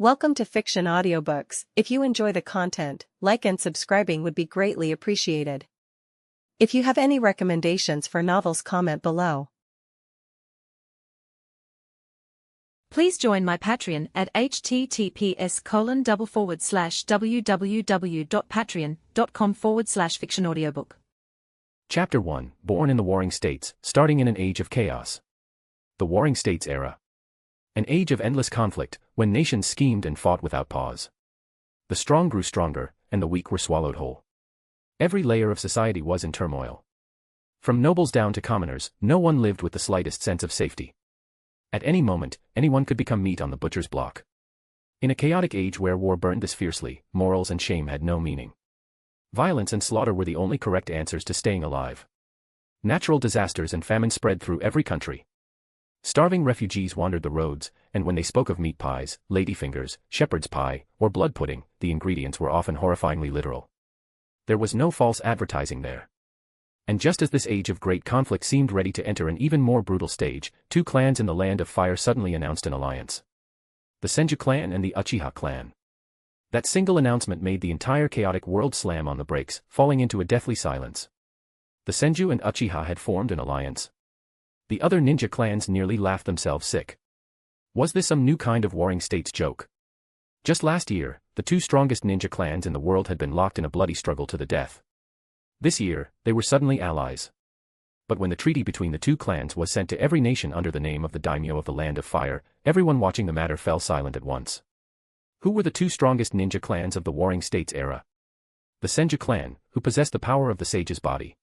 Welcome to Fiction Audiobooks. If you enjoy the content, like and subscribing would be greatly appreciated. If you have any recommendations for novels, comment below. Please join my Patreon at https://www.patreon.com/fictionaudiobook. Chapter 1, Born in the Warring States, starting in an age of chaos. The Warring States era. An age of endless conflict, when nations schemed and fought without pause. The strong grew stronger, and the weak were swallowed whole. Every layer of society was in turmoil. From nobles down to commoners, no one lived with the slightest sense of safety. At any moment, anyone could become meat on the butcher's block. In a chaotic age where war burned this fiercely, morals and shame had no meaning. Violence and slaughter were the only correct answers to staying alive. Natural disasters and famine spread through every country. Starving refugees wandered the roads, and when they spoke of meat pies, ladyfingers, shepherd's pie, or blood pudding, the ingredients were often horrifyingly literal. There was no false advertising there. And just as this age of great conflict seemed ready to enter an even more brutal stage, two clans in the Land of Fire suddenly announced an alliance. The Senju clan and the Uchiha clan. That single announcement made the entire chaotic world slam on the brakes, falling into a deathly silence. The Senju and Uchiha had formed an alliance. The other ninja clans nearly laughed themselves sick. Was this some new kind of Warring States joke? Just last year, the two strongest ninja clans in the world had been locked in a bloody struggle to the death. This year, they were suddenly allies. But when the treaty between the two clans was sent to every nation under the name of the daimyo of the Land of Fire, everyone watching the matter fell silent at once. Who were the two strongest ninja clans of the Warring States era? The Senju clan, who possessed the power of the sage's body.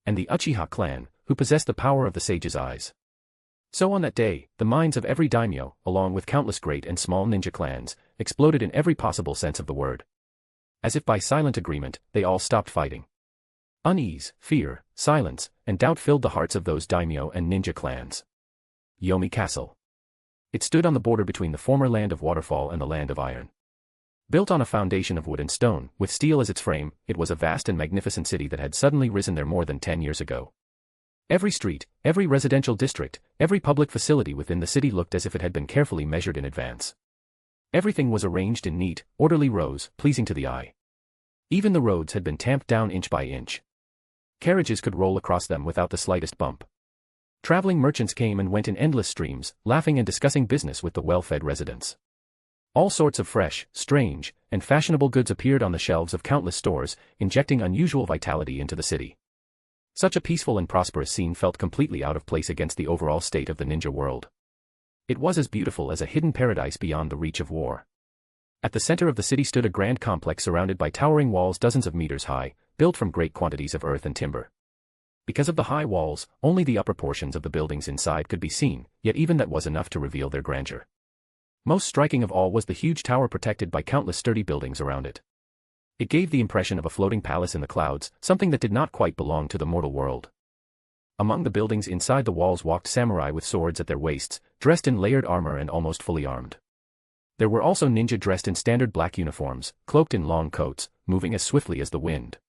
And the Uchiha clan, who possessed the power of the sage's eyes. So on that day, the minds of every daimyo, along with countless great and small ninja clans, exploded in every possible sense of the word. As if by silent agreement, they all stopped fighting. Unease, fear, silence, and doubt filled the hearts of those daimyo and ninja clans. Yomi Castle. It stood on the border between the former Land of Waterfall and the Land of Iron. Built on a foundation of wood and stone, with steel as its frame, it was a vast and magnificent city that had suddenly risen there more than 10 years ago. Every street, every residential district, every public facility within the city looked as if it had been carefully measured in advance. Everything was arranged in neat, orderly rows, pleasing to the eye. Even the roads had been tamped down inch by inch. Carriages could roll across them without the slightest bump. Traveling merchants came and went in endless streams, laughing and discussing business with the well-fed residents. All sorts of fresh, strange, and fashionable goods appeared on the shelves of countless stores, injecting unusual vitality into the city. Such a peaceful and prosperous scene felt completely out of place against the overall state of the ninja world. It was as beautiful as a hidden paradise beyond the reach of war. At the center of the city stood a grand complex surrounded by towering walls dozens of meters high, built from great quantities of earth and timber. Because of the high walls, only the upper portions of the buildings inside could be seen, yet even that was enough to reveal their grandeur. Most striking of all was the huge tower protected by countless sturdy buildings around it. It gave the impression of a floating palace in the clouds, something that did not quite belong to the mortal world. Among the buildings inside the walls walked samurai with swords at their waists, dressed in layered armor and almost fully armed. There were also ninja dressed in standard black uniforms, cloaked in long coats, moving as swiftly as the wind.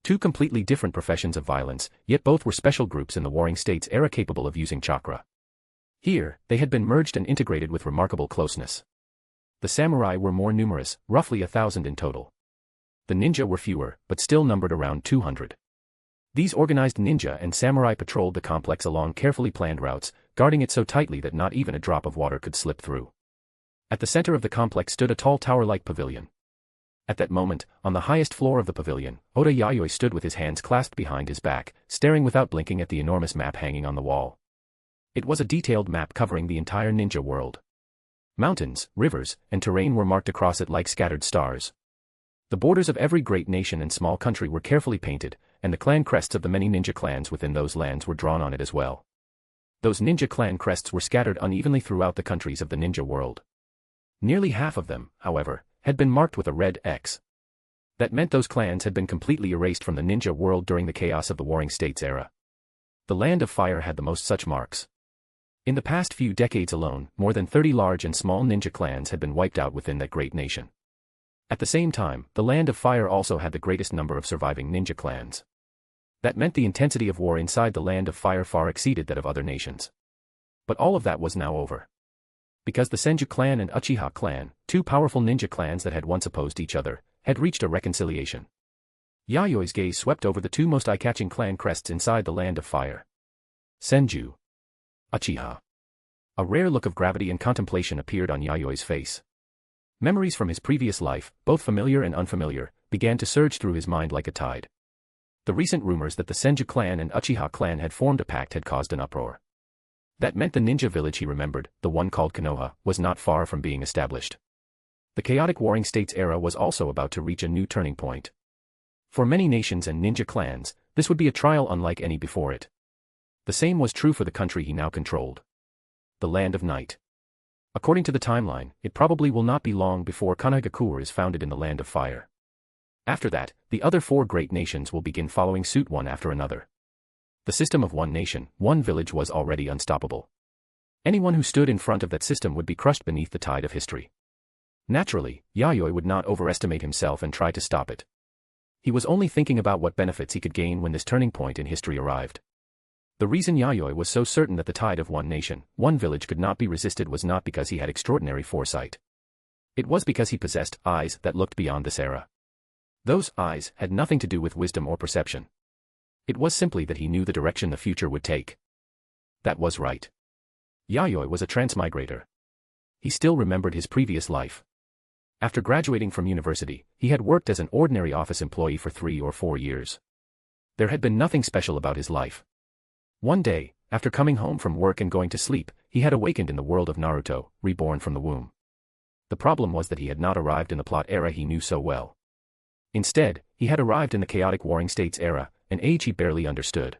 Two completely different professions of violence, yet both were special groups in the Warring States era capable of using chakra. Here, they had been merged and integrated with remarkable closeness. The samurai were more numerous, roughly 1,000 in total. The ninja were fewer, but still numbered around 200. These organized ninja and samurai patrolled the complex along carefully planned routes, guarding it so tightly that not even a drop of water could slip through. At the center of the complex stood a tall tower-like pavilion. At that moment, on the highest floor of the pavilion, Oda Yayoi stood with his hands clasped behind his back, staring without blinking at the enormous map hanging on the wall. It was a detailed map covering the entire ninja world. Mountains, rivers, and terrain were marked across it like scattered stars. The borders of every great nation and small country were carefully painted, and the clan crests of the many ninja clans within those lands were drawn on it as well. Those ninja clan crests were scattered unevenly throughout the countries of the ninja world. Nearly half of them, however, had been marked with a red X. That meant those clans had been completely erased from the ninja world during the chaos of the Warring States era. The Land of Fire had the most such marks. In the past few decades alone, more than 30 large and small ninja clans had been wiped out within that great nation. At the same time, the Land of Fire also had the greatest number of surviving ninja clans. That meant the intensity of war inside the Land of Fire far exceeded that of other nations. But all of that was now over. Because the Senju clan and Uchiha clan, two powerful ninja clans that had once opposed each other, had reached a reconciliation. Yayoi's gaze swept over the two most eye-catching clan crests inside the Land of Fire. Senju. Uchiha. A rare look of gravity and contemplation appeared on Yayoi's face. Memories from his previous life, both familiar and unfamiliar, began to surge through his mind like a tide. The recent rumors that the Senju clan and Uchiha clan had formed a pact had caused an uproar. That meant the ninja village he remembered, the one called Konoha, was not far from being established. The chaotic warring states era was also about to reach a new turning point. For many nations and ninja clans, this would be a trial unlike any before it. The same was true for the country he now controlled. The Land of Night. According to the timeline, it probably will not be long before Konohagakure is founded in the Land of Fire. After that, the other four great nations will begin following suit one after another. The system of one nation, one village was already unstoppable. Anyone who stood in front of that system would be crushed beneath the tide of history. Naturally, Yayoi would not overestimate himself and try to stop it. He was only thinking about what benefits he could gain when this turning point in history arrived. The reason Yayoi was so certain that the tide of one nation, one village could not be resisted was not because he had extraordinary foresight. It was because he possessed eyes that looked beyond this era. Those eyes had nothing to do with wisdom or perception. It was simply that he knew the direction the future would take. That was right. Yayoi was a transmigrator. He still remembered his previous life. After graduating from university, he had worked as an ordinary office employee for 3 or 4 years. There had been nothing special about his life. One day, after coming home from work and going to sleep, he had awakened in the world of Naruto, reborn from the womb. The problem was that he had not arrived in the plot era he knew so well. Instead, he had arrived in the chaotic warring states era, an age he barely understood.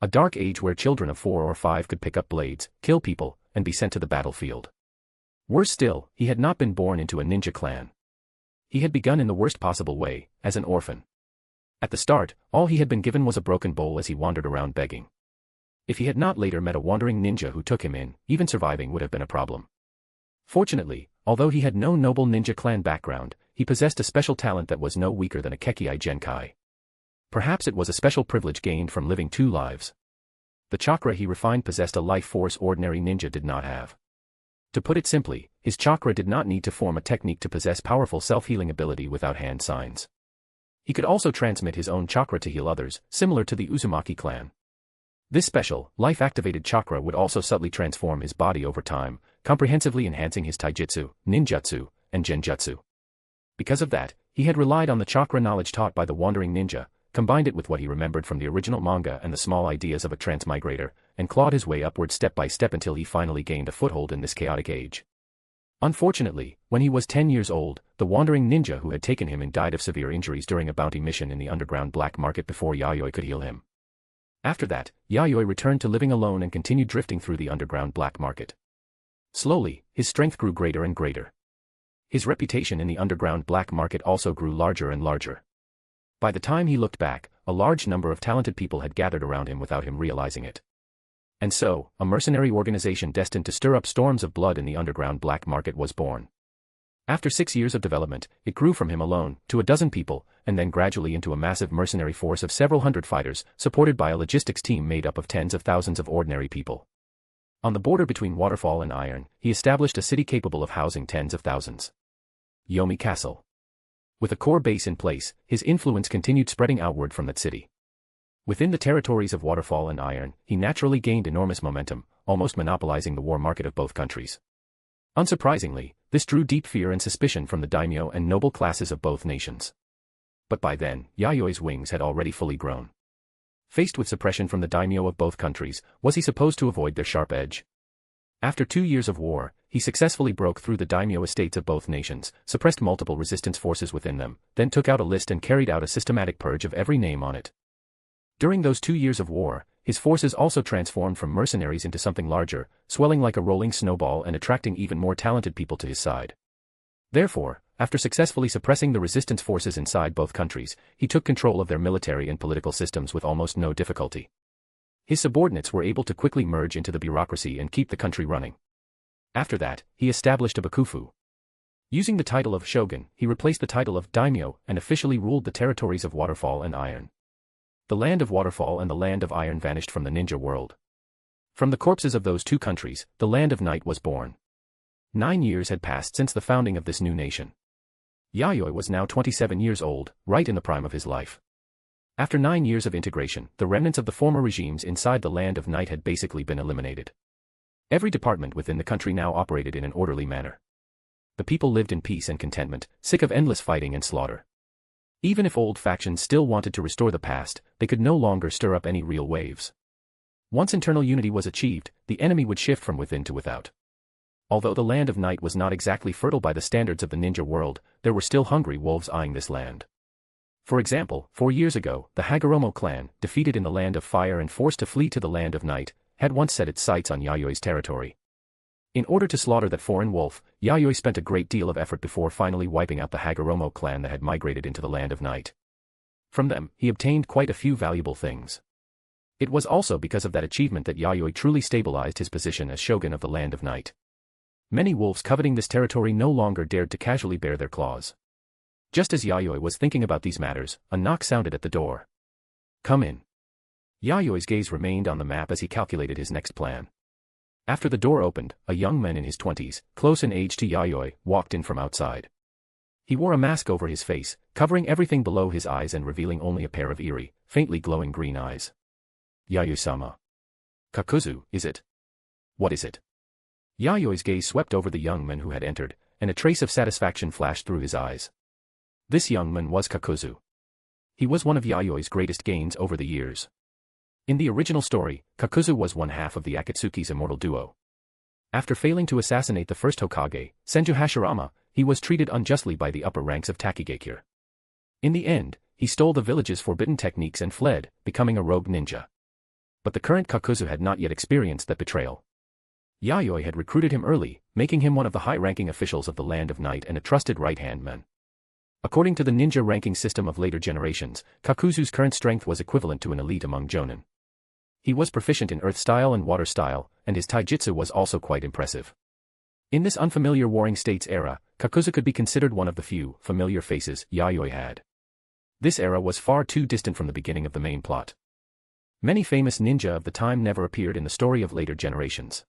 A dark age where children of 4 or 5 could pick up blades, kill people, and be sent to the battlefield. Worse still, he had not been born into a ninja clan. He had begun in the worst possible way, as an orphan. At the start, all he had been given was a broken bowl as he wandered around begging. If he had not later met a wandering ninja who took him in, even surviving would have been a problem. Fortunately, although he had no noble ninja clan background, he possessed a special talent that was no weaker than a Kekkei Genkai. Perhaps it was a special privilege gained from living 2 lives. The chakra he refined possessed a life force ordinary ninja did not have. To put it simply, his chakra did not need to form a technique to possess powerful self-healing ability without hand signs. He could also transmit his own chakra to heal others, similar to the Uzumaki clan. This special, life-activated chakra would also subtly transform his body over time, comprehensively enhancing his taijutsu, ninjutsu, and genjutsu. Because of that, he had relied on the chakra knowledge taught by the wandering ninja, combined it with what he remembered from the original manga and the small ideas of a transmigrator, and clawed his way upward step by step until he finally gained a foothold in this chaotic age. Unfortunately, when he was 10 years old, the wandering ninja who had taken him in died of severe injuries during a bounty mission in the underground black market before Yayoi could heal him. After that, Yayoi returned to living alone and continued drifting through the underground black market. Slowly, his strength grew greater and greater. His reputation in the underground black market also grew larger and larger. By the time he looked back, a large number of talented people had gathered around him without him realizing it. And so, a mercenary organization destined to stir up storms of blood in the underground black market was born. After 6 years of development, it grew from him alone, to a dozen people, and then gradually into a massive mercenary force of several hundred fighters, supported by a logistics team made up of tens of thousands of ordinary people. On the border between Waterfall and Iron, he established a city capable of housing tens of thousands. Yomi Castle. With a core base in place, his influence continued spreading outward from that city. Within the territories of Waterfall and Iron, he naturally gained enormous momentum, almost monopolizing the war market of both countries. Unsurprisingly, this drew deep fear and suspicion from the daimyo and noble classes of both nations. But by then, Yayoi's wings had already fully grown. Faced with suppression from the daimyo of both countries, was he supposed to avoid their sharp edge? After 2 years of war, he successfully broke through the daimyo estates of both nations, suppressed multiple resistance forces within them, then took out a list and carried out a systematic purge of every name on it. During those 2 years of war, his forces also transformed from mercenaries into something larger, swelling like a rolling snowball and attracting even more talented people to his side. Therefore, after successfully suppressing the resistance forces inside both countries, he took control of their military and political systems with almost no difficulty. His subordinates were able to quickly merge into the bureaucracy and keep the country running. After that, he established a bakufu. Using the title of shogun, he replaced the title of daimyo and officially ruled the territories of Waterfall and Iron. The land of Waterfall and the land of Iron vanished from the ninja world. From the corpses of those 2 countries, the land of Night was born. 9 years had passed since the founding of this new nation. Yayoi was now 27 years old, right in the prime of his life. After 9 years of integration, the remnants of the former regimes inside the Land of Night had basically been eliminated. Every department within the country now operated in an orderly manner. The people lived in peace and contentment, sick of endless fighting and slaughter. Even if old factions still wanted to restore the past, they could no longer stir up any real waves. Once internal unity was achieved, the enemy would shift from within to without. Although the Land of Night was not exactly fertile by the standards of the ninja world, there were still hungry wolves eyeing this land. For example, 4 years ago, the Hagoromo clan, defeated in the Land of Fire and forced to flee to the Land of Night, had once set its sights on Yayoi's territory. In order to slaughter that foreign wolf, Yayoi spent a great deal of effort before finally wiping out the Hagoromo clan that had migrated into the Land of Night. From them, he obtained quite a few valuable things. It was also because of that achievement that Yayoi truly stabilized his position as shogun of the Land of Night. Many wolves coveting this territory no longer dared to casually bare their claws. Just as Yayoi was thinking about these matters, a knock sounded at the door. "Come in." Yayoi's gaze remained on the map as he calculated his next plan. After the door opened, a young man in his 20s, close in age to Yayoi, walked in from outside. He wore a mask over his face, covering everything below his eyes and revealing only a pair of eerie, faintly glowing green eyes. "Yayoi-sama. Kakuzu, is it? What is it?" Yayoi's gaze swept over the young man who had entered, and a trace of satisfaction flashed through his eyes. This young man was Kakuzu. He was one of Yayoi's greatest gains over the years. In the original story, Kakuzu was one half of the Akatsuki's immortal duo. After failing to assassinate the first Hokage, Senju Hashirama, he was treated unjustly by the upper ranks of Takigakure. In the end, he stole the village's forbidden techniques and fled, becoming a rogue ninja. But the current Kakuzu had not yet experienced that betrayal. Yayoi had recruited him early, making him one of the high-ranking officials of the Land of Night and a trusted right-hand man. According to the ninja ranking system of later generations, Kakuzu's current strength was equivalent to an elite among jonin. He was proficient in earth style and water style, and his taijutsu was also quite impressive. In this unfamiliar Warring States era, Kakuzu could be considered one of the few familiar faces Yayoi had. This era was far too distant from the beginning of the main plot. Many famous ninja of the time never appeared in the story of later generations.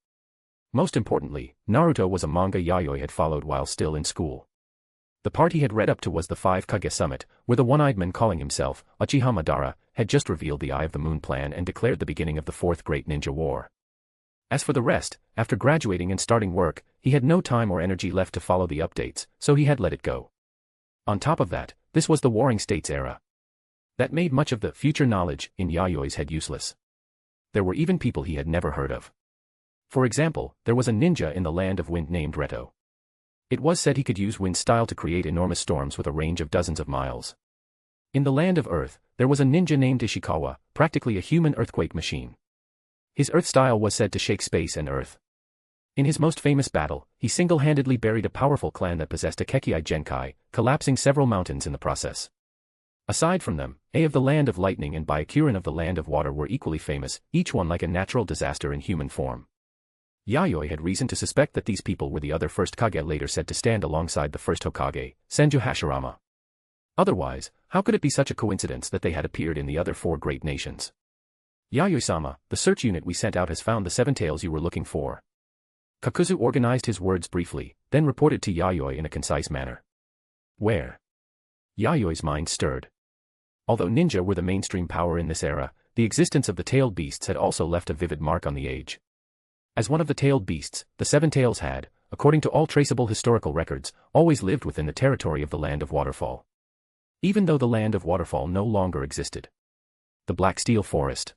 Most importantly, Naruto was a manga Yayoi had followed while still in school. The part he had read up to was the 5 Kage Summit, where the one-eyed man calling himself Uchiha Madara had just revealed the Eye of the Moon plan and declared the beginning of the Fourth Great Ninja War. As for the rest, after graduating and starting work, he had no time or energy left to follow the updates, so he had let it go. On top of that, this was the Warring States era. That made much of the future knowledge in Yayoi's head useless. There were even people he had never heard of. For example, there was a ninja in the Land of Wind named Reto. It was said he could use wind style to create enormous storms with a range of dozens of miles. In the Land of Earth, there was a ninja named Ishikawa, practically a human earthquake machine. His earth style was said to shake space and earth. In his most famous battle, he single-handedly buried a powerful clan that possessed a Kekei Genkai, collapsing several mountains in the process. Aside from them, A of the Land of Lightning and Byakuren of the Land of Water were equally famous, each one like a natural disaster in human form. Yayoi had reason to suspect that these people were the other first Kage later said to stand alongside the first Hokage, Senju Hashirama. Otherwise, how could it be such a coincidence that they had appeared in the other 4 great nations? Yayoi-sama, the search unit we sent out has found the 7 tails you were looking for. Kakuzu organized his words briefly, then reported to Yayoi in a concise manner. Where? Yayoi's mind stirred. Although ninja were the mainstream power in this era, the existence of the tailed beasts had also left a vivid mark on the age. As one of the tailed beasts, the 7 tails had, according to all traceable historical records, always lived within the territory of the Land of Waterfall. Even though the Land of Waterfall no longer existed. The Black Steel Forest.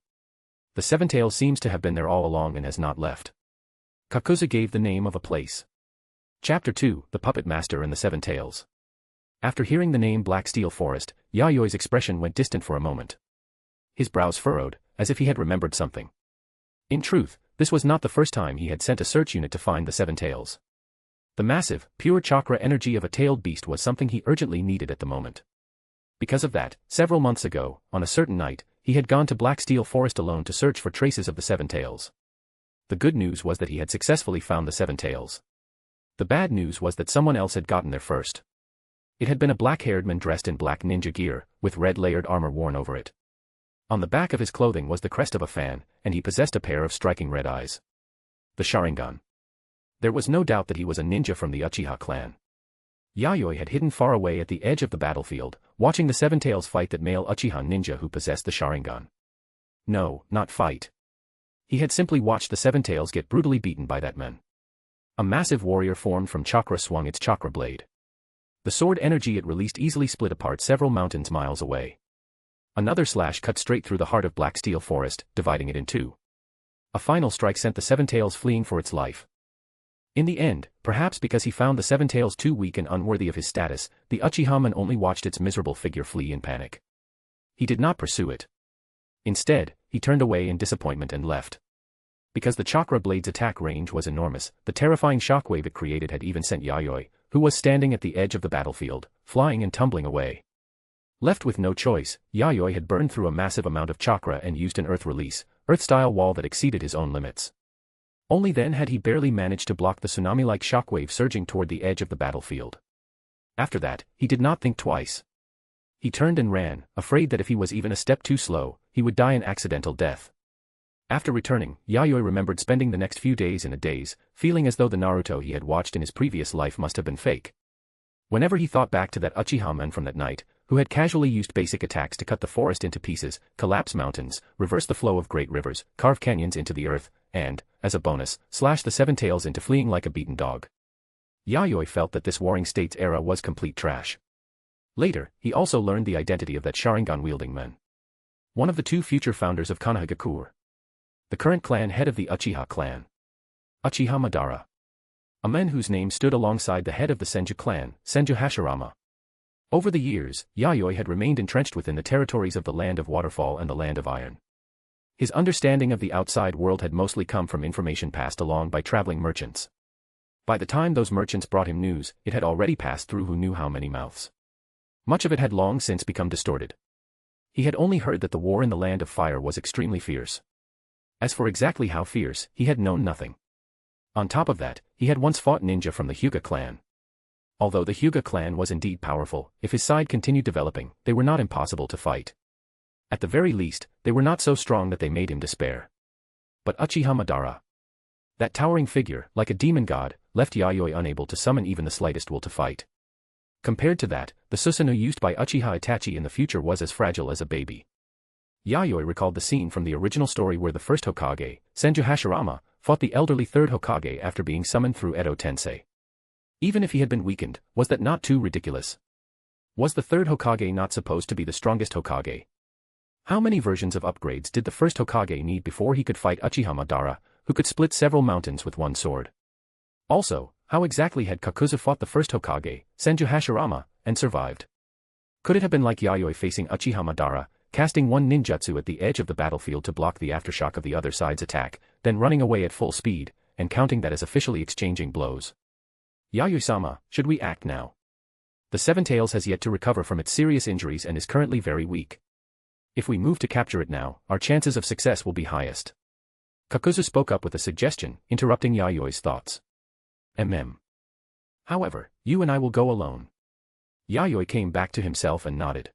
The 7 tails seems to have been there all along and has not left. Kakuzu gave the name of a place. Chapter 2, The Puppet Master and the 7 Tails. After hearing the name Black Steel Forest, Yayoi's expression went distant for a moment. His brows furrowed, as if he had remembered something. In truth, this was not the first time he had sent a search unit to find the 7 tails. The massive, pure chakra energy of a tailed beast was something he urgently needed at the moment. Because of that, several months ago, on a certain night, he had gone to Black Steel Forest alone to search for traces of the 7 tails. The good news was that he had successfully found the 7 tails. The bad news was that someone else had gotten there first. It had been a black-haired man dressed in black ninja gear, with red layered armor worn over it. On the back of his clothing was the crest of a fan, and he possessed a pair of striking red eyes. The Sharingan. There was no doubt that he was a ninja from the Uchiha clan. Yayoi had hidden far away at the edge of the battlefield, watching the Seven Tails fight that male Uchiha ninja who possessed the Sharingan. No, not fight. He had simply watched the Seven Tails get brutally beaten by that man. A massive warrior formed from chakra swung its chakra blade. The sword energy it released easily split apart several mountains miles away. Another slash cut straight through the heart of Black Steel Forest, dividing it in two. A final strike sent the Seven Tails fleeing for its life. In the end, perhaps because he found the Seven Tails too weak and unworthy of his status, the Uchiha man only watched its miserable figure flee in panic. He did not pursue it. Instead, he turned away in disappointment and left. Because the chakra blade's attack range was enormous, the terrifying shockwave it created had even sent Yayoi, who was standing at the edge of the battlefield, flying and tumbling away. Left with no choice, Yayoi had burned through a massive amount of chakra and used an earth release, earth-style wall that exceeded his own limits. Only then had he barely managed to block the tsunami-like shockwave surging toward the edge of the battlefield. After that, he did not think twice. He turned and ran, afraid that if he was even a step too slow, he would die an accidental death. After returning, Yayoi remembered spending the next few days in a daze, feeling as though the Naruto he had watched in his previous life must have been fake. Whenever he thought back to that Uchiha man from that night, who had casually used basic attacks to cut the forest into pieces, collapse mountains, reverse the flow of great rivers, carve canyons into the earth, and, as a bonus, slash the Seven Tails into fleeing like a beaten dog. Yayoi felt that this Warring States era was complete trash. Later, he also learned the identity of that Sharingan-wielding man. One of the two future founders of Konohagakure. The current clan head of the Uchiha clan. Uchiha Madara. A man whose name stood alongside the head of the Senju clan, Senju Hashirama. Over the years, Yayoi had remained entrenched within the territories of the Land of Waterfall and the Land of Iron. His understanding of the outside world had mostly come from information passed along by traveling merchants. By the time those merchants brought him news, it had already passed through who knew how many mouths. Much of it had long since become distorted. He had only heard that the war in the Land of Fire was extremely fierce. As for exactly how fierce, he had known nothing. On top of that, he had once fought ninja from the Hyuga clan. Although the Hyuga clan was indeed powerful, if his side continued developing, they were not impossible to fight. At the very least, they were not so strong that they made him despair. But Uchiha Madara. That towering figure, like a demon god, left Yayoi unable to summon even the slightest will to fight. Compared to that, the Susanoo used by Uchiha Itachi in the future was as fragile as a baby. Yayoi recalled the scene from the original story where the first Hokage, Senju Hashirama, fought the elderly third Hokage after being summoned through Edo Tensei. Even if he had been weakened, was that not too ridiculous? Was the third Hokage not supposed to be the strongest Hokage? How many versions of upgrades did the first Hokage need before he could fight Uchiha Madara, who could split several mountains with one sword? Also, how exactly had Kakuzu fought the first Hokage, Senju Hashirama, and survived? Could it have been like Yayoi facing Uchiha Madara, casting one ninjutsu at the edge of the battlefield to block the aftershock of the other side's attack, then running away at full speed, and counting that as officially exchanging blows? Yayoi-sama, should we act now? The Seven Tails has yet to recover from its serious injuries and is currently very weak. If we move to capture it now, our chances of success will be highest. Kakuzu spoke up with a suggestion, interrupting Yayoi's thoughts. However, you and I will go alone. Yayoi came back to himself and nodded.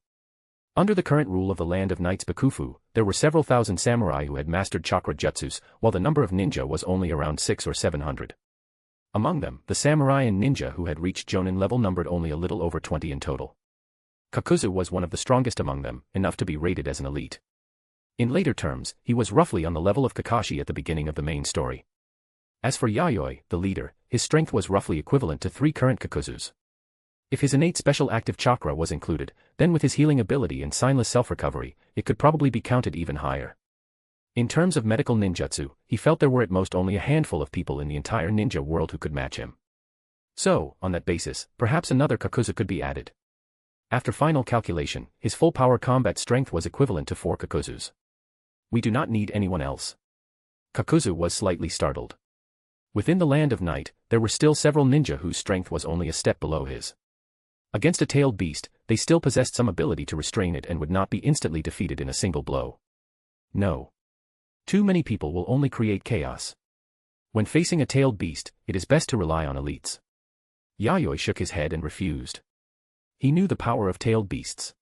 Under the current rule of the Land of Knights Bakufu, there were several thousand samurai who had mastered chakra jutsus, while the number of ninja was only around 600 or 700. Among them, the samurai and ninja who had reached Jonin level numbered only a little over 20 in total. Kakuzu was one of the strongest among them, enough to be rated as an elite. In later terms, he was roughly on the level of Kakashi at the beginning of the main story. As for Yayoi, the leader, his strength was roughly equivalent to 3 current Kakuzus. If his innate special active chakra was included, then with his healing ability and signless self-recovery, it could probably be counted even higher. In terms of medical ninjutsu, he felt there were at most only a handful of people in the entire ninja world who could match him. So, on that basis, perhaps another Kakuzu could be added. After final calculation, his full power combat strength was equivalent to 4 Kakuzus. We do not need anyone else. Kakuzu was slightly startled. Within the Land of Night, there were still several ninja whose strength was only a step below his. Against a tailed beast, they still possessed some ability to restrain it and would not be instantly defeated in a single blow. No. Too many people will only create chaos. When facing a tailed beast, it is best to rely on elites. Yayoi shook his head and refused. He knew the power of tailed beasts.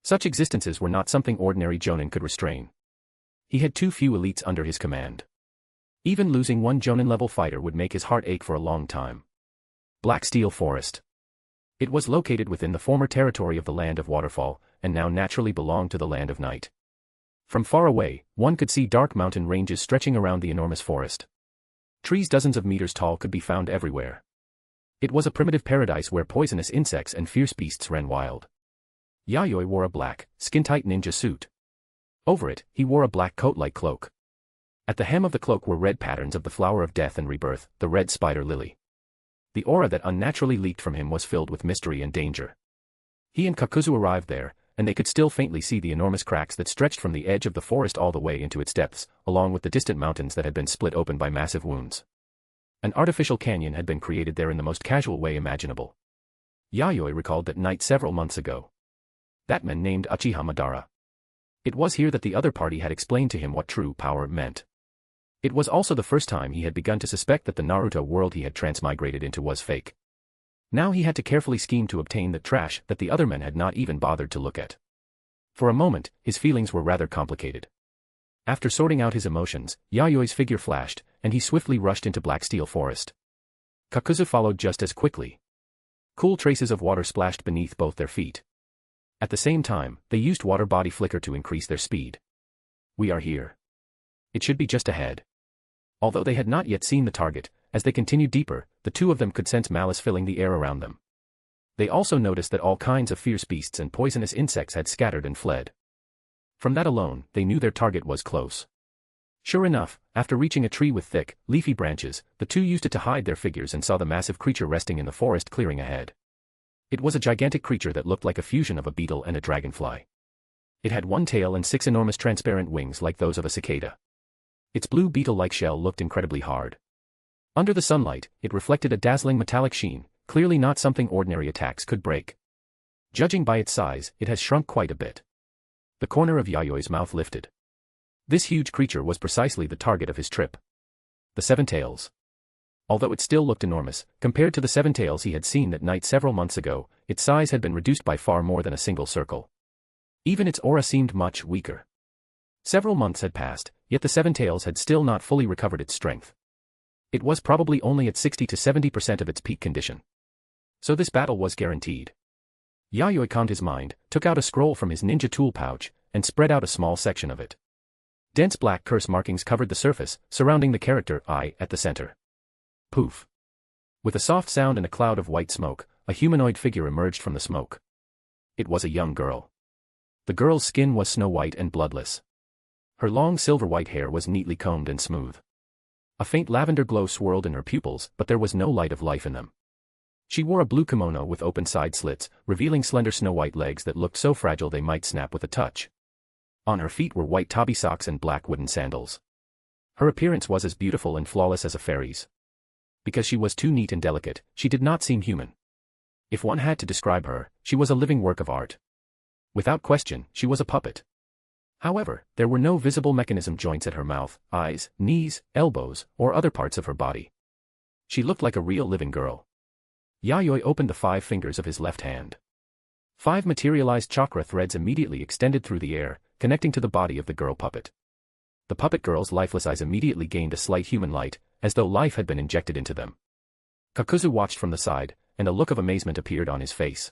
Such existences were not something ordinary jonin could restrain. He had too few elites under his command. Even losing one Jonin-level fighter would make his heart ache for a long time. Black Steel Forest. It was located within the former territory of the Land of Waterfall, and now naturally belonged to the Land of Night. From far away, one could see dark mountain ranges stretching around the enormous forest. Trees dozens of meters tall could be found everywhere. It was a primitive paradise where poisonous insects and fierce beasts ran wild. Yayoi wore a black, skin-tight ninja suit. Over it, he wore a black coat-like cloak. At the hem of the cloak were red patterns of the flower of death and rebirth, the red spider lily. The aura that unnaturally leaked from him was filled with mystery and danger. He and Kakuzu arrived there, and they could still faintly see the enormous cracks that stretched from the edge of the forest all the way into its depths, along with the distant mountains that had been split open by massive wounds. An artificial canyon had been created there in the most casual way imaginable. Yayoi recalled that night several months ago. That man named Uchiha Madara. It was here that the other party had explained to him what true power meant. It was also the first time he had begun to suspect that the Naruto world he had transmigrated into was fake. Now he had to carefully scheme to obtain the trash that the other men had not even bothered to look at. For a moment, his feelings were rather complicated. After sorting out his emotions, Yayoi's figure flashed, and he swiftly rushed into Black Steel Forest. Kakuzu followed just as quickly. Cool traces of water splashed beneath both their feet. At the same time, they used water body flicker to increase their speed. We are here. It should be just ahead. Although they had not yet seen the target, as they continued deeper, the two of them could sense malice filling the air around them. They also noticed that all kinds of fierce beasts and poisonous insects had scattered and fled. From that alone, they knew their target was close. Sure enough, after reaching a tree with thick, leafy branches, the two used it to hide their figures and saw the massive creature resting in the forest clearing ahead. It was a gigantic creature that looked like a fusion of a beetle and a dragonfly. It had one tail and 6 enormous transparent wings like those of a cicada. Its blue beetle-like shell looked incredibly hard. Under the sunlight, it reflected a dazzling metallic sheen, clearly not something ordinary attacks could break. Judging by its size, it has shrunk quite a bit. The corner of Yayoi's mouth lifted. This huge creature was precisely the target of his trip. The Seven Tails. Although it still looked enormous, compared to the 7 tails he had seen that night several months ago, its size had been reduced by far more than a single circle. Even its aura seemed much weaker. Several months had passed, yet the 7 tails had still not fully recovered its strength. It was probably only at 60 to 70% of its peak condition. So this battle was guaranteed. Yayoi calmed his mind, took out a scroll from his ninja tool pouch, and spread out a small section of it. Dense black curse markings covered the surface, surrounding the character I at the center. Poof. With a soft sound and a cloud of white smoke, a humanoid figure emerged from the smoke. It was a young girl. The girl's skin was snow-white and bloodless. Her long silver-white hair was neatly combed and smooth. A faint lavender glow swirled in her pupils, but there was no light of life in them. She wore a blue kimono with open side slits, revealing slender snow-white legs that looked so fragile they might snap with a touch. On her feet were white tabi socks and black wooden sandals. Her appearance was as beautiful and flawless as a fairy's. Because she was too neat and delicate, she did not seem human. If one had to describe her, she was a living work of art. Without question, she was a puppet. However, there were no visible mechanism joints at her mouth, eyes, knees, elbows, or other parts of her body. She looked like a real living girl. Yayoi opened the 5 fingers of his left hand. 5 materialized chakra threads immediately extended through the air, connecting to the body of the girl puppet. The puppet girl's lifeless eyes immediately gained a slight human light, as though life had been injected into them. Kakuzu watched from the side, and a look of amazement appeared on his face.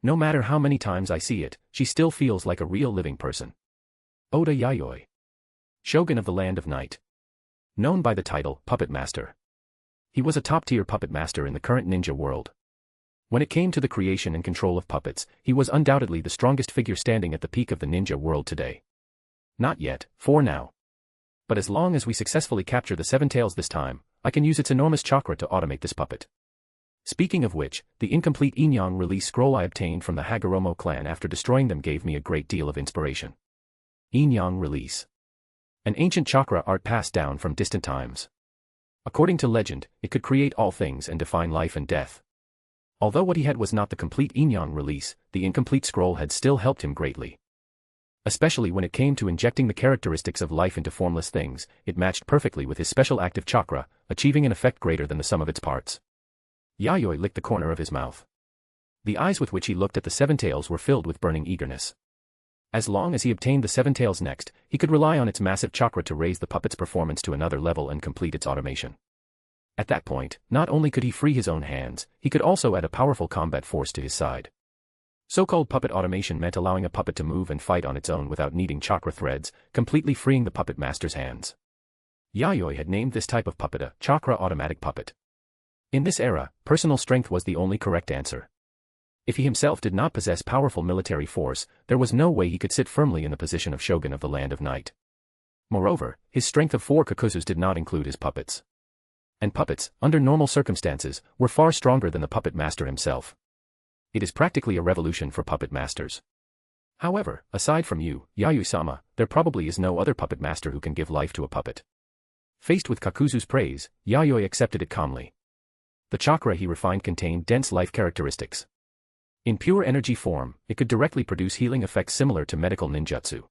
No matter how many times I see it, she still feels like a real living person. Oda Yayoi. Shogun of the Land of Night. Known by the title, Puppet Master. He was a top-tier puppet master in the current ninja world. When it came to the creation and control of puppets, he was undoubtedly the strongest figure standing at the peak of the ninja world today. Not yet, for now. But as long as we successfully capture the 7 tails this time, I can use its enormous chakra to automate this puppet. Speaking of which, the incomplete Yin-Yang release scroll I obtained from the Hagoromo clan after destroying them gave me a great deal of inspiration. Yin-Yang release. An ancient chakra art passed down from distant times. According to legend, it could create all things and define life and death. Although what he had was not the complete Yin-Yang release, the incomplete scroll had still helped him greatly. Especially when it came to injecting the characteristics of life into formless things, it matched perfectly with his special active chakra, achieving an effect greater than the sum of its parts. Yayoi licked the corner of his mouth. The eyes with which he looked at the 7 tails were filled with burning eagerness. As long as he obtained the seven tails next, he could rely on its massive chakra to raise the puppet's performance to another level and complete its automation. At that point, not only could he free his own hands, he could also add a powerful combat force to his side. So-called puppet automation meant allowing a puppet to move and fight on its own without needing chakra threads, completely freeing the puppet master's hands. Yayoi had named this type of puppet a chakra automatic puppet. In this era, personal strength was the only correct answer. If he himself did not possess powerful military force, there was no way he could sit firmly in the position of shogun of the Land of Night. Moreover, his strength of 4 kakuzus did not include his puppets. And puppets, under normal circumstances, were far stronger than the puppet master himself. It is practically a revolution for puppet masters. However, aside from you, Yayoi-sama, there probably is no other puppet master who can give life to a puppet. Faced with Kakuzu's praise, Yayoi accepted it calmly. The chakra he refined contained dense life characteristics. In pure energy form, it could directly produce healing effects similar to medical ninjutsu.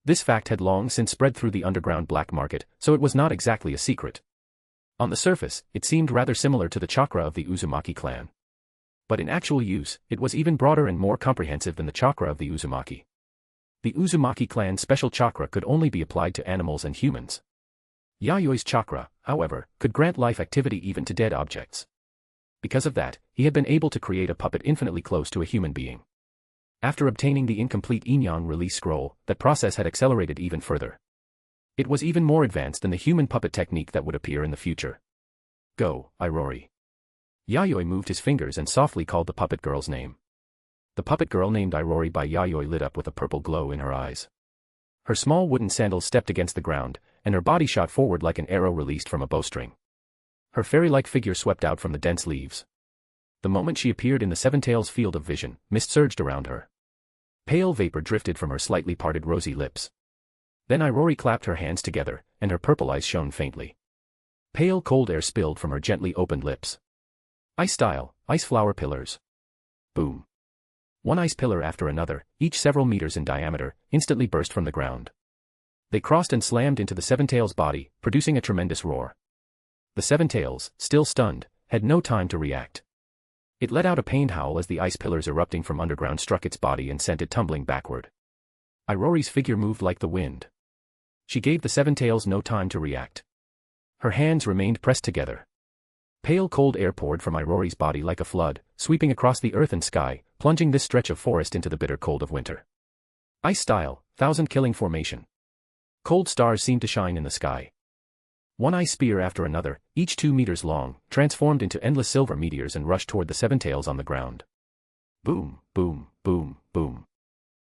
This fact had long since spread through the underground black market, so it was not exactly a secret. On the surface, it seemed rather similar to the chakra of the Uzumaki clan. But in actual use, it was even broader and more comprehensive than the chakra of the Uzumaki. The Uzumaki clan's special chakra could only be applied to animals and humans. Yayoi's chakra, however, could grant life activity even to dead objects. Because of that, he had been able to create a puppet infinitely close to a human being. After obtaining the incomplete Inyan release scroll, that process had accelerated even further. It was even more advanced than the human puppet technique that would appear in the future. Go, Irori. Yayoi moved his fingers and softly called the puppet girl's name. The puppet girl named Irori by Yayoi lit up with a purple glow in her eyes. Her small wooden sandals stepped against the ground, and her body shot forward like an arrow released from a bowstring. Her fairy-like figure swept out from the dense leaves. The moment she appeared in the Seven Tails field of vision, mist surged around her. Pale vapor drifted from her slightly parted rosy lips. Then Irori clapped her hands together, and her purple eyes shone faintly. Pale cold air spilled from her gently opened lips. Ice-style, ice flower pillars. Boom. One ice pillar after another, each several meters in diameter, instantly burst from the ground. They crossed and slammed into the Seven Tails' body, producing a tremendous roar. The Seven Tails, still stunned, had no time to react. It let out a pained howl as the ice pillars erupting from underground struck its body and sent it tumbling backward. Irori's figure moved like the wind. She gave the Seven Tails no time to react. Her hands remained pressed together. Pale cold air poured from Irori's body like a flood, sweeping across the earth and sky, plunging this stretch of forest into the bitter cold of winter. Ice-style, thousand-killing formation. Cold stars seemed to shine in the sky. One ice spear after another, each 2 meters long, transformed into endless silver meteors and rushed toward the Seven Tails on the ground. Boom, boom, boom, boom.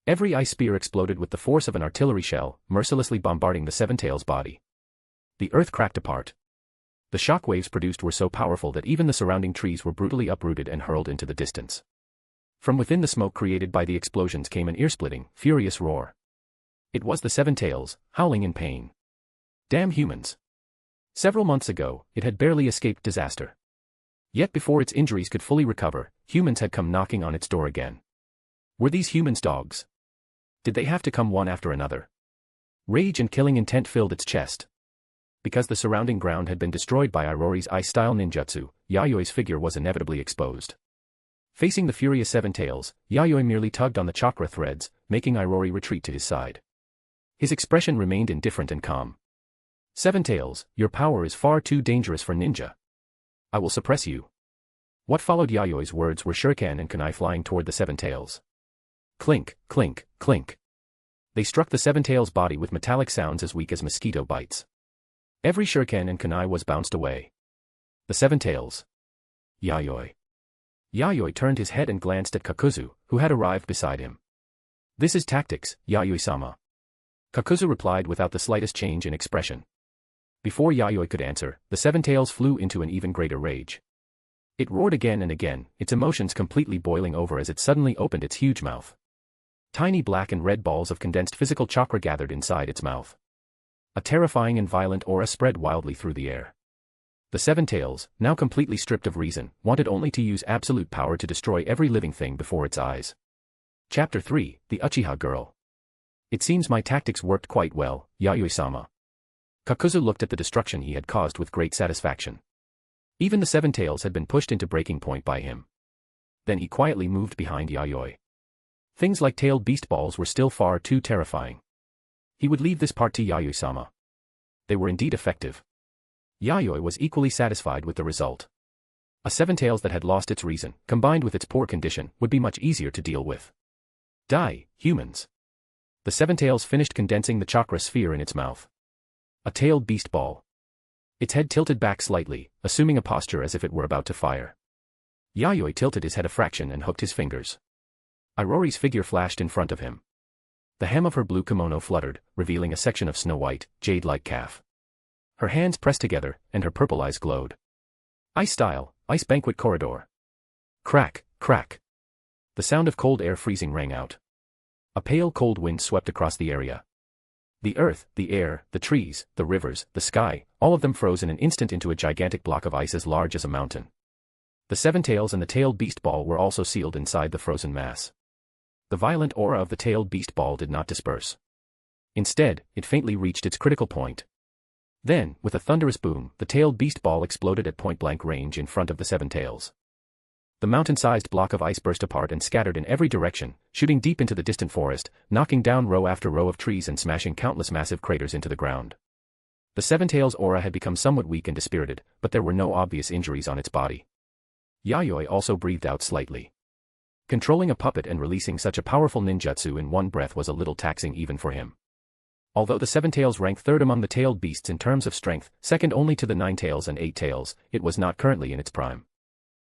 Every ice spear exploded with the force of an artillery shell, mercilessly bombarding the Seven Tails' body. The earth cracked apart. The shock waves produced were so powerful that even the surrounding trees were brutally uprooted and hurled into the distance. From within the smoke created by the explosions came an ear-splitting, furious roar. It was the Seven Tails, howling in pain. Damn humans. Several months ago, it had barely escaped disaster. Yet before its injuries could fully recover, humans had come knocking on its door again. Were these humans dogs? Did they have to come one after another? Rage and killing intent filled its chest. Because the surrounding ground had been destroyed by Irori's ice-style ninjutsu, Yayoi's figure was inevitably exposed. Facing the furious Seven Tails, Yayoi merely tugged on the chakra threads, making Irori retreat to his side. His expression remained indifferent and calm. Seven Tails, your power is far too dangerous for ninja. I will suppress you. What followed Yayoi's words were shuriken and kunai flying toward the Seven Tails. Clink, clink, clink. They struck the Seven Tails' body with metallic sounds as weak as mosquito bites. Every shuriken and kunai was bounced away. The Seven Tails. Yayoi. Yayoi turned his head and glanced at Kakuzu, who had arrived beside him. This is tactics, Yayoi-sama. Kakuzu replied without the slightest change in expression. Before Yayoi could answer, the Seven Tails flew into an even greater rage. It roared again and again, its emotions completely boiling over as it suddenly opened its huge mouth. Tiny black and red balls of condensed physical chakra gathered inside its mouth. A terrifying and violent aura spread wildly through the air. The Seven Tails, now completely stripped of reason, wanted only to use absolute power to destroy every living thing before its eyes. Chapter 3, The Uchiha Girl. It seems my tactics worked quite well, Yayoi-sama. Kakuzu looked at the destruction he had caused with great satisfaction. Even the Seven Tails had been pushed into breaking point by him. Then he quietly moved behind Yayoi. Things like tailed beast balls were still far too terrifying. He would leave this part to Yayoi-sama. They were indeed effective. Yayoi was equally satisfied with the result. A seven-tails that had lost its reason, combined with its poor condition, would be much easier to deal with. Die, humans. The seven-tails finished condensing the chakra sphere in its mouth. A tailed beast ball. Its head tilted back slightly, assuming a posture as if it were about to fire. Yayoi tilted his head a fraction and hooked his fingers. Irori's figure flashed in front of him. The hem of her blue kimono fluttered, revealing a section of snow-white, jade-like calf. Her hands pressed together, and her purple eyes glowed. Ice style, ice banquet corridor. Crack, crack. The sound of cold air freezing rang out. A pale cold wind swept across the area. The earth, the air, the trees, the rivers, the sky, all of them froze in an instant into a gigantic block of ice as large as a mountain. The seven tails and the tailed beast ball were also sealed inside the frozen mass. The violent aura of the tailed beast ball did not disperse. Instead, it faintly reached its critical point. Then, with a thunderous boom, the tailed beast ball exploded at point-blank range in front of the seven tails. The mountain-sized block of ice burst apart and scattered in every direction, shooting deep into the distant forest, knocking down row after row of trees and smashing countless massive craters into the ground. The seven tails aura had become somewhat weak and dispirited, but there were no obvious injuries on its body. Yayoi also breathed out slightly. Controlling a puppet and releasing such a powerful ninjutsu in one breath was a little taxing even for him. Although the seven tails ranked third among the tailed beasts in terms of strength, second only to the nine tails and eight tails, it was not currently in its prime.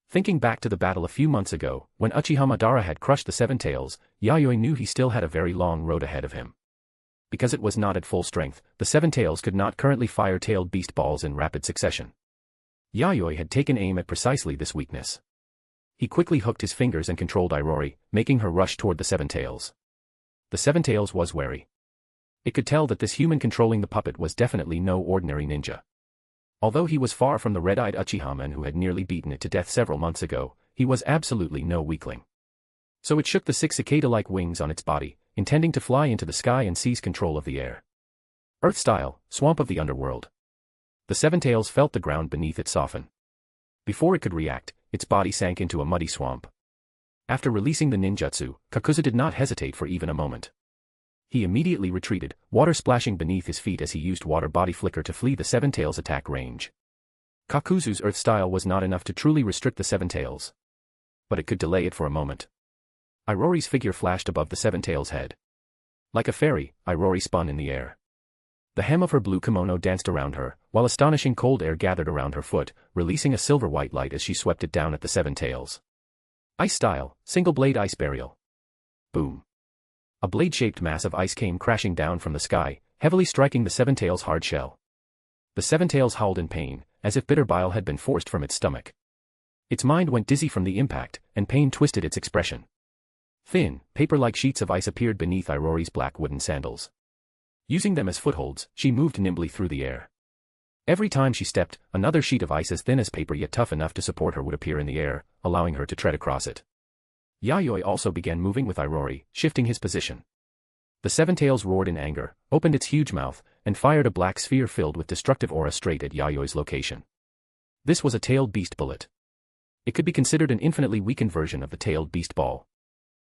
Thinking back to the battle a few months ago, when Uchiha Madara had crushed the seven tails, Yayoi knew he still had a very long road ahead of him. Because it was not at full strength, the seven tails could not currently fire tailed beast balls in rapid succession. Yayoi had taken aim at precisely this weakness. He quickly hooked his fingers and controlled Irori, making her rush toward the seven tails. The seven tails was wary. It could tell that this human controlling the puppet was definitely no ordinary ninja. Although he was far from the red-eyed Uchiha man who had nearly beaten it to death several months ago, he was absolutely no weakling. So it shook the six cicada-like wings on its body, intending to fly into the sky and seize control of the air. Earth-style, swamp of the underworld. The seven tails felt the ground beneath it soften. Before it could react, its body sank into a muddy swamp. After releasing the ninjutsu, Kakuzu did not hesitate for even a moment. He immediately retreated, water splashing beneath his feet as he used water body flicker to flee the seven tails' attack range. Kakuzu's earth style was not enough to truly restrict the seven tails. But it could delay it for a moment. Irori's figure flashed above the seven tails' head. Like a fairy, Irori spun in the air. The hem of her blue kimono danced around her, while astonishing cold air gathered around her foot, releasing a silver-white light as she swept it down at the seven tails. Ice style, single-blade ice burial. Boom. A blade-shaped mass of ice came crashing down from the sky, heavily striking the seven tails' hard shell. The seven tails howled in pain, as if bitter bile had been forced from its stomach. Its mind went dizzy from the impact, and pain twisted its expression. Thin, paper-like sheets of ice appeared beneath Irori's black wooden sandals. Using them as footholds, she moved nimbly through the air. Every time she stepped, another sheet of ice as thin as paper yet tough enough to support her would appear in the air, allowing her to tread across it. Yayoi also began moving with Irori, shifting his position. The seven tails roared in anger, opened its huge mouth, and fired a black sphere filled with destructive aura straight at Yayoi's location. This was a tailed beast bullet. It could be considered an infinitely weakened version of the tailed beast ball.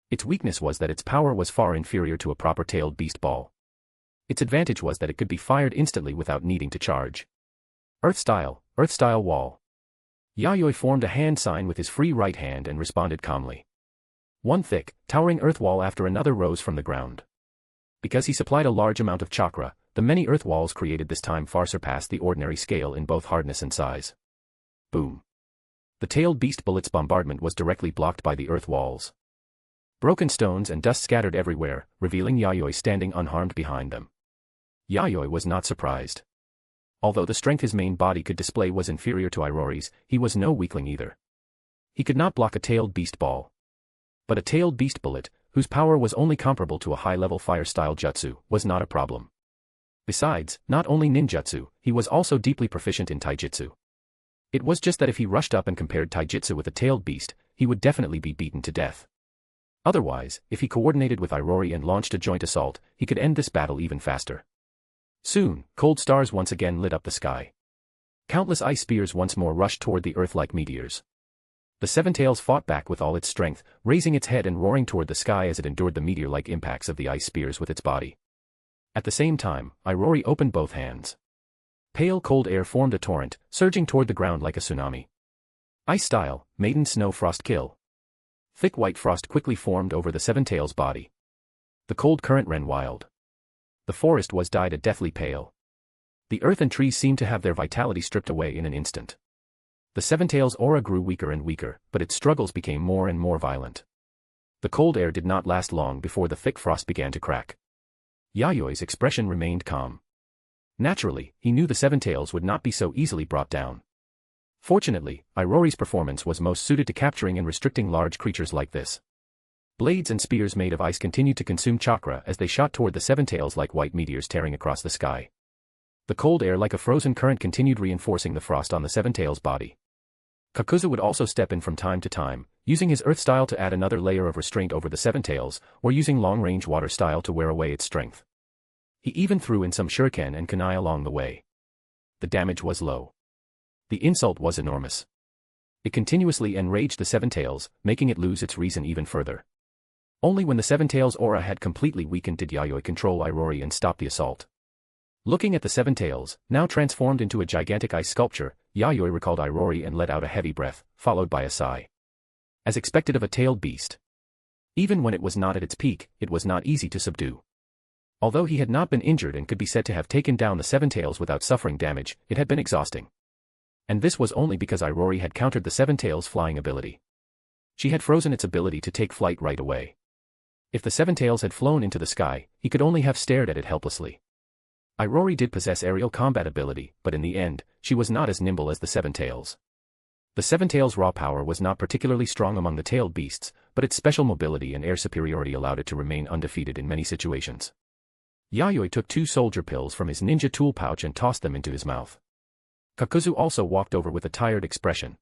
Its weakness was that its power was far inferior to a proper tailed beast ball. Its advantage was that it could be fired instantly without needing to charge. Earth-style wall. Yayoi formed a hand sign with his free right hand and responded calmly. One thick, towering earth wall after another rose from the ground. Because he supplied a large amount of chakra, the many earth walls created this time far surpassed the ordinary scale in both hardness and size. Boom. The tailed beast bullet's bombardment was directly blocked by the earth walls. Broken stones and dust scattered everywhere, revealing Yayoi standing unharmed behind them. Yayoi was not surprised. Although the strength his main body could display was inferior to Irori's, he was no weakling either. He could not block a tailed beast ball. But a tailed beast bullet, whose power was only comparable to a high-level fire-style jutsu, was not a problem. Besides, not only ninjutsu, he was also deeply proficient in taijutsu. It was just that if he rushed up and compared taijutsu with a tailed beast, he would definitely be beaten to death. Otherwise, if he coordinated with Irori and launched a joint assault, he could end this battle even faster. Soon, cold stars once again lit up the sky. Countless ice spears once more rushed toward the earth like meteors. The Seven Tails fought back with all its strength, raising its head and roaring toward the sky as it endured the meteor-like impacts of the ice spears with its body. At the same time, Yayoi opened both hands. Pale cold air formed a torrent, surging toward the ground like a tsunami. Ice style, maiden snow frost kill. Thick white frost quickly formed over the Seven Tails' body. The cold current ran wild. The forest was dyed a deathly pale. The earth and trees seemed to have their vitality stripped away in an instant. The Seven Tails' aura grew weaker and weaker, but its struggles became more and more violent. The cold air did not last long before the thick frost began to crack. Yayoi's expression remained calm. Naturally, he knew the Seven Tails would not be so easily brought down. Fortunately, Yayori's performance was most suited to capturing and restricting large creatures like this. Blades and spears made of ice continued to consume chakra as they shot toward the Seven Tails like white meteors tearing across the sky. The cold air like a frozen current continued reinforcing the frost on the Seven Tails' body. Kakuzu would also step in from time to time, using his earth style to add another layer of restraint over the Seven Tails, or using long-range water style to wear away its strength. He even threw in some shuriken and kunai along the way. The damage was low. The insult was enormous. It continuously enraged the Seven Tails, making it lose its reason even further. Only when the Seven Tails' aura had completely weakened did Yayoi control Yayoi and stop the assault. Looking at the Seven Tails, now transformed into a gigantic ice sculpture, Yayoi recalled Yayoi and let out a heavy breath, followed by a sigh. As expected of a tailed beast. Even when it was not at its peak, it was not easy to subdue. Although he had not been injured and could be said to have taken down the Seven Tails without suffering damage, it had been exhausting. And this was only because Yayoi had countered the Seven Tails' flying ability. She had frozen its ability to take flight right away. If the Seven Tails had flown into the sky, he could only have stared at it helplessly. Yayoi did possess aerial combat ability, but in the end, she was not as nimble as the Seven Tails. The Seven Tails' raw power was not particularly strong among the tailed beasts, but its special mobility and air superiority allowed it to remain undefeated in many situations. Yayoi took 2 soldier pills from his ninja tool pouch and tossed them into his mouth. Kakuzu also walked over with a tired expression.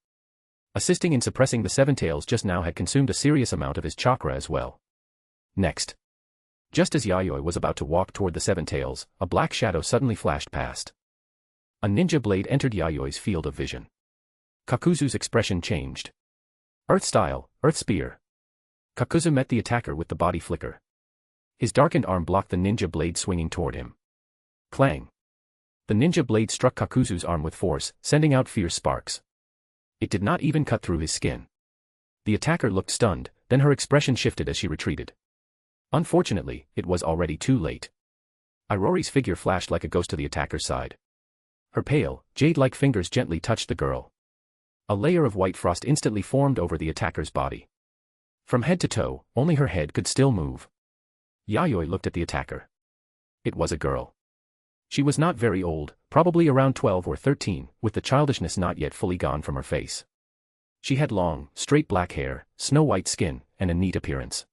Assisting in suppressing the Seven Tails just now had consumed a serious amount of his chakra as well. Next. Just as Yayoi was about to walk toward the Seven Tails, a black shadow suddenly flashed past. A ninja blade entered Yayoi's field of vision. Kakuzu's expression changed. Earth style, earth spear. Kakuzu met the attacker with the body flicker. His darkened arm blocked the ninja blade swinging toward him. Clang. The ninja blade struck Kakuzu's arm with force, sending out fierce sparks. It did not even cut through his skin. The attacker looked stunned, then her expression shifted as she retreated. Unfortunately, it was already too late. Yayori's figure flashed like a ghost to the attacker's side. Her pale, jade-like fingers gently touched the girl. A layer of white frost instantly formed over the attacker's body. From head to toe, only her head could still move. Yayoi looked at the attacker. It was a girl. She was not very old, probably around 12 or 13, with the childishness not yet fully gone from her face. She had long, straight black hair, snow-white skin, and a neat appearance.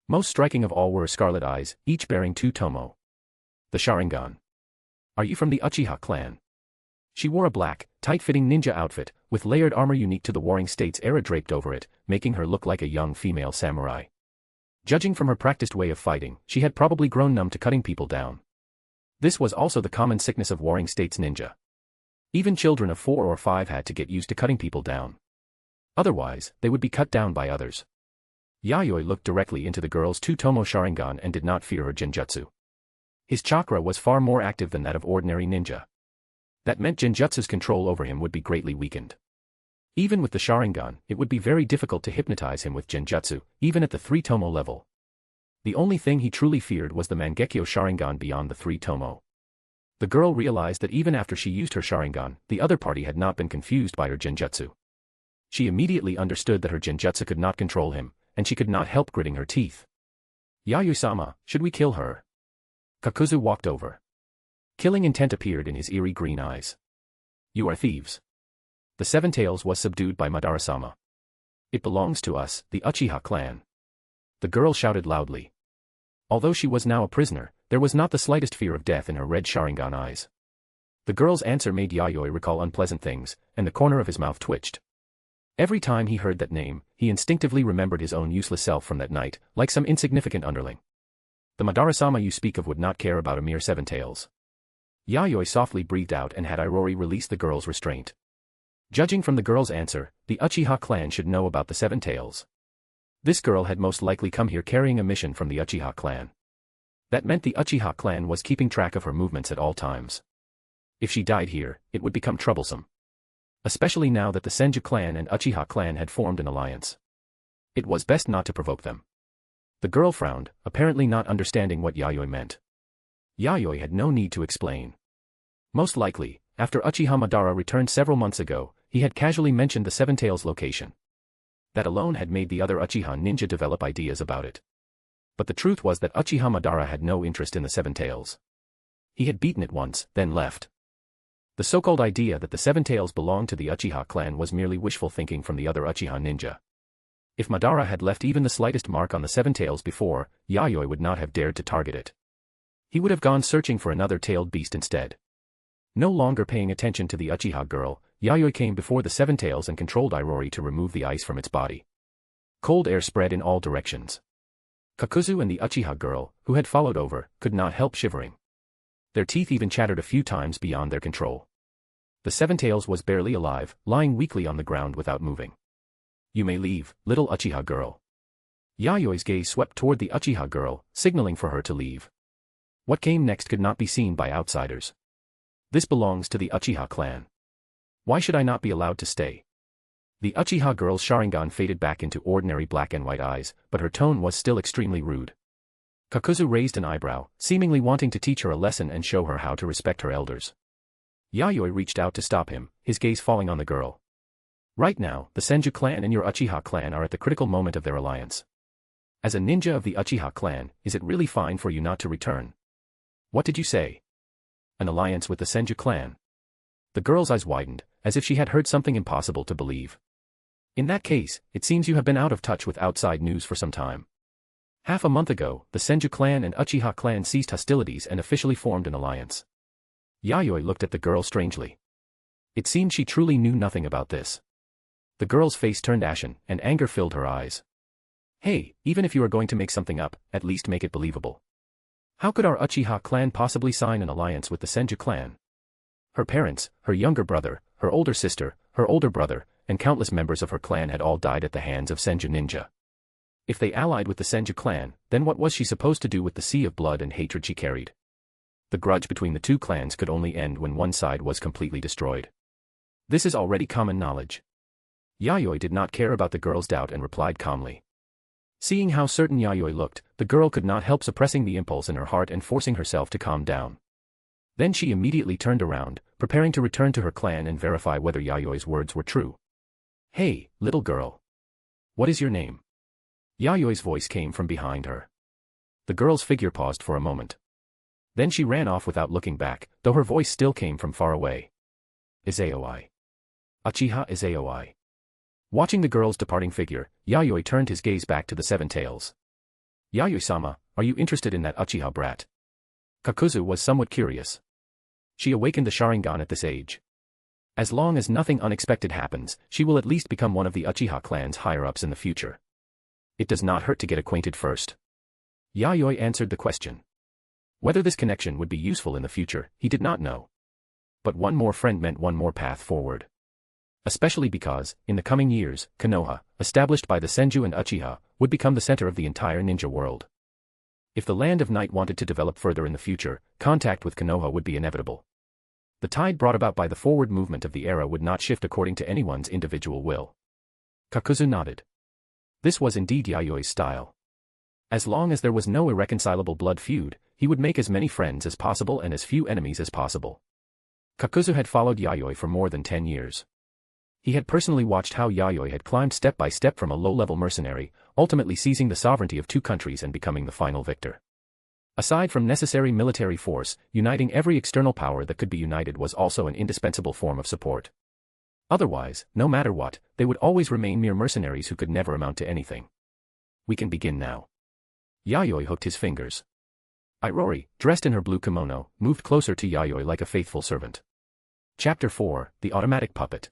Most striking of all were her scarlet eyes, each bearing 2 tomo. The Sharingan. Are you from the Uchiha clan? She wore a black, tight-fitting ninja outfit, with layered armor unique to the Warring States era draped over it, making her look like a young female samurai. Judging from her practiced way of fighting, she had probably grown numb to cutting people down. This was also the common sickness of Warring States ninja. Even children of 4 or 5 had to get used to cutting people down. Otherwise, they would be cut down by others. Yayoi looked directly into the girl's 2 tomo Sharingan and did not fear her genjutsu. His chakra was far more active than that of ordinary ninja. That meant genjutsu's control over him would be greatly weakened. Even with the Sharingan, it would be very difficult to hypnotize him with genjutsu, even at the 3 tomo level. The only thing he truly feared was the Mangekyo Sharingan beyond the 3 tomo. The girl realized that even after she used her Sharingan, the other party had not been confused by her genjutsu. She immediately understood that her genjutsu could not control him, and she could not help gritting her teeth. Yayoi-sama, should we kill her? Kakuzu walked over. Killing intent appeared in his eerie green eyes. You are thieves. The Seven Tails was subdued by Madara-sama. It belongs to us, the Uchiha clan. The girl shouted loudly. Although she was now a prisoner, there was not the slightest fear of death in her red Sharingan eyes. The girl's answer made Yayoi recall unpleasant things, and the corner of his mouth twitched. Every time he heard that name, he instinctively remembered his own useless self from that night, like some insignificant underling. The Madara-sama you speak of would not care about a mere Seven Tails. Yayoi softly breathed out and had Yayoi release the girl's restraint. Judging from the girl's answer, the Uchiha clan should know about the Seven Tails. This girl had most likely come here carrying a mission from the Uchiha clan. That meant the Uchiha clan was keeping track of her movements at all times. If she died here, it would become troublesome. Especially now that the Senju clan and Uchiha clan had formed an alliance. It was best not to provoke them. The girl frowned, apparently not understanding what Yayoi meant. Yayoi had no need to explain. Most likely, after Uchiha Madara returned several months ago, he had casually mentioned the Seven Tails location. That alone had made the other Uchiha ninja develop ideas about it. But the truth was that Uchiha Madara had no interest in the Seven Tails. He had beaten it once, then left. The so-called idea that the Seven Tails belonged to the Uchiha clan was merely wishful thinking from the other Uchiha ninja. If Madara had left even the slightest mark on the Seven Tails before, Yayoi would not have dared to target it. He would have gone searching for another tailed beast instead. No longer paying attention to the Uchiha girl, Yayoi came before the Seven Tails and controlled Irori to remove the ice from its body. Cold air spread in all directions. Kakuzu and the Uchiha girl, who had followed over, could not help shivering. Their teeth even chattered a few times beyond their control. The Seven Tails was barely alive, lying weakly on the ground without moving. "You may leave, little Uchiha girl." Yayoi's gaze swept toward the Uchiha girl, signaling for her to leave. What came next could not be seen by outsiders. "This belongs to the Uchiha clan. Why should I not be allowed to stay?" The Uchiha girl's Sharingan faded back into ordinary black and white eyes, but her tone was still extremely rude. Kakuzu raised an eyebrow, seemingly wanting to teach her a lesson and show her how to respect her elders. Yayoi reached out to stop him, his gaze falling on the girl. "Right now, the Senju clan and your Uchiha clan are at the critical moment of their alliance. As a ninja of the Uchiha clan, is it really fine for you not to return?" "What did you say?" "An alliance with the Senju clan." The girl's eyes widened, as if she had heard something impossible to believe. "In that case, it seems you have been out of touch with outside news for some time. Half a month ago, the Senju clan and Uchiha clan ceased hostilities and officially formed an alliance." Yayoi looked at the girl strangely. It seemed she truly knew nothing about this. The girl's face turned ashen, and anger filled her eyes. "Hey, even if you are going to make something up, at least make it believable. How could our Uchiha clan possibly sign an alliance with the Senju clan? Her parents, her younger brother, her older sister, her older brother, and countless members of her clan had all died at the hands of Senju ninja. If they allied with the Senju clan, then what was she supposed to do with the sea of blood and hatred she carried? The grudge between the two clans could only end when one side was completely destroyed. This is already common knowledge." Yayoi did not care about the girl's doubt and replied calmly. Seeing how certain Yayoi looked, the girl could not help suppressing the impulse in her heart and forcing herself to calm down. Then she immediately turned around, preparing to return to her clan and verify whether Yayoi's words were true. "Hey, little girl. What is your name?" Yayoi's voice came from behind her. The girl's figure paused for a moment. Then she ran off without looking back, though her voice still came from far away. "Izayoi. Uchiha Izayoi." Watching the girl's departing figure, Yayoi turned his gaze back to the Seven Tails. "Yayoi-sama, are you interested in that Uchiha brat?" Kakuzu was somewhat curious. She awakened the Sharingan at this age. As long as nothing unexpected happens, she will at least become one of the Uchiha clan's higher-ups in the future. It does not hurt to get acquainted first. Yayoi answered the question. Whether this connection would be useful in the future, he did not know. But one more friend meant one more path forward. Especially because, in the coming years, Konoha, established by the Senju and Uchiha, would become the center of the entire ninja world. If the Land of Night wanted to develop further in the future, contact with Konoha would be inevitable. The tide brought about by the forward movement of the era would not shift according to anyone's individual will. Kakuzu nodded. This was indeed Yayoi's style. As long as there was no irreconcilable blood feud, he would make as many friends as possible and as few enemies as possible. Kakuzu had followed Yayoi for more than 10 years. He had personally watched how Yayoi had climbed step by step from a low-level mercenary, ultimately seizing the sovereignty of two countries and becoming the final victor. Aside from necessary military force, uniting every external power that could be united was also an indispensable form of support. Otherwise, no matter what, they would always remain mere mercenaries who could never amount to anything. "We can begin now." Yayoi hooked his fingers. Irori, dressed in her blue kimono, moved closer to Yayoi like a faithful servant. Chapter 4, The Automatic Puppet.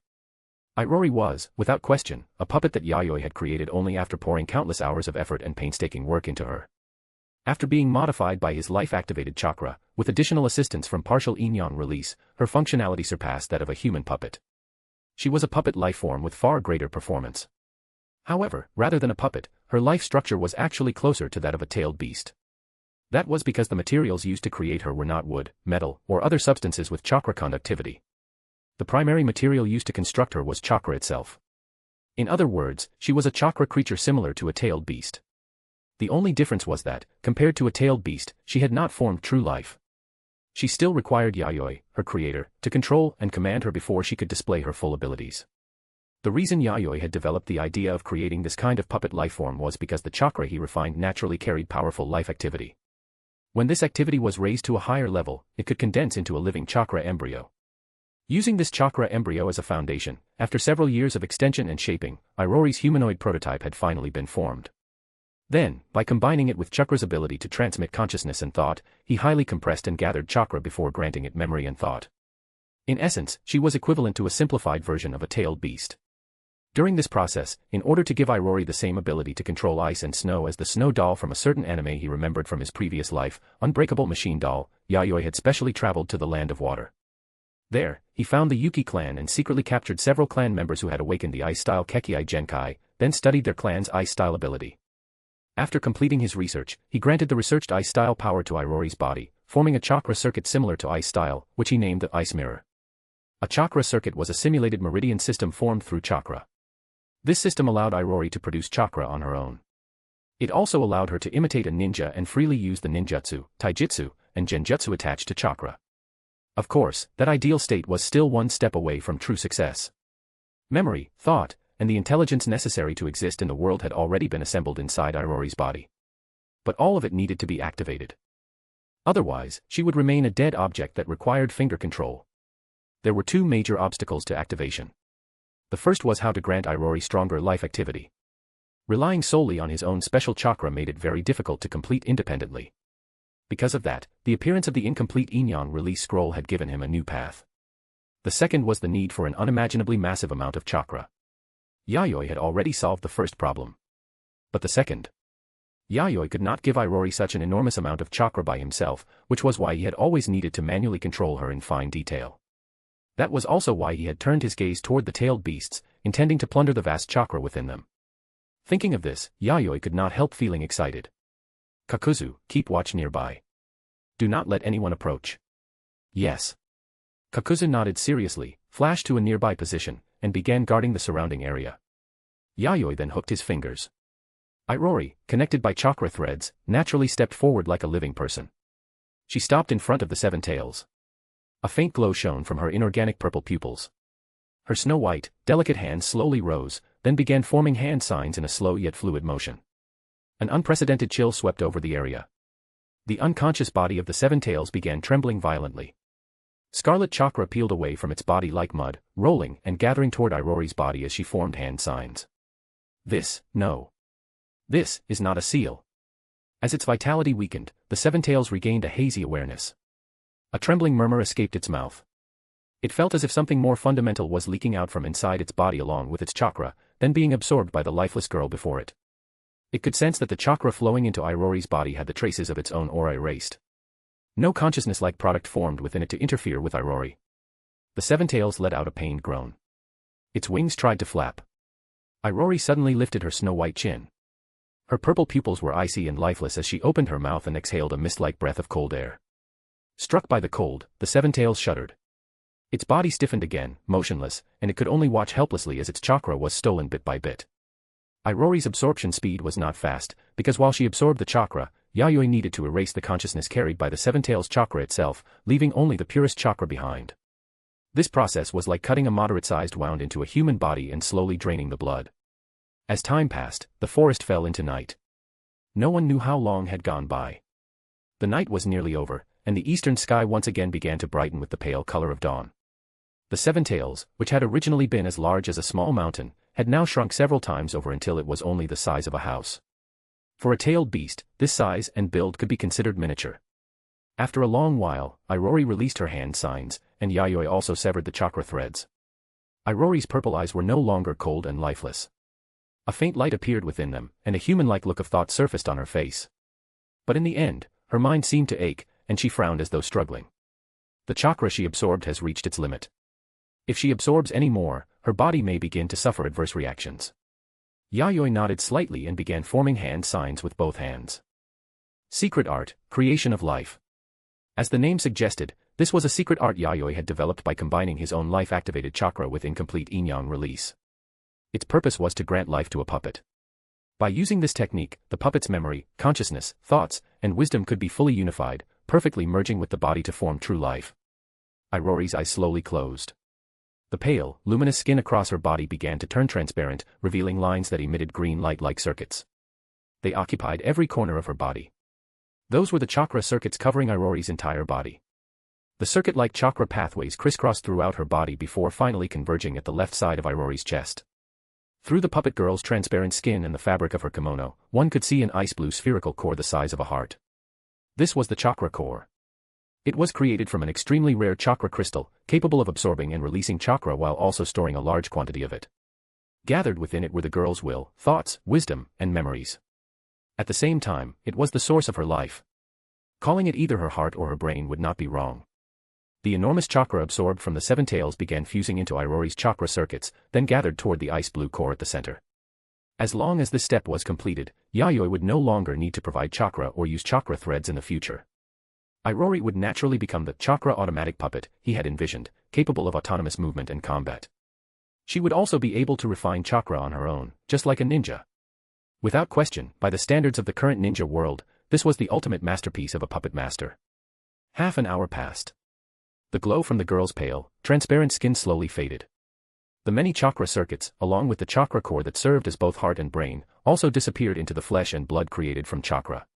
Irori was, without question, a puppet that Yayoi had created only after pouring countless hours of effort and painstaking work into her. After being modified by his life-activated chakra, with additional assistance from partial yin-yang release, her functionality surpassed that of a human puppet. she was a puppet lifeform with far greater performance. However, rather than a puppet, her life structure was actually closer to that of a tailed beast. That was because the materials used to create her were not wood, metal, or other substances with chakra conductivity. The primary material used to construct her was chakra itself. In other words, she was a chakra creature similar to a tailed beast. The only difference was that, compared to a tailed beast, she had not formed true life. She still required Yayoi, her creator, to control and command her before she could display her full abilities. The reason Yayoi had developed the idea of creating this kind of puppet lifeform was because the chakra he refined naturally carried powerful life activity. When this activity was raised to a higher level, it could condense into a living chakra embryo. Using this chakra embryo as a foundation, after several years of extension and shaping, Irori's humanoid prototype had finally been formed. Then, by combining it with chakra's ability to transmit consciousness and thought, he highly compressed and gathered chakra before granting it memory and thought. In essence, she was equivalent to a simplified version of a tailed beast. During this process, in order to give Irori the same ability to control ice and snow as the snow doll from a certain anime he remembered from his previous life, Unbreakable Machine Doll, Yayoi had specially traveled to the land of water. There, he found the Yuki clan and secretly captured several clan members who had awakened the ice-style Kekkei Genkai, then studied their clan's ice-style ability. After completing his research, he granted the researched ice-style power to Irori's body, forming a chakra circuit similar to ice-style, which he named the Ice Mirror. A chakra circuit was a simulated meridian system formed through chakra. This system allowed Irori to produce chakra on her own. It also allowed her to imitate a ninja and freely use the ninjutsu, taijutsu, and genjutsu attached to chakra. Of course, that ideal state was still one step away from true success. Memory, thought, and the intelligence necessary to exist in the world had already been assembled inside Irori's body. But all of it needed to be activated. Otherwise, she would remain a dead object that required finger control. There were two major obstacles to activation. The first was how to grant Irori stronger life activity. Relying solely on his own special chakra made it very difficult to complete independently. Because of that, the appearance of the incomplete Inyan release scroll had given him a new path. The second was the need for an unimaginably massive amount of chakra. Yayoi had already solved the first problem. But the second. Yayoi could not give Irori such an enormous amount of chakra by himself, which was why he had always needed to manually control her in fine detail. That was also why he had turned his gaze toward the tailed beasts, intending to plunder the vast chakra within them. Thinking of this, Yayoi could not help feeling excited. Kakuzu, keep watch nearby. Do not let anyone approach. Yes. Kakuzu nodded seriously, flashed to a nearby position, and began guarding the surrounding area. Yayoi then hooked his fingers. Irori, connected by chakra threads, naturally stepped forward like a living person. She stopped in front of the seven tails. A faint glow shone from her inorganic purple pupils. Her snow-white, delicate hands slowly rose, then began forming hand signs in a slow yet fluid motion. An unprecedented chill swept over the area. The unconscious body of the seven tails began trembling violently. Scarlet chakra peeled away from its body like mud, rolling and gathering toward Irori's body as she formed hand signs. No. This is not a seal. As its vitality weakened, the seven tails regained a hazy awareness. A trembling murmur escaped its mouth. It felt as if something more fundamental was leaking out from inside its body along with its chakra, then being absorbed by the lifeless girl before it. It could sense that the chakra flowing into Irori's body had the traces of its own aura erased. No consciousness-like product formed within it to interfere with Irori. The seven tails let out a pained groan. Its wings tried to flap. Irori suddenly lifted her snow-white chin. Her purple pupils were icy and lifeless as she opened her mouth and exhaled a mist-like breath of cold air. Struck by the cold, the seven tails shuddered. Its body stiffened again, motionless, and it could only watch helplessly as its chakra was stolen bit by bit. Irori's absorption speed was not fast, because while she absorbed the chakra, Yayoi needed to erase the consciousness carried by the seven tails chakra itself, leaving only the purest chakra behind. This process was like cutting a moderate-sized wound into a human body and slowly draining the blood. As time passed, the forest fell into night. No one knew how long had gone by. The night was nearly over, and the eastern sky once again began to brighten with the pale color of dawn. The seven tails, which had originally been as large as a small mountain, had now shrunk several times over until it was only the size of a house. For a tailed beast, this size and build could be considered miniature. After a long while, Irori released her hand signs, and Yayoi also severed the chakra threads. Irori's purple eyes were no longer cold and lifeless. A faint light appeared within them, and a human-like look of thought surfaced on her face. But in the end, her mind seemed to ache, and she frowned as though struggling. The chakra she absorbed has reached its limit. If she absorbs any more, her body may begin to suffer adverse reactions. Yayoi nodded slightly and began forming hand signs with both hands. Secret art, creation of life. As the name suggested, this was a secret art Yayoi had developed by combining his own life-activated chakra with incomplete yin-yang release. Its purpose was to grant life to a puppet. By using this technique, the puppet's memory, consciousness, thoughts, and wisdom could be fully unified, perfectly merging with the body to form true life. Irori's eyes slowly closed. The pale, luminous skin across her body began to turn transparent, revealing lines that emitted green light like circuits. They occupied every corner of her body. Those were the chakra circuits covering Irori's entire body. The circuit-like chakra pathways crisscrossed throughout her body before finally converging at the left side of Irori's chest. Through the puppet girl's transparent skin and the fabric of her kimono, one could see an ice-blue spherical core the size of a heart. This was the chakra core. It was created from an extremely rare chakra crystal, capable of absorbing and releasing chakra while also storing a large quantity of it. Gathered within it were the girl's will, thoughts, wisdom, and memories. At the same time, it was the source of her life. Calling it either her heart or her brain would not be wrong. The enormous chakra absorbed from the seven tails began fusing into Irori's chakra circuits, then gathered toward the ice-blue core at the center. As long as this step was completed, Yayoi would no longer need to provide chakra or use chakra threads in the future. Irori would naturally become the chakra automatic puppet he had envisioned, capable of autonomous movement and combat. She would also be able to refine chakra on her own, just like a ninja. Without question, by the standards of the current ninja world, this was the ultimate masterpiece of a puppet master. Half an hour passed. The glow from the girl's pale, transparent skin slowly faded. The many chakra circuits, along with the chakra core that served as both heart and brain, also disappeared into the flesh and blood created from chakra.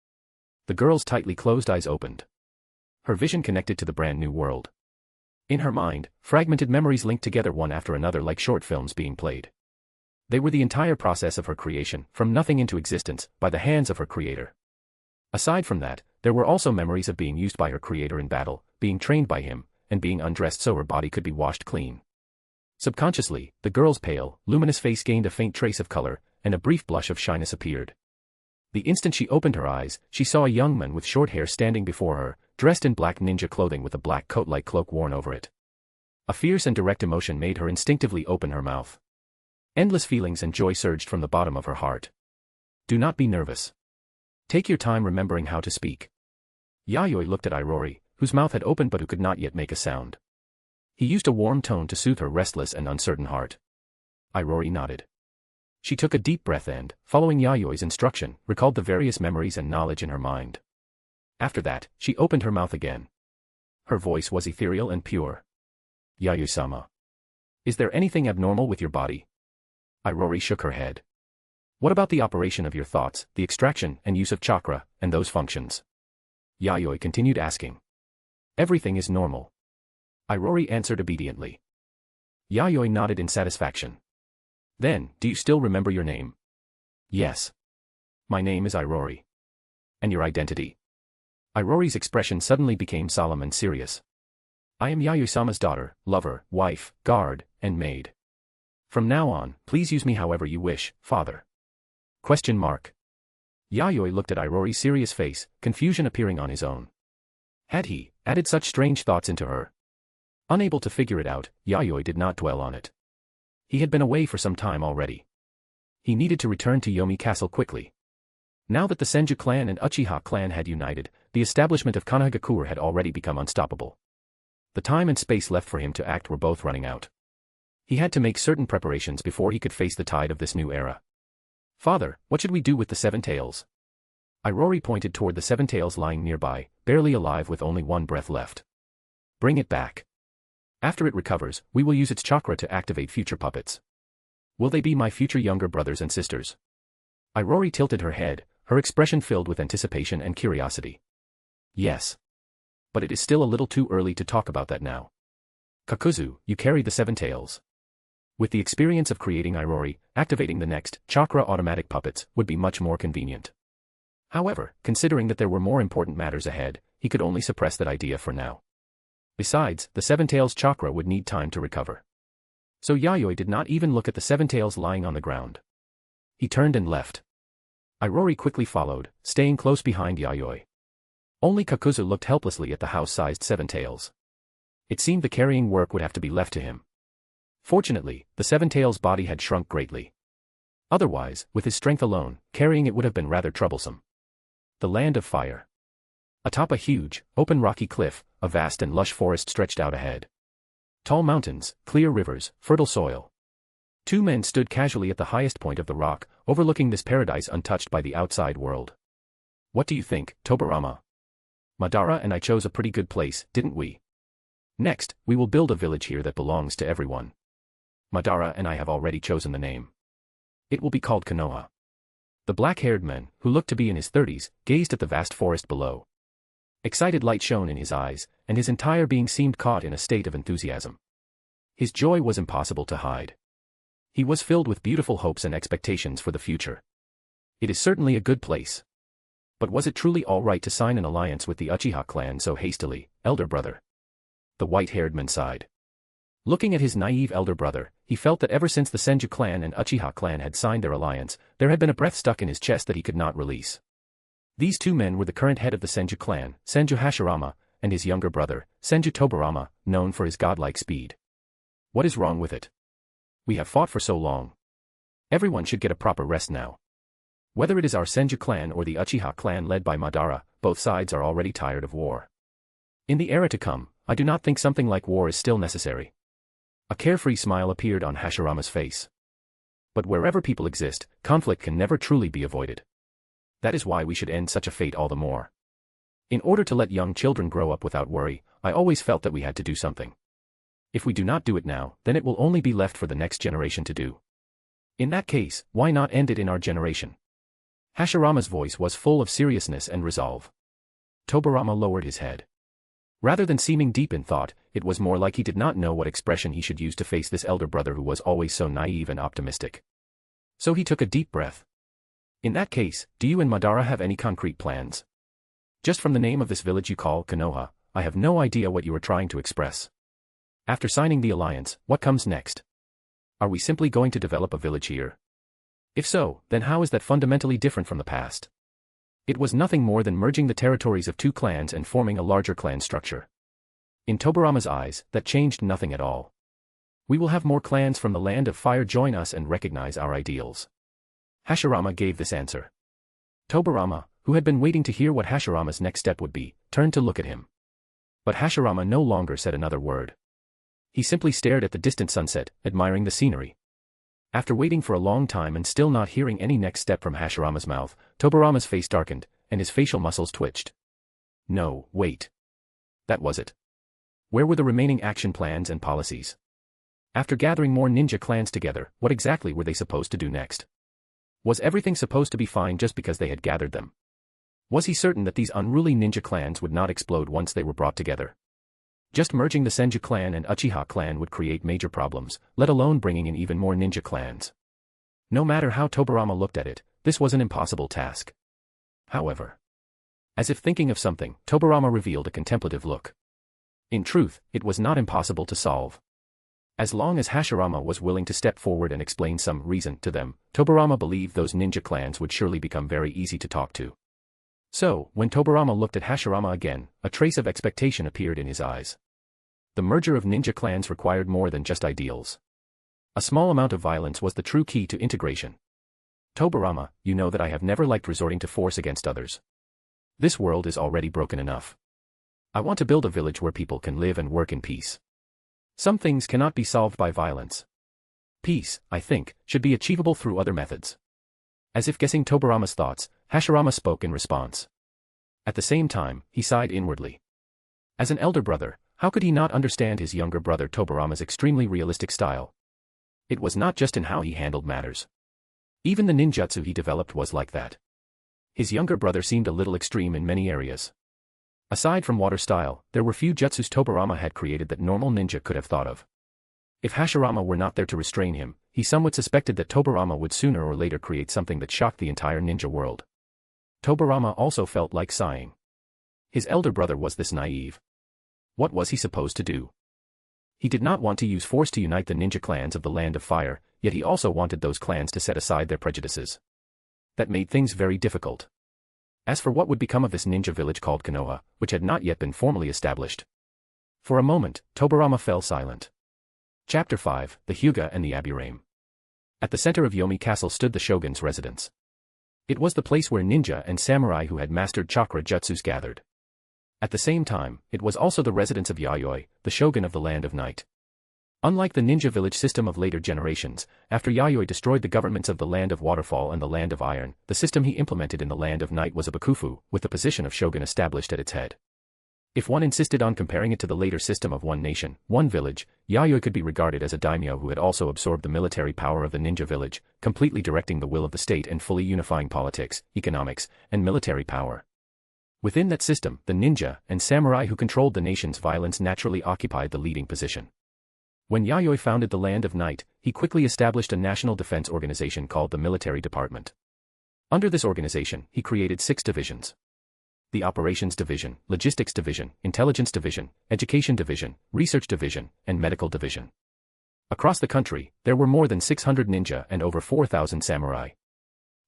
The girl's tightly closed eyes opened. Her vision connected to the brand new world. In her mind, fragmented memories linked together one after another like short films being played. They were the entire process of her creation, from nothing into existence, by the hands of her creator. Aside from that, there were also memories of being used by her creator in battle, being trained by him, and being undressed so her body could be washed clean. Subconsciously, the girl's pale, luminous face gained a faint trace of color, and a brief blush of shyness appeared. The instant she opened her eyes, she saw a young man with short hair standing before her, dressed in black ninja clothing with a black coat-like cloak worn over it. A fierce and direct emotion made her instinctively open her mouth. Endless feelings and joy surged from the bottom of her heart. Do not be nervous. Take your time remembering how to speak. Yayoi looked at Irori, whose mouth had opened but who could not yet make a sound. He used a warm tone to soothe her restless and uncertain heart. Irori nodded. She took a deep breath and, following Yayoi's instruction, recalled the various memories and knowledge in her mind. After that, she opened her mouth again. Her voice was ethereal and pure. Yayoi-sama. Is there anything abnormal with your body? Irori shook her head. What about the operation of your thoughts, the extraction and use of chakra, and those functions? Yayoi continued asking. Everything is normal. Irori answered obediently. Yayoi nodded in satisfaction. Then, do you still remember your name? Yes. My name is Irori. And your identity? Irori's expression suddenly became solemn and serious. I am Yayoi-sama's daughter, lover, wife, guard, and maid. From now on, please use me however you wish, father. Question mark. Yayoi looked at Irori's serious face, confusion appearing on his own. Had he added such strange thoughts into her? Unable to figure it out, Yayoi did not dwell on it. He had been away for some time already. He needed to return to Yomi Castle quickly. Now that the Senju clan and Uchiha clan had united, the establishment of Konohagakure had already become unstoppable. The time and space left for him to act were both running out. He had to make certain preparations before he could face the tide of this new era. Father, what should we do with the seven tails? Irori pointed toward the seven tails lying nearby, barely alive with only one breath left. Bring it back. After it recovers, we will use its chakra to activate future puppets. Will they be my future younger brothers and sisters? Irori tilted her head, her expression filled with anticipation and curiosity. Yes. But it is still a little too early to talk about that now. Kakuzu, you carry the seven tails. With the experience of creating Irori, activating the next chakra automatic puppets would be much more convenient. However, considering that there were more important matters ahead, he could only suppress that idea for now. Besides, the seven tails chakra would need time to recover. So Yayoi did not even look at the seven tails lying on the ground. He turned and left. Irori quickly followed, staying close behind Yayoi. Only Kakuzu looked helplessly at the house-sized seven tails. It seemed the carrying work would have to be left to him. Fortunately, the Seven-Tails' body had shrunk greatly. Otherwise, with his strength alone, carrying it would have been rather troublesome. The Land of Fire. Atop a huge, open rocky cliff, a vast and lush forest stretched out ahead. Tall mountains, clear rivers, fertile soil. Two men stood casually at the highest point of the rock, overlooking this paradise untouched by the outside world. What do you think, Tobirama? Madara and I chose a pretty good place, didn't we? Next, we will build a village here that belongs to everyone. Madara and I have already chosen the name. It will be called Konoha. The black-haired man, who looked to be in his 30s, gazed at the vast forest below. Excited light shone in his eyes, and his entire being seemed caught in a state of enthusiasm. His joy was impossible to hide. He was filled with beautiful hopes and expectations for the future. It is certainly a good place. But was it truly all right to sign an alliance with the Uchiha clan so hastily, elder brother? The white-haired man sighed. Looking at his naive elder brother, he felt that ever since the Senju clan and Uchiha clan had signed their alliance, there had been a breath stuck in his chest that he could not release. These two men were the current head of the Senju clan, Senju Hashirama, and his younger brother, Senju Tobirama, known for his godlike speed. What is wrong with it? We have fought for so long. Everyone should get a proper rest now. Whether it is our Senju clan or the Uchiha clan led by Madara, both sides are already tired of war. In the era to come, I do not think something like war is still necessary. A carefree smile appeared on Hashirama's face. But wherever people exist, conflict can never truly be avoided. That is why we should end such a fate all the more. In order to let young children grow up without worry, I always felt that we had to do something. If we do not do it now, then it will only be left for the next generation to do. In that case, why not end it in our generation? Hashirama's voice was full of seriousness and resolve. Tobirama lowered his head. Rather than seeming deep in thought, it was more like he did not know what expression he should use to face this elder brother who was always so naive and optimistic. So he took a deep breath. In that case, do you and Madara have any concrete plans? Just from the name of this village you call Konoha, I have no idea what you are trying to express. After signing the alliance, what comes next? Are we simply going to develop a village here? If so, then how is that fundamentally different from the past? It was nothing more than merging the territories of two clans and forming a larger clan structure. In Tobirama's eyes, that changed nothing at all. We will have more clans from the Land of Fire join us and recognize our ideals. Hashirama gave this answer. Tobirama, who had been waiting to hear what Hashirama's next step would be, turned to look at him. But Hashirama no longer said another word. He simply stared at the distant sunset, admiring the scenery. After waiting for a long time and still not hearing any next step from Hashirama's mouth, Tobirama's face darkened, and his facial muscles twitched. No, wait. That was it. Where were the remaining action plans and policies? After gathering more ninja clans together, what exactly were they supposed to do next? Was everything supposed to be fine just because they had gathered them? Was he certain that these unruly ninja clans would not explode once they were brought together? Just merging the Senju clan and Uchiha clan would create major problems, let alone bringing in even more ninja clans. No matter how Tobirama looked at it, this was an impossible task. However, as if thinking of something, Tobirama revealed a contemplative look. In truth, it was not impossible to solve. As long as Hashirama was willing to step forward and explain some reason to them, Tobirama believed those ninja clans would surely become very easy to talk to. So, when Tobirama looked at Hashirama again, a trace of expectation appeared in his eyes. The merger of ninja clans required more than just ideals. A small amount of violence was the true key to integration. Tobirama, you know that I have never liked resorting to force against others. This world is already broken enough. I want to build a village where people can live and work in peace. Some things cannot be solved by violence. Peace, I think, should be achievable through other methods. As if guessing Tobirama's thoughts, Hashirama spoke in response. At the same time, he sighed inwardly. As an elder brother, how could he not understand his younger brother Tobirama's extremely realistic style? It was not just in how he handled matters. Even the ninjutsu he developed was like that. His younger brother seemed a little extreme in many areas. Aside from water style, there were few jutsus Tobirama had created that normal ninja could have thought of. If Hashirama were not there to restrain him, he somewhat suspected that Tobirama would sooner or later create something that shocked the entire ninja world. Tobirama also felt like sighing. His elder brother was this naive. What was he supposed to do? He did not want to use force to unite the ninja clans of the Land of Fire, yet he also wanted those clans to set aside their prejudices. That made things very difficult. As for what would become of this ninja village called Konoha, which had not yet been formally established. For a moment, Tobirama fell silent. Chapter 5, The Hyuga and the Aburame. At the center of Yomi Castle stood the shogun's residence. It was the place where ninja and samurai who had mastered chakra jutsus gathered. At the same time, it was also the residence of Yayoi, the shogun of the Land of Night. Unlike the ninja village system of later generations, after Yayoi destroyed the governments of the Land of Waterfall and the Land of Iron, the system he implemented in the Land of Night was a bakufu, with the position of shogun established at its head. If one insisted on comparing it to the later system of one nation, one village, Yayoi could be regarded as a daimyo who had also absorbed the military power of the ninja village, completely directing the will of the state and fully unifying politics, economics, and military power. Within that system, the ninja and samurai who controlled the nation's violence naturally occupied the leading position. When Yayoi founded the Land of Night, he quickly established a national defense organization called the Military Department. Under this organization, he created 6 divisions. The Operations Division, Logistics Division, Intelligence Division, Education Division, Research Division, and Medical Division. Across the country, there were more than 600 ninja and over 4,000 samurai.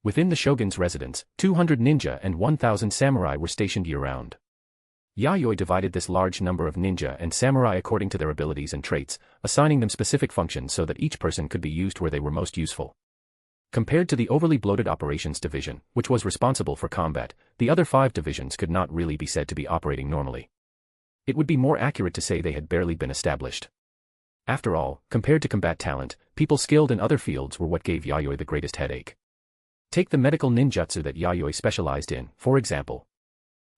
Within the shogun's residence, 200 ninja and 1,000 samurai were stationed year-round. Yayoi divided this large number of ninja and samurai according to their abilities and traits, assigning them specific functions so that each person could be used where they were most useful. Compared to the overly bloated Operations Division, which was responsible for combat, the other 5 divisions could not really be said to be operating normally. It would be more accurate to say they had barely been established. After all, compared to combat talent, people skilled in other fields were what gave Yayoi the greatest headache. Take the medical ninjutsu that Yayoi specialized in, for example.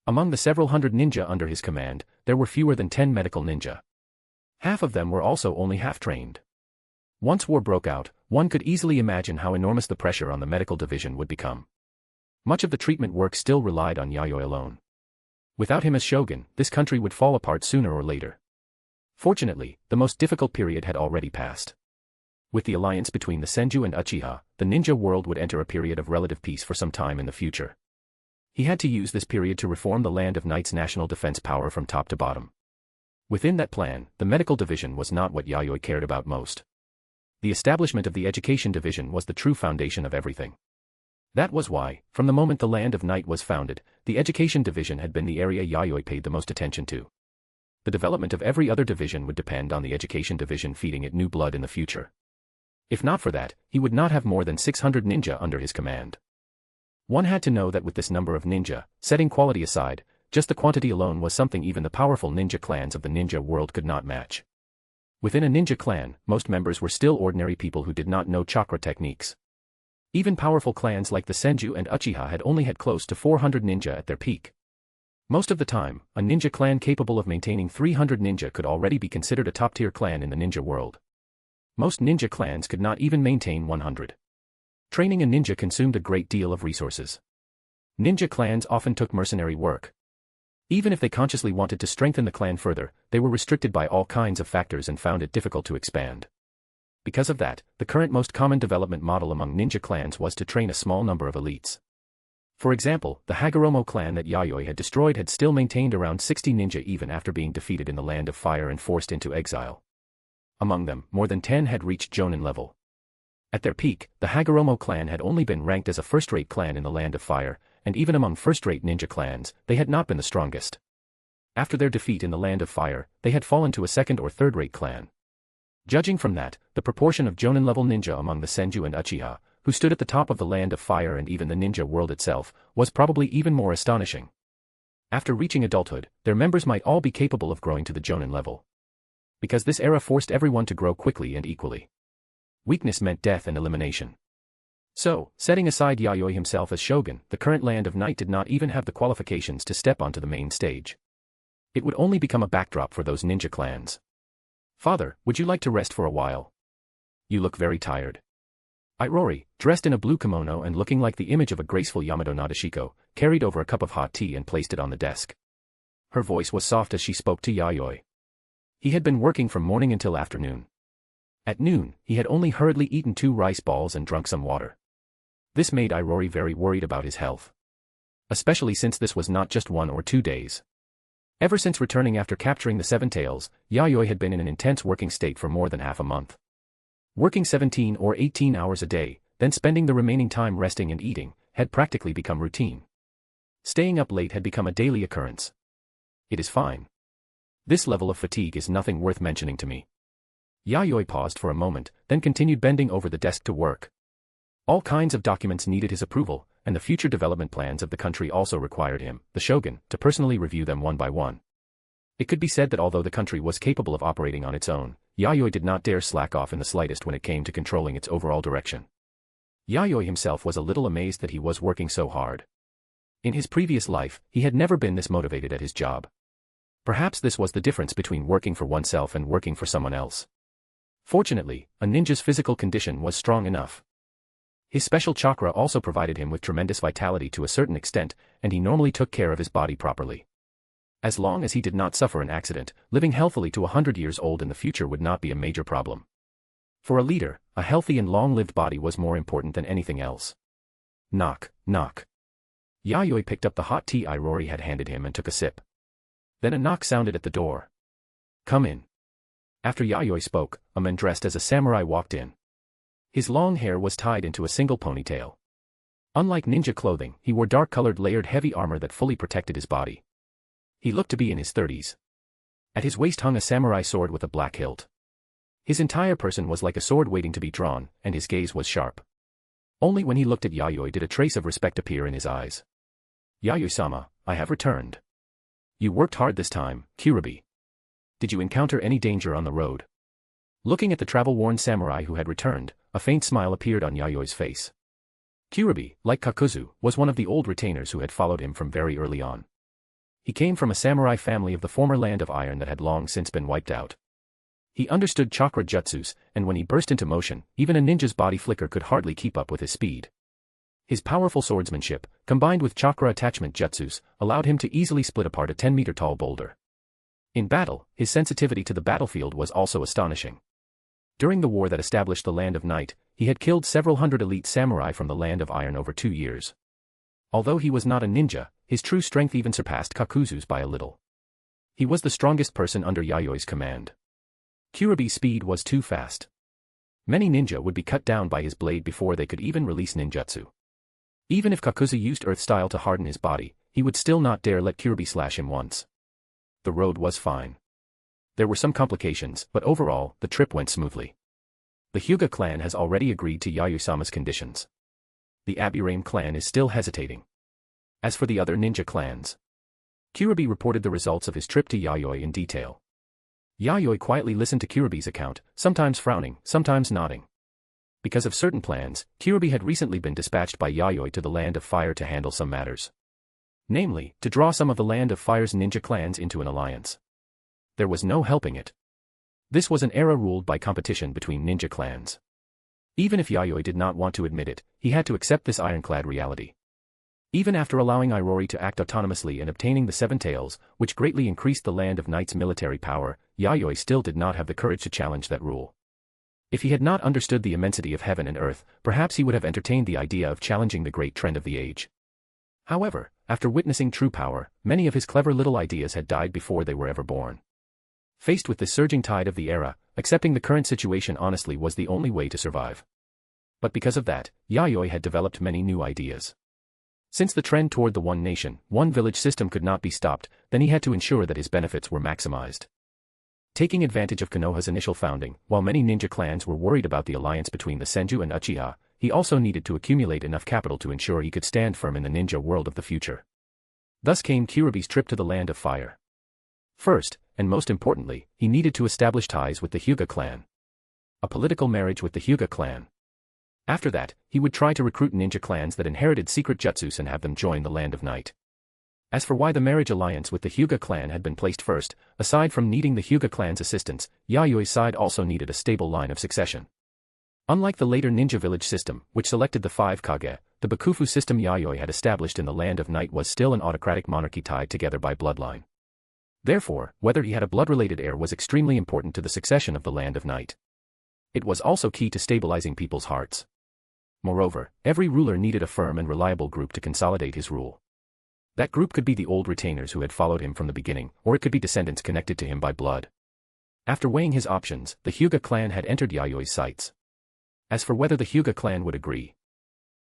Among the several hundred ninja under his command, there were fewer than 10 medical ninja. Half of them were also only half-trained. Once war broke out, one could easily imagine how enormous the pressure on the medical division would become. Much of the treatment work still relied on Yayoi alone. Without him as shogun, this country would fall apart sooner or later. Fortunately, the most difficult period had already passed. With the alliance between the Senju and Uchiha, the ninja world would enter a period of relative peace for some time in the future. He had to use this period to reform the Land of Night's national defense power from top to bottom. Within that plan, the medical division was not what Yayoi cared about most. The establishment of the education division was the true foundation of everything. That was why, from the moment the Land of Night was founded, the education division had been the area Yayoi paid the most attention to. The development of every other division would depend on the education division feeding it new blood in the future. If not for that, he would not have more than 600 ninja under his command. One had to know that with this number of ninja, setting quality aside, just the quantity alone was something even the powerful ninja clans of the ninja world could not match. Within a ninja clan, most members were still ordinary people who did not know chakra techniques. Even powerful clans like the Senju and Uchiha had only had close to 400 ninja at their peak. Most of the time, a ninja clan capable of maintaining 300 ninja could already be considered a top-tier clan in the ninja world. Most ninja clans could not even maintain 100. Training a ninja consumed a great deal of resources. Ninja clans often took mercenary work. Even if they consciously wanted to strengthen the clan further, they were restricted by all kinds of factors and found it difficult to expand. Because of that, the current most common development model among ninja clans was to train a small number of elites. For example, the Hagoromo clan that Yayoi had destroyed had still maintained around 60 ninja even after being defeated in the Land of Fire and forced into exile. Among them, more than 10 had reached Jonin level. At their peak, the Hagoromo clan had only been ranked as a first-rate clan in the Land of Fire, and even among first-rate ninja clans, they had not been the strongest. After their defeat in the Land of Fire, they had fallen to a second- or third-rate clan. Judging from that, the proportion of Jonin-level ninja among the Senju and Uchiha, who stood at the top of the Land of Fire and even the ninja world itself, was probably even more astonishing. After reaching adulthood, their members might all be capable of growing to the Jonin level. Because this era forced everyone to grow quickly and equally. Weakness meant death and elimination. So, setting aside Yayoi himself as shogun, the current Land of Night did not even have the qualifications to step onto the main stage. It would only become a backdrop for those ninja clans. "Father, would you like to rest for a while? You look very tired." Irori, dressed in a blue kimono and looking like the image of a graceful Yamato Nadeshiko, carried over a cup of hot tea and placed it on the desk. Her voice was soft as she spoke to Yayoi. He had been working from morning until afternoon. At noon, he had only hurriedly eaten 2 rice balls and drunk some water. This made Irori very worried about his health. Especially since this was not just 1 or 2 days. Ever since returning after capturing the 7 tails, Yayoi had been in an intense working state for more than half a month. Working 17 or 18 hours a day, then spending the remaining time resting and eating, had practically become routine. Staying up late had become a daily occurrence. It is fine. This level of fatigue is nothing worth mentioning to me. Yayoi paused for a moment, then continued bending over the desk to work. All kinds of documents needed his approval, and the future development plans of the country also required him, the shogun, to personally review them one by one. It could be said that although the country was capable of operating on its own, Yayoi did not dare slack off in the slightest when it came to controlling its overall direction. Yayoi himself was a little amazed that he was working so hard. In his previous life, he had never been this motivated at his job. Perhaps this was the difference between working for oneself and working for someone else. Fortunately, a ninja's physical condition was strong enough. His special chakra also provided him with tremendous vitality to a certain extent, and he normally took care of his body properly. As long as he did not suffer an accident, living healthily to 100 years old in the future would not be a major problem. For a leader, a healthy and long-lived body was more important than anything else. Knock, knock. Yayoi picked up the hot tea Irori had handed him and took a sip. Then a knock sounded at the door. Come in. After Yayoi spoke, a man dressed as a samurai walked in. His long hair was tied into a single ponytail. Unlike ninja clothing, he wore dark-colored layered heavy armor that fully protected his body. He looked to be in his 30s. At his waist hung a samurai sword with a black hilt. His entire person was like a sword waiting to be drawn, and his gaze was sharp. Only when he looked at Yayoi did a trace of respect appear in his eyes. Yayoi-sama, I have returned. You worked hard this time, Kiribi. Did you encounter any danger on the road? Looking at the travel-worn samurai who had returned, a faint smile appeared on Yayoi's face. Kiribi, like Kakuzu, was one of the old retainers who had followed him from very early on. He came from a samurai family of the former land of iron that had long since been wiped out. He understood chakra jutsus, and when he burst into motion, even a ninja's body flicker could hardly keep up with his speed. His powerful swordsmanship, combined with chakra attachment jutsus, allowed him to easily split apart a 10-meter-tall boulder. In battle, his sensitivity to the battlefield was also astonishing. During the war that established the Land of Night, he had killed several hundred elite samurai from the Land of Iron over 2 years. Although he was not a ninja, his true strength even surpassed Kakuzu's by a little. He was the strongest person under Yayoi's command. Kiribi's speed was too fast. Many ninja would be cut down by his blade before they could even release ninjutsu. Even if Kakuzu used earth style to harden his body, he would still not dare let Kiribi slash him once. The road was fine. There were some complications, but overall, the trip went smoothly. The Hyuga clan has already agreed to Yayoi-sama's conditions. The Aburame clan is still hesitating. As for the other ninja clans, Kiribi reported the results of his trip to Yayoi in detail. Yayoi quietly listened to Kiribi's account, sometimes frowning, sometimes nodding. Because of certain plans, Kiribi had recently been dispatched by Yayoi to the Land of Fire to handle some matters. Namely, to draw some of the Land of Fire's ninja clans into an alliance. There was no helping it. This was an era ruled by competition between ninja clans. Even if Yayoi did not want to admit it, he had to accept this ironclad reality. Even after allowing Irori to act autonomously and obtaining the Seven Tails, which greatly increased the Land of Night's military power, Yayoi still did not have the courage to challenge that rule. If he had not understood the immensity of heaven and earth, perhaps he would have entertained the idea of challenging the great trend of the age. However, after witnessing true power, many of his clever little ideas had died before they were ever born. Faced with the surging tide of the era, accepting the current situation honestly was the only way to survive. But because of that, Yayoi had developed many new ideas. Since the trend toward the one nation, one village system could not be stopped, then he had to ensure that his benefits were maximized. Taking advantage of Konoha's initial founding, while many ninja clans were worried about the alliance between the Senju and Uchiha, he also needed to accumulate enough capital to ensure he could stand firm in the ninja world of the future. Thus came Kiribi's trip to the Land of Fire. First, and most importantly, he needed to establish ties with the Hyuga clan. A political marriage with the Hyuga clan. After that, he would try to recruit ninja clans that inherited secret jutsus and have them join the Land of Night. As for why the marriage alliance with the Hyuga clan had been placed first, aside from needing the Hyuga clan's assistance, Yayoi's side also needed a stable line of succession. Unlike the later ninja village system, which selected the 5 Kage, the Bakufu system Yayoi had established in the Land of Night was still an autocratic monarchy tied together by bloodline. Therefore, whether he had a blood-related heir was extremely important to the succession of the Land of Night. It was also key to stabilizing people's hearts. Moreover, every ruler needed a firm and reliable group to consolidate his rule. That group could be the old retainers who had followed him from the beginning, or it could be descendants connected to him by blood. After weighing his options, the Hyuga clan had entered Yayoi's sights. As for whether the Hyuga clan would agree,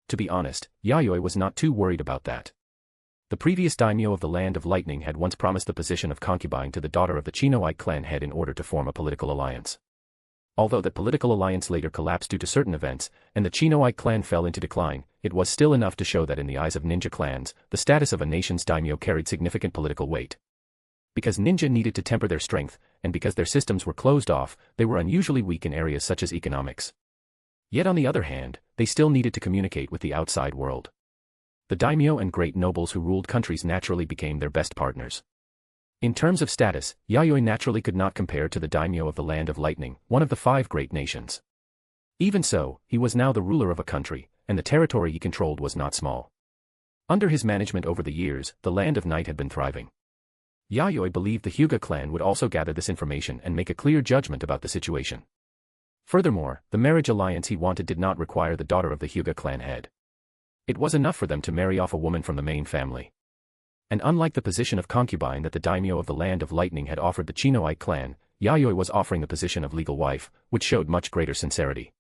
to be honest, Yayoi was not too worried about that. The previous daimyo of the Land of Lightning had once promised the position of concubine to the daughter of the Chinoite clan head in order to form a political alliance. Although the political alliance later collapsed due to certain events, and the Chinoi clan fell into decline, it was still enough to show that in the eyes of ninja clans, the status of a nation's daimyo carried significant political weight. Because ninja needed to temper their strength, and because their systems were closed off, they were unusually weak in areas such as economics. Yet on the other hand, they still needed to communicate with the outside world. The daimyo and great nobles who ruled countries naturally became their best partners. In terms of status, Yayoi naturally could not compare to the daimyo of the Land of Lightning, one of the 5 great nations. Even so, he was now the ruler of a country, and the territory he controlled was not small. Under his management over the years, the Land of Night had been thriving. Yayoi believed the Hyuga clan would also gather this information and make a clear judgment about the situation. Furthermore, the marriage alliance he wanted did not require the daughter of the Hyuga clan head. It was enough for them to marry off a woman from the main family. And unlike the position of concubine that the daimyo of the Land of Lightning had offered the Chinoi clan, Yayoi was offering the position of legal wife, which showed much greater sincerity.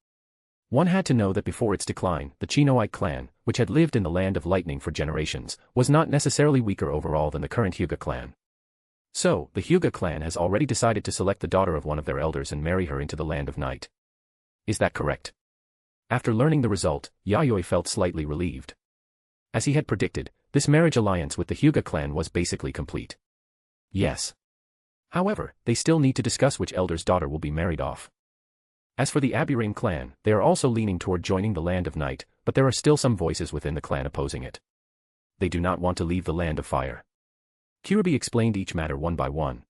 One had to know that before its decline, the Chinoi clan, which had lived in the Land of Lightning for generations, was not necessarily weaker overall than the current Hyuga clan. So, the Hyuga clan has already decided to select the daughter of one of their elders and marry her into the Land of Night. Is that correct? After learning the result, Yayoi felt slightly relieved. As he had predicted, this marriage alliance with the Hyuga clan was basically complete. Yes. However, they still need to discuss which elder's daughter will be married off. As for the Aburame clan, they are also leaning toward joining the Land of Night, but there are still some voices within the clan opposing it. They do not want to leave the Land of Fire. Kyurubi explained each matter one by one.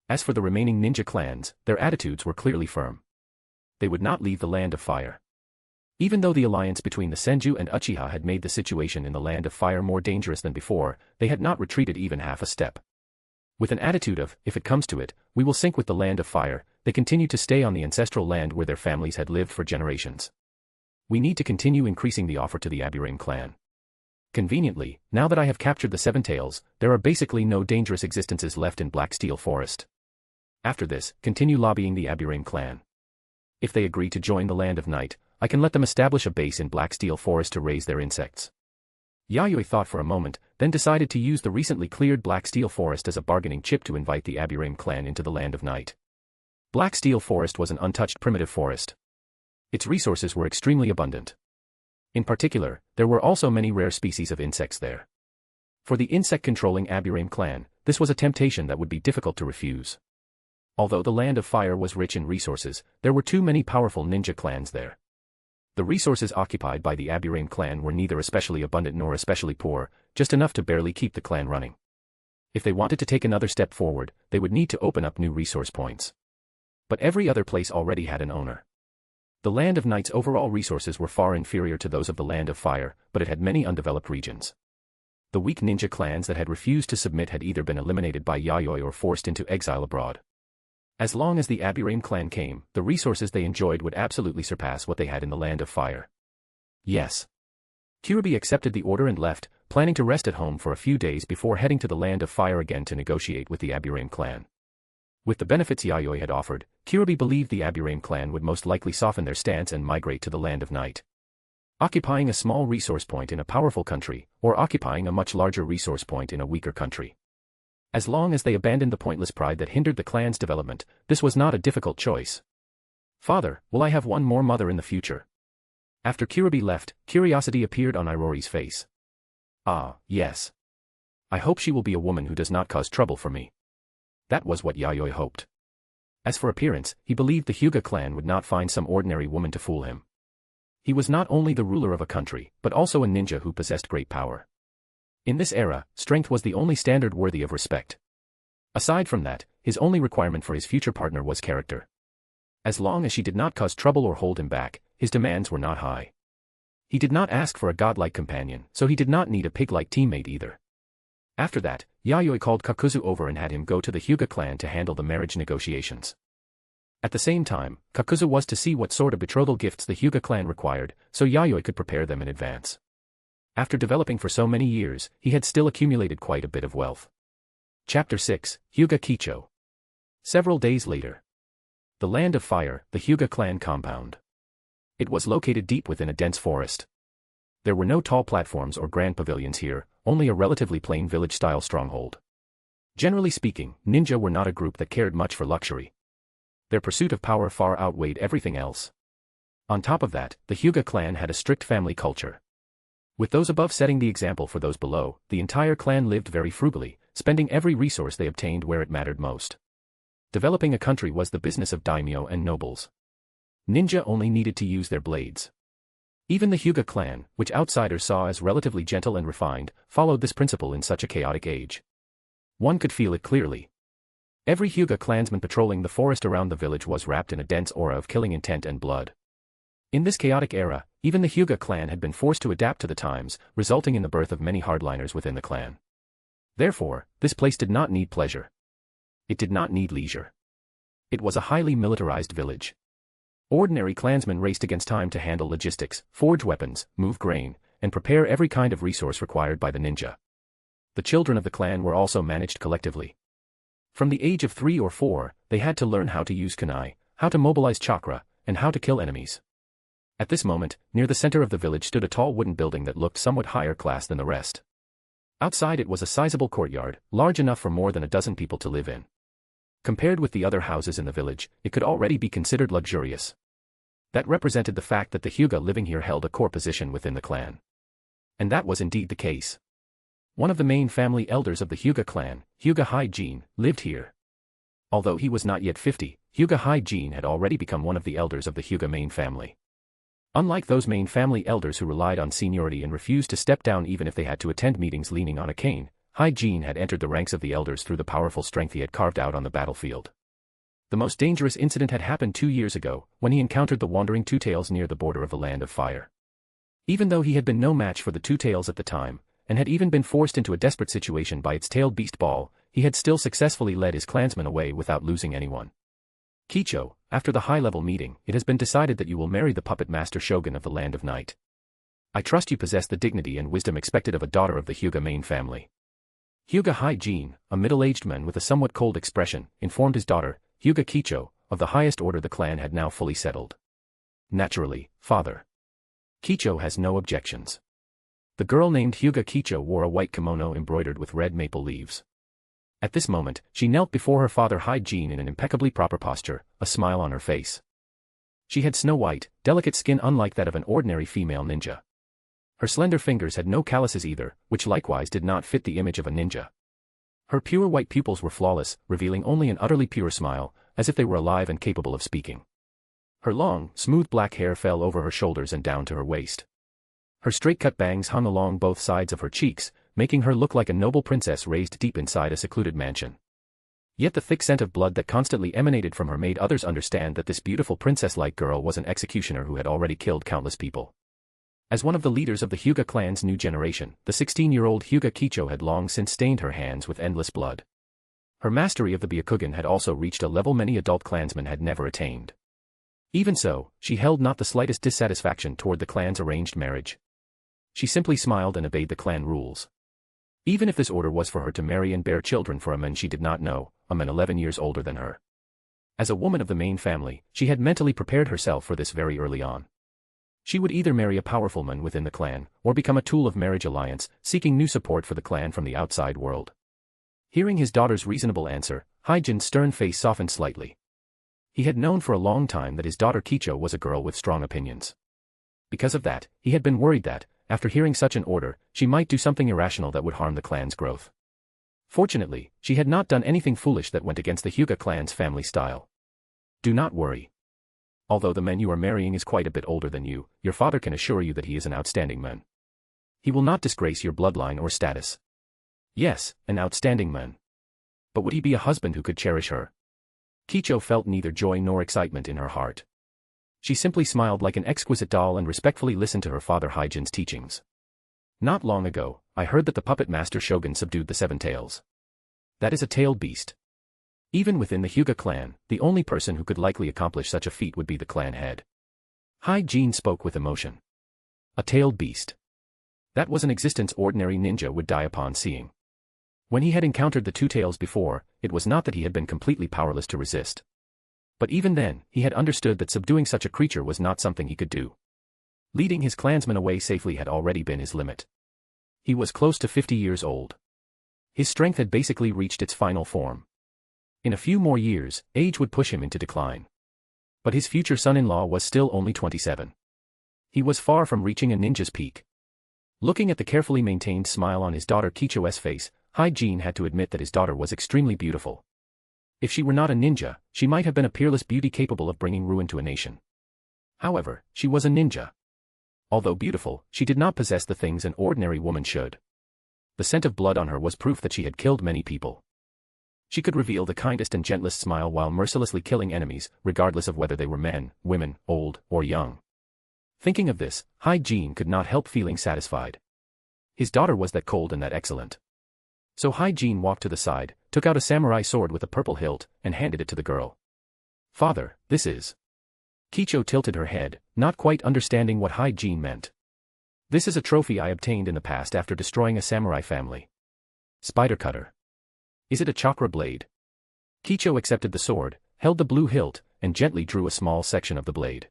As for the remaining ninja clans, their attitudes were clearly firm. They would not leave the Land of Fire. Even though the alliance between the Senju and Uchiha had made the situation in the Land of Fire more dangerous than before, they had not retreated even half a step. With an attitude of, if it comes to it, we will sink with the Land of Fire, they continued to stay on the ancestral land where their families had lived for generations. We need to continue increasing the offer to the Aburame clan. Conveniently, now that I have captured the 7 tails, there are basically no dangerous existences left in Black Steel Forest. After this, continue lobbying the Aburame clan. If they agree to join the Land of Night, I can let them establish a base in Black Steel Forest to raise their insects. Yayoi thought for a moment, then decided to use the recently cleared Black Steel Forest as a bargaining chip to invite the Aburame clan into the Land of Night. Black Steel Forest was an untouched primitive forest. Its resources were extremely abundant. In particular, there were also many rare species of insects there. For the insect-controlling Aburame clan, this was a temptation that would be difficult to refuse. Although the Land of Fire was rich in resources, there were too many powerful ninja clans there. The resources occupied by the Aburame clan were neither especially abundant nor especially poor, just enough to barely keep the clan running. If they wanted to take another step forward, they would need to open up new resource points. But every other place already had an owner. The Land of Night's overall resources were far inferior to those of the Land of Fire, but it had many undeveloped regions. The weak ninja clans that had refused to submit had either been eliminated by Yayoi or forced into exile abroad. As long as the Aburame clan came, the resources they enjoyed would absolutely surpass what they had in the Land of Fire. Yes. Kyurubi accepted the order and left, planning to rest at home for a few days before heading to the Land of Fire again to negotiate with the Aburame clan. With the benefits Yayoi had offered, Kyurubi believed the Aburame clan would most likely soften their stance and migrate to the Land of Night. Occupying a small resource point in a powerful country, or occupying a much larger resource point in a weaker country. As long as they abandoned the pointless pride that hindered the clan's development, this was not a difficult choice. Father, will I have one more mother in the future? After Kyurubi left, curiosity appeared on Irori's face. Ah, yes. I hope she will be a woman who does not cause trouble for me. That was what Yayoi hoped. As for appearance, he believed the Hyuga clan would not find some ordinary woman to fool him. He was not only the ruler of a country, but also a ninja who possessed great power. In this era, strength was the only standard worthy of respect. Aside from that, his only requirement for his future partner was character. As long as she did not cause trouble or hold him back, his demands were not high. He did not ask for a godlike companion, so he did not need a pig-like teammate either. After that, Yayoi called Kakuzu over and had him go to the Hyuga clan to handle the marriage negotiations. At the same time, Kakuzu was to see what sort of betrothal gifts the Hyuga clan required, so Yayoi could prepare them in advance. After developing for so many years, he had still accumulated quite a bit of wealth. Chapter 6, Hyuga Kicho. Several days later. The Land of Fire, the Hyuga clan compound. It was located deep within a dense forest. There were no tall platforms or grand pavilions here, only a relatively plain village-style stronghold. Generally speaking, ninja were not a group that cared much for luxury. Their pursuit of power far outweighed everything else. On top of that, the Hyuga clan had a strict family culture. With those above setting the example for those below, the entire clan lived very frugally, spending every resource they obtained where it mattered most. Developing a country was the business of daimyo and nobles. Ninja only needed to use their blades. Even the Hyuga clan, which outsiders saw as relatively gentle and refined, followed this principle in such a chaotic age. One could feel it clearly. Every Hyuga clansman patrolling the forest around the village was wrapped in a dense aura of killing intent and blood. In this chaotic era, even the Hyuga clan had been forced to adapt to the times, resulting in the birth of many hardliners within the clan. Therefore, this place did not need pleasure. It did not need leisure. It was a highly militarized village. Ordinary clansmen raced against time to handle logistics, forge weapons, move grain, and prepare every kind of resource required by the ninja. The children of the clan were also managed collectively. From the age of 3 or 4, they had to learn how to use kunai, how to mobilize chakra, and how to kill enemies. At this moment, near the center of the village stood a tall wooden building that looked somewhat higher class than the rest. Outside it was a sizable courtyard, large enough for more than a dozen people to live in. Compared with the other houses in the village, it could already be considered luxurious. That represented the fact that the Hyuga living here held a core position within the clan. And that was indeed the case. One of the main family elders of the Hyuga clan, Hyuga Haijin, lived here. Although he was not yet 50, Hyuga Haijin had already become one of the elders of the Hyuga main family. Unlike those main family elders who relied on seniority and refused to step down even if they had to attend meetings leaning on a cane, Haijin had entered the ranks of the elders through the powerful strength he had carved out on the battlefield. The most dangerous incident had happened 2 years ago, when he encountered the wandering Two-Tails near the border of the Land of Fire. Even though he had been no match for the Two-Tails at the time, and had even been forced into a desperate situation by its tailed beast ball, he had still successfully led his clansmen away without losing anyone. Kicho, after the high-level meeting, it has been decided that you will marry the puppet master shogun of the Land of Night. I trust you possess the dignity and wisdom expected of a daughter of the Hyuga main family. Hyuga Haijin, a middle-aged man with a somewhat cold expression, informed his daughter, Hyuga Kicho, of the highest order the clan had now fully settled. Naturally, father. Kicho has no objections. The girl named Hyuga Kicho wore a white kimono embroidered with red maple leaves. At this moment, she knelt before her father Haijin in an impeccably proper posture, a smile on her face. She had snow-white, delicate skin unlike that of an ordinary female ninja. Her slender fingers had no calluses either, which likewise did not fit the image of a ninja. Her pure white pupils were flawless, revealing only an utterly pure smile, as if they were alive and capable of speaking. Her long, smooth black hair fell over her shoulders and down to her waist. Her straight-cut bangs hung along both sides of her cheeks, making her look like a noble princess raised deep inside a secluded mansion. Yet the thick scent of blood that constantly emanated from her made others understand that this beautiful princess-like girl was an executioner who had already killed countless people. As one of the leaders of the Hyuga clan's new generation, the 16-year-old Hyuga Kicho had long since stained her hands with endless blood. Her mastery of the Byakugan had also reached a level many adult clansmen had never attained. Even so, she held not the slightest dissatisfaction toward the clan's arranged marriage. She simply smiled and obeyed the clan rules. Even if this order was for her to marry and bear children for a man she did not know, a man 11 years older than her. As a woman of the main family, she had mentally prepared herself for this very early on. She would either marry a powerful man within the clan, or become a tool of marriage alliance, seeking new support for the clan from the outside world. Hearing his daughter's reasonable answer, Haijin's stern face softened slightly. He had known for a long time that his daughter Kicho was a girl with strong opinions. Because of that, he had been worried that, after hearing such an order, she might do something irrational that would harm the clan's growth. Fortunately, she had not done anything foolish that went against the Hyuga clan's family style. Do not worry. Although the man you are marrying is quite a bit older than you, your father can assure you that he is an outstanding man. He will not disgrace your bloodline or status. Yes, an outstanding man. But would he be a husband who could cherish her? Kicho felt neither joy nor excitement in her heart. She simply smiled like an exquisite doll and respectfully listened to her father Haijin's teachings. Not long ago, I heard that the puppet master shogun subdued the 7 tails. That is a tailed beast. Even within the Hyuga clan, the only person who could likely accomplish such a feat would be the clan head. Haijin spoke with emotion. A tailed beast. That was an existence ordinary ninja would die upon seeing. When he had encountered the 2 tails before, it was not that he had been completely powerless to resist. But even then, he had understood that subduing such a creature was not something he could do. Leading his clansmen away safely had already been his limit. He was close to 50 years old. His strength had basically reached its final form. In a few more years, age would push him into decline. But his future son-in-law was still only 27. He was far from reaching a ninja's peak. Looking at the carefully maintained smile on his daughter Kicho's face, Hyjin had to admit that his daughter was extremely beautiful. If she were not a ninja, she might have been a peerless beauty capable of bringing ruin to a nation. However, she was a ninja. Although beautiful, she did not possess the things an ordinary woman should. The scent of blood on her was proof that she had killed many people. She could reveal the kindest and gentlest smile while mercilessly killing enemies, regardless of whether they were men, women, old, or young. Thinking of this, Hyjin could not help feeling satisfied. His daughter was that cold and that excellent. So Hyjin walked to the side, took out a samurai sword with a purple hilt, and handed it to the girl. "Father, this is..." Kicho tilted her head, not quite understanding what Hyjin meant. "This is a trophy I obtained in the past after destroying a samurai family. Spider cutter. Is it a chakra blade?" Kicho accepted the sword, held the blue hilt, and gently drew a small section of the blade.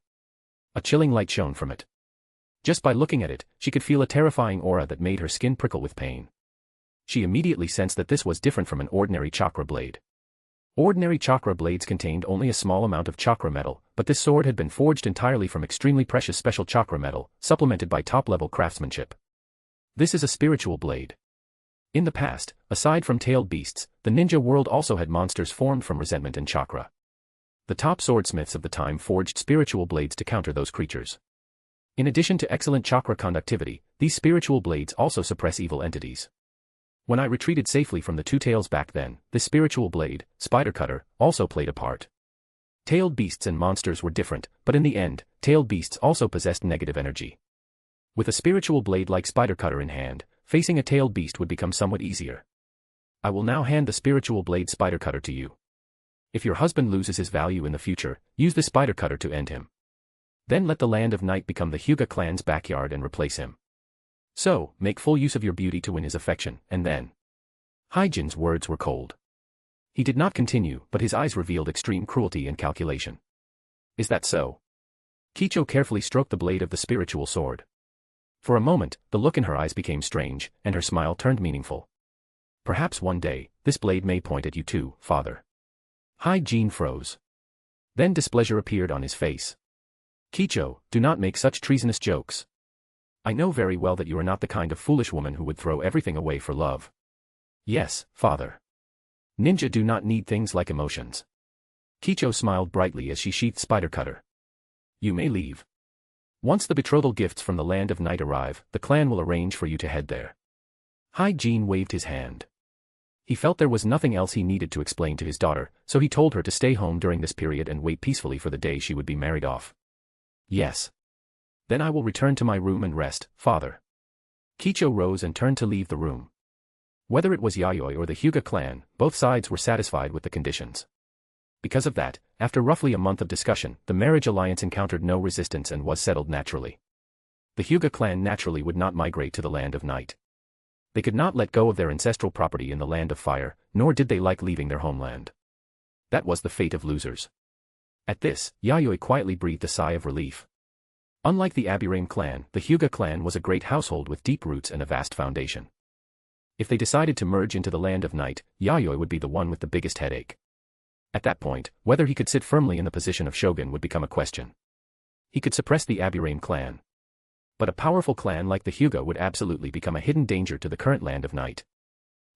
A chilling light shone from it. Just by looking at it, she could feel a terrifying aura that made her skin prickle with pain. She immediately sensed that this was different from an ordinary chakra blade. Ordinary chakra blades contained only a small amount of chakra metal, but this sword had been forged entirely from extremely precious special chakra metal, supplemented by top-level craftsmanship. This is a spiritual blade. In the past, aside from tailed beasts, the ninja world also had monsters formed from resentment and chakra. The top swordsmiths of the time forged spiritual blades to counter those creatures. In addition to excellent chakra conductivity, these spiritual blades also suppress evil entities. When I retreated safely from the two tails back then, this spiritual blade, Spider Cutter, also played a part. Tailed beasts and monsters were different, but in the end, tailed beasts also possessed negative energy. With a spiritual blade like Spider Cutter in hand, facing a tailed beast would become somewhat easier. I will now hand the spiritual blade Spider Cutter to you. If your husband loses his value in the future, use the Spider Cutter to end him. Then let the Land of Night become the Hyuga clan's backyard and replace him. So, make full use of your beauty to win his affection, and then... Hyjin's words were cold. He did not continue, but his eyes revealed extreme cruelty and calculation. Is that so? Kicho carefully stroked the blade of the spiritual sword. For a moment, the look in her eyes became strange, and her smile turned meaningful. Perhaps one day, this blade may point at you too, father. Hyjin froze. Then displeasure appeared on his face. Kicho, do not make such treasonous jokes. I know very well that you are not the kind of foolish woman who would throw everything away for love. Yes, father. Ninja do not need things like emotions. Kicho smiled brightly as she sheathed Spider Cutter. You may leave. Once the betrothal gifts from the Land of Night arrive, the clan will arrange for you to head there. Hyjin waved his hand. He felt there was nothing else he needed to explain to his daughter, so he told her to stay home during this period and wait peacefully for the day she would be married off. Yes. Then I will return to my room and rest, father. Kicho rose and turned to leave the room. Whether it was Yayoi or the Hyuga clan, both sides were satisfied with the conditions. Because of that, after roughly a month of discussion, the marriage alliance encountered no resistance and was settled naturally. The Hyuga clan naturally would not migrate to the Land of Night. They could not let go of their ancestral property in the Land of Fire, nor did they like leaving their homeland. That was the fate of losers. At this, Yayoi quietly breathed a sigh of relief. Unlike the Aburame clan, the Hyuga clan was a great household with deep roots and a vast foundation. If they decided to merge into the Land of Night, Yayoi would be the one with the biggest headache. At that point, whether he could sit firmly in the position of shogun would become a question. He could suppress the Aburame clan. But a powerful clan like the Hyuga would absolutely become a hidden danger to the current Land of Night.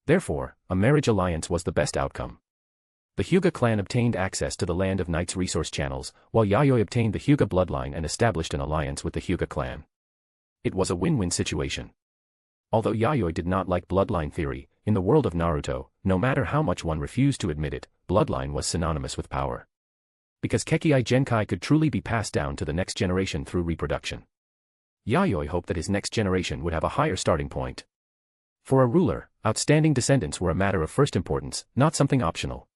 Therefore, a marriage alliance was the best outcome. The Hyuga clan obtained access to the Land of Night's resource channels, while Yayoi obtained the Hyuga bloodline and established an alliance with the Hyuga clan. It was a win-win situation. Although Yayoi did not like bloodline theory, in the world of Naruto, no matter how much one refused to admit it, bloodline was synonymous with power. Because Kekkai Genkai could truly be passed down to the next generation through reproduction. Yayoi hoped that his next generation would have a higher starting point. For a ruler, outstanding descendants were a matter of first importance, not something optional.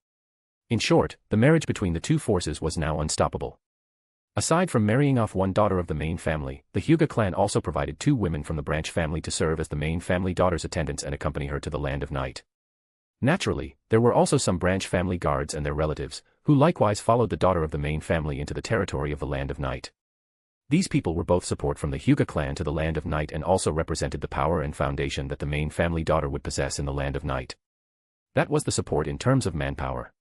In short, the marriage between the two forces was now unstoppable. Aside from marrying off one daughter of the main family, the Hyuga clan also provided 2 women from the branch family to serve as the main family daughter's attendants and accompany her to the Land of Night. Naturally, there were also some branch family guards and their relatives, who likewise followed the daughter of the main family into the territory of the Land of Night. These people were both support from the Hyuga clan to the Land of Night and also represented the power and foundation that the main family daughter would possess in the Land of Night. That was the support in terms of manpower.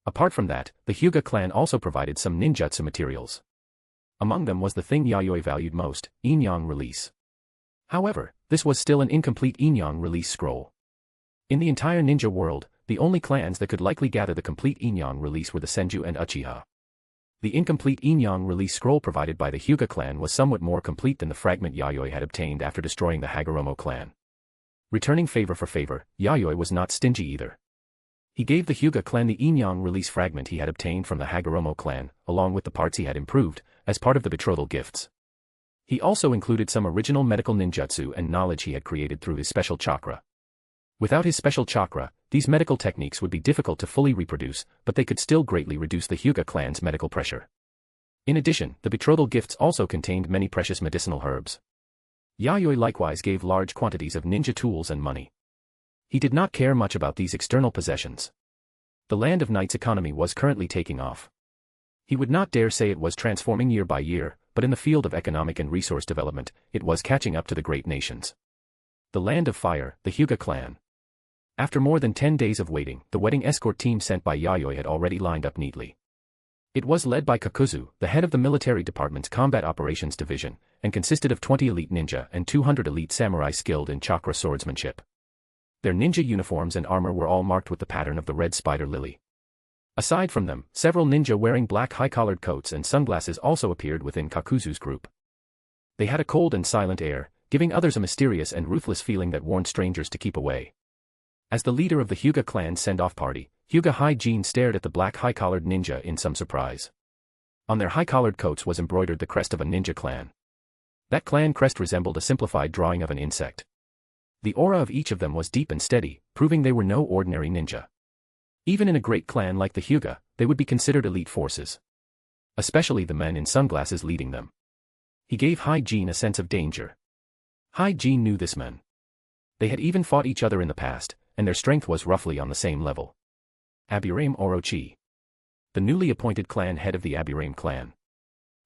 Apart from that, the Hyuga clan also provided some ninjutsu materials. Among them was the thing Yayoi valued most, Inyang release. However, this was still an incomplete Inyang release scroll. In the entire ninja world, the only clans that could likely gather the complete Inyang release were the Senju and Uchiha. The incomplete Inyang release scroll provided by the Hyuga clan was somewhat more complete than the fragment Yayoi had obtained after destroying the Hagoromo clan. Returning favor for favor, Yayoi was not stingy either. He gave the Hyuga clan the Inyang release fragment he had obtained from the Hagoromo clan, along with the parts he had improved, as part of the betrothal gifts. He also included some original medical ninjutsu and knowledge he had created through his special chakra. Without his special chakra, these medical techniques would be difficult to fully reproduce, but they could still greatly reduce the Hyuga clan's medical pressure. In addition, the betrothal gifts also contained many precious medicinal herbs. Yayoi likewise gave large quantities of ninja tools and money. He did not care much about these external possessions. The Land of Night's economy was currently taking off. He would not dare say it was transforming year by year, but in the field of economic and resource development, it was catching up to the great nations. The Land of Fire, the Hyuga clan. After more than 10 days of waiting, the wedding escort team sent by Yayoi had already lined up neatly. It was led by Kakuzu, the head of the military department's combat operations division, and consisted of 20 elite ninja and 200 elite samurai skilled in chakra swordsmanship. Their ninja uniforms and armor were all marked with the pattern of the red spider lily. Aside from them, several ninja wearing black high-collared coats and sunglasses also appeared within Kakuzu's group. They had a cold and silent air, giving others a mysterious and ruthless feeling that warned strangers to keep away. As the leader of the Hyuga clan's send-off party, Hyuga Hyjin stared at the black high-collared ninja in some surprise. On their high-collared coats was embroidered the crest of a ninja clan. That clan crest resembled a simplified drawing of an insect. The aura of each of them was deep and steady, proving they were no ordinary ninja. Even in a great clan like the Hyuga, they would be considered elite forces. Especially the men in sunglasses leading them. He gave Hyjin a sense of danger. Hyjin knew this men. They had even fought each other in the past, and their strength was roughly on the same level. Aburame Orochi. The newly appointed clan head of the Aburame clan.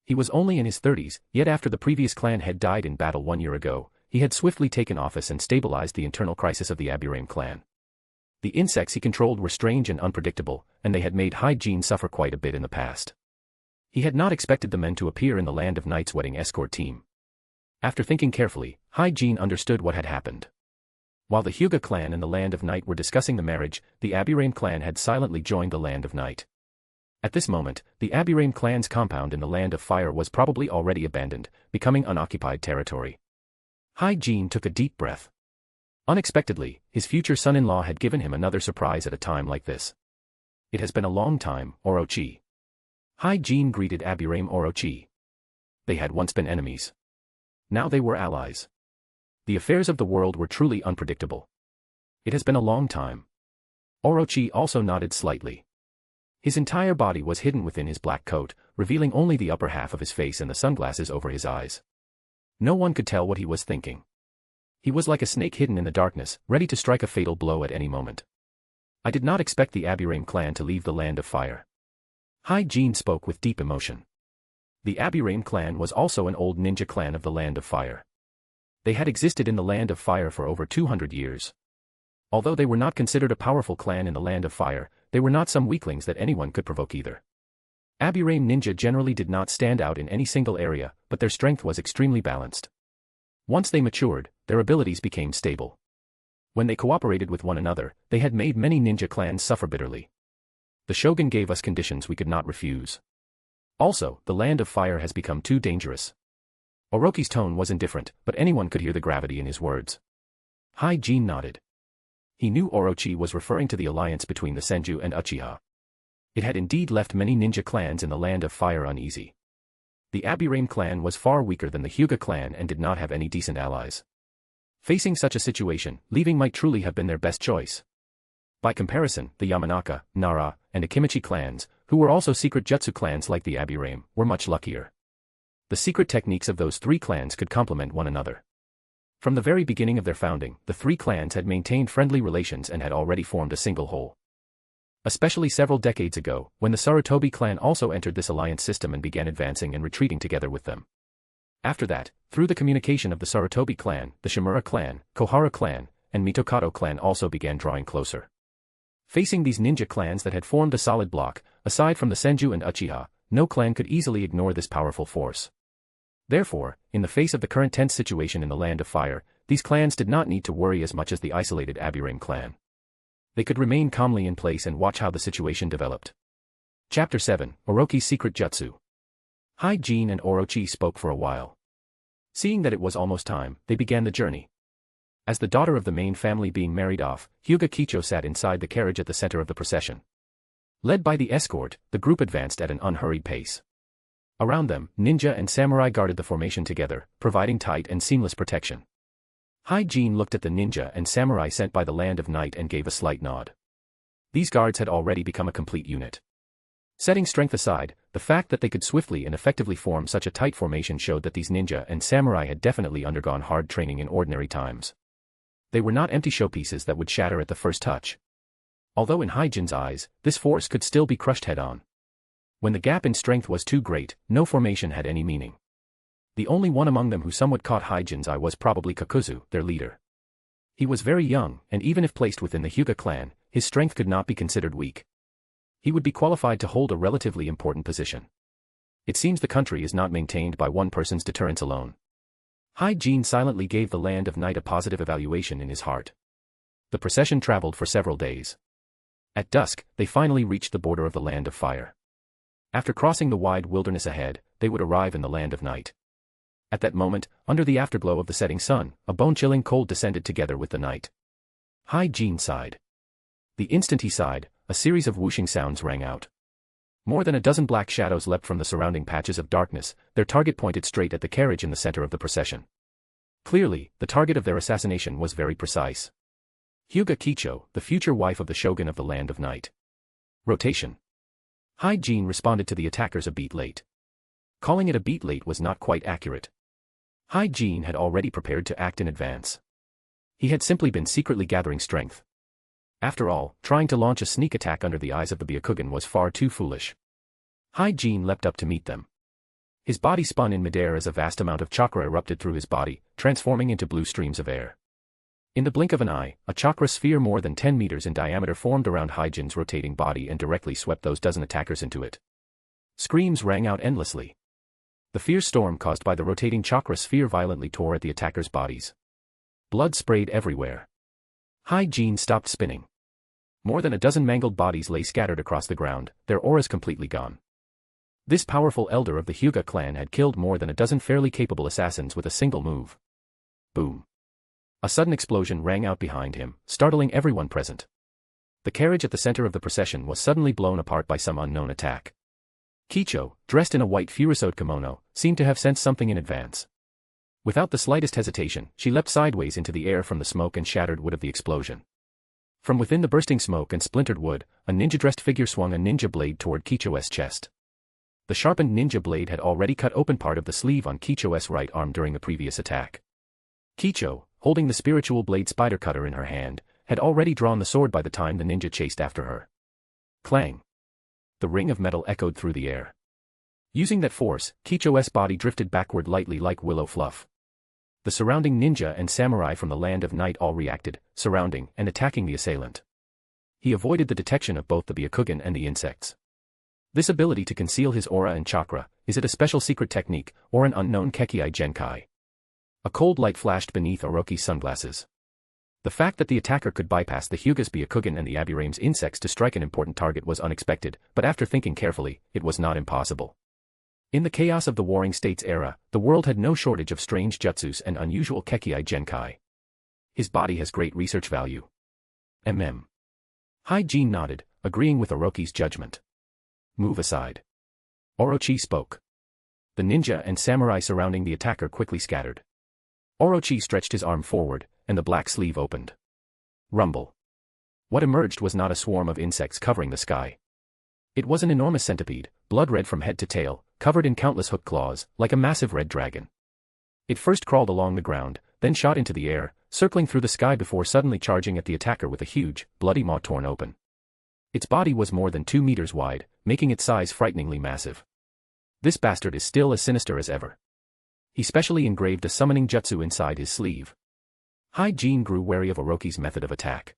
He was only in his 30s, yet after the previous clan head died in battle 1 year ago, he had swiftly taken office and stabilized the internal crisis of the Aburame clan. The insects he controlled were strange and unpredictable, and they had made Hyjin suffer quite a bit in the past. He had not expected the men to appear in the Land of Night's wedding escort team. After thinking carefully, Hyjin understood what had happened. While the Hyuga clan and the Land of Night were discussing the marriage, the Aburame clan had silently joined the Land of Night. At this moment, the Aburame clan's compound in the Land of Fire was probably already abandoned, becoming unoccupied territory. Hyjin took a deep breath. Unexpectedly, his future son-in-law had given him another surprise at a time like this. It has been a long time, Orochi. Hyjin greeted Aburame Orochi. They had once been enemies. Now they were allies. The affairs of the world were truly unpredictable. It has been a long time. Orochi also nodded slightly. His entire body was hidden within his black coat, revealing only the upper half of his face and the sunglasses over his eyes. No one could tell what he was thinking. He was like a snake hidden in the darkness, ready to strike a fatal blow at any moment. I did not expect the Aburame clan to leave the Land of Fire. Hyjin spoke with deep emotion. The Aburame clan was also an old ninja clan of the Land of Fire. They had existed in the Land of Fire for over 200 years. Although they were not considered a powerful clan in the Land of Fire, they were not some weaklings that anyone could provoke either. Aburame ninja generally did not stand out in any single area, but their strength was extremely balanced. Once they matured, their abilities became stable. When they cooperated with one another, they had made many ninja clans suffer bitterly. The shogun gave us conditions we could not refuse. Also, the Land of Fire has become too dangerous. Orochi's tone was indifferent, but anyone could hear the gravity in his words. Hyjin nodded. He knew Orochi was referring to the alliance between the Senju and Uchiha. It had indeed left many ninja clans in the Land of Fire uneasy. The Aburame clan was far weaker than the Hyuga clan and did not have any decent allies. Facing such a situation, leaving might truly have been their best choice. By comparison, the Yamanaka, Nara, and Akimichi clans, who were also secret jutsu clans like the Aburame, were much luckier. The secret techniques of those three clans could complement one another. From the very beginning of their founding, the three clans had maintained friendly relations and had already formed a single whole. Especially several decades ago, when the Sarutobi clan also entered this alliance system and began advancing and retreating together with them. After that, through the communication of the Sarutobi clan, the Shimura clan, Kohara clan, and Mitokado clan also began drawing closer. Facing these ninja clans that had formed a solid block, aside from the Senju and Uchiha, no clan could easily ignore this powerful force. Therefore, in the face of the current tense situation in the Land of Fire, these clans did not need to worry as much as the isolated Aburame clan. They could remain calmly in place and watch how the situation developed. Chapter 7, Orochi's Secret Jutsu. Hyjin and Orochi spoke for a while. Seeing that it was almost time, they began the journey. As the daughter of the main family being married off, Hyuga Kicho sat inside the carriage at the center of the procession. Led by the escort, the group advanced at an unhurried pace. Around them, ninja and samurai guarded the formation together, providing tight and seamless protection. Hyjin looked at the ninja and samurai sent by the Land of Night and gave a slight nod. These guards had already become a complete unit. Setting strength aside, the fact that they could swiftly and effectively form such a tight formation showed that these ninja and samurai had definitely undergone hard training in ordinary times. They were not empty showpieces that would shatter at the first touch. Although in Hyjin's eyes, this force could still be crushed head-on. When the gap in strength was too great, no formation had any meaning. The only one among them who somewhat caught Hyjin's eye was probably Kakuzu, their leader. He was very young, and even if placed within the Hyuga clan, his strength could not be considered weak. He would be qualified to hold a relatively important position. It seems the country is not maintained by one person's deterrence alone. Hyjin silently gave the Land of Night a positive evaluation in his heart. The procession traveled for several days. At dusk, they finally reached the border of the Land of Fire. After crossing the wide wilderness ahead, they would arrive in the Land of Night. At that moment, under the afterglow of the setting sun, a bone-chilling cold descended together with the night. Hyjin sighed. The instant he sighed, a series of whooshing sounds rang out. More than a dozen black shadows leapt from the surrounding patches of darkness, their target pointed straight at the carriage in the center of the procession. Clearly, the target of their assassination was very precise. Hyuga Kicho, the future wife of the shogun of the Land of Night. Rotation. Hyjin responded to the attackers a beat late. Calling it a beat late was not quite accurate. Hyjin had already prepared to act in advance. He had simply been secretly gathering strength. After all, trying to launch a sneak attack under the eyes of the Byakugan was far too foolish. Hyjin leapt up to meet them. His body spun in midair as a vast amount of chakra erupted through his body, transforming into blue streams of air. In the blink of an eye, a chakra sphere more than 10 meters in diameter formed around Hyjin's rotating body and directly swept those dozen attackers into it. Screams rang out endlessly. The fierce storm caused by the rotating chakra sphere violently tore at the attackers' bodies. Blood sprayed everywhere. Hyjin stopped spinning. More than a dozen mangled bodies lay scattered across the ground, their auras completely gone. This powerful elder of the Hyuga clan had killed more than a dozen fairly capable assassins with a single move. Boom. A sudden explosion rang out behind him, startling everyone present. The carriage at the center of the procession was suddenly blown apart by some unknown attack. Kicho, dressed in a white furusode kimono, seemed to have sensed something in advance. Without the slightest hesitation, she leapt sideways into the air from the smoke and shattered wood of the explosion. From within the bursting smoke and splintered wood, a ninja-dressed figure swung a ninja blade toward Kicho's chest. The sharpened ninja blade had already cut open part of the sleeve on Kicho's right arm during the previous attack. Kicho, holding the spiritual blade spider cutter in her hand, had already drawn the sword by the time the ninja chased after her. Clang! The ring of metal echoed through the air. Using that force, Kicho's body drifted backward lightly like willow fluff. The surrounding ninja and samurai from the Land of Night all reacted, surrounding and attacking the assailant. He avoided the detection of both the Byakugan and the insects. This ability to conceal his aura and chakra, is it a special secret technique, or an unknown Kekkei Genkai? A cold light flashed beneath Orochi's sunglasses. The fact that the attacker could bypass the Hyuga's Byakugan and the Aburame's insects to strike an important target was unexpected, but after thinking carefully, it was not impossible. In the chaos of the Warring States era, the world had no shortage of strange jutsus and unusual Kekkei Genkai. His body has great research value. Hyjin nodded, agreeing with Orochi's judgment. Move aside. Orochi spoke. The ninja and samurai surrounding the attacker quickly scattered. Orochi stretched his arm forward, and the black sleeve opened. Rumble. What emerged was not a swarm of insects covering the sky. It was an enormous centipede, blood-red from head to tail, covered in countless hooked claws, like a massive red dragon. It first crawled along the ground, then shot into the air, circling through the sky before suddenly charging at the attacker with a huge, bloody maw torn open. Its body was more than 2 meters wide, making its size frighteningly massive. This bastard is still as sinister as ever. He specially engraved a summoning jutsu inside his sleeve. Hyjin grew wary of Orochi's method of attack.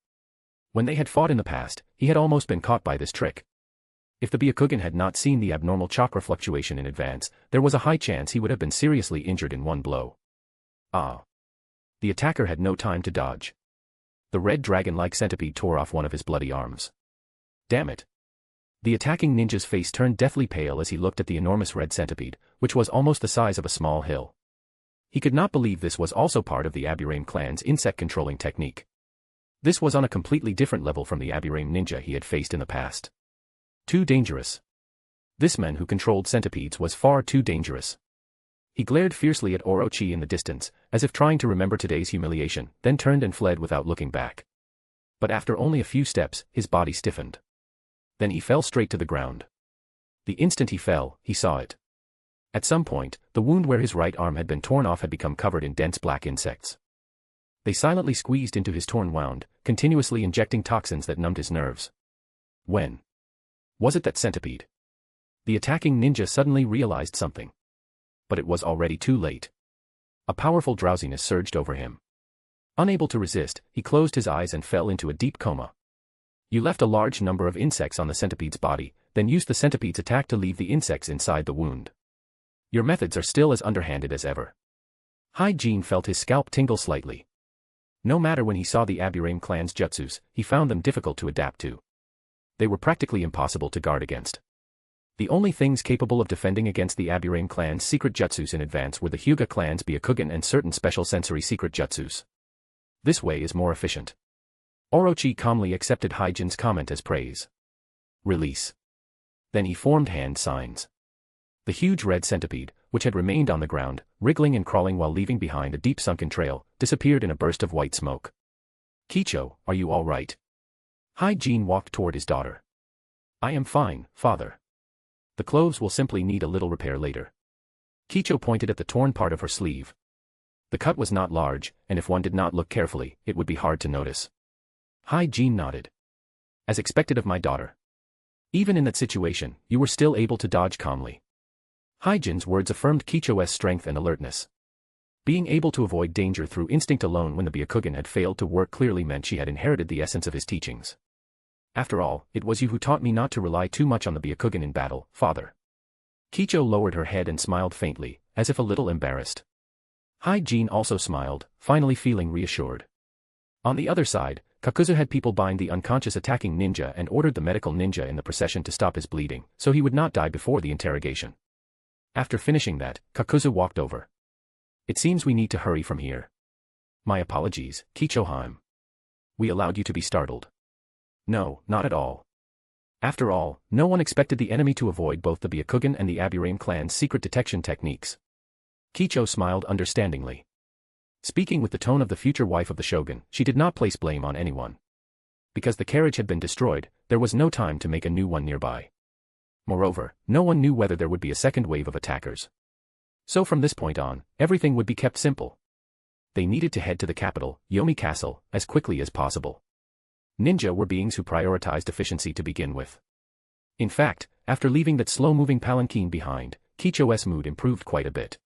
When they had fought in the past, he had almost been caught by this trick. If the Byakugan had not seen the abnormal chakra fluctuation in advance, there was a high chance he would have been seriously injured in one blow. Ah! The attacker had no time to dodge. The red dragon-like centipede tore off one of his bloody arms. Damn it! The attacking ninja's face turned deathly pale as he looked at the enormous red centipede, which was almost the size of a small hill. He could not believe this was also part of the Aburame clan's insect-controlling technique. This was on a completely different level from the Aburame ninja he had faced in the past. Too dangerous. This man who controlled centipedes was far too dangerous. He glared fiercely at Orochi in the distance, as if trying to remember today's humiliation, then turned and fled without looking back. But after only a few steps, his body stiffened. Then he fell straight to the ground. The instant he fell, he saw it. At some point, the wound where his right arm had been torn off had become covered in dense black insects. They silently squeezed into his torn wound, continuously injecting toxins that numbed his nerves. When? Was it that centipede? The attacking ninja suddenly realized something. But it was already too late. A powerful drowsiness surged over him. Unable to resist, he closed his eyes and fell into a deep coma. You left a large number of insects on the centipede's body, then used the centipede's attack to leave the insects inside the wound. Your methods are still as underhanded as ever. Hyjin felt his scalp tingle slightly. No matter when he saw the Aburame clan's jutsus, he found them difficult to adapt to. They were practically impossible to guard against. The only things capable of defending against the Aburame clan's secret jutsus in advance were the Hyuga clan's Byakugan and certain special sensory secret jutsus. This way is more efficient. Orochi calmly accepted Hyjin's comment as praise. Release. Then he formed hand signs. The huge red centipede, which had remained on the ground, wriggling and crawling while leaving behind a deep sunken trail, disappeared in a burst of white smoke. Kicho, are you all right? Hyjin walked toward his daughter. I am fine, father. The clothes will simply need a little repair later. Kicho pointed at the torn part of her sleeve. The cut was not large, and if one did not look carefully, it would be hard to notice. Hyjin nodded. As expected of my daughter. Even in that situation, you were still able to dodge calmly. Hyjin's words affirmed Kicho's strength and alertness. Being able to avoid danger through instinct alone when the Byakugan had failed to work clearly meant she had inherited the essence of his teachings. After all, it was you who taught me not to rely too much on the Byakugan in battle, father. Kicho lowered her head and smiled faintly, as if a little embarrassed. Hyjin also smiled, finally feeling reassured. On the other side, Kakuzu had people bind the unconscious attacking ninja and ordered the medical ninja in the procession to stop his bleeding, so he would not die before the interrogation. After finishing that, Kakuzu walked over. It seems we need to hurry from here. My apologies, Kichoheim. We allowed you to be startled. No, not at all. After all, no one expected the enemy to avoid both the Byakugan and the Aburame clan's secret detection techniques. Kicho smiled understandingly. Speaking with the tone of the future wife of the shogun, she did not place blame on anyone. Because the carriage had been destroyed, there was no time to make a new one nearby. Moreover, no one knew whether there would be a second wave of attackers. So from this point on, everything would be kept simple. They needed to head to the capital, Yomi Castle, as quickly as possible. Ninja were beings who prioritized efficiency to begin with. In fact, after leaving that slow-moving palanquin behind, Kicho's mood improved quite a bit.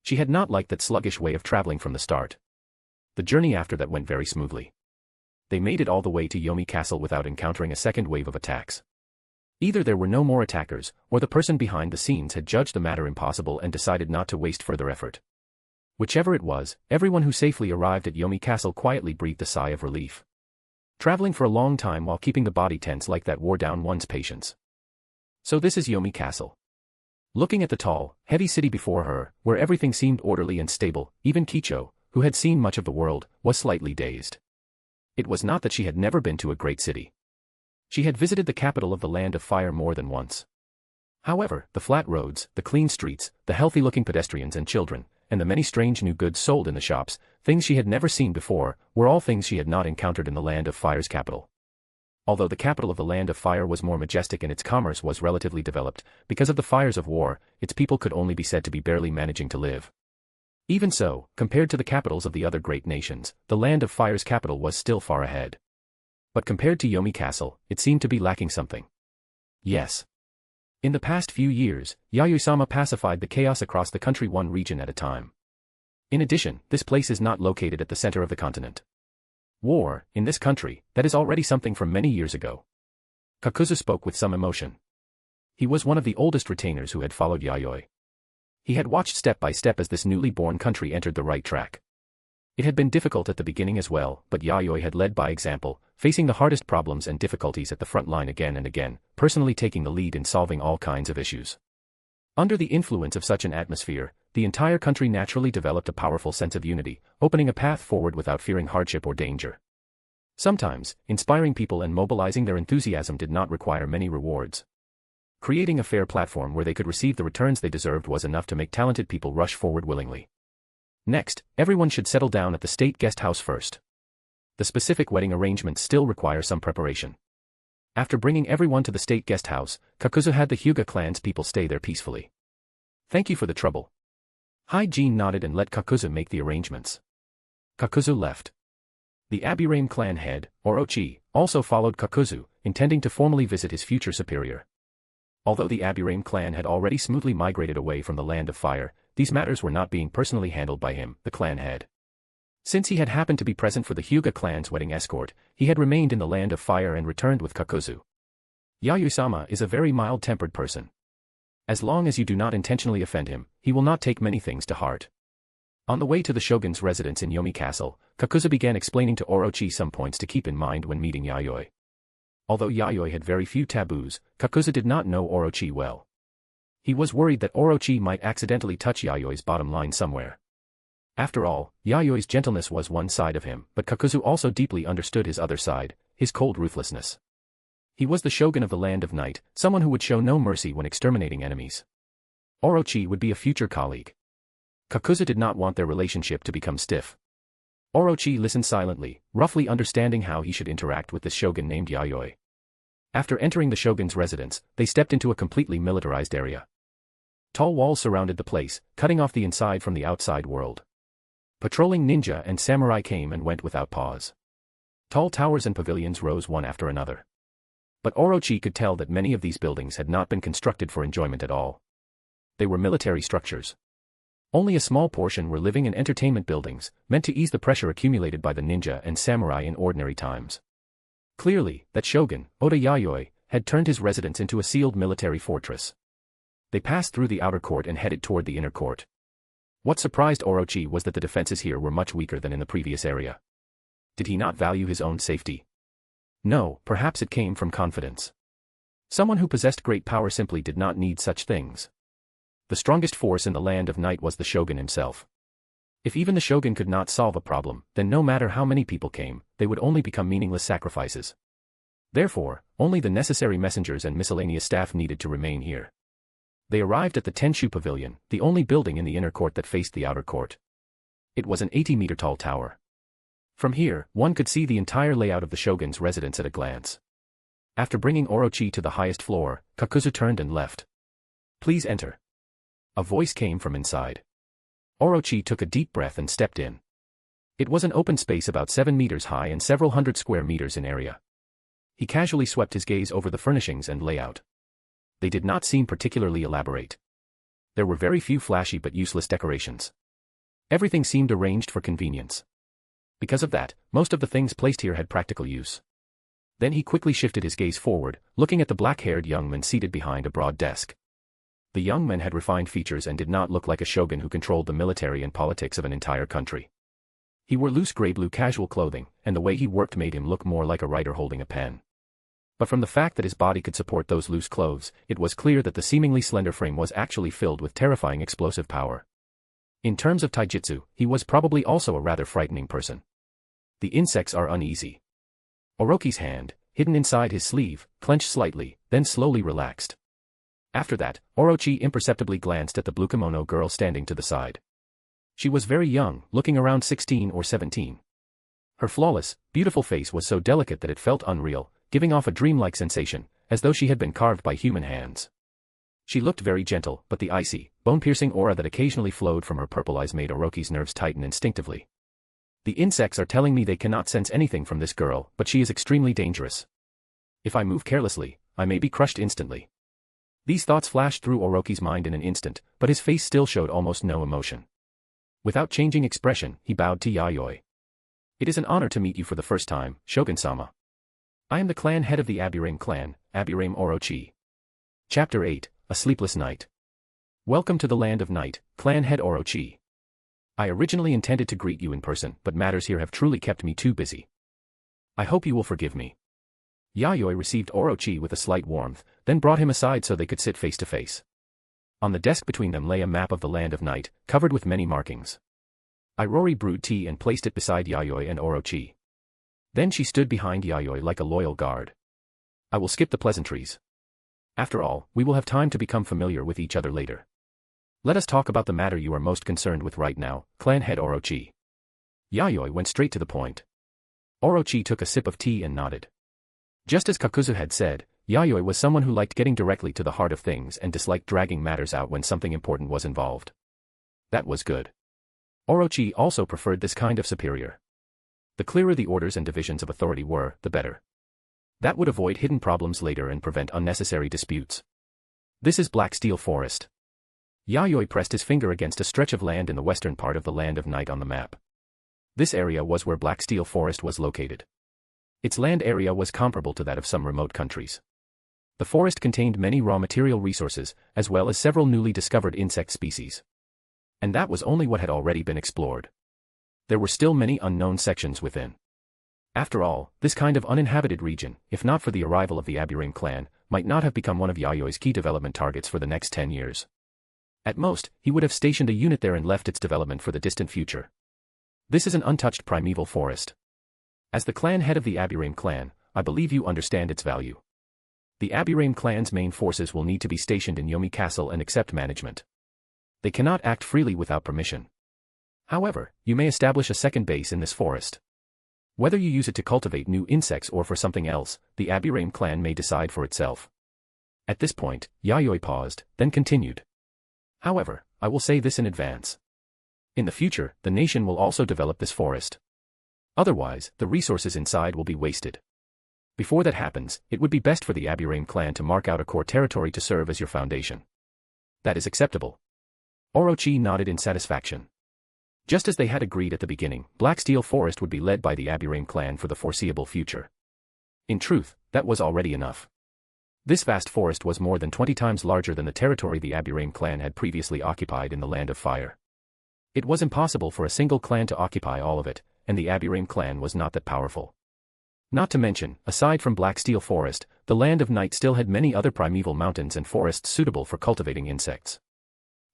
She had not liked that sluggish way of traveling from the start. The journey after that went very smoothly. They made it all the way to Yomi Castle without encountering a second wave of attacks. Either there were no more attackers, or the person behind the scenes had judged the matter impossible and decided not to waste further effort. Whichever it was, everyone who safely arrived at Yomi Castle quietly breathed a sigh of relief. Traveling for a long time while keeping the body tense like that wore down one's patience. So this is Yomi Castle. Looking at the tall, heavy city before her, where everything seemed orderly and stable, even Kicho, who had seen much of the world, was slightly dazed. It was not that she had never been to a great city. She had visited the capital of the Land of Fire more than once. However, the flat roads, the clean streets, the healthy-looking pedestrians and children, and the many strange new goods sold in the shops, things she had never seen before, were all things she had not encountered in the Land of Fire's capital. Although the capital of the Land of Fire was more majestic and its commerce was relatively developed, because of the fires of war, its people could only be said to be barely managing to live. Even so, compared to the capitals of the other great nations, the Land of Fire's capital was still far ahead. But compared to Yomi Castle, it seemed to be lacking something. Yes. In the past few years, Yayoi-sama pacified the chaos across the country one region at a time. In addition, this place is not located at the center of the continent. War, in this country, that is already something from many years ago. Kakuzu spoke with some emotion. He was one of the oldest retainers who had followed Yayoi. He had watched step by step as this newly born country entered the right track. It had been difficult at the beginning as well, but Yayoi had led by example, facing the hardest problems and difficulties at the front line again and again, personally taking the lead in solving all kinds of issues. Under the influence of such an atmosphere, the entire country naturally developed a powerful sense of unity, opening a path forward without fearing hardship or danger. Sometimes, inspiring people and mobilizing their enthusiasm did not require many rewards. Creating a fair platform where they could receive the returns they deserved was enough to make talented people rush forward willingly. Next, everyone should settle down at the state guest house first. The specific wedding arrangements still require some preparation. After bringing everyone to the state guest house, Kakuzu had the Hyuga clan's people stay there peacefully. Thank you for the trouble. Hyjin nodded and let Kakuzu make the arrangements. Kakuzu left. The Abirame clan head, Orochi, also followed Kakuzu, intending to formally visit his future superior. Although the Abirame clan had already smoothly migrated away from the Land of Fire, these matters were not being personally handled by him, the clan head. Since he had happened to be present for the Hyuga clan's wedding escort, he had remained in the Land of Fire and returned with Kakuzu. Yayoi-sama is a very mild-tempered person. As long as you do not intentionally offend him, he will not take many things to heart. On the way to the shogun's residence in Yomi Castle, Kakuzu began explaining to Orochi some points to keep in mind when meeting Yayoi. Although Yayoi had very few taboos, Kakuzu did not know Orochi well. He was worried that Orochi might accidentally touch Yayoi's bottom line somewhere. After all, Yayoi's gentleness was one side of him, but Kakuzu also deeply understood his other side, his cold ruthlessness. He was the shogun of the Land of Night, someone who would show no mercy when exterminating enemies. Orochi would be a future colleague. Kakuzu did not want their relationship to become stiff. Orochi listened silently, roughly understanding how he should interact with this shogun named Yayoi. After entering the shogun's residence, they stepped into a completely militarized area. Tall walls surrounded the place, cutting off the inside from the outside world. Patrolling ninja and samurai came and went without pause. Tall towers and pavilions rose one after another. But Orochi could tell that many of these buildings had not been constructed for enjoyment at all. They were military structures. Only a small portion were living and entertainment buildings, meant to ease the pressure accumulated by the ninja and samurai in ordinary times. Clearly, that shogun, Oda Yayoi, had turned his residence into a sealed military fortress. They passed through the outer court and headed toward the inner court. What surprised Orochi was that the defenses here were much weaker than in the previous area. Did he not value his own safety? No, perhaps it came from confidence. Someone who possessed great power simply did not need such things. The strongest force in the Land of Night was the shogun himself. If even the shogun could not solve a problem, then no matter how many people came, they would only become meaningless sacrifices. Therefore, only the necessary messengers and miscellaneous staff needed to remain here. They arrived at the Tenshu Pavilion, the only building in the inner court that faced the outer court. It was an 80-meter-tall tower. From here, one could see the entire layout of the shogun's residence at a glance. After bringing Orochi to the highest floor, Kakuzu turned and left. Please enter. A voice came from inside. Orochi took a deep breath and stepped in. It was an open space about 7 meters high and several hundred square meters in area. He casually swept his gaze over the furnishings and layout. They did not seem particularly elaborate. There were very few flashy but useless decorations. Everything seemed arranged for convenience. Because of that, most of the things placed here had practical use. Then he quickly shifted his gaze forward, looking at the black-haired young man seated behind a broad desk. The young man had refined features and did not look like a shogun who controlled the military and politics of an entire country. He wore loose gray-blue casual clothing, and the way he worked made him look more like a writer holding a pen. But from the fact that his body could support those loose clothes, it was clear that the seemingly slender frame was actually filled with terrifying explosive power. In terms of taijutsu, he was probably also a rather frightening person. The insects are uneasy. Orochi's hand, hidden inside his sleeve, clenched slightly, then slowly relaxed. After that, Orochi imperceptibly glanced at the blue kimono girl standing to the side. She was very young, looking around 16 or 17. Her flawless, beautiful face was so delicate that it felt unreal, giving off a dreamlike sensation, as though she had been carved by human hands. She looked very gentle, but the icy, bone-piercing aura that occasionally flowed from her purple eyes made Orochi's nerves tighten instinctively. The insects are telling me they cannot sense anything from this girl, but she is extremely dangerous. If I move carelessly, I may be crushed instantly. These thoughts flashed through Orochi's mind in an instant, but his face still showed almost no emotion. Without changing expression, he bowed to Yayoi. It is an honor to meet you for the first time, Shogun-sama. I am the clan head of the Aburame clan, Aburame Orochi. Chapter 8, A Sleepless Night. Welcome to the Land of Night, Clan Head Orochi. I originally intended to greet you in person, but matters here have truly kept me too busy. I hope you will forgive me. Yayoi received Orochi with a slight warmth, then brought him aside so they could sit face to face. On the desk between them lay a map of the Land of Night, covered with many markings. Irori brewed tea and placed it beside Yayoi and Orochi. Then she stood behind Yayoi like a loyal guard. I will skip the pleasantries. After all, we will have time to become familiar with each other later. Let us talk about the matter you are most concerned with right now, Clan Head Orochi. Yayoi went straight to the point. Orochi took a sip of tea and nodded. Just as Kakuzu had said, Yayoi was someone who liked getting directly to the heart of things and disliked dragging matters out when something important was involved. That was good. Orochi also preferred this kind of superior. The clearer the orders and divisions of authority were, the better. That would avoid hidden problems later and prevent unnecessary disputes. This is Black Steel Forest. Yayoi pressed his finger against a stretch of land in the western part of the Land of Night on the map. This area was where Black Steel Forest was located. Its land area was comparable to that of some remote countries. The forest contained many raw material resources, as well as several newly discovered insect species. And that was only what had already been explored. There were still many unknown sections within. After all, this kind of uninhabited region, if not for the arrival of the Aburame clan, might not have become one of Yayoi's key development targets for the next 10 years. At most, he would have stationed a unit there and left its development for the distant future. This is an untouched primeval forest. As the clan head of the Aburame clan, I believe you understand its value. The Aburame clan's main forces will need to be stationed in Yomi Castle and accept management. They cannot act freely without permission. However, you may establish a second base in this forest. Whether you use it to cultivate new insects or for something else, the Aburame clan may decide for itself. At this point, Yayoi paused, then continued. However, I will say this in advance. In the future, the nation will also develop this forest. Otherwise, the resources inside will be wasted. Before that happens, it would be best for the Aburame clan to mark out a core territory to serve as your foundation. That is acceptable. Orochi nodded in satisfaction. Just as they had agreed at the beginning, Black Steel Forest would be led by the Aburame clan for the foreseeable future. In truth, that was already enough. This vast forest was more than 20 times larger than the territory the Aburame clan had previously occupied in the Land of Fire. It was impossible for a single clan to occupy all of it, and the Aburame clan was not that powerful. Not to mention, aside from Black Steel Forest, the Land of Night still had many other primeval mountains and forests suitable for cultivating insects.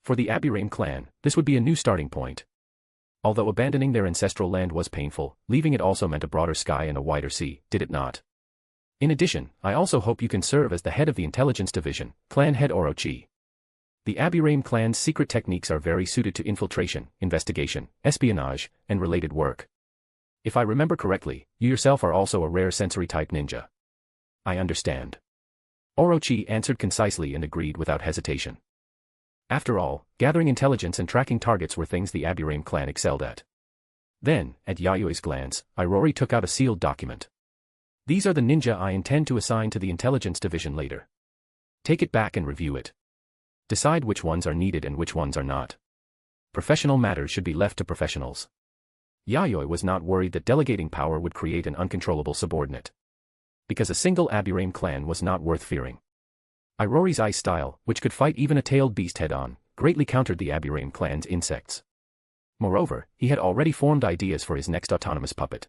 For the Aburame clan, this would be a new starting point. Although abandoning their ancestral land was painful, leaving it also meant a broader sky and a wider sea, did it not? In addition, I also hope you can serve as the head of the Intelligence Division, Clan Head Orochi. The Aburame clan's secret techniques are very suited to infiltration, investigation, espionage, and related work. If I remember correctly, you yourself are also a rare sensory-type ninja. I understand. Orochi answered concisely and agreed without hesitation. After all, gathering intelligence and tracking targets were things the Aburame clan excelled at. Then, at Yayoi's glance, Irori took out a sealed document. These are the ninja I intend to assign to the Intelligence Division later. Take it back and review it. Decide which ones are needed and which ones are not. Professional matters should be left to professionals. Yayoi was not worried that delegating power would create an uncontrollable subordinate. Because a single Aburame clan was not worth fearing. Irori's ice style, which could fight even a tailed beast head-on, greatly countered the Aburame clan's insects. Moreover, he had already formed ideas for his next autonomous puppet.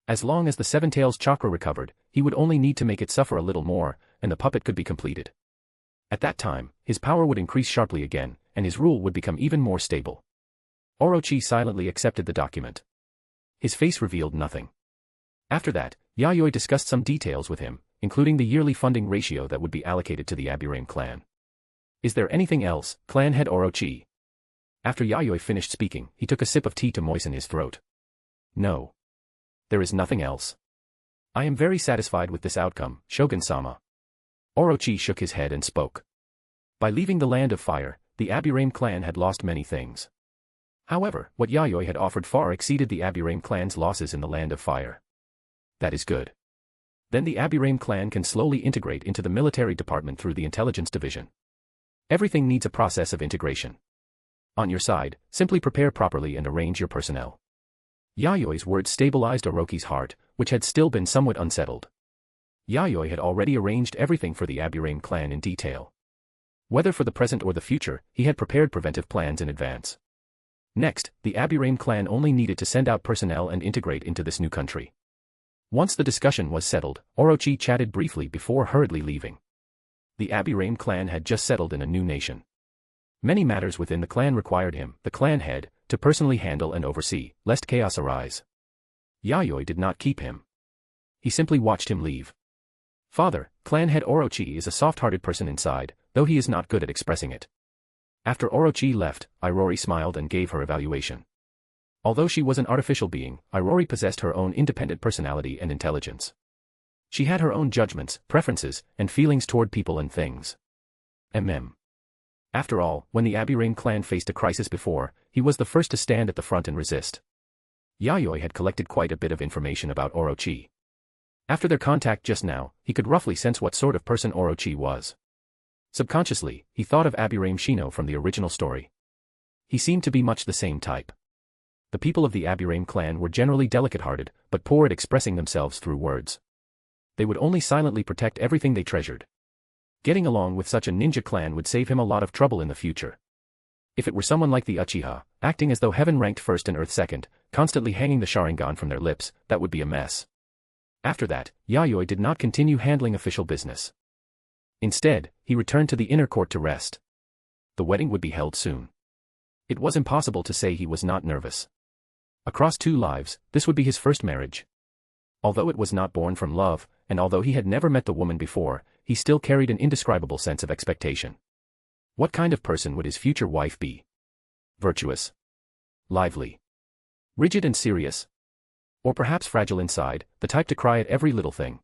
As long as the Seven Tails chakra recovered, he would only need to make it suffer a little more, and the puppet could be completed. At that time, his power would increase sharply again, and his rule would become even more stable. Orochi silently accepted the document. His face revealed nothing. After that, Yayoi discussed some details with him, including the yearly funding ratio that would be allocated to the Aburame clan. Is there anything else, Clan Head Orochi? After Yayoi finished speaking, he took a sip of tea to moisten his throat. No. There is nothing else. I am very satisfied with this outcome, Shogun-sama. Orochi shook his head and spoke. By leaving the Land of Fire, the Aburame clan had lost many things. However, what Yayoi had offered far exceeded the Aburame clan's losses in the Land of Fire. That is good. Then the Aburame clan can slowly integrate into the military department through the Intelligence Division. Everything needs a process of integration. On your side, simply prepare properly and arrange your personnel. Yayoi's words stabilized Orochi's heart, which had still been somewhat unsettled. Yayoi had already arranged everything for the Aburame clan in detail. Whether for the present or the future, he had prepared preventive plans in advance. Next, the Aburame clan only needed to send out personnel and integrate into this new country. Once the discussion was settled, Orochi chatted briefly before hurriedly leaving. The Aburame clan had just settled in a new nation. Many matters within the clan required him, the clan head, to personally handle and oversee, lest chaos arise. Yayoi did not keep him. He simply watched him leave. Father, clan head Orochi is a soft-hearted person inside, though he is not good at expressing it. After Orochi left, Irori smiled and gave her evaluation. Although she was an artificial being, Irori possessed her own independent personality and intelligence. She had her own judgments, preferences, and feelings toward people and things. After all, when the Aburame clan faced a crisis before, he was the first to stand at the front and resist. Yayoi had collected quite a bit of information about Orochi. After their contact just now, he could roughly sense what sort of person Orochi was. Subconsciously, he thought of Aburame Shino from the original story. He seemed to be much the same type. The people of the Aburame clan were generally delicate-hearted, but poor at expressing themselves through words. They would only silently protect everything they treasured. Getting along with such a ninja clan would save him a lot of trouble in the future. If it were someone like the Uchiha, acting as though heaven ranked first and earth second, constantly hanging the Sharingan from their lips, that would be a mess. After that, Yayoi did not continue handling official business. Instead, he returned to the inner court to rest. The wedding would be held soon. It was impossible to say he was not nervous. Across 2 lives, this would be his first marriage. Although it was not born from love, and although he had never met the woman before, he still carried an indescribable sense of expectation. What kind of person would his future wife be? Virtuous? Lively? Rigid and serious? Or perhaps fragile inside, the type to cry at every little thing?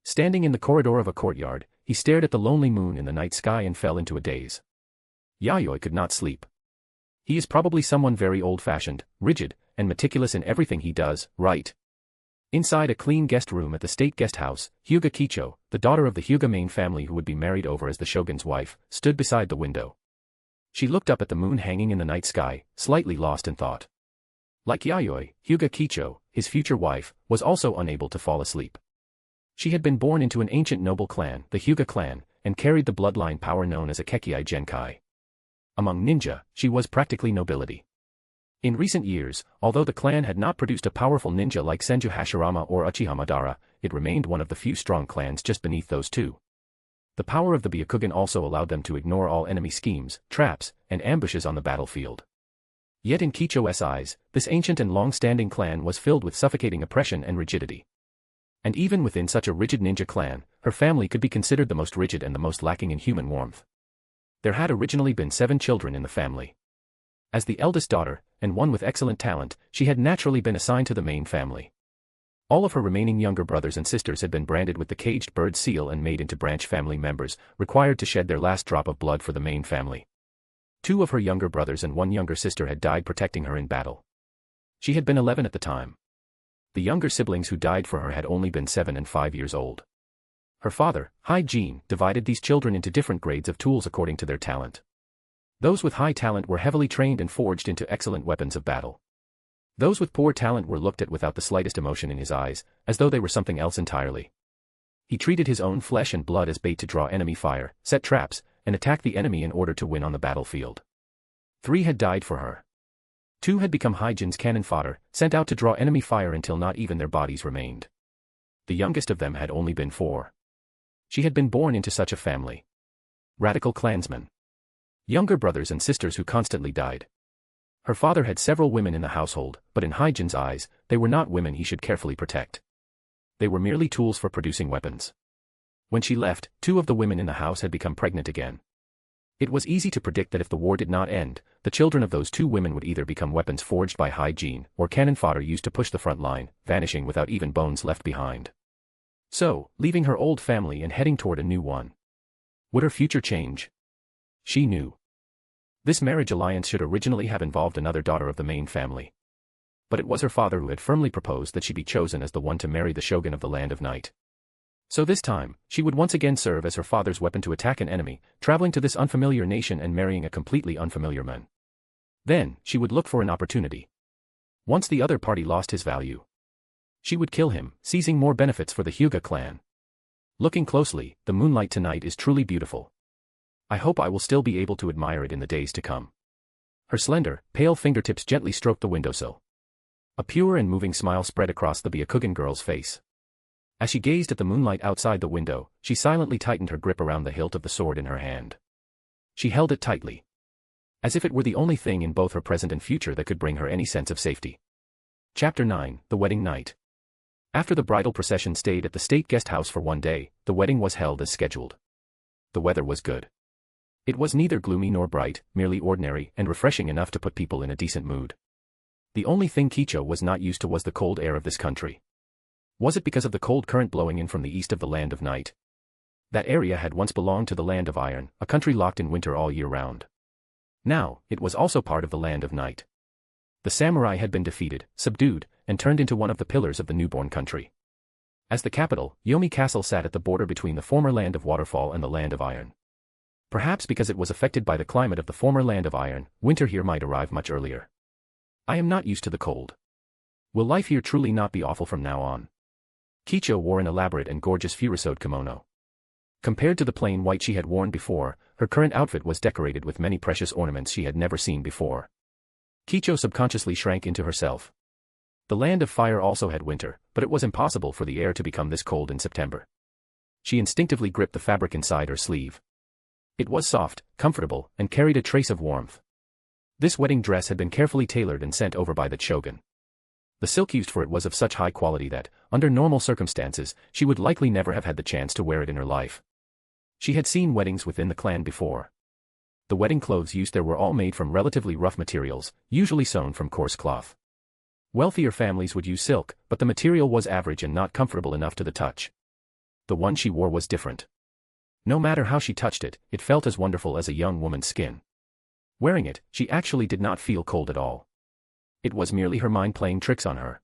Standing in the corridor of a courtyard, he stared at the lonely moon in the night sky and fell into a daze. Yayoi could not sleep. He is probably someone very old-fashioned, rigid, and meticulous in everything he does, right? Inside a clean guest room at the state guest house, Hyuga Kicho, the daughter of the Hyuga main family who would be married over as the shogun's wife, stood beside the window. She looked up at the moon hanging in the night sky, slightly lost in thought. Like Yayoi, Hyuga Kicho, his future wife, was also unable to fall asleep. She had been born into an ancient noble clan, the Hyuga clan, and carried the bloodline power known as a Kekkei Genkai. Among ninja, she was practically nobility. In recent years, although the clan had not produced a powerful ninja like Senju Hashirama or Uchiha Madara, it remained one of the few strong clans just beneath those two. The power of the Byakugan also allowed them to ignore all enemy schemes, traps, and ambushes on the battlefield. Yet in Kicho's eyes, this ancient and long-standing clan was filled with suffocating oppression and rigidity. And even within such a rigid ninja clan, her family could be considered the most rigid and the most lacking in human warmth. There had originally been 7 children in the family. As the eldest daughter, and one with excellent talent, she had naturally been assigned to the main family. All of her remaining younger brothers and sisters had been branded with the caged bird seal and made into branch family members, required to shed their last drop of blood for the main family. 2 of her younger brothers and 1 younger sister had died protecting her in battle. She had been 11 at the time. The younger siblings who died for her had only been 7 and 5 years old. Her father, Hai-Jin, divided these children into different grades of tools according to their talent. Those with high talent were heavily trained and forged into excellent weapons of battle. Those with poor talent were looked at without the slightest emotion in his eyes, as though they were something else entirely. He treated his own flesh and blood as bait to draw enemy fire, set traps, and attack the enemy in order to win on the battlefield. 3 had died for her. 2 had become Hai-Jin's cannon fodder, sent out to draw enemy fire until not even their bodies remained. The youngest of them had only been 4. She had been born into such a family. Radical clansmen. Younger brothers and sisters who constantly died. Her father had several women in the household, but in Hai-Jin's eyes, they were not women he should carefully protect. They were merely tools for producing weapons. When she left, 2 of the women in the house had become pregnant again. It was easy to predict that if the war did not end, the children of those 2 women would either become weapons forged by Hai-Jin, or cannon fodder used to push the front line, vanishing without even bones left behind. So, leaving her old family and heading toward a new one. Would her future change? She knew. This marriage alliance should originally have involved another daughter of the main family. But it was her father who had firmly proposed that she be chosen as the one to marry the shogun of the Land of Night. So this time, she would once again serve as her father's weapon to attack an enemy, traveling to this unfamiliar nation and marrying a completely unfamiliar man. Then, she would look for an opportunity. Once the other party lost his value, she would kill him, seizing more benefits for the Hyuga clan. Looking closely, the moonlight tonight is truly beautiful. I hope I will still be able to admire it in the days to come. Her slender, pale fingertips gently stroked the windowsill. A pure and moving smile spread across the Byakugan girl's face. As she gazed at the moonlight outside the window, she silently tightened her grip around the hilt of the sword in her hand. She held it tightly, as if it were the only thing in both her present and future that could bring her any sense of safety. Chapter 9, The Wedding Night. After the bridal procession stayed at the state guest house for one day, the wedding was held as scheduled. The weather was good. It was neither gloomy nor bright, merely ordinary and refreshing enough to put people in a decent mood. The only thing Kicho was not used to was the cold air of this country. Was it because of the cold current blowing in from the east of the Land of Night? That area had once belonged to the Land of Iron, a country locked in winter all year round. Now, it was also part of the Land of Night. The samurai had been defeated, subdued, and turned into one of the pillars of the newborn country. As the capital, Yomi Castle sat at the border between the former Land of Waterfall and the Land of Iron. Perhaps because it was affected by the climate of the former Land of Iron, winter here might arrive much earlier. I am not used to the cold. Will life here truly not be awful from now on? Kicho wore an elaborate and gorgeous furosode kimono. Compared to the plain white she had worn before, her current outfit was decorated with many precious ornaments she had never seen before. Kicho subconsciously shrank into herself. The Land of Fire also had winter, but it was impossible for the air to become this cold in September. She instinctively gripped the fabric inside her sleeve. It was soft, comfortable, and carried a trace of warmth. This wedding dress had been carefully tailored and sent over by the shogun. The silk used for it was of such high quality that, under normal circumstances, she would likely never have had the chance to wear it in her life. She had seen weddings within the clan before. The wedding clothes used there were all made from relatively rough materials, usually sewn from coarse cloth. Wealthier families would use silk, but the material was average and not comfortable enough to the touch. The one she wore was different. No matter how she touched it, it felt as wonderful as a young woman's skin. Wearing it, she actually did not feel cold at all. It was merely her mind playing tricks on her.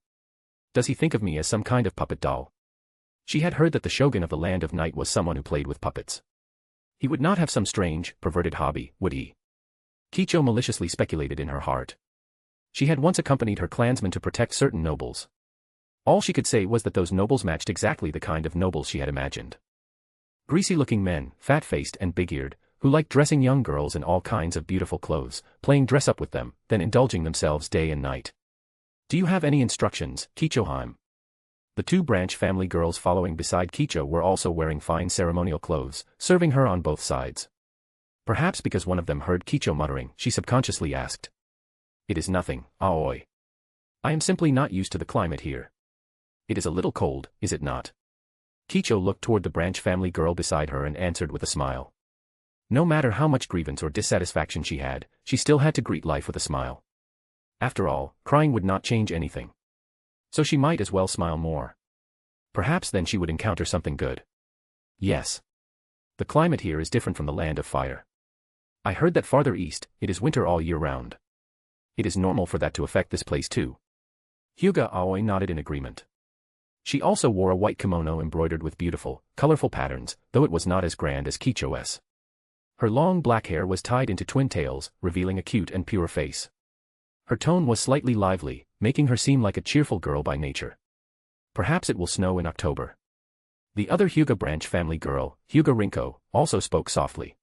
Does he think of me as some kind of puppet doll? She had heard that the shogun of the Land of Night was someone who played with puppets. He would not have some strange, perverted hobby, would he? Kicho maliciously speculated in her heart. She had once accompanied her clansmen to protect certain nobles. All she could say was that those nobles matched exactly the kind of nobles she had imagined. Greasy-looking men, fat-faced and big-eared, who liked dressing young girls in all kinds of beautiful clothes, playing dress-up with them, then indulging themselves day and night. Do you have any instructions, Kichoheim? The two branch family girls following beside Kicho were also wearing fine ceremonial clothes, serving her on both sides. Perhaps because one of them heard Kicho muttering, she subconsciously asked. It is nothing, Aoi. I am simply not used to the climate here. It is a little cold, is it not? Kicho looked toward the branch family girl beside her and answered with a smile. No matter how much grievance or dissatisfaction she had, she still had to greet life with a smile. After all, crying would not change anything. So she might as well smile more. Perhaps then she would encounter something good. Yes. The climate here is different from the Land of Fire. I heard that farther east, it is winter all year round. It is normal for that to affect this place too. Hyuga Aoi nodded in agreement. She also wore a white kimono embroidered with beautiful, colorful patterns, though it was not as grand as Kicho's. Her long black hair was tied into twin tails, revealing a cute and pure face. Her tone was slightly lively, making her seem like a cheerful girl by nature. Perhaps it will snow in October. The other Hyuga branch family girl, Hyuga Rinko, also spoke softly.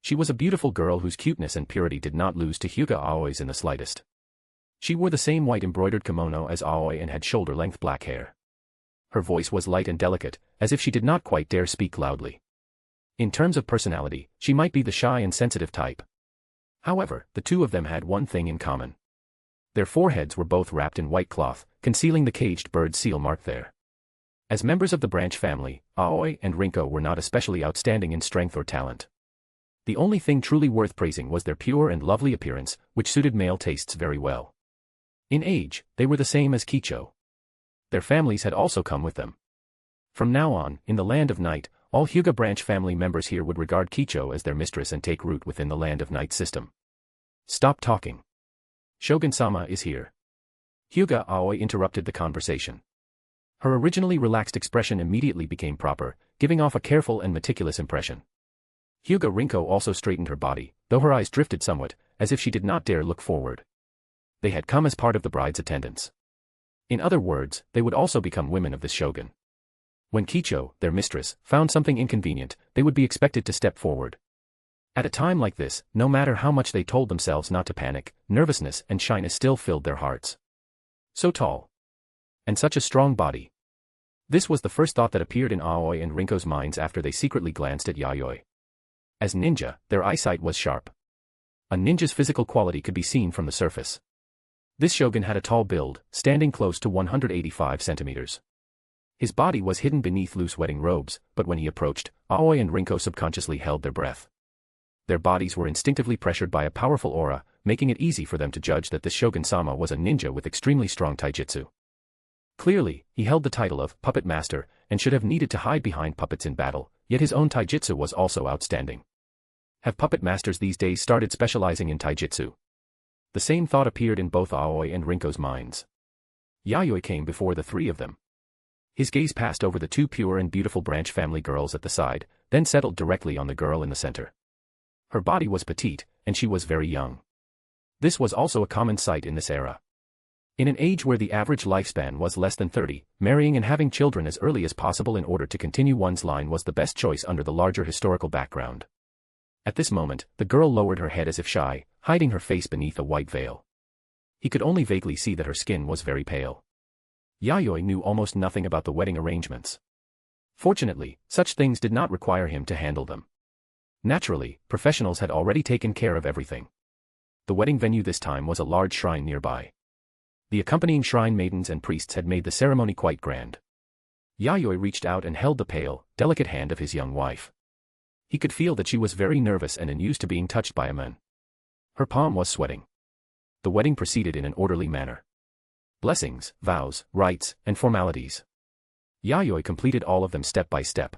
She was a beautiful girl whose cuteness and purity did not lose to Hyuga Aoi's in the slightest. She wore the same white embroidered kimono as Aoi and had shoulder-length black hair. Her voice was light and delicate, as if she did not quite dare speak loudly. In terms of personality, she might be the shy and sensitive type. However, the two of them had one thing in common. Their foreheads were both wrapped in white cloth, concealing the caged bird seal mark there. As members of the branch family, Aoi and Rinko were not especially outstanding in strength or talent. The only thing truly worth praising was their pure and lovely appearance, which suited male tastes very well. In age, they were the same as Kicho. Their families had also come with them. From now on, in the Land of Night, all Hyuga branch family members here would regard Kicho as their mistress and take root within the Land of Night system. Stop talking. Shogun-sama is here. Hyuga Aoi interrupted the conversation. Her originally relaxed expression immediately became proper, giving off a careful and meticulous impression. Hyuga Rinko also straightened her body, though her eyes drifted somewhat, as if she did not dare look forward. They had come as part of the bride's attendants. In other words, they would also become women of this shogun. When Kicho, their mistress, found something inconvenient, they would be expected to step forward. At a time like this, no matter how much they told themselves not to panic, nervousness and shyness still filled their hearts. So tall. And such a strong body. This was the first thought that appeared in Aoi and Rinko's minds after they secretly glanced at Yayoi. As ninja, their eyesight was sharp. A ninja's physical quality could be seen from the surface. This shogun had a tall build, standing close to 185 centimeters. His body was hidden beneath loose wedding robes, but when he approached, Aoi and Rinko subconsciously held their breath. Their bodies were instinctively pressured by a powerful aura, making it easy for them to judge that this shogun-sama was a ninja with extremely strong taijutsu. Clearly, he held the title of puppet master and should have needed to hide behind puppets in battle, yet his own taijutsu was also outstanding. Have puppet masters these days started specializing in taijutsu? The same thought appeared in both Aoi and Rinko's minds. Yayoi came before the three of them. His gaze passed over the two pure and beautiful branch family girls at the side, then settled directly on the girl in the center. Her body was petite, and she was very young. This was also a common sight in this era. In an age where the average lifespan was less than 30, marrying and having children as early as possible in order to continue one's line was the best choice under the larger historical background. At this moment, the girl lowered her head as if shy, hiding her face beneath a white veil. He could only vaguely see that her skin was very pale. Yayoi knew almost nothing about the wedding arrangements. Fortunately, such things did not require him to handle them. Naturally, professionals had already taken care of everything. The wedding venue this time was a large shrine nearby. The accompanying shrine maidens and priests had made the ceremony quite grand. Yayoi reached out and held the pale, delicate hand of his young wife. He could feel that she was very nervous and unused to being touched by a man. Her palm was sweating. The wedding proceeded in an orderly manner. Blessings, vows, rites, and formalities. Yayoi completed all of them step by step.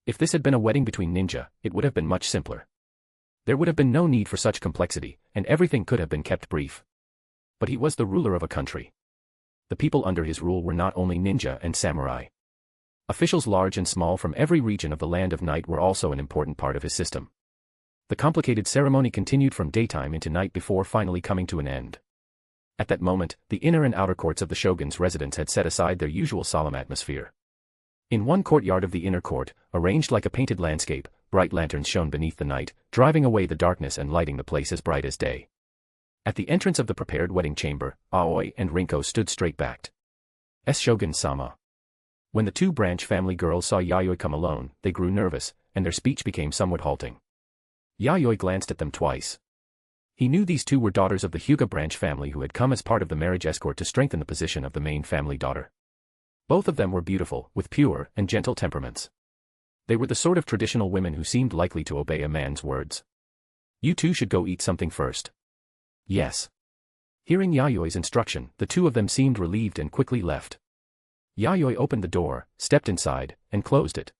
If this had been a wedding between ninja, it would have been much simpler. There would have been no need for such complexity, and everything could have been kept brief. But he was the ruler of a country. The people under his rule were not only ninja and samurai. Officials large and small from every region of the Land of Night were also an important part of his system. The complicated ceremony continued from daytime into night before finally coming to an end. At that moment, the inner and outer courts of the shogun's residence had set aside their usual solemn atmosphere. In one courtyard of the inner court, arranged like a painted landscape, bright lanterns shone beneath the night, driving away the darkness and lighting the place as bright as day. At the entrance of the prepared wedding chamber, Aoi and Rinko stood straight-backed. Shogun-sama. When the two branch family girls saw Yayoi come alone, they grew nervous, and their speech became somewhat halting. Yayoi glanced at them twice. He knew these two were daughters of the Hyuga branch family who had come as part of the marriage escort to strengthen the position of the main family daughter. Both of them were beautiful, with pure and gentle temperaments. They were the sort of traditional women who seemed likely to obey a man's words. You two should go eat something first. Yes. Hearing Yayoi's instruction, the two of them seemed relieved and quickly left. Yayoi opened the door, stepped inside, and closed it.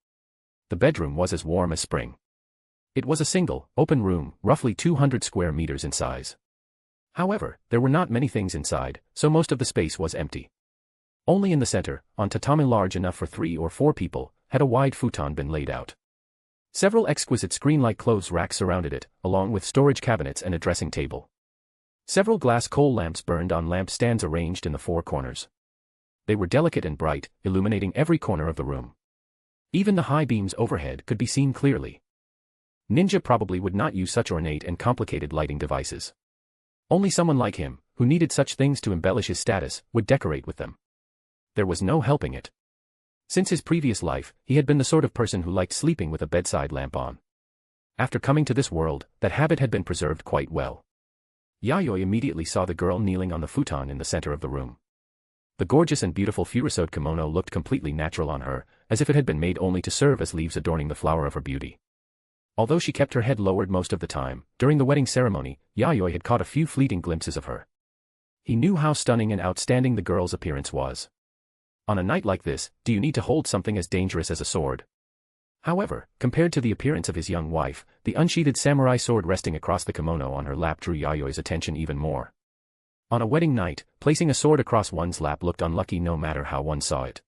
The bedroom was as warm as spring. It was a single, open room, roughly 200 square meters in size. However, there were not many things inside, so most of the space was empty. Only in the center, on tatami large enough for 3 or 4 people, had a wide futon been laid out. Several exquisite screen-like clothes racks surrounded it, along with storage cabinets and a dressing table. Several glass coal lamps burned on lamp stands arranged in the 4 corners. They were delicate and bright, illuminating every corner of the room. Even the high beams overhead could be seen clearly. Ninja probably would not use such ornate and complicated lighting devices. Only someone like him, who needed such things to embellish his status, would decorate with them. There was no helping it. Since his previous life, he had been the sort of person who liked sleeping with a bedside lamp on. After coming to this world, that habit had been preserved quite well. Yayoi immediately saw the girl kneeling on the futon in the center of the room. The gorgeous and beautiful furosode kimono looked completely natural on her, as if it had been made only to serve as leaves adorning the flower of her beauty. Although she kept her head lowered most of the time, during the wedding ceremony, Yayoi had caught a few fleeting glimpses of her. He knew how stunning and outstanding the girl's appearance was. On a night like this, do you need to hold something as dangerous as a sword? However, compared to the appearance of his young wife, the unsheathed samurai sword resting across the kimono on her lap drew Yayoi's attention even more. On a wedding night, placing a sword across one's lap looked unlucky no matter how one saw it.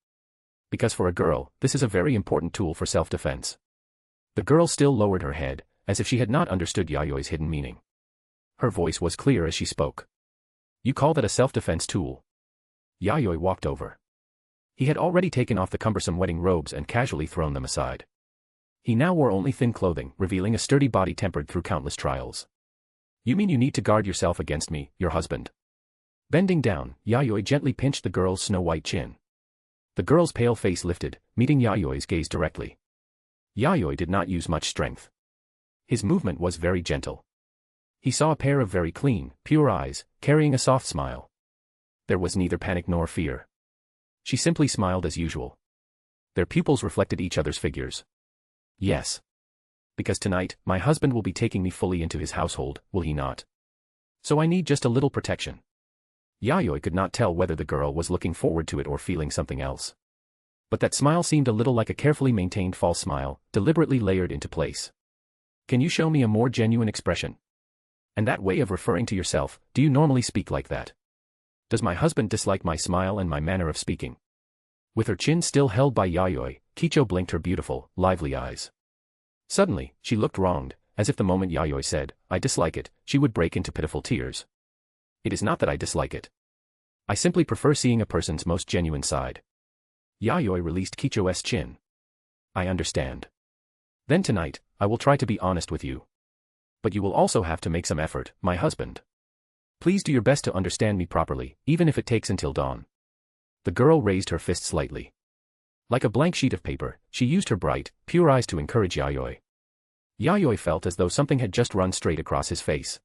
Because for a girl, this is a very important tool for self-defense. The girl still lowered her head, as if she had not understood Yayoi's hidden meaning. Her voice was clear as she spoke. You call that a self-defense tool? Yayoi walked over. He had already taken off the cumbersome wedding robes and casually thrown them aside. He now wore only thin clothing, revealing a sturdy body tempered through countless trials. You mean you need to guard yourself against me, your husband? Bending down, Yayoi gently pinched the girl's snow-white chin. The girl's pale face lifted, meeting Yayoi's gaze directly. Yayoi did not use much strength. His movement was very gentle. He saw a pair of very clean, pure eyes, carrying a soft smile. There was neither panic nor fear. She simply smiled as usual. Their pupils reflected each other's figures. Yes. Because tonight, my husband will be taking me fully into his household, will he not? So I need just a little protection. Yayoi could not tell whether the girl was looking forward to it or feeling something else. But that smile seemed a little like a carefully maintained false smile, deliberately layered into place. Can you show me a more genuine expression? And that way of referring to yourself, do you normally speak like that? Does my husband dislike my smile and my manner of speaking? With her chin still held by Yayoi, Kicho blinked her beautiful, lively eyes. Suddenly, she looked wronged, as if the moment Yayoi said, "I dislike it," she would break into pitiful tears. It is not that I dislike it. I simply prefer seeing a person's most genuine side. Yayoi released Kicho's chin. I understand. Then tonight, I will try to be honest with you. But you will also have to make some effort, my husband. Please do your best to understand me properly, even if it takes until dawn. The girl raised her fist slightly. Like a blank sheet of paper, she used her bright, pure eyes to encourage Yayoi. Yayoi felt as though something had just run straight across his face.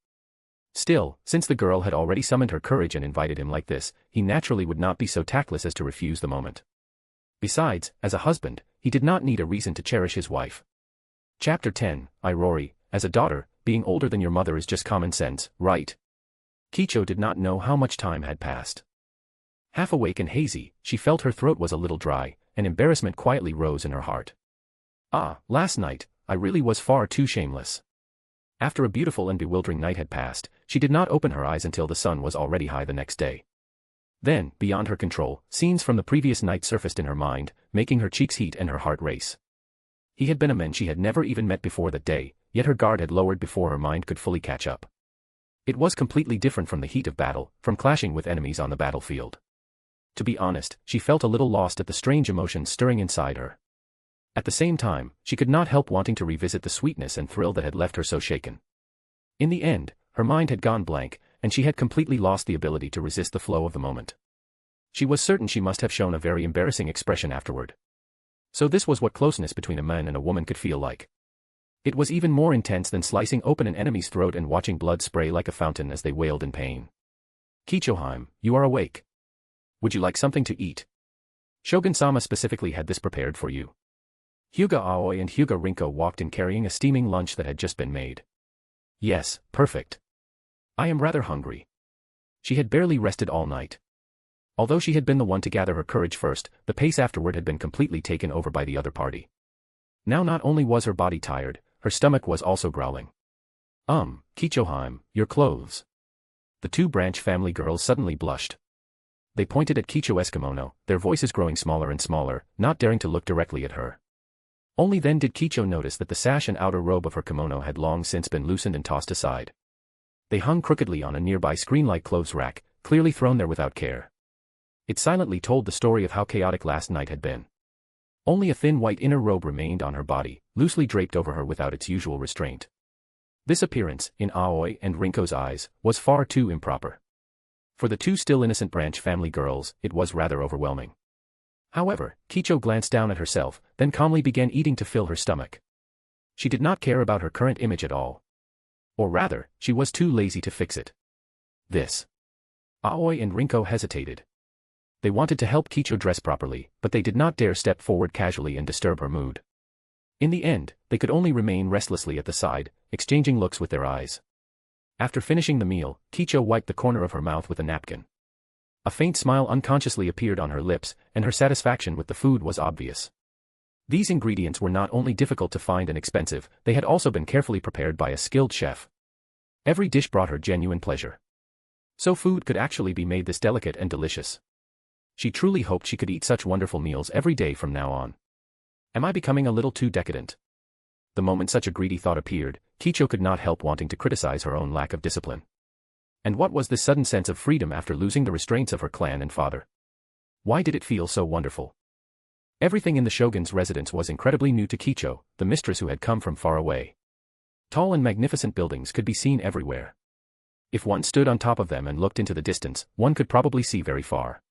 Still, since the girl had already summoned her courage and invited him like this, he naturally would not be so tactless as to refuse the moment. Besides, as a husband, he did not need a reason to cherish his wife. Chapter 10, Rory, as a daughter, being older than your mother is just common sense, right? Kicho did not know how much time had passed. Half awake and hazy, she felt her throat was a little dry, and embarrassment quietly rose in her heart. Last night, I really was far too shameless. After a beautiful and bewildering night had passed, she did not open her eyes until the sun was already high the next day. Then, beyond her control, scenes from the previous night surfaced in her mind, making her cheeks heat and her heart race. He had been a man she had never even met before that day, yet her guard had lowered before her mind could fully catch up. It was completely different from the heat of battle, from clashing with enemies on the battlefield. To be honest, she felt a little lost at the strange emotions stirring inside her. At the same time, she could not help wanting to revisit the sweetness and thrill that had left her so shaken. In the end, her mind had gone blank, and she had completely lost the ability to resist the flow of the moment. She was certain she must have shown a very embarrassing expression afterward. So this was what closeness between a man and a woman could feel like. It was even more intense than slicing open an enemy's throat and watching blood spray like a fountain as they wailed in pain. Kichoheim, you are awake. Would you like something to eat? Shogun-sama specifically had this prepared for you. Hyuga Aoi and Hyuga Rinko walked in carrying a steaming lunch that had just been made. Yes, perfect. I am rather hungry. She had barely rested all night. Although she had been the one to gather her courage first, the pace afterward had been completely taken over by the other party. Now not only was her body tired, her stomach was also growling. Kichoheim, your clothes. The two Branch family girls suddenly blushed. They pointed at Kicho's kimono, their voices growing smaller and smaller, not daring to look directly at her. Only then did Kicho notice that the sash and outer robe of her kimono had long since been loosened and tossed aside. They hung crookedly on a nearby screen-like clothes rack, clearly thrown there without care. It silently told the story of how chaotic last night had been. Only a thin white inner robe remained on her body, loosely draped over her without its usual restraint. This appearance, in Aoi and Rinko's eyes, was far too improper. For the two still innocent Branch family girls, it was rather overwhelming. However, Kicho glanced down at herself, then calmly began eating to fill her stomach. She did not care about her current image at all. Or rather, she was too lazy to fix it. Aoi and Rinko hesitated. They wanted to help Kicho dress properly, but they did not dare step forward casually and disturb her mood. In the end, they could only remain restlessly at the side, exchanging looks with their eyes. After finishing the meal, Kicho wiped the corner of her mouth with a napkin. A faint smile unconsciously appeared on her lips, and her satisfaction with the food was obvious. These ingredients were not only difficult to find and expensive, they had also been carefully prepared by a skilled chef. Every dish brought her genuine pleasure. So food could actually be made this delicate and delicious. She truly hoped she could eat such wonderful meals every day from now on. Am I becoming a little too decadent? The moment such a greedy thought appeared, Kicho could not help wanting to criticize her own lack of discipline. And what was this sudden sense of freedom after losing the restraints of her clan and father? Why did it feel so wonderful? Everything in the shogun's residence was incredibly new to Kicho, the mistress who had come from far away. Tall and magnificent buildings could be seen everywhere. If one stood on top of them and looked into the distance, one could probably see very far.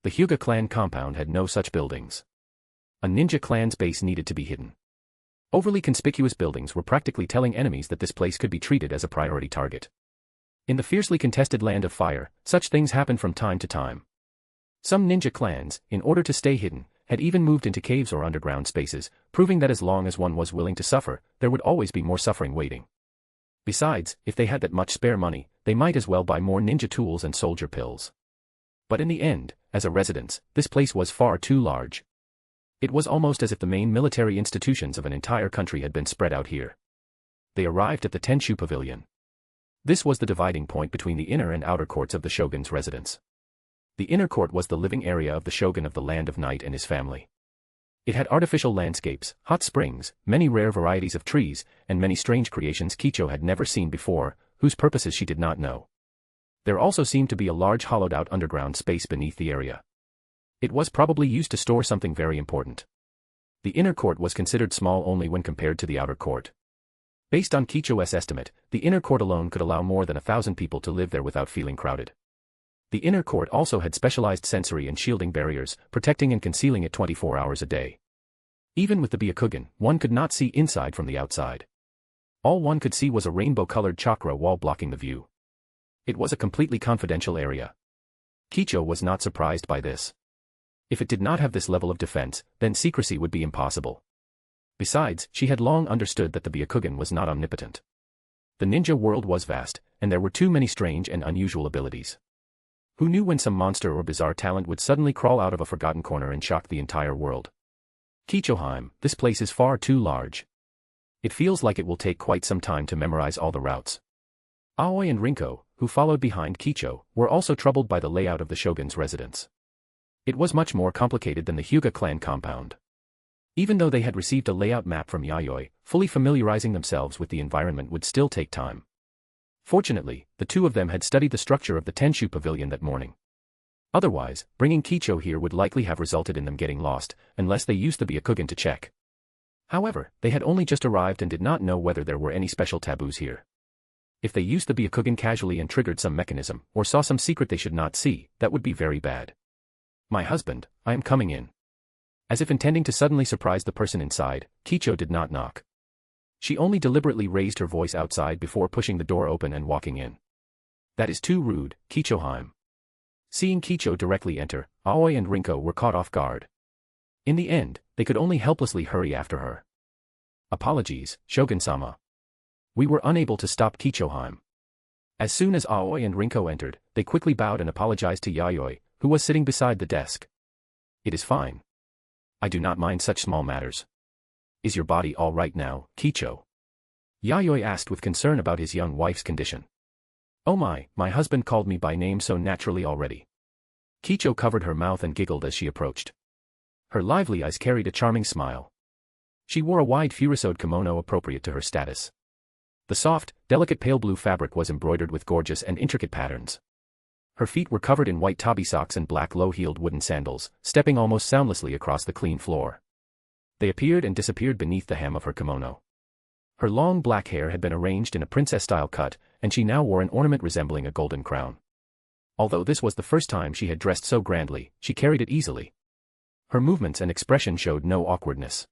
The Hyuga clan compound had no such buildings. A ninja clan's base needed to be hidden. Overly conspicuous buildings were practically telling enemies that this place could be treated as a priority target. In the fiercely contested Land of Fire, such things happened from time to time. Some ninja clans, in order to stay hidden, had even moved into caves or underground spaces, proving that as long as one was willing to suffer, there would always be more suffering waiting. Besides, if they had that much spare money, they might as well buy more ninja tools and soldier pills. But in the end, as a residence, this place was far too large. It was almost as if the main military institutions of an entire country had been spread out here. They arrived at the Tenshu Pavilion. This was the dividing point between the inner and outer courts of the shogun's residence. The inner court was the living area of the shogun of the Land of Night and his family. It had artificial landscapes, hot springs, many rare varieties of trees, and many strange creations Kicho had never seen before, whose purposes she did not know. There also seemed to be a large hollowed-out underground space beneath the area. It was probably used to store something very important. The inner court was considered small only when compared to the outer court. Based on Kicho's estimate, the inner court alone could allow more than 1,000 people to live there without feeling crowded. The inner court also had specialized sensory and shielding barriers, protecting and concealing it 24 hours a day. Even with the Byakugan, one could not see inside from the outside. All one could see was a rainbow-colored chakra wall blocking the view. It was a completely confidential area. Kicho was not surprised by this. If it did not have this level of defense, then secrecy would be impossible. Besides, she had long understood that the Byakugan was not omnipotent. The ninja world was vast, and there were too many strange and unusual abilities. Who knew when some monster or bizarre talent would suddenly crawl out of a forgotten corner and shock the entire world? Kichoheim, this place is far too large. It feels like it will take quite some time to memorize all the routes. Aoi and Rinko, who followed behind Kicho, were also troubled by the layout of the shogun's residence. It was much more complicated than the Hyuga clan compound. Even though they had received a layout map from Yayoi, fully familiarizing themselves with the environment would still take time. Fortunately, the two of them had studied the structure of the Tenshu Pavilion that morning. Otherwise, bringing Kicho here would likely have resulted in them getting lost, unless they used the Byakugan to check. However, they had only just arrived and did not know whether there were any special taboos here. If they used the Byakugan casually and triggered some mechanism, or saw some secret they should not see, that would be very bad. "My husband, I am coming in." As if intending to suddenly surprise the person inside, Kicho did not knock. She only deliberately raised her voice outside before pushing the door open and walking in. "That is too rude, Kichoheim." Seeing Kicho directly enter, Aoi and Rinko were caught off guard. In the end, they could only helplessly hurry after her. "Apologies, Shogun-sama. We were unable to stop Kichoheim." As soon as Aoi and Rinko entered, they quickly bowed and apologized to Yayoi, who was sitting beside the desk. "It is fine. I do not mind such small matters. Is your body all right now, Kicho?" Yayoi asked with concern about his young wife's condition. "Oh my husband called me by name so naturally already." Kicho covered her mouth and giggled as she approached. Her lively eyes carried a charming smile. She wore a wide furisode kimono appropriate to her status. The soft, delicate pale blue fabric was embroidered with gorgeous and intricate patterns. Her feet were covered in white tabi socks and black low-heeled wooden sandals, stepping almost soundlessly across the clean floor. They appeared and disappeared beneath the hem of her kimono. Her long black hair had been arranged in a princess-style cut, and she now wore an ornament resembling a golden crown. Although this was the first time she had dressed so grandly, she carried it easily. Her movements and expression showed no awkwardness.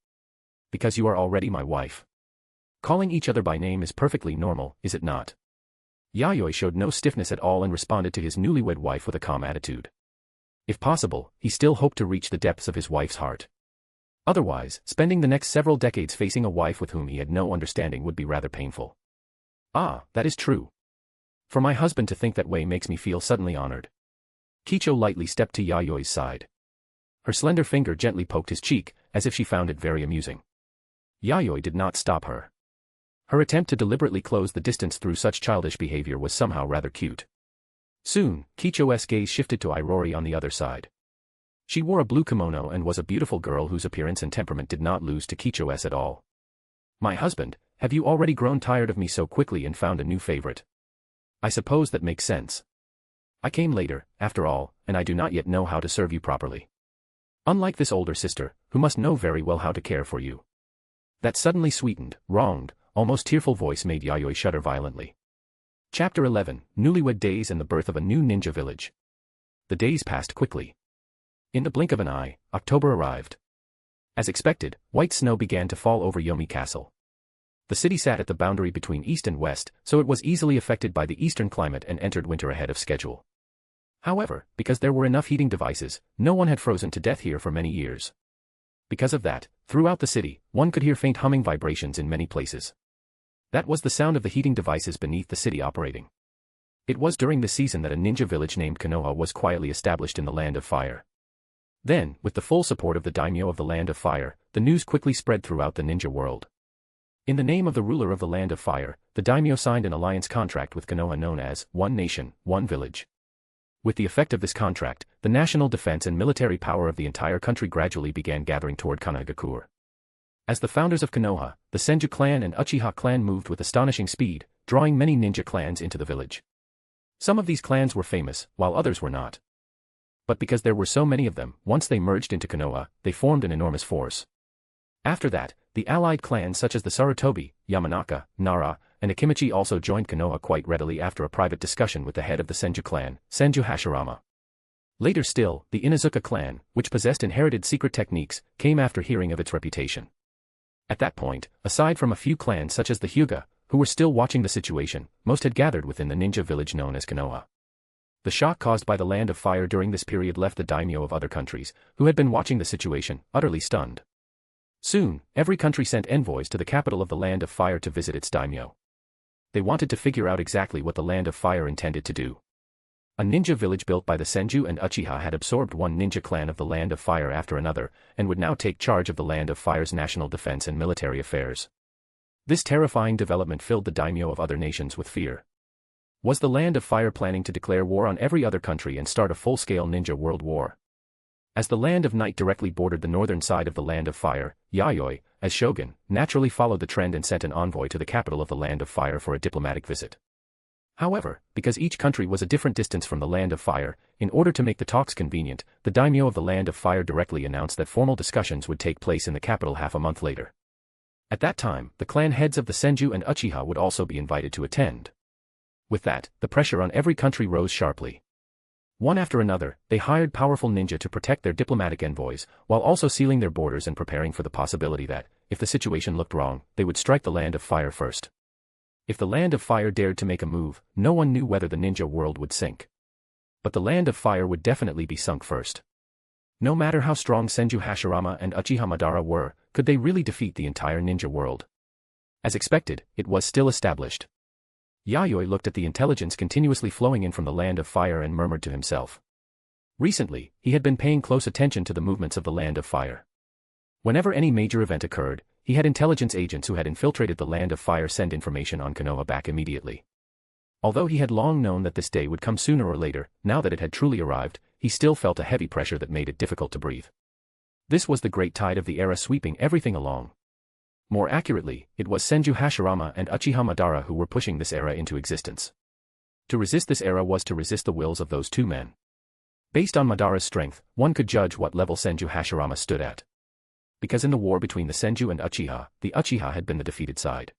"Because you are already my wife. Calling each other by name is perfectly normal, is it not?" Yayoi showed no stiffness at all and responded to his newlywed wife with a calm attitude. If possible, he still hoped to reach the depths of his wife's heart. Otherwise, spending the next several decades facing a wife with whom he had no understanding would be rather painful. "Ah, that is true. For my husband to think that way makes me feel suddenly honored." Kicho lightly stepped to Yayoi's side. Her slender finger gently poked his cheek, as if she found it very amusing. Yayoi did not stop her. Her attempt to deliberately close the distance through such childish behavior was somehow rather cute. Soon, Kicho's gaze shifted to Irori on the other side. She wore a blue kimono and was a beautiful girl whose appearance and temperament did not lose to Kicho's at all. "My husband, have you already grown tired of me so quickly and found a new favorite?" I suppose that makes sense. I came later, after all, and I do not yet know how to serve you properly. Unlike this older sister, who must know very well how to care for you. That suddenly sweetened, wronged, almost tearful voice made Yayoi shudder violently. Chapter 11, Newlywed Days and the Birth of a New Ninja Village. The days passed quickly. In the blink of an eye, October arrived. As expected, white snow began to fall over Yomi Castle. The city sat at the boundary between east and west, so it was easily affected by the eastern climate and entered winter ahead of schedule. However, because there were enough heating devices, no one had frozen to death here for many years. Because of that, throughout the city, one could hear faint humming vibrations in many places. That was the sound of the heating devices beneath the city operating. It was during this season that a ninja village named Konoha was quietly established in the Land of Fire. Then, with the full support of the daimyo of the Land of Fire, the news quickly spread throughout the ninja world. In the name of the ruler of the Land of Fire, the daimyo signed an alliance contract with Konoha known as One Nation, One Village. With the effect of this contract, the national defense and military power of the entire country gradually began gathering toward Kanagakur. As the founders of Konoha, the Senju clan and Uchiha clan moved with astonishing speed, drawing many ninja clans into the village. Some of these clans were famous, while others were not. But because there were so many of them, once they merged into Konoha, they formed an enormous force. After that, the allied clans such as the Sarutobi, Yamanaka, Nara, and Akimichi also joined Konoha quite readily after a private discussion with the head of the Senju clan, Senju Hashirama. Later still, the Inuzuka clan, which possessed inherited secret techniques, came after hearing of its reputation. At that point, aside from a few clans such as the Hyuga, who were still watching the situation, most had gathered within the ninja village known as Konoha. The shock caused by the Land of Fire during this period left the daimyo of other countries, who had been watching the situation, utterly stunned. Soon, every country sent envoys to the capital of the Land of Fire to visit its daimyo. They wanted to figure out exactly what the Land of Fire intended to do. A ninja village built by the Senju and Uchiha had absorbed one ninja clan of the Land of Fire after another, and would now take charge of the Land of Fire's national defense and military affairs. This terrifying development filled the daimyo of other nations with fear. Was the Land of Fire planning to declare war on every other country and start a full-scale ninja world war? As the Land of Night directly bordered the northern side of the Land of Fire, Yayoi, as shogun, naturally followed the trend and sent an envoy to the capital of the Land of Fire for a diplomatic visit. However, because each country was a different distance from the Land of Fire, in order to make the talks convenient, the daimyo of the Land of Fire directly announced that formal discussions would take place in the capital half a month later. At that time, the clan heads of the Senju and Uchiha would also be invited to attend. With that, the pressure on every country rose sharply. One after another, they hired powerful ninja to protect their diplomatic envoys, while also sealing their borders and preparing for the possibility that, if the situation looked wrong, they would strike the Land of Fire first. If the Land of Fire dared to make a move, no one knew whether the ninja world would sink. But the Land of Fire would definitely be sunk first. No matter how strong Senju Hashirama and Uchiha Madara were, could they really defeat the entire ninja world? As expected, it was still established. Yayoi looked at the intelligence continuously flowing in from the Land of Fire and murmured to himself. Recently, he had been paying close attention to the movements of the Land of Fire. Whenever any major event occurred, he had intelligence agents who had infiltrated the Land of Fire send information on Konoha back immediately. Although he had long known that this day would come sooner or later, now that it had truly arrived, he still felt a heavy pressure that made it difficult to breathe. This was the great tide of the era sweeping everything along. More accurately, it was Senju Hashirama and Uchiha Madara who were pushing this era into existence. To resist this era was to resist the wills of those two men. Based on Madara's strength, one could judge what level Senju Hashirama stood at. Because in the war between the Senju and Uchiha, the Uchiha had been the defeated side.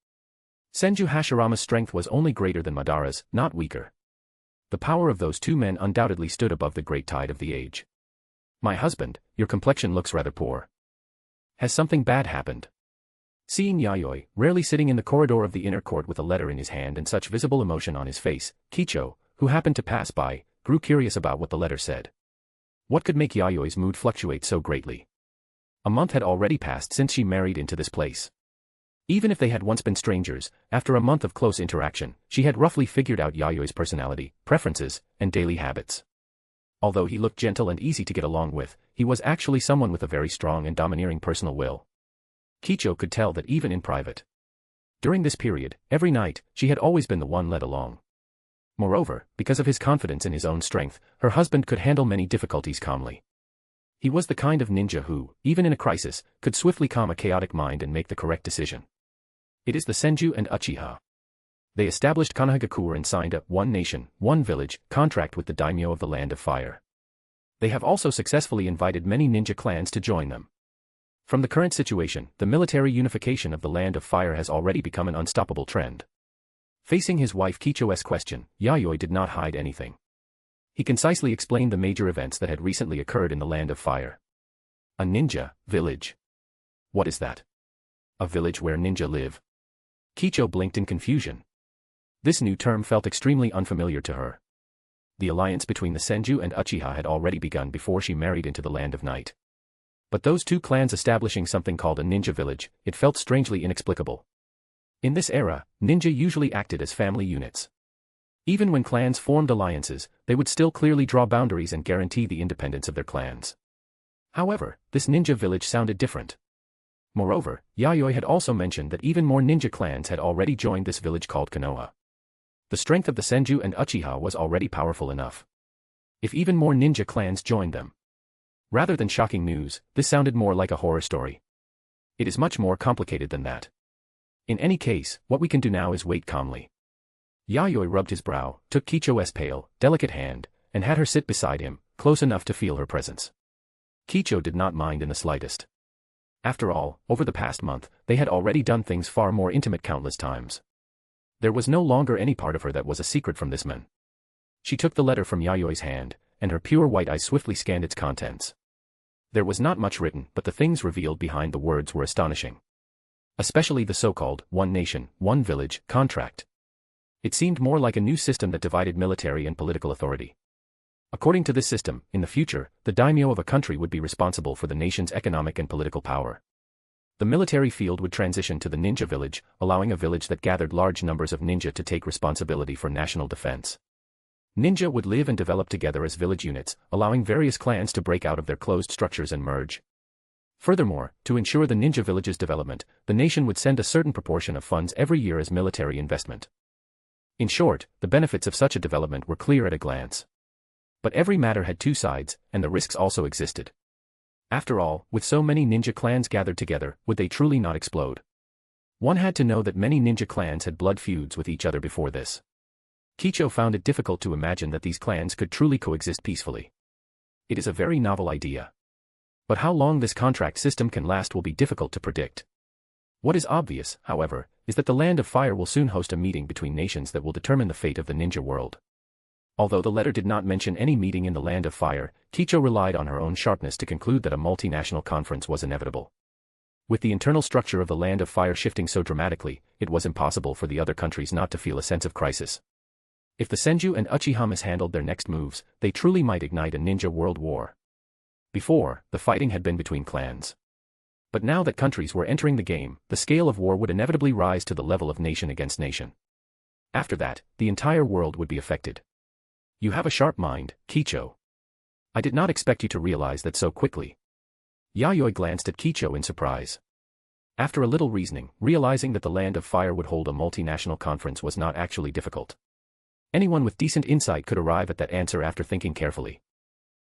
Senju Hashirama's strength was only greater than Madara's, not weaker. The power of those two men undoubtedly stood above the great tide of the age. "My husband, your complexion looks rather poor. Has something bad happened?" Seeing Yayoi, rarely sitting in the corridor of the inner court with a letter in his hand and such visible emotion on his face, Kicho, who happened to pass by, grew curious about what the letter said. What could make Yayoi's mood fluctuate so greatly? A month had already passed since she married into this place. Even if they had once been strangers, after a month of close interaction, she had roughly figured out Yayoi's personality, preferences, and daily habits. Although he looked gentle and easy to get along with, he was actually someone with a very strong and domineering personal will. Kicho could tell that even in private. During this period, every night, she had always been the one led along. Moreover, because of his confidence in his own strength, her husband could handle many difficulties calmly. He was the kind of ninja who, even in a crisis, could swiftly calm a chaotic mind and make the correct decision. It is the Senju and Uchiha. They established Konohagakure and signed a one nation, one village contract with the daimyo of the Land of Fire. They have also successfully invited many ninja clans to join them. From the current situation, the military unification of the Land of Fire has already become an unstoppable trend. Facing his wife Kicho's question, Yayoi did not hide anything. He concisely explained the major events that had recently occurred in the Land of Fire. A ninja village. What is that? A village where ninja live? Kicho blinked in confusion. This new term felt extremely unfamiliar to her. The alliance between the Senju and Uchiha had already begun before she married into the Land of Night. But those two clans establishing something called a ninja village, it felt strangely inexplicable. In this era, ninja usually acted as family units. Even when clans formed alliances, they would still clearly draw boundaries and guarantee the independence of their clans. However, this ninja village sounded different. Moreover, Yayoi had also mentioned that even more ninja clans had already joined this village called Konoha. The strength of the Senju and Uchiha was already powerful enough. If even more ninja clans joined them. Rather than shocking news, this sounded more like a horror story. It is much more complicated than that. In any case, what we can do now is wait calmly. Yayoi rubbed his brow, took Kicho's pale, delicate hand, and had her sit beside him, close enough to feel her presence. Kicho did not mind in the slightest. After all, over the past month, they had already done things far more intimate countless times. There was no longer any part of her that was a secret from this man. She took the letter from Yayoi's hand, and her pure white eyes swiftly scanned its contents. There was not much written, but the things revealed behind the words were astonishing. Especially the so-called one nation, one village contract. It seemed more like a new system that divided military and political authority. According to this system, in the future, the daimyo of a country would be responsible for the nation's economic and political power. The military field would transition to the ninja village, allowing a village that gathered large numbers of ninja to take responsibility for national defense. Ninja would live and develop together as village units, allowing various clans to break out of their closed structures and merge. Furthermore, to ensure the ninja village's development, the nation would send a certain proportion of funds every year as military investment. In short, the benefits of such a development were clear at a glance. But every matter had two sides, and the risks also existed. After all, with so many ninja clans gathered together, would they truly not explode? One had to know that many ninja clans had blood feuds with each other before this. Kicho found it difficult to imagine that these clans could truly coexist peacefully. It is a very novel idea. But how long this contract system can last will be difficult to predict. What is obvious, however, is that the Land of Fire will soon host a meeting between nations that will determine the fate of the ninja world. Although the letter did not mention any meeting in the Land of Fire, Kicho relied on her own sharpness to conclude that a multinational conference was inevitable. With the internal structure of the Land of Fire shifting so dramatically, it was impossible for the other countries not to feel a sense of crisis. If the Senju and Uchiha mishandled their next moves, they truly might ignite a ninja world war. Before, the fighting had been between clans. But now that countries were entering the game, the scale of war would inevitably rise to the level of nation against nation. After that, the entire world would be affected. You have a sharp mind, Kicho. I did not expect you to realize that so quickly. Yayoi glanced at Kicho in surprise. After a little reasoning, realizing that the Land of Fire would hold a multinational conference was not actually difficult. Anyone with decent insight could arrive at that answer after thinking carefully.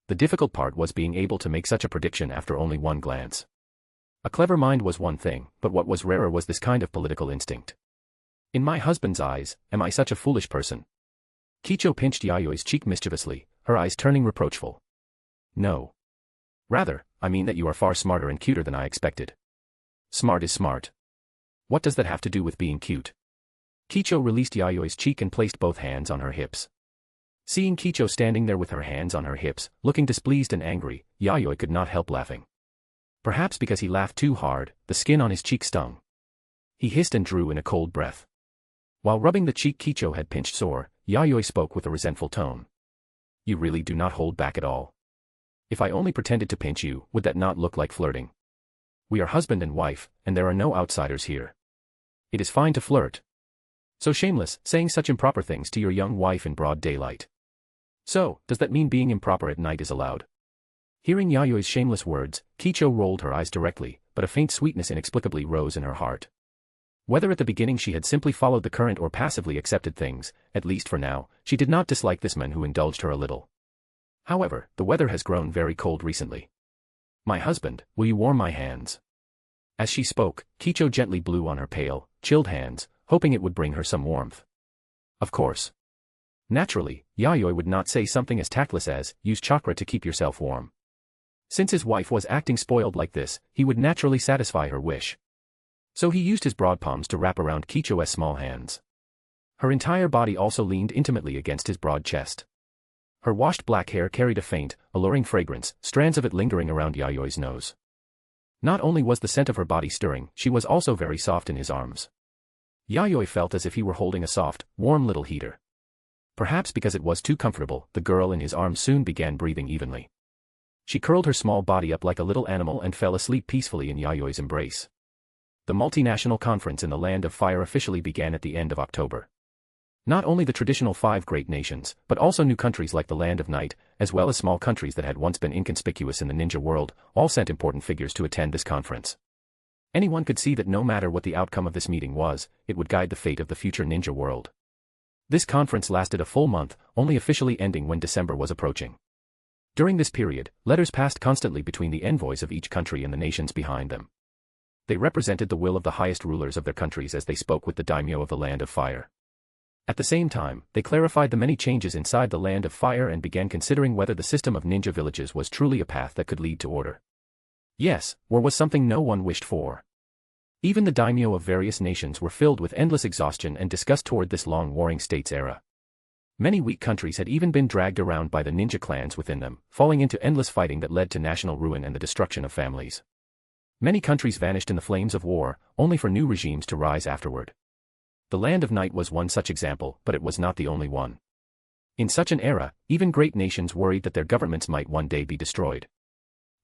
The difficult part was being able to make such a prediction after only one glance. A clever mind was one thing, but what was rarer was this kind of political instinct. In my husband's eyes, am I such a foolish person? Kicho pinched Yayoi's cheek mischievously, her eyes turning reproachful. No. Rather, I mean that you are far smarter and cuter than I expected. Smart is smart. What does that have to do with being cute? Kicho released Yayoi's cheek and placed both hands on her hips. Seeing Kicho standing there with her hands on her hips, looking displeased and angry, Yayoi could not help laughing. Perhaps because he laughed too hard, the skin on his cheek stung. He hissed and drew in a cold breath. While rubbing the cheek Kicho had pinched sore, Yayoi spoke with a resentful tone. You really do not hold back at all. If I only pretended to pinch you, would that not look like flirting? We are husband and wife, and there are no outsiders here. It is fine to flirt. So shameless, saying such improper things to your young wife in broad daylight. So, does that mean being improper at night is allowed? Hearing Yayoi's shameless words, Kicho rolled her eyes directly, but a faint sweetness inexplicably rose in her heart. Whether at the beginning she had simply followed the current or passively accepted things, at least for now, she did not dislike this man who indulged her a little. However, the weather has grown very cold recently. My husband, will you warm my hands? As she spoke, Kicho gently blew on her pale, chilled hands, hoping it would bring her some warmth. Of course. Naturally, Yayoi would not say something as tactless as, use chakra to keep yourself warm. Since his wife was acting spoiled like this, he would naturally satisfy her wish. So he used his broad palms to wrap around Kicho's small hands. Her entire body also leaned intimately against his broad chest. Her washed black hair carried a faint, alluring fragrance, strands of it lingering around Yayoi's nose. Not only was the scent of her body stirring, she was also very soft in his arms. Yayoi felt as if he were holding a soft, warm little heater. Perhaps because it was too comfortable, the girl in his arms soon began breathing evenly. She curled her small body up like a little animal and fell asleep peacefully in Yayoi's embrace. The multinational conference in the Land of Fire officially began at the end of October. Not only the traditional 5 great nations, but also new countries like the Land of Night, as well as small countries that had once been inconspicuous in the ninja world, all sent important figures to attend this conference. Anyone could see that no matter what the outcome of this meeting was, it would guide the fate of the future ninja world. This conference lasted a full month, only officially ending when December was approaching. During this period, letters passed constantly between the envoys of each country and the nations behind them. They represented the will of the highest rulers of their countries as they spoke with the daimyo of the Land of Fire. At the same time, they clarified the many changes inside the Land of Fire and began considering whether the system of ninja villages was truly a path that could lead to order. Yes, or was something no one wished for. Even the daimyo of various nations were filled with endless exhaustion and disgust toward this long warring states era. Many weak countries had even been dragged around by the ninja clans within them, falling into endless fighting that led to national ruin and the destruction of families. Many countries vanished in the flames of war, only for new regimes to rise afterward. The Land of Night was one such example, but it was not the only one. In such an era, even great nations worried that their governments might one day be destroyed.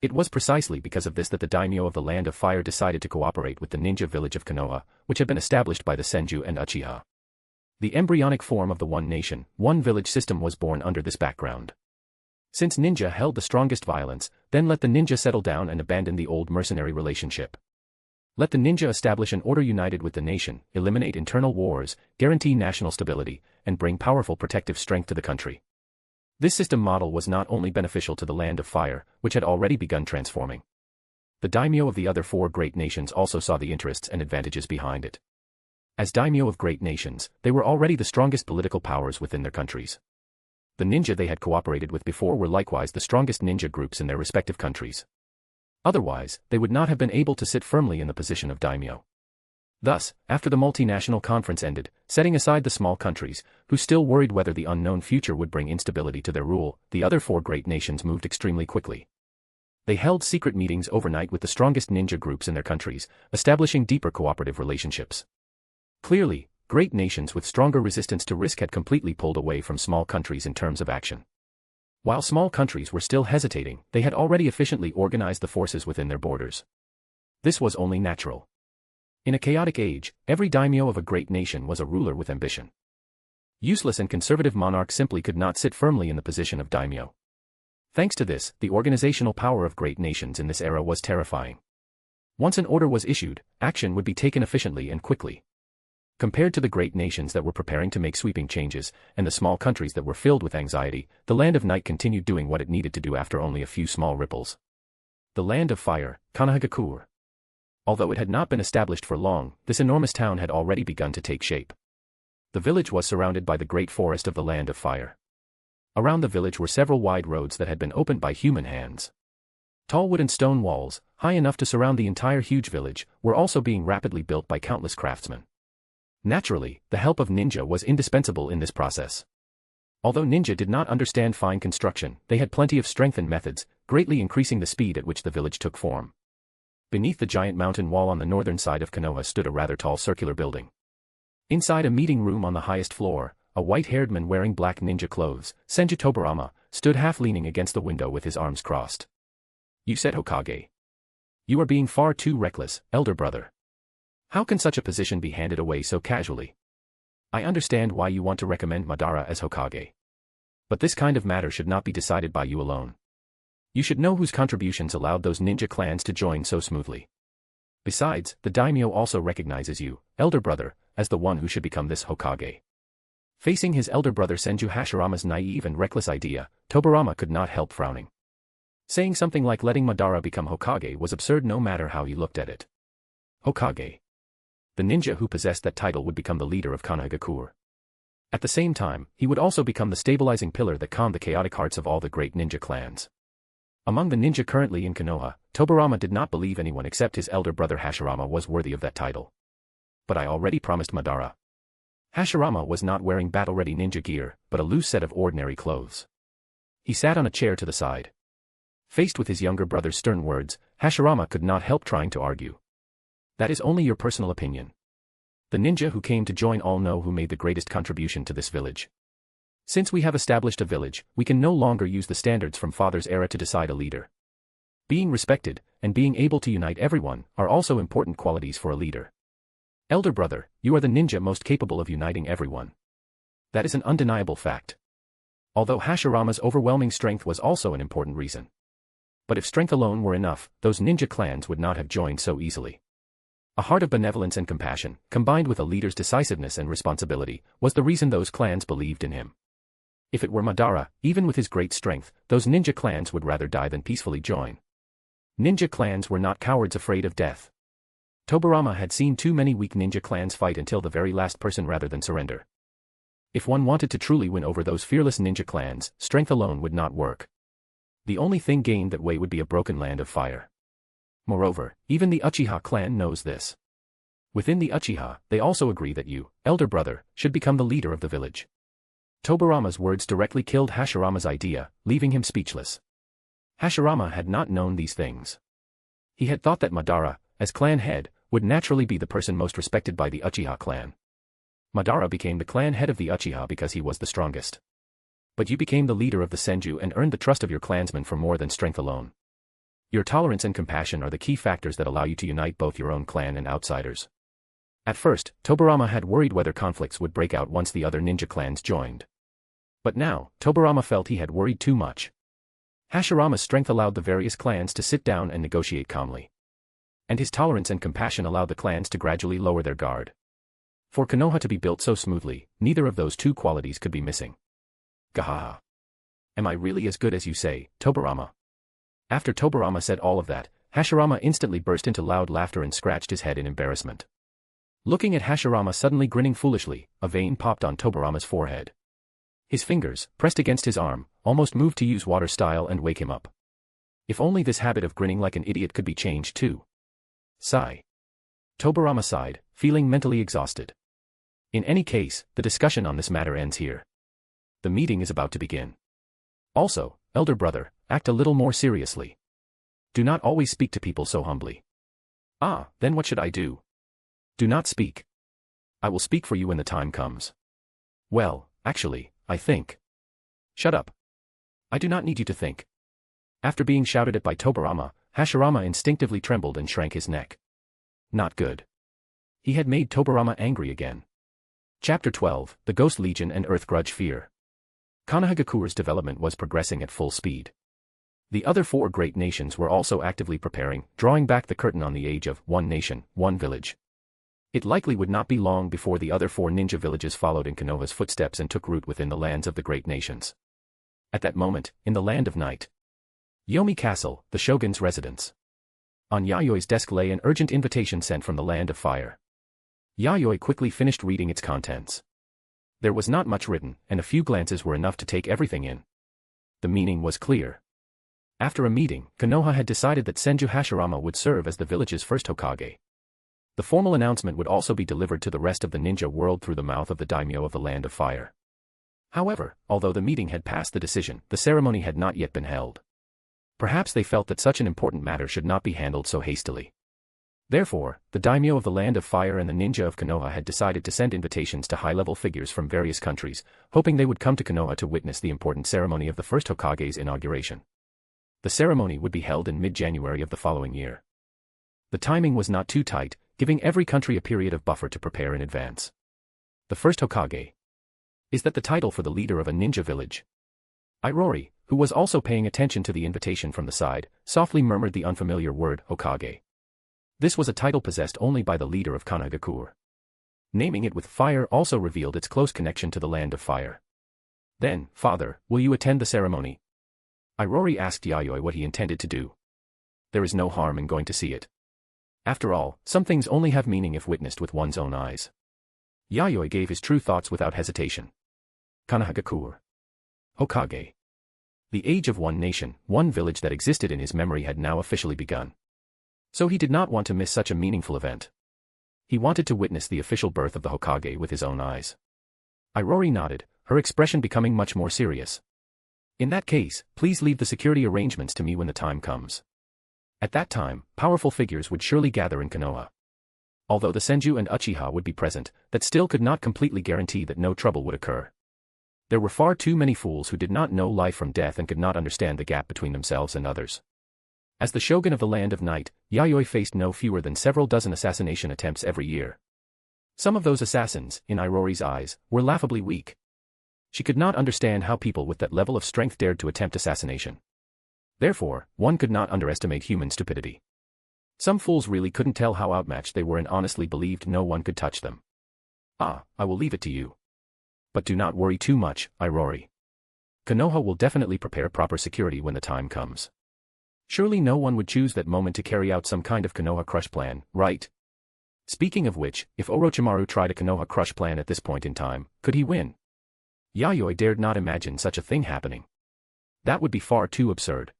It was precisely because of this that the daimyo of the Land of Fire decided to cooperate with the ninja village of Konoha, which had been established by the Senju and Uchiha. The embryonic form of the one nation, one village system was born under this background. Since ninja held the strongest violence, then let the ninja settle down and abandon the old mercenary relationship. Let the ninja establish an order united with the nation, eliminate internal wars, guarantee national stability, and bring powerful protective strength to the country. This system model was not only beneficial to the Land of Fire, which had already begun transforming. The daimyo of the other 4 great nations also saw the interests and advantages behind it. As daimyo of great nations, they were already the strongest political powers within their countries. The ninja they had cooperated with before were likewise the strongest ninja groups in their respective countries. Otherwise, they would not have been able to sit firmly in the position of daimyo. Thus, after the multinational conference ended, setting aside the small countries, who still worried whether the unknown future would bring instability to their rule, the other 4 great nations moved extremely quickly. They held secret meetings overnight with the strongest ninja groups in their countries, establishing deeper cooperative relationships. Clearly, great nations with stronger resistance to risk had completely pulled away from small countries in terms of action. While small countries were still hesitating, they had already efficiently organized the forces within their borders. This was only natural. In a chaotic age, every daimyo of a great nation was a ruler with ambition. Useless and conservative monarchs simply could not sit firmly in the position of daimyo. Thanks to this, the organizational power of great nations in this era was terrifying. Once an order was issued, action would be taken efficiently and quickly. Compared to the great nations that were preparing to make sweeping changes, and the small countries that were filled with anxiety, the Land of Night continued doing what it needed to do after only a few small ripples. The Land of Fire, Konohagakure. Although it had not been established for long, this enormous town had already begun to take shape. The village was surrounded by the great forest of the Land of Fire. Around the village were several wide roads that had been opened by human hands. Tall wood and stone walls, high enough to surround the entire huge village, were also being rapidly built by countless craftsmen. Naturally, the help of ninja was indispensable in this process. Although ninja did not understand fine construction, they had plenty of strength and methods, greatly increasing the speed at which the village took form. Beneath the giant mountain wall on the northern side of Konoha stood a rather tall circular building. Inside a meeting room on the highest floor, a white-haired man wearing black ninja clothes, Senju Tobarama, stood half-leaning against the window with his arms crossed. "You said Hokage. You are being far too reckless, elder brother. How can such a position be handed away so casually? I understand why you want to recommend Madara as Hokage. But this kind of matter should not be decided by you alone. You should know whose contributions allowed those ninja clans to join so smoothly. Besides, the daimyo also recognizes you, elder brother, as the one who should become this Hokage." Facing his elder brother Senju Hashirama's naive and reckless idea, Tobarama could not help frowning. Saying something like letting Madara become Hokage was absurd no matter how he looked at it. Hokage. The ninja who possessed that title would become the leader of Konohagakure. At the same time, he would also become the stabilizing pillar that calmed the chaotic hearts of all the great ninja clans. Among the ninja currently in Konoha, Tobirama did not believe anyone except his elder brother Hashirama was worthy of that title. But I already promised Madara. Hashirama was not wearing battle-ready ninja gear, but a loose set of ordinary clothes. He sat on a chair to the side. Faced with his younger brother's stern words, Hashirama could not help trying to argue. That is only your personal opinion. The ninja who came to join all know who made the greatest contribution to this village. Since we have established a village, we can no longer use the standards from Father's era to decide a leader. Being respected, and being able to unite everyone, are also important qualities for a leader. Elder brother, you are the ninja most capable of uniting everyone. That is an undeniable fact. Although Hashirama's overwhelming strength was also an important reason. But if strength alone were enough, those ninja clans would not have joined so easily. A heart of benevolence and compassion, combined with a leader's decisiveness and responsibility, was the reason those clans believed in him. If it were Madara, even with his great strength, those ninja clans would rather die than peacefully join. Ninja clans were not cowards afraid of death. Tobirama had seen too many weak ninja clans fight until the very last person rather than surrender. If one wanted to truly win over those fearless ninja clans, strength alone would not work. The only thing gained that way would be a broken land of fire. Moreover, even the Uchiha clan knows this. Within the Uchiha, they also agree that you, elder brother, should become the leader of the village. Tobirama's words directly killed Hashirama's idea, leaving him speechless. Hashirama had not known these things. He had thought that Madara, as clan head, would naturally be the person most respected by the Uchiha clan. Madara became the clan head of the Uchiha because he was the strongest. But you became the leader of the Senju and earned the trust of your clansmen for more than strength alone. Your tolerance and compassion are the key factors that allow you to unite both your own clan and outsiders. At first, Tobirama had worried whether conflicts would break out once the other ninja clans joined. But now, Tobirama felt he had worried too much. Hashirama's strength allowed the various clans to sit down and negotiate calmly. And his tolerance and compassion allowed the clans to gradually lower their guard. For Konoha to be built so smoothly, neither of those two qualities could be missing. Gahaha. Am I really as good as you say, Tobirama? After Tobirama said all of that, Hashirama instantly burst into loud laughter and scratched his head in embarrassment. Looking at Hashirama suddenly grinning foolishly, a vein popped on Tobirama's forehead. His fingers, pressed against his arm, almost moved to use water style and wake him up. If only this habit of grinning like an idiot could be changed too. Sigh. Tobirama sighed, feeling mentally exhausted. In any case, the discussion on this matter ends here. The meeting is about to begin. Also, elder brother, act a little more seriously. Do not always speak to people so humbly. Ah, then what should I do? Do not speak. I will speak for you when the time comes. Well, actually, I think. Shut up. I do not need you to think. After being shouted at by Tobirama, Hashirama instinctively trembled and shrank his neck. Not good. He had made Tobirama angry again. Chapter 12, The Ghost Legion and Earth Grudge Fear. Konohagakure's development was progressing at full speed. The other four great nations were also actively preparing, drawing back the curtain on the age of one nation, one village. It likely would not be long before the other four ninja villages followed in Konoha's footsteps and took root within the lands of the great nations. At that moment, in the land of night, Yomi Castle, the shogun's residence. On Yayoi's desk lay an urgent invitation sent from the land of fire. Yayoi quickly finished reading its contents. There was not much written, and a few glances were enough to take everything in. The meaning was clear. After a meeting, Konoha had decided that Senju Hashirama would serve as the village's first Hokage. The formal announcement would also be delivered to the rest of the ninja world through the mouth of the daimyo of the land of fire. However, although the meeting had passed the decision, the ceremony had not yet been held. Perhaps they felt that such an important matter should not be handled so hastily. Therefore, the daimyo of the land of fire and the ninja of Konoha had decided to send invitations to high-level figures from various countries, hoping they would come to Konoha to witness the important ceremony of the first Hokage's inauguration. The ceremony would be held in mid-January of the following year. The timing was not too tight, giving every country a period of buffer to prepare in advance. The first Hokage. Is that the title for the leader of a ninja village? Irori, who was also paying attention to the invitation from the side, softly murmured the unfamiliar word Hokage. This was a title possessed only by the leader of Konohagakure. Naming it with fire also revealed its close connection to the land of fire. Then, father, will you attend the ceremony? Irori asked Yayoi what he intended to do. There is no harm in going to see it. After all, some things only have meaning if witnessed with one's own eyes. Yayoi gave his true thoughts without hesitation. Kanahagakur. Hokage. The age of one nation, one village that existed in his memory had now officially begun. So he did not want to miss such a meaningful event. He wanted to witness the official birth of the Hokage with his own eyes. Airori nodded, her expression becoming much more serious. In that case, please leave the security arrangements to me when the time comes. At that time, powerful figures would surely gather in Konoha. Although the Senju and Uchiha would be present, that still could not completely guarantee that no trouble would occur. There were far too many fools who did not know life from death and could not understand the gap between themselves and others. As the shogun of the Land of Night, Yayoi faced no fewer than several dozen assassination attempts every year. Some of those assassins, in Airori's eyes, were laughably weak. She could not understand how people with that level of strength dared to attempt assassination. Therefore, one could not underestimate human stupidity. Some fools really couldn't tell how outmatched they were and honestly believed no one could touch them. I will leave it to you. But do not worry too much, Airori. Konoha will definitely prepare proper security when the time comes. Surely no one would choose that moment to carry out some kind of Konoha crush plan, right? Speaking of which, if Orochimaru tried a Konoha crush plan at this point in time, could he win? Yayoi dared not imagine such a thing happening. That would be far too absurd.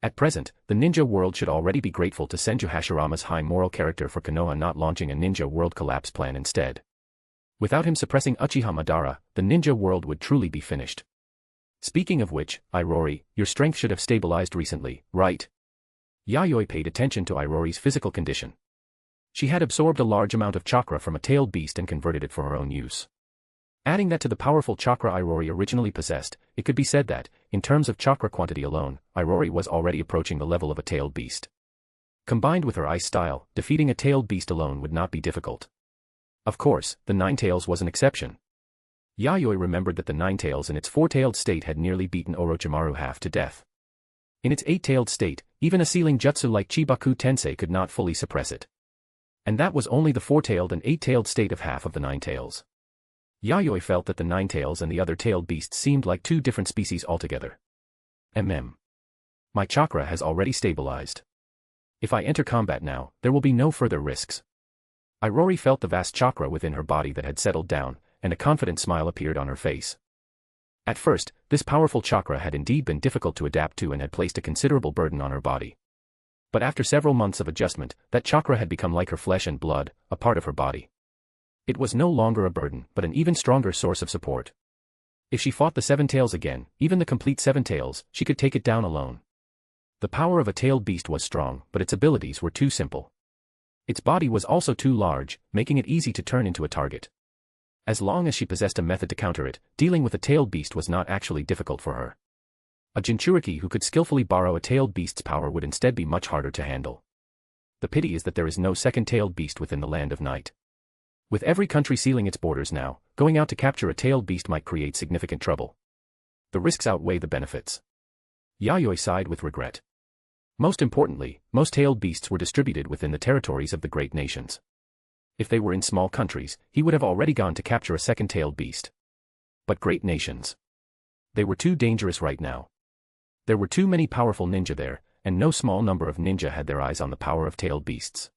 At present, the ninja world should already be grateful to Senju Hashirama's high moral character for Konoha not launching a ninja world collapse plan instead. Without him suppressing Uchiha Madara, the ninja world would truly be finished. Speaking of which, Airori, your strength should have stabilized recently, right? Yayoi paid attention to Airori's physical condition. She had absorbed a large amount of chakra from a tailed beast and converted it for her own use. Adding that to the powerful chakra Airori originally possessed, it could be said that, in terms of chakra quantity alone, Airori was already approaching the level of a tailed beast. Combined with her ice style, defeating a tailed beast alone would not be difficult. Of course, the Ninetales was an exception. Yayoi remembered that the Ninetales in its four-tailed state had nearly beaten Orochimaru half to death. In its eight-tailed state, even a sealing jutsu like Chibaku Tensei could not fully suppress it. And that was only the four-tailed and eight-tailed state of half of the Ninetales. Yayoi felt that the Ninetales and the other tailed beasts seemed like two different species altogether. My chakra has already stabilized. If I enter combat now, there will be no further risks. Airori felt the vast chakra within her body that had settled down, and a confident smile appeared on her face. At first, this powerful chakra had indeed been difficult to adapt to and had placed a considerable burden on her body. But after several months of adjustment, that chakra had become like her flesh and blood, a part of her body. It was no longer a burden, but an even stronger source of support. If she fought the Seven Tails again, even the complete Seven Tails, she could take it down alone. The power of a tailed beast was strong, but its abilities were too simple. Its body was also too large, making it easy to turn into a target. As long as she possessed a method to counter it, dealing with a tailed beast was not actually difficult for her. A Jinchuriki who could skillfully borrow a tailed beast's power would instead be much harder to handle. The pity is that there is no second tailed beast within the Land of Night. With every country sealing its borders now, going out to capture a tailed beast might create significant trouble. The risks outweigh the benefits. Yayoi sighed with regret. Most importantly, most tailed beasts were distributed within the territories of the great nations. If they were in small countries, he would have already gone to capture a second tailed beast. But great nations. They were too dangerous right now. There were too many powerful ninja there, and no small number of ninja had their eyes on the power of tailed beasts.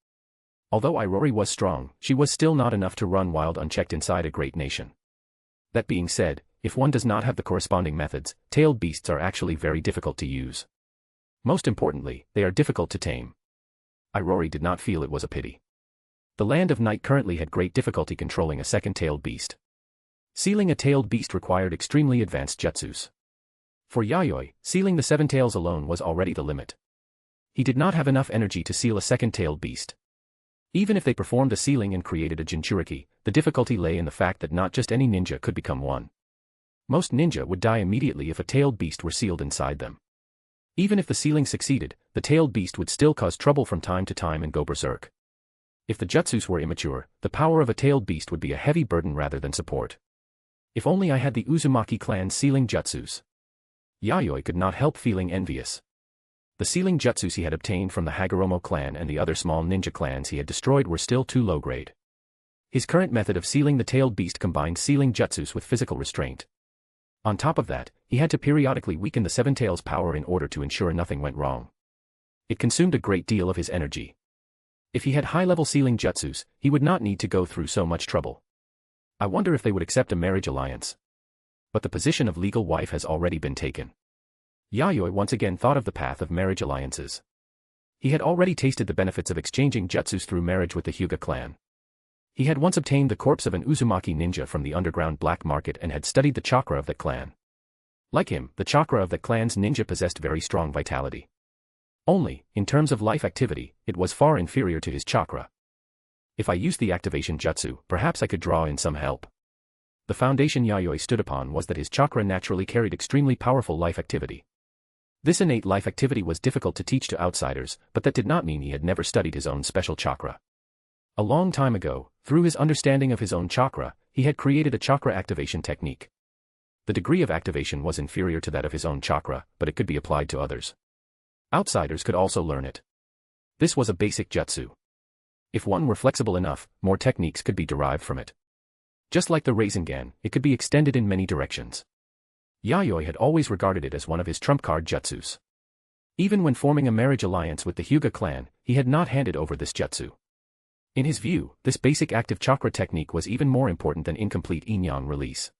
Although Airori was strong, she was still not enough to run wild unchecked inside a great nation. That being said, if one does not have the corresponding methods, tailed beasts are actually very difficult to use. Most importantly, they are difficult to tame. Airori did not feel it was a pity. The Land of Night currently had great difficulty controlling a second tailed beast. Sealing a tailed beast required extremely advanced jutsus. For Yayoi, sealing the seven tails alone was already the limit. He did not have enough energy to seal a second tailed beast. Even if they performed the sealing and created a Jinchuriki, the difficulty lay in the fact that not just any ninja could become one. Most ninja would die immediately if a tailed beast were sealed inside them. Even if the sealing succeeded, the tailed beast would still cause trouble from time to time and go berserk. If the jutsus were immature, the power of a tailed beast would be a heavy burden rather than support. If only I had the Uzumaki clan's sealing jutsus. Yayoi could not help feeling envious. The sealing jutsus he had obtained from the Hagoromo clan and the other small ninja clans he had destroyed were still too low grade. His current method of sealing the tailed beast combined sealing jutsus with physical restraint. On top of that, he had to periodically weaken the Seven Tails' power in order to ensure nothing went wrong. It consumed a great deal of his energy. If he had high-level sealing jutsus, he would not need to go through so much trouble. I wonder if they would accept a marriage alliance. but the position of legal wife has already been taken. Yayoi once again thought of the path of marriage alliances. He had already tasted the benefits of exchanging jutsus through marriage with the Hyuga clan. He had once obtained the corpse of an Uzumaki ninja from the underground black market and had studied the chakra of that clan. Like him, the chakra of that clan's ninja possessed very strong vitality. Only, in terms of life activity, it was far inferior to his chakra. If I used the activation jutsu, perhaps I could draw in some help. The foundation Yayoi stood upon was that his chakra naturally carried extremely powerful life activity. This innate life activity was difficult to teach to outsiders, but that did not mean he had never studied his own special chakra. A long time ago, through his understanding of his own chakra, he had created a chakra activation technique. The degree of activation was inferior to that of his own chakra, but it could be applied to others. Outsiders could also learn it. This was a basic jutsu. If one were flexible enough, more techniques could be derived from it. Just like the Rasengan, it could be extended in many directions. Yayoi had always regarded it as one of his trump card jutsus. Even when forming a marriage alliance with the Hyuga clan, he had not handed over this jutsu. In his view, this basic active chakra technique was even more important than incomplete yin-yang release.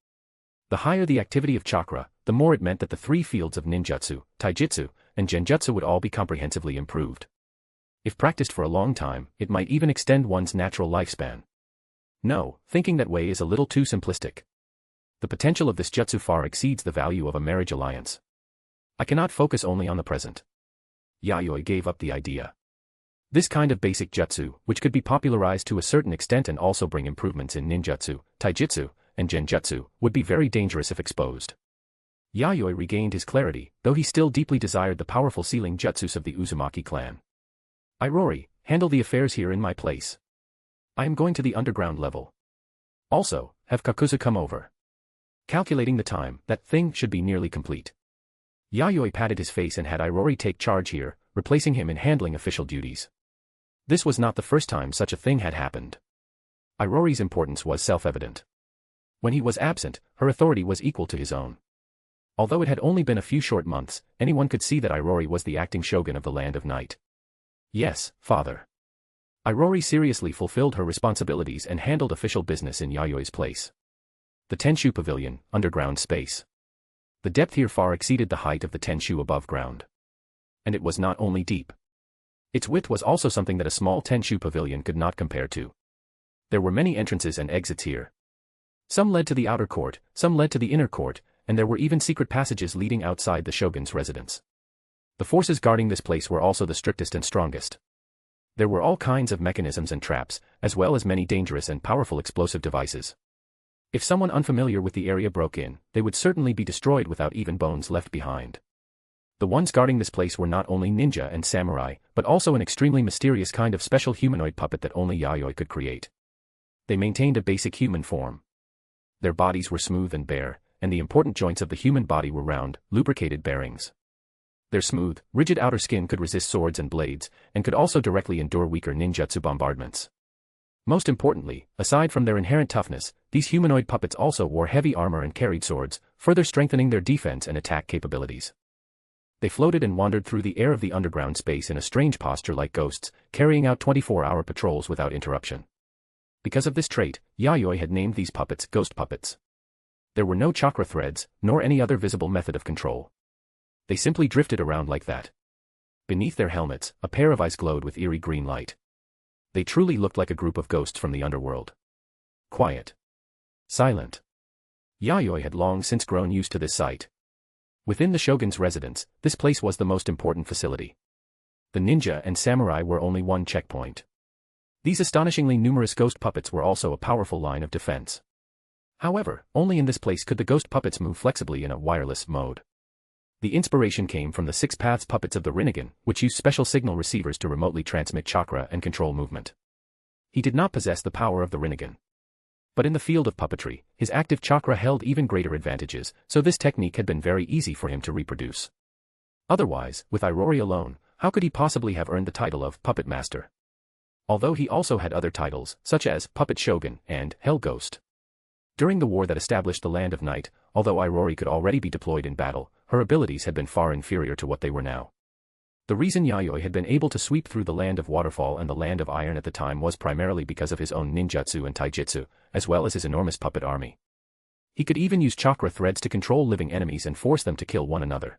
The higher the activity of chakra, the more it meant that the three fields of ninjutsu, taijutsu, and genjutsu would all be comprehensively improved. If practiced for a long time, it might even extend one's natural lifespan. No, thinking that way is a little too simplistic. The potential of this jutsu far exceeds the value of a marriage alliance. I cannot focus only on the present. Yayoi gave up the idea. This kind of basic jutsu, which could be popularized to a certain extent and also bring improvements in ninjutsu, taijutsu, and genjutsu, would be very dangerous if exposed. Yayoi regained his clarity, though he still deeply desired the powerful sealing jutsus of the Uzumaki clan. Irori, handle the affairs here in my place. I am going to the underground level. Also, have Kakuzu come over. Calculating the time, that thing should be nearly complete. Yayoi patted his face and had Irori take charge here, replacing him in handling official duties. This was not the first time such a thing had happened. Irori's importance was self-evident. When he was absent, her authority was equal to his own. Although it had only been a few short months, anyone could see that Irori was the acting shogun of the Land of Night. Yes, father. Irori seriously fulfilled her responsibilities and handled official business in Yayoi's place. The Tenshu Pavilion, underground space. The depth here far exceeded the height of the Tenshu above ground. And it was not only deep. Its width was also something that a small Tenshu pavilion could not compare to. There were many entrances and exits here. Some led to the outer court, some led to the inner court, and there were even secret passages leading outside the shogun's residence. The forces guarding this place were also the strictest and strongest. There were all kinds of mechanisms and traps, as well as many dangerous and powerful explosive devices. If someone unfamiliar with the area broke in, they would certainly be destroyed without even bones left behind. The ones guarding this place were not only ninja and samurai, but also an extremely mysterious kind of special humanoid puppet that only Yayoi could create. They maintained a basic human form. Their bodies were smooth and bare, and the important joints of the human body were round, lubricated bearings. Their smooth, rigid outer skin could resist swords and blades, and could also directly endure weaker ninjutsu bombardments. Most importantly, aside from their inherent toughness, these humanoid puppets also wore heavy armor and carried swords, further strengthening their defense and attack capabilities. They floated and wandered through the air of the underground space in a strange posture like ghosts, carrying out 24-hour patrols without interruption. Because of this trait, Yayoi had named these puppets ghost puppets. There were no chakra threads, nor any other visible method of control. They simply drifted around like that. Beneath their helmets, a pair of eyes glowed with eerie green light. They truly looked like a group of ghosts from the underworld. Quiet. Silent. Yayoi had long since grown used to this sight. Within the shogun's residence, this place was the most important facility. The ninja and samurai were only one checkpoint. These astonishingly numerous ghost puppets were also a powerful line of defense. However, only in this place could the ghost puppets move flexibly in a wireless mode. The inspiration came from the Six Paths puppets of the Rinnegan, which used special signal receivers to remotely transmit chakra and control movement. He did not possess the power of the Rinnegan. But in the field of puppetry, his active chakra held even greater advantages, so this technique had been very easy for him to reproduce. Otherwise, with Irori alone, how could he possibly have earned the title of Puppet Master? Although he also had other titles, such as Puppet Shogun and Hell Ghost. During the war that established the Land of Night, although Irori could already be deployed in battle, her abilities had been far inferior to what they were now. The reason Yayoi had been able to sweep through the Land of Waterfall and the Land of Iron at the time was primarily because of his own ninjutsu and taijutsu, as well as his enormous puppet army. He could even use chakra threads to control living enemies and force them to kill one another.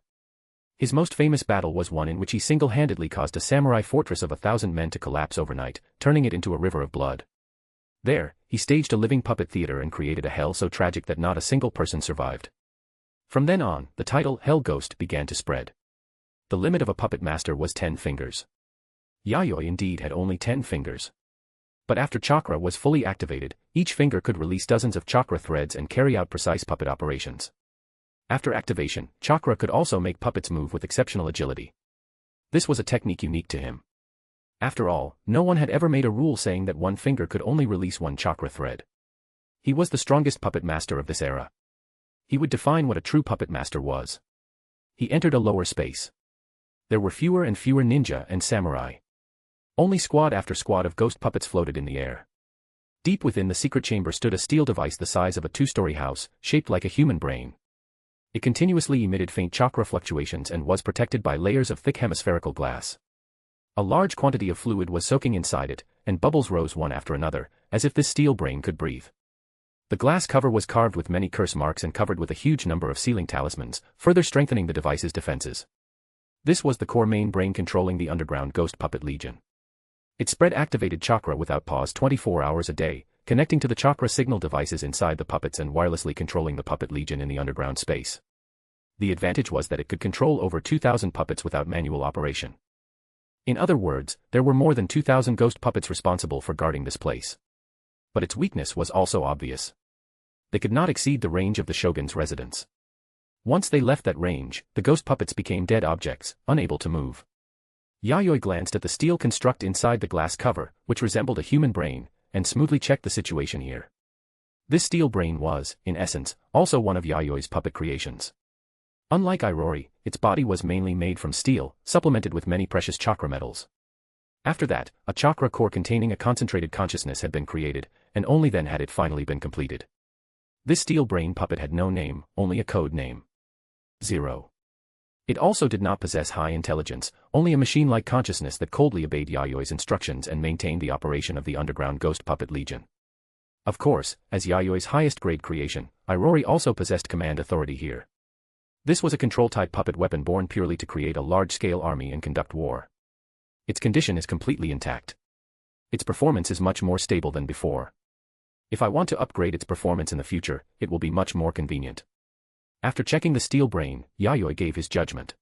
His most famous battle was one in which he single-handedly caused a samurai fortress of 1,000 men to collapse overnight, turning it into a river of blood. There, he staged a living puppet theater and created a hell so tragic that not a single person survived. From then on, the title Hell Ghost began to spread. The limit of a puppet master was 10 fingers. Yayoi indeed had only 10 fingers. But after chakra was fully activated, each finger could release dozens of chakra threads and carry out precise puppet operations. After activation, chakra could also make puppets move with exceptional agility. This was a technique unique to him. After all, no one had ever made a rule saying that one finger could only release one chakra thread. He was the strongest puppet master of this era. He would define what a true puppet master was. He entered a lower space. There were fewer and fewer ninja and samurai. Only squad after squad of ghost puppets floated in the air. Deep within the secret chamber stood a steel device the size of a 2-story house, shaped like a human brain. It continuously emitted faint chakra fluctuations and was protected by layers of thick hemispherical glass. A large quantity of fluid was soaking inside it, and bubbles rose one after another, as if this steel brain could breathe. The glass cover was carved with many curse marks and covered with a huge number of sealing talismans, further strengthening the device's defenses. This was the core main brain controlling the underground ghost puppet legion. It spread activated chakra without pause 24 hours a day, connecting to the chakra signal devices inside the puppets and wirelessly controlling the puppet legion in the underground space. The advantage was that it could control over 2,000 puppets without manual operation. In other words, there were more than 2,000 ghost puppets responsible for guarding this place. But its weakness was also obvious. They could not exceed the range of the shogun's residence. Once they left that range, the ghost puppets became dead objects, unable to move. Yayoi glanced at the steel construct inside the glass cover, which resembled a human brain, and smoothly checked the situation here. This steel brain was, in essence, also one of Yayoi's puppet creations. Unlike Irori, its body was mainly made from steel, supplemented with many precious chakra metals. After that, a chakra core containing a concentrated consciousness had been created, and only then had it finally been completed. This steel brain puppet had no name, only a code name. 0. It also did not possess high intelligence, only a machine-like consciousness that coldly obeyed Yayoi's instructions and maintained the operation of the underground ghost puppet legion. Of course, as Yayoi's highest-grade creation, Irori also possessed command authority here. This was a control-type puppet weapon born purely to create a large-scale army and conduct war. Its condition is completely intact. Its performance is much more stable than before. If I want to upgrade its performance in the future, it will be much more convenient. After checking the steel brain, Yayoi gave his judgment.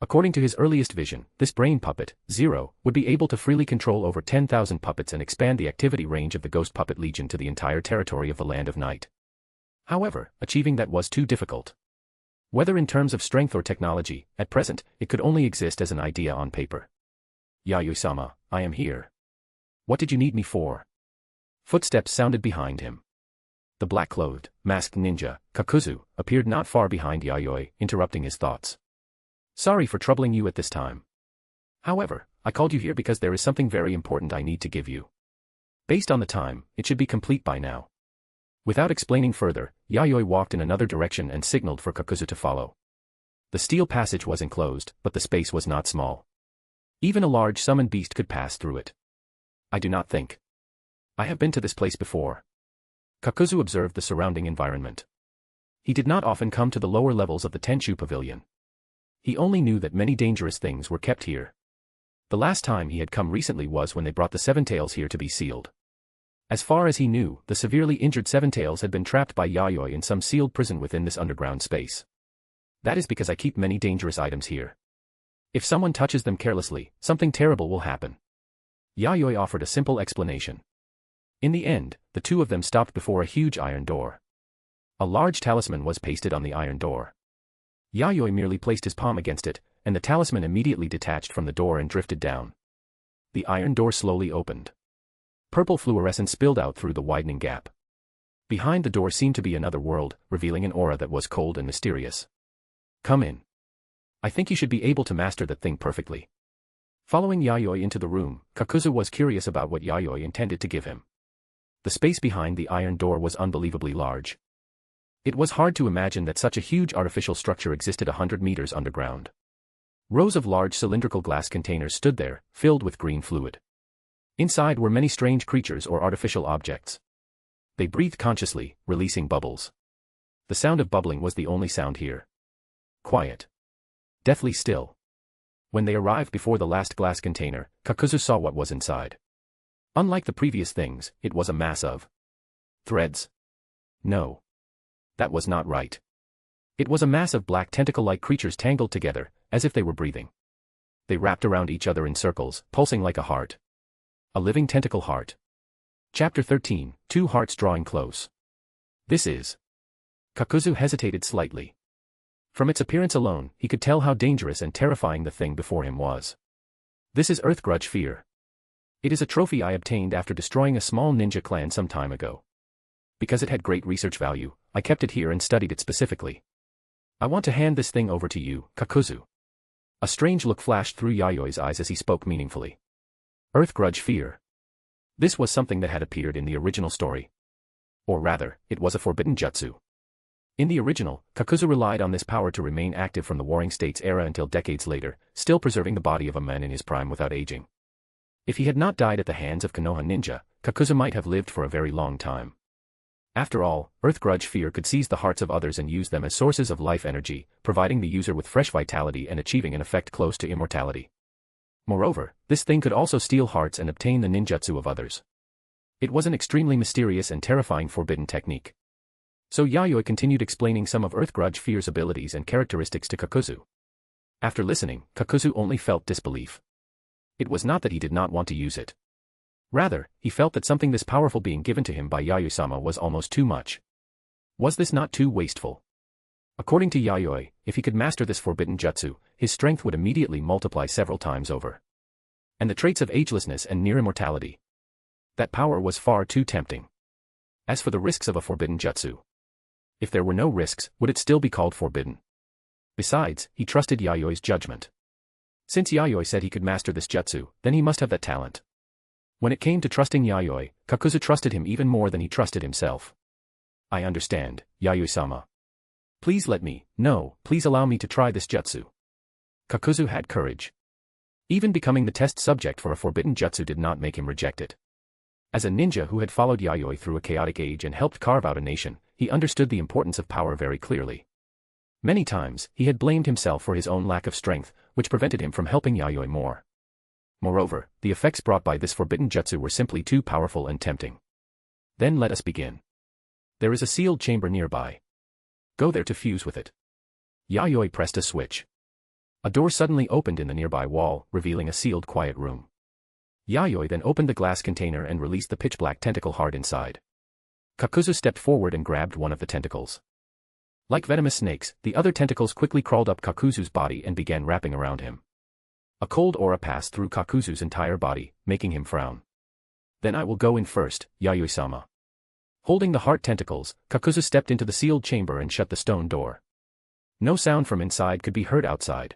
According to his earliest vision, this brain puppet, 0, would be able to freely control over 10,000 puppets and expand the activity range of the Ghost Puppet Legion to the entire territory of the Land of Night. However, achieving that was too difficult. Whether in terms of strength or technology, at present, it could only exist as an idea on paper. Yayoi-sama, I am here. What did you need me for? Footsteps sounded behind him. The black-clothed, masked ninja, Kakuzu, appeared not far behind Yayoi, interrupting his thoughts. Sorry for troubling you at this time. However, I called you here because there is something very important I need to give you. Based on the time, it should be complete by now. Without explaining further, Yayoi walked in another direction and signaled for Kakuzu to follow. The steel passage was enclosed, but the space was not small. Even a large summoned beast could pass through it. I do not think. I have been to this place before. Kakuzu observed the surrounding environment. He did not often come to the lower levels of the Tenshu Pavilion. He only knew that many dangerous things were kept here. The last time he had come recently was when they brought the Seven-Tails here to be sealed. As far as he knew, the severely injured Seven-Tails had been trapped by Yayoi in some sealed prison within this underground space. That is because I keep many dangerous items here. If someone touches them carelessly, something terrible will happen. Yayoi offered a simple explanation. In the end, the two of them stopped before a huge iron door. A large talisman was pasted on the iron door. Yayoi merely placed his palm against it, and the talisman immediately detached from the door and drifted down. The iron door slowly opened. Purple fluorescence spilled out through the widening gap. Behind the door seemed to be another world, revealing an aura that was cold and mysterious. Come in. I think you should be able to master that thing perfectly. Following Yayoi into the room, Kakuzu was curious about what Yayoi intended to give him. The space behind the iron door was unbelievably large. It was hard to imagine that such a huge artificial structure existed 100 meters underground. Rows of large cylindrical glass containers stood there, filled with green fluid. Inside were many strange creatures or artificial objects. They breathed consciously, releasing bubbles. The sound of bubbling was the only sound here. Quiet. Deathly still. When they arrived before the last glass container, Kakuzu saw what was inside. Unlike the previous things, it was a mass of threads. No. That was not right. It was a mass of black tentacle-like creatures tangled together, as if they were breathing. They wrapped around each other in circles, pulsing like a heart. A living tentacle heart. Chapter 13, Two Hearts Drawing Close. This is. Kakuzu hesitated slightly. From its appearance alone, he could tell how dangerous and terrifying the thing before him was. This is Earth Grudge Fear. It is a trophy I obtained after destroying a small ninja clan some time ago. Because it had great research value, I kept it here and studied it specifically. I want to hand this thing over to you, Kakuzu. A strange look flashed through Yayoi's eyes as he spoke meaningfully. Earth Grudge Fear. This was something that had appeared in the original story. Or rather, it was a forbidden jutsu. In the original, Kakuzu relied on this power to remain active from the Warring States era until decades later, still preserving the body of a man in his prime without aging. If he had not died at the hands of Konoha ninja, Kakuzu might have lived for a very long time. After all, Earth Grudge Fear could seize the hearts of others and use them as sources of life energy, providing the user with fresh vitality and achieving an effect close to immortality. Moreover, this thing could also steal hearts and obtain the ninjutsu of others. It was an extremely mysterious and terrifying forbidden technique. So Yayoi continued explaining some of Earth Grudge Fear's abilities and characteristics to Kakuzu. After listening, Kakuzu only felt disbelief. It was not that he did not want to use it. Rather, he felt that something this powerful being given to him by Yayoi-sama was almost too much. Was this not too wasteful? According to Yayoi, if he could master this forbidden jutsu, his strength would immediately multiply several times over. And the traits of agelessness and near immortality. That power was far too tempting. As for the risks of a forbidden jutsu, if there were no risks, would it still be called forbidden? Besides, he trusted Yayoi's judgment. Since Yayoi said he could master this jutsu, then he must have that talent. When it came to trusting Yayoi, Kakuzu trusted him even more than he trusted himself. I understand, Yayoi-sama. Please please allow me to try this jutsu. Kakuzu had courage. Even becoming the test subject for a forbidden jutsu did not make him reject it. As a ninja who had followed Yayoi through a chaotic age and helped carve out a nation, he understood the importance of power very clearly. Many times, he had blamed himself for his own lack of strength, which prevented him from helping Yayoi more. Moreover, the effects brought by this forbidden jutsu were simply too powerful and tempting. Then let us begin. There is a sealed chamber nearby. Go there to fuse with it. Yayoi pressed a switch. A door suddenly opened in the nearby wall, revealing a sealed quiet room. Yayoi then opened the glass container and released the pitch-black tentacle heart inside. Kakuzu stepped forward and grabbed one of the tentacles. Like venomous snakes, the other tentacles quickly crawled up Kakuzu's body and began wrapping around him. A cold aura passed through Kakuzu's entire body, making him frown. Then I will go in first, Yayoi-sama. Holding the heart tentacles, Kakuzu stepped into the sealed chamber and shut the stone door. No sound from inside could be heard outside.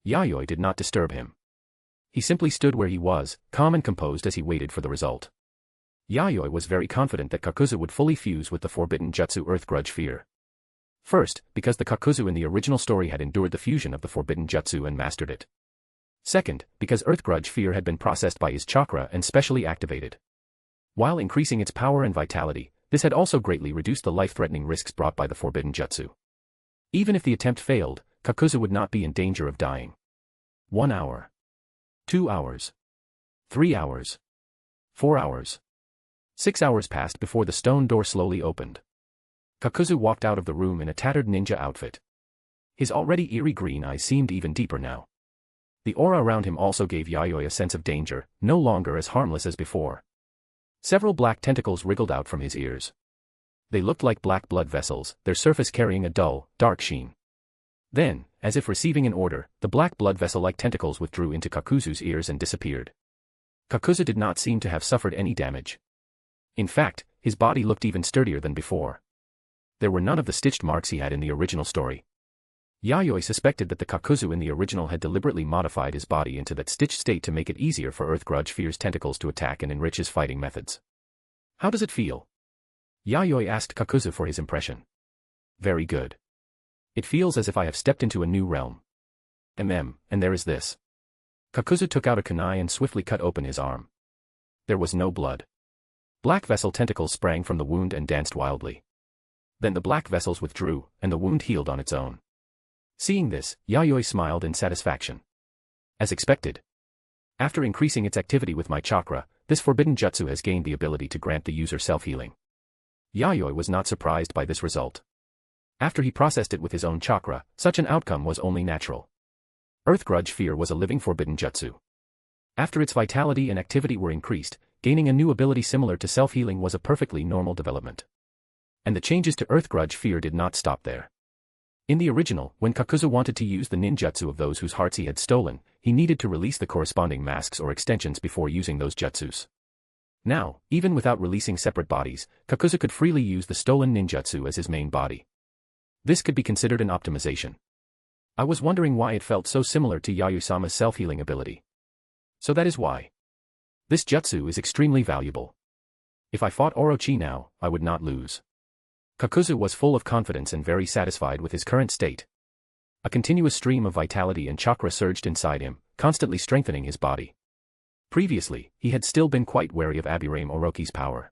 Yayoi did not disturb him. He simply stood where he was, calm and composed as he waited for the result. Yayoi was very confident that Kakuzu would fully fuse with the forbidden jutsu Earth Grudge Fear. First, because the Kakuzu in the original story had endured the fusion of the forbidden jutsu and mastered it. Second, because Earth Grudge Fear had been processed by his chakra and specially activated. While increasing its power and vitality, this had also greatly reduced the life-threatening risks brought by the forbidden jutsu. Even if the attempt failed, Kakuzu would not be in danger of dying. 1 hour. 2 hours. 3 hours. 4 hours. 6 hours passed before the stone door slowly opened. Kakuzu walked out of the room in a tattered ninja outfit. His already eerie green eyes seemed even deeper now. The aura around him also gave Yayoi a sense of danger, no longer as harmless as before. Several black tentacles wriggled out from his ears. They looked like black blood vessels, their surface carrying a dull, dark sheen. Then, as if receiving an order, the black blood vessel-like tentacles withdrew into Kakuzu's ears and disappeared. Kakuzu did not seem to have suffered any damage. In fact, his body looked even sturdier than before. There were none of the stitched marks he had in the original story. Yayoi suspected that the Kakuzu in the original had deliberately modified his body into that stitched state to make it easier for Earth Grudge Fear's tentacles to attack and enrich his fighting methods. How does it feel? Yayoi asked Kakuzu for his impression. Very good. It feels as if I have stepped into a new realm. And there is this. Kakuzu took out a kunai and swiftly cut open his arm. There was no blood. Black vessel tentacles sprang from the wound and danced wildly. Then the black vessels withdrew, and the wound healed on its own. Seeing this, Yayoi smiled in satisfaction. As expected. After increasing its activity with my chakra, this forbidden jutsu has gained the ability to grant the user self-healing. Yayoi was not surprised by this result. After he processed it with his own chakra, such an outcome was only natural. Earth Grudge Fear was a living forbidden jutsu. After its vitality and activity were increased, gaining a new ability similar to self-healing was a perfectly normal development. And the changes to Earth Grudge Fear did not stop there. In the original, when Kakuzu wanted to use the ninjutsu of those whose hearts he had stolen, he needed to release the corresponding masks or extensions before using those jutsus. Now, even without releasing separate bodies, Kakuzu could freely use the stolen ninjutsu as his main body. This could be considered an optimization. I was wondering why it felt so similar to Yayoi-sama's self-healing ability. So that is why. This jutsu is extremely valuable. If I fought Orochi now, I would not lose. Kakuzu was full of confidence and very satisfied with his current state. A continuous stream of vitality and chakra surged inside him, constantly strengthening his body. Previously, he had still been quite wary of Aburame Orochi's power.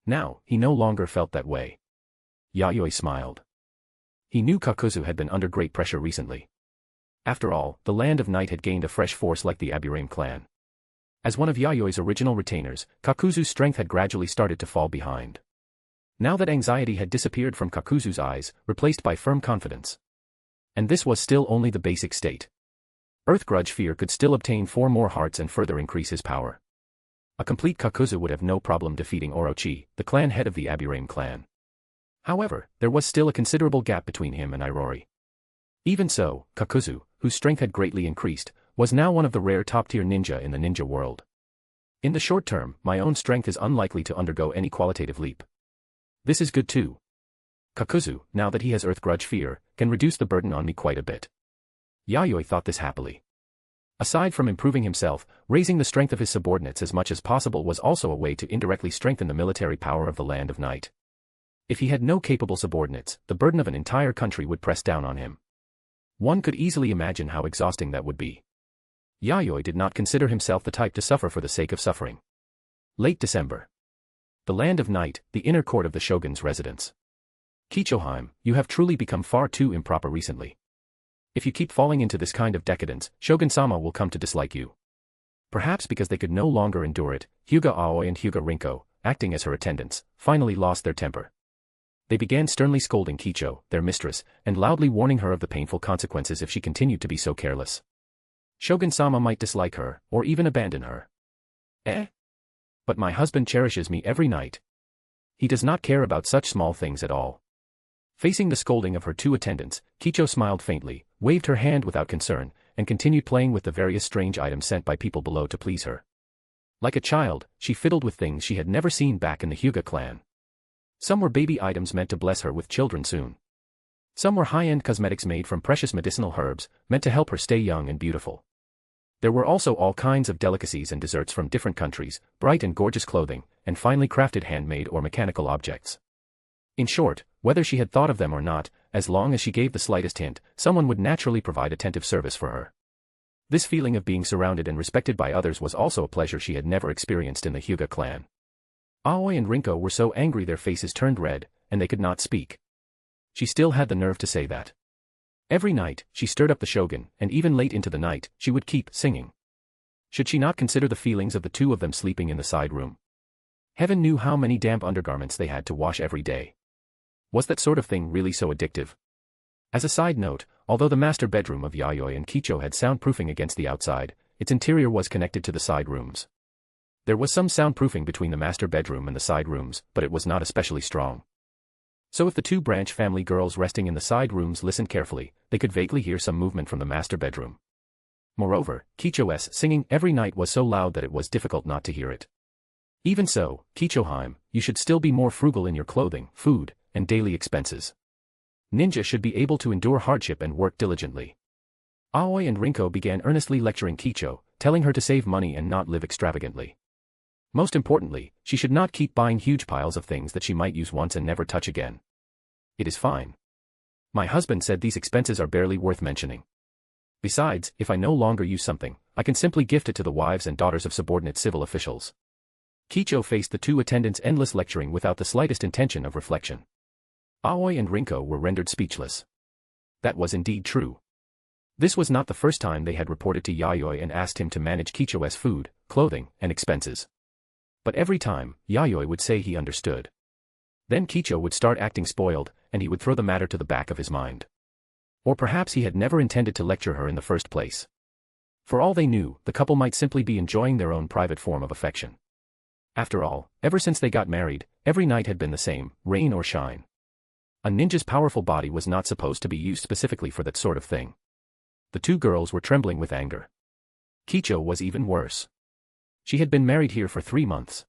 Now, he no longer felt that way. Yayoi smiled. He knew Kakuzu had been under great pressure recently. After all, the Land of Night had gained a fresh force like the Aburame clan. As one of Yayoi's original retainers, Kakuzu's strength had gradually started to fall behind. Now that anxiety had disappeared from Kakuzu's eyes, replaced by firm confidence. And this was still only the basic state. Earth Grudge Fear could still obtain 4 more hearts and further increase his power. A complete Kakuzu would have no problem defeating Orochi, the clan head of the Aburame clan. However, there was still a considerable gap between him and Irori. Even so, Kakuzu, whose strength had greatly increased, was now one of the rare top-tier ninja in the ninja world. In the short term, my own strength is unlikely to undergo any qualitative leap. This is good too. Kakuzu, now that he has Earth Grudge Fear, can reduce the burden on me quite a bit. Yayoi thought this happily. Aside from improving himself, raising the strength of his subordinates as much as possible was also a way to indirectly strengthen the military power of the Land of Night. If he had no capable subordinates, the burden of an entire country would press down on him. One could easily imagine how exhausting that would be. Yayoi did not consider himself the type to suffer for the sake of suffering. Late December. The Land of Night, the inner court of the shogun's residence. Kichoheim, you have truly become far too improper recently. If you keep falling into this kind of decadence, Shogun-sama will come to dislike you. Perhaps because they could no longer endure it, Hyuga Aoi and Hyuga Rinko, acting as her attendants, finally lost their temper. They began sternly scolding Kicho, their mistress, and loudly warning her of the painful consequences if she continued to be so careless. Shogun-sama might dislike her, or even abandon her. But my husband cherishes me every night. He does not care about such small things at all. Facing the scolding of her 2 attendants, Kicho smiled faintly, waved her hand without concern, and continued playing with the various strange items sent by people below to please her. Like a child, she fiddled with things she had never seen back in the Hyuga clan. Some were baby items meant to bless her with children soon. Some were high-end cosmetics made from precious medicinal herbs, meant to help her stay young and beautiful. There were also all kinds of delicacies and desserts from different countries, bright and gorgeous clothing, and finely crafted handmade or mechanical objects. In short, whether she had thought of them or not, as long as she gave the slightest hint, someone would naturally provide attentive service for her. This feeling of being surrounded and respected by others was also a pleasure she had never experienced in the Hyuga clan. Aoi and Rinko were so angry their faces turned red, and they could not speak. She still had the nerve to say that. Every night, she stirred up the shogun, and even late into the night, she would keep singing. Should she not consider the feelings of the 2 of them sleeping in the side room? Heaven knew how many damp undergarments they had to wash every day. Was that sort of thing really so addictive? As a side note, although the master bedroom of Yayoi and Kicho had soundproofing against the outside, its interior was connected to the side rooms. There was some soundproofing between the master bedroom and the side rooms, but it was not especially strong. So if the 2 Branch family girls resting in the side rooms listened carefully, they could vaguely hear some movement from the master bedroom. Moreover, Kicho's singing every night was so loud that it was difficult not to hear it. Even so, Kichoheim, you should still be more frugal in your clothing, food, and daily expenses. Ninja should be able to endure hardship and work diligently. Aoi and Rinko began earnestly lecturing Kicho, telling her to save money and not live extravagantly. Most importantly, she should not keep buying huge piles of things that she might use once and never touch again. It is fine. My husband said these expenses are barely worth mentioning. Besides, if I no longer use something, I can simply gift it to the wives and daughters of subordinate civil officials. Kicho faced the 2 attendants' endless lecturing without the slightest intention of reflection. Aoi and Rinko were rendered speechless. That was indeed true. This was not the first time they had reported to Yayoi and asked him to manage Kicho's food, clothing, and expenses. But every time, Yayoi would say he understood. Then Kicho would start acting spoiled, and he would throw the matter to the back of his mind. Or perhaps he had never intended to lecture her in the first place. For all they knew, the couple might simply be enjoying their own private form of affection. After all, ever since they got married, every night had been the same, rain or shine. A ninja's powerful body was not supposed to be used specifically for that sort of thing. The two girls were trembling with anger. Kicho was even worse. She had been married here for 3 months.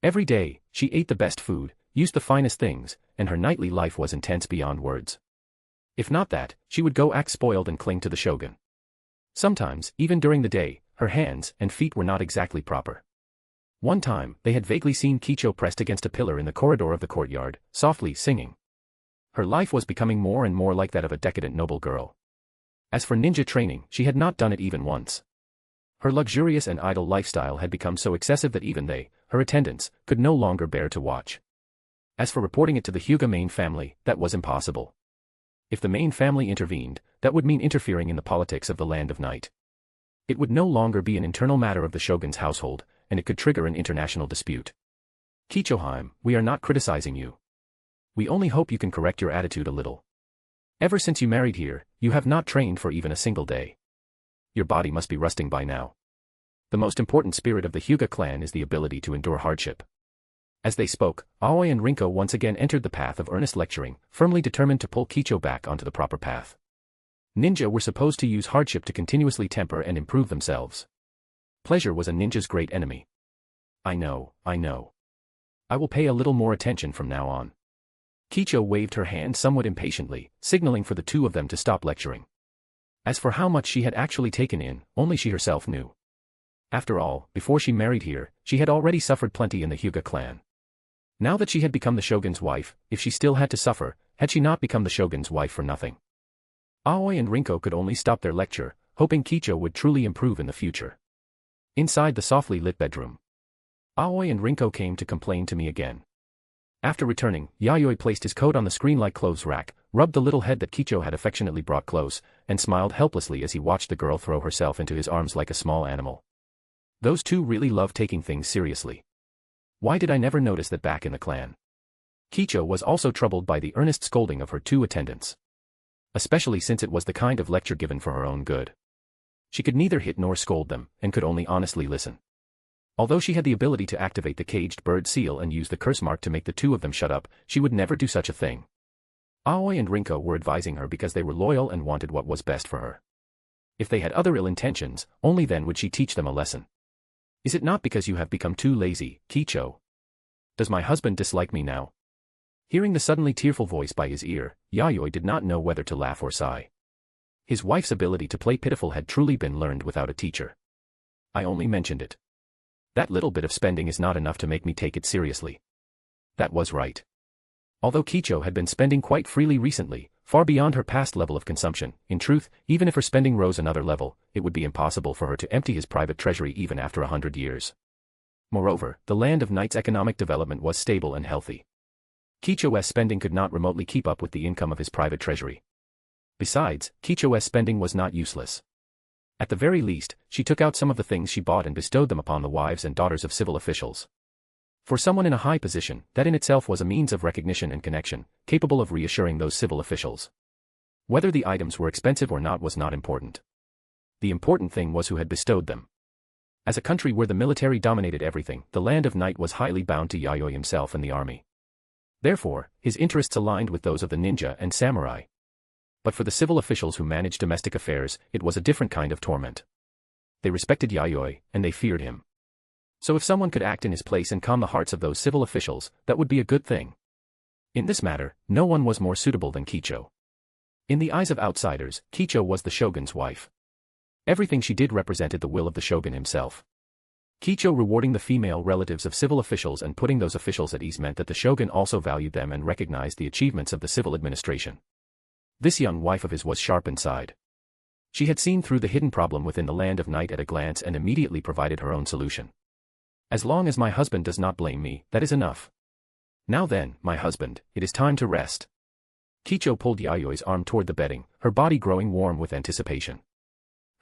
Every day, she ate the best food, used the finest things, and her nightly life was intense beyond words. If not that, she would go act spoiled and cling to the shogun. Sometimes, even during the day, her hands and feet were not exactly proper. One time, they had vaguely seen Kicho pressed against a pillar in the corridor of the courtyard, softly singing. Her life was becoming more and more like that of a decadent noble girl. As for ninja training, she had not done it even once. Her luxurious and idle lifestyle had become so excessive that even they, her attendants, could no longer bear to watch. As for reporting it to the Hyuga main family, that was impossible. If the main family intervened, that would mean interfering in the politics of the Land of Night. It would no longer be an internal matter of the shogun's household, and it could trigger an international dispute. Kichoheim, we are not criticizing you. We only hope you can correct your attitude a little. Ever since you married here, you have not trained for even a single day. Your body must be rusting by now. The most important spirit of the Hyuga clan is the ability to endure hardship. As they spoke, Aoi and Rinko once again entered the path of earnest lecturing, firmly determined to pull Kicho back onto the proper path. Ninja were supposed to use hardship to continuously temper and improve themselves. Pleasure was a ninja's great enemy. I know. I will pay a little more attention from now on. Kicho waved her hand somewhat impatiently, signaling for the two of them to stop lecturing. As for how much she had actually taken in, only she herself knew. After all, before she married here, she had already suffered plenty in the Hyuga clan. Now that she had become the shogun's wife, if she still had to suffer, had she not become the shogun's wife for nothing? Aoi and Rinko could only stop their lecture, hoping Kicho would truly improve in the future. Inside the softly lit bedroom, Aoi and Rinko came to complain to me again. After returning, Yayoi placed his coat on the screen-like clothes rack, rubbed the little head that Kicho had affectionately brought close, and smiled helplessly as he watched the girl throw herself into his arms like a small animal. Those two really love taking things seriously. Why did I never notice that back in the clan? Kicho was also troubled by the earnest scolding of her two attendants. Especially since it was the kind of lecture given for her own good. She could neither hit nor scold them, and could only honestly listen. Although she had the ability to activate the caged bird seal and use the curse mark to make the two of them shut up, she would never do such a thing. Aoi and Rinko were advising her because they were loyal and wanted what was best for her. If they had other ill intentions, only then would she teach them a lesson. Is it not because you have become too lazy, Kicho? Does my husband dislike me now? Hearing the suddenly tearful voice by his ear, Yayoi did not know whether to laugh or sigh. His wife's ability to play pitiful had truly been learned without a teacher. I only mentioned it. That little bit of spending is not enough to make me take it seriously. That was right. Although Kicho had been spending quite freely recently, far beyond her past level of consumption, in truth, even if her spending rose another level, it would be impossible for her to empty his private treasury even after 100 years. Moreover, the Land of Night's economic development was stable and healthy. Kicho's spending could not remotely keep up with the income of his private treasury. Besides, Kicho's spending was not useless. At the very least, she took out some of the things she bought and bestowed them upon the wives and daughters of civil officials. For someone in a high position, that in itself was a means of recognition and connection, capable of reassuring those civil officials. Whether the items were expensive or not was not important. The important thing was who had bestowed them. As a country where the military dominated everything, the Land of Night was highly bound to Yayoi himself and the army. Therefore, his interests aligned with those of the ninja and samurai. But for the civil officials who managed domestic affairs, it was a different kind of torment. They respected Yayoi, and they feared him. So if someone could act in his place and calm the hearts of those civil officials, that would be a good thing. In this matter, no one was more suitable than Kicho. In the eyes of outsiders, Kicho was the shogun's wife. Everything she did represented the will of the shogun himself. Kicho rewarding the female relatives of civil officials and putting those officials at ease meant that the shogun also valued them and recognized the achievements of the civil administration. This young wife of his was sharp inside. She had seen through the hidden problem within the Land of Night at a glance and immediately provided her own solution. As long as my husband does not blame me, that is enough. Now then, my husband, it is time to rest. Kicho pulled Yayoi's arm toward the bedding, her body growing warm with anticipation.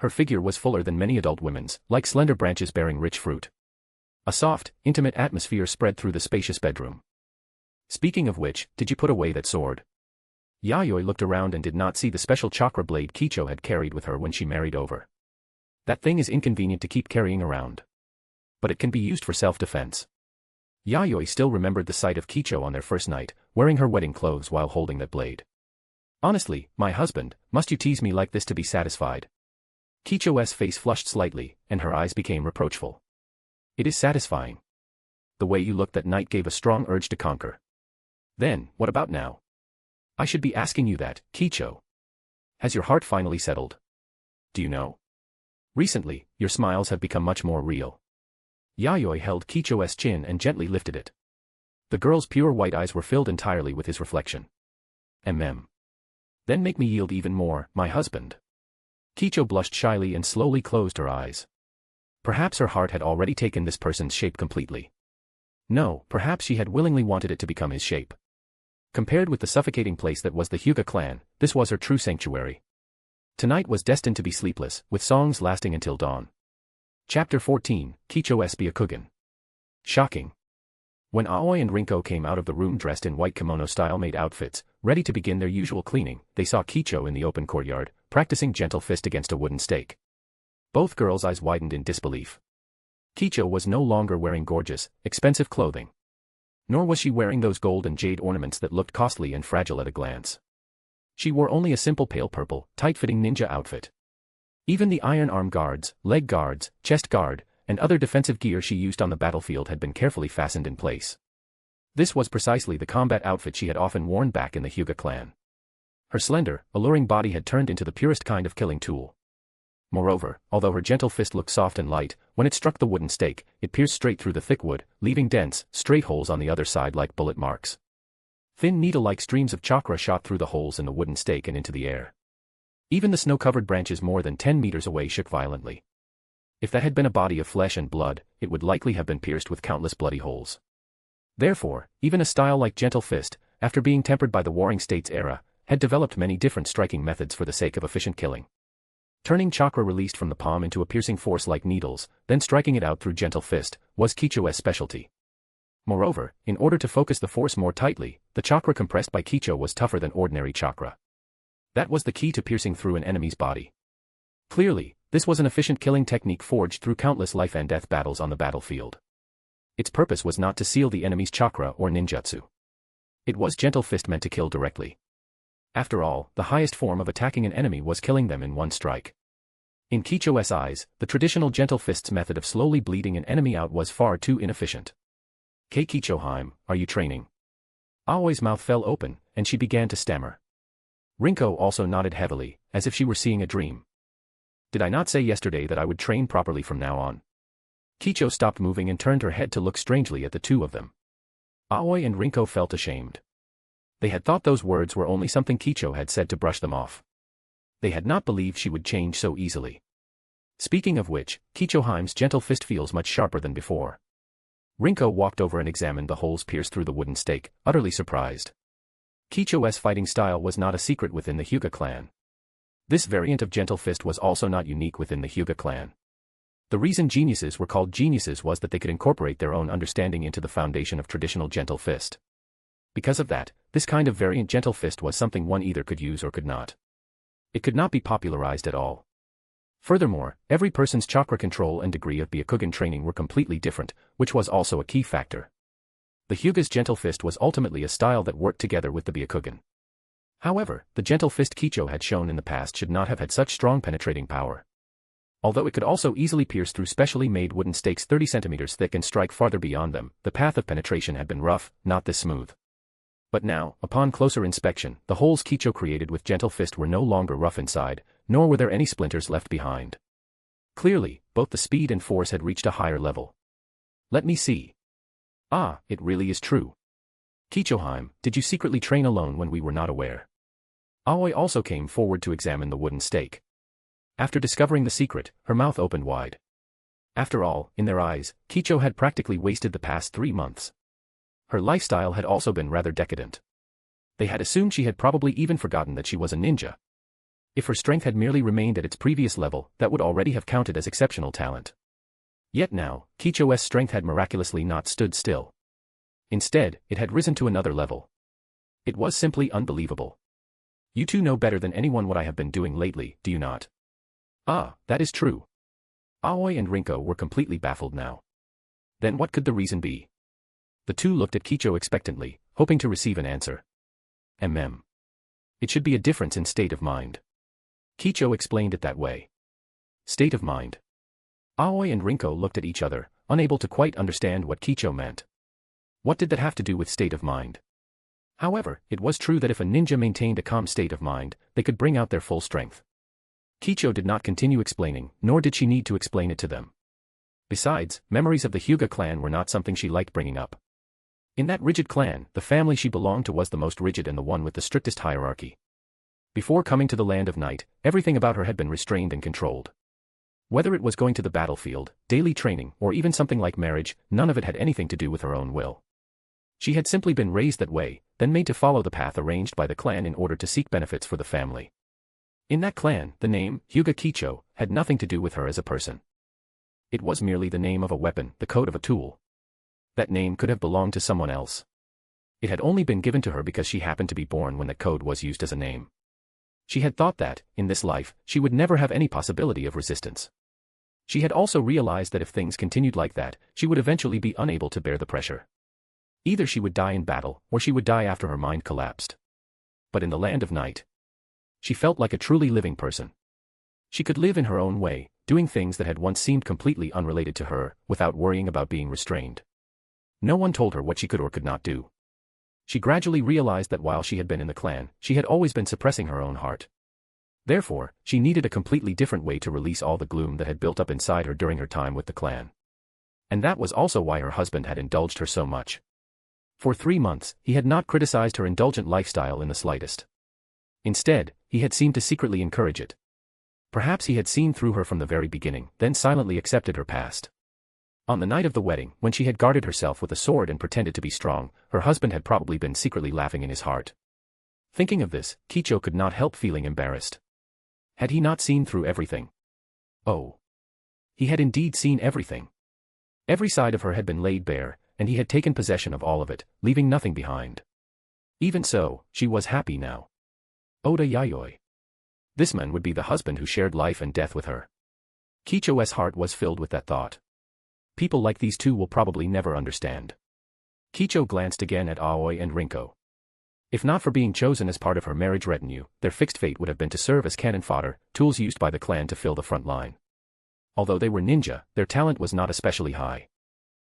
Her figure was fuller than many adult women's, like slender branches bearing rich fruit. A soft, intimate atmosphere spread through the spacious bedroom. Speaking of which, did you put away that sword? Yayoi looked around and did not see the special chakra blade Kicho had carried with her when she married over. That thing is inconvenient to keep carrying around. But it can be used for self-defense. Yayoi still remembered the sight of Kicho on their first night, wearing her wedding clothes while holding that blade. Honestly, my husband, must you tease me like this to be satisfied? Kicho's face flushed slightly, and her eyes became reproachful. It is satisfying. The way you looked that night gave a strong urge to conquer. Then, what about now? I should be asking you that, Kicho. Has your heart finally settled? Do you know? Recently, your smiles have become much more real. Yayoi held Kicho's chin and gently lifted it. The girl's pure white eyes were filled entirely with his reflection. Then make me yield even more, my husband. Kicho blushed shyly and slowly closed her eyes. Perhaps her heart had already taken this person's shape completely. No, perhaps she had willingly wanted it to become his shape. Compared with the suffocating place that was the Hyuga clan, this was her true sanctuary. Tonight was destined to be sleepless, with songs lasting until dawn. Chapter 14, Kicho's Byakugan. Shocking. When Aoi and Rinko came out of the room dressed in white kimono-style-made outfits, ready to begin their usual cleaning, they saw Kicho in the open courtyard, practicing gentle fist against a wooden stake. Both girls' eyes widened in disbelief. Kicho was no longer wearing gorgeous, expensive clothing. Nor was she wearing those gold and jade ornaments that looked costly and fragile at a glance. She wore only a simple pale purple, tight-fitting ninja outfit. Even the iron arm guards, leg guards, chest guard, and other defensive gear she used on the battlefield had been carefully fastened in place. This was precisely the combat outfit she had often worn back in the Hyuga clan. Her slender, alluring body had turned into the purest kind of killing tool. Moreover, although her gentle fist looked soft and light, when it struck the wooden stake, it pierced straight through the thick wood, leaving dense, straight holes on the other side like bullet marks. Thin needle-like streams of chakra shot through the holes in the wooden stake and into the air. Even the snow-covered branches more than 10 meters away shook violently. If that had been a body of flesh and blood, it would likely have been pierced with countless bloody holes. Therefore, even a style like gentle fist, after being tempered by the Warring States era, had developed many different striking methods for the sake of efficient killing. Turning chakra released from the palm into a piercing force like needles, then striking it out through gentle fist, was Kicho's specialty. Moreover, in order to focus the force more tightly, the chakra compressed by Kicho was tougher than ordinary chakra. That was the key to piercing through an enemy's body. Clearly, this was an efficient killing technique forged through countless life and death battles on the battlefield. Its purpose was not to seal the enemy's chakra or ninjutsu. It was gentle fist meant to kill directly. After all, the highest form of attacking an enemy was killing them in one strike. In Kicho's eyes, the traditional gentle fist's method of slowly bleeding an enemy out was far too inefficient. Kichoheim, are you training? Aoi's mouth fell open, and she began to stammer. Rinko also nodded heavily, as if she were seeing a dream. Did I not say yesterday that I would train properly from now on? Kicho stopped moving and turned her head to look strangely at the two of them. Aoi and Rinko felt ashamed. They had thought those words were only something Kicho had said to brush them off. They had not believed she would change so easily. Speaking of which, Kichoheim's gentle fist feels much sharper than before. Rinko walked over and examined the holes pierced through the wooden stake, utterly surprised. Kicho's fighting style was not a secret within the Hyuga clan. This variant of gentle fist was also not unique within the Hyuga clan. The reason geniuses were called geniuses was that they could incorporate their own understanding into the foundation of traditional gentle fist. Because of that, this kind of variant gentle fist was something one either could use or could not. It could not be popularized at all. Furthermore, every person's chakra control and degree of Byakugan training were completely different, which was also a key factor. The Hyuga's gentle fist was ultimately a style that worked together with the Byakugan. However, the gentle fist Kicho had shown in the past should not have had such strong penetrating power. Although it could also easily pierce through specially made wooden stakes 30 centimeters thick and strike farther beyond them, the path of penetration had been rough, not this smooth. But now, upon closer inspection, the holes Kicho created with gentle fist were no longer rough inside, nor were there any splinters left behind. Clearly, both the speed and force had reached a higher level. Let me see. Ah, it really is true. Kichoheim, did you secretly train alone when we were not aware? Aoi also came forward to examine the wooden stake. After discovering the secret, her mouth opened wide. After all, in their eyes, Kicho had practically wasted the past 3 months. Her lifestyle had also been rather decadent. They had assumed she had probably even forgotten that she was a ninja. If her strength had merely remained at its previous level, that would already have counted as exceptional talent. Yet now, Kicho's strength had miraculously not stood still. Instead, it had risen to another level. It was simply unbelievable. You two know better than anyone what I have been doing lately, do you not? Ah, that is true. Aoi and Rinko were completely baffled now. Then what could the reason be? The two looked at Kicho expectantly, hoping to receive an answer. It should be a difference in state of mind. Kicho explained it that way. State of mind. Aoi and Rinko looked at each other, unable to quite understand what Kicho meant. What did that have to do with state of mind? However, it was true that if a ninja maintained a calm state of mind, they could bring out their full strength. Kicho did not continue explaining, nor did she need to explain it to them. Besides, memories of the Hyuga clan were not something she liked bringing up. In that rigid clan, the family she belonged to was the most rigid and the one with the strictest hierarchy. Before coming to the land of night, everything about her had been restrained and controlled. Whether it was going to the battlefield, daily training, or even something like marriage, none of it had anything to do with her own will. She had simply been raised that way, then made to follow the path arranged by the clan in order to seek benefits for the family. In that clan, the name, Hyuga Kicho, had nothing to do with her as a person. It was merely the name of a weapon, the code of a tool. That name could have belonged to someone else. It had only been given to her because she happened to be born when that code was used as a name. She had thought that, in this life, she would never have any possibility of resistance. She had also realized that if things continued like that, she would eventually be unable to bear the pressure. Either she would die in battle, or she would die after her mind collapsed. But in the land of night, she felt like a truly living person. She could live in her own way, doing things that had once seemed completely unrelated to her, without worrying about being restrained. No one told her what she could or could not do. She gradually realized that while she had been in the clan, she had always been suppressing her own heart. Therefore, she needed a completely different way to release all the gloom that had built up inside her during her time with the clan. And that was also why her husband had indulged her so much. For 3 months, he had not criticized her indulgent lifestyle in the slightest. Instead, he had seemed to secretly encourage it. Perhaps he had seen through her from the very beginning, then silently accepted her past. On the night of the wedding, when she had guarded herself with a sword and pretended to be strong, her husband had probably been secretly laughing in his heart. Thinking of this, Kicho could not help feeling embarrassed. Had he not seen through everything? Oh. He had indeed seen everything. Every side of her had been laid bare, and he had taken possession of all of it, leaving nothing behind. Even so, she was happy now. Oda Yayoi. This man would be the husband who shared life and death with her. Kicho's heart was filled with that thought. People like these two will probably never understand. Kicho glanced again at Aoi and Rinko. If not for being chosen as part of her marriage retinue, their fixed fate would have been to serve as cannon fodder, tools used by the clan to fill the front line. Although they were ninja, their talent was not especially high.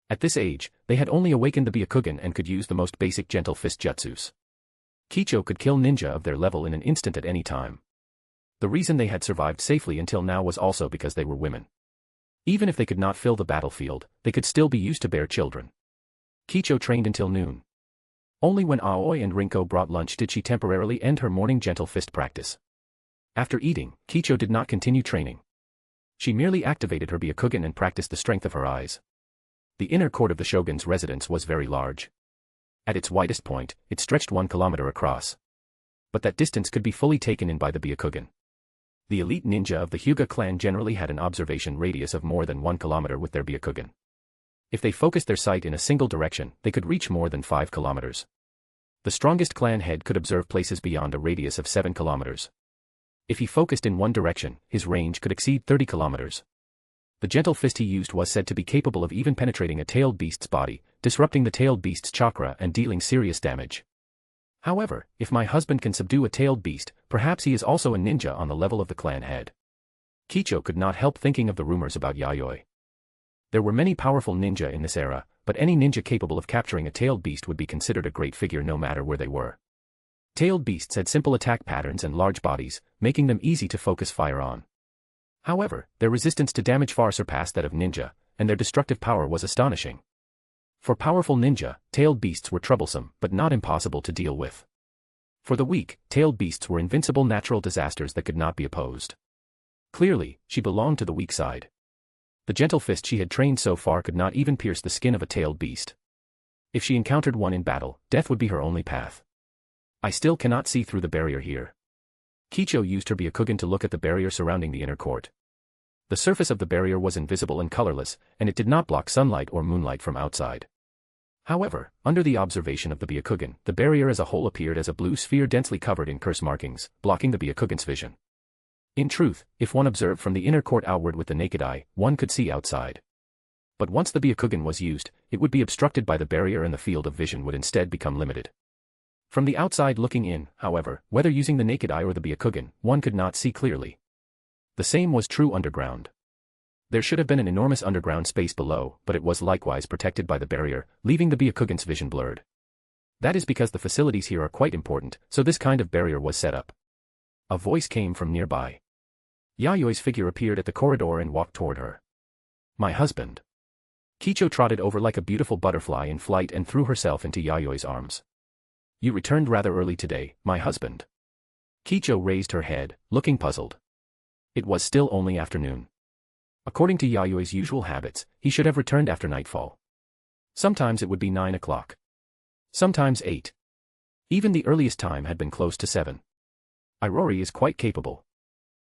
At this age, they had only awakened the Byakugan and could use the most basic gentle fist jutsus. Kicho could kill ninja of their level in an instant at any time. The reason they had survived safely until now was also because they were women. Even if they could not fill the battlefield, they could still be used to bear children. Kicho trained until noon. Only when Aoi and Rinko brought lunch did she temporarily end her morning gentle fist practice. After eating, Kicho did not continue training. She merely activated her Byakugan and practiced the strength of her eyes. The inner court of the shogun's residence was very large. At its widest point, it stretched 1 kilometer across. But that distance could be fully taken in by the Byakugan. The elite ninja of the Hyuga clan generally had an observation radius of more than 1 kilometer with their Byakugan. If they focused their sight in a single direction, they could reach more than 5 kilometers. The strongest clan head could observe places beyond a radius of 7 kilometers. If he focused in one direction, his range could exceed 30 kilometers. The gentle fist he used was said to be capable of even penetrating a tailed beast's body, disrupting the tailed beast's chakra and dealing serious damage. However, if my husband can subdue a tailed beast, perhaps he is also a ninja on the level of the clan head. Kicho could not help thinking of the rumors about Yayoi. There were many powerful ninja in this era, but any ninja capable of capturing a tailed beast would be considered a great figure no matter where they were. Tailed beasts had simple attack patterns and large bodies, making them easy to focus fire on. However, their resistance to damage far surpassed that of ninja, and their destructive power was astonishing. For powerful ninja, tailed beasts were troublesome, but not impossible to deal with. For the weak, tailed beasts were invincible natural disasters that could not be opposed. Clearly, she belonged to the weak side. The gentle fist she had trained so far could not even pierce the skin of a tailed beast. If she encountered one in battle, death would be her only path. I still cannot see through the barrier here. Kicho used her Byakugan to look at the barrier surrounding the inner court. The surface of the barrier was invisible and colorless, and it did not block sunlight or moonlight from outside. However, under the observation of the Byakugan, the barrier as a whole appeared as a blue sphere densely covered in curse markings, blocking the Byakugan's vision. In truth, if one observed from the inner court outward with the naked eye, one could see outside. But once the Byakugan was used, it would be obstructed by the barrier and the field of vision would instead become limited. From the outside looking in, however, whether using the naked eye or the Byakugan, one could not see clearly. The same was true underground. There should have been an enormous underground space below, but it was likewise protected by the barrier, leaving the Byakugan's vision blurred. That is because the facilities here are quite important, so this kind of barrier was set up. A voice came from nearby. Yayoi's figure appeared at the corridor and walked toward her. My husband. Kicho trotted over like a beautiful butterfly in flight and threw herself into Yayoi's arms. You returned rather early today, my husband. Kicho raised her head, looking puzzled. It was still only afternoon. According to Yayoi's usual habits, he should have returned after nightfall. Sometimes it would be 9 o'clock. Sometimes 8. Even the earliest time had been close to 7. Irori is quite capable.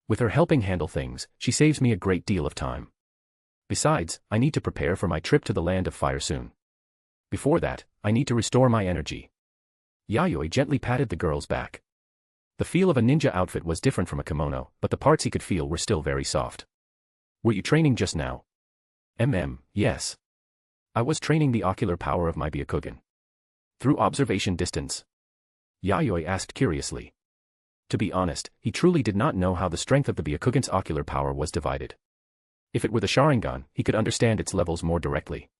With her helping handle things, she saves me a great deal of time. Besides, I need to prepare for my trip to the land of fire soon. Before that, I need to restore my energy. Yayoi gently patted the girl's back. The feel of a ninja outfit was different from a kimono, but the parts he could feel were still very soft. Were you training just now? Yes. I was training the ocular power of my Byakugan. Through observation distance? Yayoi asked curiously. To be honest, he truly did not know how the strength of the Byakugan's ocular power was divided. If it were the Sharingan, he could understand its levels more directly.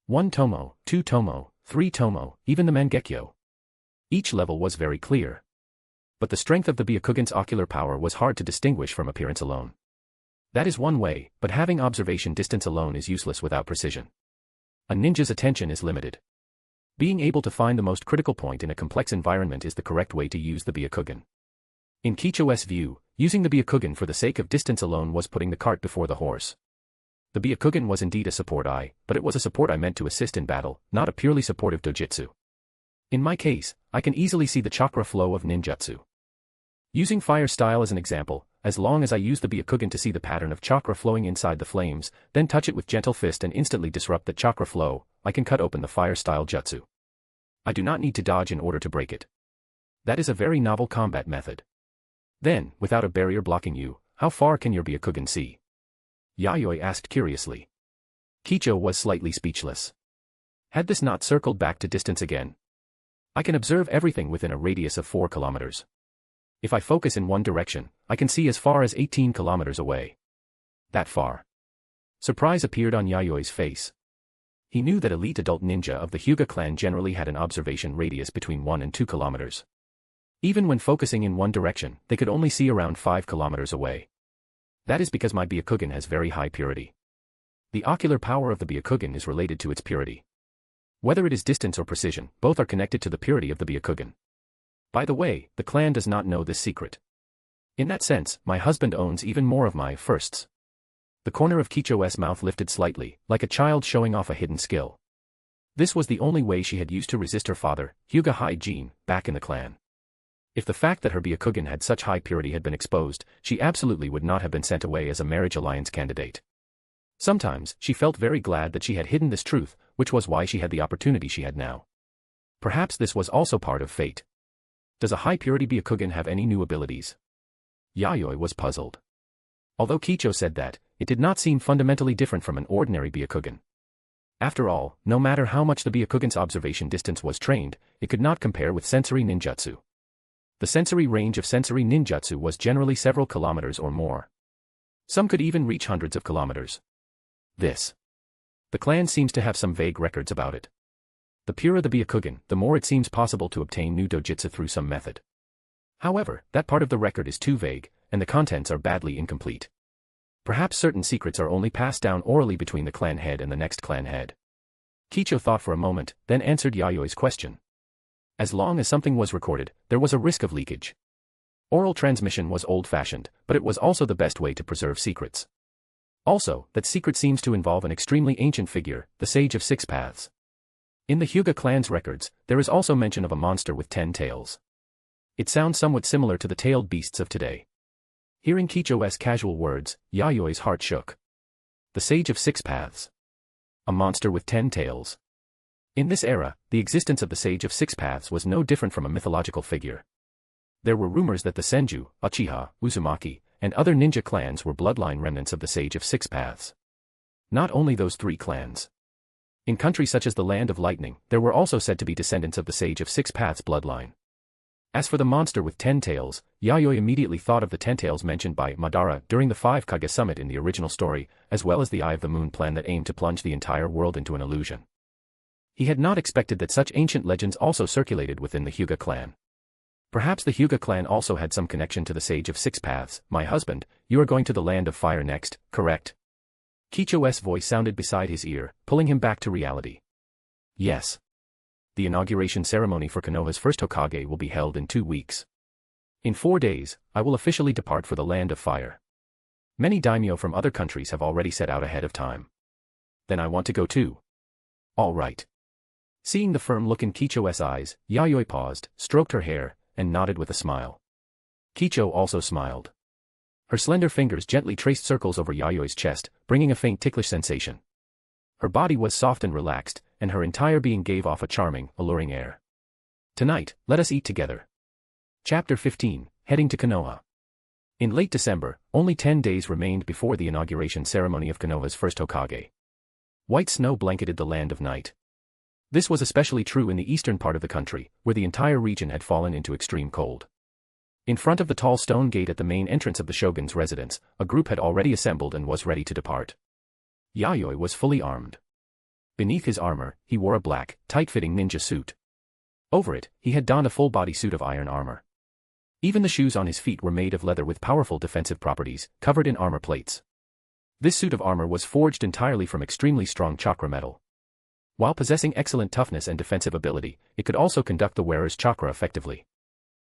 1 tomo, 2 tomo, 3 tomo, even the Mangekyo. Each level was very clear. But the strength of the Byakugan's ocular power was hard to distinguish from appearance alone. That is one way, but having observation distance alone is useless without precision. A ninja's attention is limited. Being able to find the most critical point in a complex environment is the correct way to use the Byakugan. In Kicho's view, using the Byakugan for the sake of distance alone was putting the cart before the horse. The Byakugan was indeed a support eye, but it was a support eye meant to assist in battle, not a purely supportive dojutsu. In my case, I can easily see the chakra flow of ninjutsu. Using fire style as an example, as long as I use the Byakugan to see the pattern of chakra flowing inside the flames, then touch it with gentle fist and instantly disrupt the chakra flow, I can cut open the fire style jutsu. I do not need to dodge in order to break it. That is a very novel combat method. Then, without a barrier blocking you, how far can your Byakugan see? Yayoi asked curiously. Kicho was slightly speechless. Had this not circled back to distance again? I can observe everything within a radius of 4 kilometers. If I focus in one direction, I can see as far as 18 kilometers away. That far. Surprise appeared on Yayoi's face. He knew that elite adult ninja of the Hyuga clan generally had an observation radius between 1 and 2 kilometers. Even when focusing in one direction, they could only see around 5 kilometers away. That is because my Byakugan has very high purity. The ocular power of the Byakugan is related to its purity. Whether it is distance or precision, both are connected to the purity of the Byakugan. By the way, the clan does not know this secret. In that sense, my husband owns even more of my firsts. The corner of Kicho's mouth lifted slightly, like a child showing off a hidden skill. This was the only way she had used to resist her father, Hyuga High-Jin, back in the clan. If the fact that her Byakugan had such high purity had been exposed, she absolutely would not have been sent away as a marriage alliance candidate. Sometimes, she felt very glad that she had hidden this truth, which was why she had the opportunity she had now. Perhaps this was also part of fate. Does a high-purity Byakugan have any new abilities? Yayoi was puzzled. Although Kicho said that, it did not seem fundamentally different from an ordinary Byakugan. After all, no matter how much the Byakugan's observation distance was trained, it could not compare with sensory ninjutsu. The sensory range of sensory ninjutsu was generally several kilometers or more. Some could even reach hundreds of kilometers. The clan seems to have some vague records about it. The purer the Byakugan, the more it seems possible to obtain new dojutsu through some method. However, that part of the record is too vague, and the contents are badly incomplete. Perhaps certain secrets are only passed down orally between the clan head and the next clan head. Kicho thought for a moment, then answered Yayoi's question. As long as something was recorded, there was a risk of leakage. Oral transmission was old-fashioned, but it was also the best way to preserve secrets. Also, that secret seems to involve an extremely ancient figure, the Sage of Six Paths. In the Hyuga clan's records, there is also mention of a monster with 10 tails. It sounds somewhat similar to the tailed beasts of today. Hearing Kicho's casual words, Yayoi's heart shook. The Sage of Six Paths. A monster with 10 tails. In this era, the existence of the Sage of Six Paths was no different from a mythological figure. There were rumors that the Senju, Uchiha, Uzumaki, and other ninja clans were bloodline remnants of the Sage of Six Paths. Not only those three clans. In countries such as the Land of Lightning, there were also said to be descendants of the Sage of Six Paths bloodline. As for the monster with 10 tails, Yayoi immediately thought of the 10 tails mentioned by Madara during the 5 Kage summit in the original story, as well as the Eye of the Moon plan that aimed to plunge the entire world into an illusion. He had not expected that such ancient legends also circulated within the Hyuga clan. Perhaps the Hyuga clan also had some connection to the Sage of Six Paths. My husband, you are going to the Land of Fire next, correct? Kicho's voice sounded beside his ear, pulling him back to reality. Yes. The inauguration ceremony for Konoha's first Hokage will be held in 2 weeks. In 4 days, I will officially depart for the Land of Fire. Many daimyo from other countries have already set out ahead of time. Then I want to go too. All right. Seeing the firm look in Kicho's eyes, Yayoi paused, stroked her hair, and nodded with a smile. Kicho also smiled. Her slender fingers gently traced circles over Yayoi's chest, bringing a faint ticklish sensation. Her body was soft and relaxed, and her entire being gave off a charming, alluring air. Tonight, let us eat together. Chapter 15, Heading to Konoha. In late December, only 10 days remained before the inauguration ceremony of Konoha's first Hokage. White snow blanketed the land of night. This was especially true in the eastern part of the country, where the entire region had fallen into extreme cold. In front of the tall stone gate at the main entrance of the shogun's residence, a group had already assembled and was ready to depart. Yayoi was fully armed. Beneath his armor, he wore a black, tight-fitting ninja suit. Over it, he had donned a full-body suit of iron armor. Even the shoes on his feet were made of leather with powerful defensive properties, covered in armor plates. This suit of armor was forged entirely from extremely strong chakra metal. While possessing excellent toughness and defensive ability, it could also conduct the wearer's chakra effectively.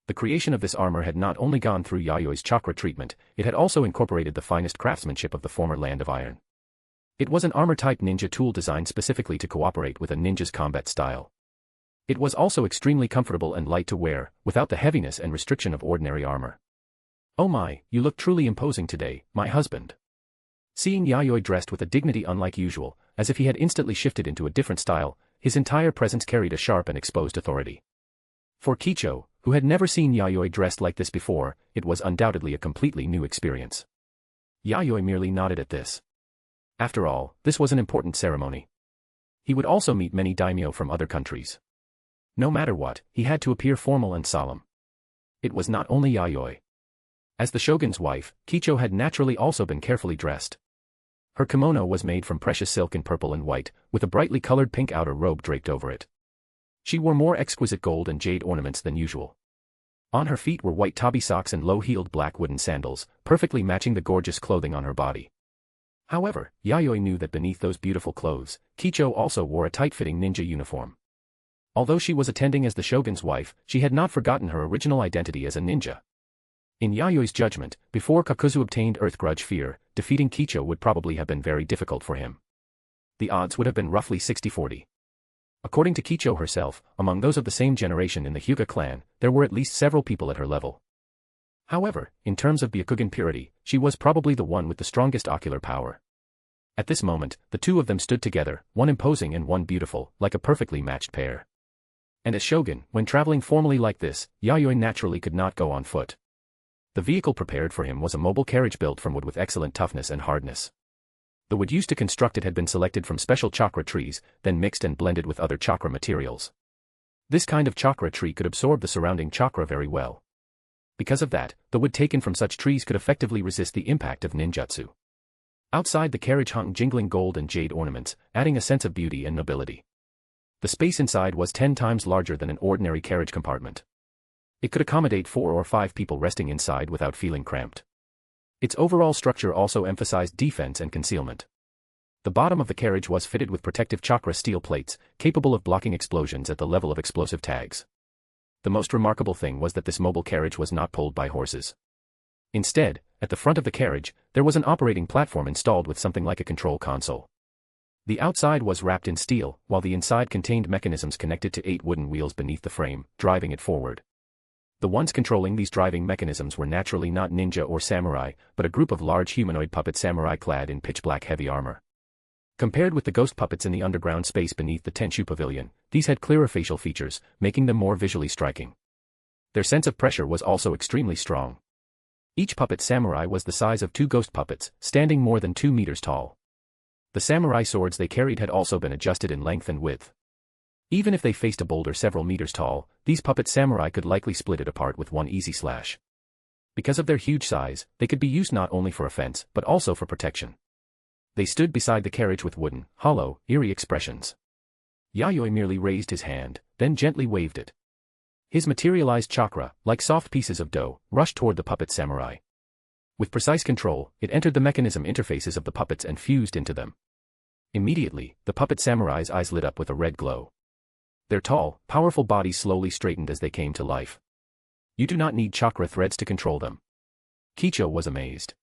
The creation of this armor had not only gone through Yayoi's chakra treatment, it had also incorporated the finest craftsmanship of the former Land of Iron. It was an armor-type ninja tool designed specifically to cooperate with a ninja's combat style. It was also extremely comfortable and light to wear, without the heaviness and restriction of ordinary armor. Oh my, you look truly imposing today, my husband. Seeing Yayoi dressed with a dignity unlike usual, as if he had instantly shifted into a different style, his entire presence carried a sharp and exposed authority. For Kicho, who had never seen Yayoi dressed like this before, it was undoubtedly a completely new experience. Yayoi merely nodded at this. After all, this was an important ceremony. He would also meet many daimyo from other countries. No matter what, he had to appear formal and solemn. It was not only Yayoi. As the shogun's wife, Kicho had naturally also been carefully dressed. Her kimono was made from precious silk in purple and white, with a brightly colored pink outer robe draped over it. She wore more exquisite gold and jade ornaments than usual. On her feet were white tabi socks and low-heeled black wooden sandals, perfectly matching the gorgeous clothing on her body. However, Yayoi knew that beneath those beautiful clothes, Kicho also wore a tight-fitting ninja uniform. Although she was attending as the shogun's wife, she had not forgotten her original identity as a ninja. In Yayoi's judgment, before Kakuzu obtained Earth Grudge Fear, defeating Kicho would probably have been very difficult for him. The odds would have been roughly 60-40. According to Kicho herself, among those of the same generation in the Hyuga clan, there were at least several people at her level. However, in terms of Byakugan purity, she was probably the one with the strongest ocular power. At this moment, the two of them stood together, one imposing and one beautiful, like a perfectly matched pair. And as shogun, when traveling formally like this, Yayoi naturally could not go on foot. The vehicle prepared for him was a mobile carriage built from wood with excellent toughness and hardness. The wood used to construct it had been selected from special chakra trees, then mixed and blended with other chakra materials. This kind of chakra tree could absorb the surrounding chakra very well. Because of that, the wood taken from such trees could effectively resist the impact of ninjutsu. Outside the carriage hung jingling gold and jade ornaments, adding a sense of beauty and nobility. The space inside was 10 times larger than an ordinary carriage compartment. It could accommodate 4 or 5 people resting inside without feeling cramped. Its overall structure also emphasized defense and concealment. The bottom of the carriage was fitted with protective chakra steel plates, capable of blocking explosions at the level of explosive tags. The most remarkable thing was that this mobile carriage was not pulled by horses. Instead, at the front of the carriage, there was an operating platform installed with something like a control console. The outside was wrapped in steel, while the inside contained mechanisms connected to 8 wooden wheels beneath the frame, driving it forward. The ones controlling these driving mechanisms were naturally not ninja or samurai, but a group of large humanoid puppet samurai clad in pitch-black heavy armor. Compared with the ghost puppets in the underground space beneath the Tenshu Pavilion, these had clearer facial features, making them more visually striking. Their sense of pressure was also extremely strong. Each puppet samurai was the size of 2 ghost puppets, standing more than 2 meters tall. The samurai swords they carried had also been adjusted in length and width. Even if they faced a boulder several meters tall, these puppet samurai could likely split it apart with one easy slash. Because of their huge size, they could be used not only for offense, but also for protection. They stood beside the carriage with wooden, hollow, eerie expressions. Yayoi merely raised his hand, then gently waved it. His materialized chakra, like soft pieces of dough, rushed toward the puppet samurai. With precise control, it entered the mechanism interfaces of the puppets and fused into them. Immediately, the puppet samurai's eyes lit up with a red glow. Their tall, powerful bodies slowly straightened as they came to life. You do not need chakra threads to control them. Kicho was amazed.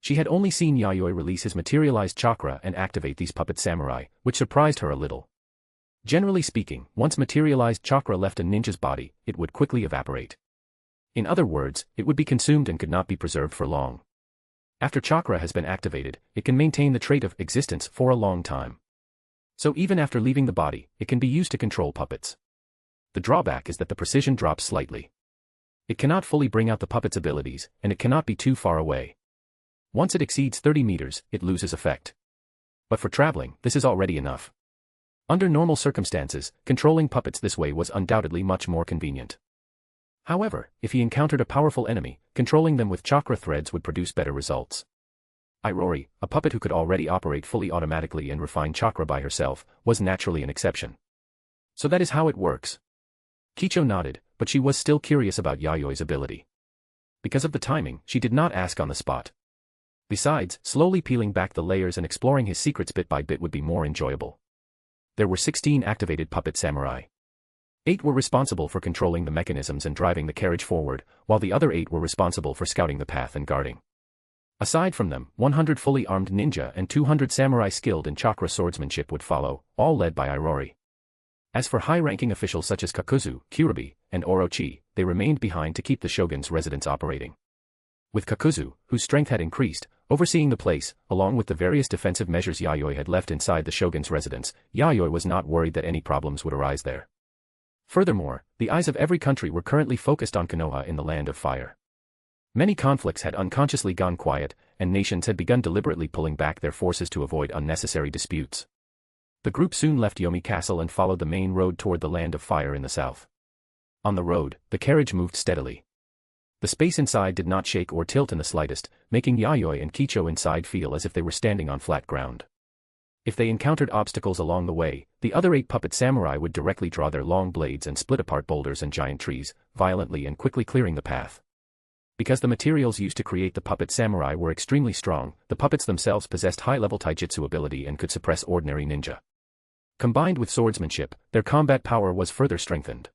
She had only seen Yayoi release his materialized chakra and activate these puppet samurai, which surprised her a little. Generally speaking, once materialized chakra left a ninja's body, it would quickly evaporate. In other words, it would be consumed and could not be preserved for long. After chakra has been activated, it can maintain the trait of existence for a long time. So even after leaving the body, it can be used to control puppets. The drawback is that the precision drops slightly. It cannot fully bring out the puppet's abilities, and it cannot be too far away. Once it exceeds 30 meters, it loses effect. But for traveling, this is already enough. Under normal circumstances, controlling puppets this way was undoubtedly much more convenient. However, if he encountered a powerful enemy, controlling them with chakra threads would produce better results. Airori, a puppet who could already operate fully automatically and refine chakra by herself, was naturally an exception. So that is how it works. Kicho nodded, but she was still curious about Yayoi's ability. Because of the timing, she did not ask on the spot. Besides, slowly peeling back the layers and exploring his secrets bit by bit would be more enjoyable. There were 16 activated puppet samurai. 8 were responsible for controlling the mechanisms and driving the carriage forward, while the other 8 were responsible for scouting the path and guarding. Aside from them, 100 fully armed ninja and 200 samurai skilled in chakra swordsmanship would follow, all led by Airori. As for high-ranking officials such as Kakuzu, Kyurubi, and Orochi, they remained behind to keep the shogun's residence operating. With Kakuzu, whose strength had increased, overseeing the place, along with the various defensive measures Yayoi had left inside the shogun's residence, Yayoi was not worried that any problems would arise there. Furthermore, the eyes of every country were currently focused on Konoha in the Land of Fire. Many conflicts had unconsciously gone quiet, and nations had begun deliberately pulling back their forces to avoid unnecessary disputes. The group soon left Yomi Castle and followed the main road toward the Land of Fire in the south. On the road, the carriage moved steadily. The space inside did not shake or tilt in the slightest, making Yayoi and Kicho inside feel as if they were standing on flat ground. If they encountered obstacles along the way, the other 8 puppet samurai would directly draw their long blades and split apart boulders and giant trees, violently and quickly clearing the path. Because the materials used to create the puppet samurai were extremely strong, the puppets themselves possessed high-level taijutsu ability and could suppress ordinary ninja. Combined with swordsmanship, their combat power was further strengthened.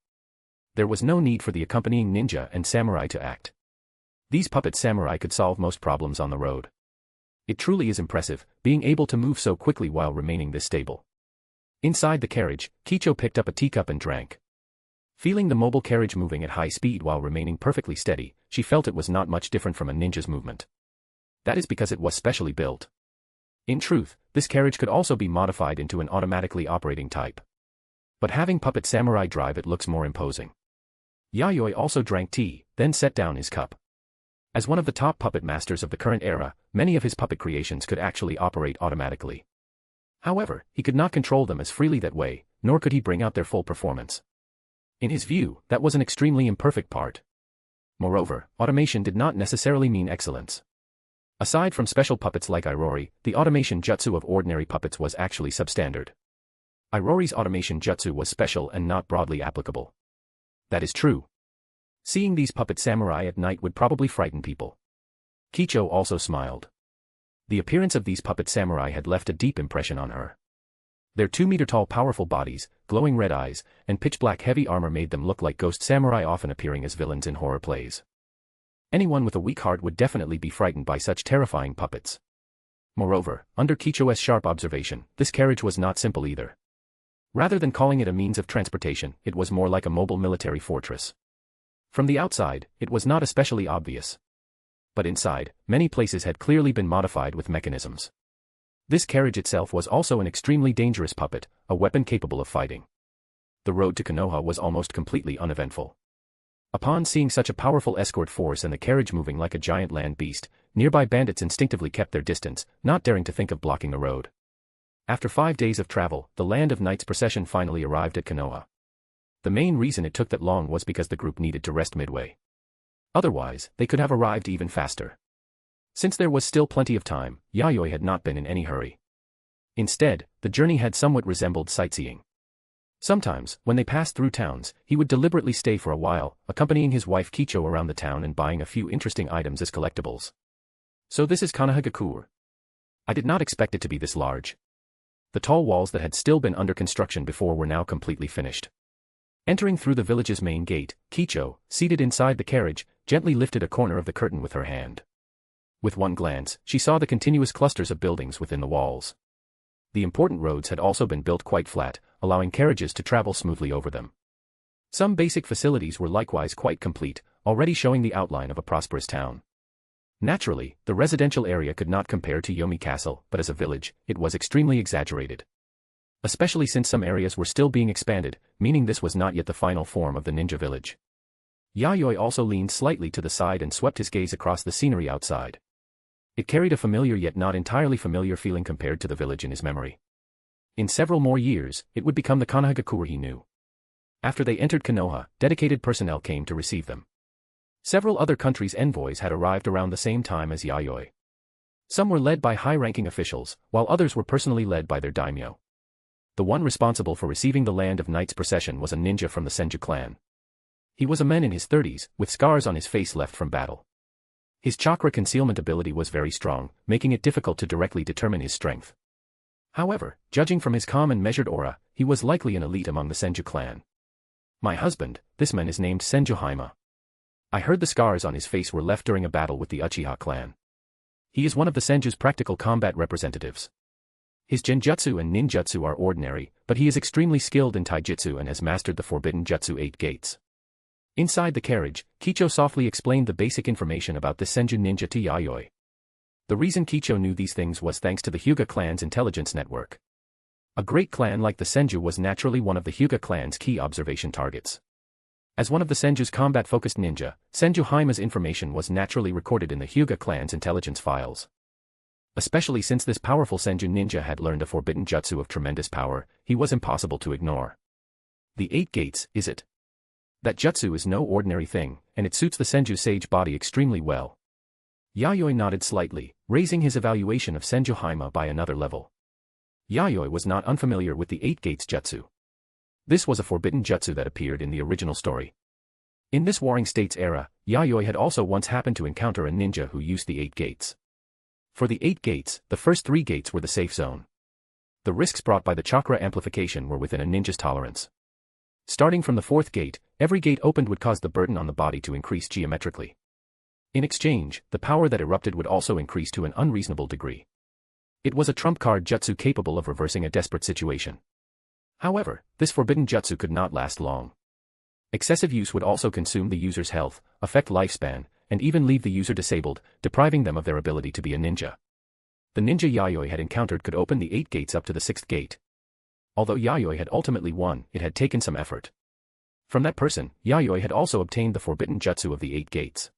There was no need for the accompanying ninja and samurai to act. These puppet samurai could solve most problems on the road. It truly is impressive, being able to move so quickly while remaining this stable. Inside the carriage, Kicho picked up a teacup and drank. Feeling the mobile carriage moving at high speed while remaining perfectly steady, she felt it was not much different from a ninja's movement. That is because it was specially built. In truth, this carriage could also be modified into an automatically operating type. But having puppet samurai drive it looks more imposing. Yayoi also drank tea, then set down his cup. As one of the top puppet masters of the current era, many of his puppet creations could actually operate automatically. However, he could not control them as freely that way, nor could he bring out their full performance. In his view, that was an extremely imperfect part. Moreover, automation did not necessarily mean excellence. Aside from special puppets like Airori, the automation jutsu of ordinary puppets was actually substandard. Airori's automation jutsu was special and not broadly applicable. That is true. Seeing these puppet samurai at night would probably frighten people. Kicho also smiled. The appearance of these puppet samurai had left a deep impression on her. Their 2-meter-tall powerful bodies, glowing red eyes, and pitch-black heavy armor made them look like ghost samurai often appearing as villains in horror plays. Anyone with a weak heart would definitely be frightened by such terrifying puppets. Moreover, under Kicho's sharp observation, this carriage was not simple either. Rather than calling it a means of transportation, it was more like a mobile military fortress. From the outside, it was not especially obvious. But inside, many places had clearly been modified with mechanisms. This carriage itself was also an extremely dangerous puppet, a weapon capable of fighting. The road to Konoha was almost completely uneventful. Upon seeing such a powerful escort force and the carriage moving like a giant land beast, nearby bandits instinctively kept their distance, not daring to think of blocking the road. After 5 days of travel, the Land of Night's procession finally arrived at Konoha. The main reason it took that long was because the group needed to rest midway. Otherwise, they could have arrived even faster. Since there was still plenty of time, Yayoi had not been in any hurry. Instead, the journey had somewhat resembled sightseeing. Sometimes, when they passed through towns, he would deliberately stay for a while, accompanying his wife Kicho around the town and buying a few interesting items as collectibles. So this is Konohagakure. I did not expect it to be this large. The tall walls that had still been under construction before were now completely finished. Entering through the village's main gate, Kicho, seated inside the carriage, gently lifted a corner of the curtain with her hand. With one glance, she saw the continuous clusters of buildings within the walls. The important roads had also been built quite flat, allowing carriages to travel smoothly over them. Some basic facilities were likewise quite complete, already showing the outline of a prosperous town. Naturally, the residential area could not compare to Yomi Castle, but as a village, it was extremely exaggerated. Especially since some areas were still being expanded, meaning this was not yet the final form of the ninja village. Yayoi also leaned slightly to the side and swept his gaze across the scenery outside. It carried a familiar yet not entirely familiar feeling compared to the village in his memory. In several more years, it would become the Konohagakure he knew. After they entered Konoha, dedicated personnel came to receive them. Several other countries' envoys had arrived around the same time as Yayoi. Some were led by high-ranking officials, while others were personally led by their daimyo. The one responsible for receiving the Land of Night's procession was a ninja from the Senju clan. He was a man in his 30s, with scars on his face left from battle. His chakra concealment ability was very strong, making it difficult to directly determine his strength. However, judging from his calm and measured aura, he was likely an elite among the Senju clan. My husband, this man is named Senju Haima. I heard the scars on his face were left during a battle with the Uchiha clan. He is one of the Senju's practical combat representatives. His genjutsu and ninjutsu are ordinary, but he is extremely skilled in taijutsu and has mastered the forbidden jutsu 8 gates. Inside the carriage, Kicho softly explained the basic information about the Senju ninja to Yayoi. The reason Kicho knew these things was thanks to the Hyuga clan's intelligence network. A great clan like the Senju was naturally one of the Hyuga clan's key observation targets. As one of the Senju's combat-focused ninja, Senju Haima's information was naturally recorded in the Hyuga clan's intelligence files. Especially since this powerful Senju ninja had learned a forbidden jutsu of tremendous power, he was impossible to ignore. The 8 gates, is it? That jutsu is no ordinary thing, and it suits the Senju sage body extremely well. Yayoi nodded slightly, raising his evaluation of Senju Haima by another level. Yayoi was not unfamiliar with the 8 gates jutsu. This was a forbidden jutsu that appeared in the original story. In this Warring States era, Yayoi had also once happened to encounter a ninja who used the 8 gates. For the 8 gates, the first 3 gates were the safe zone. The risks brought by the chakra amplification were within a ninja's tolerance. Starting from the 4th gate, every gate opened would cause the burden on the body to increase geometrically. In exchange, the power that erupted would also increase to an unreasonable degree. It was a trump card jutsu capable of reversing a desperate situation. However, this forbidden jutsu could not last long. Excessive use would also consume the user's health, affect lifespan, and even leave the user disabled, depriving them of their ability to be a ninja. The ninja Yayoi had encountered could open the 8 gates up to the 6th gate. Although Yayoi had ultimately won, it had taken some effort. From that person, Yayoi had also obtained the forbidden jutsu of the 8 gates.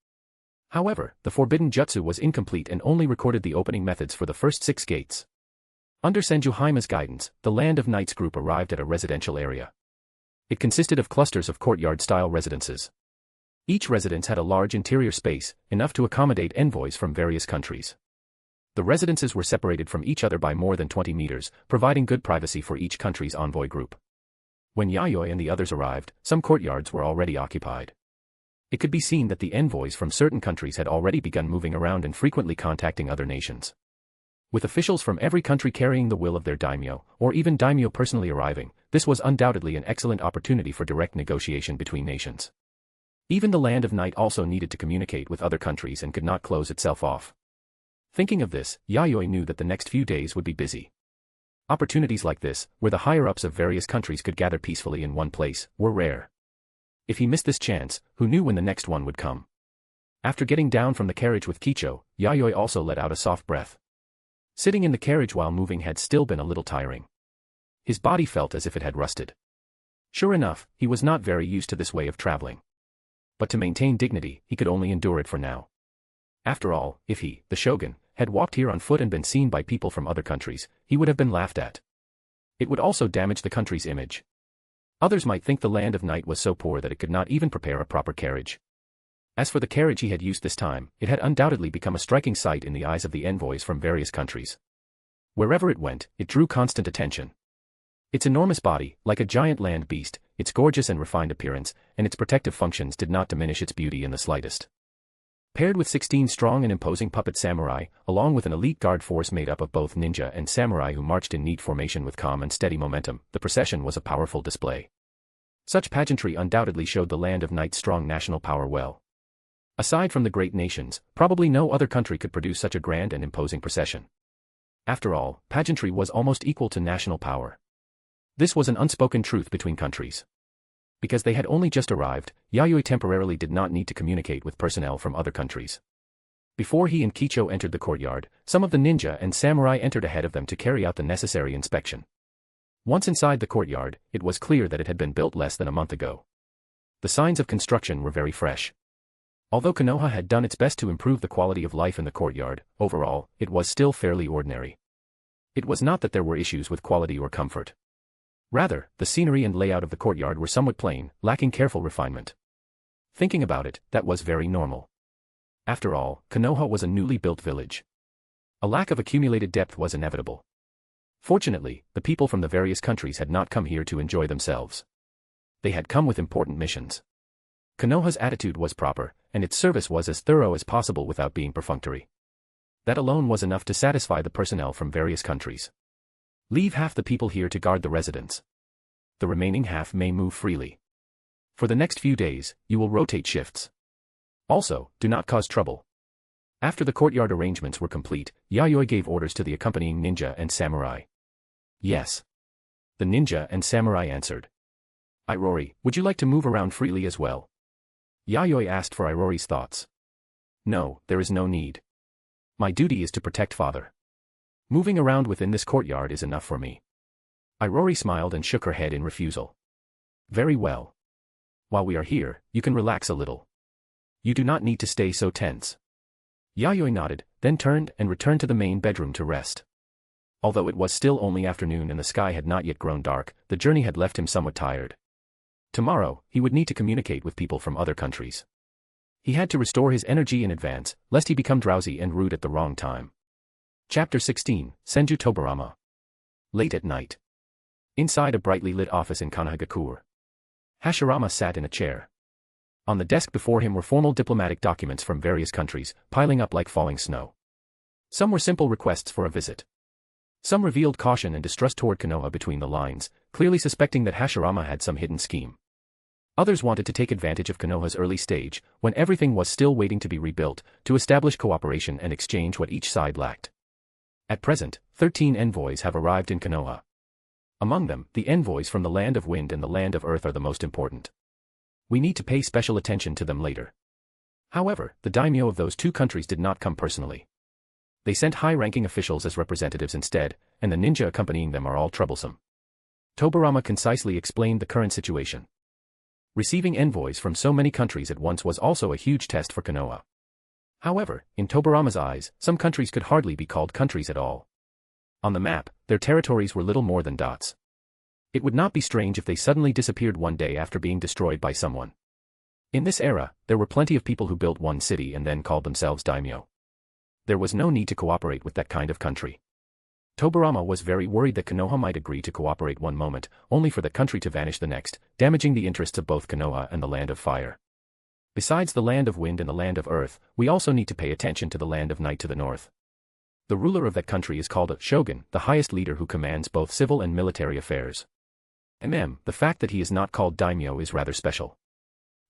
However, the forbidden jutsu was incomplete and only recorded the opening methods for the first 6 gates. Under Senju Haima's guidance, the Land of Night's group arrived at a residential area. It consisted of clusters of courtyard-style residences. Each residence had a large interior space, enough to accommodate envoys from various countries. The residences were separated from each other by more than 20 meters, providing good privacy for each country's envoy group. When Yayoi and the others arrived, some courtyards were already occupied. It could be seen that the envoys from certain countries had already begun moving around and frequently contacting other nations. With officials from every country carrying the will of their daimyo, or even daimyo personally arriving, this was undoubtedly an excellent opportunity for direct negotiation between nations. Even the Land of Night also needed to communicate with other countries and could not close itself off. Thinking of this, Yayoi knew that the next few days would be busy. Opportunities like this, where the higher-ups of various countries could gather peacefully in one place, were rare. If he missed this chance, who knew when the next one would come? After getting down from the carriage with Kicho, Yayoi also let out a soft breath. Sitting in the carriage while moving had still been a little tiring. His body felt as if it had rusted. Sure enough, he was not very used to this way of traveling. But to maintain dignity, he could only endure it for now. After all, if he, the shogun, had walked here on foot and been seen by people from other countries, he would have been laughed at. It would also damage the country's image. Others might think the land of Night was so poor that it could not even prepare a proper carriage. As for the carriage he had used this time, it had undoubtedly become a striking sight in the eyes of the envoys from various countries. Wherever it went, it drew constant attention. Its enormous body, like a giant land beast, its gorgeous and refined appearance, and its protective functions did not diminish its beauty in the slightest. Paired with 16 strong and imposing puppet samurai, along with an elite guard force made up of both ninja and samurai who marched in neat formation with calm and steady momentum, the procession was a powerful display. Such pageantry undoubtedly showed the land of Night's strong national power well. Aside from the great nations, probably no other country could produce such a grand and imposing procession. After all, pageantry was almost equal to national power. This was an unspoken truth between countries. Because they had only just arrived, Yayoi temporarily did not need to communicate with personnel from other countries. Before he and Kicho entered the courtyard, some of the ninja and samurai entered ahead of them to carry out the necessary inspection. Once inside the courtyard, it was clear that it had been built less than a month ago. The signs of construction were very fresh. Although Konoha had done its best to improve the quality of life in the courtyard, overall, it was still fairly ordinary. It was not that there were issues with quality or comfort. Rather, the scenery and layout of the courtyard were somewhat plain, lacking careful refinement. Thinking about it, that was very normal. After all, Konoha was a newly built village. A lack of accumulated depth was inevitable. Fortunately, the people from the various countries had not come here to enjoy themselves. They had come with important missions. Konoha's attitude was proper, and its service was as thorough as possible without being perfunctory. That alone was enough to satisfy the personnel from various countries. Leave half the people here to guard the residence. The remaining half may move freely. For the next few days, you will rotate shifts. Also, do not cause trouble. After the courtyard arrangements were complete, Yayoi gave orders to the accompanying ninja and samurai. Yes. The ninja and samurai answered. Irori, would you like to move around freely as well? Yayoi asked for Irori's thoughts. No, there is no need. My duty is to protect father. Moving around within this courtyard is enough for me. Irori smiled and shook her head in refusal. Very well. While we are here, you can relax a little. You do not need to stay so tense. Yayoi nodded, then turned and returned to the main bedroom to rest. Although it was still only afternoon and the sky had not yet grown dark, the journey had left him somewhat tired. Tomorrow, he would need to communicate with people from other countries. He had to restore his energy in advance, lest he become drowsy and rude at the wrong time. Chapter 16, Senju Tobarama. Late at night. Inside a brightly lit office in Kanahagakure. Hashirama sat in a chair. On the desk before him were formal diplomatic documents from various countries, piling up like falling snow. Some were simple requests for a visit. Some revealed caution and distrust toward Konoha between the lines, clearly suspecting that Hashirama had some hidden scheme. Others wanted to take advantage of Konoha's early stage, when everything was still waiting to be rebuilt, to establish cooperation and exchange what each side lacked. At present, 13 envoys have arrived in Konoha. Among them, the envoys from the Land of Wind and the Land of Earth are the most important. We need to pay special attention to them later. However, the daimyo of those two countries did not come personally. They sent high-ranking officials as representatives instead, and the ninja accompanying them are all troublesome. Tobarama concisely explained the current situation. Receiving envoys from so many countries at once was also a huge test for Konoha. However, in Tobarama's eyes, some countries could hardly be called countries at all. On the map, their territories were little more than dots. It would not be strange if they suddenly disappeared one day after being destroyed by someone. In this era, there were plenty of people who built one city and then called themselves daimyo. There was no need to cooperate with that kind of country. Tobarama was very worried that Konoha might agree to cooperate one moment, only for that country to vanish the next, damaging the interests of both Konoha and the Land of Fire. Besides the Land of Wind and the Land of Earth, we also need to pay attention to the Land of Night to the north. The ruler of that country is called a shogun, the highest leader who commands both civil and military affairs. The fact that he is not called daimyo is rather special.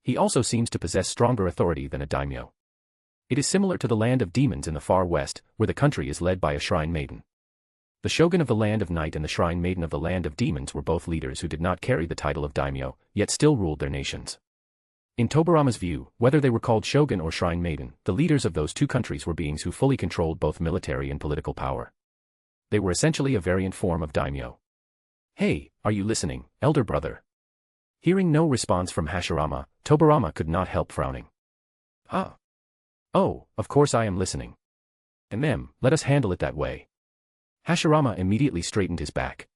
He also seems to possess stronger authority than a daimyo. It is similar to the land of demons in the far west, where the country is led by a shrine maiden. The shogun of the land of night and the shrine maiden of the land of demons were both leaders who did not carry the title of daimyo, yet still ruled their nations. In Tobarama's view, whether they were called shogun or shrine maiden, the leaders of those two countries were beings who fully controlled both military and political power. They were essentially a variant form of daimyo. "Hey, are you listening, elder brother?" Hearing no response from Hashirama, Tobarama could not help frowning. "Ah. Oh, of course I am listening. Let us handle it that way." Hashirama immediately straightened his back.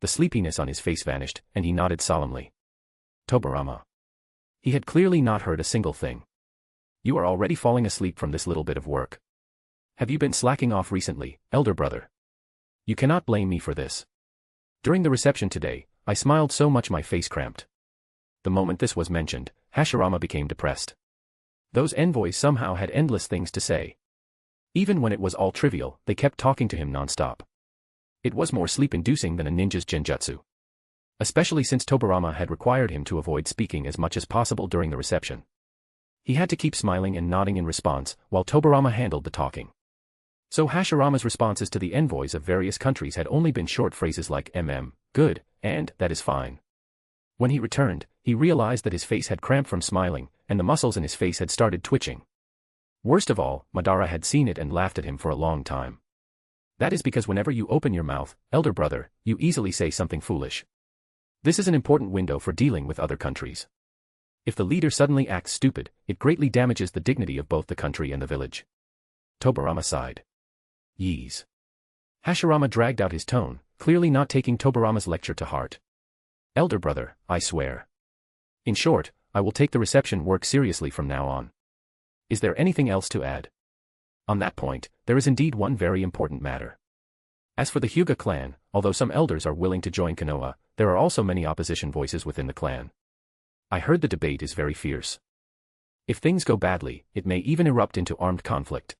The sleepiness on his face vanished, and he nodded solemnly. Tobarama. He had clearly not heard a single thing. "You are already falling asleep from this little bit of work. Have you been slacking off recently, elder brother? You cannot blame me for this. During the reception today, I smiled so much my face cramped." The moment this was mentioned, Hashirama became depressed. Those envoys somehow had endless things to say. Even when it was all trivial, they kept talking to him non-stop. It was more sleep-inducing than a ninja's genjutsu. Especially since Tobarama had required him to avoid speaking as much as possible during the reception. He had to keep smiling and nodding in response, while Tobarama handled the talking. So Hashirama's responses to the envoys of various countries had only been short phrases like good, and that is fine. When he returned, he realized that his face had cramped from smiling, and the muscles in his face had started twitching. Worst of all, Madara had seen it and laughed at him for a long time. "That is because whenever you open your mouth, elder brother, you easily say something foolish. This is an important window for dealing with other countries. If the leader suddenly acts stupid, it greatly damages the dignity of both the country and the village." Tobarama sighed. "Yees." Hashirama dragged out his tone, clearly not taking Tobarama's lecture to heart. "Elder brother, I swear. In short, I will take the reception work seriously from now on. Is there anything else to add? On that point, there is indeed one very important matter. As for the Hyuga clan, although some elders are willing to join Konoha, there are also many opposition voices within the clan. I heard the debate is very fierce. If things go badly, it may even erupt into armed conflict."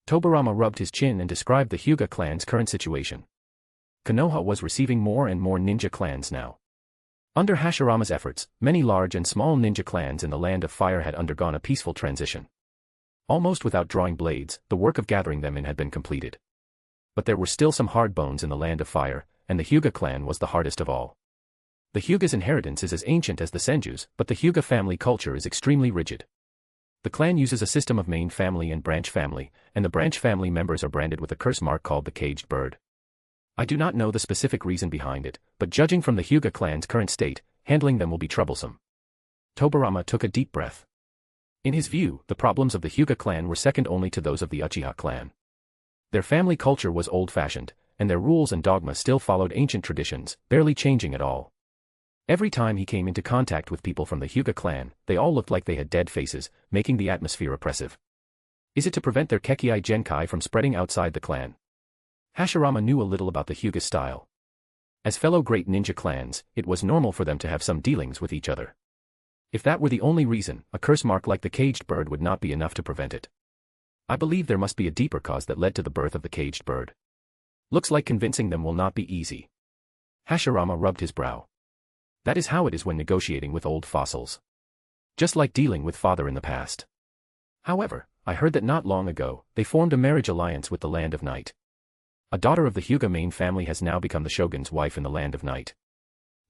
Tobarama rubbed his chin and described the Hyuga clan's current situation. Konoha was receiving more and more ninja clans now. Under Hashirama's efforts, many large and small ninja clans in the Land of Fire had undergone a peaceful transition. Almost without drawing blades, the work of gathering them in had been completed. But there were still some hard bones in the Land of Fire, and the Hyuga clan was the hardest of all. The Hyuga's inheritance is as ancient as the Senju's, but the Hyuga family culture is extremely rigid. The clan uses a system of main family and branch family, and the branch family members are branded with a curse mark called the caged bird. I do not know the specific reason behind it, but judging from the Hyuga clan's current state, handling them will be troublesome. Tobarama took a deep breath. In his view, the problems of the Hyuga clan were second only to those of the Uchiha clan. Their family culture was old-fashioned, and their rules and dogma still followed ancient traditions, barely changing at all. Every time he came into contact with people from the Hyuga clan, they all looked like they had dead faces, making the atmosphere oppressive. Is it to prevent their Kekkei Genkai from spreading outside the clan? Hashirama knew a little about the Hyuga style. As fellow great ninja clans, it was normal for them to have some dealings with each other. If that were the only reason, a curse mark like the caged bird would not be enough to prevent it. I believe there must be a deeper cause that led to the birth of the caged bird. Looks like convincing them will not be easy. Hashirama rubbed his brow. That is how it is when negotiating with old fossils. Just like dealing with father in the past. However, I heard that not long ago, they formed a marriage alliance with the Land of Night. A daughter of the Hyuga main family has now become the shogun's wife in the Land of Night.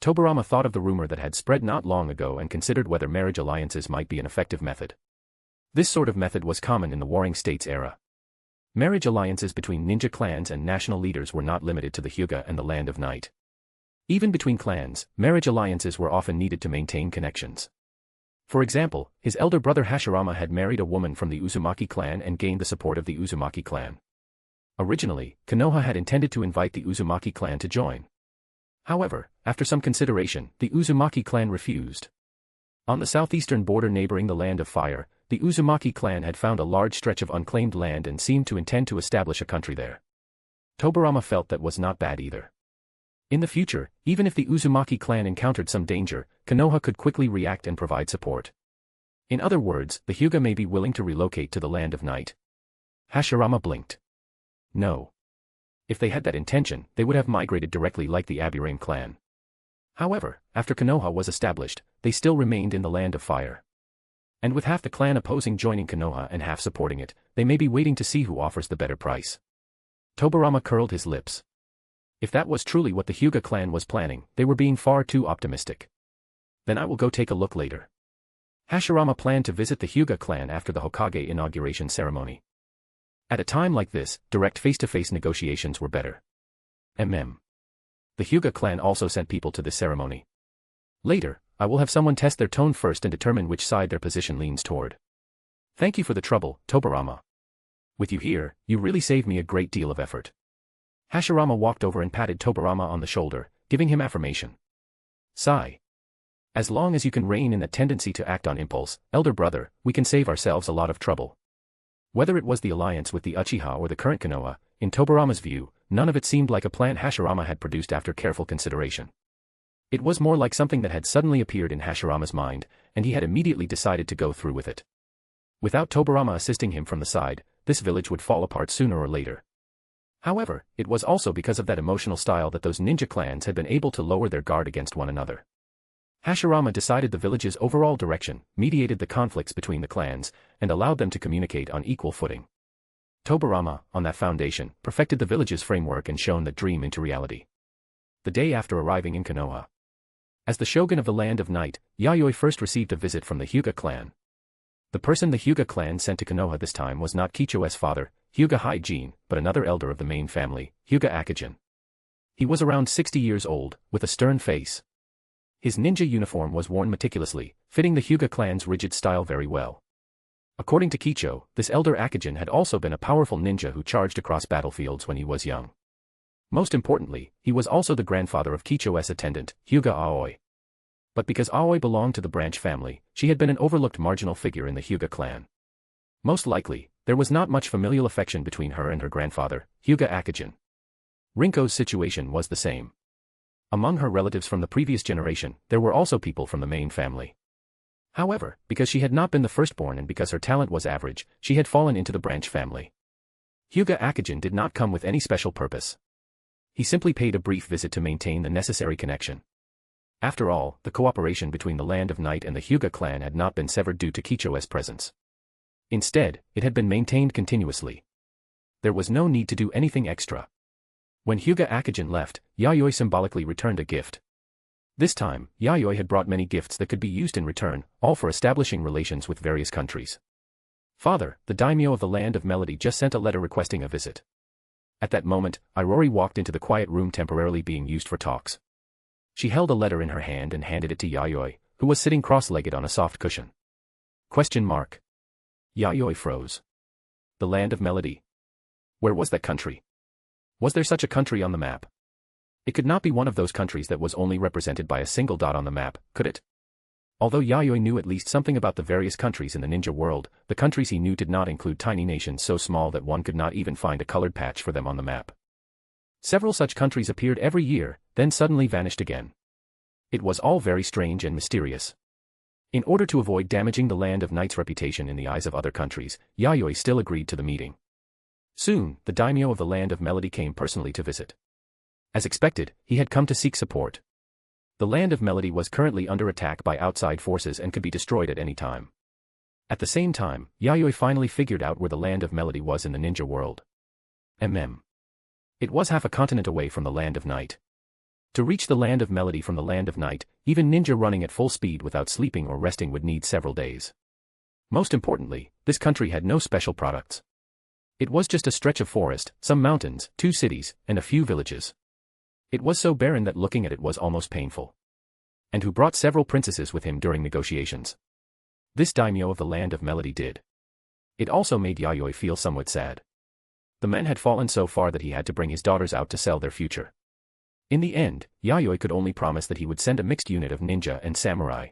Tobarama thought of the rumor that had spread not long ago and considered whether marriage alliances might be an effective method. This sort of method was common in the Warring States era. Marriage alliances between ninja clans and national leaders were not limited to the Hyuga and the Land of Night. Even between clans, marriage alliances were often needed to maintain connections. For example, his elder brother Hashirama had married a woman from the Uzumaki clan and gained the support of the Uzumaki clan. Originally, Konoha had intended to invite the Uzumaki clan to join. However, after some consideration, the Uzumaki clan refused. On the southeastern border neighboring the Land of Fire, the Uzumaki clan had found a large stretch of unclaimed land and seemed to intend to establish a country there. Tobarama felt that was not bad either. In the future, even if the Uzumaki clan encountered some danger, Konoha could quickly react and provide support. In other words, the Hyuga may be willing to relocate to the Land of Night. Hashirama blinked. No. If they had that intention, they would have migrated directly like the Aburame clan. However, after Konoha was established, they still remained in the Land of Fire. And with half the clan opposing joining Konoha and half supporting it, they may be waiting to see who offers the better price. Tobirama curled his lips. If that was truly what the Hyuga clan was planning, they were being far too optimistic. Then I will go take a look later. Hashirama planned to visit the Hyuga clan after the Hokage inauguration ceremony. At a time like this, direct face-to-face negotiations were better. The Hyuga clan also sent people to this ceremony. Later, I will have someone test their tone first and determine which side their position leans toward. Thank you for the trouble, Tobirama. With you here, you really saved me a great deal of effort. Hashirama walked over and patted Tobirama on the shoulder, giving him affirmation. Sigh. As long as you can rein in that tendency to act on impulse, elder brother, we can save ourselves a lot of trouble. Whether it was the alliance with the Uchiha or the current Konoha, in Tobirama's view, none of it seemed like a plan Hashirama had produced after careful consideration. It was more like something that had suddenly appeared in Hashirama's mind, and he had immediately decided to go through with it. Without Tobirama assisting him from the side, this village would fall apart sooner or later. However, it was also because of that emotional style that those ninja clans had been able to lower their guard against one another. Hashirama decided the village's overall direction, mediated the conflicts between the clans, and allowed them to communicate on equal footing. Tobirama, on that foundation, perfected the village's framework and shown that dream into reality. The day after arriving in Konoha. As the shogun of the Land of Night, Yayoi first received a visit from the Hyuga clan. The person the Hyuga clan sent to Konoha this time was not Kicho's father, Hyuga Haijin, but another elder of the main family, Hyuga Akijin. He was around 60 years old, with a stern face. His ninja uniform was worn meticulously, fitting the Hyuga clan's rigid style very well. According to Kicho, this elder Akijin had also been a powerful ninja who charged across battlefields when he was young. Most importantly, he was also the grandfather of Kicho's attendant, Hyuga Aoi. But because Aoi belonged to the branch family, she had been an overlooked marginal figure in the Hyuga clan. Most likely, there was not much familial affection between her and her grandfather, Hyuga Akijin. Rinko's situation was the same. Among her relatives from the previous generation, there were also people from the main family. However, because she had not been the firstborn and because her talent was average, she had fallen into the branch family. Hyuga Akijin did not come with any special purpose. He simply paid a brief visit to maintain the necessary connection. After all, the cooperation between the Land of Night and the Hyuga clan had not been severed due to Kicho's presence. Instead, it had been maintained continuously. There was no need to do anything extra. When Hyuga Akijin left, Yayoi symbolically returned a gift. This time, Yayoi had brought many gifts that could be used in return, all for establishing relations with various countries. Father, the daimyo of the Land of Melody just sent a letter requesting a visit. At that moment, Irori walked into the quiet room temporarily being used for talks. She held a letter in her hand and handed it to Yayoi, who was sitting cross-legged on a soft cushion. Yayoi froze. The Land of Melody. Where was that country? Was there such a country on the map? It could not be one of those countries that was only represented by a single dot on the map, could it? Although Yayoi knew at least something about the various countries in the ninja world, the countries he knew did not include tiny nations so small that one could not even find a colored patch for them on the map. Several such countries appeared every year, then suddenly vanished again. It was all very strange and mysterious. In order to avoid damaging the Land of Night's reputation in the eyes of other countries, Yayoi still agreed to the meeting. Soon, the daimyo of the Land of Melody came personally to visit. As expected, he had come to seek support. The Land of Melody was currently under attack by outside forces and could be destroyed at any time. At the same time, Yayoi finally figured out where the Land of Melody was in the ninja world. It was half a continent away from the Land of Night. To reach the Land of Melody from the Land of Night, even ninja running at full speed without sleeping or resting would need several days. Most importantly, this country had no special products. It was just a stretch of forest, some mountains, 2 cities, and a few villages. It was so barren that looking at it was almost painful. And who brought several princesses with him during negotiations? This daimyo of the Land of Melody did. It also made Yayoi feel somewhat sad. The men had fallen so far that he had to bring his daughters out to sell their future. In the end, Yayoi could only promise that he would send a mixed unit of ninja and samurai.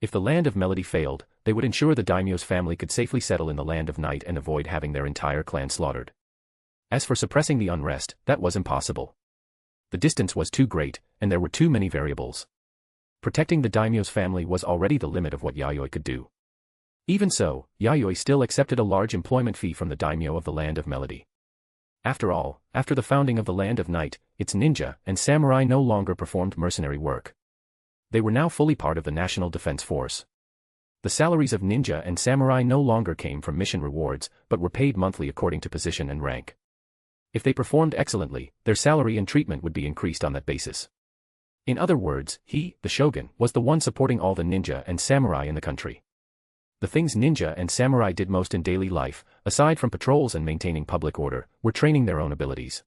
If the Land of Melody failed, they would ensure the daimyo's family could safely settle in the Land of Night and avoid having their entire clan slaughtered. As for suppressing the unrest, that was impossible. The distance was too great, and there were too many variables. Protecting the daimyo's family was already the limit of what Yayoi could do. Even so, Yayoi still accepted a large employment fee from the daimyo of the Land of Melody. After all, after the founding of the Land of Night, its ninja and samurai no longer performed mercenary work. They were now fully part of the National Defense Force. The salaries of ninja and samurai no longer came from mission rewards, but were paid monthly according to position and rank. If they performed excellently, their salary and treatment would be increased on that basis. In other words, he, the shogun, was the one supporting all the ninja and samurai in the country. The things ninja and samurai did most in daily life, aside from patrols and maintaining public order, were training their own abilities.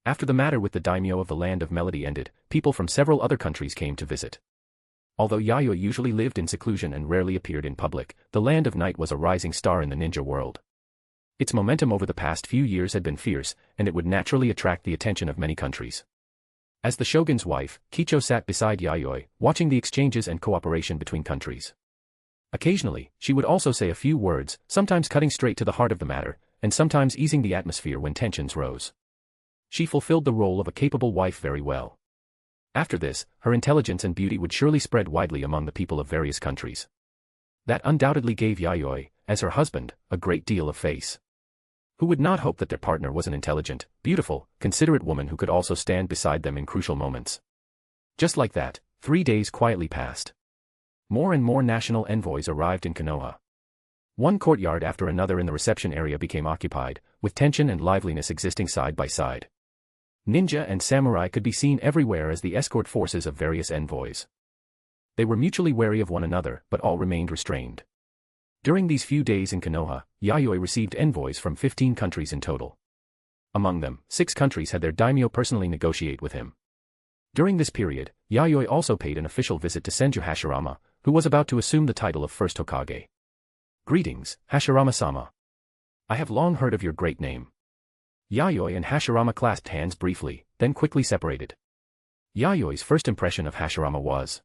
After the matter with the daimyo of the land of melody ended, people from several other countries came to visit. Although Yayoi usually lived in seclusion and rarely appeared in public, the land of night was a rising star in the ninja world. Its momentum over the past few years had been fierce, and it would naturally attract the attention of many countries. As the shogun's wife, Kicho sat beside Yayoi, watching the exchanges and cooperation between countries. Occasionally, she would also say a few words, sometimes cutting straight to the heart of the matter, and sometimes easing the atmosphere when tensions rose. She fulfilled the role of a capable wife very well. After this, her intelligence and beauty would surely spread widely among the people of various countries. That undoubtedly gave Yayoi, as her husband, a great deal of face. Who would not hope that their partner was an intelligent, beautiful, considerate woman who could also stand beside them in crucial moments? Just like that, 3 days quietly passed. More and more national envoys arrived in Konoha. One courtyard after another in the reception area became occupied, with tension and liveliness existing side by side. Ninja and samurai could be seen everywhere as the escort forces of various envoys. They were mutually wary of one another, but all remained restrained. During these few days in Konoha, Yayoi received envoys from 15 countries in total. Among them, 6 countries had their daimyo personally negotiate with him. During this period, Yayoi also paid an official visit to Senju Hashirama, who was about to assume the title of first Hokage. "Greetings, Hashirama-sama. I have long heard of your great name." Yayoi and Hashirama clasped hands briefly, then quickly separated. Yayoi's first impression of Hashirama was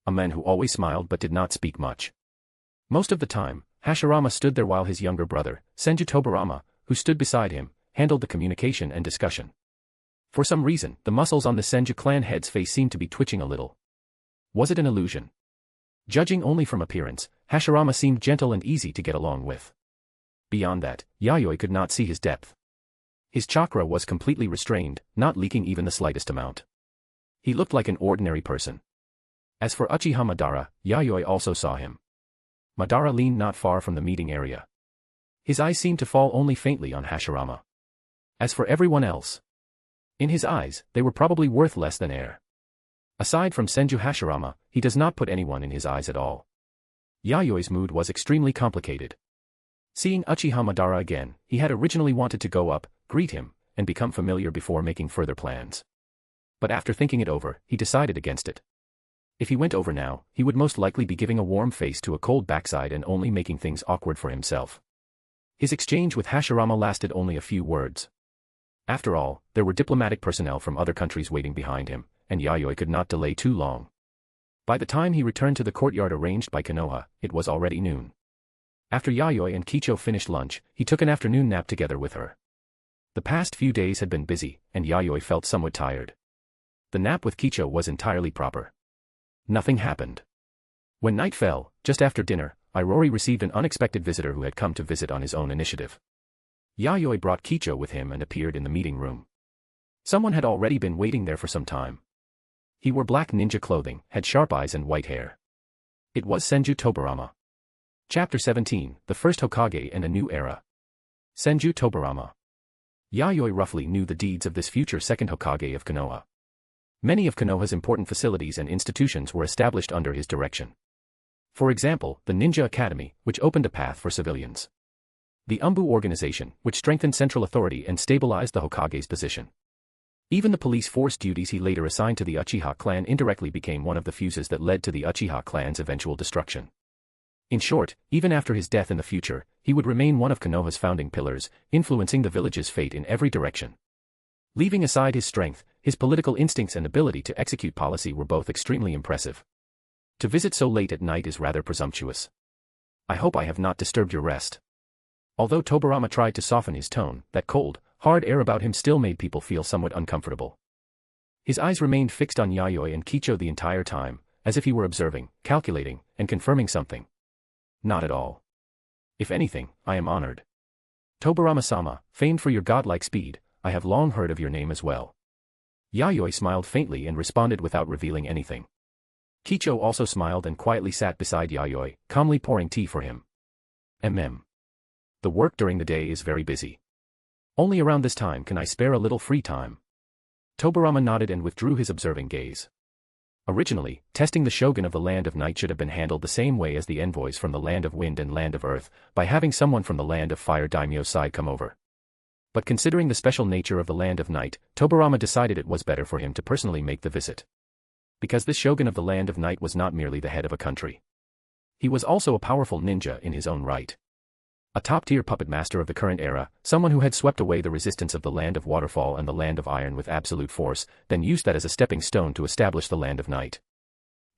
a man who always smiled but did not speak much. Most of the time, Hashirama stood there while his younger brother, Senju Tobarama, who stood beside him, handled the communication and discussion. For some reason, the muscles on the Senju clan head's face seemed to be twitching a little. Was it an illusion? Judging only from appearance, Hashirama seemed gentle and easy to get along with. Beyond that, Yayoi could not see his depth. His chakra was completely restrained, not leaking even the slightest amount. He looked like an ordinary person. As for Uchiha Madara, Yayoi also saw him. Madara leaned not far from the meeting area. His eyes seemed to fall only faintly on Hashirama. As for everyone else, in his eyes, they were probably worth less than air. Aside from Senju Hashirama, he does not put anyone in his eyes at all. Yayoi's mood was extremely complicated. Seeing Uchiha Madara again, he had originally wanted to go up, greet him, and become familiar before making further plans. But after thinking it over, he decided against it. If he went over now, he would most likely be giving a warm face to a cold backside and only making things awkward for himself. His exchange with Hashirama lasted only a few words. After all, there were diplomatic personnel from other countries waiting behind him, and Yayoi could not delay too long. By the time he returned to the courtyard arranged by Konoha, it was already noon. After Yayoi and Kicho finished lunch, he took an afternoon nap together with her. The past few days had been busy, and Yayoi felt somewhat tired. The nap with Kicho was entirely proper. Nothing happened. When night fell, just after dinner, Irori received an unexpected visitor who had come to visit on his own initiative. Yayoi brought Kicho with him and appeared in the meeting room. Someone had already been waiting there for some time. He wore black ninja clothing, had sharp eyes and white hair. It was Senju Tobarama. Chapter 17, The First Hokage and a New Era. Senju Tobarama. Yayoi roughly knew the deeds of this future second Hokage of Konoha. Many of Konoha's important facilities and institutions were established under his direction. For example, the Ninja Academy, which opened a path for civilians. The Umbu organization, which strengthened central authority and stabilized the Hokage's position. Even the police force duties he later assigned to the Uchiha clan indirectly became one of the fuses that led to the Uchiha clan's eventual destruction. In short, even after his death in the future, he would remain one of Konoha's founding pillars, influencing the village's fate in every direction. Leaving aside his strength, his political instincts and ability to execute policy were both extremely impressive. To visit so late at night is rather presumptuous. I hope I have not disturbed your rest. Although Tobarama tried to soften his tone, that cold, hard air about him still made people feel somewhat uncomfortable. His eyes remained fixed on Yayoi and Kicho the entire time, as if he were observing, calculating, and confirming something. Not at all. If anything, I am honored. Tobarama-sama, famed for your godlike speed, I have long heard of your name as well. Yayoi smiled faintly and responded without revealing anything. Kicho also smiled and quietly sat beside Yayoi, calmly pouring tea for him. The work during the day is very busy. Only around this time can I spare a little free time. Tobarama nodded and withdrew his observing gaze. Originally, testing the shogun of the Land of Night should have been handled the same way as the envoys from the Land of Wind and Land of Earth, by having someone from the Land of Fire daimyo's side come over. But considering the special nature of the Land of Night, Tobarama decided it was better for him to personally make the visit. Because this shogun of the Land of Night was not merely the head of a country. He was also a powerful ninja in his own right. A top-tier puppet master of the current era, someone who had swept away the resistance of the Land of Waterfall and the Land of Iron with absolute force, then used that as a stepping stone to establish the Land of Night.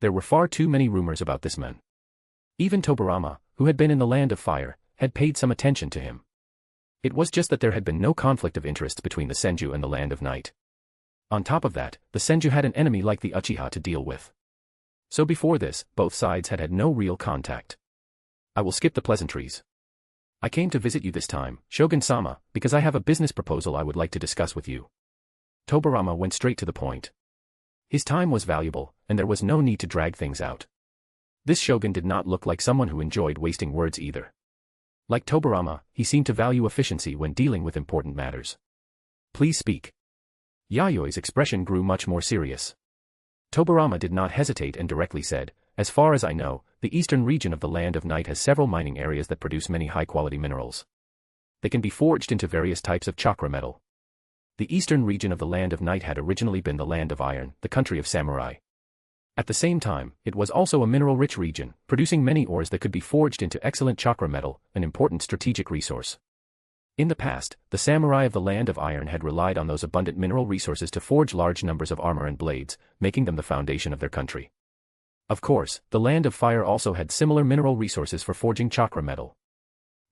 There were far too many rumors about this man. Even Tobarama, who had been in the Land of Fire, had paid some attention to him. It was just that there had been no conflict of interest between the Senju and the Land of Night. On top of that, the Senju had an enemy like the Uchiha to deal with. So before this, both sides had had no real contact. I will skip the pleasantries. I came to visit you this time, Shogun-sama, because I have a business proposal I would like to discuss with you. Tobarama went straight to the point. His time was valuable, and there was no need to drag things out. This shogun did not look like someone who enjoyed wasting words either. Like Tobarama, he seemed to value efficiency when dealing with important matters. Please speak. Yayoi's expression grew much more serious. Tobarama did not hesitate and directly said, as far as I know, the eastern region of the Land of Night has several mining areas that produce many high-quality minerals. They can be forged into various types of chakra metal. The eastern region of the Land of Night had originally been the Land of Iron, the country of samurai. At the same time, it was also a mineral-rich region, producing many ores that could be forged into excellent chakra metal, an important strategic resource. In the past, the samurai of the Land of Iron had relied on those abundant mineral resources to forge large numbers of armor and blades, making them the foundation of their country. Of course, the Land of Fire also had similar mineral resources for forging chakra metal.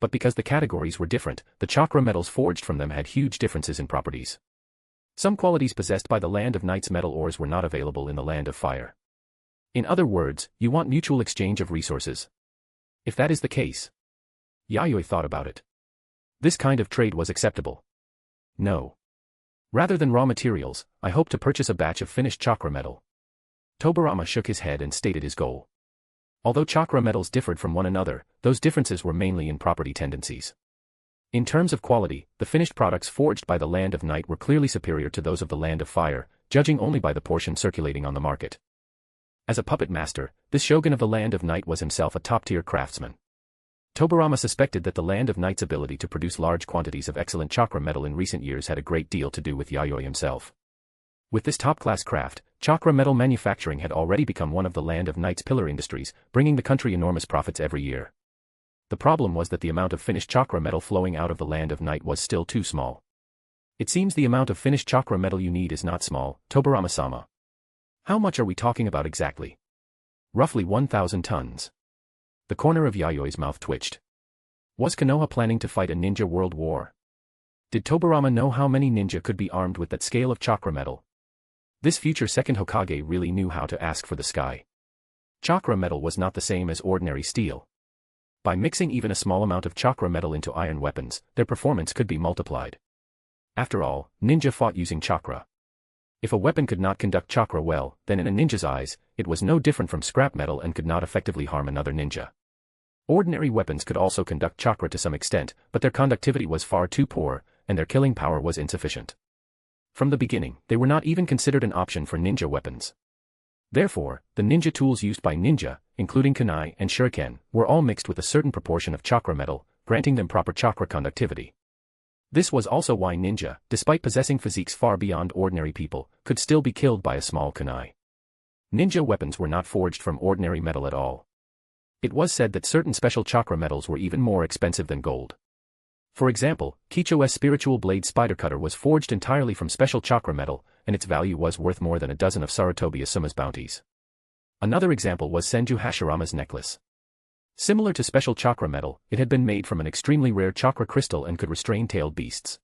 But because the categories were different, the chakra metals forged from them had huge differences in properties. Some qualities possessed by the Land of Night's metal ores were not available in the Land of Fire. In other words, you want mutual exchange of resources. If that is the case. Yayoi thought about it. This kind of trade was acceptable. No. Rather than raw materials, I hope to purchase a batch of finished chakra metal. Tobarama shook his head and stated his goal. Although chakra metals differed from one another, those differences were mainly in property tendencies. In terms of quality, the finished products forged by the Land of Night were clearly superior to those of the Land of Fire, judging only by the portion circulating on the market. As a puppet master, this shogun of the Land of Night was himself a top-tier craftsman. Tobarama suspected that the Land of Night's ability to produce large quantities of excellent chakra metal in recent years had a great deal to do with Yayoi himself. With this top-class craft, chakra metal manufacturing had already become one of the Land of Night's pillar industries, bringing the country enormous profits every year. The problem was that the amount of finished chakra metal flowing out of the Land of Night was still too small. It seems the amount of finished chakra metal you need is not small, Tobarama-sama. How much are we talking about exactly? Roughly 1,000 tons. The corner of Yayoi's mouth twitched. Was Konoha planning to fight a ninja world war? Did Tobarama know how many ninja could be armed with that scale of chakra metal? This future second Hokage really knew how to ask for the sky. Chakra metal was not the same as ordinary steel. By mixing even a small amount of chakra metal into iron weapons, their performance could be multiplied. After all, ninja fought using chakra. If a weapon could not conduct chakra well, then in a ninja's eyes, it was no different from scrap metal and could not effectively harm another ninja. Ordinary weapons could also conduct chakra to some extent, but their conductivity was far too poor, and their killing power was insufficient. From the beginning, they were not even considered an option for ninja weapons. Therefore, the ninja tools used by ninja, including kunai and shuriken, were all mixed with a certain proportion of chakra metal, granting them proper chakra conductivity. This was also why ninja, despite possessing physiques far beyond ordinary people, could still be killed by a small kunai. Ninja weapons were not forged from ordinary metal at all. It was said that certain special chakra metals were even more expensive than gold. For example, Kicho's spiritual blade spider cutter was forged entirely from special chakra metal, and its value was worth more than a dozen of Sarutobi Asuma's bounties. Another example was Senju Hashirama's necklace. Similar to special chakra metal, it had been made from an extremely rare chakra crystal and could restrain tailed beasts.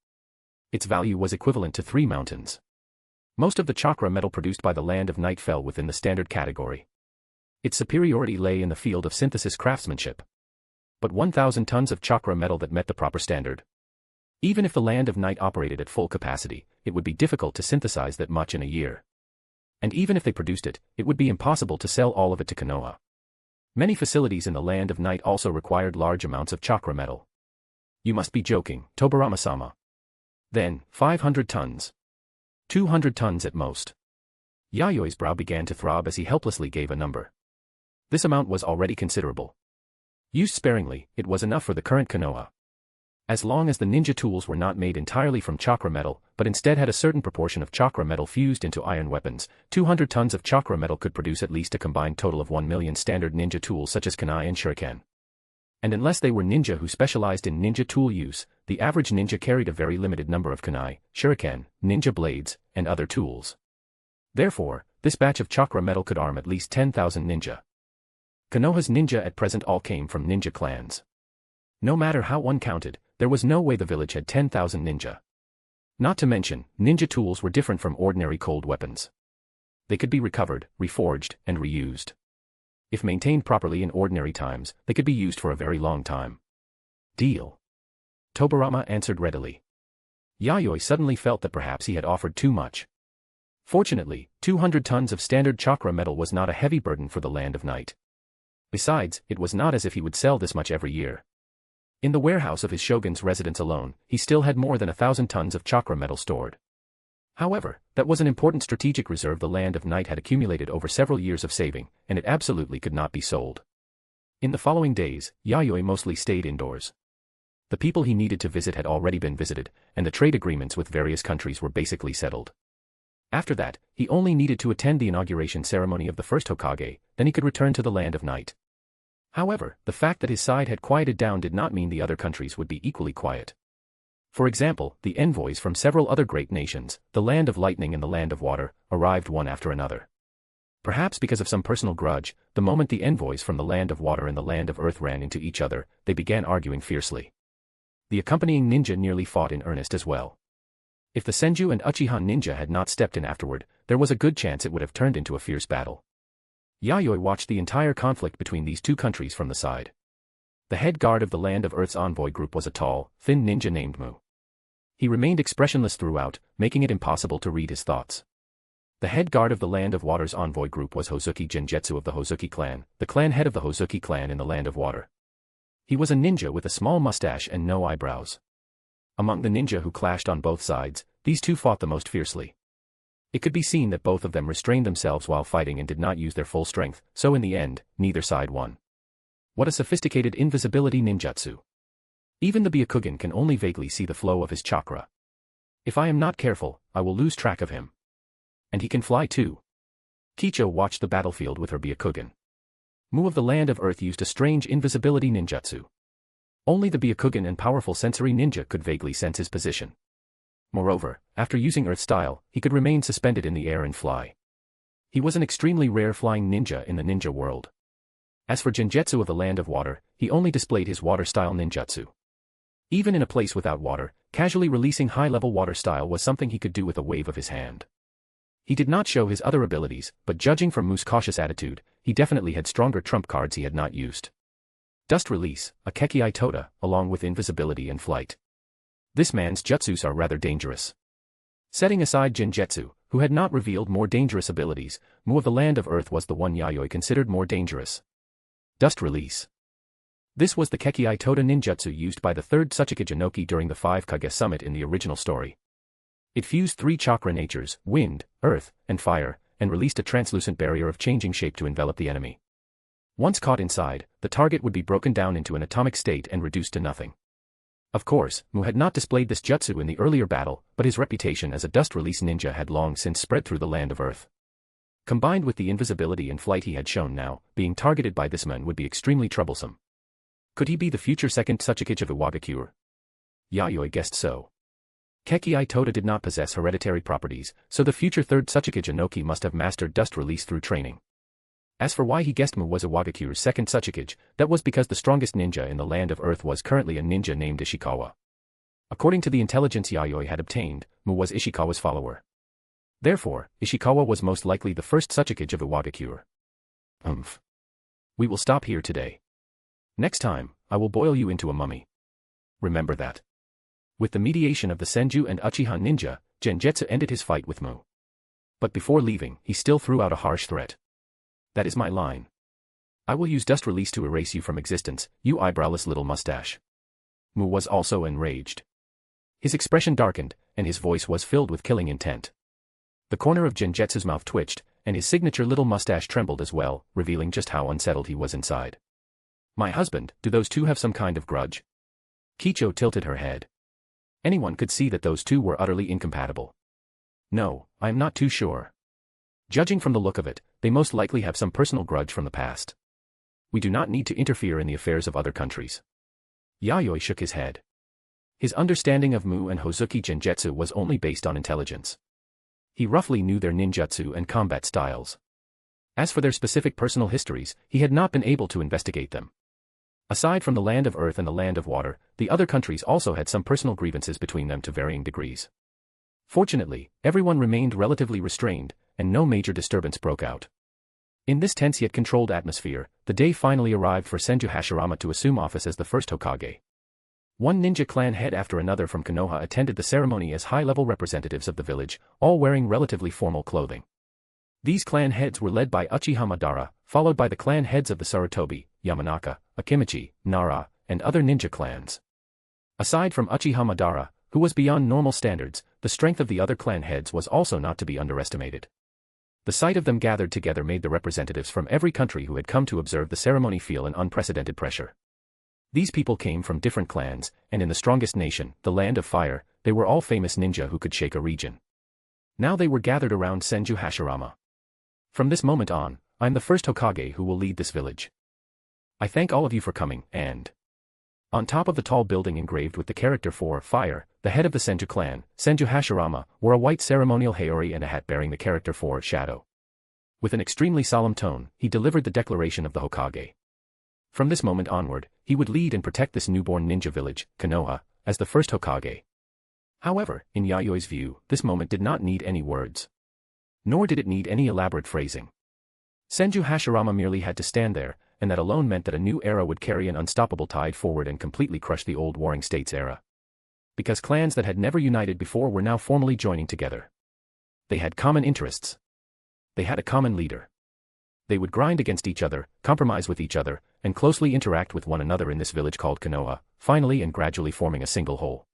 Its value was equivalent to 3 mountains. Most of the chakra metal produced by the Land of Night fell within the standard category. Its superiority lay in the field of synthesis craftsmanship. But 1,000 tons of chakra metal that met the proper standard. Even if the Land of Night operated at full capacity, it would be difficult to synthesize that much in a year. And even if they produced it, it would be impossible to sell all of it to Konoha. Many facilities in the Land of Night also required large amounts of chakra metal. You must be joking, Tobirama-sama. Then, 500 tons. 200 tons at most. Yayoi's brow began to throb as he helplessly gave a number. This amount was already considerable. Used sparingly, it was enough for the current Konoha. As long as the ninja tools were not made entirely from chakra metal, but instead had a certain proportion of chakra metal fused into iron weapons, 200 tons of chakra metal could produce at least a combined total of 1 million standard ninja tools such as kunai and shuriken. And unless they were ninja who specialized in ninja tool use, the average ninja carried a very limited number of kunai, shuriken, ninja blades, and other tools. Therefore, this batch of chakra metal could arm at least 10,000 ninja. Konoha's ninja at present all came from ninja clans. No matter how one counted, there was no way the village had 10,000 ninja. Not to mention, ninja tools were different from ordinary cold weapons. They could be recovered, reforged, and reused. If maintained properly in ordinary times, they could be used for a very long time. Deal. Tobirama answered readily. Yayoi suddenly felt that perhaps he had offered too much. Fortunately, 200 tons of standard chakra metal was not a heavy burden for the Land of Night. Besides, it was not as if he would sell this much every year. In the warehouse of his shogun's residence alone, he still had more than 1,000 tons of chakra metal stored. However, that was an important strategic reserve the Land of Night had accumulated over several years of saving, and it absolutely could not be sold. In the following days, Yayoi mostly stayed indoors. The people he needed to visit had already been visited, and the trade agreements with various countries were basically settled. After that, he only needed to attend the inauguration ceremony of the first Hokage, then he could return to the Land of Night. However, the fact that his side had quieted down did not mean the other countries would be equally quiet. For example, the envoys from several other great nations, the Land of Lightning and the Land of Water, arrived one after another. Perhaps because of some personal grudge, the moment the envoys from the Land of Water and the Land of Earth ran into each other, they began arguing fiercely. The accompanying ninja nearly fought in earnest as well. If the Senju and Uchiha ninja had not stepped in afterward, there was a good chance it would have turned into a fierce battle. Yayoi watched the entire conflict between these two countries from the side. The head guard of the Land of Earth's envoy group was a tall, thin ninja named Mu. He remained expressionless throughout, making it impossible to read his thoughts. The head guard of the Land of Water's envoy group was Hozuki Genjutsu of the Hozuki clan, the clan head of the Hozuki clan in the Land of Water. He was a ninja with a small mustache and no eyebrows. Among the ninja who clashed on both sides, these two fought the most fiercely. It could be seen that both of them restrained themselves while fighting and did not use their full strength, so in the end, neither side won. What a sophisticated invisibility ninjutsu. Even the Byakugan can only vaguely see the flow of his chakra. If I am not careful, I will lose track of him. And he can fly too. Kicho watched the battlefield with her Byakugan. Mu of the Land of Earth used a strange invisibility ninjutsu. Only the Byakugan and powerful sensory ninja could vaguely sense his position. Moreover, after using Earth style, he could remain suspended in the air and fly. He was an extremely rare flying ninja in the ninja world. As for Genjutsu of the Land of Water, he only displayed his water style ninjutsu. Even in a place without water, casually releasing high-level water style was something he could do with a wave of his hand. He did not show his other abilities, but judging from Mu's cautious attitude, he definitely had stronger trump cards he had not used. Dust release, a Kekki Tota, along with invisibility and flight. This man's jutsus are rather dangerous. Setting aside Genjutsu, who had not revealed more dangerous abilities, Mu of the Land of Earth was the one Yayoi considered more dangerous. Dust release. This was the Kekki Tota ninjutsu used by the third Tsuchikage Inoki during the 5 Kage summit in the original story. It fused 3 chakra natures, wind, earth, and fire, and released a translucent barrier of changing shape to envelop the enemy. Once caught inside, the target would be broken down into an atomic state and reduced to nothing. Of course, Mu had not displayed this jutsu in the earlier battle, but his reputation as a dust release ninja had long since spread through the Land of Earth. Combined with the invisibility and flight he had shown now, being targeted by this man would be extremely troublesome. Could he be the future second Tsuchikage of Iwagakure? Yayoi guessed so. Kekki Tota did not possess hereditary properties, so the future third Tsuchikage Inoki must have mastered dust release through training. As for why he guessed Mu was Iwagakure's second Tsuchikage, that was because the strongest ninja in the Land of Earth was currently a ninja named Ishikawa. According to the intelligence Yayoi had obtained, Mu was Ishikawa's follower. Therefore, Ishikawa was most likely the first Tsuchikage of Iwagakure. We will stop here today. Next time, I will boil you into a mummy. Remember that. With the mediation of the Senju and Uchiha ninja, Genjutsu ended his fight with Mu. But before leaving, he still threw out a harsh threat. "That is my line. I will use dust release to erase you from existence, you eyebrowless little mustache." Mu was also enraged. His expression darkened, and his voice was filled with killing intent. The corner of Genjetsu's mouth twitched, and his signature little mustache trembled as well, revealing just how unsettled he was inside. "My husband, do those two have some kind of grudge?" Kicho tilted her head. Anyone could see that those two were utterly incompatible. "No, I am not too sure. Judging from the look of it, they most likely have some personal grudge from the past. We do not need to interfere in the affairs of other countries." Yayoi shook his head. His understanding of Mu and Hozuki Genjetsu was only based on intelligence. He roughly knew their ninjutsu and combat styles. As for their specific personal histories, he had not been able to investigate them. Aside from the land of earth and the land of water, the other countries also had some personal grievances between them to varying degrees. Fortunately, everyone remained relatively restrained, and no major disturbance broke out. In this tense yet controlled atmosphere, the day finally arrived for Senju Hashirama to assume office as the first Hokage. One ninja clan head after another from Konoha attended the ceremony as high-level representatives of the village, all wearing relatively formal clothing. These clan heads were led by Uchiha Madara, followed by the clan heads of the Sarutobi, Yamanaka, Akimichi, Nara, and other ninja clans. Aside from Uchiha Madara, who was beyond normal standards, the strength of the other clan heads was also not to be underestimated. The sight of them gathered together made the representatives from every country who had come to observe the ceremony feel an unprecedented pressure. These people came from different clans, and in the strongest nation, the Land of Fire, they were all famous ninja who could shake a region. Now they were gathered around Senju Hashirama. "From this moment on, I am the first Hokage who will lead this village. I thank all of you for coming," and on top of the tall building engraved with the character for Fire, the head of the Senju clan, Senju Hashirama, wore a white ceremonial haori and a hat bearing the character for Shadow. With an extremely solemn tone, he delivered the declaration of the Hokage. From this moment onward, he would lead and protect this newborn ninja village, Konoha, as the first Hokage. However, in Yayoi's view, this moment did not need any words. Nor did it need any elaborate phrasing. Senju Hashirama merely had to stand there, and that alone meant that a new era would carry an unstoppable tide forward and completely crush the old Warring States era. Because clans that had never united before were now formally joining together. They had common interests. They had a common leader. They would grind against each other, compromise with each other, and closely interact with one another in this village called Konoha, finally and gradually forming a single whole.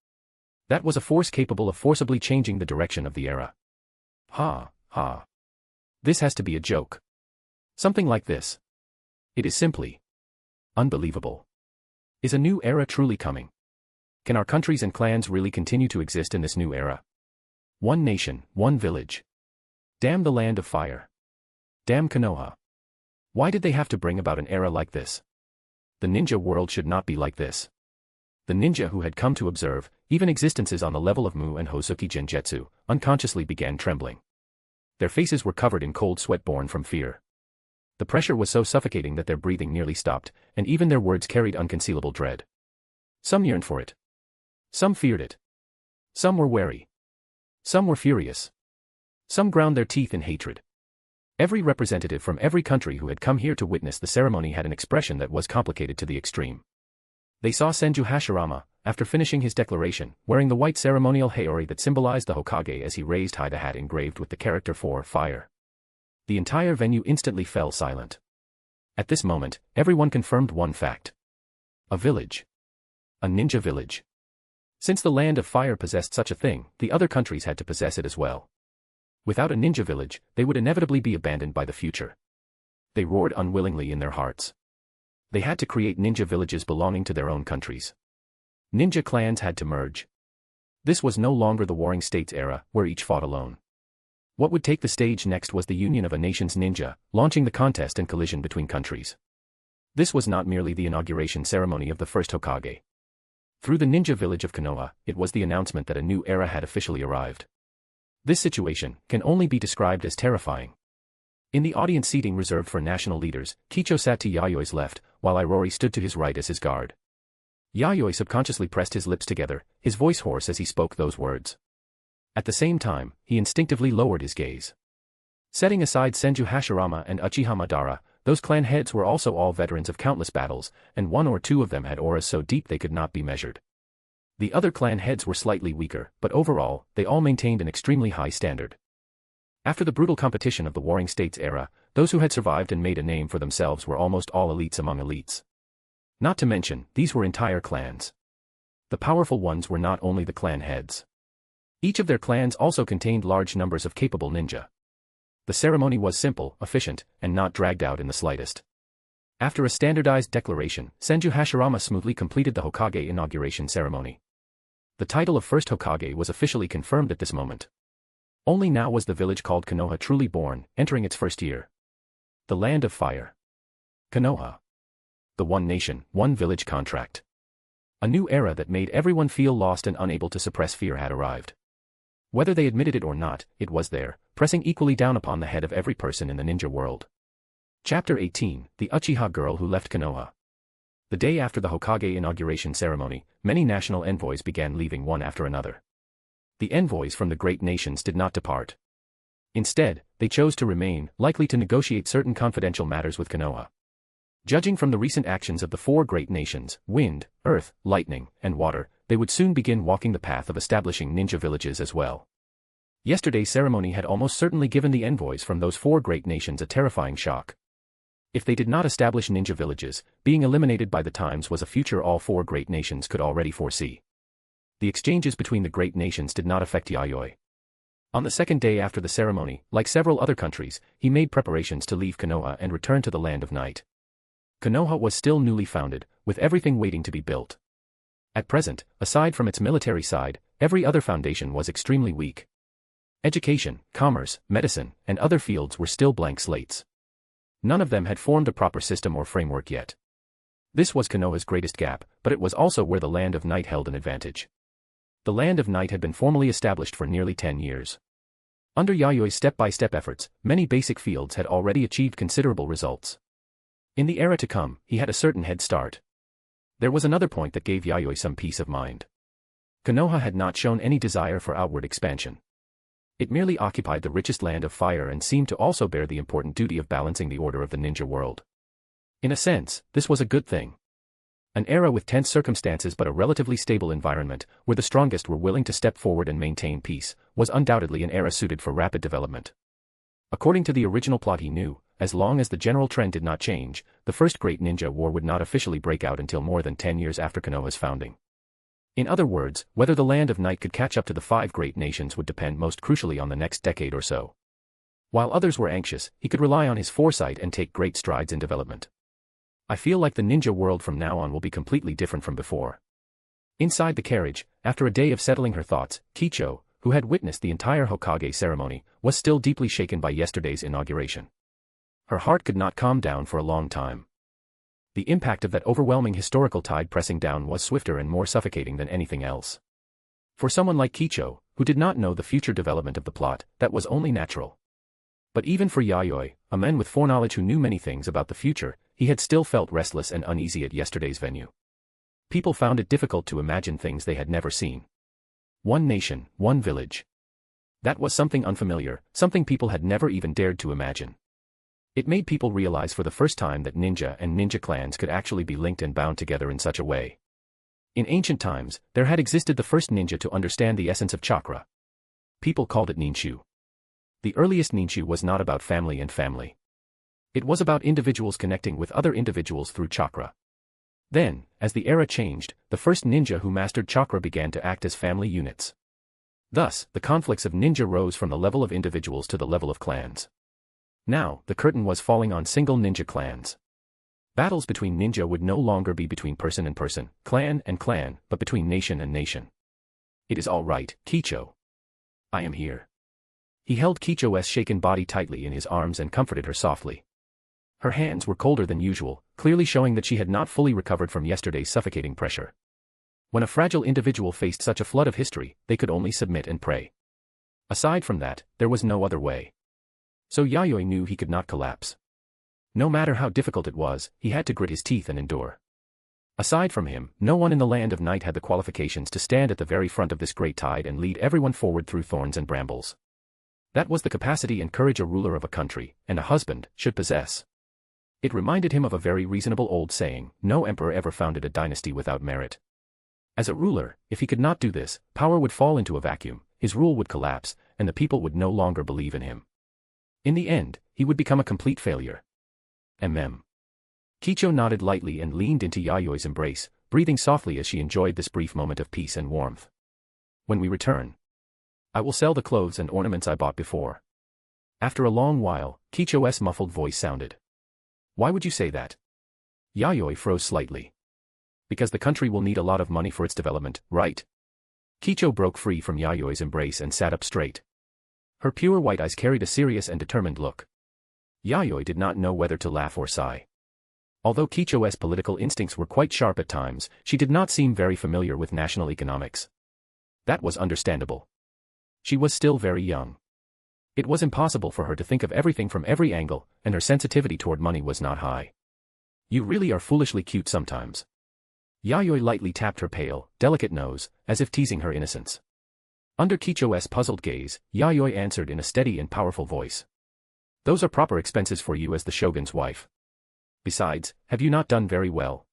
That was a force capable of forcibly changing the direction of the era. Ha, ha. This has to be a joke. Something like this. It is simply unbelievable. Is a new era truly coming? Can our countries and clans really continue to exist in this new era? One nation, one village. Damn the Land of Fire. Damn Konoha. Why did they have to bring about an era like this? The ninja world should not be like this. The ninja who had come to observe, even existences on the level of Mu and Hozuki Genjetsu, unconsciously began trembling. Their faces were covered in cold sweat born from fear. The pressure was so suffocating that their breathing nearly stopped, and even their words carried unconcealable dread. Some yearned for it. Some feared it. Some were wary. Some were furious. Some ground their teeth in hatred. Every representative from every country who had come here to witness the ceremony had an expression that was complicated to the extreme. They saw Senju Hashirama, after finishing his declaration, wearing the white ceremonial haori that symbolized the Hokage as he raised high the hat engraved with the character for Fire. The entire venue instantly fell silent. At this moment, everyone confirmed one fact. A village. A ninja village. Since the Land of Fire possessed such a thing, the other countries had to possess it as well. Without a ninja village, they would inevitably be abandoned by the future. They roared unwillingly in their hearts. They had to create ninja villages belonging to their own countries. Ninja clans had to merge. This was no longer the Warring States era, where each fought alone. What would take the stage next was the union of a nation's ninja, launching the contest and collision between countries. This was not merely the inauguration ceremony of the first Hokage. Through the ninja village of Konoha, it was the announcement that a new era had officially arrived. This situation can only be described as terrifying. In the audience seating reserved for national leaders, Kicho sat to Yayoi's left, while Irori stood to his right as his guard. Yayoi subconsciously pressed his lips together, his voice hoarse as he spoke those words. At the same time, he instinctively lowered his gaze. Setting aside Senju Hashirama and Uchiha Madara, those clan heads were also all veterans of countless battles, and one or two of them had auras so deep they could not be measured. The other clan heads were slightly weaker, but overall, they all maintained an extremely high standard. After the brutal competition of the Warring States era, those who had survived and made a name for themselves were almost all elites among elites. Not to mention, these were entire clans. The powerful ones were not only the clan heads. Each of their clans also contained large numbers of capable ninja. The ceremony was simple, efficient, and not dragged out in the slightest. After a standardized declaration, Senju Hashirama smoothly completed the Hokage inauguration ceremony. The title of first Hokage was officially confirmed at this moment. Only now was the village called Konoha truly born, entering its first year. The Land of Fire. Konoha. The one nation, one village contract. A new era that made everyone feel lost and unable to suppress fear had arrived. Whether they admitted it or not, it was there, pressing equally down upon the head of every person in the ninja world. Chapter 18, The Uchiha Girl Who Left Konoha. The day after the Hokage inauguration ceremony, many national envoys began leaving one after another. The envoys from the great nations did not depart. Instead, they chose to remain, likely to negotiate certain confidential matters with Konoha. Judging from the recent actions of the four great nations, wind, earth, lightning, and water, they would soon begin walking the path of establishing ninja villages as well. Yesterday's ceremony had almost certainly given the envoys from those four great nations a terrifying shock. If they did not establish ninja villages, being eliminated by the times was a future all four great nations could already foresee. The exchanges between the great nations did not affect Yayoi. On the second day after the ceremony, like several other countries, he made preparations to leave Konoha and return to the Land of Night. Konoha was still newly founded, with everything waiting to be built. At present, aside from its military side, every other foundation was extremely weak. Education, commerce, medicine, and other fields were still blank slates. None of them had formed a proper system or framework yet. This was Konoha's greatest gap, but it was also where the Land of Night held an advantage. The Land of Night had been formally established for nearly 10 years. Under Yayoi's step-by-step efforts, many basic fields had already achieved considerable results. In the era to come, he had a certain head start. There was another point that gave Yayoi some peace of mind. Konoha had not shown any desire for outward expansion. It merely occupied the richest land of fire and seemed to also bear the important duty of balancing the order of the ninja world. In a sense, this was a good thing. An era with tense circumstances but a relatively stable environment, where the strongest were willing to step forward and maintain peace, was undoubtedly an era suited for rapid development. According to the original plot he knew, as long as the general trend did not change, the first great ninja war would not officially break out until more than 10 years after Konoha's founding. In other words, whether the Land of Night could catch up to the five great nations would depend most crucially on the next decade or so. While others were anxious, he could rely on his foresight and take great strides in development. I feel like the ninja world from now on will be completely different from before. Inside the carriage, after a day of settling her thoughts, Kicho, who had witnessed the entire Hokage ceremony, was still deeply shaken by yesterday's inauguration. Her heart could not calm down for a long time. The impact of that overwhelming historical tide pressing down was swifter and more suffocating than anything else. For someone like Kicho, who did not know the future development of the plot, that was only natural. But even for Yayoi, a man with foreknowledge who knew many things about the future, he had still felt restless and uneasy at yesterday's venue. People found it difficult to imagine things they had never seen. One nation, one village. That was something unfamiliar, something people had never even dared to imagine. It made people realize for the first time that ninja and ninja clans could actually be linked and bound together in such a way. In ancient times, there had existed the first ninja to understand the essence of chakra. People called it ninshu. The earliest ninshu was not about family and family. It was about individuals connecting with other individuals through chakra. Then, as the era changed, the first ninja who mastered chakra began to act as family units. Thus, the conflicts of ninja rose from the level of individuals to the level of clans. Now, the curtain was falling on single ninja clans. Battles between ninja would no longer be between person and person, clan and clan, but between nation and nation. It is all right, Kicho. I am here. He held Kicho's shaken body tightly in his arms and comforted her softly. Her hands were colder than usual, clearly showing that she had not fully recovered from yesterday's suffocating pressure. When a fragile individual faced such a flood of history, they could only submit and pray. Aside from that, there was no other way. So Yayoi knew he could not collapse. No matter how difficult it was, he had to grit his teeth and endure. Aside from him, no one in the Land of Night had the qualifications to stand at the very front of this great tide and lead everyone forward through thorns and brambles. That was the capacity and courage a ruler of a country, and a husband, should possess. It reminded him of a very reasonable old saying, no emperor ever founded a dynasty without merit. As a ruler, if he could not do this, power would fall into a vacuum, his rule would collapse, and the people would no longer believe in him. In the end, he would become a complete failure. Kicho nodded lightly and leaned into Yayoi's embrace, breathing softly as she enjoyed this brief moment of peace and warmth. When we return, I will sell the clothes and ornaments I bought before. After a long while, Kicho's muffled voice sounded. Why would you say that? Yayoi froze slightly. Because the country will need a lot of money for its development, right? Kicho broke free from Yayoi's embrace and sat up straight. Her pure white eyes carried a serious and determined look. Yayoi did not know whether to laugh or sigh. Although Kicho's political instincts were quite sharp at times, she did not seem very familiar with national economics. That was understandable. She was still very young. It was impossible for her to think of everything from every angle, and her sensitivity toward money was not high. You really are foolishly cute sometimes. Yayoi lightly tapped her pale, delicate nose, as if teasing her innocence. Under Kicho's puzzled gaze, Yayoi answered in a steady and powerful voice. Those are proper expenses for you as the shogun's wife. Besides, have you not done very well?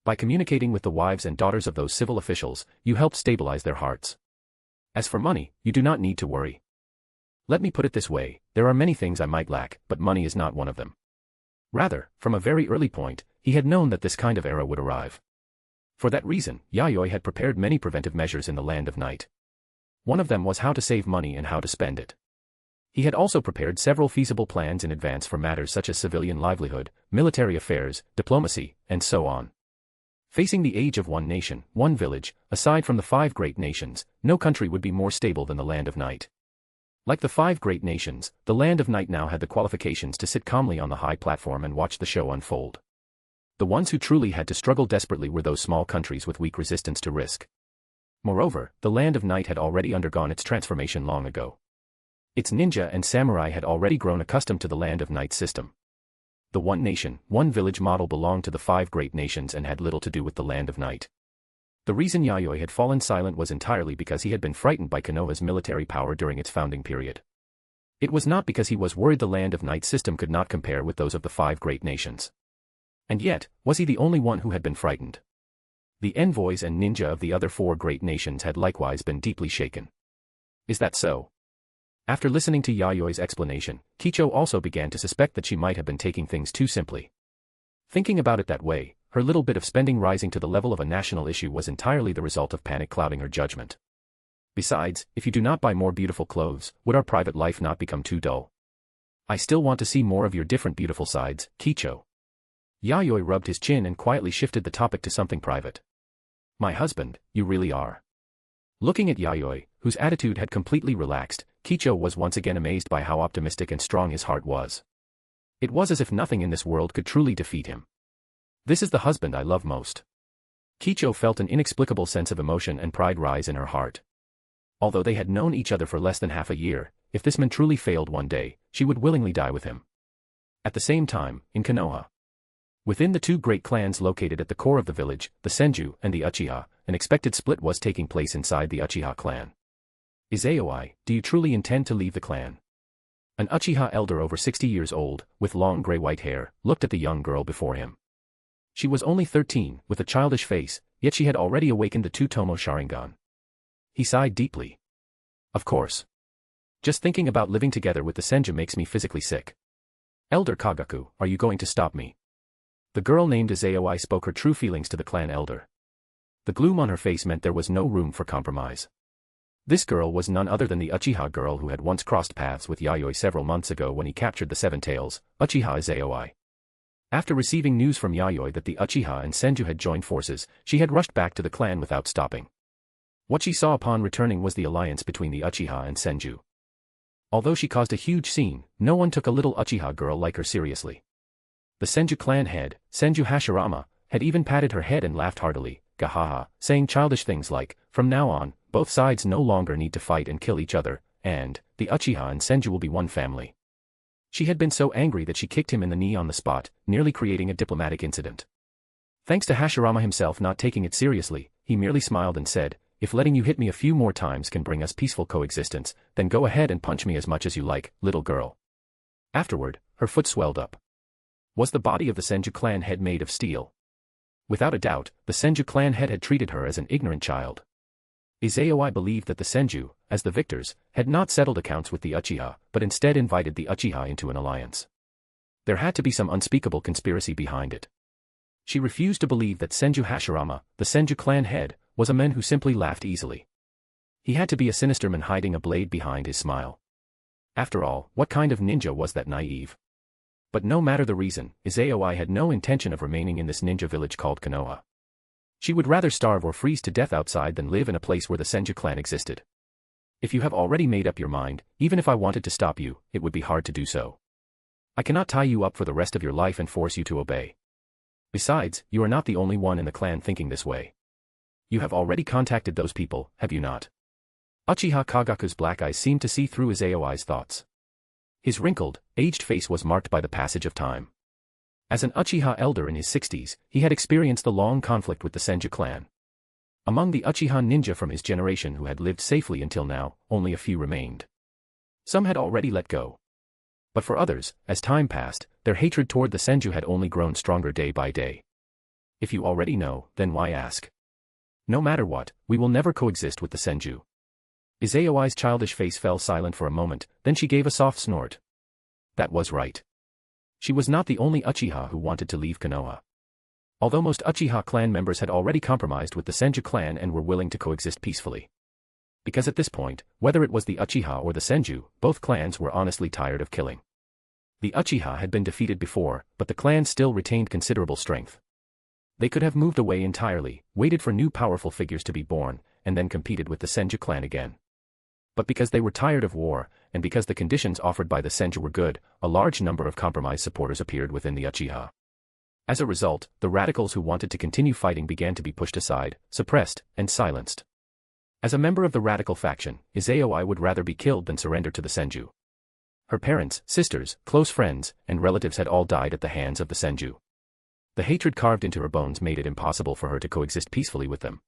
By communicating with the wives and daughters of those civil officials, you helped stabilize their hearts. As for money, you do not need to worry. Let me put it this way, there are many things I might lack, but money is not one of them. Rather, from a very early point, he had known that this kind of era would arrive. For that reason, Yayoi had prepared many preventive measures in the Land of Night. One of them was how to save money and how to spend it. He had also prepared several feasible plans in advance for matters such as civilian livelihood, military affairs, diplomacy, and so on. Facing the age of one nation, one village, aside from the 5 great nations, no country would be more stable than the Land of Night. Like the 5 great nations, the Land of Night now had the qualifications to sit calmly on the high platform and watch the show unfold. The ones who truly had to struggle desperately were those small countries with weak resistance to risk. Moreover, the Land of Night had already undergone its transformation long ago. Its ninja and samurai had already grown accustomed to the Land of Night system. The one nation, one village model belonged to the 5 great nations and had little to do with the Land of Night. The reason Yayoi had fallen silent was entirely because he had been frightened by Konoha's military power during its founding period. It was not because he was worried the Land of Night system could not compare with those of the 5 great nations. And yet, was he the only one who had been frightened? The envoys and ninja of the other 4 great nations had likewise been deeply shaken. Is that so? After listening to Yayoi's explanation, Kicho also began to suspect that she might have been taking things too simply. Thinking about it that way, her little bit of spending rising to the level of a national issue was entirely the result of panic clouding her judgment. Besides, if you do not buy more beautiful clothes, would our private life not become too dull? I still want to see more of your different beautiful sides, Kicho. Yayoi rubbed his chin and quietly shifted the topic to something private. My husband, you really are. Looking at Yayoi, whose attitude had completely relaxed, Kicho was once again amazed by how optimistic and strong his heart was. It was as if nothing in this world could truly defeat him. This is the husband I love most. Kicho felt an inexplicable sense of emotion and pride rise in her heart. Although they had known each other for less than half a year, if this man truly failed one day, she would willingly die with him. At the same time, in Konoha, within the 2 great clans located at the core of the village, the Senju and the Uchiha, an expected split was taking place inside the Uchiha clan. Izayoi, do you truly intend to leave the clan? An Uchiha elder over 60 years old, with long gray-white hair, looked at the young girl before him. She was only 13, with a childish face, yet she had already awakened the 2-tomo Sharingan. He sighed deeply. Of course. Just thinking about living together with the Senju makes me physically sick. Elder Kagaku, are you going to stop me? The girl named Izayoi spoke her true feelings to the clan elder. The gloom on her face meant there was no room for compromise. This girl was none other than the Uchiha girl who had once crossed paths with Yayoi several months ago when he captured the 7 Tails, Uchiha Izayoi. After receiving news from Yayoi that the Uchiha and Senju had joined forces, she had rushed back to the clan without stopping. What she saw upon returning was the alliance between the Uchiha and Senju. Although she caused a huge scene, no one took a little Uchiha girl like her seriously. The Senju clan head, Senju Hashirama, had even patted her head and laughed heartily, gahaha, saying childish things like, from now on, both sides no longer need to fight and kill each other, and, the Uchiha and Senju will be one family. She had been so angry that she kicked him in the knee on the spot, nearly creating a diplomatic incident. Thanks to Hashirama himself not taking it seriously, he merely smiled and said, if letting you hit me a few more times can bring us peaceful coexistence, then go ahead and punch me as much as you like, little girl. Afterward, her foot swelled up. Was the body of the Senju clan head made of steel? Without a doubt, the Senju clan head had treated her as an ignorant child. Yayoi believed that the Senju, as the victors, had not settled accounts with the Uchiha, but instead invited the Uchiha into an alliance. There had to be some unspeakable conspiracy behind it. She refused to believe that Senju Hashirama, the Senju clan head, was a man who simply laughed easily. He had to be a sinister man hiding a blade behind his smile. After all, what kind of ninja was that naive? But no matter the reason, Yayoi had no intention of remaining in this ninja village called Konoha. She would rather starve or freeze to death outside than live in a place where the Senju clan existed. If you have already made up your mind, even if I wanted to stop you, it would be hard to do so. I cannot tie you up for the rest of your life and force you to obey. Besides, you are not the only one in the clan thinking this way. You have already contacted those people, have you not? Uchiha Kagaku's black eyes seemed to see through Yayoi's thoughts. His wrinkled, aged face was marked by the passage of time. As an Uchiha elder in his 60s, he had experienced the long conflict with the Senju clan. Among the Uchiha ninja from his generation who had lived safely until now, only a few remained. Some had already let go. But for others, as time passed, their hatred toward the Senju had only grown stronger day by day. If you already know, then why ask? No matter what, we will never coexist with the Senju. Yayoi's childish face fell silent for a moment, then she gave a soft snort. That was right. She was not the only Uchiha who wanted to leave Konoha. Although most Uchiha clan members had already compromised with the Senju clan and were willing to coexist peacefully. Because at this point, whether it was the Uchiha or the Senju, both clans were honestly tired of killing. The Uchiha had been defeated before, but the clan still retained considerable strength. They could have moved away entirely, waited for new powerful figures to be born, and then competed with the Senju clan again. But because they were tired of war, and because the conditions offered by the Senju were good, a large number of compromise supporters appeared within the Uchiha. As a result, the radicals who wanted to continue fighting began to be pushed aside, suppressed, and silenced. As a member of the radical faction, Yayoi would rather be killed than surrender to the Senju. Her parents, sisters, close friends, and relatives had all died at the hands of the Senju. The hatred carved into her bones made it impossible for her to coexist peacefully with them.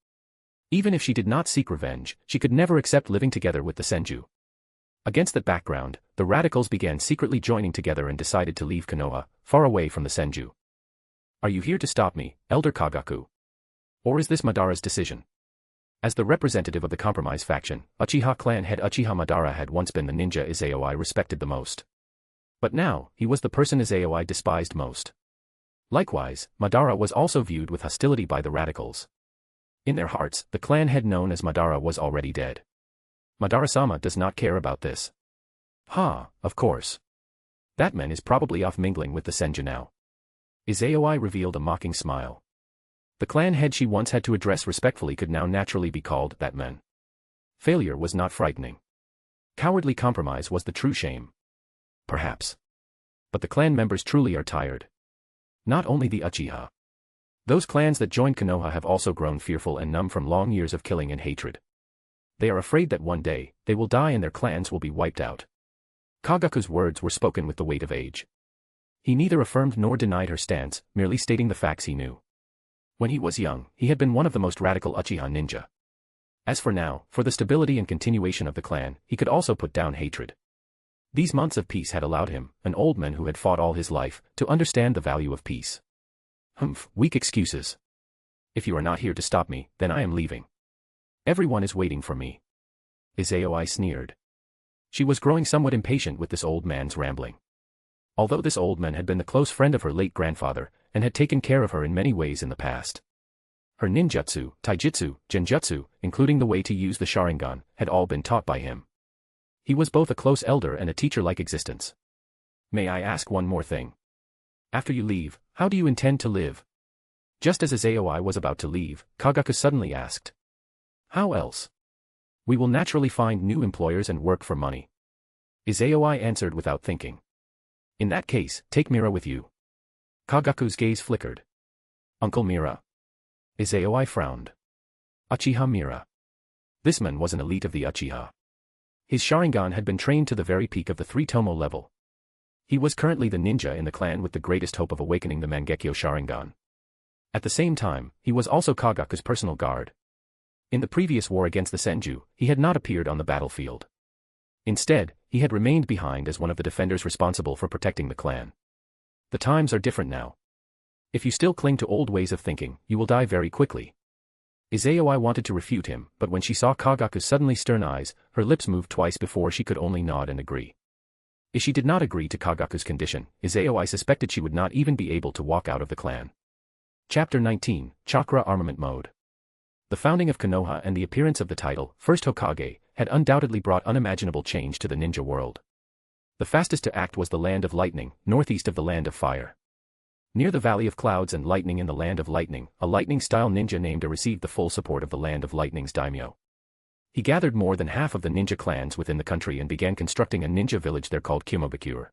Even if she did not seek revenge, she could never accept living together with the Senju. Against that background, the radicals began secretly joining together and decided to leave Konoha, far away from the Senju. Are you here to stop me, Elder Kagaku? Or is this Madara's decision? As the representative of the compromise faction, Uchiha clan head Uchiha Madara had once been the ninja Yayoi respected the most. But now, he was the person Yayoi despised most. Likewise, Madara was also viewed with hostility by the radicals. In their hearts, the clan head known as Madara was already dead. Madara-sama does not care about this. Of course. That man is probably off mingling with the Senju now. Yayoi revealed a mocking smile. The clan head she once had to address respectfully could now naturally be called that man. Failure was not frightening. Cowardly compromise was the true shame. Perhaps. But the clan members truly are tired. Not only the Uchiha. Those clans that joined Konoha have also grown fearful and numb from long years of killing and hatred. They are afraid that one day, they will die and their clans will be wiped out. Kagaku's words were spoken with the weight of age. He neither affirmed nor denied her stance, merely stating the facts he knew. When he was young, he had been one of the most radical Uchiha ninja. As for now, for the stability and continuation of the clan, he could also put down hatred. These months of peace had allowed him, an old man who had fought all his life, to understand the value of peace. Weak excuses. If you are not here to stop me, then I am leaving. Everyone is waiting for me. Yayoi sneered. She was growing somewhat impatient with this old man's rambling. Although this old man had been the close friend of her late grandfather, and had taken care of her in many ways in the past. Her ninjutsu, taijutsu, genjutsu, including the way to use the Sharingan, had all been taught by him. He was both a close elder and a teacher-like existence. May I ask one more thing? After you leave, how do you intend to live? Just as Yayoi was about to leave, Kagaku suddenly asked. How else? We will naturally find new employers and work for money. Yayoi answered without thinking. In that case, take Mira with you. Kagaku's gaze flickered. Uncle Mira. Yayoi frowned. Uchiha Mira. This man was an elite of the Uchiha. His Sharingan had been trained to the very peak of the 3-tomo level. He was currently the ninja in the clan with the greatest hope of awakening the Mangekyo Sharingan. At the same time, he was also Kagaku's personal guard. In the previous war against the Senju, he had not appeared on the battlefield. Instead, he had remained behind as one of the defenders responsible for protecting the clan. The times are different now. If you still cling to old ways of thinking, you will die very quickly. Izayoi wanted to refute him, but when she saw Kagaku's suddenly stern eyes, her lips moved twice before she could only nod and agree. If she did not agree to Kagaku's condition, Izayoi suspected she would not even be able to walk out of the clan. Chapter 19, Chakra Armament Mode. The founding of Konoha and the appearance of the title, First Hokage, had undoubtedly brought unimaginable change to the ninja world. The fastest to act was the Land of Lightning, northeast of the Land of Fire. Near the Valley of Clouds and Lightning in the Land of Lightning, a lightning-style ninja named A received the full support of the Land of Lightning's daimyo. He gathered more than half of the ninja clans within the country and began constructing a ninja village there called Kimobakure.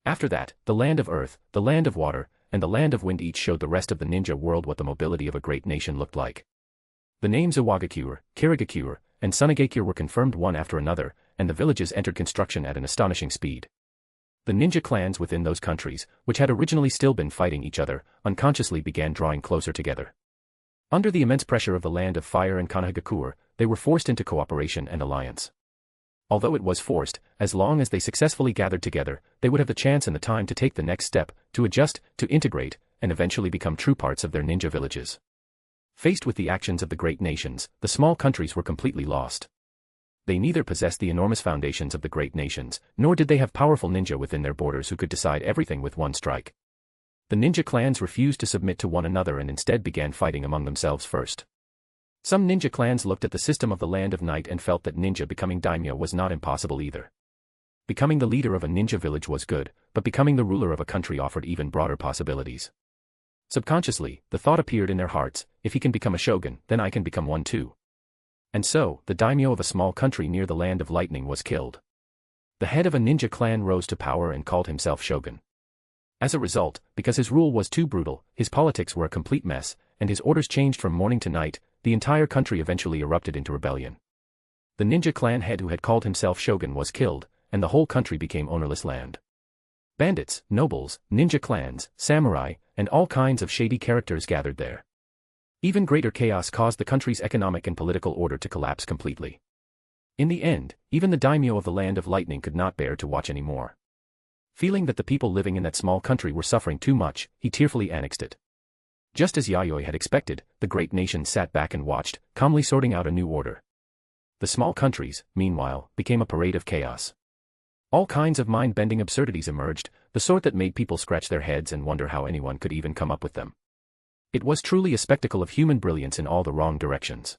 After that, the Land of Earth, the Land of Water, and the Land of Wind each showed the rest of the ninja world what the mobility of a great nation looked like. The names Iwagakure, Kirigakure, and Sunagakure were confirmed one after another, and the villages entered construction at an astonishing speed. The ninja clans within those countries, which had originally still been fighting each other, unconsciously began drawing closer together. Under the immense pressure of the Land of Fire and Konohagakure, they were forced into cooperation and alliance. Although it was forced, as long as they successfully gathered together, they would have the chance and the time to take the next step, to adjust, to integrate, and eventually become true parts of their ninja villages. Faced with the actions of the great nations, the small countries were completely lost. They neither possessed the enormous foundations of the great nations, nor did they have powerful ninja within their borders who could decide everything with one strike. The ninja clans refused to submit to one another and instead began fighting among themselves first. Some ninja clans looked at the system of the Land of Night and felt that ninja becoming daimyo was not impossible either. Becoming the leader of a ninja village was good, but becoming the ruler of a country offered even broader possibilities. Subconsciously, the thought appeared in their hearts, if he can become a shogun, then I can become one too. And so, the daimyo of a small country near the Land of Lightning was killed. The head of a ninja clan rose to power and called himself shogun. As a result, because his rule was too brutal, his politics were a complete mess, and his orders changed from morning to night, the entire country eventually erupted into rebellion. The ninja clan head who had called himself shogun was killed, and the whole country became ownerless land. Bandits, nobles, ninja clans, samurai, and all kinds of shady characters gathered there. Even greater chaos caused the country's economic and political order to collapse completely. In the end, even the daimyo of the Land of Lightning could not bear to watch anymore. Feeling that the people living in that small country were suffering too much, he tearfully annexed it. Just as Yayoi had expected, the great nation sat back and watched, calmly sorting out a new order. The small countries, meanwhile, became a parade of chaos. All kinds of mind-bending absurdities emerged, the sort that made people scratch their heads and wonder how anyone could even come up with them. It was truly a spectacle of human brilliance in all the wrong directions.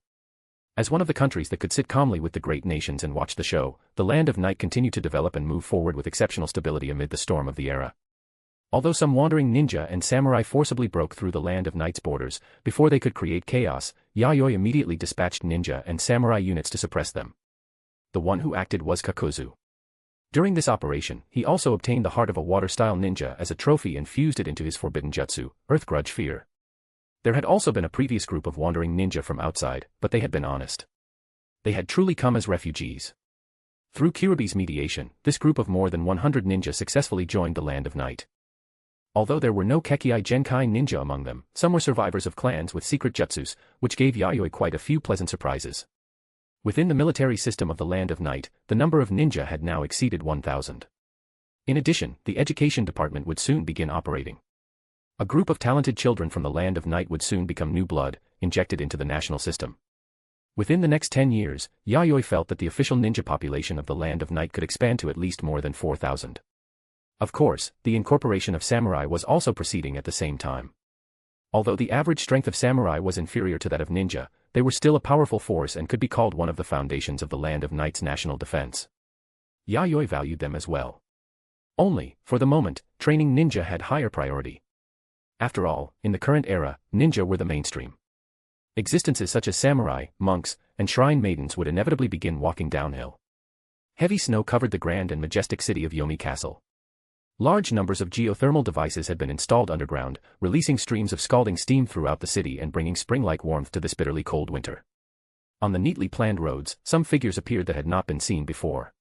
As one of the countries that could sit calmly with the great nations and watch the show, the Land of Night continued to develop and move forward with exceptional stability amid the storm of the era. Although some wandering ninja and samurai forcibly broke through the Land of Night's borders, before they could create chaos, Yayoi immediately dispatched ninja and samurai units to suppress them. The one who acted was Kakuzu. During this operation, he also obtained the heart of a water-style ninja as a trophy and fused it into his forbidden jutsu, Earth Grudge Fear. There had also been a previous group of wandering ninja from outside, but they had been honest. They had truly come as refugees. Through Kiribi's mediation, this group of more than 100 ninja successfully joined the Land of Night. Although there were no Kekkei Genkai ninja among them, some were survivors of clans with secret jutsus, which gave Yayoi quite a few pleasant surprises. Within the military system of the Land of Night, the number of ninja had now exceeded 1,000. In addition, the education department would soon begin operating. A group of talented children from the Land of Night would soon become new blood, injected into the national system. Within the next 10 years, Yayoi felt that the official ninja population of the Land of Night could expand to at least more than 4,000. Of course, the incorporation of samurai was also proceeding at the same time. Although the average strength of samurai was inferior to that of ninja, they were still a powerful force and could be called one of the foundations of the Land of Night's national defense. Yayoi valued them as well. Only, for the moment, training ninja had higher priority. After all, in the current era, ninja were the mainstream. Existences such as samurai, monks, and shrine maidens would inevitably begin walking downhill. Heavy snow covered the grand and majestic city of Yomi Castle. Large numbers of geothermal devices had been installed underground, releasing streams of scalding steam throughout the city and bringing spring-like warmth to this bitterly cold winter. On the neatly planned roads, some figures appeared that had not been seen before.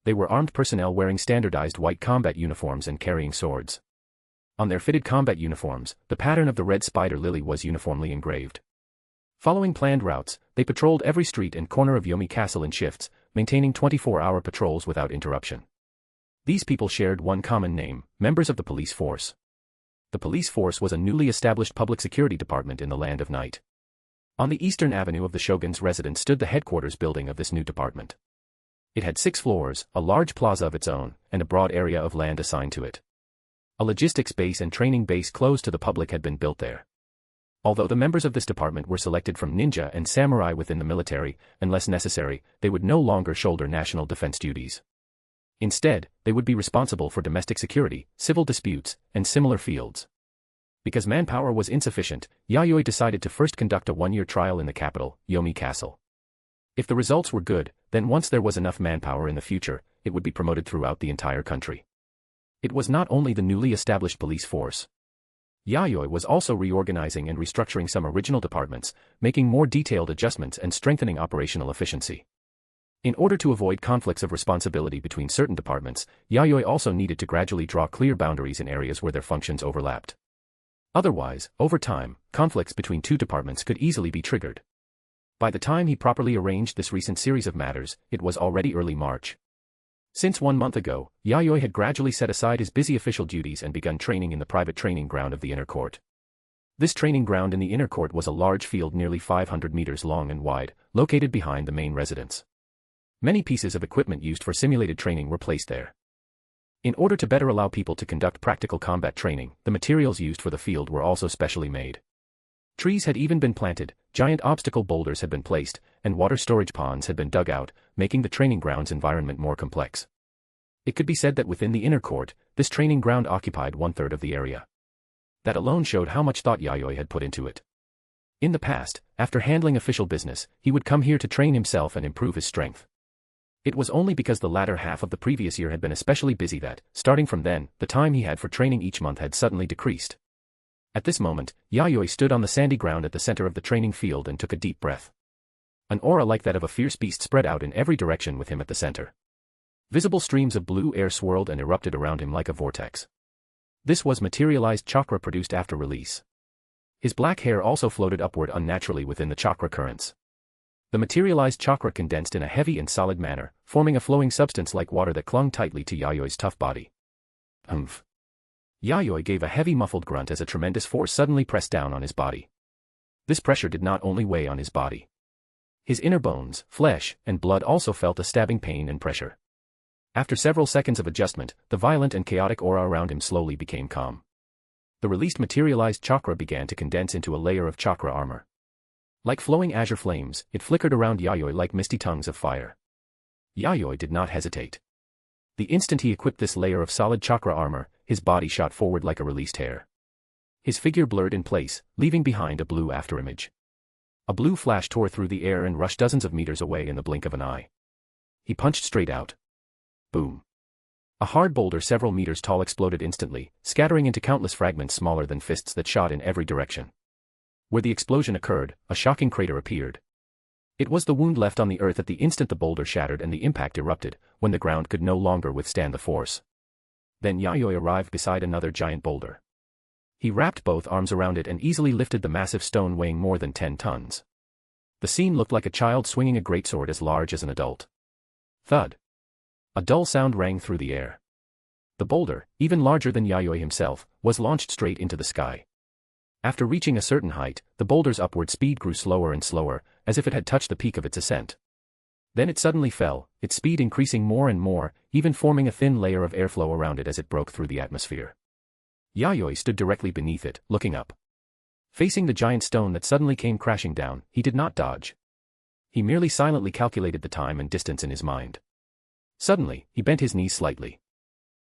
They were armed personnel wearing standardized white combat uniforms and carrying swords. On their fitted combat uniforms, the pattern of the red spider lily was uniformly engraved. Following planned routes, they patrolled every street and corner of Yomi Castle in shifts, maintaining 24-hour patrols without interruption. These people shared one common name, members of the police force. The police force was a newly established public security department in the Land of Night. On the eastern avenue of the shogun's residence stood the headquarters building of this new department. It had 6 floors, a large plaza of its own, and a broad area of land assigned to it. A logistics base and training base closed to the public had been built there. Although the members of this department were selected from ninja and samurai within the military, unless necessary, they would no longer shoulder national defense duties. Instead, they would be responsible for domestic security, civil disputes, and similar fields. Because manpower was insufficient, Yayoi decided to first conduct a 1-year trial in the capital, Yomi Castle. If the results were good, then once there was enough manpower in the future, it would be promoted throughout the entire country. It was not only the newly established police force. Yayoi was also reorganizing and restructuring some original departments, making more detailed adjustments and strengthening operational efficiency. In order to avoid conflicts of responsibility between certain departments, Yayoi also needed to gradually draw clear boundaries in areas where their functions overlapped. Otherwise, over time, conflicts between 2 departments could easily be triggered. By the time he properly arranged this recent series of matters, it was already early March. Since 1 month ago, Yayoi had gradually set aside his busy official duties and begun training in the private training ground of the inner court. This training ground in the inner court was a large field nearly 500 meters long and wide, located behind the main residence. Many pieces of equipment used for simulated training were placed there. In order to better allow people to conduct practical combat training, the materials used for the field were also specially made. Trees had even been planted, giant obstacle boulders had been placed, and water storage ponds had been dug out, making the training ground's environment more complex. It could be said that within the inner court, this training ground occupied 1/3 of the area. That alone showed how much thought Yayoi had put into it. In the past, after handling official business, he would come here to train himself and improve his strength. It was only because the latter half of the previous year had been especially busy that, starting from then, the time he had for training each month had suddenly decreased. At this moment, Yayoi stood on the sandy ground at the center of the training field and took a deep breath. An aura like that of a fierce beast spread out in every direction with him at the center. Visible streams of blue air swirled and erupted around him like a vortex. This was materialized chakra produced after release. His black hair also floated upward unnaturally within the chakra currents. The materialized chakra condensed in a heavy and solid manner, forming a flowing substance like water that clung tightly to Yayoi's tough body. Humph. Yayoi gave a heavy muffled grunt as a tremendous force suddenly pressed down on his body. This pressure did not only weigh on his body. His inner bones, flesh, and blood also felt a stabbing pain and pressure. After several seconds of adjustment, the violent and chaotic aura around him slowly became calm. The released materialized chakra began to condense into a layer of chakra armor. Like flowing azure flames, it flickered around Yayoi like misty tongues of fire. Yayoi did not hesitate. The instant he equipped this layer of solid chakra armor, his body shot forward like a released hair. His figure blurred in place, leaving behind a blue afterimage. A blue flash tore through the air and rushed dozens of meters away in the blink of an eye. He punched straight out. Boom. A hard boulder several meters tall exploded instantly, scattering into countless fragments smaller than fists that shot in every direction. Where the explosion occurred, a shocking crater appeared. It was the wound left on the earth at the instant the boulder shattered and the impact erupted, when the ground could no longer withstand the force. Then Yayoi arrived beside another giant boulder. He wrapped both arms around it and easily lifted the massive stone weighing more than 10 tons. The scene looked like a child swinging a greatsword as large as an adult. Thud. A dull sound rang through the air. The boulder, even larger than Yayoi himself, was launched straight into the sky. After reaching a certain height, the boulder's upward speed grew slower and slower, as if it had touched the peak of its ascent. Then it suddenly fell, its speed increasing more and more, even forming a thin layer of airflow around it as it broke through the atmosphere. Yayoi stood directly beneath it, looking up. Facing the giant stone that suddenly came crashing down, he did not dodge. He merely silently calculated the time and distance in his mind. Suddenly, he bent his knees slightly.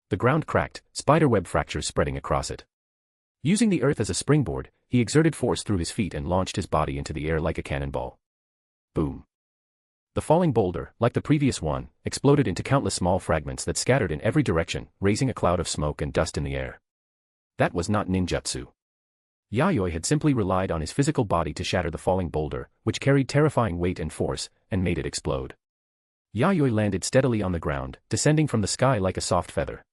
The ground cracked, spiderweb fractures spreading across it. Using the earth as a springboard, he exerted force through his feet and launched his body into the air like a cannonball. Boom. The falling boulder, like the previous one, exploded into countless small fragments that scattered in every direction, raising a cloud of smoke and dust in the air. That was not ninjutsu. Yayoi had simply relied on his physical body to shatter the falling boulder, which carried terrifying weight and force, and made it explode. Yayoi landed steadily on the ground, descending from the sky like a soft feather.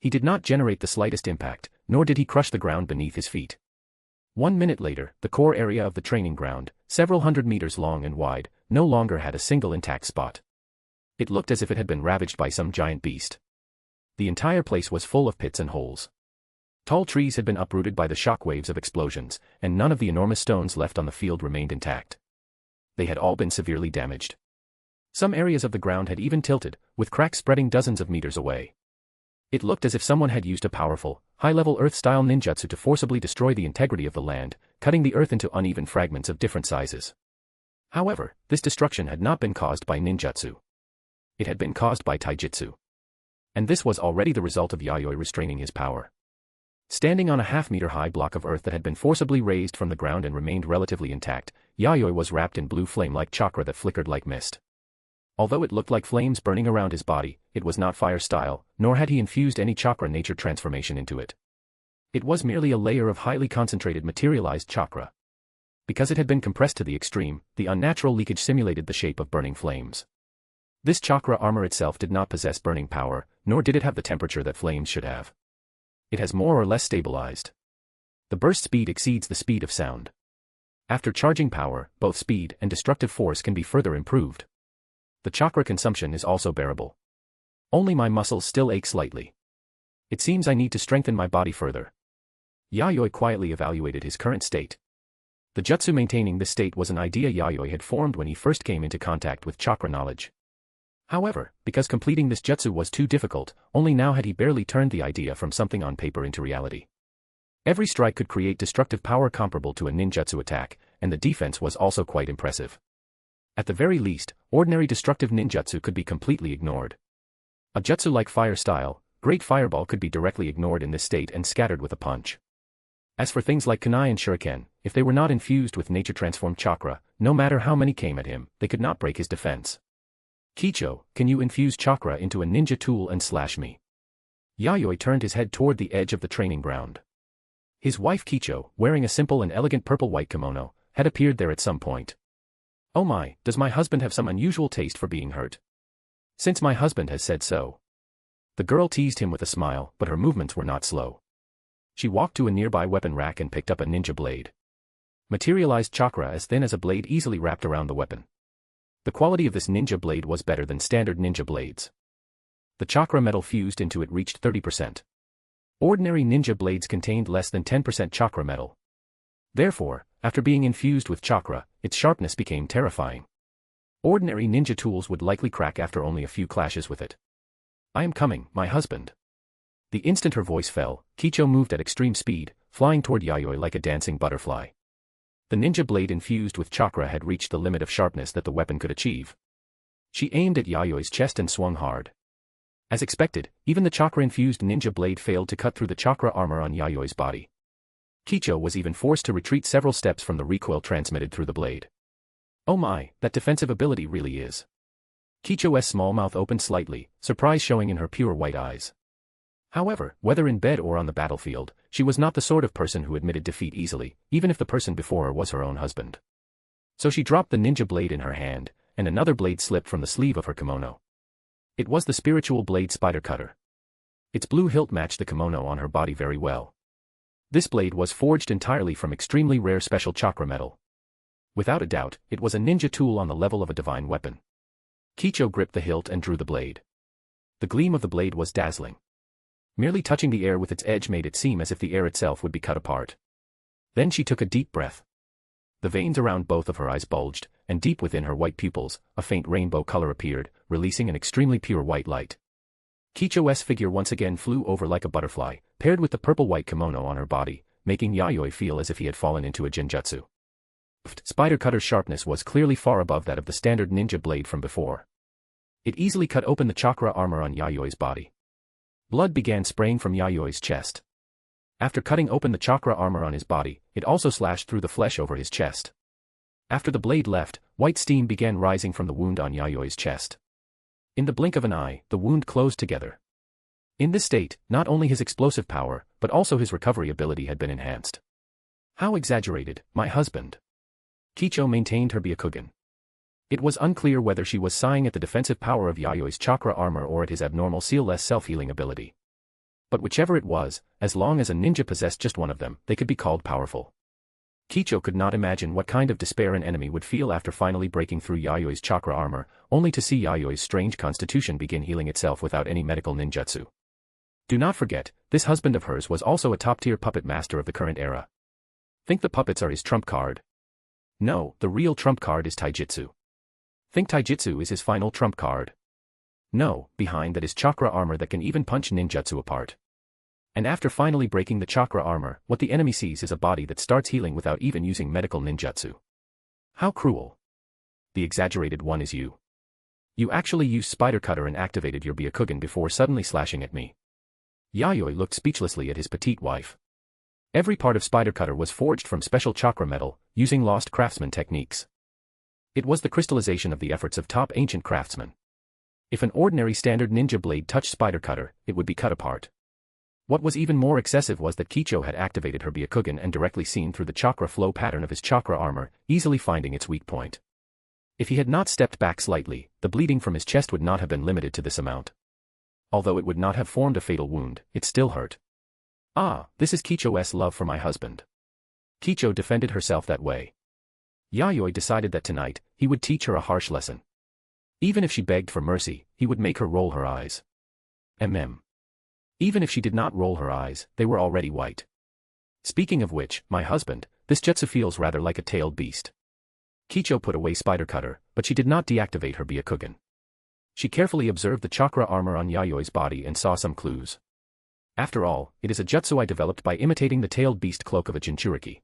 He did not generate the slightest impact, nor did he crush the ground beneath his feet. 1 minute later, the core area of the training ground, several hundred meters long and wide, no longer had a single intact spot. It looked as if it had been ravaged by some giant beast. The entire place was full of pits and holes. Tall trees had been uprooted by the shockwaves of explosions, and none of the enormous stones left on the field remained intact. They had all been severely damaged. Some areas of the ground had even tilted, with cracks spreading dozens of meters away. It looked as if someone had used a powerful, high-level Earth-style ninjutsu to forcibly destroy the integrity of the land, cutting the earth into uneven fragments of different sizes. However, this destruction had not been caused by ninjutsu. It had been caused by taijutsu. And this was already the result of Yayoi restraining his power. Standing on a half-meter-high block of earth that had been forcibly raised from the ground and remained relatively intact, Yayoi was wrapped in blue flame-like chakra that flickered like mist. Although it looked like flames burning around his body, it was not fire-style, nor had he infused any chakra nature transformation into it. It was merely a layer of highly concentrated materialized chakra. Because it had been compressed to the extreme, the unnatural leakage simulated the shape of burning flames. This chakra armor itself did not possess burning power, nor did it have the temperature that flames should have. It has more or less stabilized. The burst speed exceeds the speed of sound. After charging power, both speed and destructive force can be further improved. The chakra consumption is also bearable. Only my muscles still ache slightly. It seems I need to strengthen my body further. Yayoi quietly evaluated his current state. The jutsu maintaining this state was an idea Yayoi had formed when he first came into contact with chakra knowledge. However, because completing this jutsu was too difficult, only now had he barely turned the idea from something on paper into reality. Every strike could create destructive power comparable to a ninjutsu attack, and the defense was also quite impressive. At the very least, ordinary destructive ninjutsu could be completely ignored. A jutsu like fire style, Great Fireball could be directly ignored in this state and scattered with a punch. As for things like kunai and shuriken, if they were not infused with nature-transformed chakra, no matter how many came at him, they could not break his defense. Kicho, can you infuse chakra into a ninja tool and slash me? Yayoi turned his head toward the edge of the training ground. His wife Kicho, wearing a simple and elegant purple-white kimono, had appeared there at some point. Oh my, does my husband have some unusual taste for being hurt? Since my husband has said so. The girl teased him with a smile, but her movements were not slow. She walked to a nearby weapon rack and picked up a ninja blade. Materialized chakra as thin as a blade easily wrapped around the weapon. The quality of this ninja blade was better than standard ninja blades. The chakra metal fused into it reached 30%. Ordinary ninja blades contained less than 10% chakra metal. Therefore, after being infused with chakra, its sharpness became terrifying. Ordinary ninja tools would likely crack after only a few clashes with it. I am coming, my husband. The instant her voice fell, Kicho moved at extreme speed, flying toward Yayoi like a dancing butterfly. The ninja blade infused with chakra had reached the limit of sharpness that the weapon could achieve. She aimed at Yayoi's chest and swung hard. As expected, even the chakra-infused ninja blade failed to cut through the chakra armor on Yayoi's body. Kicho was even forced to retreat several steps from the recoil transmitted through the blade. Oh my, that defensive ability really is. Kicho's small mouth opened slightly, surprise showing in her pure white eyes. However, whether in bed or on the battlefield, she was not the sort of person who admitted defeat easily, even if the person before her was her own husband. So she dropped the ninja blade in her hand, and another blade slipped from the sleeve of her kimono. It was the spiritual blade spider cutter. Its blue hilt matched the kimono on her body very well. This blade was forged entirely from extremely rare special chakra metal. Without a doubt, it was a ninja tool on the level of a divine weapon. Kicho gripped the hilt and drew the blade. The gleam of the blade was dazzling. Merely touching the air with its edge made it seem as if the air itself would be cut apart. Then she took a deep breath. The veins around both of her eyes bulged, and deep within her white pupils, a faint rainbow color appeared, releasing an extremely pure white light. Kicho's figure once again flew over like a butterfly, paired with the purple-white kimono on her body, making Yayoi feel as if he had fallen into a genjutsu. Spider Cutter's sharpness was clearly far above that of the standard ninja blade from before. It easily cut open the chakra armor on Yayoi's body. Blood began spraying from Yayoi's chest. After cutting open the chakra armor on his body, it also slashed through the flesh over his chest. After the blade left, white steam began rising from the wound on Yayoi's chest. In the blink of an eye, the wound closed together. In this state, not only his explosive power, but also his recovery ability had been enhanced. How exaggerated, my husband. Kicho maintained her Byakugan. It was unclear whether she was sighing at the defensive power of Yayoi's chakra armor or at his abnormal seal-less self-healing ability. But whichever it was, as long as a ninja possessed just one of them, they could be called powerful. Kicho could not imagine what kind of despair an enemy would feel after finally breaking through Yayoi's chakra armor, only to see Yayoi's strange constitution begin healing itself without any medical ninjutsu. Do not forget, this husband of hers was also a top-tier puppet master of the current era. Think the puppets are his trump card? No, the real trump card is taijutsu. Think taijutsu is his final trump card? No, behind that is chakra armor that can even punch ninjutsu apart. And after finally breaking the chakra armor, what the enemy sees is a body that starts healing without even using medical ninjutsu. How cruel. The exaggerated one is you. You actually used Spider Cutter and activated your Byakugan before suddenly slashing at me. Yayoi looked speechlessly at his petite wife. Every part of Spider Cutter was forged from special chakra metal, using lost craftsman techniques. It was the crystallization of the efforts of top ancient craftsmen. If an ordinary standard ninja blade touched Spider Cutter, it would be cut apart. What was even more excessive was that Kicho had activated her Byakugan and directly seen through the chakra flow pattern of his chakra armor, easily finding its weak point. If he had not stepped back slightly, the bleeding from his chest would not have been limited to this amount. Although it would not have formed a fatal wound, it still hurt. Ah, this is Kicho's love for my husband. Kicho defended herself that way. Yayoi decided that tonight, he would teach her a harsh lesson. Even if she begged for mercy, he would make her roll her eyes. Even if she did not roll her eyes, they were already white. Speaking of which, my husband, this jutsu feels rather like a tailed beast. Kicho put away Spider Cutter, but she did not deactivate her Byakugan. She carefully observed the chakra armor on Yayoi's body and saw some clues. After all, it is a jutsu I developed by imitating the tailed beast cloak of a Jinchuriki.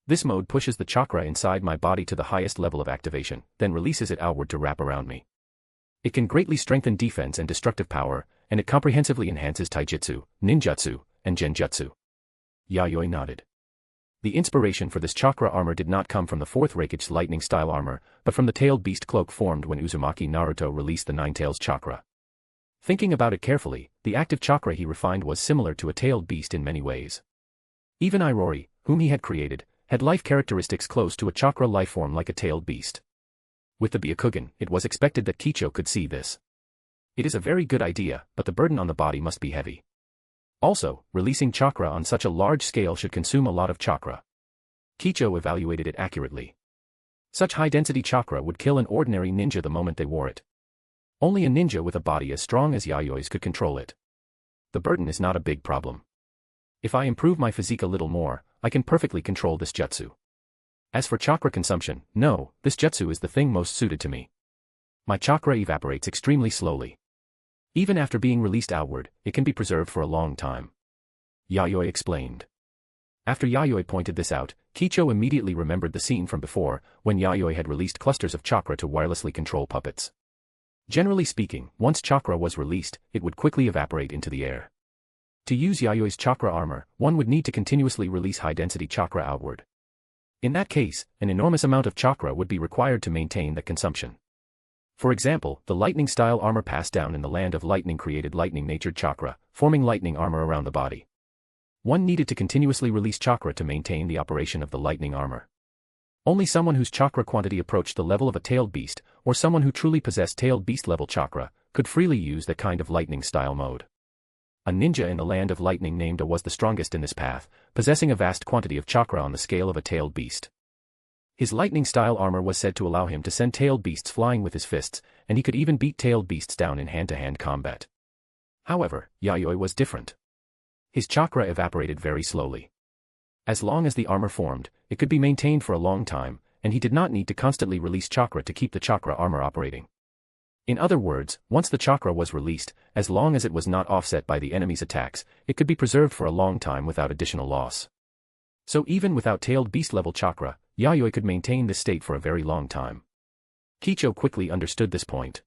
This mode pushes the chakra inside my body to the highest level of activation, then releases it outward to wrap around me. It can greatly strengthen defense and destructive power, and it comprehensively enhances taijutsu, ninjutsu, and genjutsu. Yayoi nodded. The inspiration for this chakra armor did not come from the fourth Raikage lightning style armor, but from the tailed beast cloak formed when Uzumaki Naruto released the Nine Tails chakra. Thinking about it carefully, the active chakra he refined was similar to a tailed beast in many ways. Even Irori, whom he had created, had life characteristics close to a chakra lifeform like a tailed beast. With the Byakugan, it was expected that Kicho could see this. It is a very good idea, but the burden on the body must be heavy. Also, releasing chakra on such a large scale should consume a lot of chakra. Kicho evaluated it accurately. Such high-density chakra would kill an ordinary ninja the moment they wore it. Only a ninja with a body as strong as Yayoi's could control it. The burden is not a big problem. If I improve my physique a little more, I can perfectly control this jutsu. As for chakra consumption, no, this jutsu is the thing most suited to me. My chakra evaporates extremely slowly. Even after being released outward, it can be preserved for a long time. Yayoi explained. After Yayoi pointed this out, Kicho immediately remembered the scene from before, when Yayoi had released clusters of chakra to wirelessly control puppets. Generally speaking, once chakra was released, it would quickly evaporate into the air. To use Yayoi's chakra armor, one would need to continuously release high-density chakra outward. In that case, an enormous amount of chakra would be required to maintain that consumption. For example, the lightning-style armor passed down in the land of lightning created lightning-natured chakra, forming lightning armor around the body. One needed to continuously release chakra to maintain the operation of the lightning armor. Only someone whose chakra quantity approached the level of a tailed beast, or someone who truly possessed tailed beast-level chakra, could freely use that kind of lightning-style mode. A ninja in the land of lightning named A was the strongest in this path, possessing a vast quantity of chakra on the scale of a tailed beast. His lightning-style armor was said to allow him to send tailed beasts flying with his fists, and he could even beat tailed beasts down in hand-to-hand combat. However, Yayoi was different. His chakra evaporated very slowly. As long as the armor formed, it could be maintained for a long time, and he did not need to constantly release chakra to keep the chakra armor operating. In other words, once the chakra was released, as long as it was not offset by the enemy's attacks, it could be preserved for a long time without additional loss. So even without tailed beast-level chakra, Yayoi could maintain this state for a very long time. Kicho quickly understood this point.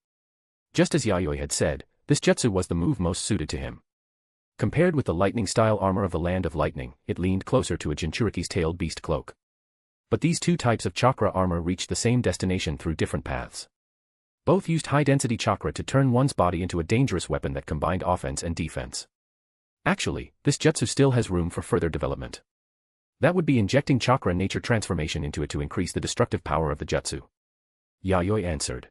Just as Yayoi had said, this jutsu was the move most suited to him. Compared with the lightning-style armor of the land of lightning, it leaned closer to a Jinchuriki's tailed beast cloak. But these two types of chakra armor reached the same destination through different paths. Both used high-density chakra to turn one's body into a dangerous weapon that combined offense and defense. Actually, this jutsu still has room for further development. That would be injecting chakra nature transformation into it to increase the destructive power of the jutsu. Yayoi answered.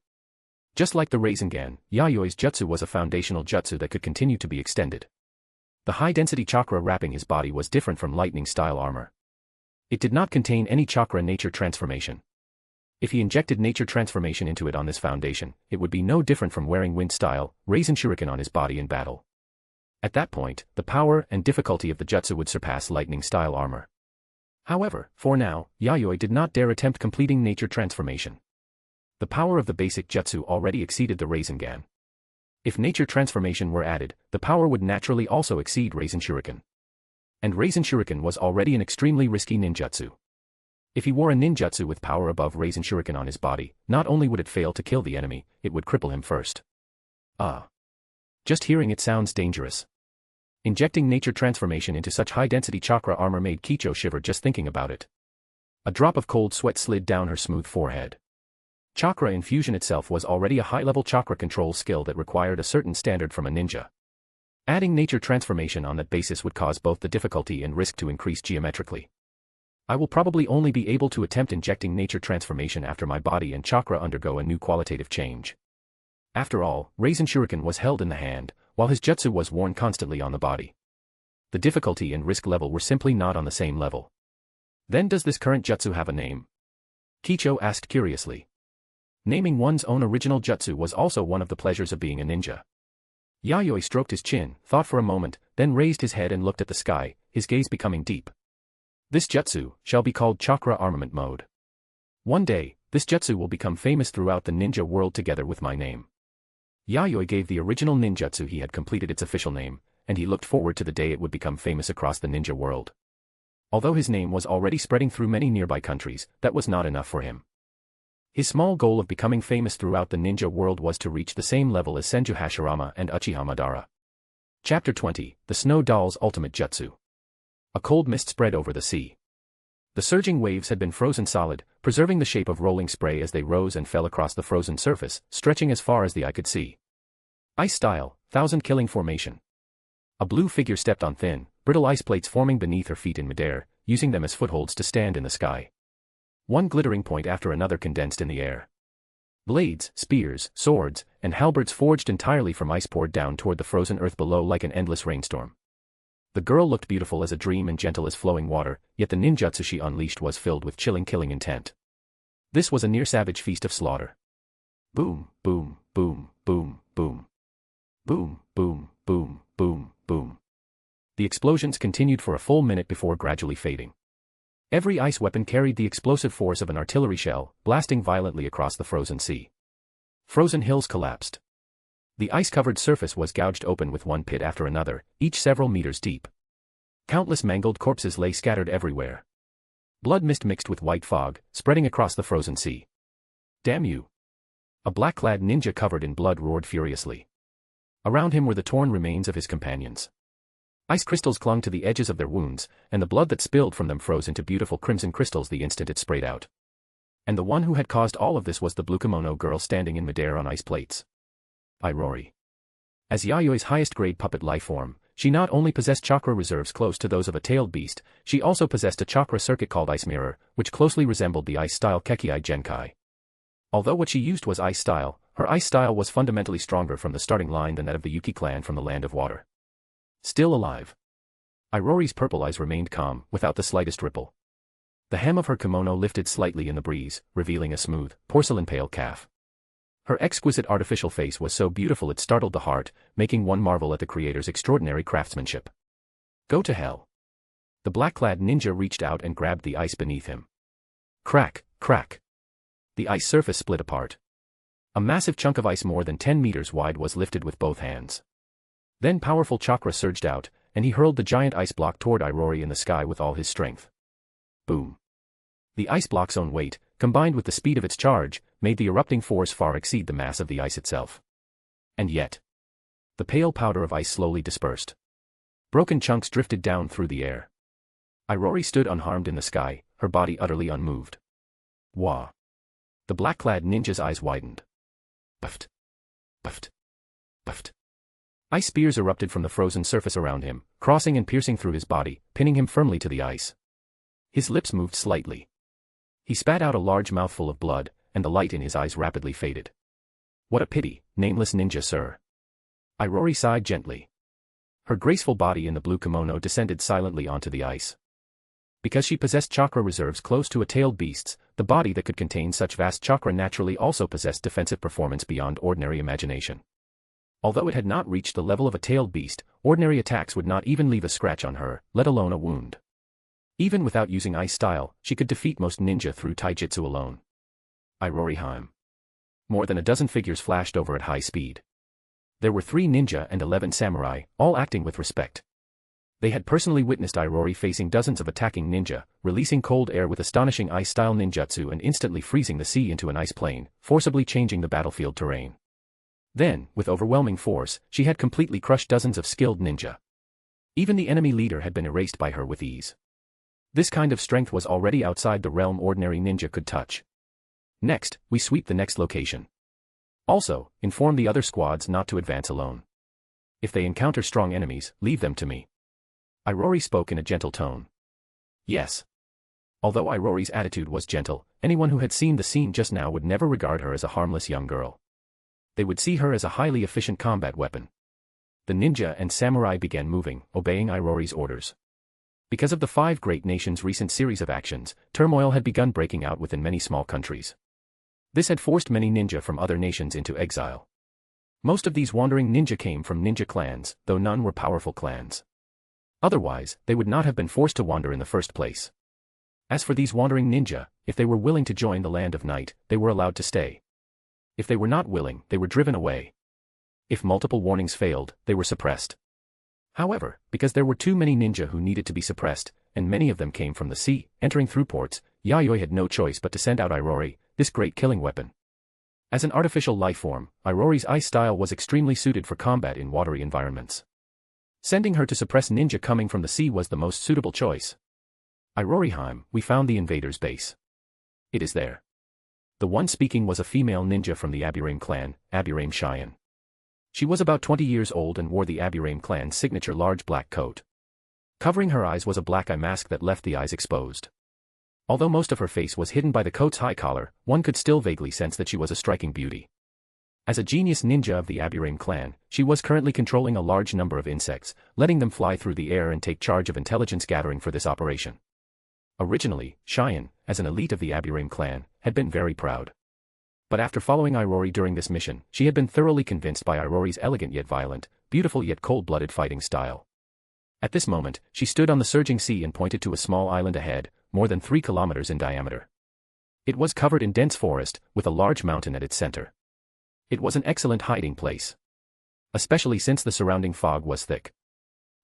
Just like the Rasengan, Yayoi's jutsu was a foundational jutsu that could continue to be extended. The high-density chakra wrapping his body was different from lightning-style armor. It did not contain any chakra nature transformation. If he injected nature transformation into it on this foundation, it would be no different from wearing wind-style, Rasen Shuriken on his body in battle. At that point, the power and difficulty of the jutsu would surpass lightning-style armor. However, for now, Yayoi did not dare attempt completing nature transformation. The power of the basic jutsu already exceeded the Rasengan. If nature transformation were added, the power would naturally also exceed Rasen Shuriken. And Rasen Shuriken was already an extremely risky ninjutsu. If he wore a ninjutsu with power above Rasen Shuriken on his body, not only would it fail to kill the enemy, it would cripple him first. Just hearing it sounds dangerous. Injecting nature transformation into such high-density chakra armor made Kicho shiver just thinking about it. A drop of cold sweat slid down her smooth forehead. Chakra infusion itself was already a high-level chakra control skill that required a certain standard from a ninja. Adding nature transformation on that basis would cause both the difficulty and risk to increase geometrically. I will probably only be able to attempt injecting nature transformation after my body and chakra undergo a new qualitative change. After all, Rasen Shuriken was held in the hand, while his jutsu was worn constantly on the body. The difficulty and risk level were simply not on the same level. Then does this current jutsu have a name? Kicho asked curiously. Naming one's own original jutsu was also one of the pleasures of being a ninja. Yayoi stroked his chin, thought for a moment, then raised his head and looked at the sky, his gaze becoming deep. This jutsu shall be called Chakra Armament Mode. One day, this jutsu will become famous throughout the ninja world together with my name. Yayoi gave the original ninjutsu he had completed its official name, and he looked forward to the day it would become famous across the ninja world. Although his name was already spreading through many nearby countries, that was not enough for him. His small goal of becoming famous throughout the ninja world was to reach the same level as Senju Hashirama and Uchiha Madara. Chapter 20, The Snow Doll's Ultimate Jutsu. A cold mist spread over the sea. The surging waves had been frozen solid, preserving the shape of rolling spray as they rose and fell across the frozen surface, stretching as far as the eye could see. Ice style, 1,000-killing formation. A blue figure stepped on thin, brittle ice plates forming beneath her feet in midair, using them as footholds to stand in the sky. One glittering point after another condensed in the air. Blades, spears, swords, and halberds forged entirely from ice poured down toward the frozen earth below like an endless rainstorm. The girl looked beautiful as a dream and gentle as flowing water, yet the ninjutsu she unleashed was filled with chilling killing intent. This was a near-savage feast of slaughter. Boom, boom, boom, boom, boom. Boom, boom, boom, boom, boom. The explosions continued for a full minute before gradually fading. Every ice weapon carried the explosive force of an artillery shell, blasting violently across the frozen sea. Frozen hills collapsed. The ice-covered surface was gouged open with one pit after another, each several meters deep. Countless mangled corpses lay scattered everywhere. Blood mist mixed with white fog, spreading across the frozen sea. Damn you! A black-clad ninja covered in blood roared furiously. Around him were the torn remains of his companions. Ice crystals clung to the edges of their wounds, and the blood that spilled from them froze into beautiful crimson crystals the instant it sprayed out. And the one who had caused all of this was the blue kimono girl standing in midair on ice plates. Yayoi. As Yayoi's highest-grade puppet life form, she not only possessed chakra reserves close to those of a tailed beast, she also possessed a chakra circuit called Ice Mirror, which closely resembled the ice-style Kekii Genkai. Although what she used was ice style, her ice style was fundamentally stronger from the starting line than that of the Yuki clan from the Land of Water. Still alive. Irori's purple eyes remained calm, without the slightest ripple. The hem of her kimono lifted slightly in the breeze, revealing a smooth, porcelain-pale calf. Her exquisite artificial face was so beautiful it startled the heart, making one marvel at the creator's extraordinary craftsmanship. Go to hell. The black-clad ninja reached out and grabbed the ice beneath him. Crack, crack. The ice surface split apart. A massive chunk of ice more than 10 meters wide was lifted with both hands. Then powerful chakra surged out, and he hurled the giant ice block toward Irori in the sky with all his strength. Boom. The ice block's own weight, combined with the speed of its charge, made the erupting force far exceed the mass of the ice itself. And yet, the pale powder of ice slowly dispersed. Broken chunks drifted down through the air. Irori stood unharmed in the sky, her body utterly unmoved. Wah. The black-clad ninja's eyes widened. Buffed. Buffed. Buffed. Ice spears erupted from the frozen surface around him, crossing and piercing through his body, pinning him firmly to the ice. His lips moved slightly. He spat out a large mouthful of blood, and the light in his eyes rapidly faded. What a pity, nameless ninja sir. Irori sighed gently. Her graceful body in the blue kimono descended silently onto the ice. Because she possessed chakra reserves close to a tailed beast's, the body that could contain such vast chakra naturally also possessed defensive performance beyond ordinary imagination. Although it had not reached the level of a tailed beast, ordinary attacks would not even leave a scratch on her, let alone a wound. Even without using ice style, she could defeat most ninja through taijutsu alone. Iroriheim. More than a dozen figures flashed over at high speed. There were 3 ninja and 11 samurai, all acting with respect. They had personally witnessed Irori facing dozens of attacking ninja, releasing cold air with astonishing ice-style ninjutsu and instantly freezing the sea into an ice plain, forcibly changing the battlefield terrain. Then, with overwhelming force, she had completely crushed dozens of skilled ninja. Even the enemy leader had been erased by her with ease. This kind of strength was already outside the realm ordinary ninja could touch. Next, we sweep the next location. Also, inform the other squads not to advance alone. If they encounter strong enemies, leave them to me. Irori spoke in a gentle tone. Yes. Although Irori's attitude was gentle, anyone who had seen the scene just now would never regard her as a harmless young girl. They would see her as a highly efficient combat weapon. The ninja and samurai began moving, obeying Irori's orders. Because of the 5 great nations' recent series of actions, turmoil had begun breaking out within many small countries. This had forced many ninja from other nations into exile. Most of these wandering ninja came from ninja clans, though none were powerful clans. Otherwise, they would not have been forced to wander in the first place. As for these wandering ninja, if they were willing to join the land of night, they were allowed to stay. If they were not willing, they were driven away. If multiple warnings failed, they were suppressed. However, because there were too many ninja who needed to be suppressed, and many of them came from the sea, entering through ports, Yayoi had no choice but to send out Irori, this great killing weapon. As an artificial life form, Irori's ice style was extremely suited for combat in watery environments. Sending her to suppress ninja coming from the sea was the most suitable choice. Iroriheim, we found the invaders' base. It is there. The one speaking was a female ninja from the Aburame clan, Aburame Cheyenne. She was about 20 years old and wore the Aburame clan's signature large black coat. Covering her eyes was a black eye mask that left the eyes exposed. Although most of her face was hidden by the coat's high collar, one could still vaguely sense that she was a striking beauty. As a genius ninja of the Aburame clan, she was currently controlling a large number of insects, letting them fly through the air and take charge of intelligence gathering for this operation. Originally, Cheyenne, as an elite of the Aburame clan, had been very proud. But after following Irori during this mission, she had been thoroughly convinced by Irori's elegant yet violent, beautiful yet cold-blooded fighting style. At this moment, she stood on the surging sea and pointed to a small island ahead, more than 3 kilometers in diameter. It was covered in dense forest, with a large mountain at its center. It was an excellent hiding place. Especially since the surrounding fog was thick.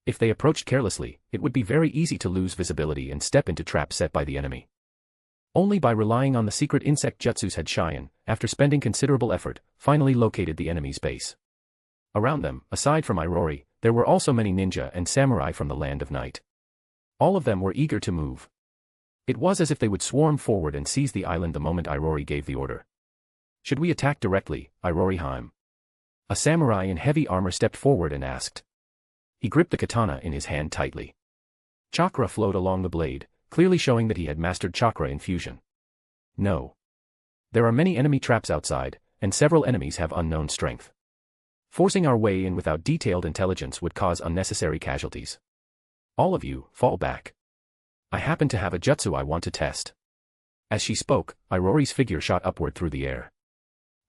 If they approached carelessly, it would be very easy to lose visibility and step into traps set by the enemy. Only by relying on the secret insect jutsus had Cheyenne, after spending considerable effort, finally located the enemy's base. Around them, aside from Irori, there were also many ninja and samurai from the land of night. All of them were eager to move. It was as if they would swarm forward and seize the island the moment Irori gave the order. Should we attack directly, Iroriheim? A samurai in heavy armor stepped forward and asked. He gripped the katana in his hand tightly. Chakra flowed along the blade, clearly showing that he had mastered chakra infusion. No. There are many enemy traps outside, and several enemies have unknown strength. Forcing our way in without detailed intelligence would cause unnecessary casualties. All of you, fall back. I happen to have a jutsu I want to test. As she spoke, Irori's figure shot upward through the air.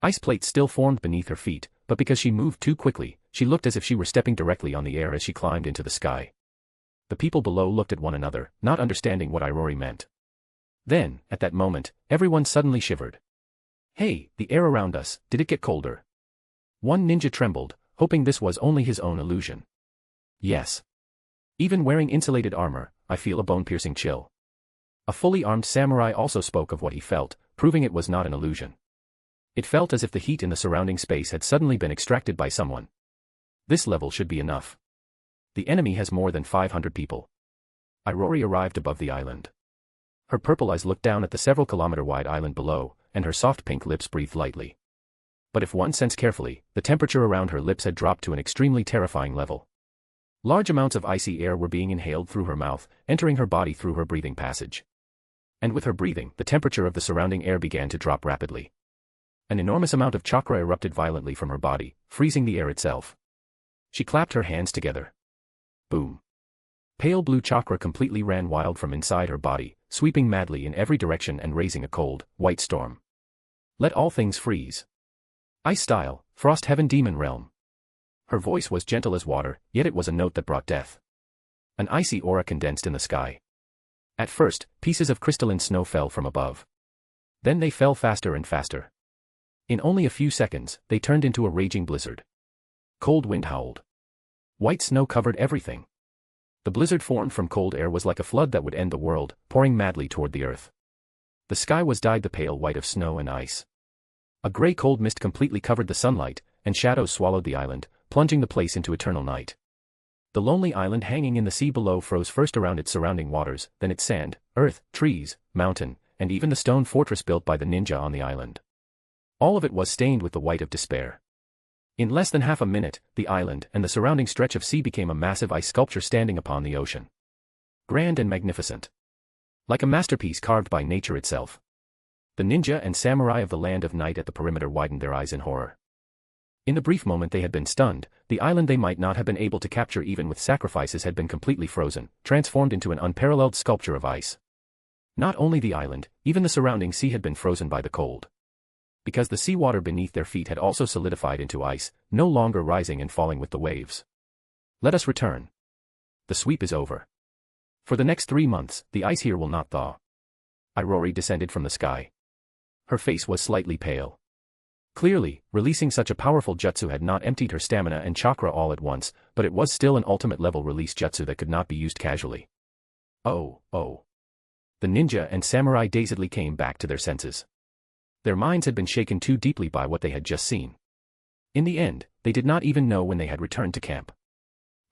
Ice plates still formed beneath her feet, but because she moved too quickly, she looked as if she were stepping directly on the air as she climbed into the sky. The people below looked at one another, not understanding what Irori meant. Then, at that moment, everyone suddenly shivered. Hey, the air around us, did it get colder? One ninja trembled, hoping this was only his own illusion. Yes. Even wearing insulated armor, I feel a bone-piercing chill. A fully armed samurai also spoke of what he felt, proving it was not an illusion. It felt as if the heat in the surrounding space had suddenly been extracted by someone. This level should be enough. The enemy has more than 500 people. Irori arrived above the island. Her purple eyes looked down at the several kilometer-wide island below, and her soft pink lips breathed lightly. But if one sensed carefully, the temperature around her lips had dropped to an extremely terrifying level. Large amounts of icy air were being inhaled through her mouth, entering her body through her breathing passage. And with her breathing, the temperature of the surrounding air began to drop rapidly. An enormous amount of chakra erupted violently from her body, freezing the air itself. She clapped her hands together. Boom. Pale blue chakra completely ran wild from inside her body, sweeping madly in every direction and raising a cold, white storm. Let all things freeze. Ice style, Frost Heaven Demon Realm. Her voice was gentle as water, yet it was a note that brought death. An icy aura condensed in the sky. At first, pieces of crystalline snow fell from above. Then they fell faster and faster. In only a few seconds, they turned into a raging blizzard. Cold wind howled. White snow covered everything. The blizzard formed from cold air was like a flood that would end the world, pouring madly toward the earth. The sky was dyed the pale white of snow and ice. A gray cold mist completely covered the sunlight, and shadows swallowed the island, plunging the place into eternal night. The lonely island hanging in the sea below froze first around its surrounding waters, then its sand, earth, trees, mountain, and even the stone fortress built by the ninja on the island. All of it was stained with the white of despair. In less than half a minute, the island and the surrounding stretch of sea became a massive ice sculpture standing upon the ocean. Grand and magnificent. Like a masterpiece carved by nature itself. The ninja and samurai of the land of night at the perimeter widened their eyes in horror. In the brief moment they had been stunned, the island they might not have been able to capture even with sacrifices had been completely frozen, transformed into an unparalleled sculpture of ice. Not only the island, even the surrounding sea had been frozen by the cold. Because the seawater beneath their feet had also solidified into ice, no longer rising and falling with the waves. Let us return. The sweep is over. For the next 3 months, the ice here will not thaw. Yayoi descended from the sky. Her face was slightly pale. Clearly, releasing such a powerful jutsu had not emptied her stamina and chakra all at once, but it was still an ultimate level release jutsu that could not be used casually. Oh. The ninja and samurai dazedly came back to their senses. Their minds had been shaken too deeply by what they had just seen. In the end, they did not even know when they had returned to camp.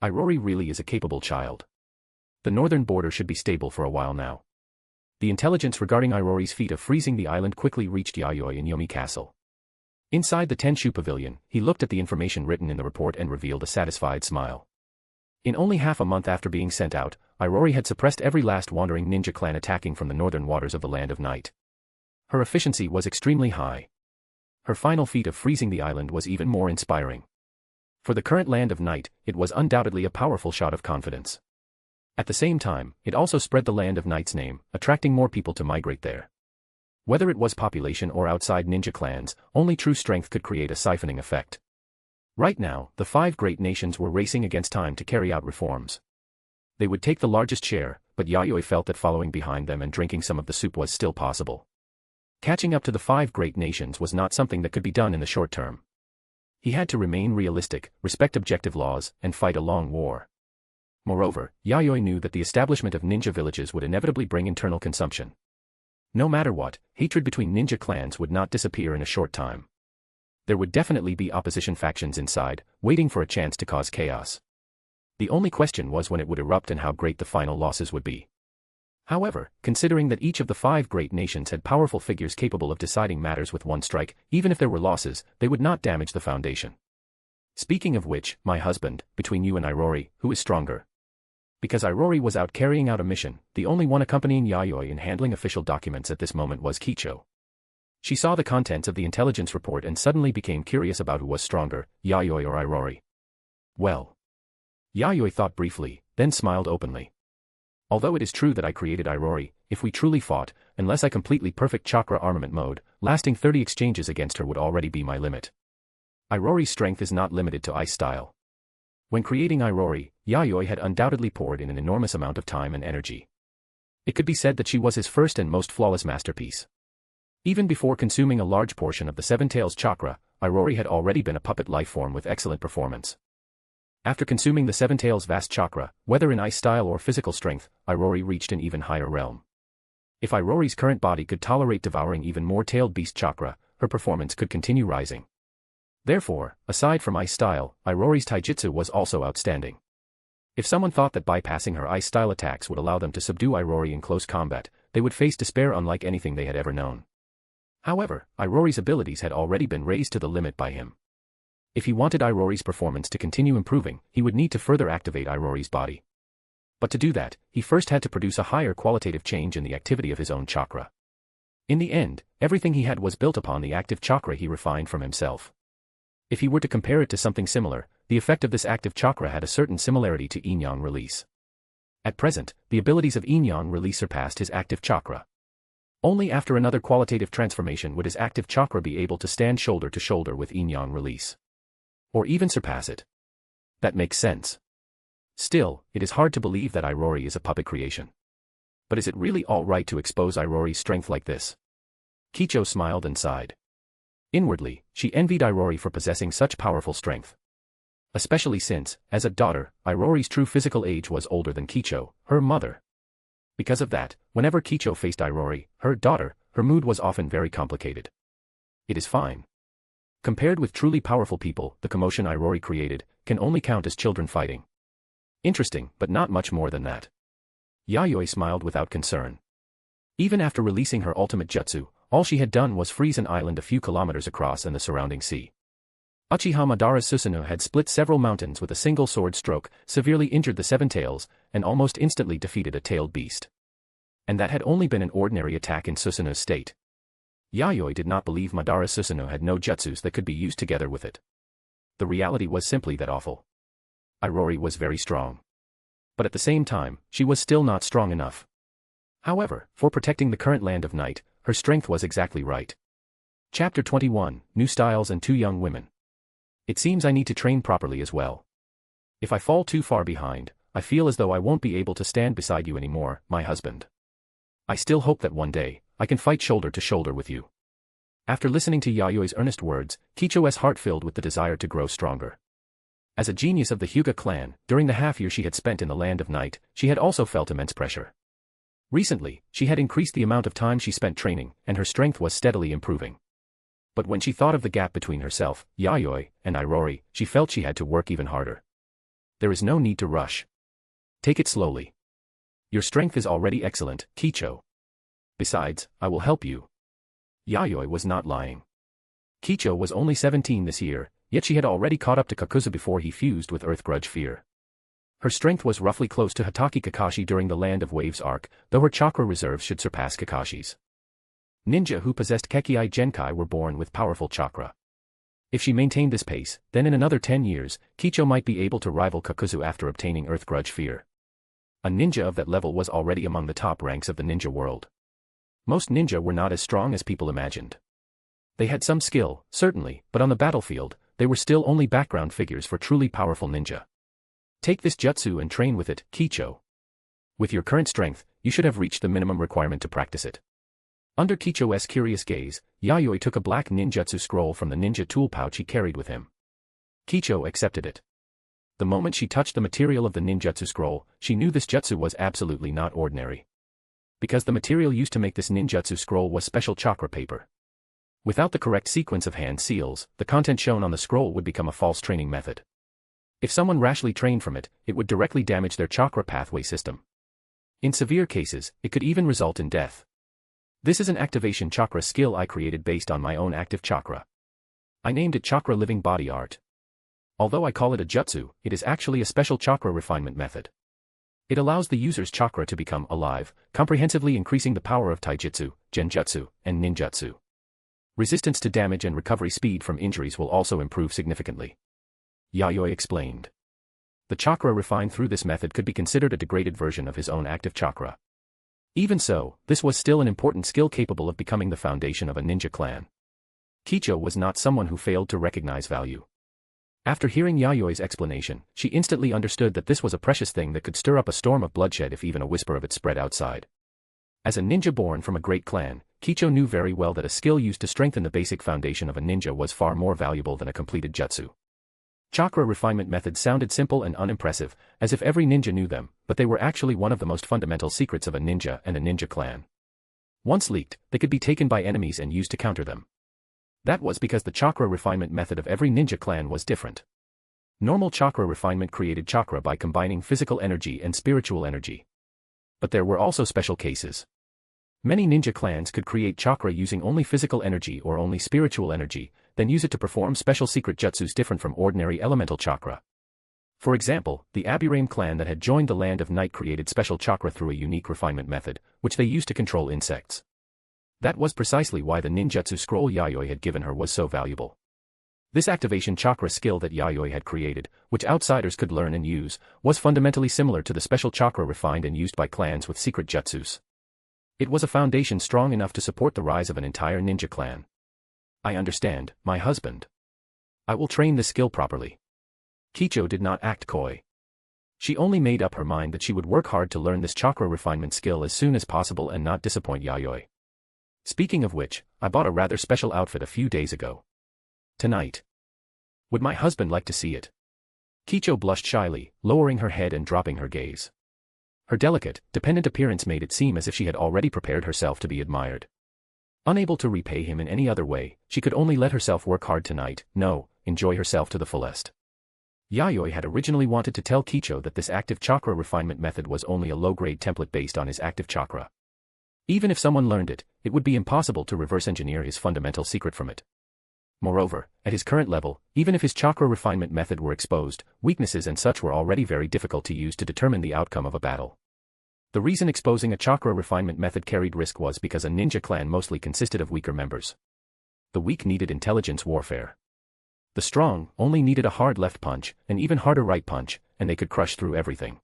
Yayoi really is a capable child. The northern border should be stable for a while now. The intelligence regarding Yayoi's feat of freezing the island quickly reached Yayoi in Yomi Castle. Inside the Tenshu Pavilion, he looked at the information written in the report and revealed a satisfied smile. In only half a month after being sent out, Yayoi had suppressed every last wandering ninja clan attacking from the northern waters of the Land of Night. Her efficiency was extremely high. Her final feat of freezing the island was even more inspiring. For the current Land of Night, it was undoubtedly a powerful shot of confidence. At the same time, it also spread the Land of Night's name, attracting more people to migrate there. Whether it was population or outside ninja clans, only true strength could create a siphoning effect. Right now, the 5 great nations were racing against time to carry out reforms. They would take the largest share, but Yayoi felt that following behind them and drinking some of the soup was still possible. Catching up to the 5 great nations was not something that could be done in the short term. He had to remain realistic, respect objective laws, and fight a long war. Moreover, Yayoi knew that the establishment of ninja villages would inevitably bring internal consumption. No matter what, hatred between ninja clans would not disappear in a short time. There would definitely be opposition factions inside, waiting for a chance to cause chaos. The only question was when it would erupt and how great the final losses would be. However, considering that each of the 5 great nations had powerful figures capable of deciding matters with one strike, even if there were losses, they would not damage the foundation. Speaking of which, my husband, between you and Yayoi, who is stronger? Because Yayoi was out carrying out a mission, the only one accompanying Yayoi in handling official documents at this moment was Kicho. She saw the contents of the intelligence report and suddenly became curious about who was stronger, Yayoi or Yayoi. Well. Yayoi thought briefly, then smiled openly. Although it is true that I created Yayoi, if we truly fought, unless I completely perfect chakra armament mode, lasting 30 exchanges against her would already be my limit. Yayoi's strength is not limited to ice style. When creating Yayoi, Yayoi had undoubtedly poured in an enormous amount of time and energy. It could be said that she was his first and most flawless masterpiece. Even before consuming a large portion of the 7 Tails chakra, Yayoi had already been a puppet life form with excellent performance. After consuming the 7 Tails vast chakra, whether in ice style or physical strength, Yayoi reached an even higher realm. If Yayoi's current body could tolerate devouring even more tailed beast chakra, her performance could continue rising. Therefore, aside from ice style, Yayoi's taijutsu was also outstanding. If someone thought that bypassing her ice style attacks would allow them to subdue Yayoi in close combat, they would face despair unlike anything they had ever known. However, Yayoi's abilities had already been raised to the limit by him. If he wanted Yayoi's performance to continue improving, he would need to further activate Yayoi's body. But to do that, he first had to produce a higher qualitative change in the activity of his own chakra. In the end, everything he had was built upon the active chakra he refined from himself. If he were to compare it to something similar, the effect of this active chakra had a certain similarity to yin-yang release. At present, the abilities of yin-yang release surpassed his active chakra. Only after another qualitative transformation would his active chakra be able to stand shoulder to shoulder with yin-yang release. Or even surpass it. That makes sense. Still, it is hard to believe that Irori is a puppet creation. But is it really all right to expose Irori's strength like this? Kicho smiled and sighed. Inwardly, she envied Irori for possessing such powerful strength. Especially since, as a daughter, Irori's true physical age was older than Kicho, her mother. Because of that, whenever Kicho faced Irori, her daughter, her mood was often very complicated. It is fine. Compared with truly powerful people, the commotion Irori created can only count as children fighting. Interesting, but not much more than that. Yayoi smiled without concern. Even after releasing her ultimate jutsu, all she had done was freeze an island a few kilometers across and the surrounding sea. Uchiha Madara Susanoo had split several mountains with a single sword stroke, severely injured the Seven Tails, and almost instantly defeated a tailed beast. And that had only been an ordinary attack in Susanoo's state. Yayoi did not believe Madara Susanoo had no jutsus that could be used together with it. The reality was simply that awful. Irori was very strong. But at the same time, she was still not strong enough. However, for protecting the current land of night, her strength was exactly right. Chapter 21, New Styles and Two Young Women. It seems I need to train properly as well. If I fall too far behind, I feel as though I won't be able to stand beside you anymore, my husband. I still hope that one day, I can fight shoulder to shoulder with you. After listening to Yayoi's earnest words, Kicho's heart filled with the desire to grow stronger. As a genius of the Hyuga clan, during the half-year she had spent in the Land of Night, she had also felt immense pressure. Recently, she had increased the amount of time she spent training, and her strength was steadily improving. But when she thought of the gap between herself, Yayoi, and Irori, she felt she had to work even harder. There is no need to rush. Take it slowly. Your strength is already excellent, Kicho. Besides, I will help you. Yayoi was not lying. Kicho was only 17 this year, yet she had already caught up to Kakuzu before he fused with Earth Grudge Fear. Her strength was roughly close to Hatake Kakashi during the Land of Waves arc, though her chakra reserves should surpass Kakashi's. Ninja who possessed Kekkai Genkai were born with powerful chakra. If she maintained this pace, then in another 10 years, Kicho might be able to rival Kakuzu after obtaining Earth Grudge Fear. A ninja of that level was already among the top ranks of the ninja world. Most ninja were not as strong as people imagined. They had some skill, certainly, but on the battlefield, they were still only background figures for truly powerful ninja. Take this jutsu and train with it, Kicho. With your current strength, you should have reached the minimum requirement to practice it. Under Kicho's curious gaze, Yayoi took a black ninjutsu scroll from the ninja tool pouch he carried with him. Kicho accepted it. The moment she touched the material of the ninjutsu scroll, she knew this jutsu was absolutely not ordinary. Because the material used to make this ninjutsu scroll was special chakra paper. Without the correct sequence of hand seals, the content shown on the scroll would become a false training method. If someone rashly trained from it, it would directly damage their chakra pathway system. In severe cases, it could even result in death. This is an activation chakra skill I created based on my own active chakra. I named it Chakra Living Body Art. Although I call it a jutsu, it is actually a special chakra refinement method. It allows the user's chakra to become alive, comprehensively increasing the power of taijutsu, genjutsu, and ninjutsu. Resistance to damage and recovery speed from injuries will also improve significantly. Yayoi explained. The chakra refined through this method could be considered a degraded version of his own active chakra. Even so, this was still an important skill capable of becoming the foundation of a ninja clan. Kicho was not someone who failed to recognize value. After hearing Yayoi's explanation, she instantly understood that this was a precious thing that could stir up a storm of bloodshed if even a whisper of it spread outside. As a ninja born from a great clan, Kicho knew very well that a skill used to strengthen the basic foundation of a ninja was far more valuable than a completed jutsu. Chakra refinement methods sounded simple and unimpressive, as if every ninja knew them, but they were actually one of the most fundamental secrets of a ninja and a ninja clan. Once leaked, they could be taken by enemies and used to counter them. That was because the chakra refinement method of every ninja clan was different. Normal chakra refinement created chakra by combining physical energy and spiritual energy. But there were also special cases. Many ninja clans could create chakra using only physical energy or only spiritual energy, then use it to perform special secret jutsus different from ordinary elemental chakra. For example, the Aburaim clan that had joined the Land of Night created special chakra through a unique refinement method, which they used to control insects. That was precisely why the ninjutsu scroll Yayoi had given her was so valuable. This activation chakra skill that Yayoi had created, which outsiders could learn and use, was fundamentally similar to the special chakra refined and used by clans with secret jutsus. It was a foundation strong enough to support the rise of an entire ninja clan. I understand, my husband. I will train this skill properly. Kicho did not act coy. She only made up her mind that she would work hard to learn this chakra refinement skill as soon as possible and not disappoint Yayoi. Speaking of which, I bought a rather special outfit a few days ago. Tonight. Would my husband like to see it? Kicho blushed shyly, lowering her head and dropping her gaze. Her delicate, dependent appearance made it seem as if she had already prepared herself to be admired. Unable to repay him in any other way, she could only let herself work hard tonight, enjoy herself to the fullest. Yayoi had originally wanted to tell Kicho that this active chakra refinement method was only a low-grade template based on his active chakra. Even if someone learned it, it would be impossible to reverse engineer his fundamental secret from it. Moreover, at his current level, even if his chakra refinement method were exposed, weaknesses and such were already very difficult to use to determine the outcome of a battle. The reason exposing a chakra refinement method carried risk was because a ninja clan mostly consisted of weaker members. The weak needed intelligence warfare. The strong only needed a hard left punch, an even harder right punch, and they could crush through everything.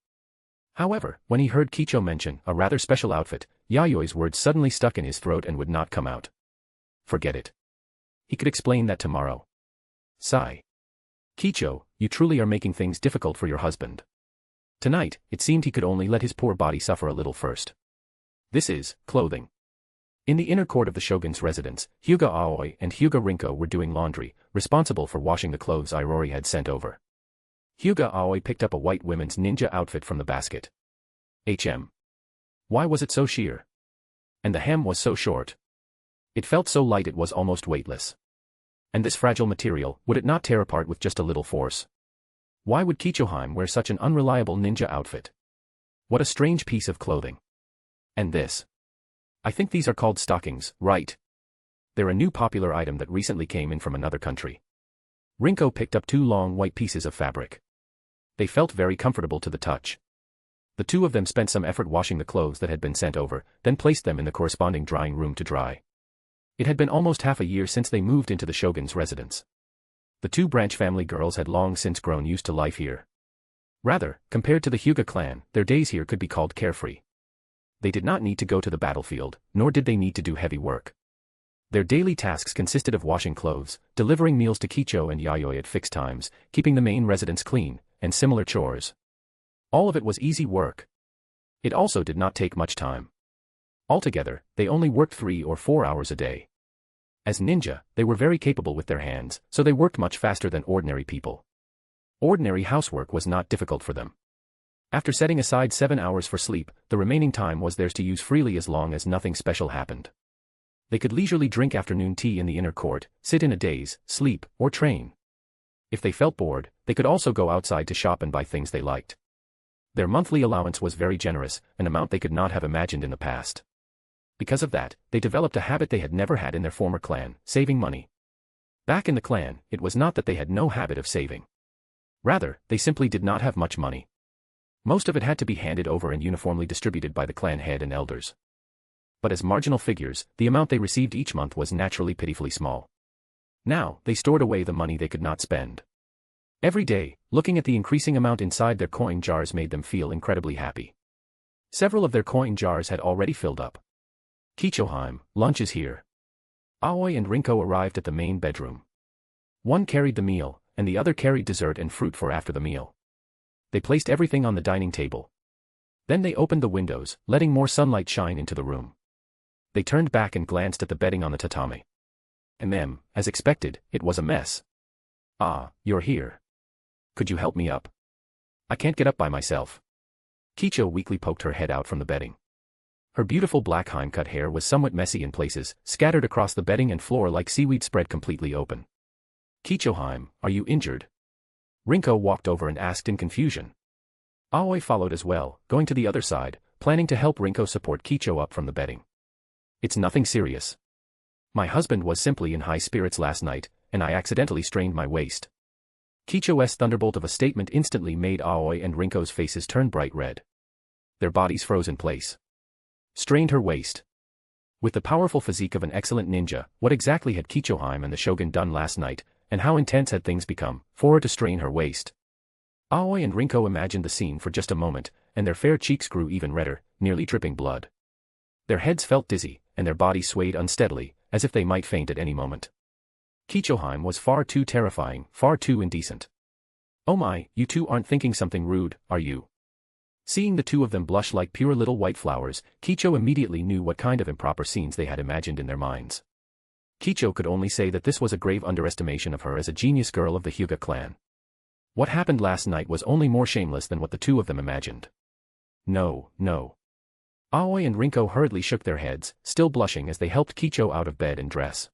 However, when he heard Kicho mention a rather special outfit, Yayoi's words suddenly stuck in his throat and would not come out. Forget it. He could explain that tomorrow. Sigh. Kicho, you truly are making things difficult for your husband. Tonight, it seemed he could only let his poor body suffer a little first. This is clothing. In the inner court of the shogun's residence, Hyuga Aoi and Hyuga Rinko were doing laundry, responsible for washing the clothes Irori had sent over. Hyuga Aoi picked up a white women's ninja outfit from the basket. Why was it so sheer? And the hem was so short. It felt so light it was almost weightless. And this fragile material, would it not tear apart with just a little force? Why would Kichoheim wear such an unreliable ninja outfit? What a strange piece of clothing. And this. I think these are called stockings, right? They're a new popular item that recently came in from another country. Rinko picked up 2 long white pieces of fabric. They felt very comfortable to the touch. The two of them spent some effort washing the clothes that had been sent over, then placed them in the corresponding drying room to dry. It had been almost half a year since they moved into the shogun's residence. The 2 branch family girls had long since grown used to life here. Rather, compared to the Hyuga clan, their days here could be called carefree. They did not need to go to the battlefield, nor did they need to do heavy work. Their daily tasks consisted of washing clothes, delivering meals to Kicho and Yayoi at fixed times, keeping the main residence clean, and similar chores. All of it was easy work. It also did not take much time. Altogether, they only worked 3 or 4 hours a day. As ninja, they were very capable with their hands, so they worked much faster than ordinary people. Ordinary housework was not difficult for them. After setting aside 7 hours for sleep, the remaining time was theirs to use freely as long as nothing special happened. They could leisurely drink afternoon tea in the inner court, sit in a daze, sleep, or train. If they felt bored, they could also go outside to shop and buy things they liked. Their monthly allowance was very generous, an amount they could not have imagined in the past. Because of that, they developed a habit they had never had in their former clan, saving money. Back in the clan, it was not that they had no habit of saving. Rather, they simply did not have much money. Most of it had to be handed over and uniformly distributed by the clan head and elders. But as marginal figures, the amount they received each month was naturally pitifully small. Now, they stored away the money they could not spend. Every day, looking at the increasing amount inside their coin jars made them feel incredibly happy. Several of their coin jars had already filled up. Kichoheim, lunch is here. Aoi and Rinko arrived at the main bedroom. One carried the meal, and the other carried dessert and fruit for after the meal. They placed everything on the dining table. Then they opened the windows, letting more sunlight shine into the room. They turned back and glanced at the bedding on the tatami. And as expected, it was a mess. Ah, you're here. Could you help me up? I can't get up by myself. Kicho weakly poked her head out from the bedding. Her beautiful black Heim-cut hair was somewhat messy in places, scattered across the bedding and floor like seaweed spread completely open. Kichoheim, are you injured? Rinko walked over and asked in confusion. Aoi followed as well, going to the other side, planning to help Rinko support Kicho up from the bedding. It's nothing serious. My husband was simply in high spirits last night, and I accidentally strained my waist. Kicho's thunderbolt of a statement instantly made Aoi and Rinko's faces turn bright red. Their bodies froze in place. Strained her waist. With the powerful physique of an excellent ninja, what exactly had Kichoheim and the shogun done last night, and how intense had things become, for her to strain her waist? Aoi and Rinko imagined the scene for just a moment, and their fair cheeks grew even redder, nearly dripping blood. Their heads felt dizzy, and their bodies swayed unsteadily, as if they might faint at any moment. Kichoheim was far too terrifying, far too indecent. Oh my, you two aren't thinking something rude, are you? Seeing the two of them blush like pure little white flowers, Kicho immediately knew what kind of improper scenes they had imagined in their minds. Kicho could only say that this was a grave underestimation of her as a genius girl of the Hyuga clan. What happened last night was only more shameless than what the two of them imagined. No, no. Aoi and Rinko hurriedly shook their heads, still blushing as they helped Kicho out of bed and dress.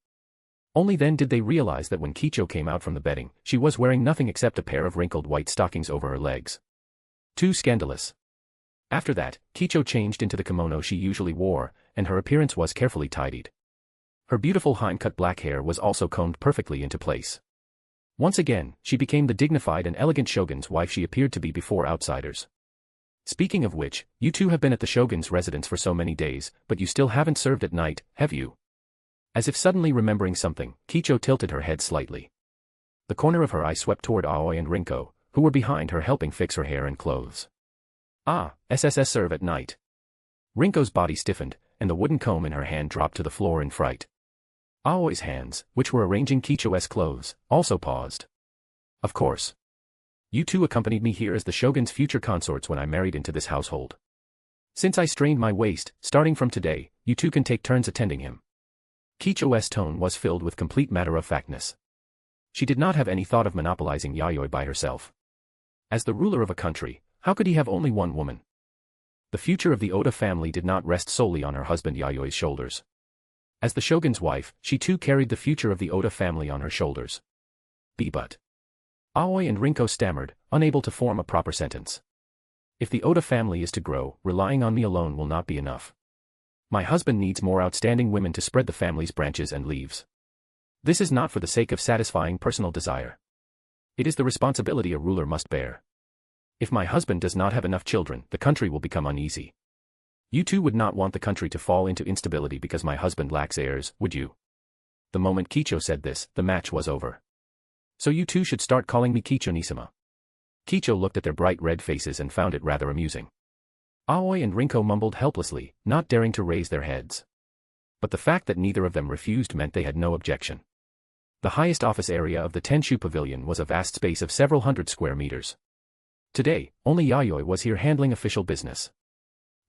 Only then did they realize that when Kicho came out from the bedding, she was wearing nothing except a pair of wrinkled white stockings over her legs. Too scandalous. After that, Kicho changed into the kimono she usually wore, and her appearance was carefully tidied. Her beautiful hime-cut black hair was also combed perfectly into place. Once again, she became the dignified and elegant shogun's wife she appeared to be before outsiders. Speaking of which, you two have been at the shogun's residence for so many days, but you still haven't served at night, have you? As if suddenly remembering something, Kicho tilted her head slightly. The corner of her eye swept toward Aoi and Rinko, who were behind her helping fix her hair and clothes. Ah, SSS serve at night. Rinko's body stiffened, and the wooden comb in her hand dropped to the floor in fright. Aoi's hands, which were arranging Kicho's clothes, also paused. Of course. You two accompanied me here as the shogun's future consorts when I married into this household. Since I strained my waist, starting from today, you two can take turns attending him. Kicho's tone was filled with complete matter-of-factness. She did not have any thought of monopolizing Yayoi by herself. As the ruler of a country, how could he have only one woman? The future of the Oda family did not rest solely on her husband Yayoi's shoulders. As the shogun's wife, she too carried the future of the Oda family on her shoulders. But Aoi and Rinko stammered, unable to form a proper sentence. If the Oda family is to grow, relying on me alone will not be enough. My husband needs more outstanding women to spread the family's branches and leaves. This is not for the sake of satisfying personal desire. It is the responsibility a ruler must bear. If my husband does not have enough children, the country will become uneasy. You two would not want the country to fall into instability because my husband lacks heirs, would you? The moment Kicho said this, the match was over. So you two should start calling me Kicho-nisama. Kicho looked at their bright red faces and found it rather amusing. Aoi and Rinko mumbled helplessly, not daring to raise their heads. But the fact that neither of them refused meant they had no objection. The highest office area of the Tenshu Pavilion was a vast space of several hundred square meters. Today, only Yayoi was here handling official business.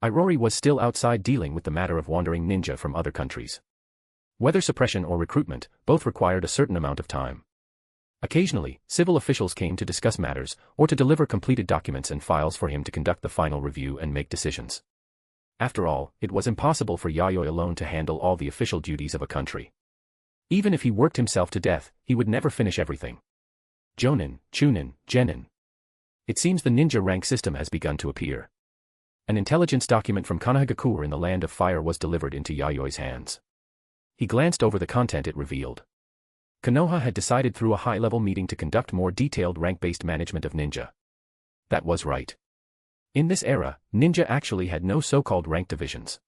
Irori was still outside dealing with the matter of wandering ninja from other countries. Whether suppression or recruitment, both required a certain amount of time. Occasionally, civil officials came to discuss matters, or to deliver completed documents and files for him to conduct the final review and make decisions. After all, it was impossible for Yayoi alone to handle all the official duties of a country. Even if he worked himself to death, he would never finish everything. Jonin, Chunin, Genin. It seems the ninja rank system has begun to appear. An intelligence document from Konohagakure in the Land of Fire was delivered into Yayoi's hands. He glanced over the content it revealed. Konoha had decided through a high-level meeting to conduct more detailed rank-based management of ninja. That was right. In this era, ninja actually had no so-called rank divisions.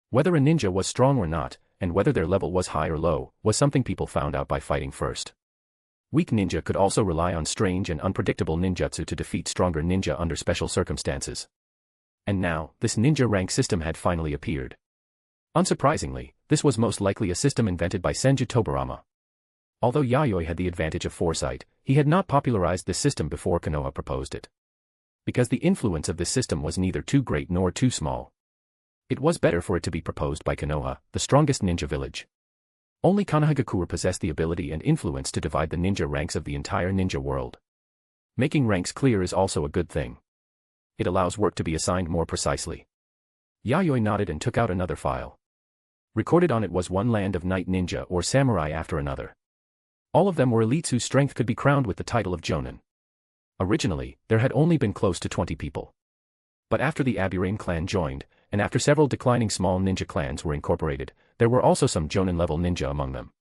Whether a ninja was strong or not, and whether their level was high or low, was something people found out by fighting first. Weak ninja could also rely on strange and unpredictable ninjutsu to defeat stronger ninja under special circumstances. And now, this ninja rank system had finally appeared. Unsurprisingly, this was most likely a system invented by Senju Tobarama. Although Yayoi had the advantage of foresight, he had not popularized this system before Konoha proposed it. Because the influence of this system was neither too great nor too small. It was better for it to be proposed by Konoha, the strongest ninja village. Only Konohagakure possessed the ability and influence to divide the ninja ranks of the entire ninja world. Making ranks clear is also a good thing. It allows work to be assigned more precisely. Yayoi nodded and took out another file. Recorded on it was one land of night ninja or samurai after another. All of them were elites whose strength could be crowned with the title of Jonin. Originally, there had only been close to 20 people. But after the Aburame clan joined, and after several declining small ninja clans were incorporated, there were also some Jonin-level ninja among them.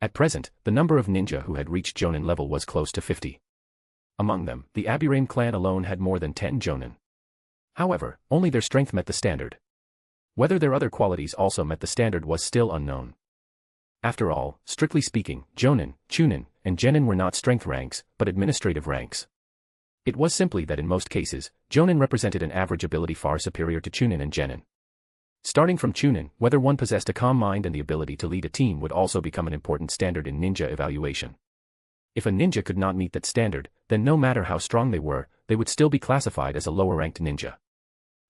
At present, the number of ninja who had reached Jonin level was close to 50. Among them, the Aburame clan alone had more than 10 Jonin. However, only their strength met the standard. Whether their other qualities also met the standard was still unknown. After all, strictly speaking, Jonin, Chunin, and Genin were not strength ranks, but administrative ranks. It was simply that in most cases, Jonin represented an average ability far superior to Chunin and Genin. Starting from Chunin, whether one possessed a calm mind and the ability to lead a team would also become an important standard in ninja evaluation. If a ninja could not meet that standard, then no matter how strong they were, they would still be classified as a lower-ranked ninja.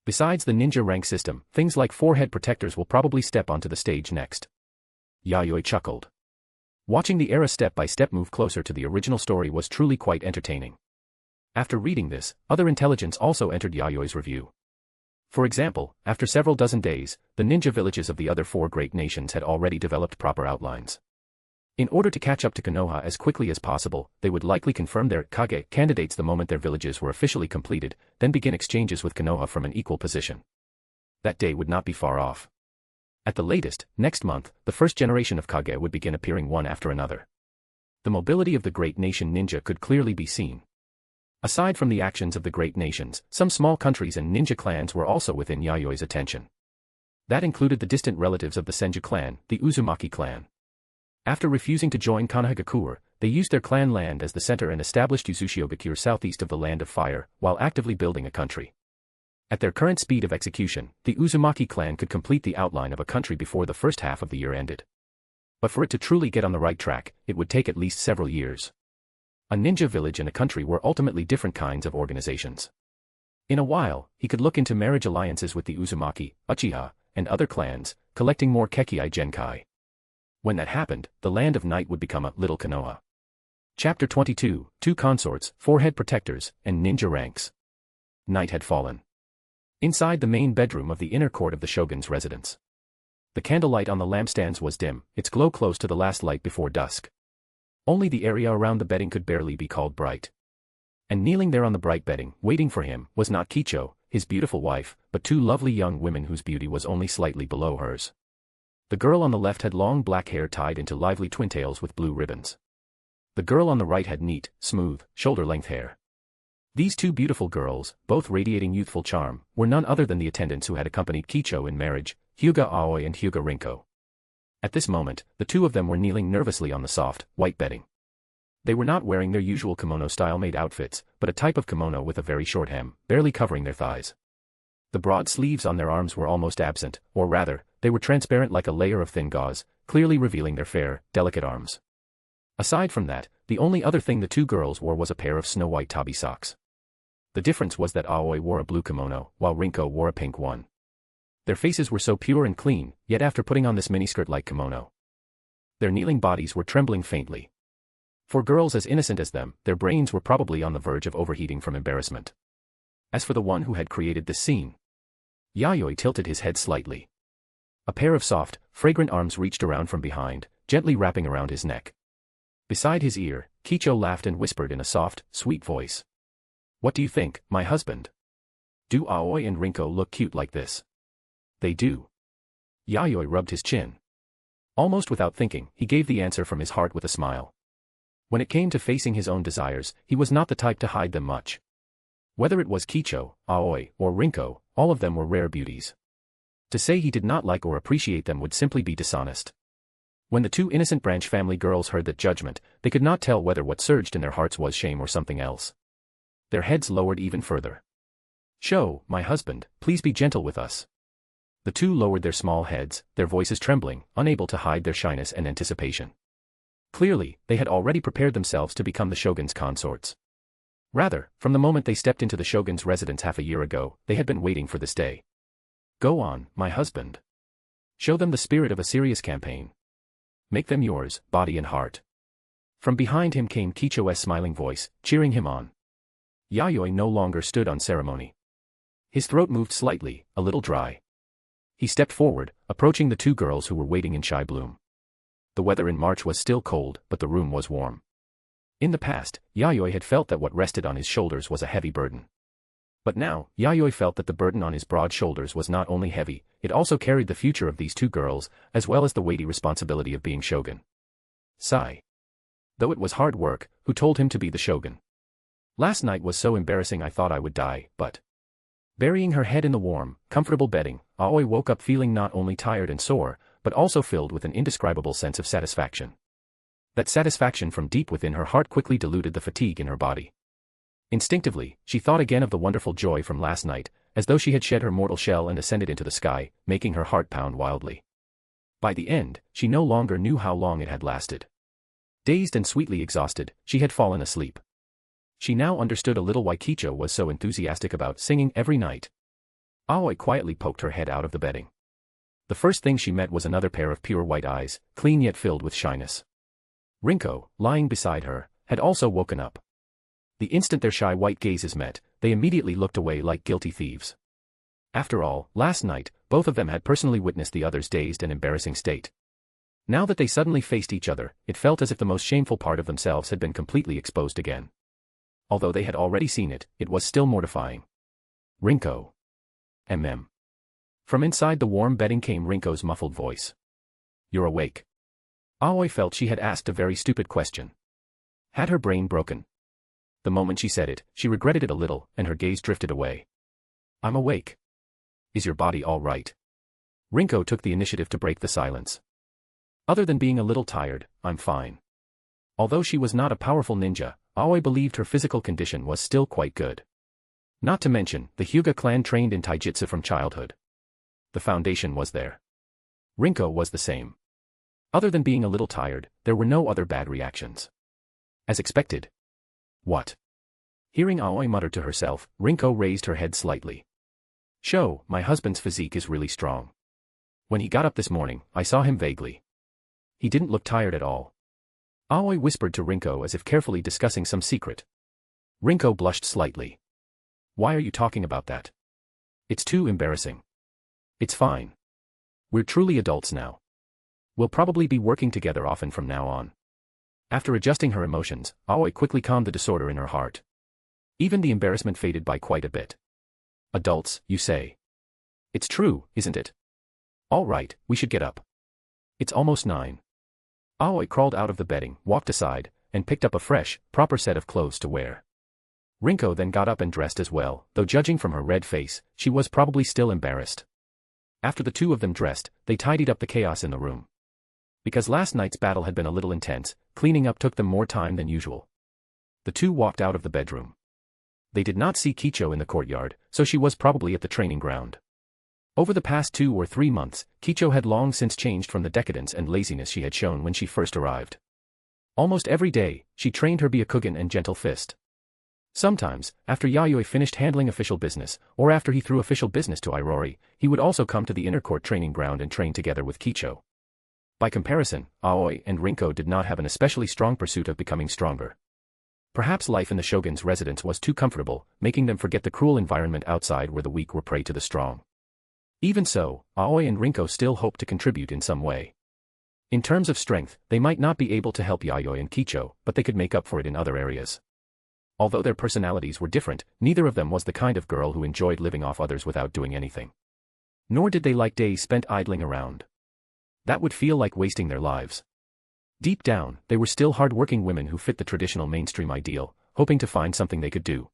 Besides the ninja rank system, things like forehead protectors will probably step onto the stage next. Yayoi chuckled. Watching the era step-by-step move closer to the original story was truly quite entertaining. After reading this, other intelligence also entered Yayoi's review. For example, after several dozen days, the ninja villages of the other 4 great nations had already developed proper outlines. In order to catch up to Konoha as quickly as possible, they would likely confirm their Kage candidates the moment their villages were officially completed, then begin exchanges with Konoha from an equal position. That day would not be far off. At the latest, next month, the first generation of Kage would begin appearing one after another. The mobility of the great nation ninja could clearly be seen. Aside from the actions of the great nations, some small countries and ninja clans were also within Yayoi's attention. That included the distant relatives of the Senju clan, the Uzumaki clan. After refusing to join Konohagakure, they used their clan land as the center and established Uzushiogakure southeast of the Land of Fire, while actively building a country. At their current speed of execution, the Uzumaki clan could complete the outline of a country before the first half of the year ended. But for it to truly get on the right track, it would take at least several years. A ninja village and a country were ultimately different kinds of organizations. In a while, he could look into marriage alliances with the Uzumaki, Uchiha, and other clans, collecting more Kekkai Genkai. When that happened, the Land of Night would become a Little Konoha. Chapter 22, 2 Consorts, Forehead Protectors, and Ninja Ranks. Night had fallen. Inside the main bedroom of the inner court of the shogun's residence. The candlelight on the lampstands was dim, its glow close to the last light before dusk. Only the area around the bedding could barely be called bright. And kneeling there on the bright bedding, waiting for him, was not Kicho, his beautiful wife, but 2 lovely young women whose beauty was only slightly below hers. The girl on the left had long black hair tied into lively twintails with blue ribbons. The girl on the right had neat, smooth, shoulder-length hair. These 2 beautiful girls, both radiating youthful charm, were none other than the attendants who had accompanied Kicho in marriage, Hyuga Aoi and Hyuga Rinko. At this moment, the 2 of them were kneeling nervously on the soft, white bedding. They were not wearing their usual kimono-style made outfits, but a type of kimono with a very short hem, barely covering their thighs. The broad sleeves on their arms were almost absent, or rather, they were transparent like a layer of thin gauze, clearly revealing their fair, delicate arms. Aside from that, the only other thing the 2 girls wore was a pair of snow-white tabi socks. The difference was that Aoi wore a blue kimono, while Rinko wore a pink one. Their faces were so pure and clean, yet after putting on this miniskirt-like kimono, their kneeling bodies were trembling faintly. For girls as innocent as them, their brains were probably on the verge of overheating from embarrassment. As for the one who had created this scene, Yayoi tilted his head slightly. A pair of soft, fragrant arms reached around from behind, gently wrapping around his neck. Beside his ear, Kicho laughed and whispered in a soft, sweet voice. "What do you think, my husband? Do Aoi and Rinko look cute like this?" "They do." Yayoi rubbed his chin. Almost without thinking, he gave the answer from his heart with a smile. When it came to facing his own desires, he was not the type to hide them much. Whether it was Kicho, Aoi, or Rinko, all of them were rare beauties. To say he did not like or appreciate them would simply be dishonest. When the 2 innocent branch family girls heard that judgment, they could not tell whether what surged in their hearts was shame or something else. Their heads lowered even further. "Sho, my husband, please be gentle with us." The 2 lowered their small heads, their voices trembling, unable to hide their shyness and anticipation. Clearly, they had already prepared themselves to become the shogun's consorts. Rather, from the moment they stepped into the shogun's residence half a year ago, they had been waiting for this day. "Go on, my husband. Show them the spirit of a serious campaign. Make them yours, body and heart." From behind him came Kicho's smiling voice, cheering him on. Yayoi no longer stood on ceremony. His throat moved slightly, a little dry. He stepped forward, approaching the 2 girls who were waiting in shy bloom. The weather in March was still cold, but the room was warm. In the past, Yayoi had felt that what rested on his shoulders was a heavy burden. But now, Yayoi felt that the burden on his broad shoulders was not only heavy, it also carried the future of these 2 girls, as well as the weighty responsibility of being shogun. Sigh. Though it was hard work, who told him to be the shogun? "Last night was so embarrassing I thought I would die, but..." Burying her head in the warm, comfortable bedding, Aoi woke up feeling not only tired and sore, but also filled with an indescribable sense of satisfaction. That satisfaction from deep within her heart quickly diluted the fatigue in her body. Instinctively, she thought again of the wonderful joy from last night, as though she had shed her mortal shell and ascended into the sky, making her heart pound wildly. By the end, she no longer knew how long it had lasted. Dazed and sweetly exhausted, she had fallen asleep. She now understood a little why Kicho was so enthusiastic about singing every night. Aoi quietly poked her head out of the bedding. The first thing she met was another pair of pure white eyes, clean yet filled with shyness. Rinko, lying beside her, had also woken up. The instant their shy white gazes met, they immediately looked away like guilty thieves. After all, last night, both of them had personally witnessed the other's dazed and embarrassing state. Now that they suddenly faced each other, it felt as if the most shameful part of themselves had been completely exposed again. Although they had already seen it, it was still mortifying. Rinko. From inside the warm bedding came Rinko's muffled voice. You're awake. Aoi felt she had asked a very stupid question. Had her brain broken? The moment she said it, she regretted it a little, and her gaze drifted away. I'm awake. Is your body all right? Rinko took the initiative to break the silence. Other than being a little tired, I'm fine. Although she was not a powerful ninja, Aoi believed her physical condition was still quite good. Not to mention, the Hyuga clan trained in taijutsu from childhood. The foundation was there. Rinko was the same. Other than being a little tired, there were no other bad reactions. As expected. What? Hearing Aoi mutter to herself, Rinko raised her head slightly. My husband's physique is really strong. When he got up this morning, I saw him vaguely. He didn't look tired at all. Aoi whispered to Rinko as if carefully discussing some secret. Rinko blushed slightly. Why are you talking about that? It's too embarrassing. It's fine. We're truly adults now. We'll probably be working together often from now on. After adjusting her emotions, Aoi quickly calmed the disorder in her heart. Even the embarrassment faded by quite a bit. Adults, you say? It's true, isn't it? All right, we should get up. It's almost 9. Aoi crawled out of the bedding, walked aside, and picked up a fresh, proper set of clothes to wear. Rinko then got up and dressed as well, though judging from her red face, she was probably still embarrassed. After the two of them dressed, they tidied up the chaos in the room. Because last night's battle had been a little intense, cleaning up took them more time than usual. The two walked out of the bedroom. They did not see Kicho in the courtyard, so she was probably at the training ground. Over the past 2 or 3 months, Kicho had long since changed from the decadence and laziness she had shown when she first arrived. Almost every day, she trained her Byakugan and Gentle Fist. Sometimes, after Yayoi finished handling official business, or after he threw official business to Irori, he would also come to the inner court training ground and train together with Kicho. By comparison, Aoi and Rinko did not have an especially strong pursuit of becoming stronger. Perhaps life in the shogun's residence was too comfortable, making them forget the cruel environment outside where the weak were prey to the strong. Even so, Aoi and Rinko still hoped to contribute in some way. In terms of strength, they might not be able to help Yayoi and Kicho, but they could make up for it in other areas. Although their personalities were different, neither of them was the kind of girl who enjoyed living off others without doing anything. Nor did they like days spent idling around. That would feel like wasting their lives. Deep down, they were still hard-working women who fit the traditional mainstream ideal, hoping to find something they could do.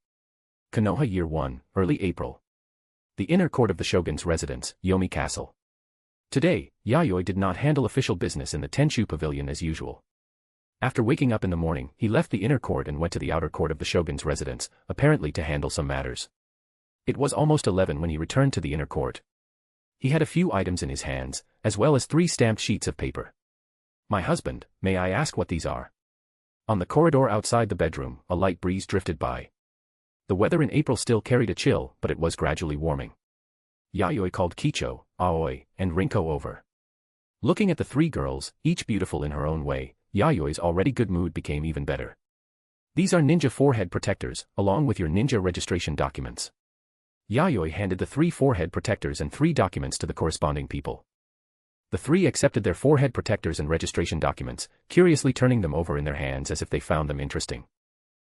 Konoha Year 1, early April. The inner court of the shogun's residence, Yomi Castle. Today, Yayoi did not handle official business in the Tenshu Pavilion as usual. After waking up in the morning, he left the inner court and went to the outer court of the shogun's residence, apparently to handle some matters. It was almost 11 when he returned to the inner court. He had a few items in his hands, as well as 3 stamped sheets of paper. My husband, may I ask what these are? On the corridor outside the bedroom, a light breeze drifted by. The weather in April still carried a chill, but it was gradually warming. Yayoi called Kicho, Aoi, and Rinko over. Looking at the 3 girls, each beautiful in her own way, Yayoi's already good mood became even better. These are ninja forehead protectors, along with your ninja registration documents. Yayoi handed the 3 forehead protectors and 3 documents to the corresponding people. The 3 accepted their forehead protectors and registration documents, curiously turning them over in their hands as if they found them interesting.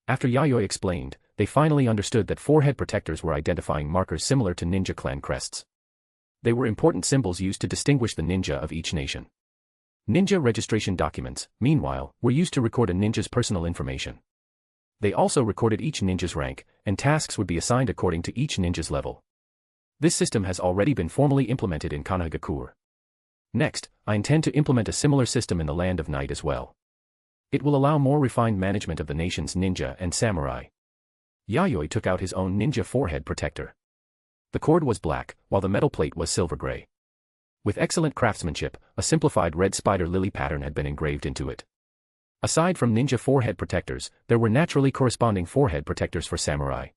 After Yayoi explained, they finally understood that forehead protectors were identifying markers similar to ninja clan crests. They were important symbols used to distinguish the ninja of each nation. Ninja registration documents, meanwhile, were used to record a ninja's personal information. They also recorded each ninja's rank, and tasks would be assigned according to each ninja's level. This system has already been formally implemented in Konohagakure. Next, I intend to implement a similar system in the Land of Night as well. It will allow more refined management of the nation's ninja and samurai. Yayoi took out his own ninja forehead protector. The cord was black, while the metal plate was silver gray. With excellent craftsmanship, a simplified red spider lily pattern had been engraved into it. Aside from ninja forehead protectors, there were naturally corresponding forehead protectors for samurai.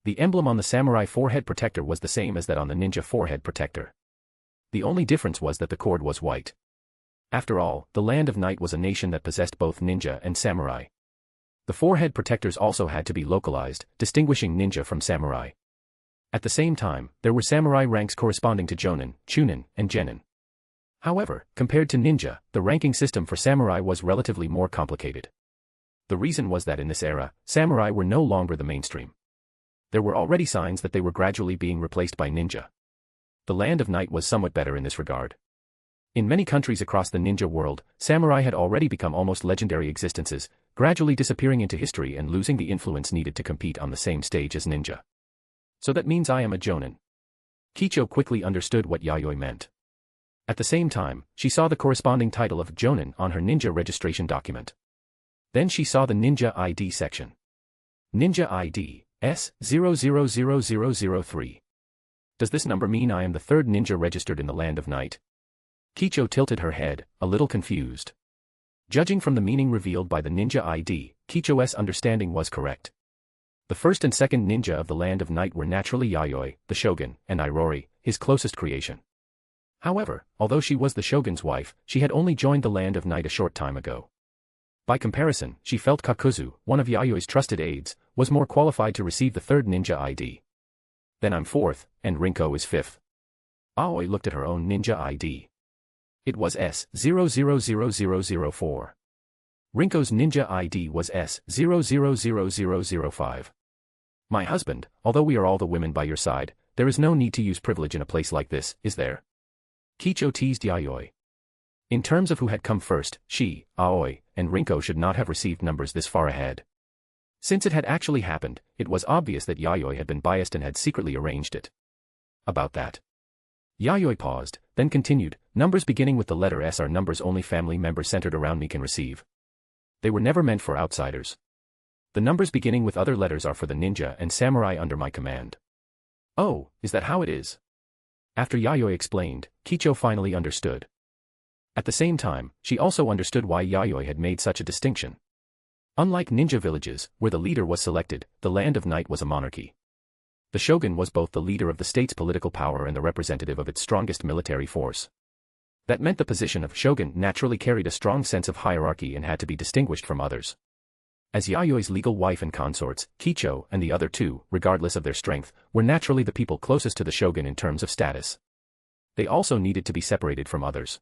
The emblem on the samurai forehead protector was the same as that on the ninja forehead protector. The only difference was that the cord was white. After all, the Land of Night was a nation that possessed both ninja and samurai. The forehead protectors also had to be localized, distinguishing ninja from samurai. At the same time, there were samurai ranks corresponding to Jonin, Chunin, and Genin. However, compared to ninja, the ranking system for samurai was relatively more complicated. The reason was that in this era, samurai were no longer the mainstream. There were already signs that they were gradually being replaced by ninja. The Land of Night was somewhat better in this regard. In many countries across the ninja world, samurai had already become almost legendary existences, gradually disappearing into history and losing the influence needed to compete on the same stage as ninja. So that means I am a jonin. Kicho quickly understood what Yayoi meant. At the same time, she saw the corresponding title of jonin on her ninja registration document. Then she saw the ninja ID section. Ninja ID, S000003. Does this number mean I am the third ninja registered in the Land of Night? Kicho tilted her head, a little confused. Judging from the meaning revealed by the ninja ID, Kicho's understanding was correct. The first and second ninja of the Land of Night were naturally Yayoi, the shogun, and Irori, his closest creation. However, although she was the shogun's wife, she had only joined the Land of Night a short time ago. By comparison, she felt Kakuzu, one of Yayoi's trusted aides, was more qualified to receive the third ninja ID. Then I'm fourth, and Rinko is fifth. Aoi looked at her own ninja ID. It was S000004. Rinko's ninja ID was S000005. My husband, although we are all the women by your side, there is no need to use privilege in a place like this, is there? Kicho teased Yayoi. In terms of who had come first, she, Aoi, and Rinko should not have received numbers this far ahead. Since it had actually happened, it was obvious that Yayoi had been biased and had secretly arranged it. About that. Yayoi paused, then continued, numbers beginning with the letter S are numbers only family members centered around me can receive. They were never meant for outsiders. The numbers beginning with other letters are for the ninja and samurai under my command. Oh, is that how it is? After Yayoi explained, Kicho finally understood. At the same time, she also understood why Yayoi had made such a distinction. Unlike ninja villages, where the leader was selected, the Land of Night was a monarchy. The shogun was both the leader of the state's political power and the representative of its strongest military force. That meant the position of shogun naturally carried a strong sense of hierarchy and had to be distinguished from others. As Yayoi's legal wife and consorts, Kicho and the other two, regardless of their strength, were naturally the people closest to the shogun in terms of status. They also needed to be separated from others.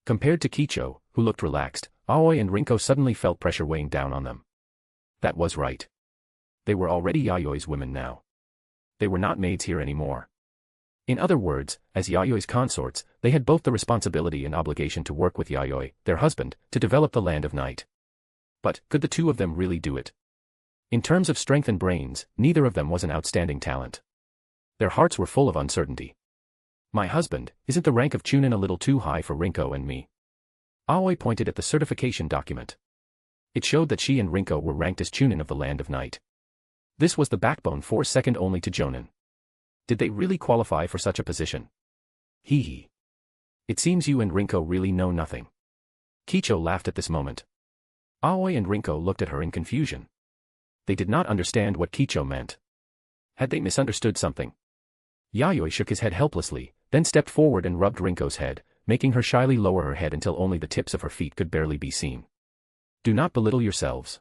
Compared to Kicho, who looked relaxed, Aoi and Rinko suddenly felt pressure weighing down on them. That was right. They were already Yayoi's women now. They were not maids here anymore. In other words, as Yayoi's consorts, they had both the responsibility and obligation to work with Yayoi, their husband, to develop the Land of Night. But, could the two of them really do it? In terms of strength and brains, neither of them was an outstanding talent. Their hearts were full of uncertainty. My husband, isn't the rank of Chunin a little too high for Rinko and me? Aoi pointed at the certification document. It showed that she and Rinko were ranked as Chunin of the Land of Night. This was the backbone force second only to Jonin. Did they really qualify for such a position? Hee hee. It seems you and Rinko really know nothing. Kicho laughed at this moment. Aoi and Rinko looked at her in confusion. They did not understand what Kicho meant. Had they misunderstood something? Yayoi shook his head helplessly, then stepped forward and rubbed Rinko's head, making her shyly lower her head until only the tips of her feet could barely be seen. Do not belittle yourselves.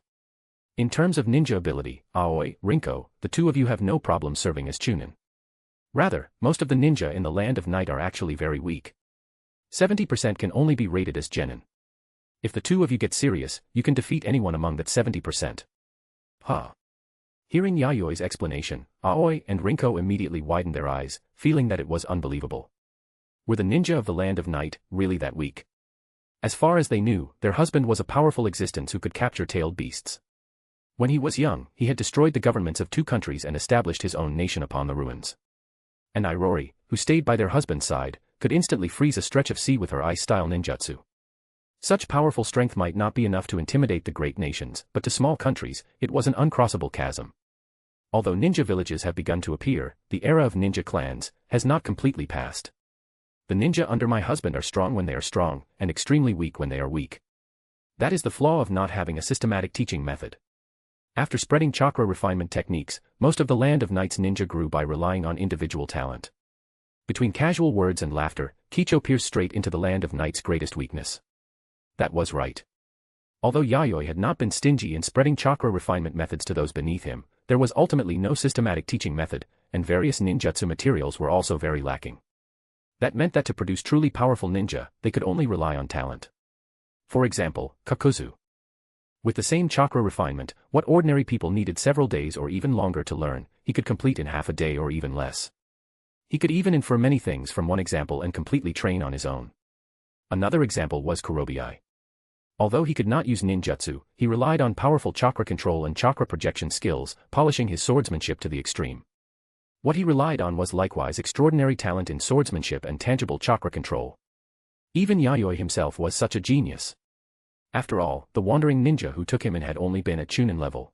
In terms of ninja ability, Aoi, Rinko, the two of you have no problem serving as Chunin. Rather, most of the ninja in the Land of Night are actually very weak. 70% can only be rated as genin. If the two of you get serious, you can defeat anyone among that 70%. Huh. Hearing Yayoi's explanation, Aoi and Rinko immediately widened their eyes, feeling that it was unbelievable. Were the ninja of the Land of Night really that weak? As far as they knew, their husband was a powerful existence who could capture tailed beasts. When he was young, he had destroyed the governments of two countries and established his own nation upon the ruins. And Irori, who stayed by their husband's side, could instantly freeze a stretch of sea with her ice-style ninjutsu. Such powerful strength might not be enough to intimidate the great nations, but to small countries, it was an uncrossable chasm. Although ninja villages have begun to appear, the era of ninja clans has not completely passed. The ninja under my husband are strong when they are strong, and extremely weak when they are weak. That is the flaw of not having a systematic teaching method. After spreading chakra refinement techniques, most of the Land of Night's ninja grew by relying on individual talent. Between casual words and laughter, Kicho pierced straight into the Land of Night's greatest weakness. That was right. Although Yayoi had not been stingy in spreading chakra refinement methods to those beneath him, there was ultimately no systematic teaching method, and various ninjutsu materials were also very lacking. That meant that to produce truly powerful ninja, they could only rely on talent. For example, Kakuzu. With the same chakra refinement, what ordinary people needed several days or even longer to learn, he could complete in half a day or even less. He could even infer many things from one example and completely train on his own. Another example was Kurobi. Although he could not use ninjutsu, he relied on powerful chakra control and chakra projection skills, polishing his swordsmanship to the extreme. What he relied on was likewise extraordinary talent in swordsmanship and tangible chakra control. Even Yayoi himself was such a genius. After all, the wandering ninja who took him in had only been at Chunin level.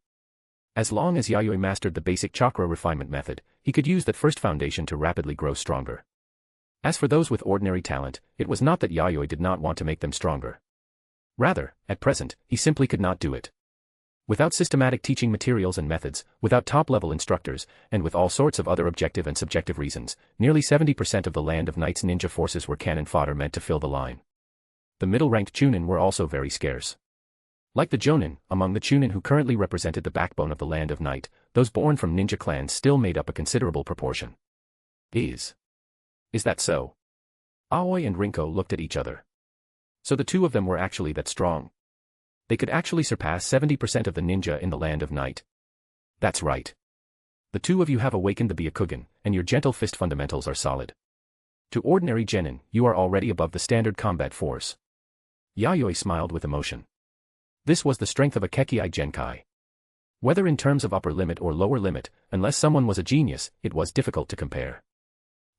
As long as Yayoi mastered the basic chakra refinement method, he could use that first foundation to rapidly grow stronger. As for those with ordinary talent, it was not that Yayoi did not want to make them stronger. Rather, at present, he simply could not do it. Without systematic teaching materials and methods, without top-level instructors, and with all sorts of other objective and subjective reasons, nearly 70% of the Land of Night's ninja forces were cannon fodder meant to fill the line. The middle-ranked Chunin were also very scarce. Like the Jonin, among the Chunin who currently represented the backbone of the Land of Night, those born from ninja clans still made up a considerable proportion. Is that so? Aoi and Rinko looked at each other. So the two of them were actually that strong. They could actually surpass 70% of the ninja in the Land of Night. That's right. The two of you have awakened the Byakugan, and your gentle fist fundamentals are solid. To ordinary genin, you are already above the standard combat force. Yayoi smiled with emotion. This was the strength of a Kekkei Genkai. Whether in terms of upper limit or lower limit, unless someone was a genius, it was difficult to compare.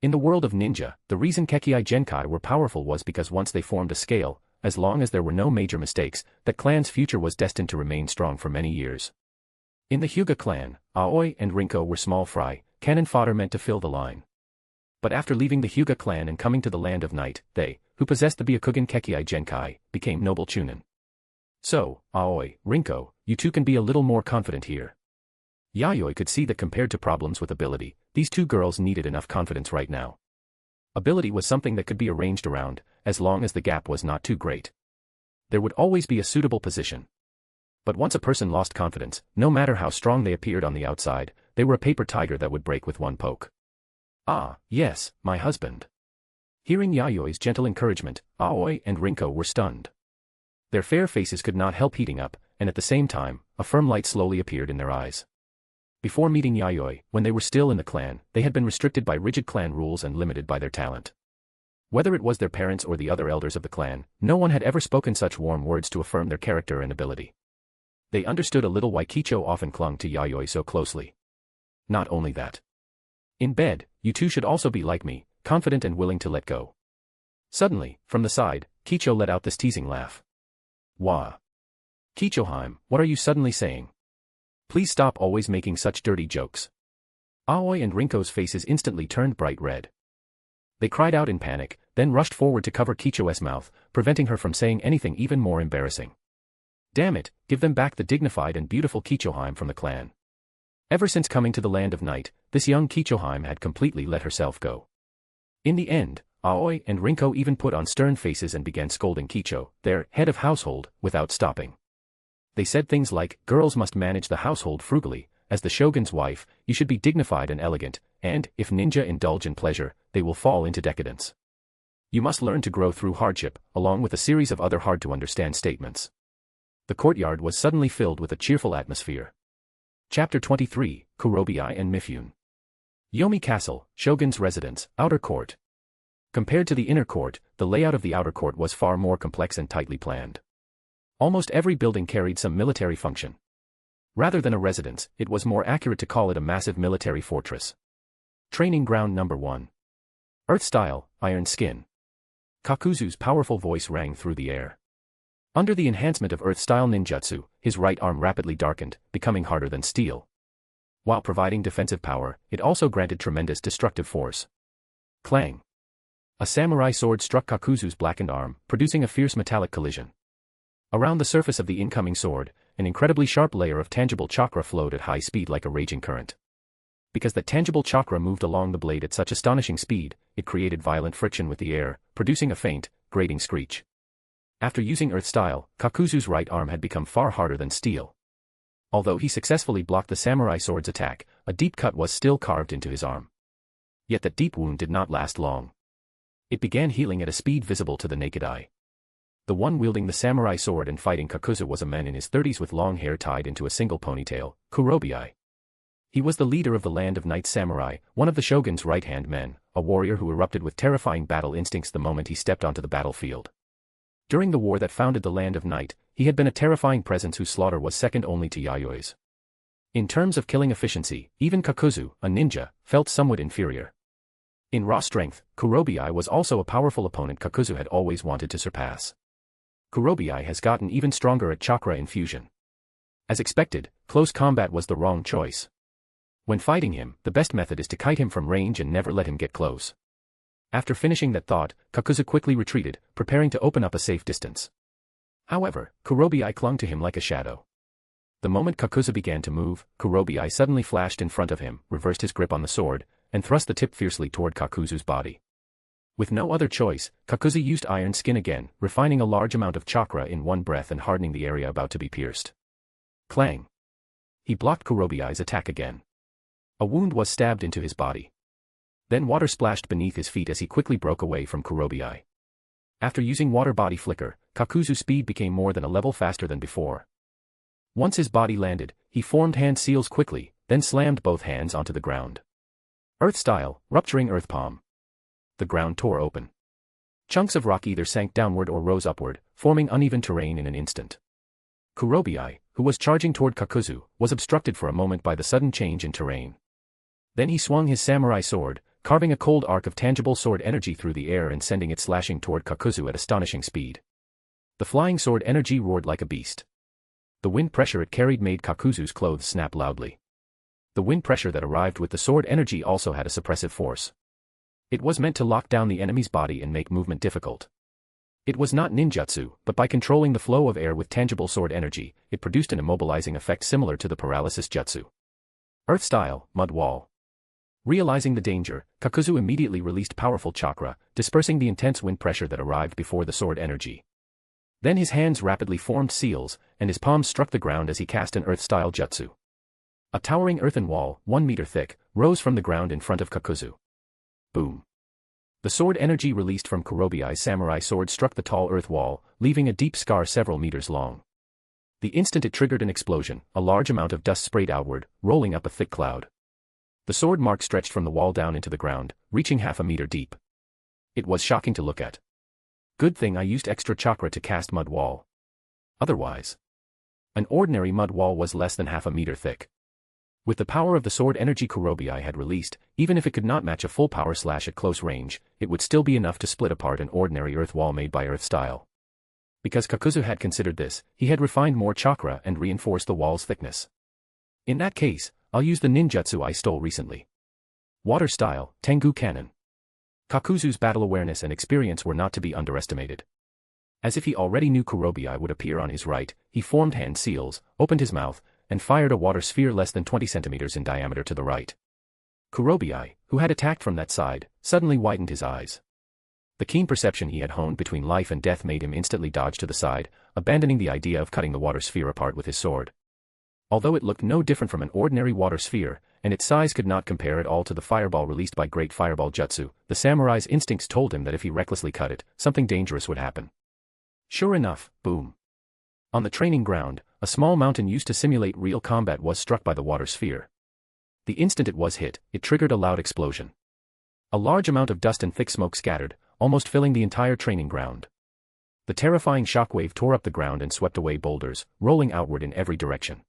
In the world of ninja, the reason Kekkei Genkai were powerful was because once they formed a scale, as long as there were no major mistakes, that clan's future was destined to remain strong for many years. In the Hyuga clan, Aoi and Rinko were small fry, cannon fodder meant to fill the line. But after leaving the Hyuga clan and coming to the Land of Night, they, who possessed the Byakugan Kekkei Genkai, became noble Chunin. So, Aoi, Rinko, you two can be a little more confident here. Yayoi could see that compared to problems with ability, these two girls needed enough confidence right now. Ability was something that could be arranged around, as long as the gap was not too great. There would always be a suitable position. But once a person lost confidence, no matter how strong they appeared on the outside, they were a paper tiger that would break with one poke. Ah, yes, my husband. Hearing Yayoi's gentle encouragement, Aoi and Rinko were stunned. Their fair faces could not help heating up, and at the same time, a firm light slowly appeared in their eyes. Before meeting Yayoi, when they were still in the clan, they had been restricted by rigid clan rules and limited by their talent. Whether it was their parents or the other elders of the clan, no one had ever spoken such warm words to affirm their character and ability. They understood a little why Kicho often clung to Yayoi so closely. Not only that. In bed, you two should also be like me, confident and willing to let go. Suddenly, from the side, Kicho let out this teasing laugh. Wah. Kichoheim, what are you suddenly saying? Please stop always making such dirty jokes. Aoi and Rinko's faces instantly turned bright red. They cried out in panic, then rushed forward to cover Kicho's mouth, preventing her from saying anything even more embarrassing. Damn it, give them back the dignified and beautiful Kichoheim from the clan. Ever since coming to the Land of Night, this young Kichoheim had completely let herself go. In the end, Aoi and Rinko even put on stern faces and began scolding Kicho, their head of household, without stopping. They said things like, girls must manage the household frugally, as the shogun's wife, you should be dignified and elegant, and, if ninja indulge in pleasure, they will fall into decadence. You must learn to grow through hardship, along with a series of other hard-to-understand statements. The courtyard was suddenly filled with a cheerful atmosphere. Chapter 23, Kurobi and Mifune. Yomi Castle, Shogun's residence, outer court. Compared to the inner court, the layout of the outer court was far more complex and tightly planned. Almost every building carried some military function. Rather than a residence, it was more accurate to call it a massive military fortress. Training ground number 1. Earth style, iron skin. Kakuzu's powerful voice rang through the air. Under the enhancement of earth style ninjutsu, his right arm rapidly darkened, becoming harder than steel. While providing defensive power, it also granted tremendous destructive force. Clang. A samurai sword struck Kakuzu's blackened arm, producing a fierce metallic collision. Around the surface of the incoming sword, an incredibly sharp layer of tangible chakra flowed at high speed like a raging current. Because that tangible chakra moved along the blade at such astonishing speed, it created violent friction with the air, producing a faint, grating screech. After using Earth Style, Kakuzu's right arm had become far harder than steel. Although he successfully blocked the samurai sword's attack, a deep cut was still carved into his arm. Yet that deep wound did not last long. It began healing at a speed visible to the naked eye. The one wielding the samurai sword and fighting Kakuzu was a man in his 30s with long hair tied into a single ponytail, Kurobi. He was the leader of the Land of Night Samurai, one of the shogun's right-hand men, a warrior who erupted with terrifying battle instincts the moment he stepped onto the battlefield. During the war that founded the Land of Night, he had been a terrifying presence whose slaughter was second only to Yayoi's. In terms of killing efficiency, even Kakuzu, a ninja, felt somewhat inferior. In raw strength, Kurobi was also a powerful opponent Kakuzu had always wanted to surpass. Kurobi has gotten even stronger at chakra infusion. As expected, close combat was the wrong choice. When fighting him, the best method is to kite him from range and never let him get close. After finishing that thought, Kakuzu quickly retreated, preparing to open up a safe distance. However, Kurobi clung to him like a shadow. The moment Kakuzu began to move, Kurobi suddenly flashed in front of him, reversed his grip on the sword, and thrust the tip fiercely toward Kakuzu's body. With no other choice, Kakuzu used iron skin again, refining a large amount of chakra in one breath and hardening the area about to be pierced. Clang! He blocked Kurobi's attack again. A wound was stabbed into his body. Then water splashed beneath his feet as he quickly broke away from Kurobi. After using water body flicker, Kakuzu's speed became more than a level faster than before. Once his body landed, he formed hand seals quickly, then slammed both hands onto the ground. Earth Style, rupturing earth palm. The ground tore open. Chunks of rock either sank downward or rose upward, forming uneven terrain in an instant. Kurobi, who was charging toward Kakuzu, was obstructed for a moment by the sudden change in terrain. Then he swung his samurai sword, carving a cold arc of tangible sword energy through the air and sending it slashing toward Kakuzu at astonishing speed. The flying sword energy roared like a beast. The wind pressure it carried made Kakuzu's clothes snap loudly. The wind pressure that arrived with the sword energy also had a suppressive force. It was meant to lock down the enemy's body and make movement difficult. It was not ninjutsu, but by controlling the flow of air with tangible sword energy, it produced an immobilizing effect similar to the paralysis jutsu. Earth Style, Mud Wall. Realizing the danger, Kakuzu immediately released powerful chakra, dispersing the intense wind pressure that arrived before the sword energy. Then his hands rapidly formed seals, and his palms struck the ground as he cast an earth-style jutsu. A towering earthen wall, 1 meter thick, rose from the ground in front of Kakuzu. Boom. The sword energy released from Kurobi's samurai sword struck the tall earth wall, leaving a deep scar several meters long. The instant it triggered an explosion, a large amount of dust sprayed outward, rolling up a thick cloud. The sword mark stretched from the wall down into the ground, reaching half a meter deep. It was shocking to look at. Good thing I used extra chakra to cast mud wall. Otherwise, an ordinary mud wall was less than half a meter thick. With the power of the sword energy Kurobi had released, even if it could not match a full power slash at close range, it would still be enough to split apart an ordinary earth wall made by Earth Style. Because Kakuzu had considered this, he had refined more chakra and reinforced the wall's thickness. In that case, I'll use the ninjutsu I stole recently. Water Style, Tengu Cannon. Kakuzu's battle awareness and experience were not to be underestimated. As if he already knew Kurobi would appear on his right, he formed hand seals, opened his mouth, and fired a water sphere less than 20 centimeters in diameter to the right. Kurobi, who had attacked from that side, suddenly widened his eyes. The keen perception he had honed between life and death made him instantly dodge to the side, abandoning the idea of cutting the water sphere apart with his sword. Although it looked no different from an ordinary water sphere, and its size could not compare at all to the fireball released by Great Fireball Jutsu, the samurai's instincts told him that if he recklessly cut it, something dangerous would happen. Sure enough, boom. On the training ground, a small mountain used to simulate real combat was struck by the water sphere. The instant it was hit, it triggered a loud explosion. A large amount of dust and thick smoke scattered, almost filling the entire training ground. The terrifying shockwave tore up the ground and swept away boulders, rolling outward in every direction.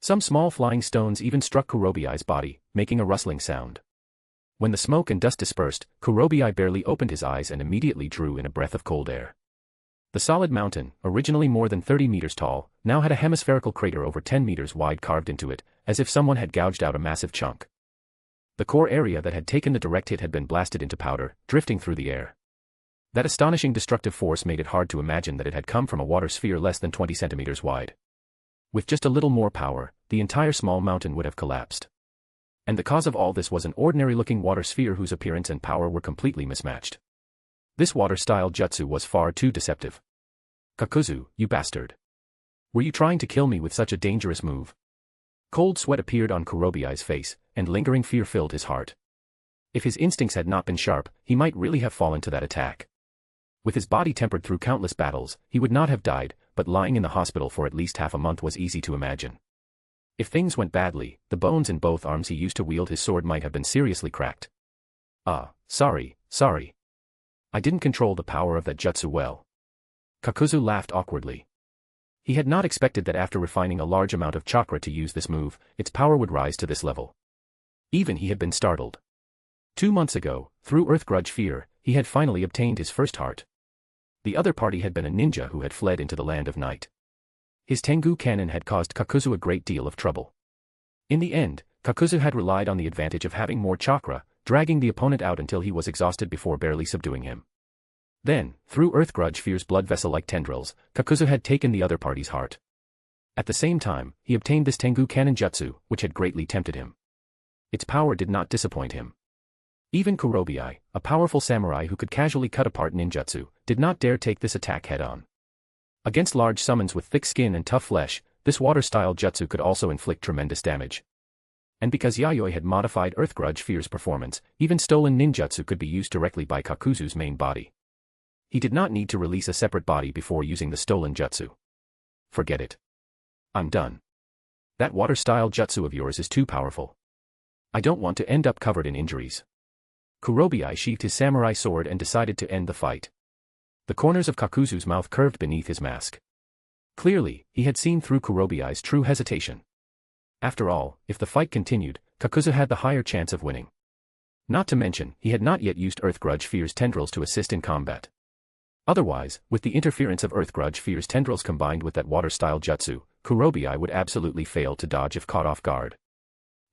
Some small flying stones even struck Kurobi's body, making a rustling sound. When the smoke and dust dispersed, Kurobi barely opened his eyes and immediately drew in a breath of cold air. The solid mountain, originally more than 30 meters tall, now had a hemispherical crater over 10 meters wide carved into it, as if someone had gouged out a massive chunk. The core area that had taken the direct hit had been blasted into powder, drifting through the air. That astonishing destructive force made it hard to imagine that it had come from a water sphere less than 20 centimeters wide. With just a little more power, the entire small mountain would have collapsed. And the cause of all this was an ordinary-looking water sphere whose appearance and power were completely mismatched. This water-style jutsu was far too deceptive. Kakuzu, you bastard. Were you trying to kill me with such a dangerous move? Cold sweat appeared on Kurobiai's face, and lingering fear filled his heart. If his instincts had not been sharp, he might really have fallen to that attack. With his body tempered through countless battles, he would not have died, but lying in the hospital for at least half a month was easy to imagine. If things went badly, the bones in both arms he used to wield his sword might have been seriously cracked. Sorry. I didn't control the power of that jutsu well. Kakuzu laughed awkwardly. He had not expected that after refining a large amount of chakra to use this move, its power would rise to this level. Even he had been startled. 2 months ago, through Earth Grudge Fear, he had finally obtained his first heart. The other party had been a ninja who had fled into the land of night. His Tengu cannon had caused Kakuzu a great deal of trouble. In the end, Kakuzu had relied on the advantage of having more chakra, dragging the opponent out until he was exhausted before barely subduing him. Then, through Earth Grudge Fear's blood vessel-like tendrils, Kakuzu had taken the other party's heart. At the same time, he obtained this Tengu cannon jutsu, which had greatly tempted him. Its power did not disappoint him. Even Kurobiai, a powerful samurai who could casually cut apart ninjutsu, did not dare take this attack head-on. Against large summons with thick skin and tough flesh, this water-style jutsu could also inflict tremendous damage. And because Yayoi had modified Earth Grudge Fear's performance, even stolen ninjutsu could be used directly by Kakuzu's main body. He did not need to release a separate body before using the stolen jutsu. Forget it. I'm done. That water-style jutsu of yours is too powerful. I don't want to end up covered in injuries. Kurobiai sheathed his samurai sword and decided to end the fight. The corners of Kakuzu's mouth curved beneath his mask. Clearly, he had seen through Kurobiai's true hesitation. After all, if the fight continued, Kakuzu had the higher chance of winning. Not to mention, he had not yet used Earth Grudge Fear's tendrils to assist in combat. Otherwise, with the interference of Earth Grudge Fear's tendrils combined with that water-style jutsu, Kurobiai would absolutely fail to dodge if caught off guard.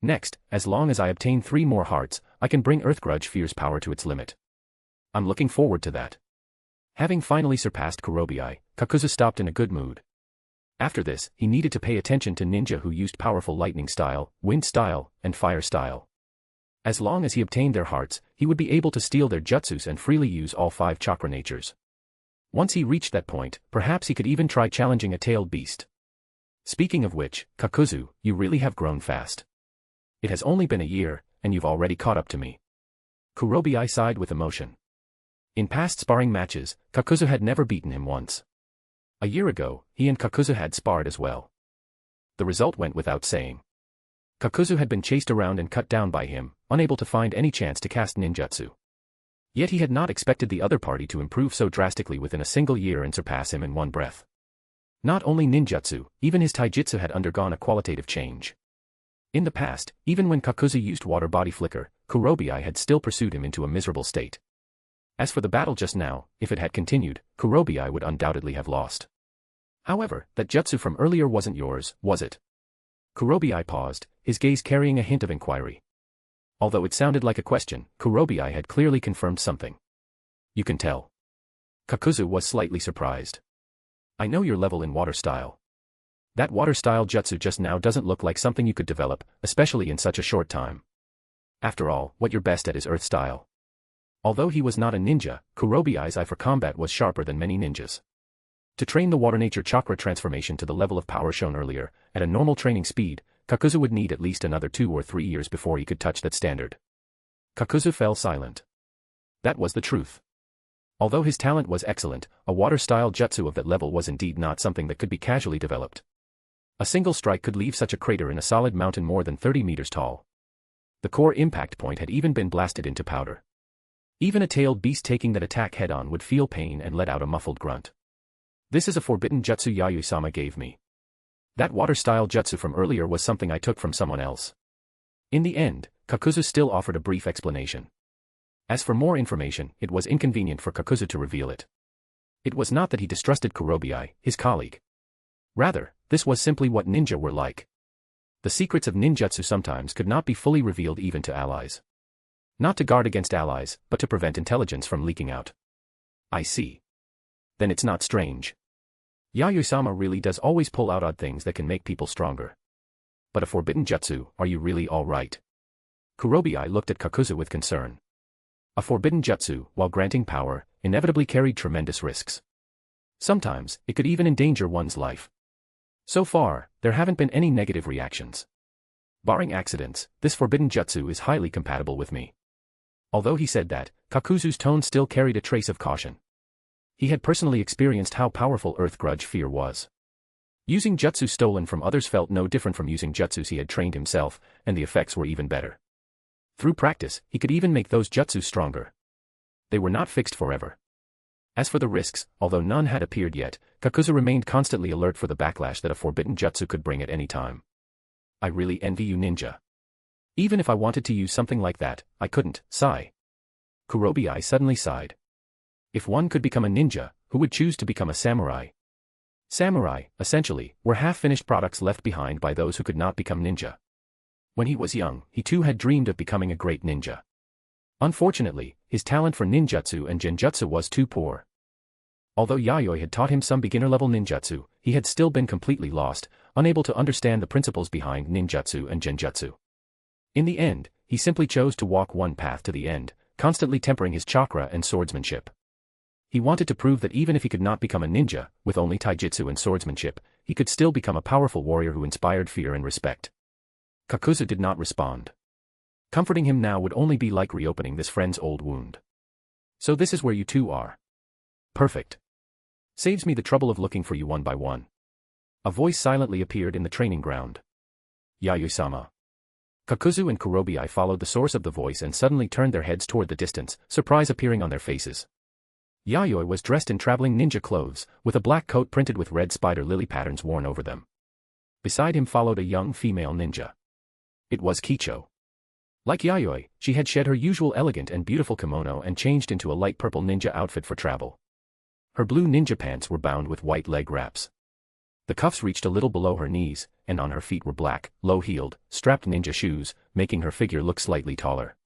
Next, as long as I obtain 3 more hearts, I can bring Earth Grudge Fear's power to its limit. I'm looking forward to that. Having finally surpassed Kurobiai, Kakuzu stopped in a good mood. After this, he needed to pay attention to ninja who used powerful lightning style, wind style, and fire style. As long as he obtained their hearts, he would be able to steal their jutsus and freely use all 5 chakra natures. Once he reached that point, perhaps he could even try challenging a tailed beast. Speaking of which, Kakuzu, you really have grown fast. It has only been a year, and you've already caught up to me. Kurobiai sighed with emotion. In past sparring matches, Kakuzu had never beaten him once. A year ago, he and Kakuzu had sparred as well. The result went without saying. Kakuzu had been chased around and cut down by him, unable to find any chance to cast ninjutsu. Yet he had not expected the other party to improve so drastically within a single year and surpass him in one breath. Not only ninjutsu, even his taijutsu had undergone a qualitative change. In the past, even when Kakuzu used water body flicker, Kurobiai had still pursued him into a miserable state. As for the battle just now, if it had continued, Kurobiai would undoubtedly have lost. However, that jutsu from earlier wasn't yours, was it? Kurobiai paused, his gaze carrying a hint of inquiry. Although it sounded like a question, Kurobiai had clearly confirmed something. You can tell. Kakuzu was slightly surprised. I know your level in water style. That water-style jutsu just now doesn't look like something you could develop, especially in such a short time. After all, what you're best at is earth style. Although he was not a ninja, Kurobiai's eye for combat was sharper than many ninjas. To train the water nature chakra transformation to the level of power shown earlier, at a normal training speed, Kakuzu would need at least another 2 or 3 years before he could touch that standard. Kakuzu fell silent. That was the truth. Although his talent was excellent, a water-style jutsu of that level was indeed not something that could be casually developed. A single strike could leave such a crater in a solid mountain more than 30 meters tall. The core impact point had even been blasted into powder. Even a tailed beast taking that attack head-on would feel pain and let out a muffled grunt. This is a forbidden jutsu Yayoi-sama gave me. That water-style jutsu from earlier was something I took from someone else. In the end, Kakuzu still offered a brief explanation. As for more information, it was inconvenient for Kakuzu to reveal it. It was not that he distrusted Kurobiai, his colleague. Rather, this was simply what ninja were like. The secrets of ninjutsu sometimes could not be fully revealed even to allies. Not to guard against allies, but to prevent intelligence from leaking out. I see. Then it's not strange. Yayoi-sama really does always pull out odd things that can make people stronger. But a forbidden jutsu, are you really all right? Kurobi looked at Kakuzu with concern. A forbidden jutsu, while granting power, inevitably carried tremendous risks. Sometimes, it could even endanger one's life. So far, there haven't been any negative reactions. Barring accidents, this forbidden jutsu is highly compatible with me. Although he said that, Kakuzu's tone still carried a trace of caution. He had personally experienced how powerful Earth Grudge Fear was. Using jutsu stolen from others felt no different from using jutsus he had trained himself, and the effects were even better. Through practice, he could even make those jutsus stronger. They were not fixed forever. As for the risks, although none had appeared yet, Kakuzu remained constantly alert for the backlash that a forbidden jutsu could bring at any time. I really envy you, ninja. Even if I wanted to use something like that, I couldn't, sigh. Kurobi suddenly sighed. If one could become a ninja, who would choose to become a samurai? Samurai, essentially, were half-finished products left behind by those who could not become ninja. When he was young, he too had dreamed of becoming a great ninja. Unfortunately, his talent for ninjutsu and genjutsu was too poor. Although Yayoi had taught him some beginner-level ninjutsu, he had still been completely lost, unable to understand the principles behind ninjutsu and genjutsu. In the end, he simply chose to walk one path to the end, constantly tempering his chakra and swordsmanship. He wanted to prove that even if he could not become a ninja, with only taijutsu and swordsmanship, he could still become a powerful warrior who inspired fear and respect. Kakuzu did not respond. Comforting him now would only be like reopening this friend's old wound. So this is where you two are. Perfect. Saves me the trouble of looking for you one by one. A voice silently appeared in the training ground. Yayoi-sama. Kakuzu and Kurobi followed the source of the voice and suddenly turned their heads toward the distance, surprise appearing on their faces. Yayoi was dressed in traveling ninja clothes, with a black coat printed with red spider lily patterns worn over them. Beside him followed a young female ninja. It was Kicho. Like Yayoi, she had shed her usual elegant and beautiful kimono and changed into a light purple ninja outfit for travel. Her blue ninja pants were bound with white leg wraps. The cuffs reached a little below her knees, and on her feet were black, low-heeled, strapped ninja shoes, making her figure look slightly taller.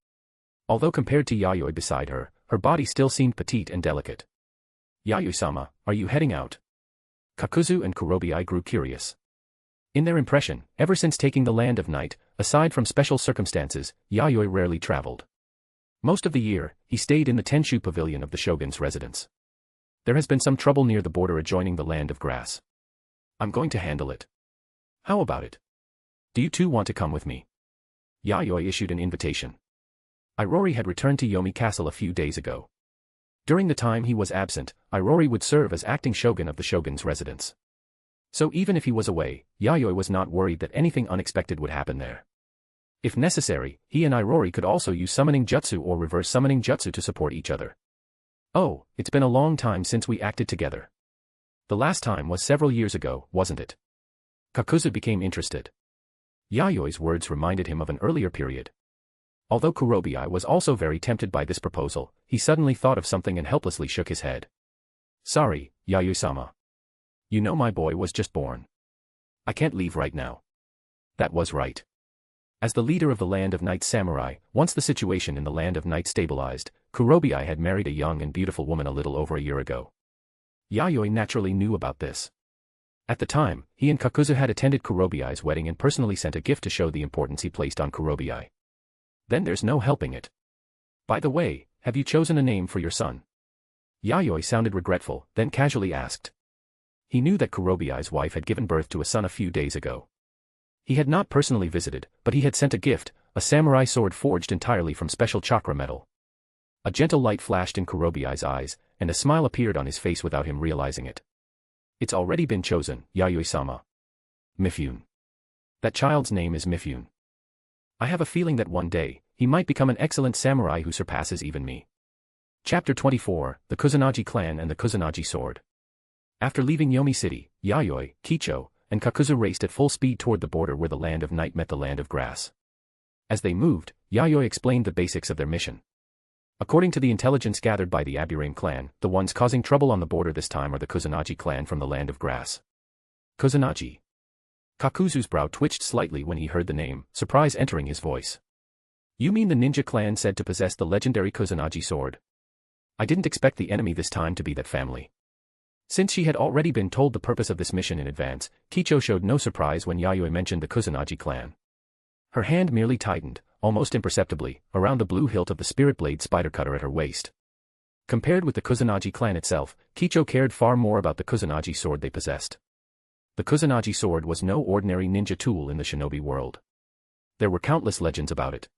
Although compared to Yayoi beside her, her body still seemed petite and delicate. Yayoi-sama, are you heading out? Kakuzu and Kurobi grew curious. In their impression, ever since taking the Land of Night, aside from special circumstances, Yayoi rarely traveled. Most of the year, he stayed in the Tenshu Pavilion of the Shogun's residence. There has been some trouble near the border adjoining the Land of Grass. I'm going to handle it. How about it? Do you two want to come with me? Yayoi issued an invitation. Irori had returned to Yomi Castle a few days ago. During the time he was absent, Irori would serve as acting shogun of the shogun's residence. So even if he was away, Yayoi was not worried that anything unexpected would happen there. If necessary, he and Irori could also use summoning jutsu or reverse summoning jutsu to support each other. Oh, it's been a long time since we acted together. The last time was several years ago, wasn't it? Kakuzu became interested. Yayoi's words reminded him of an earlier period. Although Kurobi was also very tempted by this proposal, he suddenly thought of something and helplessly shook his head. Sorry, Yayoi-sama. You know my boy was just born. I can't leave right now. That was right. As the leader of the Land of Night samurai, once the situation in the Land of Night stabilized, Kurobi had married a young and beautiful woman a little over a year ago. Yayoi naturally knew about this. At the time, he and Kakuzu had attended Kurobi's wedding and personally sent a gift to show the importance he placed on Kurobi. Then there's no helping it. By the way, have you chosen a name for your son? Yayoi sounded regretful, then casually asked. He knew that Kurobi's wife had given birth to a son a few days ago. He had not personally visited, but he had sent a gift, a samurai sword forged entirely from special chakra metal. A gentle light flashed in Kurobi's eyes, and a smile appeared on his face without him realizing it. It's already been chosen, Yayoi-sama. Mifune. That child's name is Mifune. I have a feeling that one day, he might become an excellent samurai who surpasses even me. Chapter 24, The Kusanagi Clan and the Kusanagi Sword. After leaving Yomi City, Yayoi, Kicho, and Kakuzu raced at full speed toward the border where the Land of Night met the Land of Grass. As they moved, Yayoi explained the basics of their mission. According to the intelligence gathered by the Aburame clan, the ones causing trouble on the border this time are the Kusanagi clan from the Land of Grass. Kusanagi. Kakuzu's brow twitched slightly when he heard the name, surprise entering his voice. You mean the ninja clan said to possess the legendary Kusanagi sword? I didn't expect the enemy this time to be that family. Since she had already been told the purpose of this mission in advance, Kicho showed no surprise when Yayoi mentioned the Kusanagi clan. Her hand merely tightened, almost imperceptibly, around the blue hilt of the spirit blade spider cutter at her waist. Compared with the Kusanagi clan itself, Kicho cared far more about the Kusanagi sword they possessed. The Kusanagi sword was no ordinary ninja tool in the shinobi world. There were countless legends about it.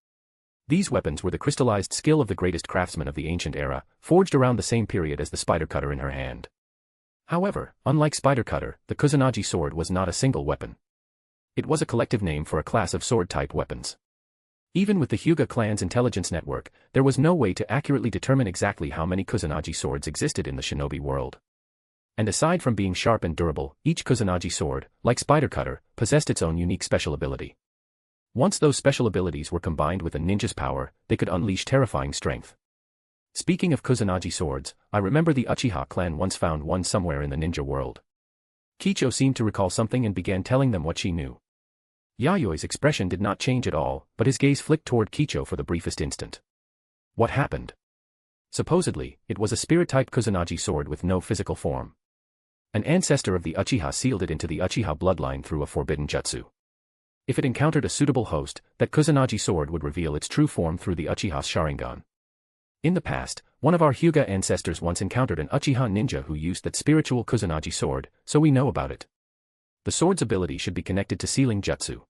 These weapons were the crystallized skill of the greatest craftsmen of the ancient era, forged around the same period as the spider cutter in her hand. However, unlike spider cutter, the Kusanagi sword was not a single weapon. It was a collective name for a class of sword-type weapons. Even with the Hyuga clan's intelligence network, there was no way to accurately determine exactly how many Kusanagi swords existed in the shinobi world. And aside from being sharp and durable, each Kusanagi sword, like spider cutter, possessed its own unique special ability. Once those special abilities were combined with a ninja's power, they could unleash terrifying strength. Speaking of Kusanagi swords, I remember the Uchiha clan once found one somewhere in the ninja world. Kicho seemed to recall something and began telling them what she knew. Yayoi's expression did not change at all, but his gaze flicked toward Kicho for the briefest instant. What happened? Supposedly, it was a spirit-type Kusanagi sword with no physical form. An ancestor of the Uchiha sealed it into the Uchiha bloodline through a forbidden jutsu. If it encountered a suitable host, that Kusanagi sword would reveal its true form through the Uchiha's Sharingan. In the past, one of our Hyuga ancestors once encountered an Uchiha ninja who used that spiritual Kusanagi sword, so we know about it. The sword's ability should be connected to sealing jutsu.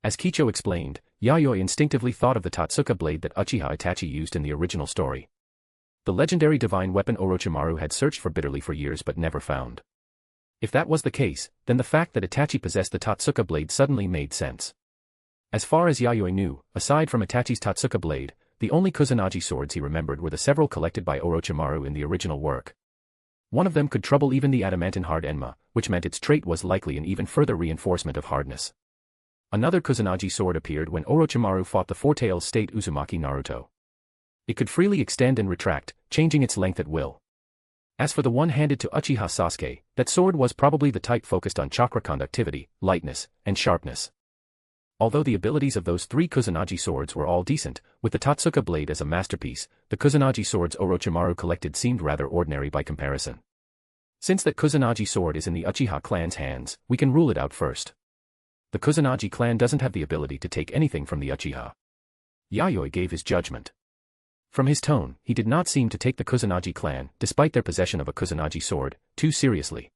As Kicho explained, Yayoi instinctively thought of the Tatsuka blade that Uchiha Itachi used in the original story. The legendary divine weapon Orochimaru had searched for bitterly for years but never found. If that was the case, then the fact that Itachi possessed the Tatsuka blade suddenly made sense. As far as Yayoi knew, aside from Itachi's Tatsuka blade, the only Kusanagi swords he remembered were the several collected by Orochimaru in the original work. One of them could trouble even the adamantine hard Enma, which meant its trait was likely an even further reinforcement of hardness. Another Kusanagi sword appeared when Orochimaru fought the Four-Tails State Uzumaki Naruto. It could freely extend and retract, changing its length at will. As for the one handed to Uchiha Sasuke, that sword was probably the type focused on chakra conductivity, lightness, and sharpness. Although the abilities of those three Kusanagi swords were all decent, with the Tatsuka blade as a masterpiece, the Kusanagi swords Orochimaru collected seemed rather ordinary by comparison. Since that Kusanagi sword is in the Uchiha clan's hands, we can rule it out first. The Kusanagi clan doesn't have the ability to take anything from the Uchiha. Yayoi gave his judgment. From his tone, he did not seem to take the Kusanagi clan, despite their possession of a Kusanagi sword, too seriously.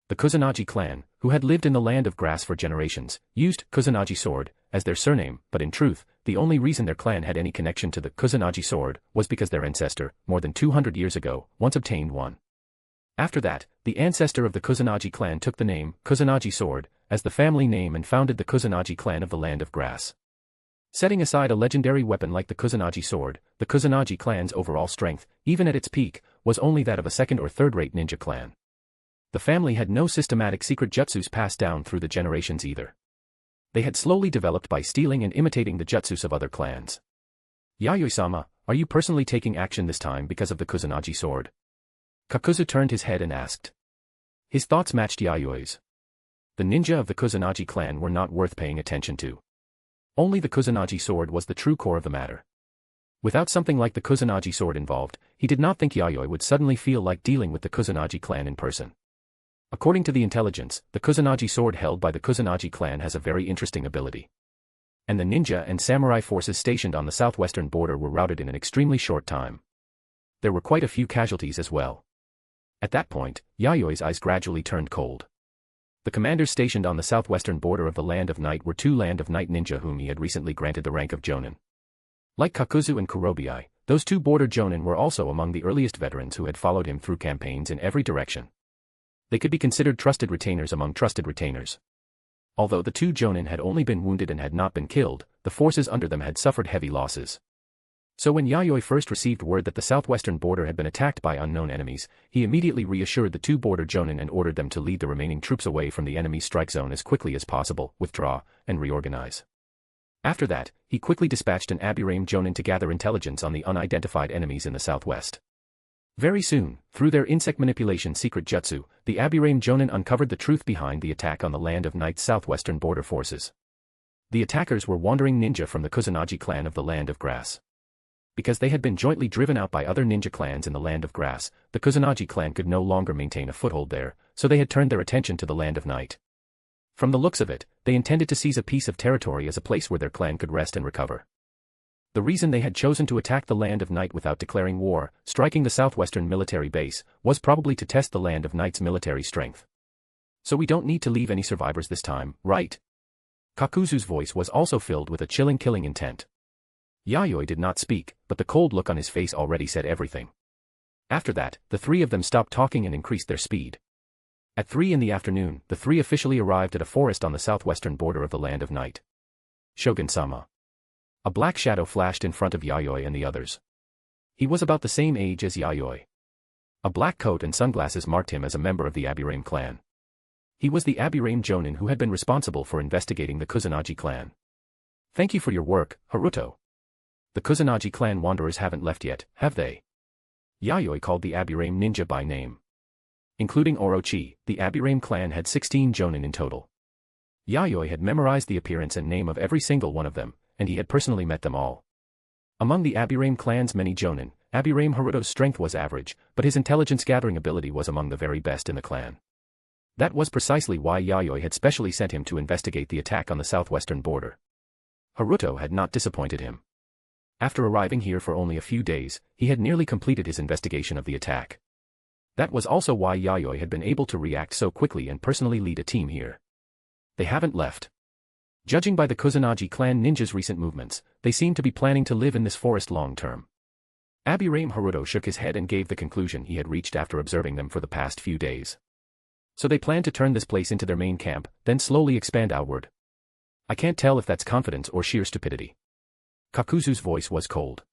The Kusanagi clan, who had lived in the land of grass for generations, used Kusanagi sword as their surname, but in truth, the only reason their clan had any connection to the Kusanagi sword was because their ancestor, more than 200 years ago, once obtained one. After that, the ancestor of the Kusanagi clan took the name Kusanagi sword as the family name and founded the Kusanagi clan of the land of grass. Setting aside a legendary weapon like the Kusanagi sword, the Kusanagi clan's overall strength, even at its peak, was only that of a second or third-rate ninja clan. The family had no systematic secret jutsus passed down through the generations either. They had slowly developed by stealing and imitating the jutsus of other clans. Yayoi-sama, are you personally taking action this time because of the Kusanagi sword? Kakuzu turned his head and asked. His thoughts matched Yayoi's. The ninja of the Kusanagi clan were not worth paying attention to. Only the Kusanagi sword was the true core of the matter. Without something like the Kusanagi sword involved, he did not think Yayoi would suddenly feel like dealing with the Kusanagi clan in person. According to the intelligence, the Kusanagi sword held by the Kusanagi clan has a very interesting ability. And the ninja and samurai forces stationed on the southwestern border were routed in an extremely short time. There were quite a few casualties as well. At that point, Yayoi's eyes gradually turned cold. The commanders stationed on the southwestern border of the Land of Night were two Land of Night ninja whom he had recently granted the rank of Jonin. Like Kakuzu and Kurobi, those two border Jonin were also among the earliest veterans who had followed him through campaigns in every direction. They could be considered trusted retainers among trusted retainers. Although the two Jonin had only been wounded and had not been killed, the forces under them had suffered heavy losses. So when Yayoi first received word that the southwestern border had been attacked by unknown enemies, he immediately reassured the two border Jonin and ordered them to lead the remaining troops away from the enemy's strike zone as quickly as possible, withdraw, and reorganize. After that, he quickly dispatched an Aburaim Jonin to gather intelligence on the unidentified enemies in the southwest. Very soon, through their insect manipulation secret jutsu, the Aburaim Jonin uncovered the truth behind the attack on the Land of Night's southwestern border forces. The attackers were wandering ninja from the Kusanagi clan of the Land of Grass. Because they had been jointly driven out by other ninja clans in the Land of Grass, the Kusanagi clan could no longer maintain a foothold there, so they had turned their attention to the Land of Night. From the looks of it, they intended to seize a piece of territory as a place where their clan could rest and recover. The reason they had chosen to attack the Land of Night without declaring war, striking the southwestern military base, was probably to test the Land of Night's military strength. So we don't need to leave any survivors this time, right? Kakuzu's voice was also filled with a chilling killing intent. Yayoi did not speak, but the cold look on his face already said everything. After that, the three of them stopped talking and increased their speed. At 3 in the afternoon, the three officially arrived at a forest on the southwestern border of the Land of Night. Shogun-sama. A black shadow flashed in front of Yayoi and the others. He was about the same age as Yayoi. A black coat and sunglasses marked him as a member of the Abirame clan. He was the Abirame Jonin who had been responsible for investigating the Kusanagi clan. Thank you for your work, Haruto. The Kusanagi clan wanderers haven't left yet, have they? Yayoi called the Abirame ninja by name. Including Orochi, the Abirame clan had 16 Jonin in total. Yayoi had memorized the appearance and name of every single one of them, and he had personally met them all. Among the Abirame clan's many Jonin, Abirame Haruto's strength was average, but his intelligence-gathering ability was among the very best in the clan. That was precisely why Yayoi had specially sent him to investigate the attack on the southwestern border. Haruto had not disappointed him. After arriving here for only a few days, he had nearly completed his investigation of the attack. That was also why Yayoi had been able to react so quickly and personally lead a team here. They haven't left. Judging by the Kusanagi clan ninjas' recent movements, they seem to be planning to live in this forest long-term. Abirame Haruto shook his head and gave the conclusion he had reached after observing them for the past few days. So they plan to turn this place into their main camp, then slowly expand outward. I can't tell if that's confidence or sheer stupidity. Kakuzu's voice was cold.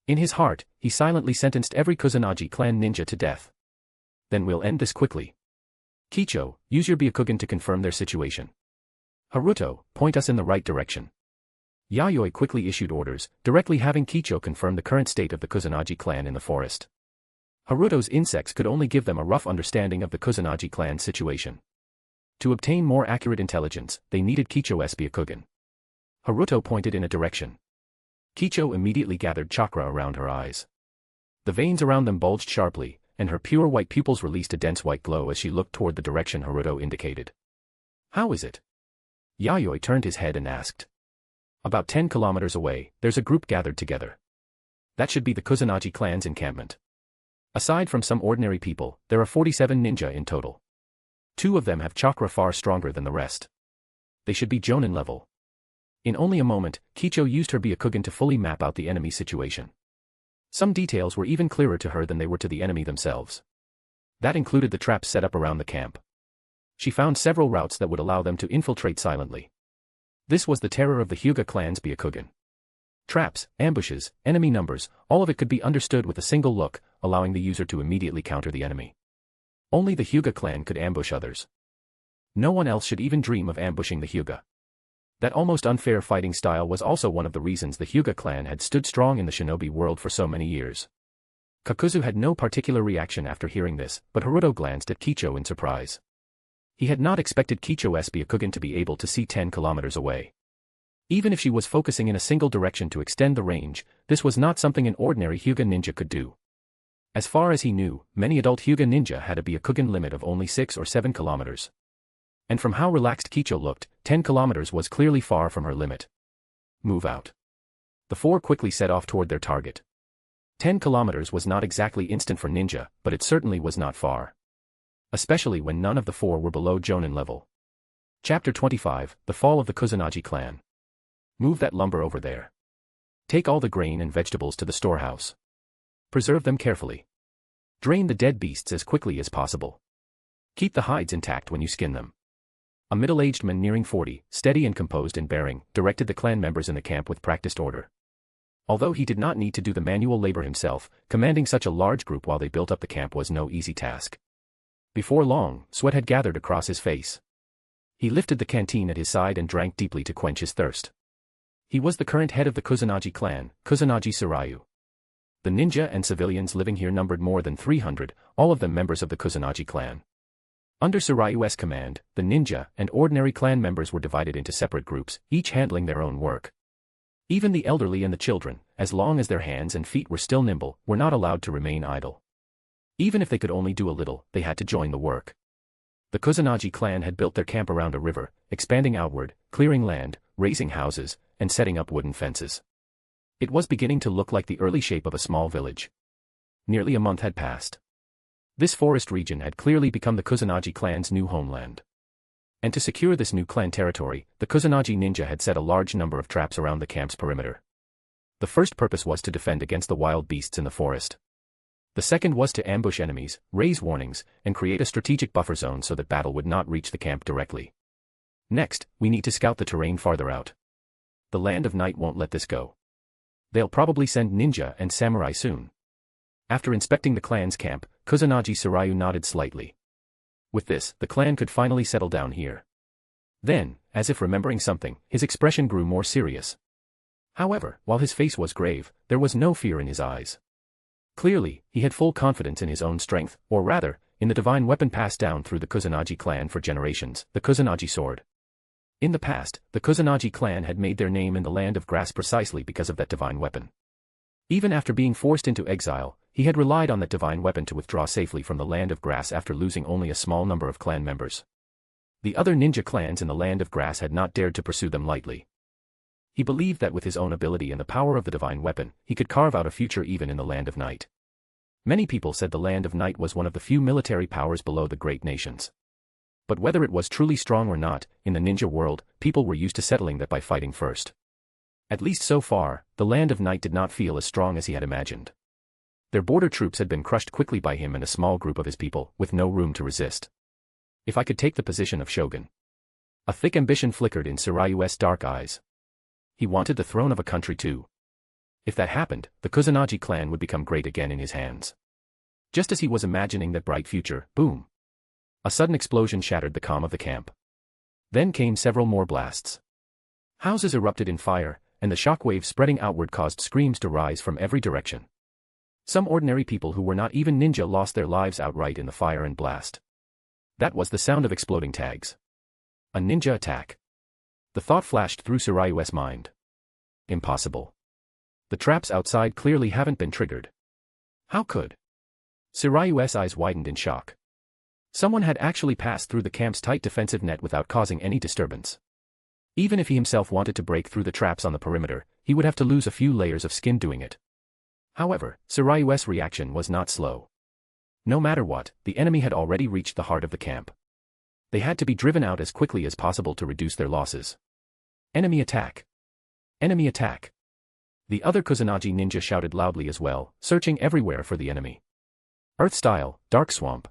In his heart, he silently sentenced every Kusanagi clan ninja to death. Then we'll end this quickly. Kicho, use your Byakugan to confirm their situation. Haruto, point us in the right direction. Yayoi quickly issued orders, directly having Kicho confirm the current state of the Kusanagi clan in the forest. Haruto's insects could only give them a rough understanding of the Kusanagi clan's situation. To obtain more accurate intelligence, they needed Kicho's Byakugan. Haruto pointed in a direction. Kicho immediately gathered chakra around her eyes. The veins around them bulged sharply, and her pure white pupils released a dense white glow as she looked toward the direction Haruto indicated. How is it? Yayoi turned his head and asked. About 10 kilometers away, there's a group gathered together. That should be the Kusanagi clan's encampment. Aside from some ordinary people, there are 47 ninja in total. 2 of them have chakra far stronger than the rest. They should be Jonin level. In only a moment, Kicho used her Byakugan to fully map out the enemy situation. Some details were even clearer to her than they were to the enemy themselves. That included the traps set up around the camp. She found several routes that would allow them to infiltrate silently. This was the terror of the Hyuga clan's Byakugan. Traps, ambushes, enemy numbers, all of it could be understood with a single look, allowing the user to immediately counter the enemy. Only the Hyuga clan could ambush others. No one else should even dream of ambushing the Hyuga. That almost unfair fighting style was also one of the reasons the Hyuga clan had stood strong in the shinobi world for so many years. Kakuzu had no particular reaction after hearing this, but Haruto glanced at Kicho in surprise. He had not expected Kicho's Byakugan to be able to see 10 kilometers away. Even if she was focusing in a single direction to extend the range, this was not something an ordinary Hyuga ninja could do. As far as he knew, many adult Hyuga ninja had a Byakugan limit of only 6 or 7 kilometers. And from how relaxed Kicho looked, 10 kilometers was clearly far from her limit. Move out. The 4 quickly set off toward their target. 10 kilometers was not exactly instant for ninja, but it certainly was not far. Especially when none of the 4 were below Jonin level. Chapter 25, The Fall of the Kusanagi Clan. Move that lumber over there. Take all the grain and vegetables to the storehouse. Preserve them carefully. Drain the dead beasts as quickly as possible. Keep the hides intact when you skin them. A middle-aged man nearing 40, steady and composed in bearing, directed the clan members in the camp with practiced order. Although he did not need to do the manual labor himself, commanding such a large group while they built up the camp was no easy task. Before long, sweat had gathered across his face. He lifted the canteen at his side and drank deeply to quench his thirst. He was the current head of the Kusanagi clan, Kusanagi Surayu. The ninja and civilians living here numbered more than 300, all of them members of the Kusanagi clan. Under Surayu's command, the ninja and ordinary clan members were divided into separate groups, each handling their own work. Even the elderly and the children, as long as their hands and feet were still nimble, were not allowed to remain idle. Even if they could only do a little, they had to join the work. The Kusanagi clan had built their camp around a river, expanding outward, clearing land, raising houses, and setting up wooden fences. It was beginning to look like the early shape of a small village. Nearly a month had passed. This forest region had clearly become the Kusanagi clan's new homeland. And to secure this new clan territory, the Kusanagi ninja had set a large number of traps around the camp's perimeter. The first purpose was to defend against the wild beasts in the forest. The second was to ambush enemies, raise warnings, and create a strategic buffer zone so that battle would not reach the camp directly. Next, we need to scout the terrain farther out. The Land of Night won't let this go. They'll probably send ninja and samurai soon. After inspecting the clan's camp, Kusanagi Surayu nodded slightly. With this, the clan could finally settle down here. Then, as if remembering something, his expression grew more serious. However, while his face was grave, there was no fear in his eyes. Clearly, he had full confidence in his own strength, or rather, in the divine weapon passed down through the Kusanagi clan for generations, the Kusanagi sword. In the past, the Kusanagi clan had made their name in the Land of Grass precisely because of that divine weapon. Even after being forced into exile, he had relied on that divine weapon to withdraw safely from the Land of Grass after losing only a small number of clan members. The other ninja clans in the Land of Grass had not dared to pursue them lightly. He believed that with his own ability and the power of the divine weapon, he could carve out a future even in the Land of Night. Many people said the Land of Night was one of the few military powers below the great nations. But whether it was truly strong or not, in the ninja world, people were used to settling that by fighting first. At least so far, the Land of Night did not feel as strong as he had imagined. Their border troops had been crushed quickly by him and a small group of his people, with no room to resist. If I could take the position of shogun. A thick ambition flickered in Surayu's dark eyes. He wanted the throne of a country too. If that happened, the Kusanagi clan would become great again in his hands. Just as he was imagining that bright future, boom! A sudden explosion shattered the calm of the camp. Then came several more blasts. Houses erupted in fire, and the shockwave spreading outward caused screams to rise from every direction. Some ordinary people who were not even ninja lost their lives outright in the fire and blast. That was the sound of exploding tags. A ninja attack. The thought flashed through Surayu's mind. Impossible. The traps outside clearly haven't been triggered. How could? Surayu's eyes widened in shock. Someone had actually passed through the camp's tight defensive net without causing any disturbance. Even if he himself wanted to break through the traps on the perimeter, he would have to lose a few layers of skin doing it. However, Surayu's reaction was not slow. No matter what, the enemy had already reached the heart of the camp. They had to be driven out as quickly as possible to reduce their losses. Enemy attack! Enemy attack! The other Kusanagi ninja shouted loudly as well, searching everywhere for the enemy. Earth-style, dark swamp.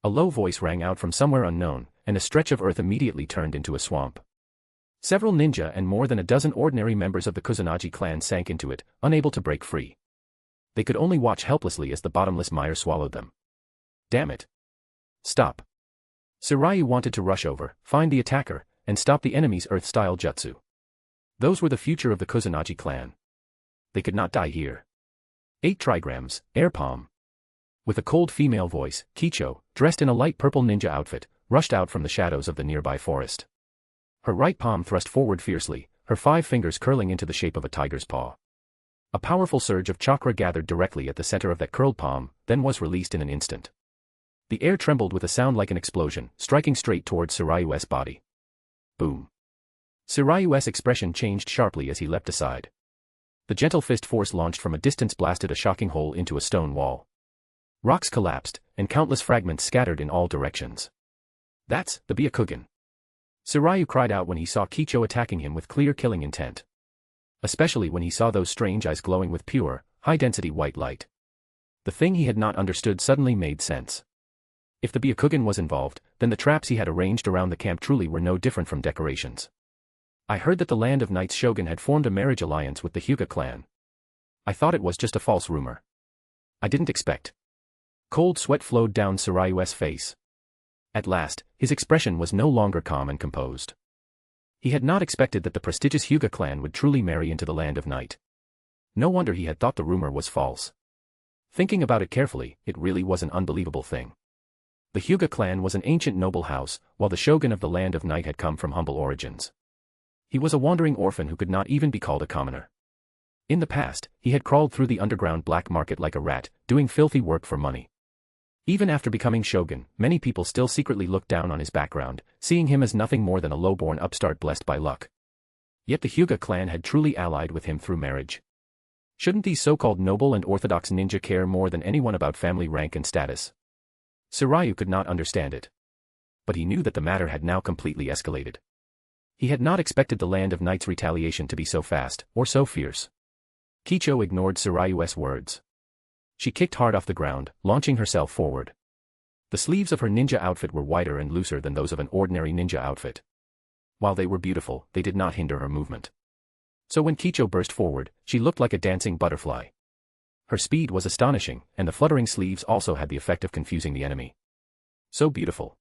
A low voice rang out from somewhere unknown, and a stretch of earth immediately turned into a swamp. Several ninja and more than a dozen ordinary members of the Kusanagi clan sank into it, unable to break free. They could only watch helplessly as the bottomless mire swallowed them. Damn it! Stop! Surayu wanted to rush over, find the attacker, and stop the enemy's earth-style jutsu. Those were the future of the Kusanagi clan. They could not die here. 8 trigrams, air palm. With a cold female voice, Kicho, dressed in a light purple ninja outfit, rushed out from the shadows of the nearby forest. Her right palm thrust forward fiercely, her 5 fingers curling into the shape of a tiger's paw. A powerful surge of chakra gathered directly at the center of that curled palm, then was released in an instant. The air trembled with a sound like an explosion, striking straight towards Surayu's body. Boom. Surayu's expression changed sharply as he leapt aside. The gentle fist force launched from a distance blasted a shocking hole into a stone wall. Rocks collapsed, and countless fragments scattered in all directions. That's the Byakugan. Surayu cried out when he saw Kicho attacking him with clear killing intent. Especially when he saw those strange eyes glowing with pure, high-density white light. The thing he had not understood suddenly made sense. If the Byakugan was involved, then the traps he had arranged around the camp truly were no different from decorations. I heard that the Land of Night's shogun had formed a marriage alliance with the Hyuga clan. I thought it was just a false rumor. I didn't expect. Cold sweat flowed down Surayu's face. At last, his expression was no longer calm and composed. He had not expected that the prestigious Hyuga clan would truly marry into the Land of Night. No wonder he had thought the rumor was false. Thinking about it carefully, it really was an unbelievable thing. The Hyuga clan was an ancient noble house, while the shogun of the Land of Night had come from humble origins. He was a wandering orphan who could not even be called a commoner. In the past, he had crawled through the underground black market like a rat, doing filthy work for money. Even after becoming shogun, many people still secretly looked down on his background, seeing him as nothing more than a low-born upstart blessed by luck. Yet the Hyuga clan had truly allied with him through marriage. Shouldn't these so-called noble and orthodox ninja care more than anyone about family rank and status? Tsurаю could not understand it. But he knew that the matter had now completely escalated. He had not expected the land of Night's retaliation to be so fast, or so fierce. Kicho ignored Tsurayu's words. She kicked hard off the ground, launching herself forward. The sleeves of her ninja outfit were wider and looser than those of an ordinary ninja outfit. While they were beautiful, they did not hinder her movement. So when Kicho burst forward, she looked like a dancing butterfly. Her speed was astonishing, and the fluttering sleeves also had the effect of confusing the enemy. So beautiful.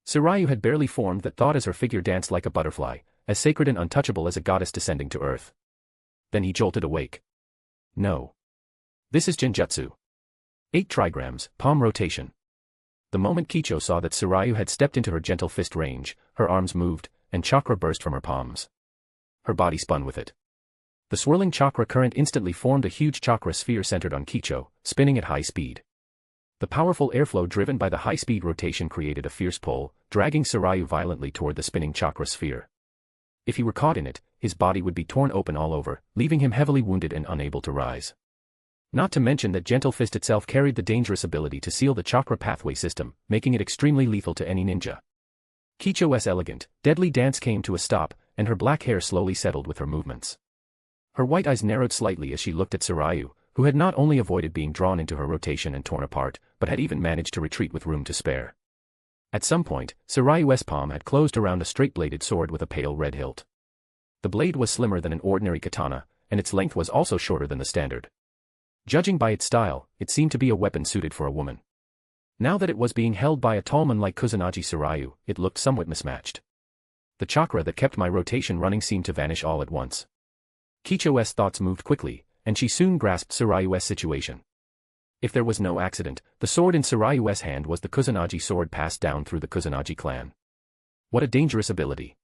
Tsurаю had barely formed that thought as her figure danced like a butterfly, as sacred and untouchable as a goddess descending to earth. Then he jolted awake. No. This is Genjutsu. 8 trigrams, palm rotation. The moment Kicho saw that Tsurаю had stepped into her gentle fist range, her arms moved, and chakra burst from her palms. Her body spun with it. The swirling chakra current instantly formed a huge chakra sphere centered on Kicho, spinning at high speed. The powerful airflow driven by the high-speed rotation created a fierce pull, dragging Tsurаю violently toward the spinning chakra sphere. If he were caught in it, his body would be torn open all over, leaving him heavily wounded and unable to rise. Not to mention that Gentle Fist itself carried the dangerous ability to seal the chakra pathway system, making it extremely lethal to any ninja. Kicho's elegant, deadly dance came to a stop, and her black hair slowly settled with her movements. Her white eyes narrowed slightly as she looked at Tsurаю, who had not only avoided being drawn into her rotation and torn apart, but had even managed to retreat with room to spare. At some point, Tsurayu's palm had closed around a straight-bladed sword with a pale red hilt. The blade was slimmer than an ordinary katana, and its length was also shorter than the standard. Judging by its style, it seemed to be a weapon suited for a woman. Now that it was being held by a tallman like Kusanagi Tsuraju, it looked somewhat mismatched. The chakra that kept my rotation running seemed to vanish all at once. Kicho's thoughts moved quickly, and she soon grasped Tsurayu's situation. If there was no accident, the sword in Tsurayu's hand was the Kusanagi sword passed down through the Kusanagi clan. What a dangerous ability.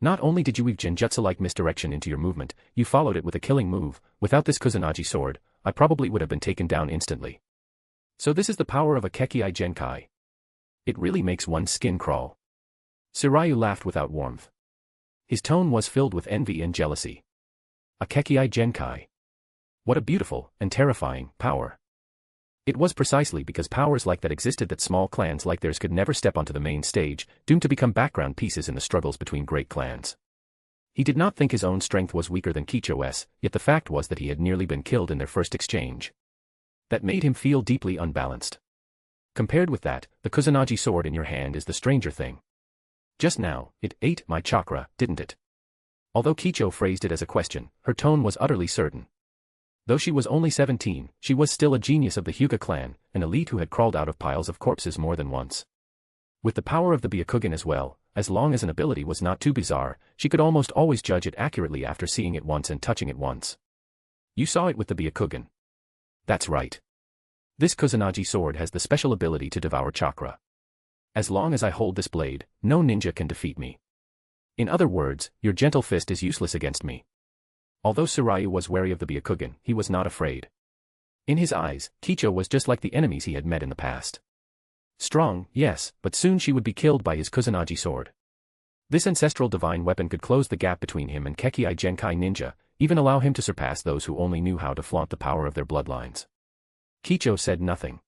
Not only did you weave genjutsu-like misdirection into your movement, you followed it with a killing move. Without this Kusanagi sword, I probably would have been taken down instantly. So this is the power of a Kekii Genkai. It really makes one's skin crawl. Tsuraju laughed without warmth. His tone was filled with envy and jealousy. A Kekii Genkai. What a beautiful, and terrifying, power. It was precisely because powers like that existed that small clans like theirs could never step onto the main stage, doomed to become background pieces in the struggles between great clans. He did not think his own strength was weaker than Kicho's, yet the fact was that he had nearly been killed in their first exchange. That made him feel deeply unbalanced. Compared with that, the Kusanagi sword in your hand is the stranger thing. Just now, it ate my chakra, didn't it? Although Kicho phrased it as a question, her tone was utterly certain. Though she was only 17, she was still a genius of the Hyuga clan, an elite who had crawled out of piles of corpses more than once. With the power of the Byakugan as well, as long as an ability was not too bizarre, she could almost always judge it accurately after seeing it once and touching it once. You saw it with the Byakugan. That's right. This Kusanagi sword has the special ability to devour chakra. As long as I hold this blade, no ninja can defeat me. In other words, your gentle fist is useless against me. Although Tsuraju was wary of the Byakugan, he was not afraid. In his eyes, Kicho was just like the enemies he had met in the past. Strong, yes, but soon she would be killed by his Kusanagi sword. This ancestral divine weapon could close the gap between him and Kekii Genkai ninja, even allow him to surpass those who only knew how to flaunt the power of their bloodlines. Kicho said nothing.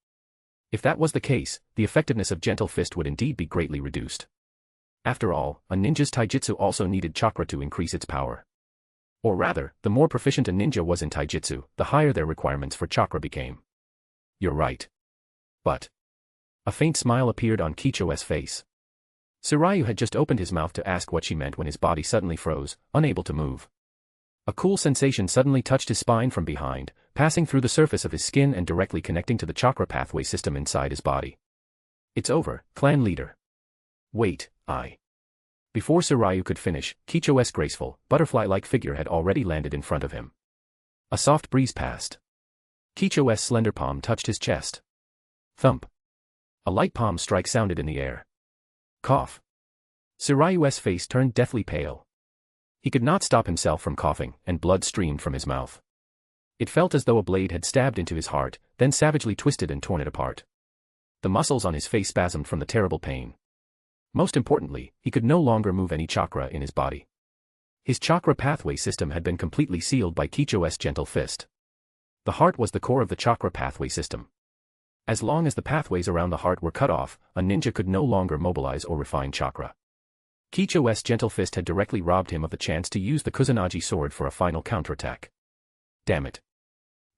If that was the case, the effectiveness of Gentle Fist would indeed be greatly reduced. After all, a ninja's taijutsu also needed chakra to increase its power. Or rather, the more proficient a ninja was in taijutsu, the higher their requirements for chakra became. You're right. But a faint smile appeared on Kicho's face. Tsuraju had just opened his mouth to ask what she meant when his body suddenly froze, unable to move. A cool sensation suddenly touched his spine from behind, passing through the surface of his skin and directly connecting to the chakra pathway system inside his body. It's over, clan leader. Wait, Before Tsuraju could finish, Kicho's graceful, butterfly-like figure had already landed in front of him. A soft breeze passed. Kicho's slender palm touched his chest. Thump. A light palm strike sounded in the air. Cough. Tsurayu's face turned deathly pale. He could not stop himself from coughing, and blood streamed from his mouth. It felt as though a blade had stabbed into his heart, then savagely twisted and torn it apart. The muscles on his face spasmed from the terrible pain. Most importantly, he could no longer move any chakra in his body. His chakra pathway system had been completely sealed by Kicho's gentle fist. The heart was the core of the chakra pathway system. As long as the pathways around the heart were cut off, a ninja could no longer mobilize or refine chakra. Kicho's gentle fist had directly robbed him of the chance to use the Kusanagi sword for a final counterattack. Damn it.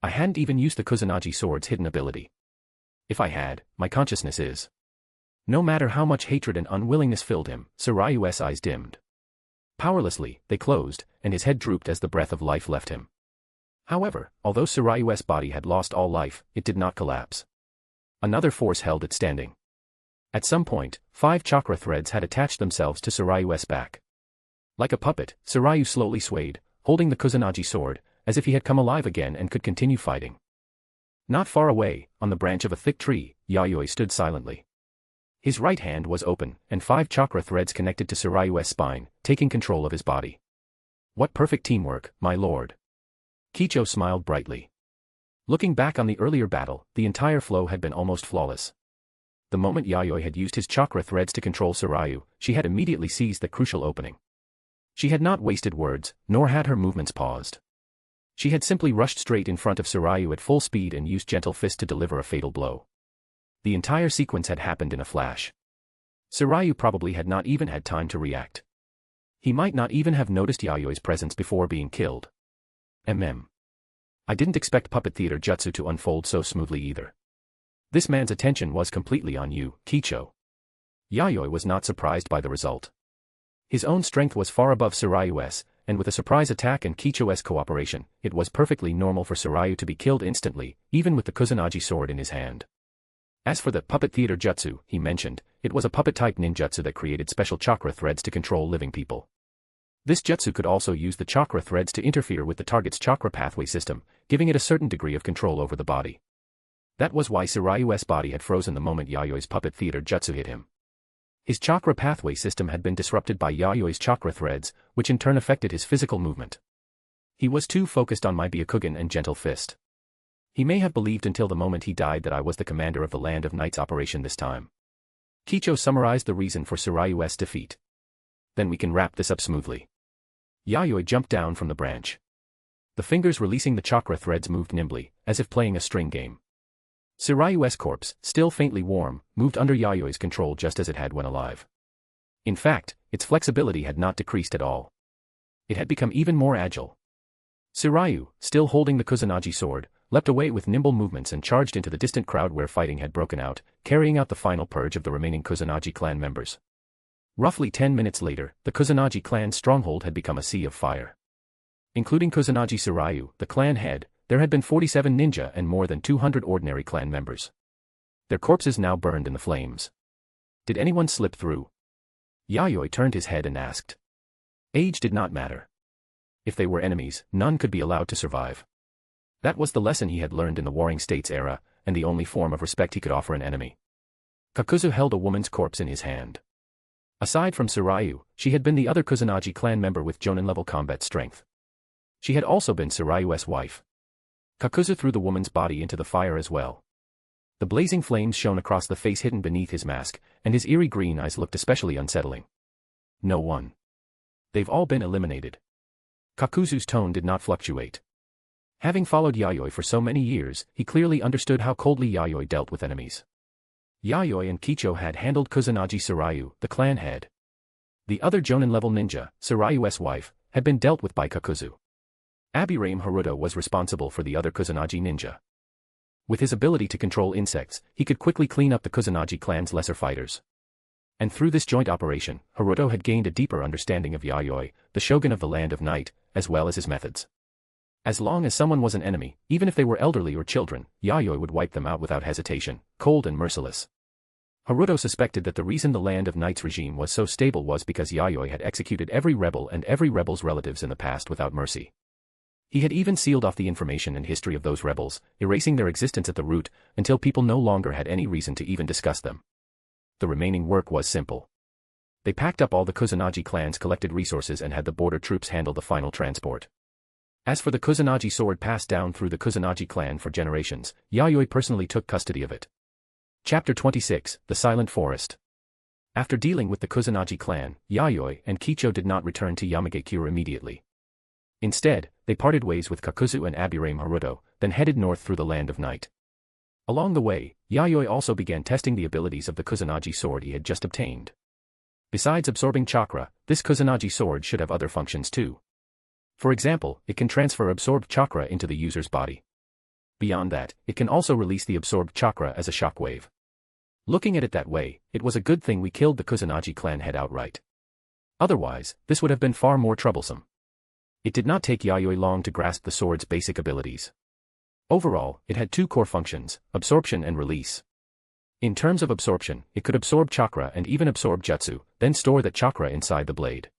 I hadn't even used the Kusanagi sword's hidden ability. If I had, my consciousness is. No matter how much hatred and unwillingness filled him, Surayu's eyes dimmed. Powerlessly, they closed, and his head drooped as the breath of life left him. However, although Surayu's body had lost all life, it did not collapse. Another force held it standing. At some point, 5 chakra threads had attached themselves to Surayu's back. Like a puppet, Surayu slowly swayed, holding the Kusanagi sword, as if he had come alive again and could continue fighting. Not far away, on the branch of a thick tree, Yayoi stood silently. His right hand was open, and 5 chakra threads connected to Surayu's spine, taking control of his body. What perfect teamwork, my lord. Kicho smiled brightly. Looking back on the earlier battle, the entire flow had been almost flawless. The moment Yayoi had used his chakra threads to control Surayu, she had immediately seized the crucial opening. She had not wasted words, nor had her movements paused. She had simply rushed straight in front of Surayu at full speed and used gentle fist to deliver a fatal blow. The entire sequence had happened in a flash. Surayu probably had not even had time to react. He might not even have noticed Yayoi's presence before being killed. I didn't expect puppet theater jutsu to unfold so smoothly either. This man's attention was completely on you, Kicho. Yayoi was not surprised by the result. His own strength was far above Surayu's, and with a surprise attack and Kicho's cooperation, it was perfectly normal for Surayu to be killed instantly, even with the Kusanagi sword in his hand. As for the puppet theater jutsu, he mentioned, it was a puppet-type ninjutsu that created special chakra threads to control living people. This jutsu could also use the chakra threads to interfere with the target's chakra pathway system, giving it a certain degree of control over the body. That was why Surayu's body had frozen the moment Yayoi's puppet theater jutsu hit him. His chakra pathway system had been disrupted by Yayoi's chakra threads, which in turn affected his physical movement. He was too focused on my Byakugan and gentle fist. He may have believed until the moment he died that I was the commander of the Land of Knights operation this time. Kicho summarized the reason for Surayu's defeat. Then we can wrap this up smoothly. Yayoi jumped down from the branch. The fingers releasing the chakra threads moved nimbly, as if playing a string game. Surayu's corpse, still faintly warm, moved under Yayoi's control just as it had when alive. In fact, its flexibility had not decreased at all. It had become even more agile. Surayu, still holding the Kusanagi sword, leapt away with nimble movements and charged into the distant crowd where fighting had broken out, carrying out the final purge of the remaining Kusanagi clan members. Roughly 10 minutes later, the Kusanagi clan's stronghold had become a sea of fire. Including Kusanagi Surayu, the clan head, there had been 47 ninja and more than 200 ordinary clan members. Their corpses now burned in the flames. Did anyone slip through? Yayoi turned his head and asked. Age did not matter. If they were enemies, none could be allowed to survive. That was the lesson he had learned in the Warring States era, and the only form of respect he could offer an enemy. Kakuzu held a woman's corpse in his hand. Aside from Surayu, she had been the other Kusanagi clan member with Jonin-level combat strength. She had also been Surayu's wife. Kakuzu threw the woman's body into the fire as well. The blazing flames shone across the face hidden beneath his mask, and his eerie green eyes looked especially unsettling. No one. They've all been eliminated. Kakuzu's tone did not fluctuate. Having followed Yayoi for so many years, he clearly understood how coldly Yayoi dealt with enemies. Yayoi and Kicho had handled Kusanagi Surayu, the clan head. The other Jonin-level ninja, Surayu's wife, had been dealt with by Kakuzu. Abirame Haruto was responsible for the other Kusanagi ninja. With his ability to control insects, he could quickly clean up the Kusanagi clan's lesser fighters. And through this joint operation, Haruto had gained a deeper understanding of Yayoi, the shogun of the Land of Night, as well as his methods. As long as someone was an enemy, even if they were elderly or children, Yayoi would wipe them out without hesitation, cold and merciless. Haruto suspected that the reason the Land of Night's regime was so stable was because Yayoi had executed every rebel and every rebel's relatives in the past without mercy. He had even sealed off the information and history of those rebels, erasing their existence at the root, until people no longer had any reason to even discuss them. The remaining work was simple. They packed up all the Kusanagi clan's collected resources and had the border troops handle the final transport. As for the Kusanagi sword passed down through the Kusanagi clan for generations, Yayoi personally took custody of it. Chapter 26, The Silent Forest. After dealing with the Kusanagi clan, Yayoi and Kicho did not return to Yamagakure immediately. Instead, they parted ways with Kakuzu and Aburame Haruto, then headed north through the Land of Night. Along the way, Yayoi also began testing the abilities of the Kusanagi sword he had just obtained. Besides absorbing chakra, this Kusanagi sword should have other functions too. For example, it can transfer absorbed chakra into the user's body. Beyond that, it can also release the absorbed chakra as a shockwave. Looking at it that way, it was a good thing we killed the Kusanagi clan head outright. Otherwise, this would have been far more troublesome. It did not take Yayoi long to grasp the sword's basic abilities. Overall, it had two core functions, absorption and release. In terms of absorption, it could absorb chakra and even absorb jutsu, then store that chakra inside the blade.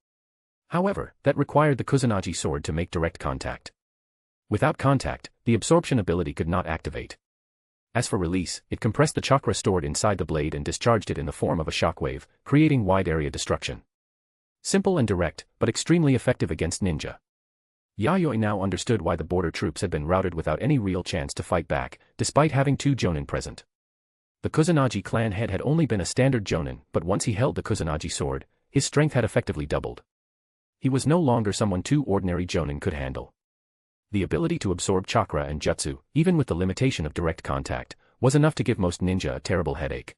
However, that required the Kusanagi sword to make direct contact. Without contact, the absorption ability could not activate. As for release, it compressed the chakra stored inside the blade and discharged it in the form of a shockwave, creating wide-area destruction. Simple and direct, but extremely effective against ninja. Yayoi now understood why the border troops had been routed without any real chance to fight back, despite having two jonin present. The Kusanagi clan head had only been a standard jonin, but once he held the Kusanagi sword, his strength had effectively doubled. He was no longer someone two ordinary jonin could handle. The ability to absorb chakra and jutsu, even with the limitation of direct contact, was enough to give most ninja a terrible headache.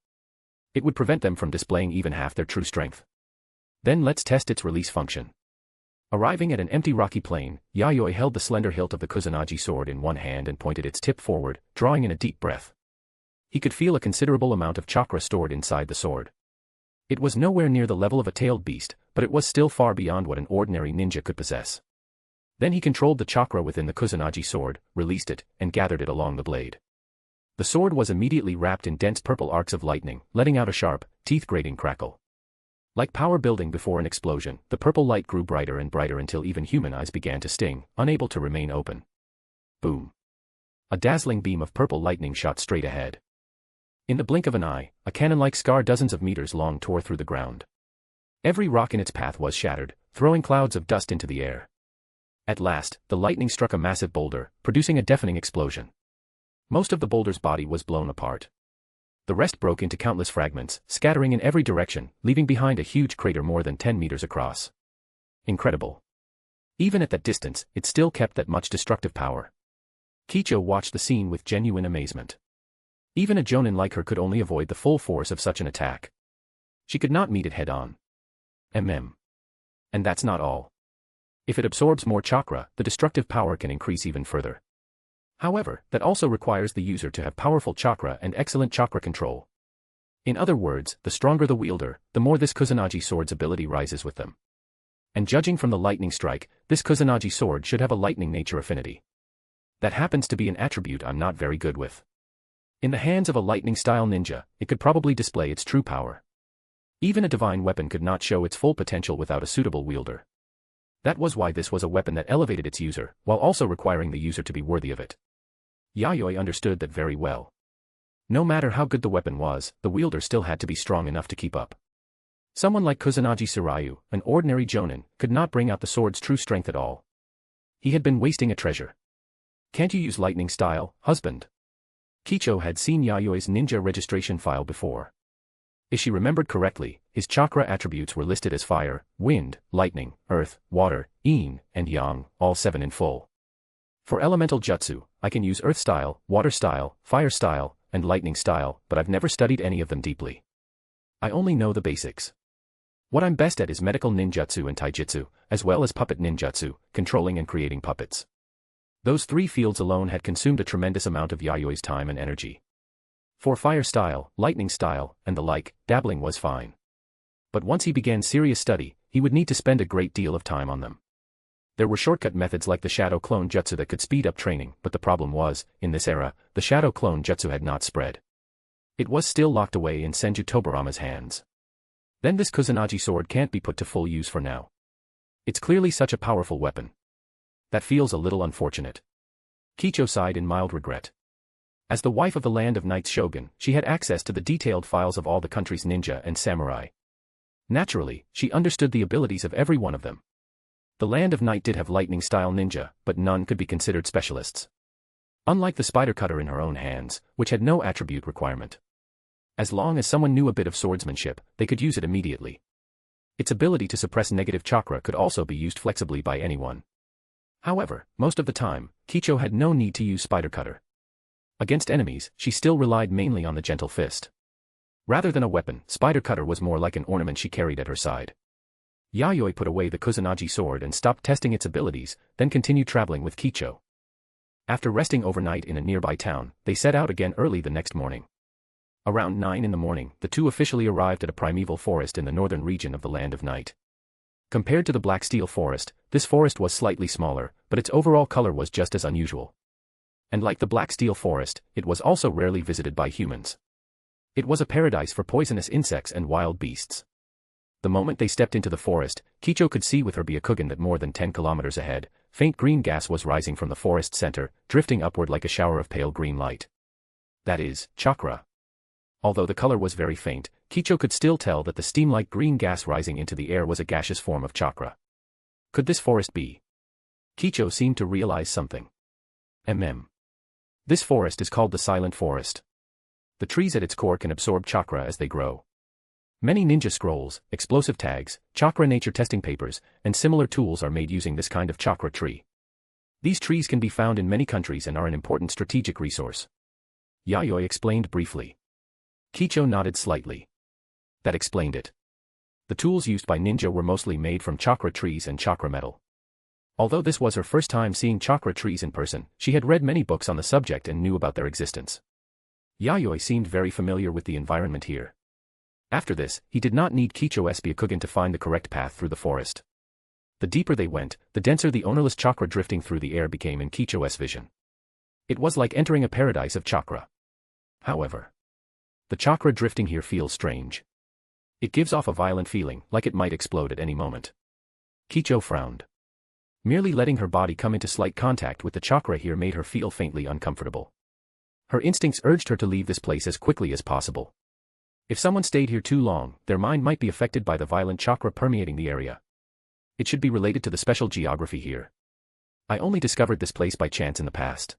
It would prevent them from displaying even half their true strength. Then let's test its release function. Arriving at an empty rocky plain, Yayoi held the slender hilt of the Kusanagi sword in one hand and pointed its tip forward, drawing in a deep breath. He could feel a considerable amount of chakra stored inside the sword. It was nowhere near the level of a tailed beast, but it was still far beyond what an ordinary ninja could possess. Then he controlled the chakra within the Kusanagi sword, released it, and gathered it along the blade. The sword was immediately wrapped in dense purple arcs of lightning, letting out a sharp, teeth-grating crackle. Like power building before an explosion, the purple light grew brighter and brighter until even human eyes began to sting, unable to remain open. Boom. A dazzling beam of purple lightning shot straight ahead. In the blink of an eye, a cannon-like scar dozens of meters long tore through the ground. Every rock in its path was shattered, throwing clouds of dust into the air. At last, the lightning struck a massive boulder, producing a deafening explosion. Most of the boulder's body was blown apart. The rest broke into countless fragments, scattering in every direction, leaving behind a huge crater more than 10 meters across. Incredible. Even at that distance, it still kept that much destructive power. Kicho watched the scene with genuine amazement. Even a jonin like her could only avoid the full force of such an attack. She could not meet it head-on. And that's not all. If it absorbs more chakra, the destructive power can increase even further. However, that also requires the user to have powerful chakra and excellent chakra control. In other words, the stronger the wielder, the more this Kusanagi sword's ability rises with them. And judging from the lightning strike, this Kusanagi sword should have a lightning nature affinity. That happens to be an attribute I'm not very good with. In the hands of a lightning-style ninja, it could probably display its true power. Even a divine weapon could not show its full potential without a suitable wielder. That was why this was a weapon that elevated its user, while also requiring the user to be worthy of it. Yayoi understood that very well. No matter how good the weapon was, the wielder still had to be strong enough to keep up. Someone like Kusanagi Tsuryu, an ordinary jonin, could not bring out the sword's true strength at all. He had been wasting a treasure. Can't you use lightning style, husband? Kicho had seen Yayoi's ninja registration file before. If she remembered correctly, his chakra attributes were listed as fire, wind, lightning, earth, water, yin, and yang, all 7 in full. For elemental jutsu, I can use earth style, water style, fire style, and lightning style, but I've never studied any of them deeply. I only know the basics. What I'm best at is medical ninjutsu and taijutsu, as well as puppet ninjutsu, controlling and creating puppets. Those 3 fields alone had consumed a tremendous amount of Yayoi's time and energy. For fire style, lightning style, and the like, dabbling was fine. But once he began serious study, he would need to spend a great deal of time on them. There were shortcut methods like the shadow clone jutsu that could speed up training, but the problem was, in this era, the shadow clone jutsu had not spread. It was still locked away in Senju Tobarama's hands. Then this Kusanagi sword can't be put to full use for now. It's clearly such a powerful weapon. That feels a little unfortunate. Kicho sighed in mild regret. As the wife of the Land of Night's shogun, she had access to the detailed files of all the country's ninja and samurai. Naturally, she understood the abilities of every one of them. The Land of Night did have lightning-style ninja, but none could be considered specialists. Unlike the spider cutter in her own hands, which had no attribute requirement. As long as someone knew a bit of swordsmanship, they could use it immediately. Its ability to suppress negative chakra could also be used flexibly by anyone. However, most of the time, Kicho had no need to use spider cutter. Against enemies, she still relied mainly on the gentle fist. Rather than a weapon, spider cutter was more like an ornament she carried at her side. Yayoi put away the Kusanagi sword and stopped testing its abilities, then continued traveling with Kicho. After resting overnight in a nearby town, they set out again early the next morning. Around 9 in the morning, the two officially arrived at a primeval forest in the northern region of the Land of Night. Compared to the Black Steel Forest, this forest was slightly smaller, but its overall color was just as unusual. And like the Black Steel Forest, it was also rarely visited by humans. It was a paradise for poisonous insects and wild beasts. The moment they stepped into the forest, Kicho could see with her Byakugan that more than 10 kilometers ahead, faint green gas was rising from the forest center, drifting upward like a shower of pale green light. That is, chakra. Although the color was very faint, Kicho could still tell that the steam-like green gas rising into the air was a gaseous form of chakra. Could this forest be? Kicho seemed to realize something. This forest is called the Silent Forest. The trees at its core can absorb chakra as they grow. Many ninja scrolls, explosive tags, chakra nature testing papers, and similar tools are made using this kind of chakra tree. These trees can be found in many countries and are an important strategic resource. Yayoi explained briefly. Kicho nodded slightly. That explained it. The tools used by ninja were mostly made from chakra trees and chakra metal. Although this was her first time seeing chakra trees in person, she had read many books on the subject and knew about their existence. Yayoi seemed very familiar with the environment here. After this, he did not need Kicho's Byakugan to find the correct path through the forest. The deeper they went, the denser the ownerless chakra drifting through the air became in Kicho's vision. It was like entering a paradise of chakra. However, the chakra drifting here feels strange. It gives off a violent feeling, like it might explode at any moment. Kicho frowned. Merely letting her body come into slight contact with the chakra here made her feel faintly uncomfortable. Her instincts urged her to leave this place as quickly as possible. If someone stayed here too long, their mind might be affected by the violent chakra permeating the area. It should be related to the special geography here. I only discovered this place by chance in the past.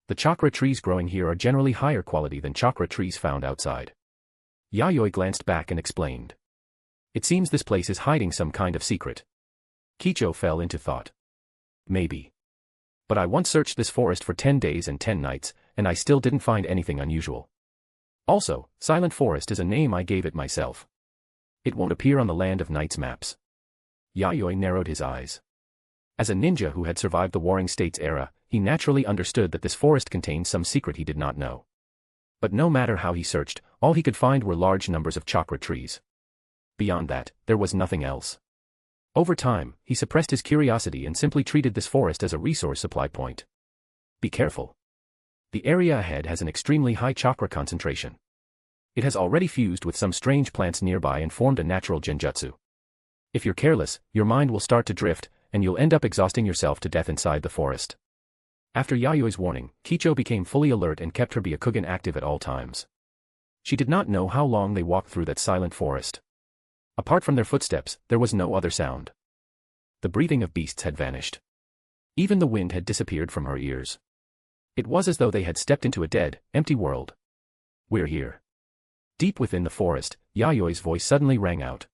The chakra trees growing here are generally higher quality than chakra trees found outside. Yayoi glanced back and explained. It seems this place is hiding some kind of secret. Kicho fell into thought. Maybe. But I once searched this forest for 10 days and 10 nights, and I still didn't find anything unusual. Also, Silent Forest is a name I gave it myself. It won't appear on the Land of Night's maps. Yayoi narrowed his eyes. As a ninja who had survived the Warring States era, he naturally understood that this forest contained some secret he did not know. But no matter how he searched, all he could find were large numbers of chakra trees. Beyond that, there was nothing else. Over time, he suppressed his curiosity and simply treated this forest as a resource supply point. Be careful. The area ahead has an extremely high chakra concentration. It has already fused with some strange plants nearby and formed a natural genjutsu. If you're careless, your mind will start to drift, and you'll end up exhausting yourself to death inside the forest. After Yayoi's warning, Kicho became fully alert and kept her Byakugan active at all times. She did not know how long they walked through that silent forest. Apart from their footsteps, there was no other sound. The breathing of beasts had vanished. Even the wind had disappeared from her ears. It was as though they had stepped into a dead, empty world. We're here. Deep within the forest, Yayoi's voice suddenly rang out.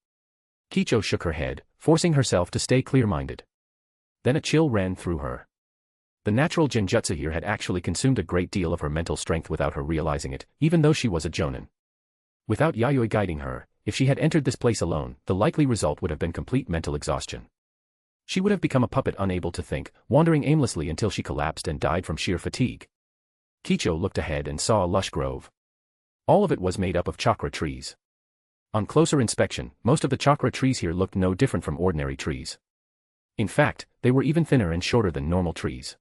Kicho shook her head, forcing herself to stay clear-minded. Then a chill ran through her. The natural genjutsu here had actually consumed a great deal of her mental strength without her realizing it, even though she was a jonin. Without Yayoi guiding her, if she had entered this place alone, the likely result would have been complete mental exhaustion. She would have become a puppet unable to think, wandering aimlessly until she collapsed and died from sheer fatigue. Kicho looked ahead and saw a lush grove. All of it was made up of chakra trees. On closer inspection, most of the chakra trees here looked no different from ordinary trees. In fact, they were even thinner and shorter than normal trees.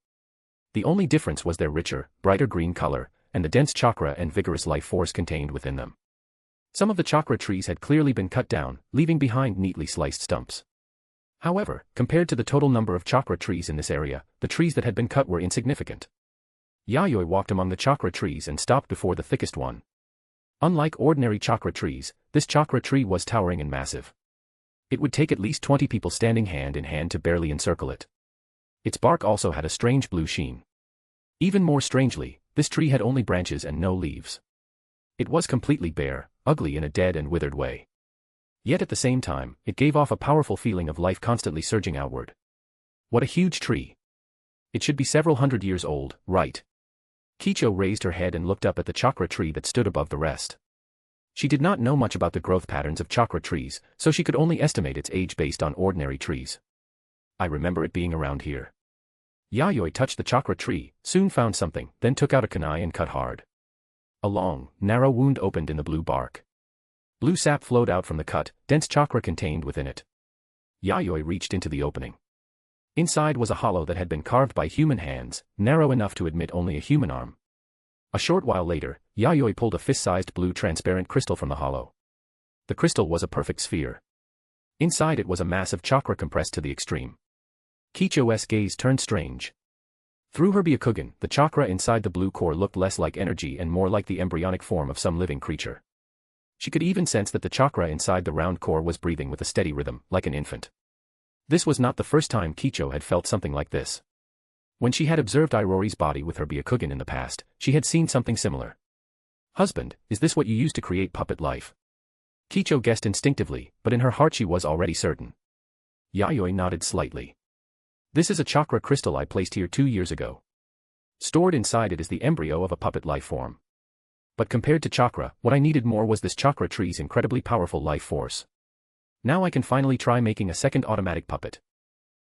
The only difference was their richer, brighter green color, and the dense chakra and vigorous life force contained within them. Some of the chakra trees had clearly been cut down, leaving behind neatly sliced stumps. However, compared to the total number of chakra trees in this area, the trees that had been cut were insignificant. Yayoi walked among the chakra trees and stopped before the thickest one. Unlike ordinary chakra trees, this chakra tree was towering and massive. It would take at least 20 people standing hand in hand to barely encircle it. Its bark also had a strange blue sheen. Even more strangely, this tree had only branches and no leaves. It was completely bare, ugly in a dead and withered way. Yet at the same time, it gave off a powerful feeling of life constantly surging outward. What a huge tree! It should be several hundred years old, right? Kicho raised her head and looked up at the chakra tree that stood above the rest. She did not know much about the growth patterns of chakra trees, so she could only estimate its age based on ordinary trees. I remember it being around here. Yayoi touched the chakra tree, soon found something, then took out a kunai and cut hard. A long, narrow wound opened in the blue bark. Blue sap flowed out from the cut, dense chakra contained within it. Yayoi reached into the opening. Inside was a hollow that had been carved by human hands, narrow enough to admit only a human arm. A short while later, Yayoi pulled a fist-sized blue transparent crystal from the hollow. The crystal was a perfect sphere. Inside it was a mass of chakra compressed to the extreme. Kicho's gaze turned strange. Through her Byakugan, the chakra inside the blue core looked less like energy and more like the embryonic form of some living creature. She could even sense that the chakra inside the round core was breathing with a steady rhythm, like an infant. This was not the first time Kicho had felt something like this. When she had observed Irori's body with her Byakugan in the past, she had seen something similar. "Husband, is this what you used to create puppet life?" Kicho guessed instinctively, but in her heart she was already certain. Yayoi nodded slightly. "This is a chakra crystal I placed here 2 years ago. Stored inside it is the embryo of a puppet life form. But compared to chakra, what I needed more was this chakra tree's incredibly powerful life force. Now I can finally try making a second automatic puppet."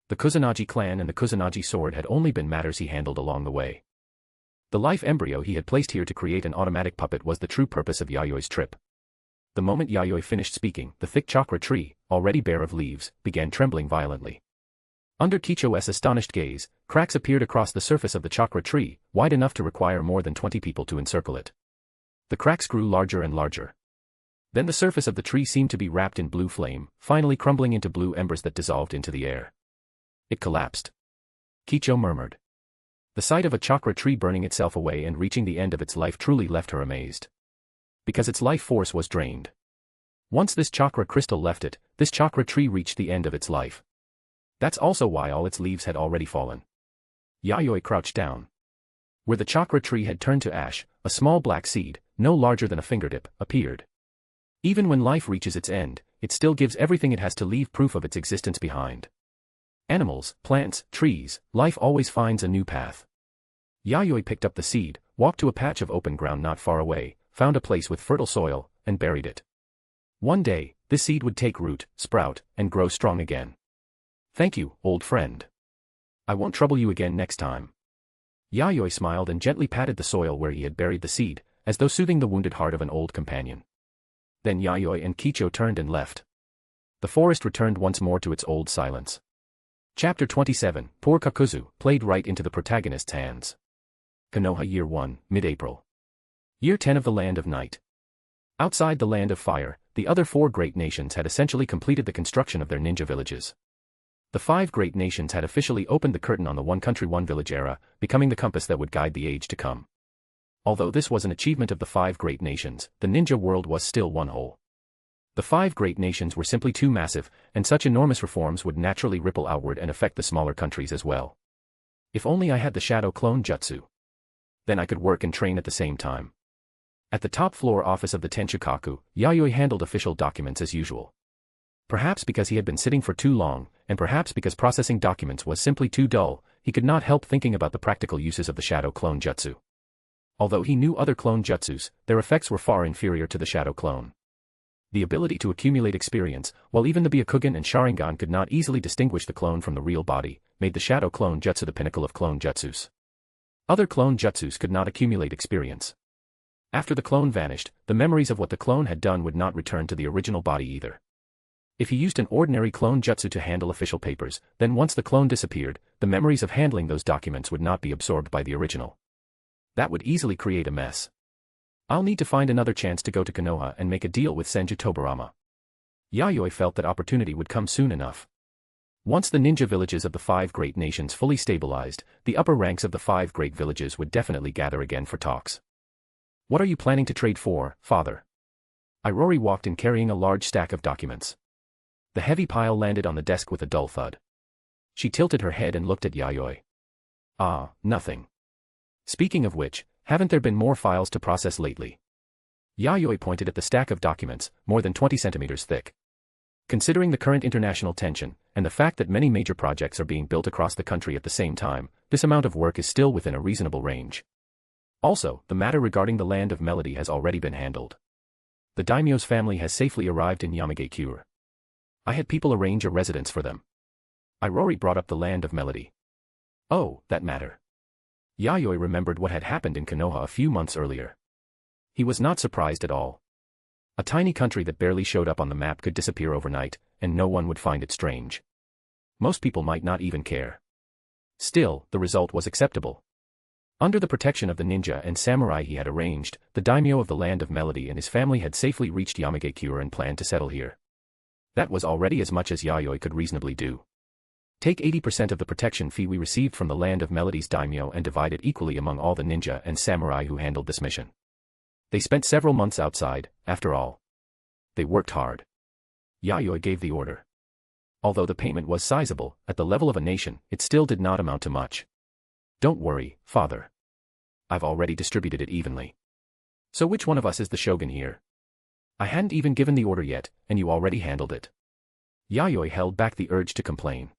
The Kusanagi clan and the Kusanagi sword had only been matters he handled along the way. The life embryo he had placed here to create an automatic puppet was the true purpose of Yayoi's trip. The moment Yayoi finished speaking, the thick chakra tree, already bare of leaves, began trembling violently. Under Kicho's astonished gaze, cracks appeared across the surface of the chakra tree, wide enough to require more than 20 people to encircle it. The cracks grew larger and larger. Then the surface of the tree seemed to be wrapped in blue flame, finally crumbling into blue embers that dissolved into the air. It collapsed. Kicho murmured. The sight of a chakra tree burning itself away and reaching the end of its life truly left her amazed. Because its life force was drained. Once this chakra crystal left it, this chakra tree reached the end of its life. That's also why all its leaves had already fallen. Yayoi crouched down. Where the chakra tree had turned to ash, a small black seed, no larger than a fingertip, appeared. Even when life reaches its end, it still gives everything it has to leave proof of its existence behind. Animals, plants, trees, life always finds a new path. Yayoi picked up the seed, walked to a patch of open ground not far away, found a place with fertile soil, and buried it. One day, this seed would take root, sprout, and grow strong again. "Thank you, old friend. I won't trouble you again next time." Yayoi smiled and gently patted the soil where he had buried the seed, as though soothing the wounded heart of an old companion. Then Yayoi and Kicho turned and left. The forest returned once more to its old silence. Chapter 27, Poor Kakuzu, played right into the protagonist's hands. Konoha Year 1, mid-April. Year 10 of the Land of Night. Outside the Land of Fire, the other 4 great nations had essentially completed the construction of their ninja villages. The 5 great nations had officially opened the curtain on the one country one village era, becoming the compass that would guide the age to come. Although this was an achievement of the 5 great nations, the ninja world was still one whole. The 5 great nations were simply too massive, and such enormous reforms would naturally ripple outward and affect the smaller countries as well. If only I had the shadow clone jutsu. Then I could work and train at the same time. At the top floor office of the Tenshukaku, Yayoi handled official documents as usual. Perhaps because he had been sitting for too long, and perhaps because processing documents was simply too dull, he could not help thinking about the practical uses of the shadow clone jutsu. Although he knew other clone jutsus, their effects were far inferior to the shadow clone. The ability to accumulate experience, while even the Byakugan and Sharingan could not easily distinguish the clone from the real body, made the shadow clone jutsu the pinnacle of clone jutsus. Other clone jutsus could not accumulate experience. After the clone vanished, the memories of what the clone had done would not return to the original body either. If he used an ordinary clone jutsu to handle official papers, then once the clone disappeared, the memories of handling those documents would not be absorbed by the original. That would easily create a mess. I'll need to find another chance to go to Konoha and make a deal with Senju Tobarama. Yayoi felt that opportunity would come soon enough. Once the ninja villages of the 5 great nations fully stabilized, the upper ranks of the 5 great villages would definitely gather again for talks. "What are you planning to trade for, father?" Irori walked in carrying a large stack of documents. The heavy pile landed on the desk with a dull thud. She tilted her head and looked at Yayoi. Ah, nothing. Speaking of which, haven't there been more files to process lately? Yayoi pointed at the stack of documents, more than 20 centimeters thick. Considering the current international tension, and the fact that many major projects are being built across the country at the same time, this amount of work is still within a reasonable range. Also, the matter regarding the Land of Melody has already been handled. The daimyo's family has safely arrived in Yamagakure. I had people arrange a residence for them. Irori brought up the Land of Melody. Oh, that matter. Yayoi remembered what had happened in Konoha a few months earlier. He was not surprised at all. A tiny country that barely showed up on the map could disappear overnight, and no one would find it strange. Most people might not even care. Still, the result was acceptable. Under the protection of the ninja and samurai he had arranged, the daimyo of the Land of Melody and his family had safely reached Yamagakure and planned to settle here. That was already as much as Yayoi could reasonably do. Take 80% of the protection fee we received from the Land of Melody's daimyo and divide it equally among all the ninja and samurai who handled this mission. They spent several months outside, after all. They worked hard. Yayoi gave the order. Although the payment was sizable, at the level of a nation, it still did not amount to much. Don't worry, father. I've already distributed it evenly. So which one of us is the shogun here? I hadn't even given the order yet, and you already handled it. Yayoi held back the urge to complain.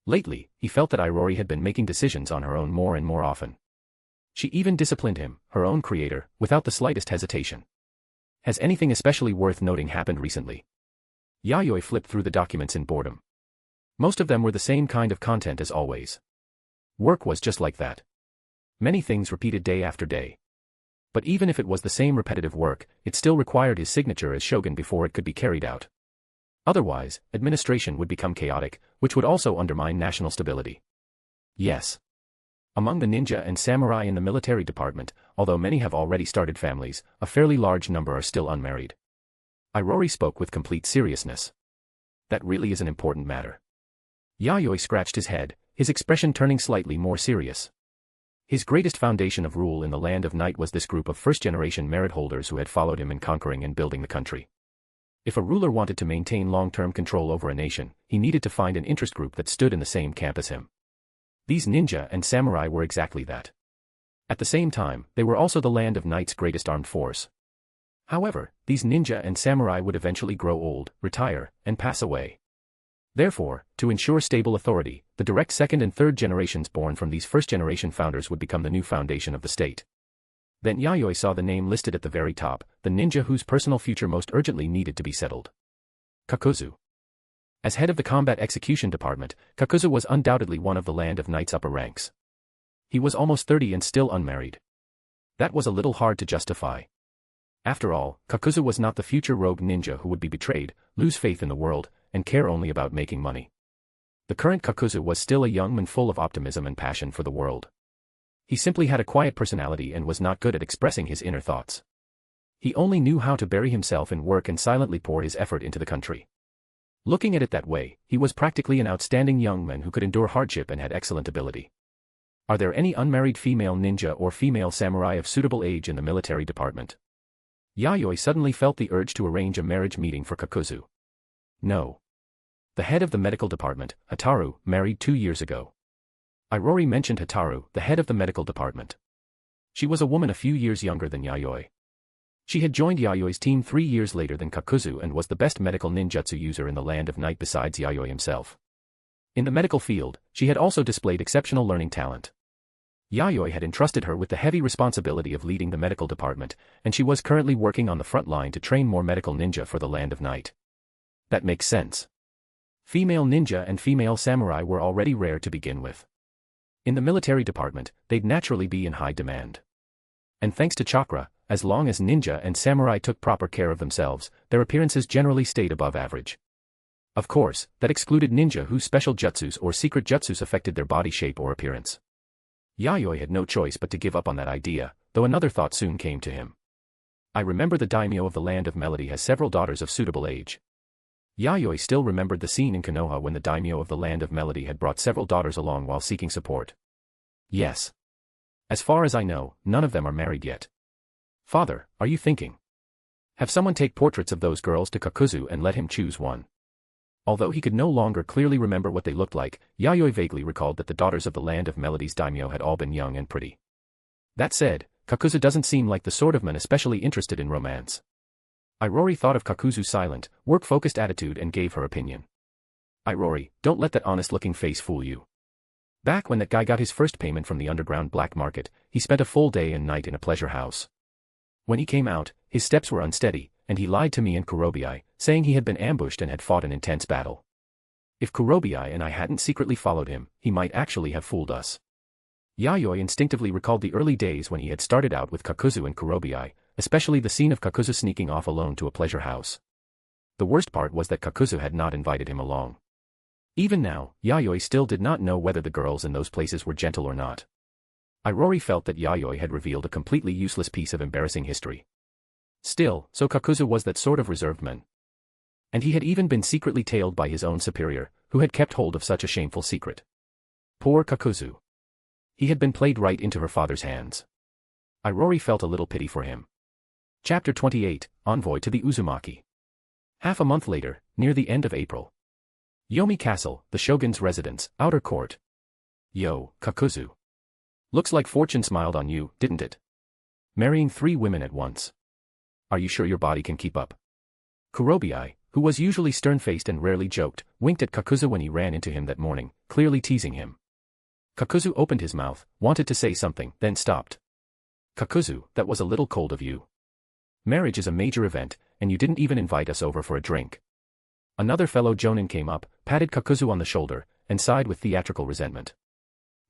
Lately, he felt that Irori had been making decisions on her own more and more often. She even disciplined him, her own creator, without the slightest hesitation. Has anything especially worth noting happened recently? Yayoi flipped through the documents in boredom. Most of them were the same kind of content as always. Work was just like that. Many things repeated day after day. But even if it was the same repetitive work, it still required his signature as shogun before it could be carried out. Otherwise, administration would become chaotic, which would also undermine national stability. Yes. Among the ninja and samurai in the military department, although many have already started families, a fairly large number are still unmarried. Irori spoke with complete seriousness. That really is an important matter. Yayoi scratched his head, his expression turning slightly more serious. His greatest foundation of rule in the Land of Night was this group of first-generation merit holders who had followed him in conquering and building the country. If a ruler wanted to maintain long-term control over a nation, he needed to find an interest group that stood in the same camp as him. These ninja and samurai were exactly that. At the same time, they were also the Land of Night's greatest armed force. However, these ninja and samurai would eventually grow old, retire, and pass away. Therefore, to ensure stable authority, the direct second and third generations born from these first-generation founders would become the new foundation of the state. Then Yayoi saw the name listed at the very top, the ninja whose personal future most urgently needed to be settled. Kakuzu. As head of the Combat Execution Department, Kakuzu was undoubtedly one of the Land of Night's upper ranks. He was almost 30 and still unmarried. That was a little hard to justify. After all, Kakuzu was not the future rogue ninja who would be betrayed, lose faith in the world, and care only about making money. The current Kakuzu was still a young man full of optimism and passion for the world. He simply had a quiet personality and was not good at expressing his inner thoughts. He only knew how to bury himself in work and silently pour his effort into the country. Looking at it that way, he was practically an outstanding young man who could endure hardship and had excellent ability. Are there any unmarried female ninja or female samurai of suitable age in the military department? Yayoi suddenly felt the urge to arrange a marriage meeting for Kakuzu. No. The head of the medical department, Hataru, married 2 years ago. Irori mentioned Hataru, the head of the medical department. She was a woman a few years younger than Yayoi. She had joined Yayoi's team 3 years later than Kakuzu and was the best medical ninjutsu user in the Land of Night besides Yayoi himself. In the medical field, she had also displayed exceptional learning talent. Yayoi had entrusted her with the heavy responsibility of leading the medical department, and she was currently working on the front line to train more medical ninja for the Land of Night. That makes sense. Female ninja and female samurai were already rare to begin with. In the military department, they'd naturally be in high demand. And thanks to chakra, as long as ninja and samurai took proper care of themselves, their appearances generally stayed above average. Of course, that excluded ninja whose special jutsus or secret jutsus affected their body shape or appearance. Yayoi had no choice but to give up on that idea, though another thought soon came to him. I remember the daimyo of the Land of Melody has several daughters of suitable age. Yayoi still remembered the scene in Konoha when the daimyo of the Land of Melody had brought several daughters along while seeking support. Yes. As far as I know, none of them are married yet. Father, are you thinking? Have someone take portraits of those girls to Kakuzu and let him choose one. Although he could no longer clearly remember what they looked like, Yayoi vaguely recalled that the daughters of the Land of Melody's daimyo had all been young and pretty. That said, Kakuzu doesn't seem like the sort of man especially interested in romance. Irori thought of Kakuzu's silent, work-focused attitude and gave her opinion. Irori, don't let that honest-looking face fool you. Back when that guy got his first payment from the underground black market, he spent a full day and night in a pleasure house. When he came out, his steps were unsteady, and he lied to me and Kurobi, saying he had been ambushed and had fought an intense battle. If Kurobi and I hadn't secretly followed him, he might actually have fooled us. Yayoi instinctively recalled the early days when he had started out with Kakuzu and Kurobi, especially the scene of Kakuzu sneaking off alone to a pleasure house. The worst part was that Kakuzu had not invited him along. Even now, Yayoi still did not know whether the girls in those places were gentle or not. Irori felt that Yayoi had revealed a completely useless piece of embarrassing history. Still, so Kakuzu was that sort of reserved man. And he had even been secretly tailed by his own superior, who had kept hold of such a shameful secret. Poor Kakuzu. He had been played right into her father's hands. Irori felt a little pity for him. Chapter 28, Envoy to the Uzumaki. Half a month later, near the end of April. Yomi Castle, the shogun's residence, outer court. Yo, Kakuzu. Looks like fortune smiled on you, didn't it? Marrying 3 women at once. Are you sure your body can keep up? Kurobi, who was usually stern-faced and rarely joked, winked at Kakuzu when he ran into him that morning, clearly teasing him. Kakuzu opened his mouth, wanted to say something, then stopped. Kakuzu, that was a little cold of you. Marriage is a major event, and you didn't even invite us over for a drink. Another fellow jonin came up, patted Kakuzu on the shoulder, and sighed with theatrical resentment.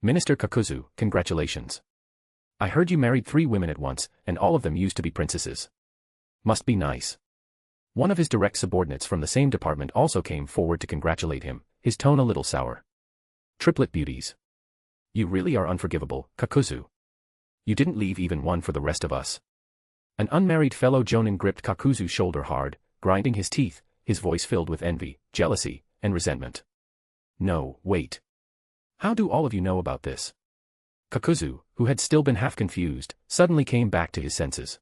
Minister Kakuzu, congratulations. I heard you married 3 women at once, and all of them used to be princesses. Must be nice. One of his direct subordinates from the same department also came forward to congratulate him, his tone a little sour. Triplet beauties. You really are unforgivable, Kakuzu. You didn't leave even one for the rest of us. An unmarried fellow jonin gripped Kakuzu's shoulder hard, grinding his teeth, his voice filled with envy, jealousy, and resentment. No, wait. How do all of you know about this? Kakuzu, who had still been half confused, suddenly came back to his senses.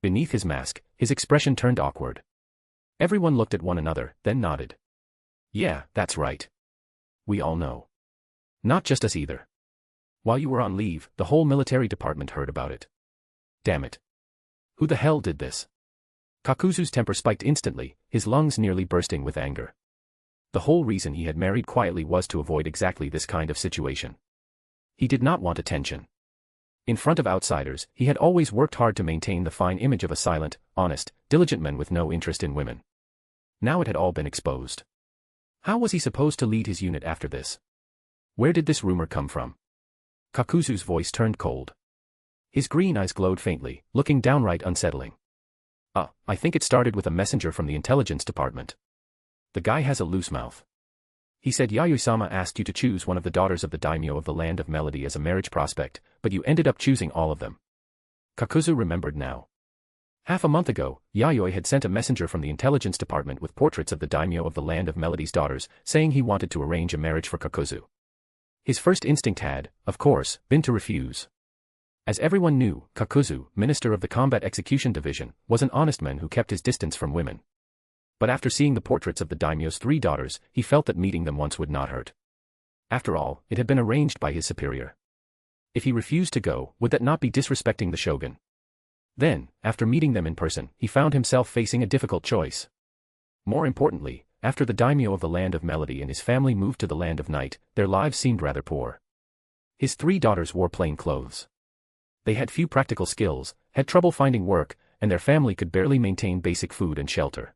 Beneath his mask, his expression turned awkward. Everyone looked at one another, then nodded. Yeah, that's right. We all know. Not just us either. While you were on leave, the whole military department heard about it. Damn it. Who the hell did this? Kakuzu's temper spiked instantly, his lungs nearly bursting with anger. The whole reason he had married quietly was to avoid exactly this kind of situation. He did not want attention. In front of outsiders, he had always worked hard to maintain the fine image of a silent, honest, diligent man with no interest in women. Now it had all been exposed. How was he supposed to lead his unit after this? Where did this rumor come from? Kakuzu's voice turned cold. His green eyes glowed faintly, looking downright unsettling. I think it started with a messenger from the intelligence department. The guy has a loose mouth. He said Yayoi-sama asked you to choose one of the daughters of the daimyo of the Land of Melody as a marriage prospect, but you ended up choosing all of them. Kakuzu remembered now. Half a month ago, Yayoi had sent a messenger from the intelligence department with portraits of the daimyo of the Land of Melody's daughters, saying he wanted to arrange a marriage for Kakuzu. His first instinct had, of course, been to refuse. As everyone knew, Kakuzu, minister of the Combat Execution Division, was an honest man who kept his distance from women. But after seeing the portraits of the daimyo's 3 daughters, he felt that meeting them once would not hurt. After all, it had been arranged by his superior. If he refused to go, would that not be disrespecting the shogun? Then, after meeting them in person, he found himself facing a difficult choice. More importantly, after the daimyo of the Land of Melody and his family moved to the Land of Night, their lives seemed rather poor. His 3 daughters wore plain clothes. They had few practical skills, had trouble finding work, and their family could barely maintain basic food and shelter.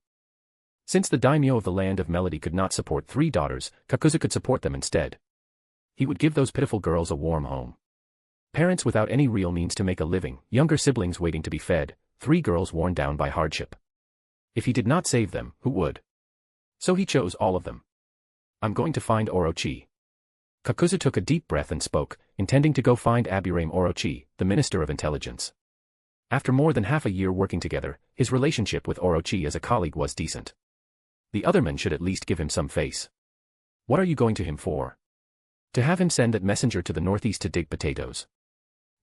Since the daimyo of the Land of Melody could not support 3 daughters, Kakuzu could support them instead. He would give those pitiful girls a warm home. Parents without any real means to make a living, younger siblings waiting to be fed, 3 girls worn down by hardship. If he did not save them, who would? So he chose all of them. I'm going to find Orochi. Kakuzu took a deep breath and spoke, intending to go find Aburaim Orochi, the Minister of Intelligence. After more than half a year working together, his relationship with Orochi as a colleague was decent. The other men should at least give him some face. What are you going to him for? To have him send that messenger to the northeast to dig potatoes.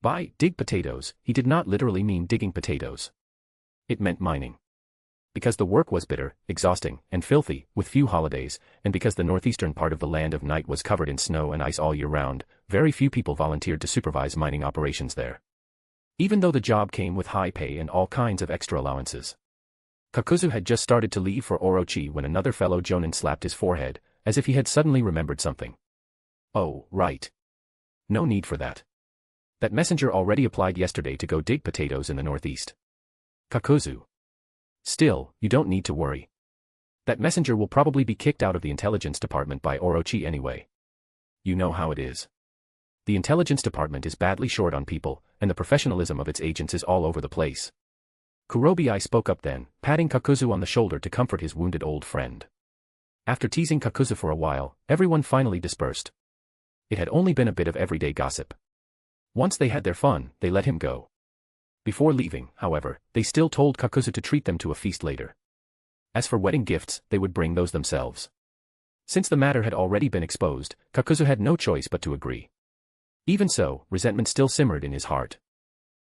By dig potatoes, he did not literally mean digging potatoes. It meant mining. Because the work was bitter, exhausting, and filthy, with few holidays, and because the northeastern part of the Land of Night was covered in snow and ice all year round, very few people volunteered to supervise mining operations there. Even though the job came with high pay and all kinds of extra allowances. Kakuzu had just started to leave for Orochi when another fellow jonin slapped his forehead, as if he had suddenly remembered something. Oh, right. No need for that. That messenger already applied yesterday to go dig potatoes in the northeast. Kakuzu. Still, you don't need to worry. That messenger will probably be kicked out of the intelligence department by Orochi anyway. You know how it is. The intelligence department is badly short on people, and the professionalism of its agents is all over the place. Kurobi spoke up then, patting Kakuzu on the shoulder to comfort his wounded old friend. After teasing Kakuzu for a while, everyone finally dispersed. It had only been a bit of everyday gossip. Once they had their fun, they let him go. Before leaving, however, they still told Kakuzu to treat them to a feast later. As for wedding gifts, they would bring those themselves. Since the matter had already been exposed, Kakuzu had no choice but to agree. Even so, resentment still simmered in his heart.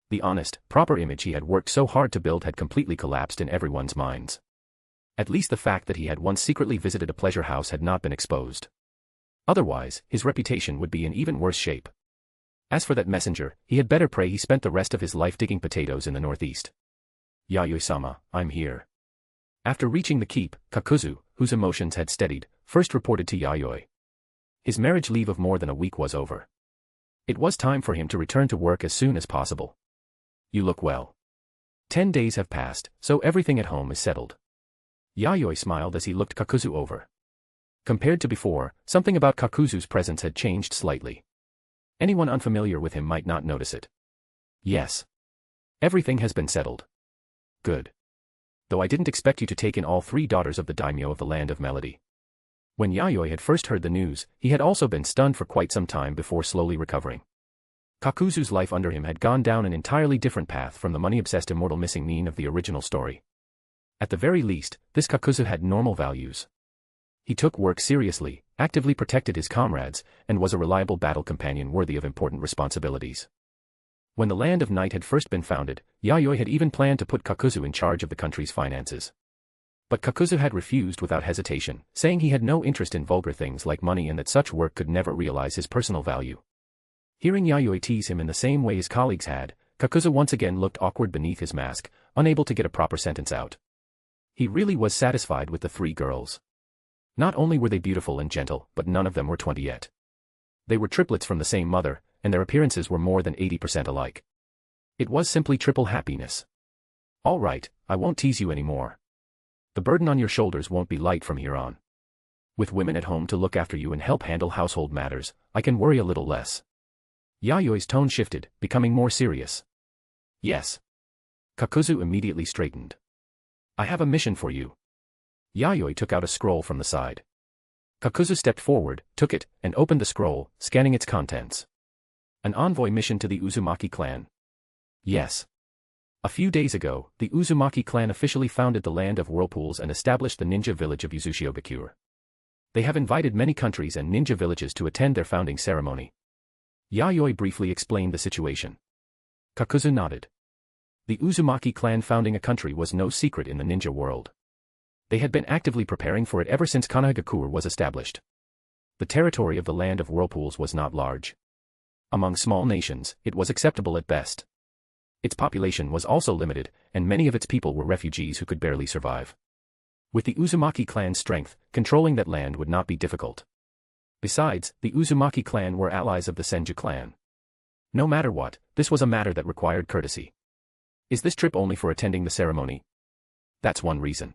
The honest, proper image he had worked so hard to build had completely collapsed in everyone's minds. At least the fact that he had once secretly visited a pleasure house had not been exposed. Otherwise, his reputation would be in even worse shape. As for that messenger, he had better pray he spent the rest of his life digging potatoes in the northeast. Yayoi-sama, I'm here. After reaching the keep, Kakuzu, whose emotions had steadied, first reported to Yayoi. His marriage leave of more than a week was over. It was time for him to return to work as soon as possible. You look well. 10 days have passed, so everything at home is settled. Yayoi smiled as he looked Kakuzu over. Compared to before, something about Kakuzu's presence had changed slightly. Anyone unfamiliar with him might not notice it. Yes. Everything has been settled. Good. Though I didn't expect you to take in all 3 daughters of the daimyo of the Land of Melody. When Yayoi had first heard the news, he had also been stunned for quite some time before slowly recovering. Kakuzu's life under him had gone down an entirely different path from the money-obsessed immortal missing nin of the original story. At the very least, this Kakuzu had normal values. He took work seriously, actively protected his comrades, and was a reliable battle companion worthy of important responsibilities. When the Land of Night had first been founded, Yayoi had even planned to put Kakuzu in charge of the country's finances. But Kakuzu had refused without hesitation, saying he had no interest in vulgar things like money and that such work could never realize his personal value. Hearing Yayoi tease him in the same way his colleagues had, Kakuzu once again looked awkward beneath his mask, unable to get a proper sentence out. He really was satisfied with the 3 girls. Not only were they beautiful and gentle, but none of them were 20 yet. They were triplets from the same mother, and their appearances were more than 80% alike. It was simply triple happiness. All right, I won't tease you anymore. The burden on your shoulders won't be light from here on. With women at home to look after you and help handle household matters, I can worry a little less. Yayoi's tone shifted, becoming more serious. Yes. Kakuzu immediately straightened. I have a mission for you. Yayoi took out a scroll from the side. Kakuzu stepped forward, took it, and opened the scroll, scanning its contents. An envoy mission to the Uzumaki clan. Yes. A few days ago, the Uzumaki clan officially founded the Land of Whirlpools and established the ninja village of Yuzushiogakure. They have invited many countries and ninja villages to attend their founding ceremony. Yayoi briefly explained the situation. Kakuzu nodded. The Uzumaki clan founding a country was no secret in the ninja world. They had been actively preparing for it ever since Konohagakure was established. The territory of the Land of Whirlpools was not large. Among small nations, it was acceptable at best. Its population was also limited, and many of its people were refugees who could barely survive. With the Uzumaki clan's strength, controlling that land would not be difficult. Besides, the Uzumaki clan were allies of the Senju clan. No matter what, this was a matter that required courtesy. Is this trip only for attending the ceremony? That's one reason.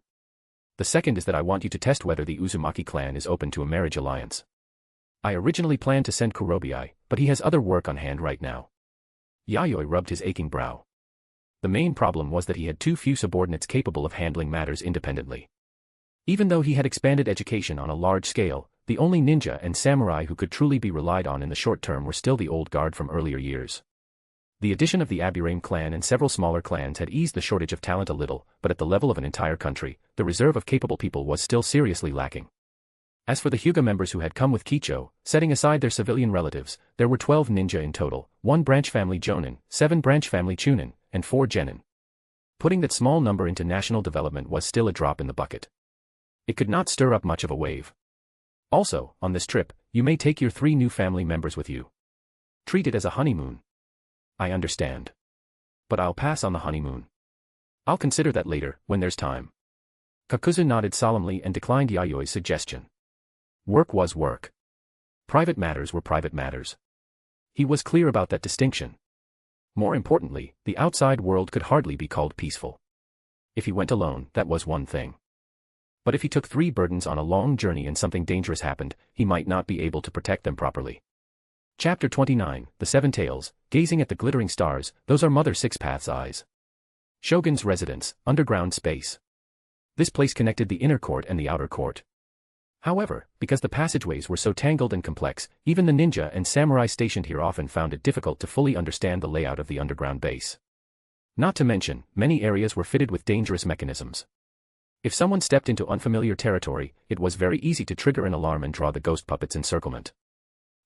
The second is that I want you to test whether the Uzumaki clan is open to a marriage alliance. I originally planned to send Kurobi, but he has other work on hand right now. Yayoi rubbed his aching brow. The main problem was that he had too few subordinates capable of handling matters independently. Even though he had expanded education on a large scale, the only ninja and samurai who could truly be relied on in the short term were still the old guard from earlier years. The addition of the Aburame clan and several smaller clans had eased the shortage of talent a little, but at the level of an entire country, the reserve of capable people was still seriously lacking. As for the Hyuga members who had come with Kicho, setting aside their civilian relatives, there were 12 ninja in total, 1 branch family Jonin, 7 branch family Chunin, and 4 Genin. Putting that small number into national development was still a drop in the bucket. It could not stir up much of a wave. Also, on this trip, you may take your 3 new family members with you. Treat it as a honeymoon. I understand. But I'll pass on the honeymoon. I'll consider that later, when there's time. Kakuzu nodded solemnly and declined Yayoi's suggestion. Work was work. Private matters were private matters. He was clear about that distinction. More importantly, the outside world could hardly be called peaceful. If he went alone, that was one thing. But if he took 3 burdens on a long journey and something dangerous happened, he might not be able to protect them properly. Chapter 29, The Seven Tails, gazing at the glittering stars, those are Mother Sixpath's eyes. Shogun's residence, underground space. This place connected the inner court and the outer court. However, because the passageways were so tangled and complex, even the ninja and samurai stationed here often found it difficult to fully understand the layout of the underground base. Not to mention, many areas were fitted with dangerous mechanisms. If someone stepped into unfamiliar territory, it was very easy to trigger an alarm and draw the ghost puppet's encirclement.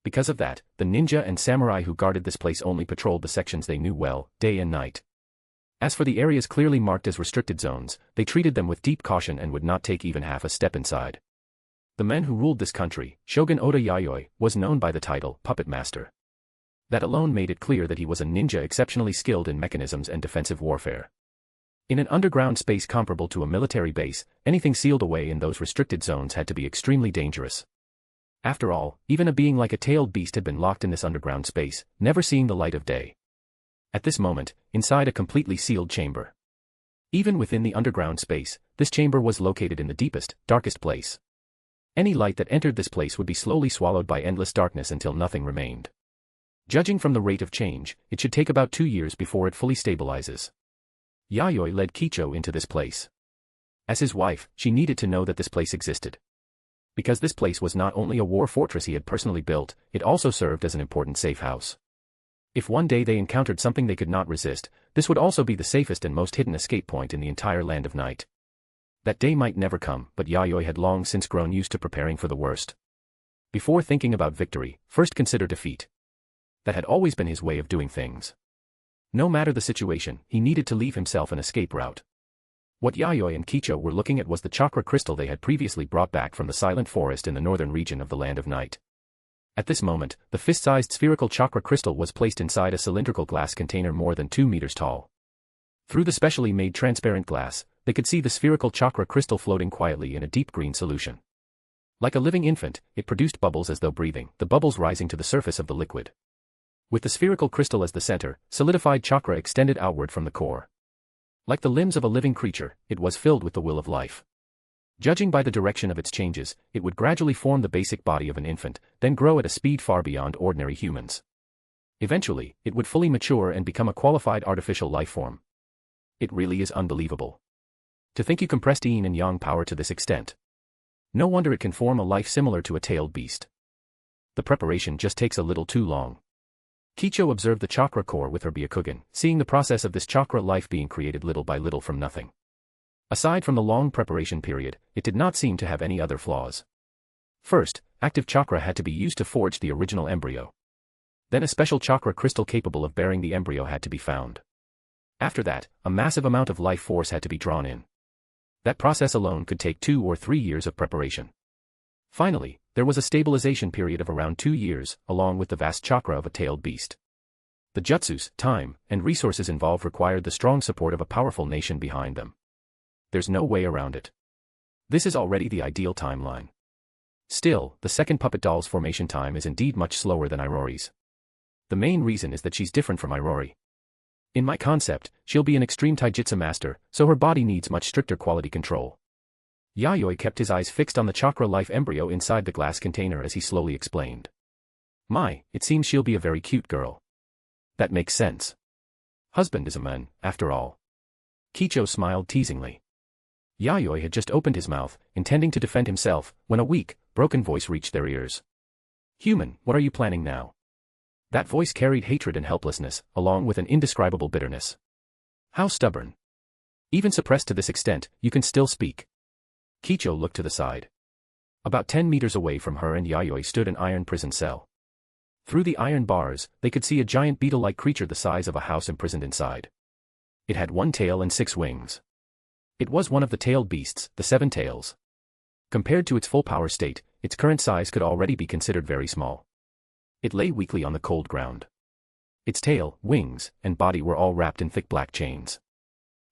Because of that, the ninja and samurai who guarded this place only patrolled the sections they knew well, day and night. As for the areas clearly marked as restricted zones, they treated them with deep caution and would not take even half a step inside. The man who ruled this country, Shogun Oda Yayoi, was known by the title Puppet Master. That alone made it clear that he was a ninja exceptionally skilled in mechanisms and defensive warfare. In an underground space comparable to a military base, anything sealed away in those restricted zones had to be extremely dangerous. After all, even a being like a tailed beast had been locked in this underground space, never seeing the light of day. At this moment, inside a completely sealed chamber. Even within the underground space, this chamber was located in the deepest, darkest place. Any light that entered this place would be slowly swallowed by endless darkness until nothing remained. Judging from the rate of change, it should take about 2 years before it fully stabilizes. Yayoi led Kicho into this place. As his wife, she needed to know that this place existed. Because this place was not only a war fortress he had personally built, it also served as an important safe house. If one day they encountered something they could not resist, this would also be the safest and most hidden escape point in the entire land of night. That day might never come, but Yayoi had long since grown used to preparing for the worst. Before thinking about victory, first consider defeat. That had always been his way of doing things. No matter the situation, he needed to leave himself an escape route. What Yayoi and Kicho were looking at was the chakra crystal they had previously brought back from the silent forest in the northern region of the Land of Night. At this moment, the fist-sized spherical chakra crystal was placed inside a cylindrical glass container more than 2 meters tall. Through the specially made transparent glass, they could see the spherical chakra crystal floating quietly in a deep green solution. Like a living infant, it produced bubbles as though breathing, the bubbles rising to the surface of the liquid. With the spherical crystal as the center, solidified chakra extended outward from the core. Like the limbs of a living creature, it was filled with the will of life. Judging by the direction of its changes, it would gradually form the basic body of an infant, then grow at a speed far beyond ordinary humans. Eventually, it would fully mature and become a qualified artificial life form. It really is unbelievable. To think you compressed yin and yang power to this extent. No wonder it can form a life similar to a tailed beast. The preparation just takes a little too long. Kicho observed the chakra core with her Byakugan, seeing the process of this chakra life being created little by little from nothing. Aside from the long preparation period, it did not seem to have any other flaws. First, active chakra had to be used to forge the original embryo. Then a special chakra crystal capable of bearing the embryo had to be found. After that, a massive amount of life force had to be drawn in. That process alone could take 2 or 3 years of preparation. Finally, there was a stabilization period of around 2 years, along with the vast chakra of a tailed beast. The jutsus, time, and resources involved required the strong support of a powerful nation behind them. There's no way around it. This is already the ideal timeline. Still, the second puppet doll's formation time is indeed much slower than Irori's. The main reason is that she's different from Irori. In my concept, she'll be an extreme taijutsu master, so her body needs much stricter quality control. Yayoi kept his eyes fixed on the chakra life embryo inside the glass container as he slowly explained. It seems she'll be a very cute girl. That makes sense. Husband is a man, after all. Kicho smiled teasingly. Yayoi had just opened his mouth, intending to defend himself, when a weak, broken voice reached their ears. Human, what are you planning now? That voice carried hatred and helplessness, along with an indescribable bitterness. How stubborn. Even suppressed to this extent, you can still speak. Kicho looked to the side. About 10 meters away from her and Yayoi stood an iron prison cell. Through the iron bars, they could see a giant beetle-like creature the size of a house imprisoned inside. It had 1 tail and 6 wings. It was one of the tailed beasts, the 7 tails. Compared to its full power state, its current size could already be considered very small. It lay weakly on the cold ground. Its tail, wings, and body were all wrapped in thick black chains.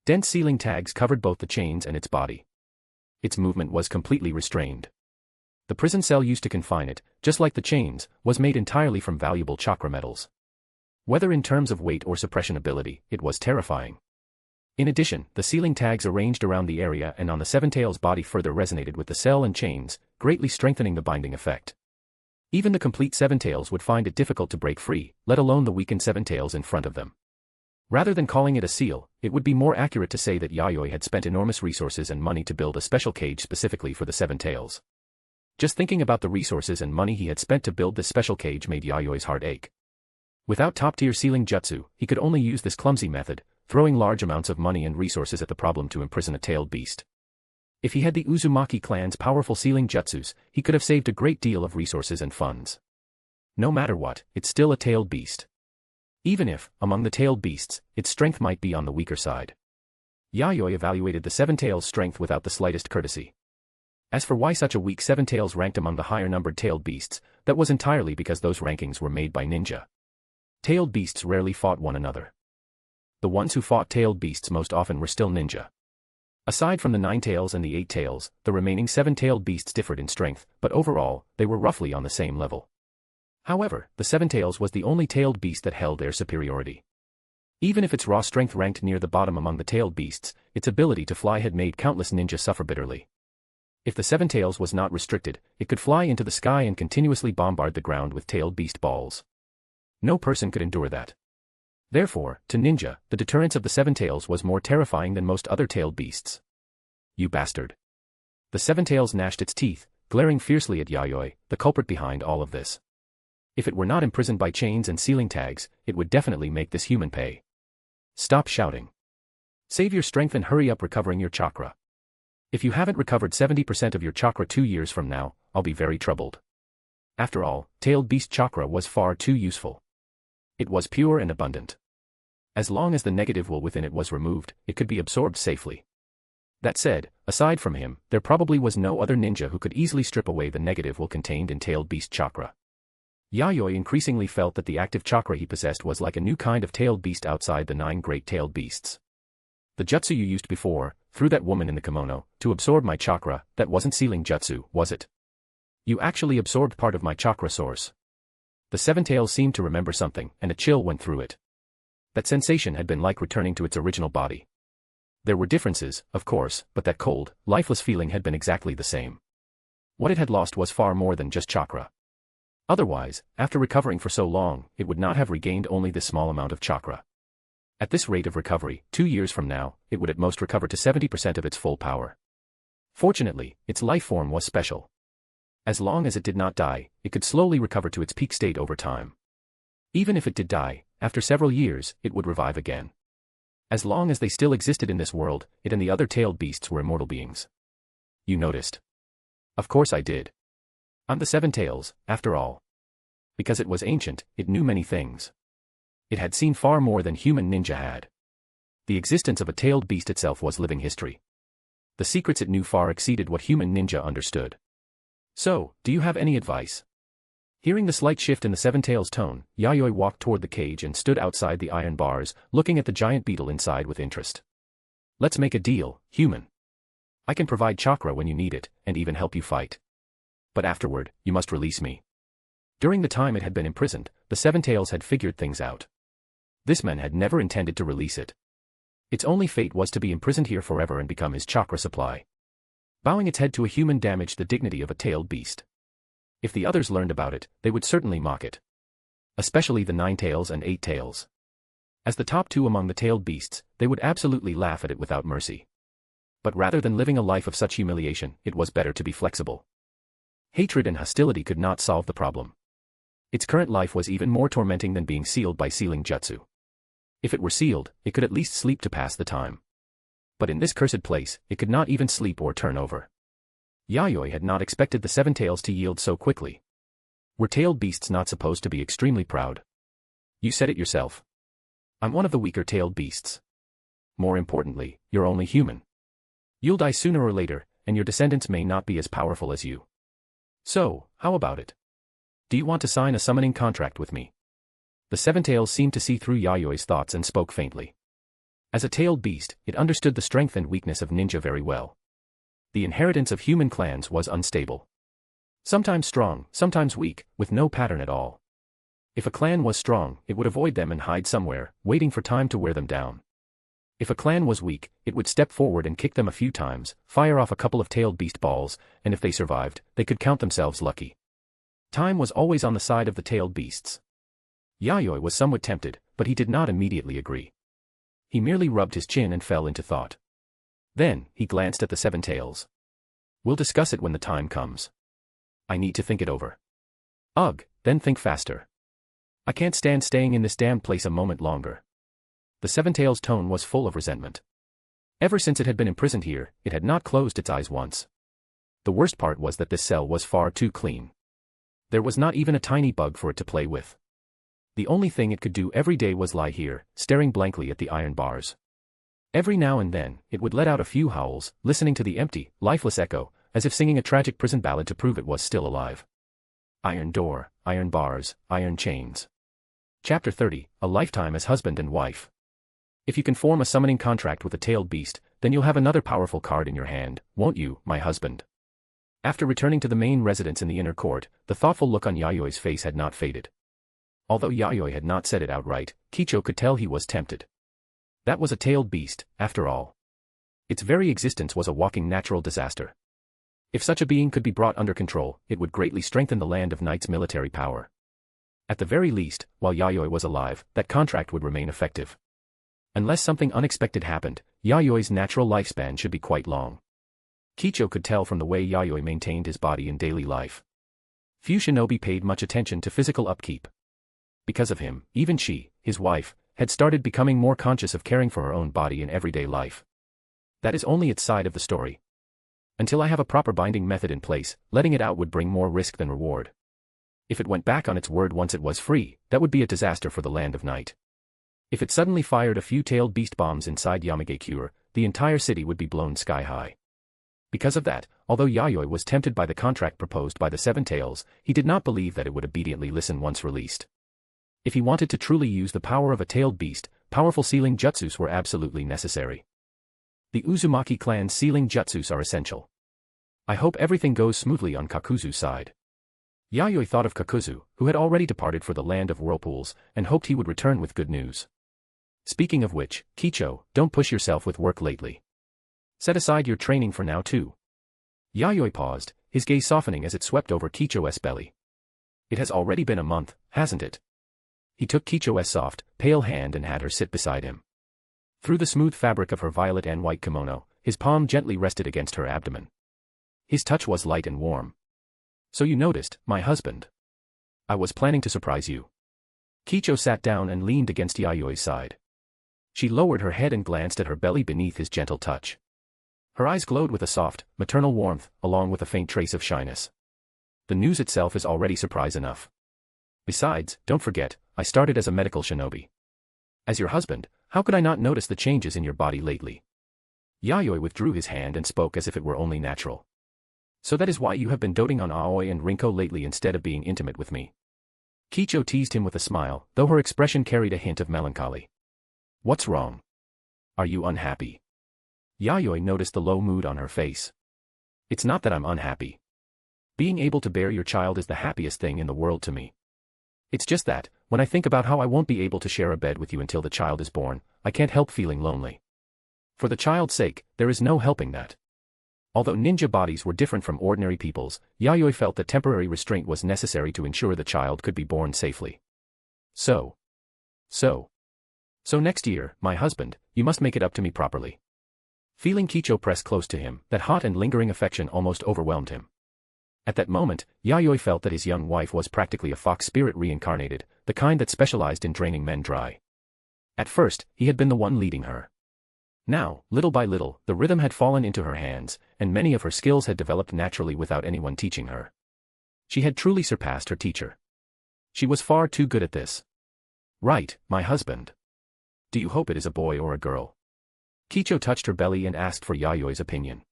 Dense sealing tags covered both the chains and its body. Its movement was completely restrained. The prison cell used to confine it, just like the chains, was made entirely from valuable chakra metals. Whether in terms of weight or suppression ability, it was terrifying. In addition, the sealing tags arranged around the area and on the 7 tails body further resonated with the cell and chains, greatly strengthening the binding effect. Even the complete 7 tails would find it difficult to break free, let alone the weakened 7 tails in front of them. Rather than calling it a seal, it would be more accurate to say that Yayoi had spent enormous resources and money to build a special cage specifically for the 7 tails. Just thinking about the resources and money he had spent to build this special cage made Yayoi's heart ache. Without top-tier sealing jutsu, he could only use this clumsy method, throwing large amounts of money and resources at the problem to imprison a tailed beast. If he had the Uzumaki clan's powerful sealing jutsus, he could have saved a great deal of resources and funds. No matter what, it's still a tailed beast. Even if, among the tailed beasts, its strength might be on the weaker side. Yayoi evaluated the 7 tails' strength without the slightest courtesy. As for why such a weak 7 tails ranked among the higher-numbered tailed beasts, that was entirely because those rankings were made by ninja. Tailed beasts rarely fought one another. The ones who fought tailed beasts most often were still ninja. Aside from the 9 tails and the 8 tails, the remaining 7 tailed beasts differed in strength, but overall, they were roughly on the same level. However, the 7 tails was the only tailed beast that held their superiority. Even if its raw strength ranked near the bottom among the tailed beasts, its ability to fly had made countless ninja suffer bitterly. If the 7 tails was not restricted, it could fly into the sky and continuously bombard the ground with tailed beast balls. No person could endure that. Therefore, to ninja, the deterrence of the 7 tails was more terrifying than most other tailed beasts. You bastard. The 7 tails gnashed its teeth, glaring fiercely at Yayoi, the culprit behind all of this. If it were not imprisoned by chains and sealing tags, it would definitely make this human pay. Stop shouting. Save your strength and hurry up recovering your chakra. If you haven't recovered 70% of your chakra 2 years from now, I'll be very troubled. After all, tailed beast chakra was far too useful. It was pure and abundant. As long as the negative will within it was removed, it could be absorbed safely. That said, aside from him, there probably was no other ninja who could easily strip away the negative will contained in tailed beast chakra. Yayoi increasingly felt that the active chakra he possessed was like a new kind of tailed beast outside the 9 great tailed beasts. The jutsu you used before, through that woman in the kimono, to absorb my chakra, that wasn't sealing jutsu, was it? You actually absorbed part of my chakra source. The 7 tails seemed to remember something, and a chill went through it. That sensation had been like returning to its original body. There were differences, of course, but that cold, lifeless feeling had been exactly the same. What it had lost was far more than just chakra. Otherwise, after recovering for so long, it would not have regained only this small amount of chakra. At this rate of recovery, 2 years from now, it would at most recover to 70% of its full power. Fortunately, its life form was special. As long as it did not die, it could slowly recover to its peak state over time. Even if it did die, after several years, it would revive again. As long as they still existed in this world, it and the other tailed beasts were immortal beings. You noticed? Of course I did. I'm the 7 tails, after all. Because it was ancient, it knew many things. It had seen far more than human ninja had. The existence of a tailed beast itself was living history. The secrets it knew far exceeded what human ninja understood. So, do you have any advice? Hearing the slight shift in the 7 tails tone, Yayoi walked toward the cage and stood outside the iron bars, looking at the giant beetle inside with interest. Let's make a deal, human. I can provide chakra when you need it, and even help you fight. But afterward, you must release me. During the time it had been imprisoned, the 7 tails had figured things out. This man had never intended to release it. Its only fate was to be imprisoned here forever and become his chakra supply. Bowing its head to a human damaged the dignity of a tailed beast. If the others learned about it, they would certainly mock it. Especially the 9 tails and 8 tails. As the top 2 among the tailed beasts, they would absolutely laugh at it without mercy. But rather than living a life of such humiliation, it was better to be flexible. Hatred and hostility could not solve the problem. Its current life was even more tormenting than being sealed by sealing jutsu. If it were sealed, it could at least sleep to pass the time. But in this cursed place, it could not even sleep or turn over. Yayoi had not expected the 7 tails to yield so quickly. Were tailed beasts not supposed to be extremely proud? You said it yourself. I'm one of the weaker tailed beasts. more importantly, you're only human. You'll die sooner or later, and your descendants may not be as powerful as you. So, how about it? Do you want to sign a summoning contract with me? The Seven Tails seemed to see through Yayoi's thoughts and spoke faintly. As a tailed beast, it understood the strength and weakness of ninja very well. The inheritance of human clans was unstable. Sometimes strong, sometimes weak, with no pattern at all. If a clan was strong, it would avoid them and hide somewhere, waiting for time to wear them down. If a clan was weak, it would step forward and kick them a few times, fire off a couple of tailed beast balls, and if they survived, they could count themselves lucky. Time was always on the side of the tailed beasts. Yayoi was somewhat tempted, but he did not immediately agree. He merely rubbed his chin and fell into thought. Then, he glanced at the Seven Tails. We'll discuss it when the time comes. I need to think it over. Ugh, then think faster. I can't stand staying in this damned place a moment longer. The Seven Tails' tone was full of resentment. Ever since it had been imprisoned here, it had not closed its eyes once. The worst part was that this cell was far too clean. There was not even a tiny bug for it to play with. The only thing it could do every day was lie here, staring blankly at the iron bars. Every now and then, it would let out a few howls, listening to the empty, lifeless echo, as if singing a tragic prison ballad to prove it was still alive. Iron door, iron bars, iron chains. Chapter 30, A Lifetime as Husband and Wife. If you can form a summoning contract with a tailed beast, then you'll have another powerful card in your hand, won't you, my husband? After returning to the main residence in the inner court, the thoughtful look on Yayoi's face had not faded. Although Yayoi had not said it outright, Kicho could tell he was tempted. That was a tailed beast, after all. Its very existence was a walking natural disaster. If such a being could be brought under control, it would greatly strengthen the Land of Night's military power. At the very least, while Yayoi was alive, that contract would remain effective. Unless something unexpected happened, Yayoi's natural lifespan should be quite long. Kicho could tell from the way Yayoi maintained his body in daily life. Few shinobi paid much attention to physical upkeep. Because of him, even she, his wife, had started becoming more conscious of caring for her own body in everyday life. That is only its side of the story. Until I have a proper binding method in place, letting it out would bring more risk than reward. If it went back on its word once it was free, that would be a disaster for the Land of Night. If it suddenly fired a few tailed beast bombs inside Yamagakure, the entire city would be blown sky high. Because of that, although Yayoi was tempted by the contract proposed by the Seven Tails, he did not believe that it would obediently listen once released. If he wanted to truly use the power of a tailed beast, powerful sealing jutsus were absolutely necessary. The Uzumaki clan's sealing jutsus are essential. I hope everything goes smoothly on Kakuzu's side. Yayoi thought of Kakuzu, who had already departed for the Land of Whirlpools, and hoped he would return with good news. Speaking of which, Kicho, don't push yourself with work lately. Set aside your training for now too. Yayoi paused, his gaze softening as it swept over Kicho's belly. It has already been a month, hasn't it? He took Kicho's soft, pale hand and had her sit beside him. Through the smooth fabric of her violet and white kimono, his palm gently rested against her abdomen. His touch was light and warm. So you noticed, my husband. I was planning to surprise you. Kicho sat down and leaned against Yayoi's side. She lowered her head and glanced at her belly beneath his gentle touch. Her eyes glowed with a soft, maternal warmth, along with a faint trace of shyness. The news itself is already surprise enough. Besides, don't forget, I started as a medical shinobi. As your husband, how could I not notice the changes in your body lately? Yayoi withdrew his hand and spoke as if it were only natural. So that is why you have been doting on Aoi and Rinko lately instead of being intimate with me. Kicho teased him with a smile, though her expression carried a hint of melancholy. What's wrong? Are you unhappy? Yayoi noticed the low mood on her face. It's not that I'm unhappy. Being able to bear your child is the happiest thing in the world to me. It's just that, when I think about how I won't be able to share a bed with you until the child is born, I can't help feeling lonely. For the child's sake, there is no helping that. Although ninja bodies were different from ordinary people's, Yayoi felt that temporary restraint was necessary to ensure the child could be born safely. So next year, my husband, you must make it up to me properly. Feeling Kicho press close to him, that hot and lingering affection almost overwhelmed him. At that moment, Yayoi felt that his young wife was practically a fox spirit reincarnated, the kind that specialized in draining men dry. At first, he had been the one leading her. Now, little by little, the rhythm had fallen into her hands, and many of her skills had developed naturally without anyone teaching her. She had truly surpassed her teacher. She was far too good at this. Right, my husband. Do you hope it is a boy or a girl? Kicho touched her belly and asked for Yayoi's opinion.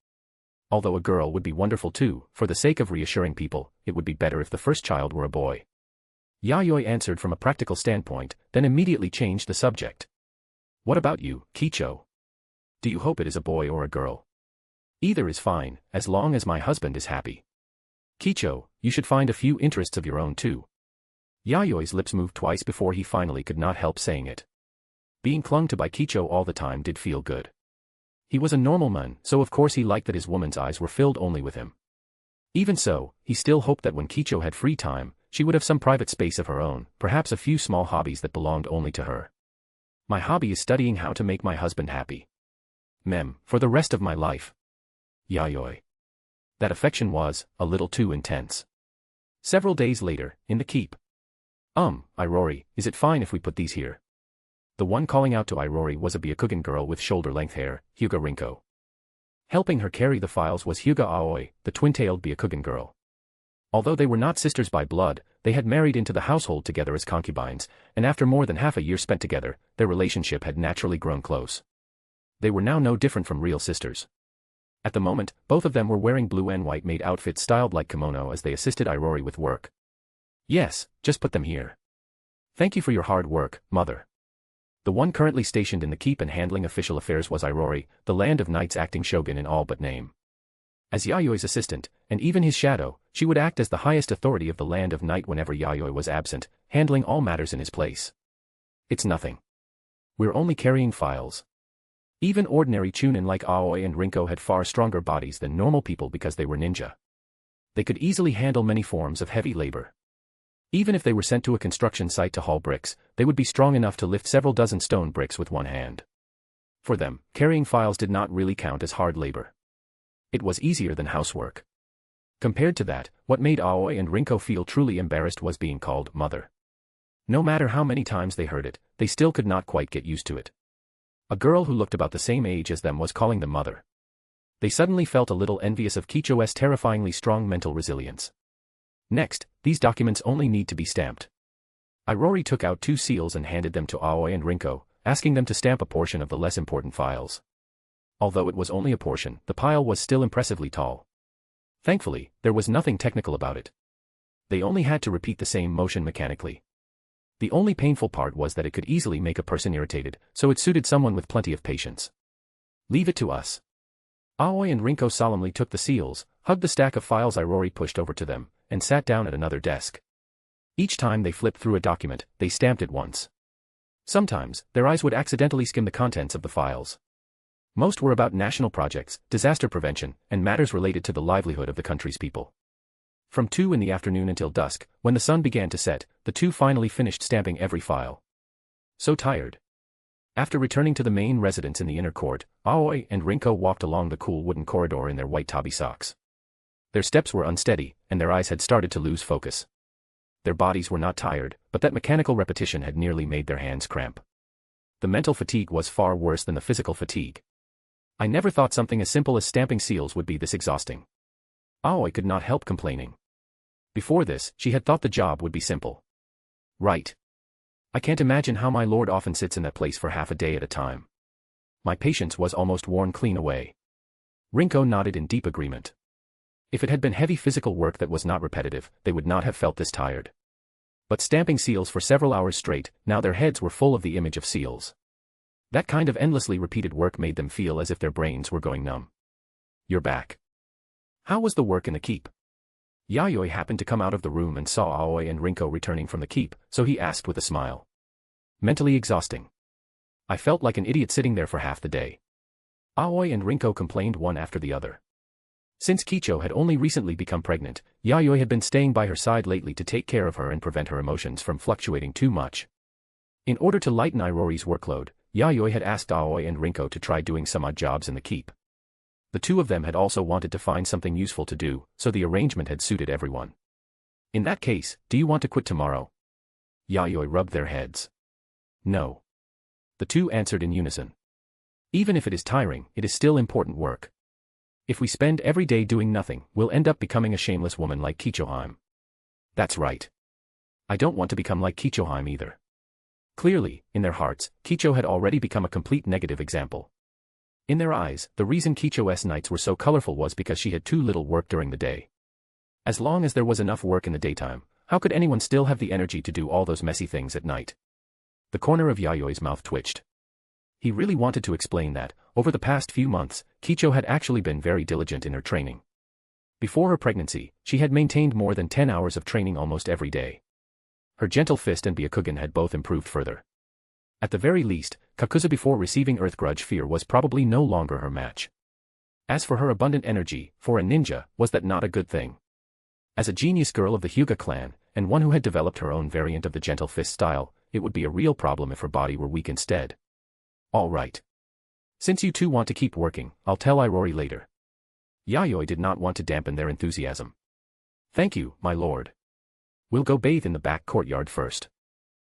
Although a girl would be wonderful too, for the sake of reassuring people, it would be better if the first child were a boy. Yayoi answered from a practical standpoint, then immediately changed the subject. What about you, Kicho? Do you hope it is a boy or a girl? Either is fine, as long as my husband is happy. Kicho, you should find a few interests of your own too. Yayoi's lips moved twice before he finally could not help saying it. Being clung to by Kicho all the time did feel good. He was a normal man, so of course he liked that his woman's eyes were filled only with him. Even so, he still hoped that when Kicho had free time, she would have some private space of her own, perhaps a few small hobbies that belonged only to her. My hobby is studying how to make my husband happy. For the rest of my life. Yayoi. That affection was a little too intense. Several days later, in the keep. Irori, is it fine if we put these here? The one calling out to Irori was a Byakugan girl with shoulder-length hair, Hyuga Rinko. Helping her carry the files was Hyuga Aoi, the twin-tailed Byakugan girl. Although they were not sisters by blood, they had married into the household together as concubines, and after more than half a year spent together, their relationship had naturally grown close. They were now no different from real sisters. At the moment, both of them were wearing blue and white maid outfits styled like kimono as they assisted Irori with work. Yes, just put them here. Thank you for your hard work, mother. The one currently stationed in the keep and handling official affairs was Irori, the Land of Night's acting shogun in all but name. As Yayoi's assistant, and even his shadow, she would act as the highest authority of the Land of Night whenever Yayoi was absent, handling all matters in his place. It's nothing. We're only carrying files. Even ordinary chunin like Aoi and Rinko had far stronger bodies than normal people because they were ninja. They could easily handle many forms of heavy labor. Even if they were sent to a construction site to haul bricks, they would be strong enough to lift several dozen stone bricks with one hand. For them, carrying files did not really count as hard labor. It was easier than housework. Compared to that, what made Aoi and Rinko feel truly embarrassed was being called mother. No matter how many times they heard it, they still could not quite get used to it. A girl who looked about the same age as them was calling them mother. They suddenly felt a little envious of Kicho's terrifyingly strong mental resilience. Next, these documents only need to be stamped. Irori took out 2 seals and handed them to Aoi and Rinko, asking them to stamp a portion of the less important files. Although it was only a portion, the pile was still impressively tall. Thankfully, there was nothing technical about it. They only had to repeat the same motion mechanically. The only painful part was that it could easily make a person irritated, so it suited someone with plenty of patience. Leave it to us. Aoi and Rinko solemnly took the seals, hugged the stack of files Irori pushed over to them, and sat down at another desk. Each time they flipped through a document, they stamped it once. Sometimes, their eyes would accidentally skim the contents of the files. Most were about national projects, disaster prevention, and matters related to the livelihood of the country's people. From 2 in the afternoon until dusk, when the sun began to set, the 2 finally finished stamping every file. So tired. After returning to the main residence in the inner court, Aoi and Rinko walked along the cool wooden corridor in their white tabi socks. Their steps were unsteady, and their eyes had started to lose focus. Their bodies were not tired, but that mechanical repetition had nearly made their hands cramp. The mental fatigue was far worse than the physical fatigue. I never thought something as simple as stamping seals would be this exhausting. Aoi could not help complaining. Before this, she had thought the job would be simple. Right. I can't imagine how my lord often sits in that place for half a day at a time. My patience was almost worn clean away. Rinko nodded in deep agreement. If it had been heavy physical work that was not repetitive, they would not have felt this tired. But stamping seals for several hours straight, now their heads were full of the image of seals. That kind of endlessly repeated work made them feel as if their brains were going numb. You're back. How was the work in the keep? Yayoi happened to come out of the room and saw Aoi and Rinko returning from the keep, so he asked with a smile. Mentally exhausting. I felt like an idiot sitting there for half the day. Aoi and Rinko complained one after the other. Since Kicho had only recently become pregnant, Yayoi had been staying by her side lately to take care of her and prevent her emotions from fluctuating too much. In order to lighten Irori's workload, Yayoi had asked Aoi and Rinko to try doing some odd jobs in the keep. The 2 of them had also wanted to find something useful to do, so the arrangement had suited everyone. In that case, do you want to quit tomorrow? Yayoi rubbed their heads. No. The 2 answered in unison. Even if it is tiring, it is still important work. If we spend every day doing nothing, we'll end up becoming a shameless woman like Kichoheim. That's right. I don't want to become like Kichoheim either. Clearly, in their hearts, Kicho had already become a complete negative example. In their eyes, the reason Kicho's nights were so colorful was because she had too little work during the day. As long as there was enough work in the daytime, how could anyone still have the energy to do all those messy things at night? The corner of Yayoi's mouth twitched. He really wanted to explain that, over the past few months, Kicho had actually been very diligent in her training. Before her pregnancy, she had maintained more than 10 hours of training almost every day. Her gentle fist and Byakugan had both improved further. At the very least, Kakuzu before receiving Earth Grudge Fear was probably no longer her match. As for her abundant energy, for a ninja, was that not a good thing? As a genius girl of the Hyuga clan, and one who had developed her own variant of the gentle fist style, it would be a real problem if her body were weak instead. All right. Since you two want to keep working, I'll tell Irori later. Yayoi did not want to dampen their enthusiasm. Thank you, my lord. We'll go bathe in the back courtyard first.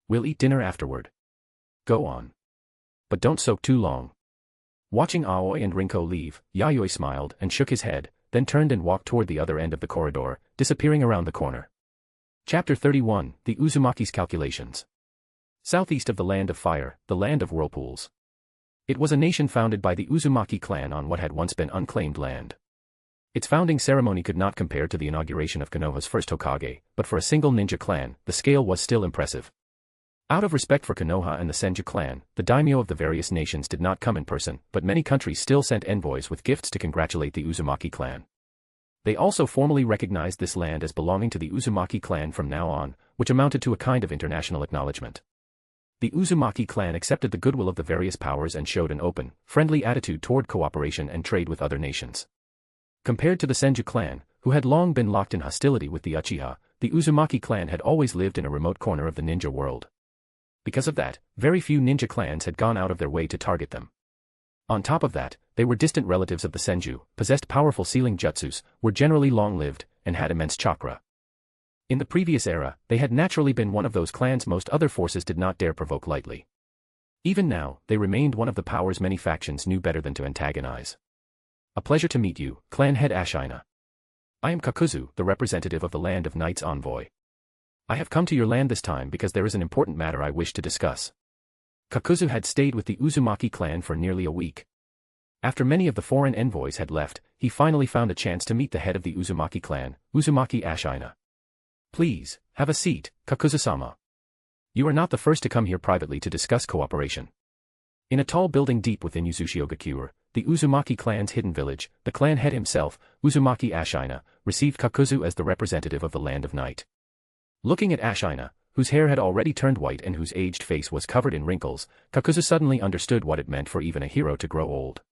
We'll eat dinner afterward. Go on. But don't soak too long. Watching Aoi and Rinko leave, Yayoi smiled and shook his head, then turned and walked toward the other end of the corridor, disappearing around the corner. Chapter 31, The Uzumaki's Calculations. Southeast of the Land of Fire, the Land of Whirlpools. It was a nation founded by the Uzumaki clan on what had once been unclaimed land. Its founding ceremony could not compare to the inauguration of Konoha's first Hokage, but for a single ninja clan, the scale was still impressive. Out of respect for Konoha and the Senju clan, the daimyo of the various nations did not come in person, but many countries still sent envoys with gifts to congratulate the Uzumaki clan. They also formally recognized this land as belonging to the Uzumaki clan from now on, which amounted to a kind of international acknowledgement. The Uzumaki clan accepted the goodwill of the various powers and showed an open, friendly attitude toward cooperation and trade with other nations. Compared to the Senju clan, who had long been locked in hostility with the Uchiha, the Uzumaki clan had always lived in a remote corner of the ninja world. Because of that, very few ninja clans had gone out of their way to target them. On top of that, they were distant relatives of the Senju, possessed powerful sealing jutsus, were generally long-lived, and had immense chakra. In the previous era, they had naturally been one of those clans most other forces did not dare provoke lightly. Even now, they remained one of the powers many factions knew better than to antagonize. A pleasure to meet you, clan head Ashina. I am Kakuzu, the representative of the Land of Night's envoy. I have come to your land this time because there is an important matter I wish to discuss. Kakuzu had stayed with the Uzumaki clan for nearly a week. After many of the foreign envoys had left, he finally found a chance to meet the head of the Uzumaki clan, Uzumaki Ashina. Please, have a seat, Kakuzu-sama. You are not the first to come here privately to discuss cooperation. In a tall building deep within Uzushio-gakure, the Uzumaki clan's hidden village, the clan head himself, Uzumaki Ashina, received Kakuzu as the representative of the Land of Night. Looking at Ashina, whose hair had already turned white and whose aged face was covered in wrinkles, Kakuzu suddenly understood what it meant for even a hero to grow old.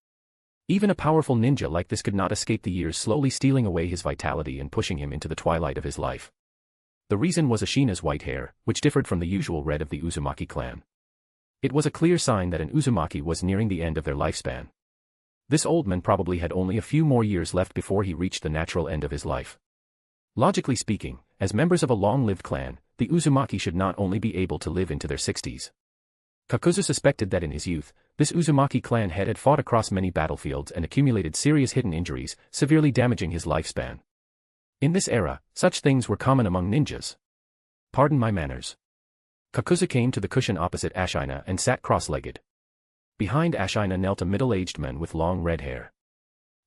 Even a powerful ninja like this could not escape the years slowly stealing away his vitality and pushing him into the twilight of his life. The reason was Ashina's white hair, which differed from the usual red of the Uzumaki clan. It was a clear sign that an Uzumaki was nearing the end of their lifespan. This old man probably had only a few more years left before he reached the natural end of his life. Logically speaking, as members of a long-lived clan, the Uzumaki should not only be able to live into their 60s. Kakuzu suspected that in his youth, this Uzumaki clan head had fought across many battlefields and accumulated serious hidden injuries, severely damaging his lifespan. In this era, such things were common among ninjas. Pardon my manners. Kakuzu came to the cushion opposite Ashina and sat cross-legged. Behind Ashina knelt a middle-aged man with long red hair.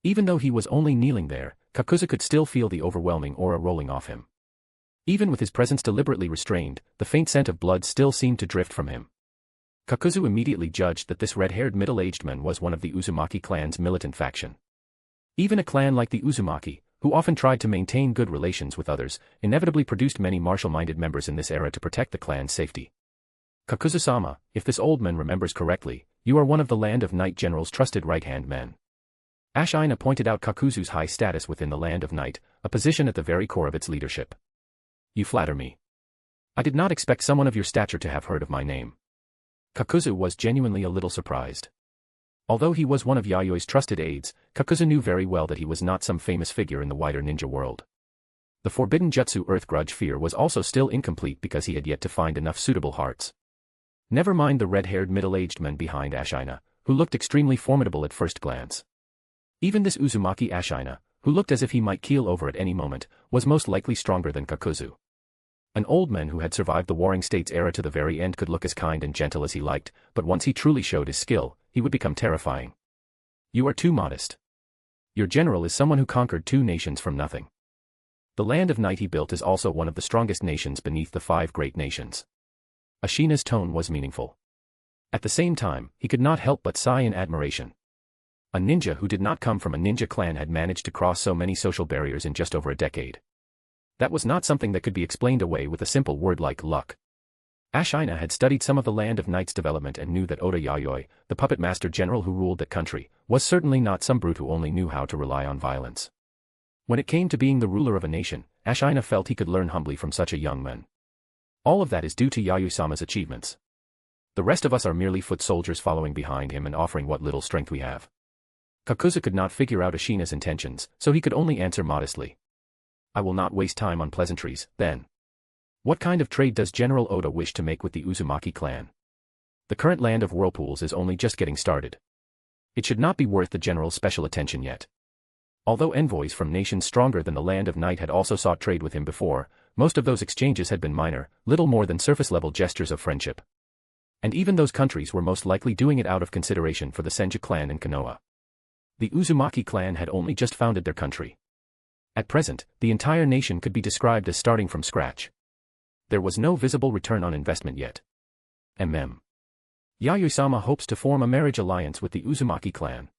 Even though he was only kneeling there, Kakuzu could still feel the overwhelming aura rolling off him. Even with his presence deliberately restrained, the faint scent of blood still seemed to drift from him. Kakuzu immediately judged that this red-haired middle-aged man was one of the Uzumaki clan's militant faction. Even a clan like the Uzumaki, who often tried to maintain good relations with others, inevitably produced many martial-minded members in this era to protect the clan's safety. Kakuzu-sama, if this old man remembers correctly, you are one of the Land of Night General's trusted right-hand men. Ashina pointed out Kakuzu's high status within the Land of Night, a position at the very core of its leadership. You flatter me. I did not expect someone of your stature to have heard of my name. Kakuzu was genuinely a little surprised. Although he was one of Yayoi's trusted aides, Kakuzu knew very well that he was not some famous figure in the wider ninja world. The forbidden jutsu Earth Grudge Fear was also still incomplete because he had yet to find enough suitable hearts. Never mind the red-haired middle-aged man behind Ashina, who looked extremely formidable at first glance. Even this Uzumaki Ashina, who looked as if he might keel over at any moment, was most likely stronger than Kakuzu. An old man who had survived the Warring States era to the very end could look as kind and gentle as he liked, but once he truly showed his skill, he would become terrifying. You are too modest. Your general is someone who conquered 2 nations from nothing. The land of Night he built is also one of the strongest nations beneath the 5 great nations. Ashina's tone was meaningful. At the same time, he could not help but sigh in admiration. A ninja who did not come from a ninja clan had managed to cross so many social barriers in just over a decade. That was not something that could be explained away with a simple word like luck. Ashina had studied some of the Land of Night's development and knew that Oda Yayoi, the puppet master general who ruled that country, was certainly not some brute who only knew how to rely on violence. When it came to being the ruler of a nation, Ashina felt he could learn humbly from such a young man. All of that is due to Yayoi-sama's achievements. The rest of us are merely foot soldiers following behind him and offering what little strength we have. Kakuzu could not figure out Ashina's intentions, so he could only answer modestly. I will not waste time on pleasantries, then. What kind of trade does General Oda wish to make with the Uzumaki clan? The current land of whirlpools is only just getting started. It should not be worth the general's special attention yet. Although envoys from nations stronger than the Land of Night had also sought trade with him before, most of those exchanges had been minor, little more than surface-level gestures of friendship. And even those countries were most likely doing it out of consideration for the Senju clan in Konoha. The Uzumaki clan had only just founded their country. At present, the entire nation could be described as starting from scratch. There was no visible return on investment yet. Yayoi-sama hopes to form a marriage alliance with the Uzumaki clan.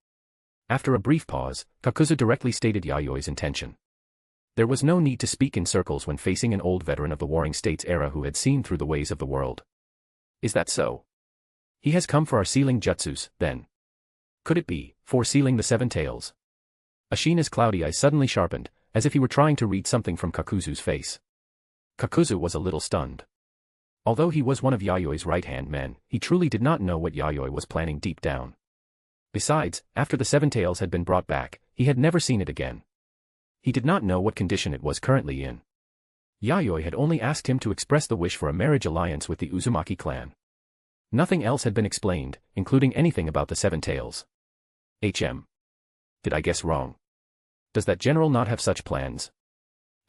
After a brief pause, Kakuzu directly stated Yayoi's intention. There was no need to speak in circles when facing an old veteran of the Warring States era who had seen through the ways of the world. Is that so? He has come for our sealing jutsus, then. Could it be, for sealing the 7 tails? Ashina's cloudy eyes suddenly sharpened, as if he were trying to read something from Kakuzu's face. Kakuzu was a little stunned. Although he was one of Yayoi's right-hand men, he truly did not know what Yayoi was planning deep down. Besides, after the 7 tails had been brought back, he had never seen it again. He did not know what condition it was currently in. Yayoi had only asked him to express the wish for a marriage alliance with the Uzumaki clan. Nothing else had been explained, including anything about the 7 tails. Did I guess wrong? Does that general not have such plans?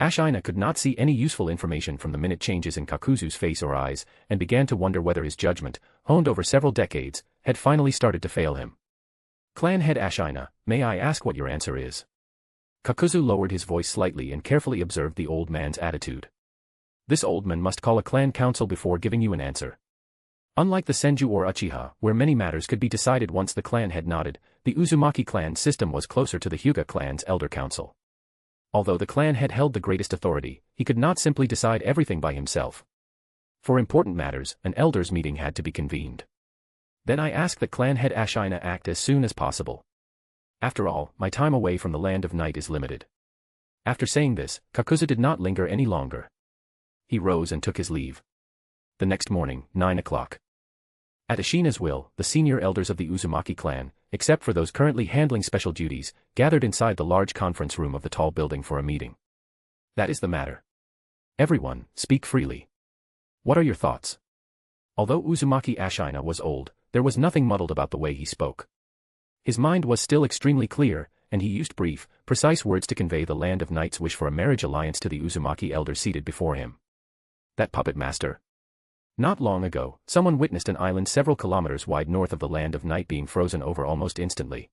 Ashina could not see any useful information from the minute changes in Kakuzu's face or eyes, and began to wonder whether his judgment, honed over several decades, had finally started to fail him. Clan head Ashina, may I ask what your answer is? Kakuzu lowered his voice slightly and carefully observed the old man's attitude. This old man must call a clan council before giving you an answer. Unlike the Senju or Uchiha, where many matters could be decided once the clan had nodded, the Uzumaki clan system was closer to the Hyuga clan's elder council. Although the clan had held the greatest authority, he could not simply decide everything by himself. For important matters, an elders' meeting had to be convened. Then I ask that clan head Ashina act as soon as possible. After all, my time away from the Land of Night is limited. After saying this, Kakuzu did not linger any longer. He rose and took his leave. The next morning, 9 o'clock. At Ashina's will, the senior elders of the Uzumaki clan, except for those currently handling special duties, gathered inside the large conference room of the tall building for a meeting. That is the matter. Everyone, speak freely. What are your thoughts? Although Uzumaki Ashina was old, there was nothing muddled about the way he spoke. His mind was still extremely clear, and he used brief, precise words to convey the Land of Night's wish for a marriage alliance to the Uzumaki elder seated before him. That puppet master. Not long ago, someone witnessed an island several kilometers wide north of the Land of Night being frozen over almost instantly.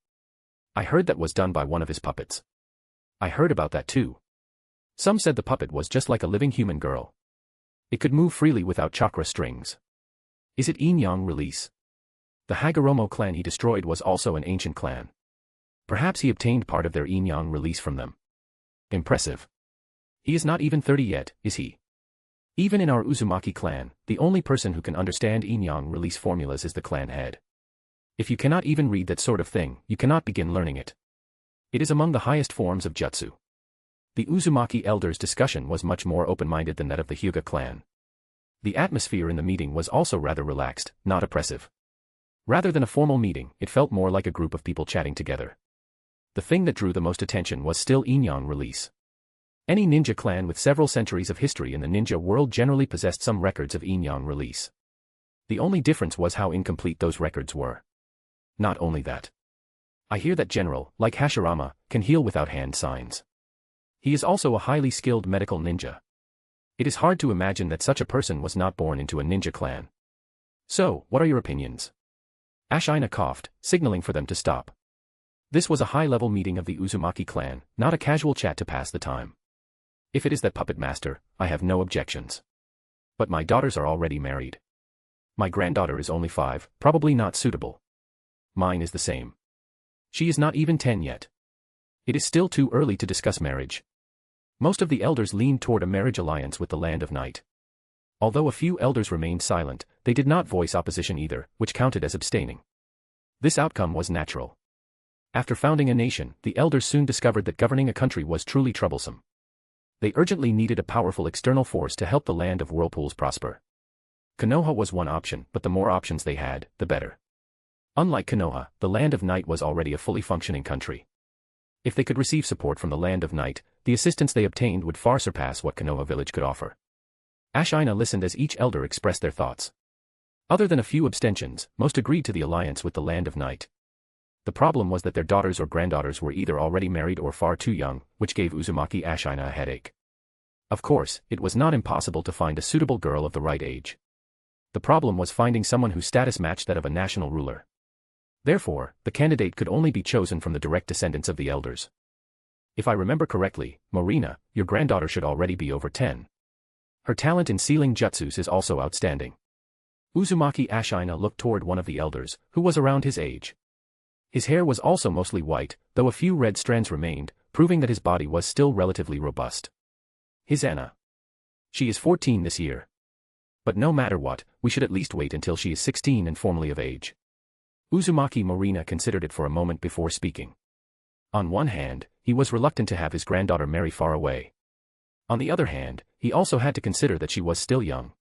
I heard that was done by one of his puppets. I heard about that too. Some said the puppet was just like a living human girl. It could move freely without chakra strings. Is it yin-yang release? The Hagoromo clan he destroyed was also an ancient clan. Perhaps he obtained part of their yin-yang release from them. Impressive. He is not even 30 yet, is he? Even in our Uzumaki clan, the only person who can understand yin-yang release formulas is the clan head. If you cannot even read that sort of thing, you cannot begin learning it. It is among the highest forms of jutsu. The Uzumaki elders' discussion was much more open-minded than that of the Hyuga clan. The atmosphere in the meeting was also rather relaxed, not oppressive. Rather than a formal meeting, it felt more like a group of people chatting together. The thing that drew the most attention was still yin-yang release. Any ninja clan with several centuries of history in the ninja world generally possessed some records of yin-yang release. The only difference was how incomplete those records were. Not only that. I hear that general, like Hashirama, can heal without hand signs. He is also a highly skilled medical ninja. It is hard to imagine that such a person was not born into a ninja clan. So, what are your opinions? Ashina coughed, signaling for them to stop. This was a high-level meeting of the Uzumaki clan, not a casual chat to pass the time. If it is that puppet master, I have no objections. But my daughters are already married. My granddaughter is only 5, probably not suitable. Mine is the same. She is not even 10 yet. It is still too early to discuss marriage. Most of the elders leaned toward a marriage alliance with the Land of Night. Although a few elders remained silent, they did not voice opposition either, which counted as abstaining. This outcome was natural. After founding a nation, the elders soon discovered that governing a country was truly troublesome. They urgently needed a powerful external force to help the land of whirlpools prosper. Konoha was one option, but the more options they had, the better. Unlike Konoha, the Land of Night was already a fully functioning country. If they could receive support from the Land of Night, the assistance they obtained would far surpass what Konoha village could offer. Ashina listened as each elder expressed their thoughts. Other than a few abstentions, most agreed to the alliance with the Land of Night. The problem was that their daughters or granddaughters were either already married or far too young, which gave Uzumaki Ashina a headache. Of course, it was not impossible to find a suitable girl of the right age. The problem was finding someone whose status matched that of a national ruler. Therefore, the candidate could only be chosen from the direct descendants of the elders. If I remember correctly, Morina, your granddaughter should already be over 10. Her talent in sealing jutsus is also outstanding. Uzumaki Ashina looked toward one of the elders, who was around his age. His hair was also mostly white, though a few red strands remained, proving that his body was still relatively robust. Hizana. She is 14 this year. But no matter what, we should at least wait until she is 16 and formally of age. Uzumaki Morina considered it for a moment before speaking. On one hand, he was reluctant to have his granddaughter marry far away. On the other hand, he also had to consider that she was still young.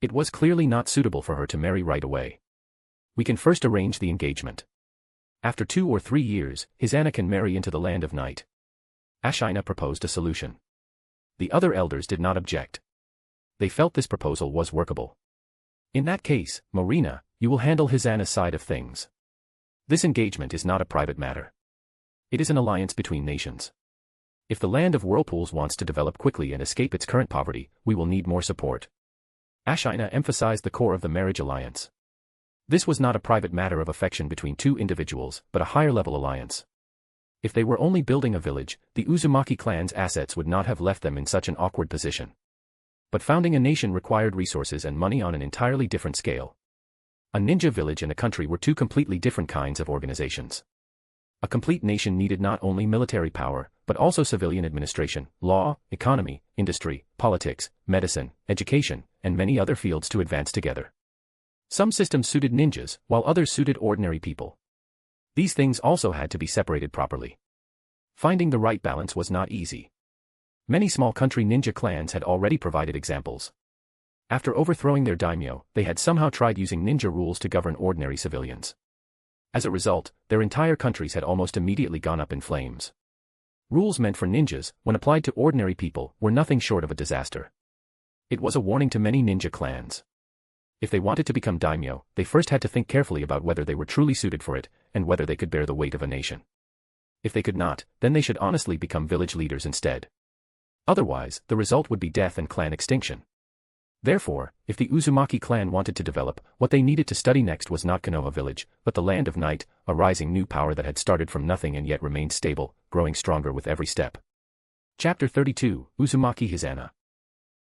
It was clearly not suitable for her to marry right away. We can first arrange the engagement. After 2 or 3 years, Hizana can marry into the Land of Night. Ashina proposed a solution. The other elders did not object. They felt this proposal was workable. In that case, Morina, you will handle Hizana's side of things. This engagement is not a private matter. It is an alliance between nations. If the Land of Whirlpools wants to develop quickly and escape its current poverty, we will need more support. Ashina emphasized the core of the marriage alliance. This was not a private matter of affection between two individuals, but a higher-level alliance. If they were only building a village, the Uzumaki clan's assets would not have left them in such an awkward position. But founding a nation required resources and money on an entirely different scale. A ninja village and a country were two completely different kinds of organizations. A complete nation needed not only military power, but also civilian administration, law, economy, industry, politics, medicine, education, and many other fields to advance together. Some systems suited ninjas, while others suited ordinary people. These things also had to be separated properly. Finding the right balance was not easy. Many small country ninja clans had already provided examples. After overthrowing their daimyo, they had somehow tried using ninja rules to govern ordinary civilians. As a result, their entire countries had almost immediately gone up in flames. Rules meant for ninjas, when applied to ordinary people, were nothing short of a disaster. It was a warning to many ninja clans. If they wanted to become daimyo, they first had to think carefully about whether they were truly suited for it, and whether they could bear the weight of a nation. If they could not, then they should honestly become village leaders instead. Otherwise, the result would be death and clan extinction. Therefore, if the Uzumaki clan wanted to develop, what they needed to study next was not Konoha village, but the Land of Night, a rising new power that had started from nothing and yet remained stable, growing stronger with every step. Chapter 32, Uzumaki Hizana.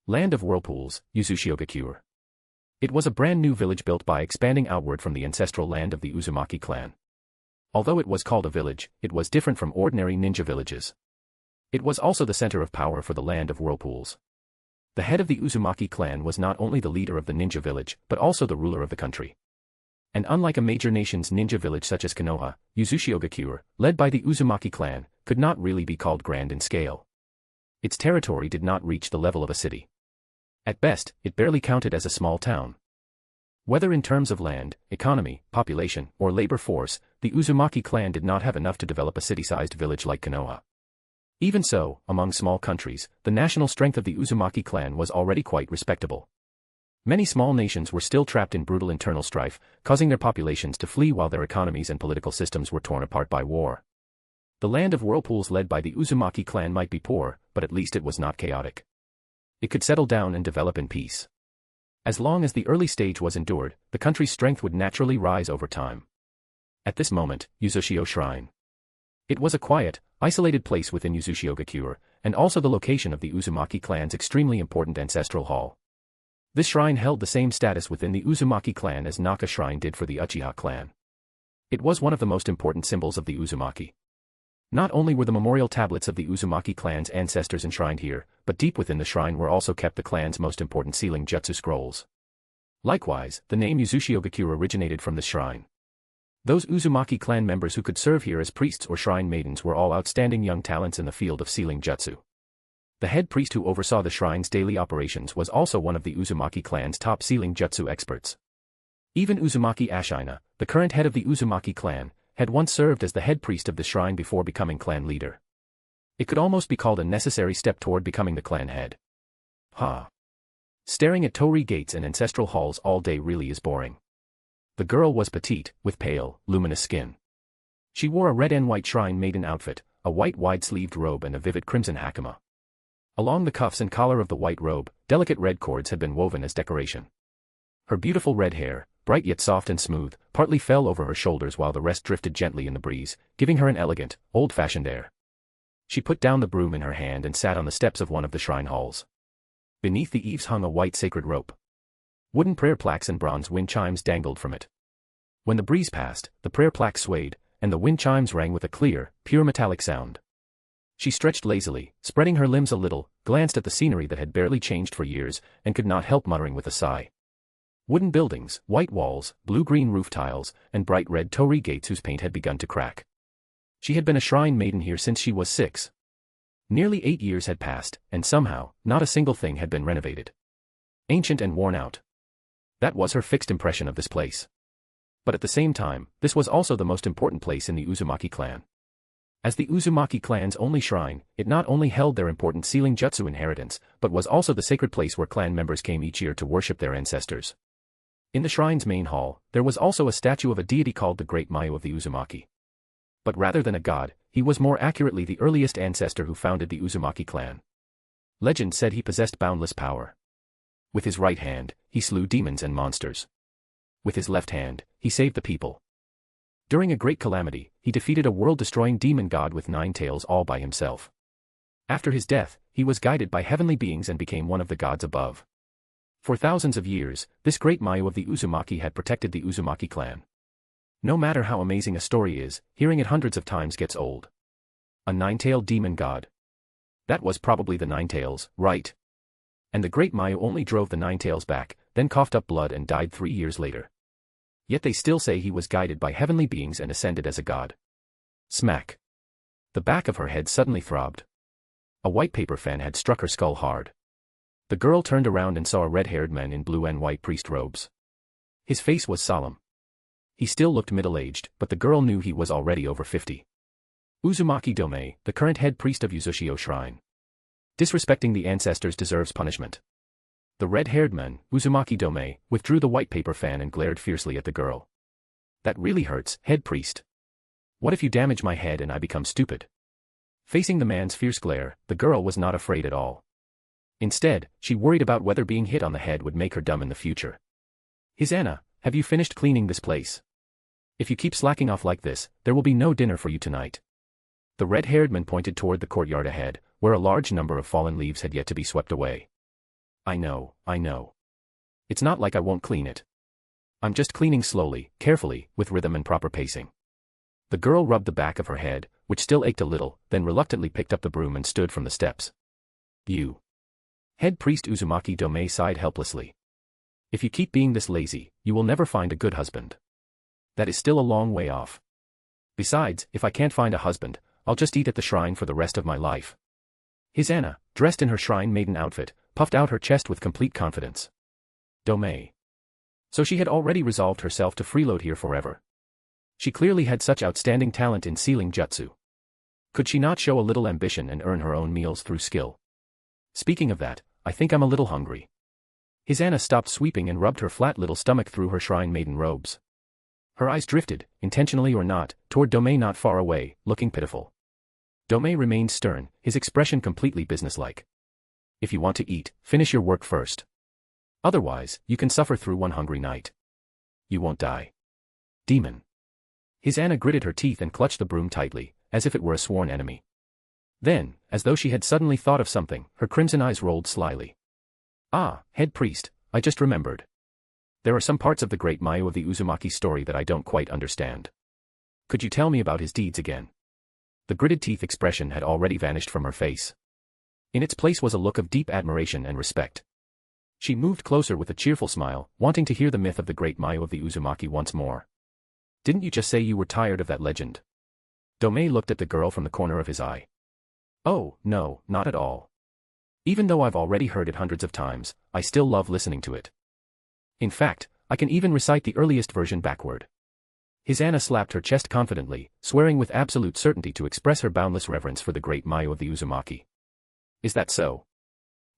Land of Whirlpools, Yuzushiogakyur. It was a brand new village built by expanding outward from the ancestral land of the Uzumaki clan. Although it was called a village, it was different from ordinary ninja villages. It was also the center of power for the Land of Whirlpools. The head of the Uzumaki clan was not only the leader of the ninja village, but also the ruler of the country. And unlike a major nation's ninja village such as Konoha, Yuzushiogakyur, led by the Uzumaki clan, could not really be called grand in scale. Its territory did not reach the level of a city. At best, it barely counted as a small town. Whether in terms of land, economy, population, or labor force, the Uzumaki clan did not have enough to develop a city-sized village like Konoha. Even so, among small countries, the national strength of the Uzumaki clan was already quite respectable. Many small nations were still trapped in brutal internal strife, causing their populations to flee while their economies and political systems were torn apart by war. The Land of Whirlpools led by the Uzumaki clan might be poor, but at least it was not chaotic. It could settle down and develop in peace. As long as the early stage was endured, the country's strength would naturally rise over time. At this moment, Yuzushio Shrine. It was a quiet, isolated place within Uzushio-gakure, and also the location of the Uzumaki clan's extremely important ancestral hall. This shrine held the same status within the Uzumaki clan as Naka Shrine did for the Uchiha clan. It was one of the most important symbols of the Uzumaki. Not only were the memorial tablets of the Uzumaki clan's ancestors enshrined here, but deep within the shrine were also kept the clan's most important sealing jutsu scrolls. Likewise, the name Uzushio-gakure originated from this shrine. Those Uzumaki clan members who could serve here as priests or shrine maidens were all outstanding young talents in the field of sealing jutsu. The head priest who oversaw the shrine's daily operations was also one of the Uzumaki clan's top sealing jutsu experts. Even Uzumaki Ashina, the current head of the Uzumaki clan, had once served as the head priest of the shrine before becoming clan leader. It could almost be called a necessary step toward becoming the clan head. Staring at torii gates and ancestral halls all day really is boring. The girl was petite, with pale, luminous skin. She wore a red and white shrine maiden outfit, a white wide-sleeved robe and a vivid crimson hakama. Along the cuffs and collar of the white robe, delicate red cords had been woven as decoration. Her beautiful red hair, bright yet soft and smooth, partly fell over her shoulders while the rest drifted gently in the breeze, giving her an elegant, old-fashioned air. She put down the broom in her hand and sat on the steps of one of the shrine halls. Beneath the eaves hung a white sacred rope. Wooden prayer plaques and bronze wind chimes dangled from it. When the breeze passed, the prayer plaques swayed, and the wind chimes rang with a clear, pure metallic sound. She stretched lazily, spreading her limbs a little, glanced at the scenery that had barely changed for years, and could not help muttering with a sigh. Wooden buildings, white walls, blue-green roof tiles, and bright red torii gates whose paint had begun to crack. She had been a shrine maiden here since she was 6. Nearly 8 years had passed, and somehow, not a single thing had been renovated. Ancient and worn out. That was her fixed impression of this place. But at the same time, this was also the most important place in the Uzumaki clan. As the Uzumaki clan's only shrine, it not only held their important sealing jutsu inheritance, but was also the sacred place where clan members came each year to worship their ancestors. In the shrine's main hall, there was also a statue of a deity called the Great Mayu of the Uzumaki. But rather than a god, he was more accurately the earliest ancestor who founded the Uzumaki clan. Legend said he possessed boundless power. With his right hand, he slew demons and monsters. With his left hand, he saved the people. During a great calamity, he defeated a world-destroying demon god with 9 tails all by himself. After his death, he was guided by heavenly beings and became one of the gods above. For thousands of years, this great Mayu of the Uzumaki had protected the Uzumaki clan. No matter how amazing a story is, hearing it hundreds of times gets old. A 9-tailed demon god. That was probably the 9 tails, right? And the great Mayu only drove the 9 tails back, then coughed up blood and died 3 years later. Yet they still say he was guided by heavenly beings and ascended as a god. Smack. The back of her head suddenly throbbed. A white paper fan had struck her skull hard. The girl turned around and saw a red-haired man in blue and white priest robes. His face was solemn. He still looked middle-aged, but the girl knew he was already over 50. Uzumaki Dome, the current head priest of Uzushio Shrine. Disrespecting the ancestors deserves punishment. The red-haired man, Uzumaki Dome, withdrew the white paper fan and glared fiercely at the girl. That really hurts, head priest. What if you damage my head and I become stupid? Facing the man's fierce glare, the girl was not afraid at all. Instead, she worried about whether being hit on the head would make her dumb in the future. Hisana, have you finished cleaning this place? If you keep slacking off like this, there will be no dinner for you tonight. The red-haired man pointed toward the courtyard ahead, where a large number of fallen leaves had yet to be swept away. I know. It's not like I won't clean it. I'm just cleaning slowly, carefully, with rhythm and proper pacing. The girl rubbed the back of her head, which still ached a little, then reluctantly picked up the broom and stood from the steps. You. Head priest Uzumaki Dome sighed helplessly. If you keep being this lazy, you will never find a good husband. That is still a long way off. Besides, if I can't find a husband, I'll just eat at the shrine for the rest of my life. Hisana, dressed in her shrine maiden outfit, puffed out her chest with complete confidence. Dome. So she had already resolved herself to freeload here forever. She clearly had such outstanding talent in sealing jutsu. Could she not show a little ambition and earn her own meals through skill? Speaking of that, I think I'm a little hungry. Hisana stopped sweeping and rubbed her flat little stomach through her shrine maiden robes. Her eyes drifted, intentionally or not, toward Dome not far away, looking pitiful. Dome remained stern, his expression completely businesslike. If you want to eat, finish your work first. Otherwise, you can suffer through one hungry night. You won't die. Demon. Hisana gritted her teeth and clutched the broom tightly, as if it were a sworn enemy. Then, as though she had suddenly thought of something, her crimson eyes rolled slyly. Ah, head priest, I just remembered. There are some parts of the great Mayu of the Uzumaki story that I don't quite understand. Could you tell me about his deeds again? The gritted teeth expression had already vanished from her face. In its place was a look of deep admiration and respect. She moved closer with a cheerful smile, wanting to hear the myth of the great Mayu of the Uzumaki once more. Didn't you just say you were tired of that legend? Domei looked at the girl from the corner of his eye. Oh, no, not at all. Even though I've already heard it hundreds of times, I still love listening to it. In fact, I can even recite the earliest version backward. Hisana slapped her chest confidently, swearing with absolute certainty to express her boundless reverence for the great Mayu of the Uzumaki. Is that so?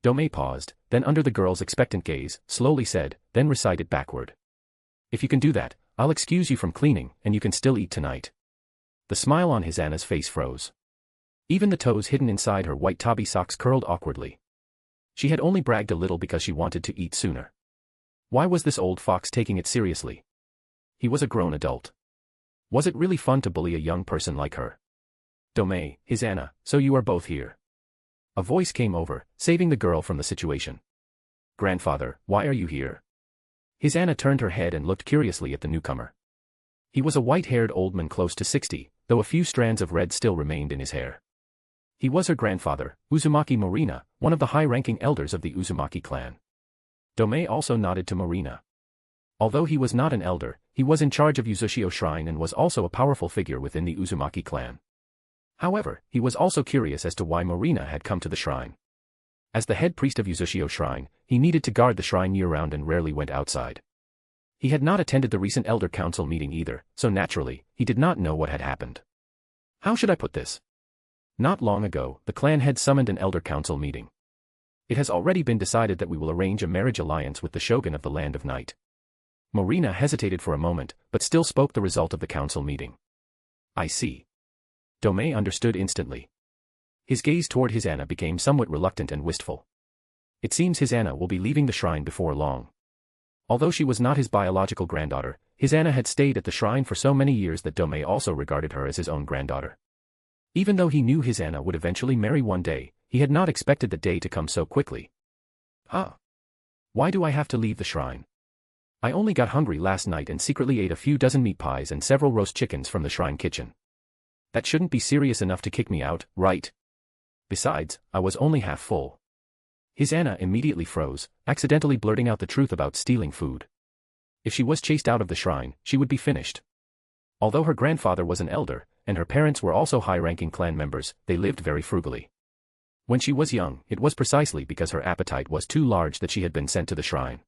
Domei paused, then under the girl's expectant gaze, slowly said, then recited backward. If you can do that, I'll excuse you from cleaning, and you can still eat tonight. The smile on Hisana's face froze. Even the toes hidden inside her white tabi socks curled awkwardly. She had only bragged a little because she wanted to eat sooner. Why was this old fox taking it seriously? He was a grown adult. Was it really fun to bully a young person like her? Domei, Hisana, so you are both here. A voice came over, saving the girl from the situation. Grandfather, why are you here? Hisana turned her head and looked curiously at the newcomer. He was a white-haired old man close to 60, though a few strands of red still remained in his hair. He was her grandfather, Uzumaki Morina, one of the high-ranking elders of the Uzumaki clan. Domei also nodded to Morina. Although he was not an elder, he was in charge of Uzushio Shrine and was also a powerful figure within the Uzumaki clan. However, he was also curious as to why Morina had come to the shrine. As the head priest of Uzushio Shrine, he needed to guard the shrine year-round and rarely went outside. He had not attended the recent Elder Council meeting either, so naturally, he did not know what had happened. How should I put this? Not long ago, the clan had summoned an Elder Council meeting. It has already been decided that we will arrange a marriage alliance with the shogun of the Land of Night. Morina hesitated for a moment, but still spoke the result of the council meeting. I see. Domei understood instantly. His gaze toward Hisana became somewhat reluctant and wistful. It seems Hisana will be leaving the shrine before long. Although she was not his biological granddaughter, Hisana had stayed at the shrine for so many years that Domei also regarded her as his own granddaughter. Even though he knew Hisana would eventually marry one day, he had not expected the day to come so quickly. Huh? Why do I have to leave the shrine? I only got hungry last night and secretly ate a few dozen meat pies and several roast chickens from the shrine kitchen. That shouldn't be serious enough to kick me out, right? Besides, I was only half full. Hisana immediately froze, accidentally blurting out the truth about stealing food. If she was chased out of the shrine, she would be finished. Although her grandfather was an elder, and her parents were also high-ranking clan members, they lived very frugally. When she was young, it was precisely because her appetite was too large that she had been sent to the shrine.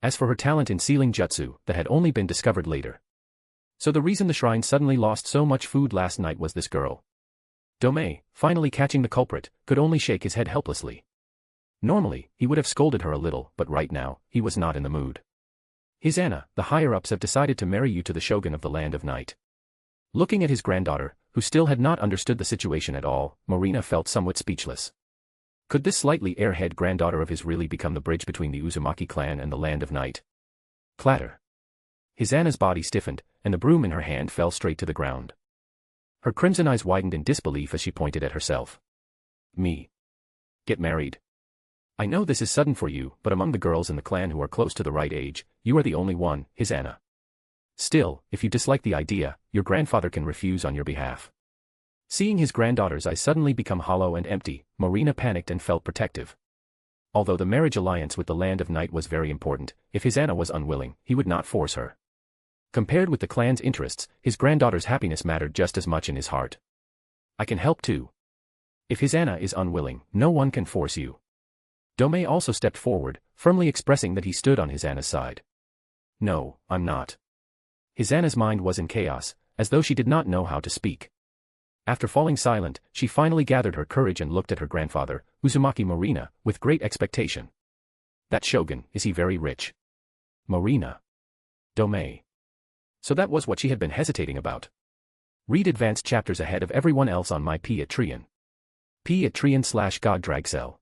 As for her talent in sealing jutsu, that had only been discovered later. So the reason the shrine suddenly lost so much food last night was this girl. Domei, finally catching the culprit, could only shake his head helplessly. Normally, he would have scolded her a little, but right now, he was not in the mood. Hisana, the higher-ups have decided to marry you to the shogun of the Land of Night. Looking at his granddaughter, who still had not understood the situation at all, Morina felt somewhat speechless. Could this slightly airhead granddaughter of his really become the bridge between the Uzumaki clan and the Land of Night? Clatter. Hisana's body stiffened, and the broom in her hand fell straight to the ground. Her crimson eyes widened in disbelief as she pointed at herself. Me? Get married? I know this is sudden for you, but among the girls in the clan who are close to the right age, you are the only one, Hisana. Still, if you dislike the idea, your grandfather can refuse on your behalf. Seeing his granddaughter's eyes suddenly become hollow and empty, Morina panicked and felt protective. Although the marriage alliance with the Land of Night was very important, if Hisana was unwilling, he would not force her. Compared with the clan's interests, his granddaughter's happiness mattered just as much in his heart. I can help too. If Hisana is unwilling, no one can force you. Domei also stepped forward, firmly expressing that he stood on Hisana's side. No, I'm not. Hisana's mind was in chaos, as though she did not know how to speak. After falling silent, she finally gathered her courage and looked at her grandfather, Uzumaki Morina, with great expectation. That shogun, is he very rich? Morina. Domei. So that was what she had been hesitating about. Read advanced chapters ahead of everyone else on my Patreon. Patreon/GodDragcell.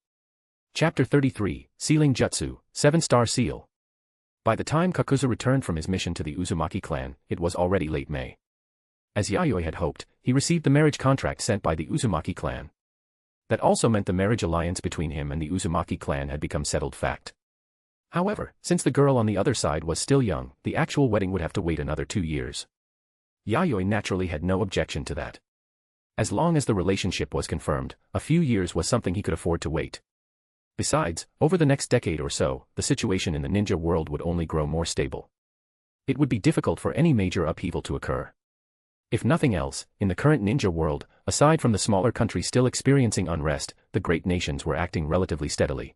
Chapter 33, Sealing Jutsu, 7-star seal. By the time Kakuzu returned from his mission to the Uzumaki clan, it was already late May. As Yayoi had hoped, he received the marriage contract sent by the Uzumaki clan. That also meant the marriage alliance between him and the Uzumaki clan had become settled fact. However, since the girl on the other side was still young, the actual wedding would have to wait another 2 years. Yayoi naturally had no objection to that. As long as the relationship was confirmed, a few years was something he could afford to wait. Besides, over the next decade or so, the situation in the ninja world would only grow more stable. It would be difficult for any major upheaval to occur. If nothing else, in the current ninja world, aside from the smaller countries still experiencing unrest, the great nations were acting relatively steadily.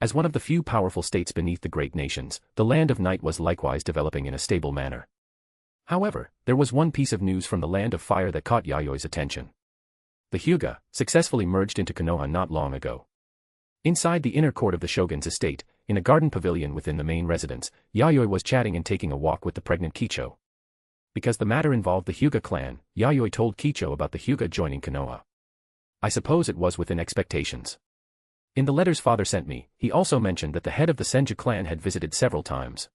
As one of the few powerful states beneath the great nations, the Land of Night was likewise developing in a stable manner. However, there was one piece of news from the Land of Fire that caught Yayoi's attention. The Hyuga successfully merged into Konoha not long ago. Inside the inner court of the shogun's estate, in a garden pavilion within the main residence, Yayoi was chatting and taking a walk with the pregnant Kicho. Because the matter involved the Hyuga clan, Yayoi told Kicho about the Hyuga joining Konoha. I suppose it was within expectations. In the letters father sent me, he also mentioned that the head of the Senju clan had visited several times.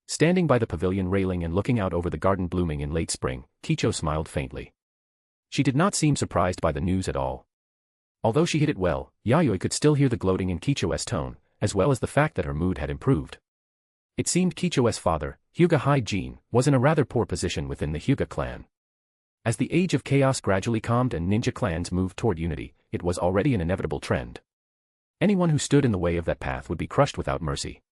Standing by the pavilion railing and looking out over the garden blooming in late spring, Kicho smiled faintly. She did not seem surprised by the news at all. Although she hid it well, Yayoi could still hear the gloating in Kicho's tone, as well as the fact that her mood had improved. It seemed Kicho's father, Hyuga Haijin, was in a rather poor position within the Hyuga clan. As the age of chaos gradually calmed and ninja clans moved toward unity, it was already an inevitable trend. Anyone who stood in the way of that path would be crushed without mercy.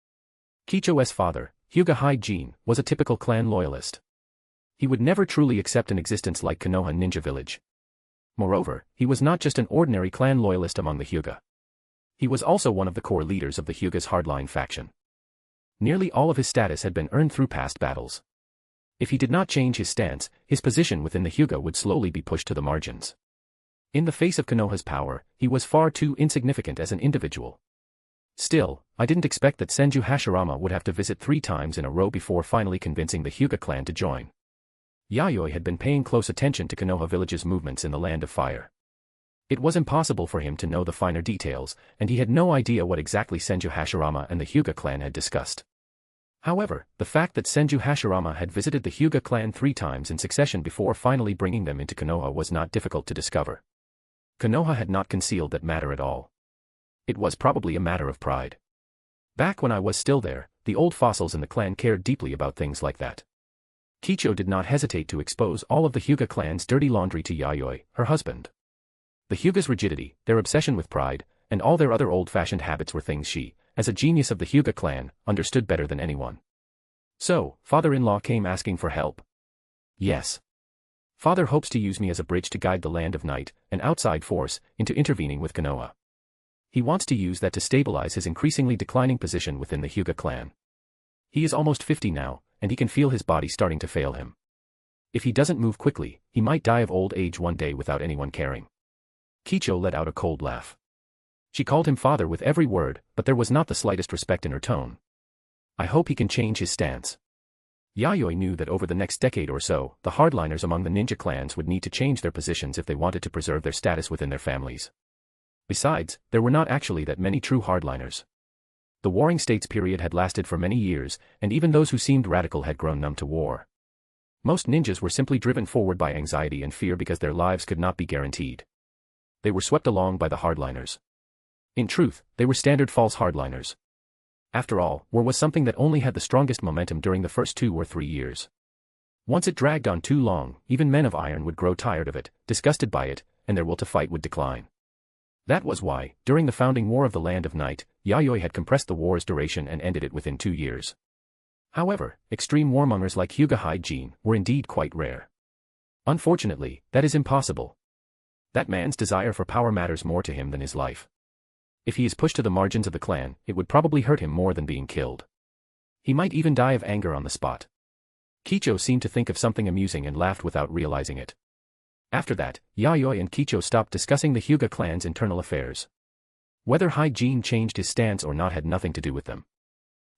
Kicho's father, Hyuga Haijin, was a typical clan loyalist. He would never truly accept an existence like Konoha Ninja Village. Moreover, he was not just an ordinary clan loyalist among the Hyuga. He was also one of the core leaders of the Hyuga's hardline faction. Nearly all of his status had been earned through past battles. If he did not change his stance, his position within the Hyuga would slowly be pushed to the margins. In the face of Konoha's power, he was far too insignificant as an individual. Still, I didn't expect that Senju Hashirama would have to visit 3 times in a row before finally convincing the Hyuga clan to join. Yayoi had been paying close attention to Konoha village's movements in the Land of Fire. It was impossible for him to know the finer details, and he had no idea what exactly Senju Hashirama and the Hyuga clan had discussed. However, the fact that Senju Hashirama had visited the Hyuga clan 3 times in succession before finally bringing them into Konoha was not difficult to discover. Konoha had not concealed that matter at all. It was probably a matter of pride. Back when I was still there, the old fossils in the clan cared deeply about things like that. Kicho did not hesitate to expose all of the Hyuga clan's dirty laundry to Yayoi, her husband. The Hyuga's rigidity, their obsession with pride, and all their other old-fashioned habits were things she, as a genius of the Hyuga clan, understood better than anyone. So, father-in-law came asking for help. Yes. Father hopes to use me as a bridge to guide the Land of Night, an outside force, into intervening with Konoha. He wants to use that to stabilize his increasingly declining position within the Hyuga clan. He is almost 50 now, and he can feel his body starting to fail him. If he doesn't move quickly, he might die of old age one day without anyone caring. Kicho let out a cold laugh. She called him father with every word, but there was not the slightest respect in her tone. I hope he can change his stance. Yayoi knew that over the next decade or so, the hardliners among the ninja clans would need to change their positions if they wanted to preserve their status within their families. Besides, there were not actually that many true hardliners. The Warring States period had lasted for many years, and even those who seemed radical had grown numb to war. Most ninjas were simply driven forward by anxiety and fear because their lives could not be guaranteed. They were swept along by the hardliners. In truth, they were standard false hardliners. After all, war was something that only had the strongest momentum during the first 2 or 3 years. Once it dragged on too long, even men of iron would grow tired of it, disgusted by it, and their will to fight would decline. That was why, during the founding War of the Land of Night, Yayoi had compressed the war's duration and ended it within 2 years. However, extreme warmongers like Hyuga Haijin were indeed quite rare. Unfortunately, that is impossible. That man's desire for power matters more to him than his life. If he is pushed to the margins of the clan, it would probably hurt him more than being killed. He might even die of anger on the spot. Kicho seemed to think of something amusing and laughed without realizing it. After that, Yayoi and Kicho stopped discussing the Hyuga clan's internal affairs. Whether Haijin changed his stance or not had nothing to do with them.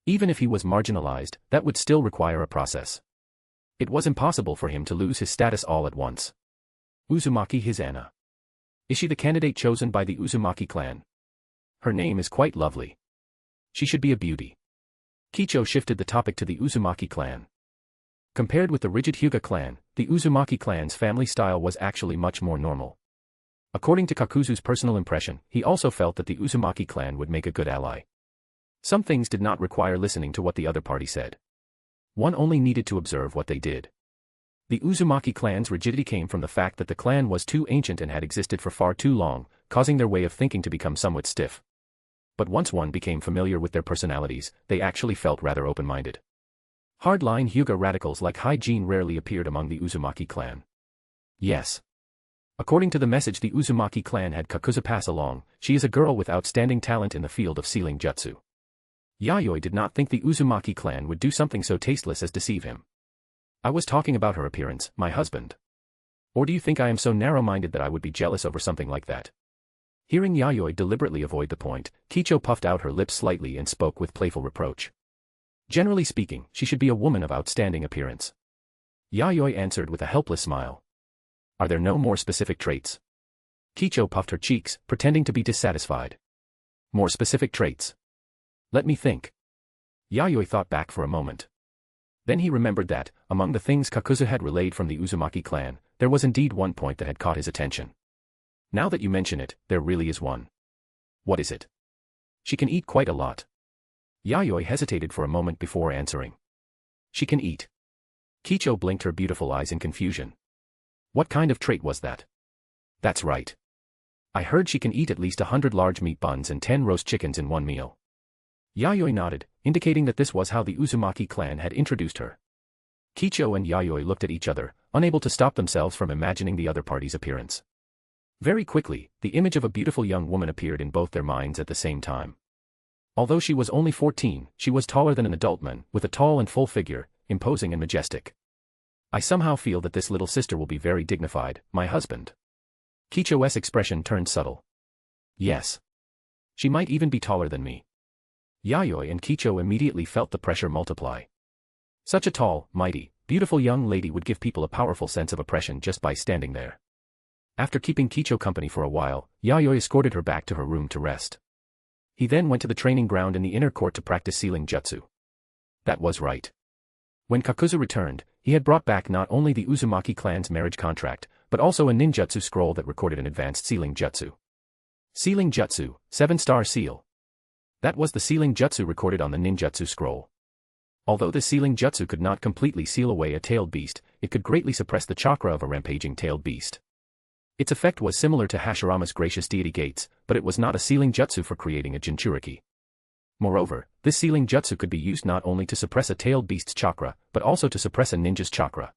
Even if he was marginalized, that would still require a process. It was impossible for him to lose his status all at once. Uzumaki Hizana. Is she the candidate chosen by the Uzumaki clan? Her name is quite lovely. She should be a beauty. Kicho shifted the topic to the Uzumaki clan. Compared with the rigid Hyuga clan, the Uzumaki clan's family style was actually much more normal. According to Kakuzu's personal impression, he also felt that the Uzumaki clan would make a good ally. Some things did not require listening to what the other party said. One only needed to observe what they did. The Uzumaki clan's rigidity came from the fact that the clan was too ancient and had existed for far too long, causing their way of thinking to become somewhat stiff. But once one became familiar with their personalities, they actually felt rather open-minded. Hardline Hyuga radicals like Hyjin rarely appeared among the Uzumaki clan. Yes. According to the message the Uzumaki clan had Kakuzu pass along, she is a girl with outstanding talent in the field of sealing jutsu. Yayoi did not think the Uzumaki clan would do something so tasteless as deceive him. I was talking about her appearance, my husband. Or do you think I am so narrow-minded that I would be jealous over something like that? Hearing Yayoi deliberately avoid the point, Kicho puffed out her lips slightly and spoke with playful reproach. Generally speaking, she should be a woman of outstanding appearance. Yayoi answered with a helpless smile. Are there no more specific traits? Kicho puffed her cheeks, pretending to be dissatisfied. More specific traits. Let me think. Yayoi thought back for a moment. Then he remembered that, among the things Kakuzu had relayed from the Uzumaki clan, there was indeed one point that had caught his attention. Now that you mention it, there really is one. What is it? She can eat quite a lot. Yayoi hesitated for a moment before answering. She can eat. Kicho blinked her beautiful eyes in confusion. What kind of trait was that? That's right. I heard she can eat at least 100 large meat buns and 10 roast chickens in one meal. Yayoi nodded, indicating that this was how the Uzumaki clan had introduced her. Kicho and Yayoi looked at each other, unable to stop themselves from imagining the other party's appearance. Very quickly, the image of a beautiful young woman appeared in both their minds at the same time. Although she was only 14, she was taller than an adult man, with a tall and full figure, imposing and majestic. I somehow feel that this little sister will be very dignified, my husband. Kicho's expression turned subtle. Yes. She might even be taller than me. Yayoi and Kicho immediately felt the pressure multiply. Such a tall, mighty, beautiful young lady would give people a powerful sense of oppression just by standing there. After keeping Kicho company for a while, Yayoi escorted her back to her room to rest. He then went to the training ground in the inner court to practice sealing jutsu. That was right. When Kakuzu returned, he had brought back not only the Uzumaki clan's marriage contract, but also a ninjutsu scroll that recorded an advanced sealing jutsu. Sealing jutsu, 7-star seal. That was the sealing jutsu recorded on the ninjutsu scroll. Although the sealing jutsu could not completely seal away a tailed beast, it could greatly suppress the chakra of a rampaging tailed beast. Its effect was similar to Hashirama's gracious deity gates, but it was not a sealing jutsu for creating a jinchuriki. Moreover, this sealing jutsu could be used not only to suppress a tailed beast's chakra, but also to suppress a ninja's chakra.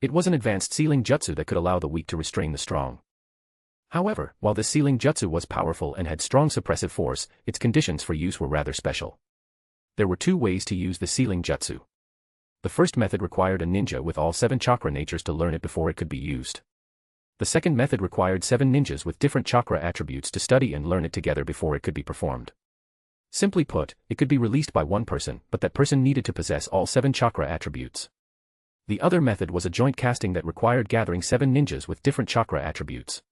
It was an advanced sealing jutsu that could allow the weak to restrain the strong. However, while this sealing jutsu was powerful and had strong suppressive force, its conditions for use were rather special. There were 2 ways to use the sealing jutsu. The first method required a ninja with all 7 chakra natures to learn it before it could be used. The second method required 7 ninjas with different chakra attributes to study and learn it together before it could be performed. Simply put, it could be released by one person, but that person needed to possess all 7 chakra attributes. The other method was a joint casting that required gathering 7 ninjas with different chakra attributes.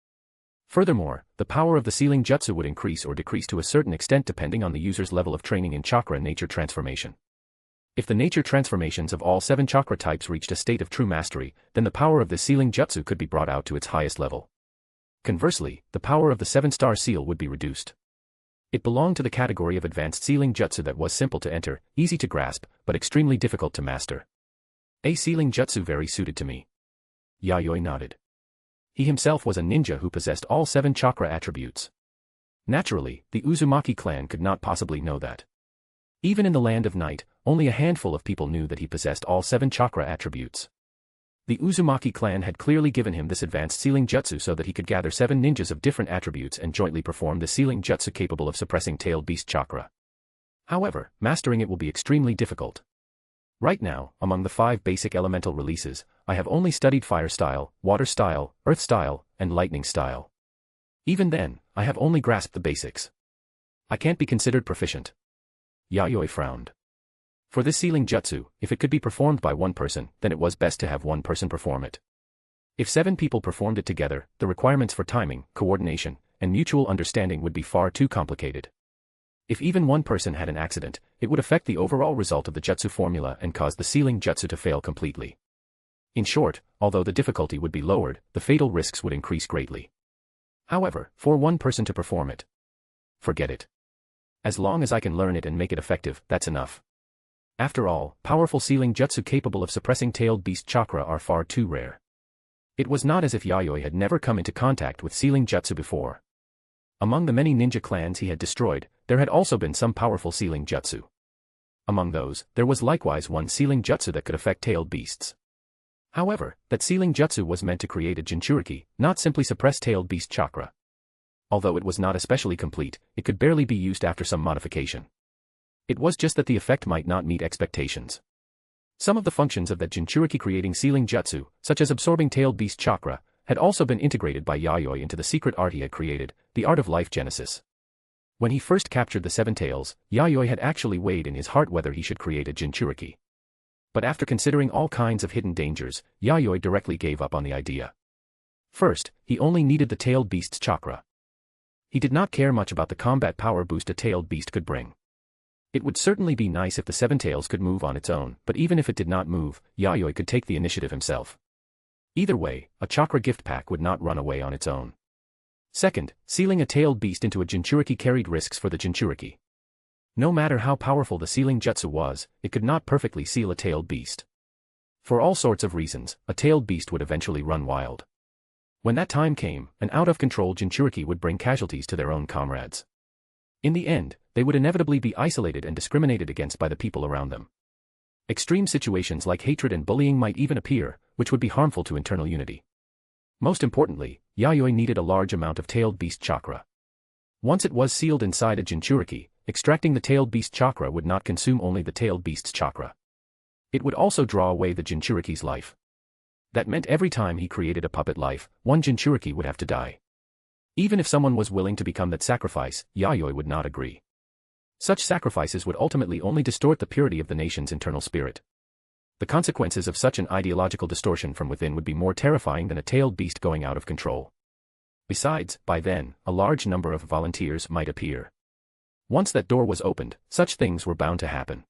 Furthermore, the power of the sealing jutsu would increase or decrease to a certain extent depending on the user's level of training in chakra nature transformation. If the nature transformations of all 7 chakra types reached a state of true mastery, then the power of the sealing jutsu could be brought out to its highest level. Conversely, the power of the 7-star seal would be reduced. It belonged to the category of advanced sealing jutsu that was simple to enter, easy to grasp, but extremely difficult to master. A sealing jutsu very suited to me. Yayoi nodded. He himself was a ninja who possessed all 7 chakra attributes. Naturally, the Uzumaki clan could not possibly know that. Even in the land of night, only a handful of people knew that he possessed all 7 chakra attributes. The Uzumaki clan had clearly given him this advanced sealing jutsu so that he could gather 7 ninjas of different attributes and jointly perform the sealing jutsu capable of suppressing tailed beast chakra. However, mastering it will be extremely difficult. Right now, among the 5 basic elemental releases, I have only studied fire style, water style, earth style, and lightning style. Even then, I have only grasped the basics. I can't be considered proficient. Yayoi frowned. For this sealing jutsu, if it could be performed by one person, then it was best to have one person perform it. If 7 people performed it together, the requirements for timing, coordination, and mutual understanding would be far too complicated. If even one person had an accident, it would affect the overall result of the jutsu formula and cause the sealing jutsu to fail completely. In short, although the difficulty would be lowered, the fatal risks would increase greatly. However, for one person to perform it, forget it. As long as I can learn it and make it effective, that's enough. After all, powerful sealing jutsu capable of suppressing tailed beast chakra are far too rare. It was not as if Yayoi had never come into contact with sealing jutsu before. Among the many ninja clans he had destroyed, there had also been some powerful sealing jutsu. Among those, there was likewise one sealing jutsu that could affect tailed beasts. However, that sealing jutsu was meant to create a jinchuriki, not simply suppress tailed beast chakra. Although it was not especially complete, it could barely be used after some modification. It was just that the effect might not meet expectations. Some of the functions of that jinchuriki creating sealing jutsu, such as absorbing tailed beast chakra, had also been integrated by Yayoi into the secret art he had created, the art of life genesis. When he first captured the seven tails, Yayoi had actually weighed in his heart whether he should create a jinchuriki. But after considering all kinds of hidden dangers, Yayoi directly gave up on the idea. First, he only needed the tailed beast's chakra. He did not care much about the combat power boost a tailed beast could bring. It would certainly be nice if the seven tails could move on its own, but even if it did not move, Yayoi could take the initiative himself. Either way, a chakra gift pack would not run away on its own. Second, sealing a tailed beast into a jinchuriki carried risks for the jinchuriki. No matter how powerful the sealing jutsu was, it could not perfectly seal a tailed beast. For all sorts of reasons, a tailed beast would eventually run wild. When that time came, an out-of-control jinchuriki would bring casualties to their own comrades. In the end, they would inevitably be isolated and discriminated against by the people around them. Extreme situations like hatred and bullying might even appear, which would be harmful to internal unity. Most importantly, Yayoi needed a large amount of tailed beast chakra. Once it was sealed inside a jinchuriki, extracting the tailed beast chakra would not consume only the tailed beast's chakra. It would also draw away the jinchuriki's life. That meant every time he created a puppet life, one jinchuriki would have to die. Even if someone was willing to become that sacrifice, Yayoi would not agree. Such sacrifices would ultimately only distort the purity of the nation's internal spirit. The consequences of such an ideological distortion from within would be more terrifying than a tailed beast going out of control. Besides, by then, a large number of volunteers might appear. Once that door was opened, such things were bound to happen.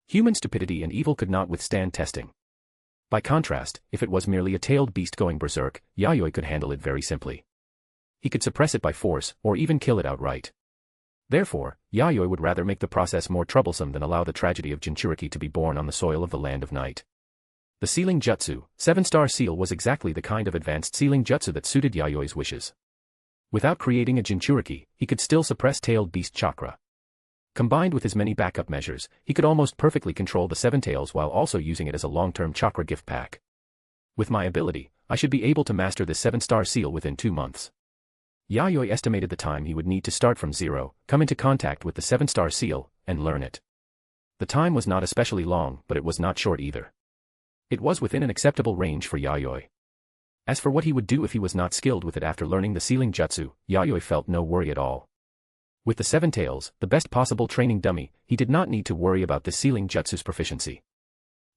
Human stupidity and evil could not withstand testing. By contrast, if it was merely a tailed beast going berserk, Yayoi could handle it very simply. He could suppress it by force, or even kill it outright. Therefore, Yayoi would rather make the process more troublesome than allow the tragedy of jinchuriki to be born on the soil of the land of night. The sealing jutsu, 7-star seal, was exactly the kind of advanced sealing jutsu that suited Yayoi's wishes. Without creating a jinchuriki, he could still suppress tailed beast chakra. Combined with his many backup measures, he could almost perfectly control the seven tails while also using it as a long-term chakra gift pack. With my ability, I should be able to master this 7-star seal within 2 months. Yayoi estimated the time he would need to start from zero, come into contact with the 7-star seal, and learn it. The time was not especially long, but it was not short either. It was within an acceptable range for Yayoi. As for what he would do if he was not skilled with it after learning the sealing jutsu, Yayoi felt no worry at all. With the 7 tails, the best possible training dummy, he did not need to worry about the sealing jutsu's proficiency.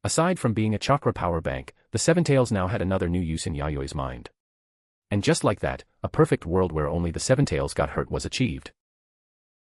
Aside from being a chakra power bank, the 7 tails now had another new use in Yayoi's mind. And just like that, a perfect world where only the 7 tails got hurt was achieved.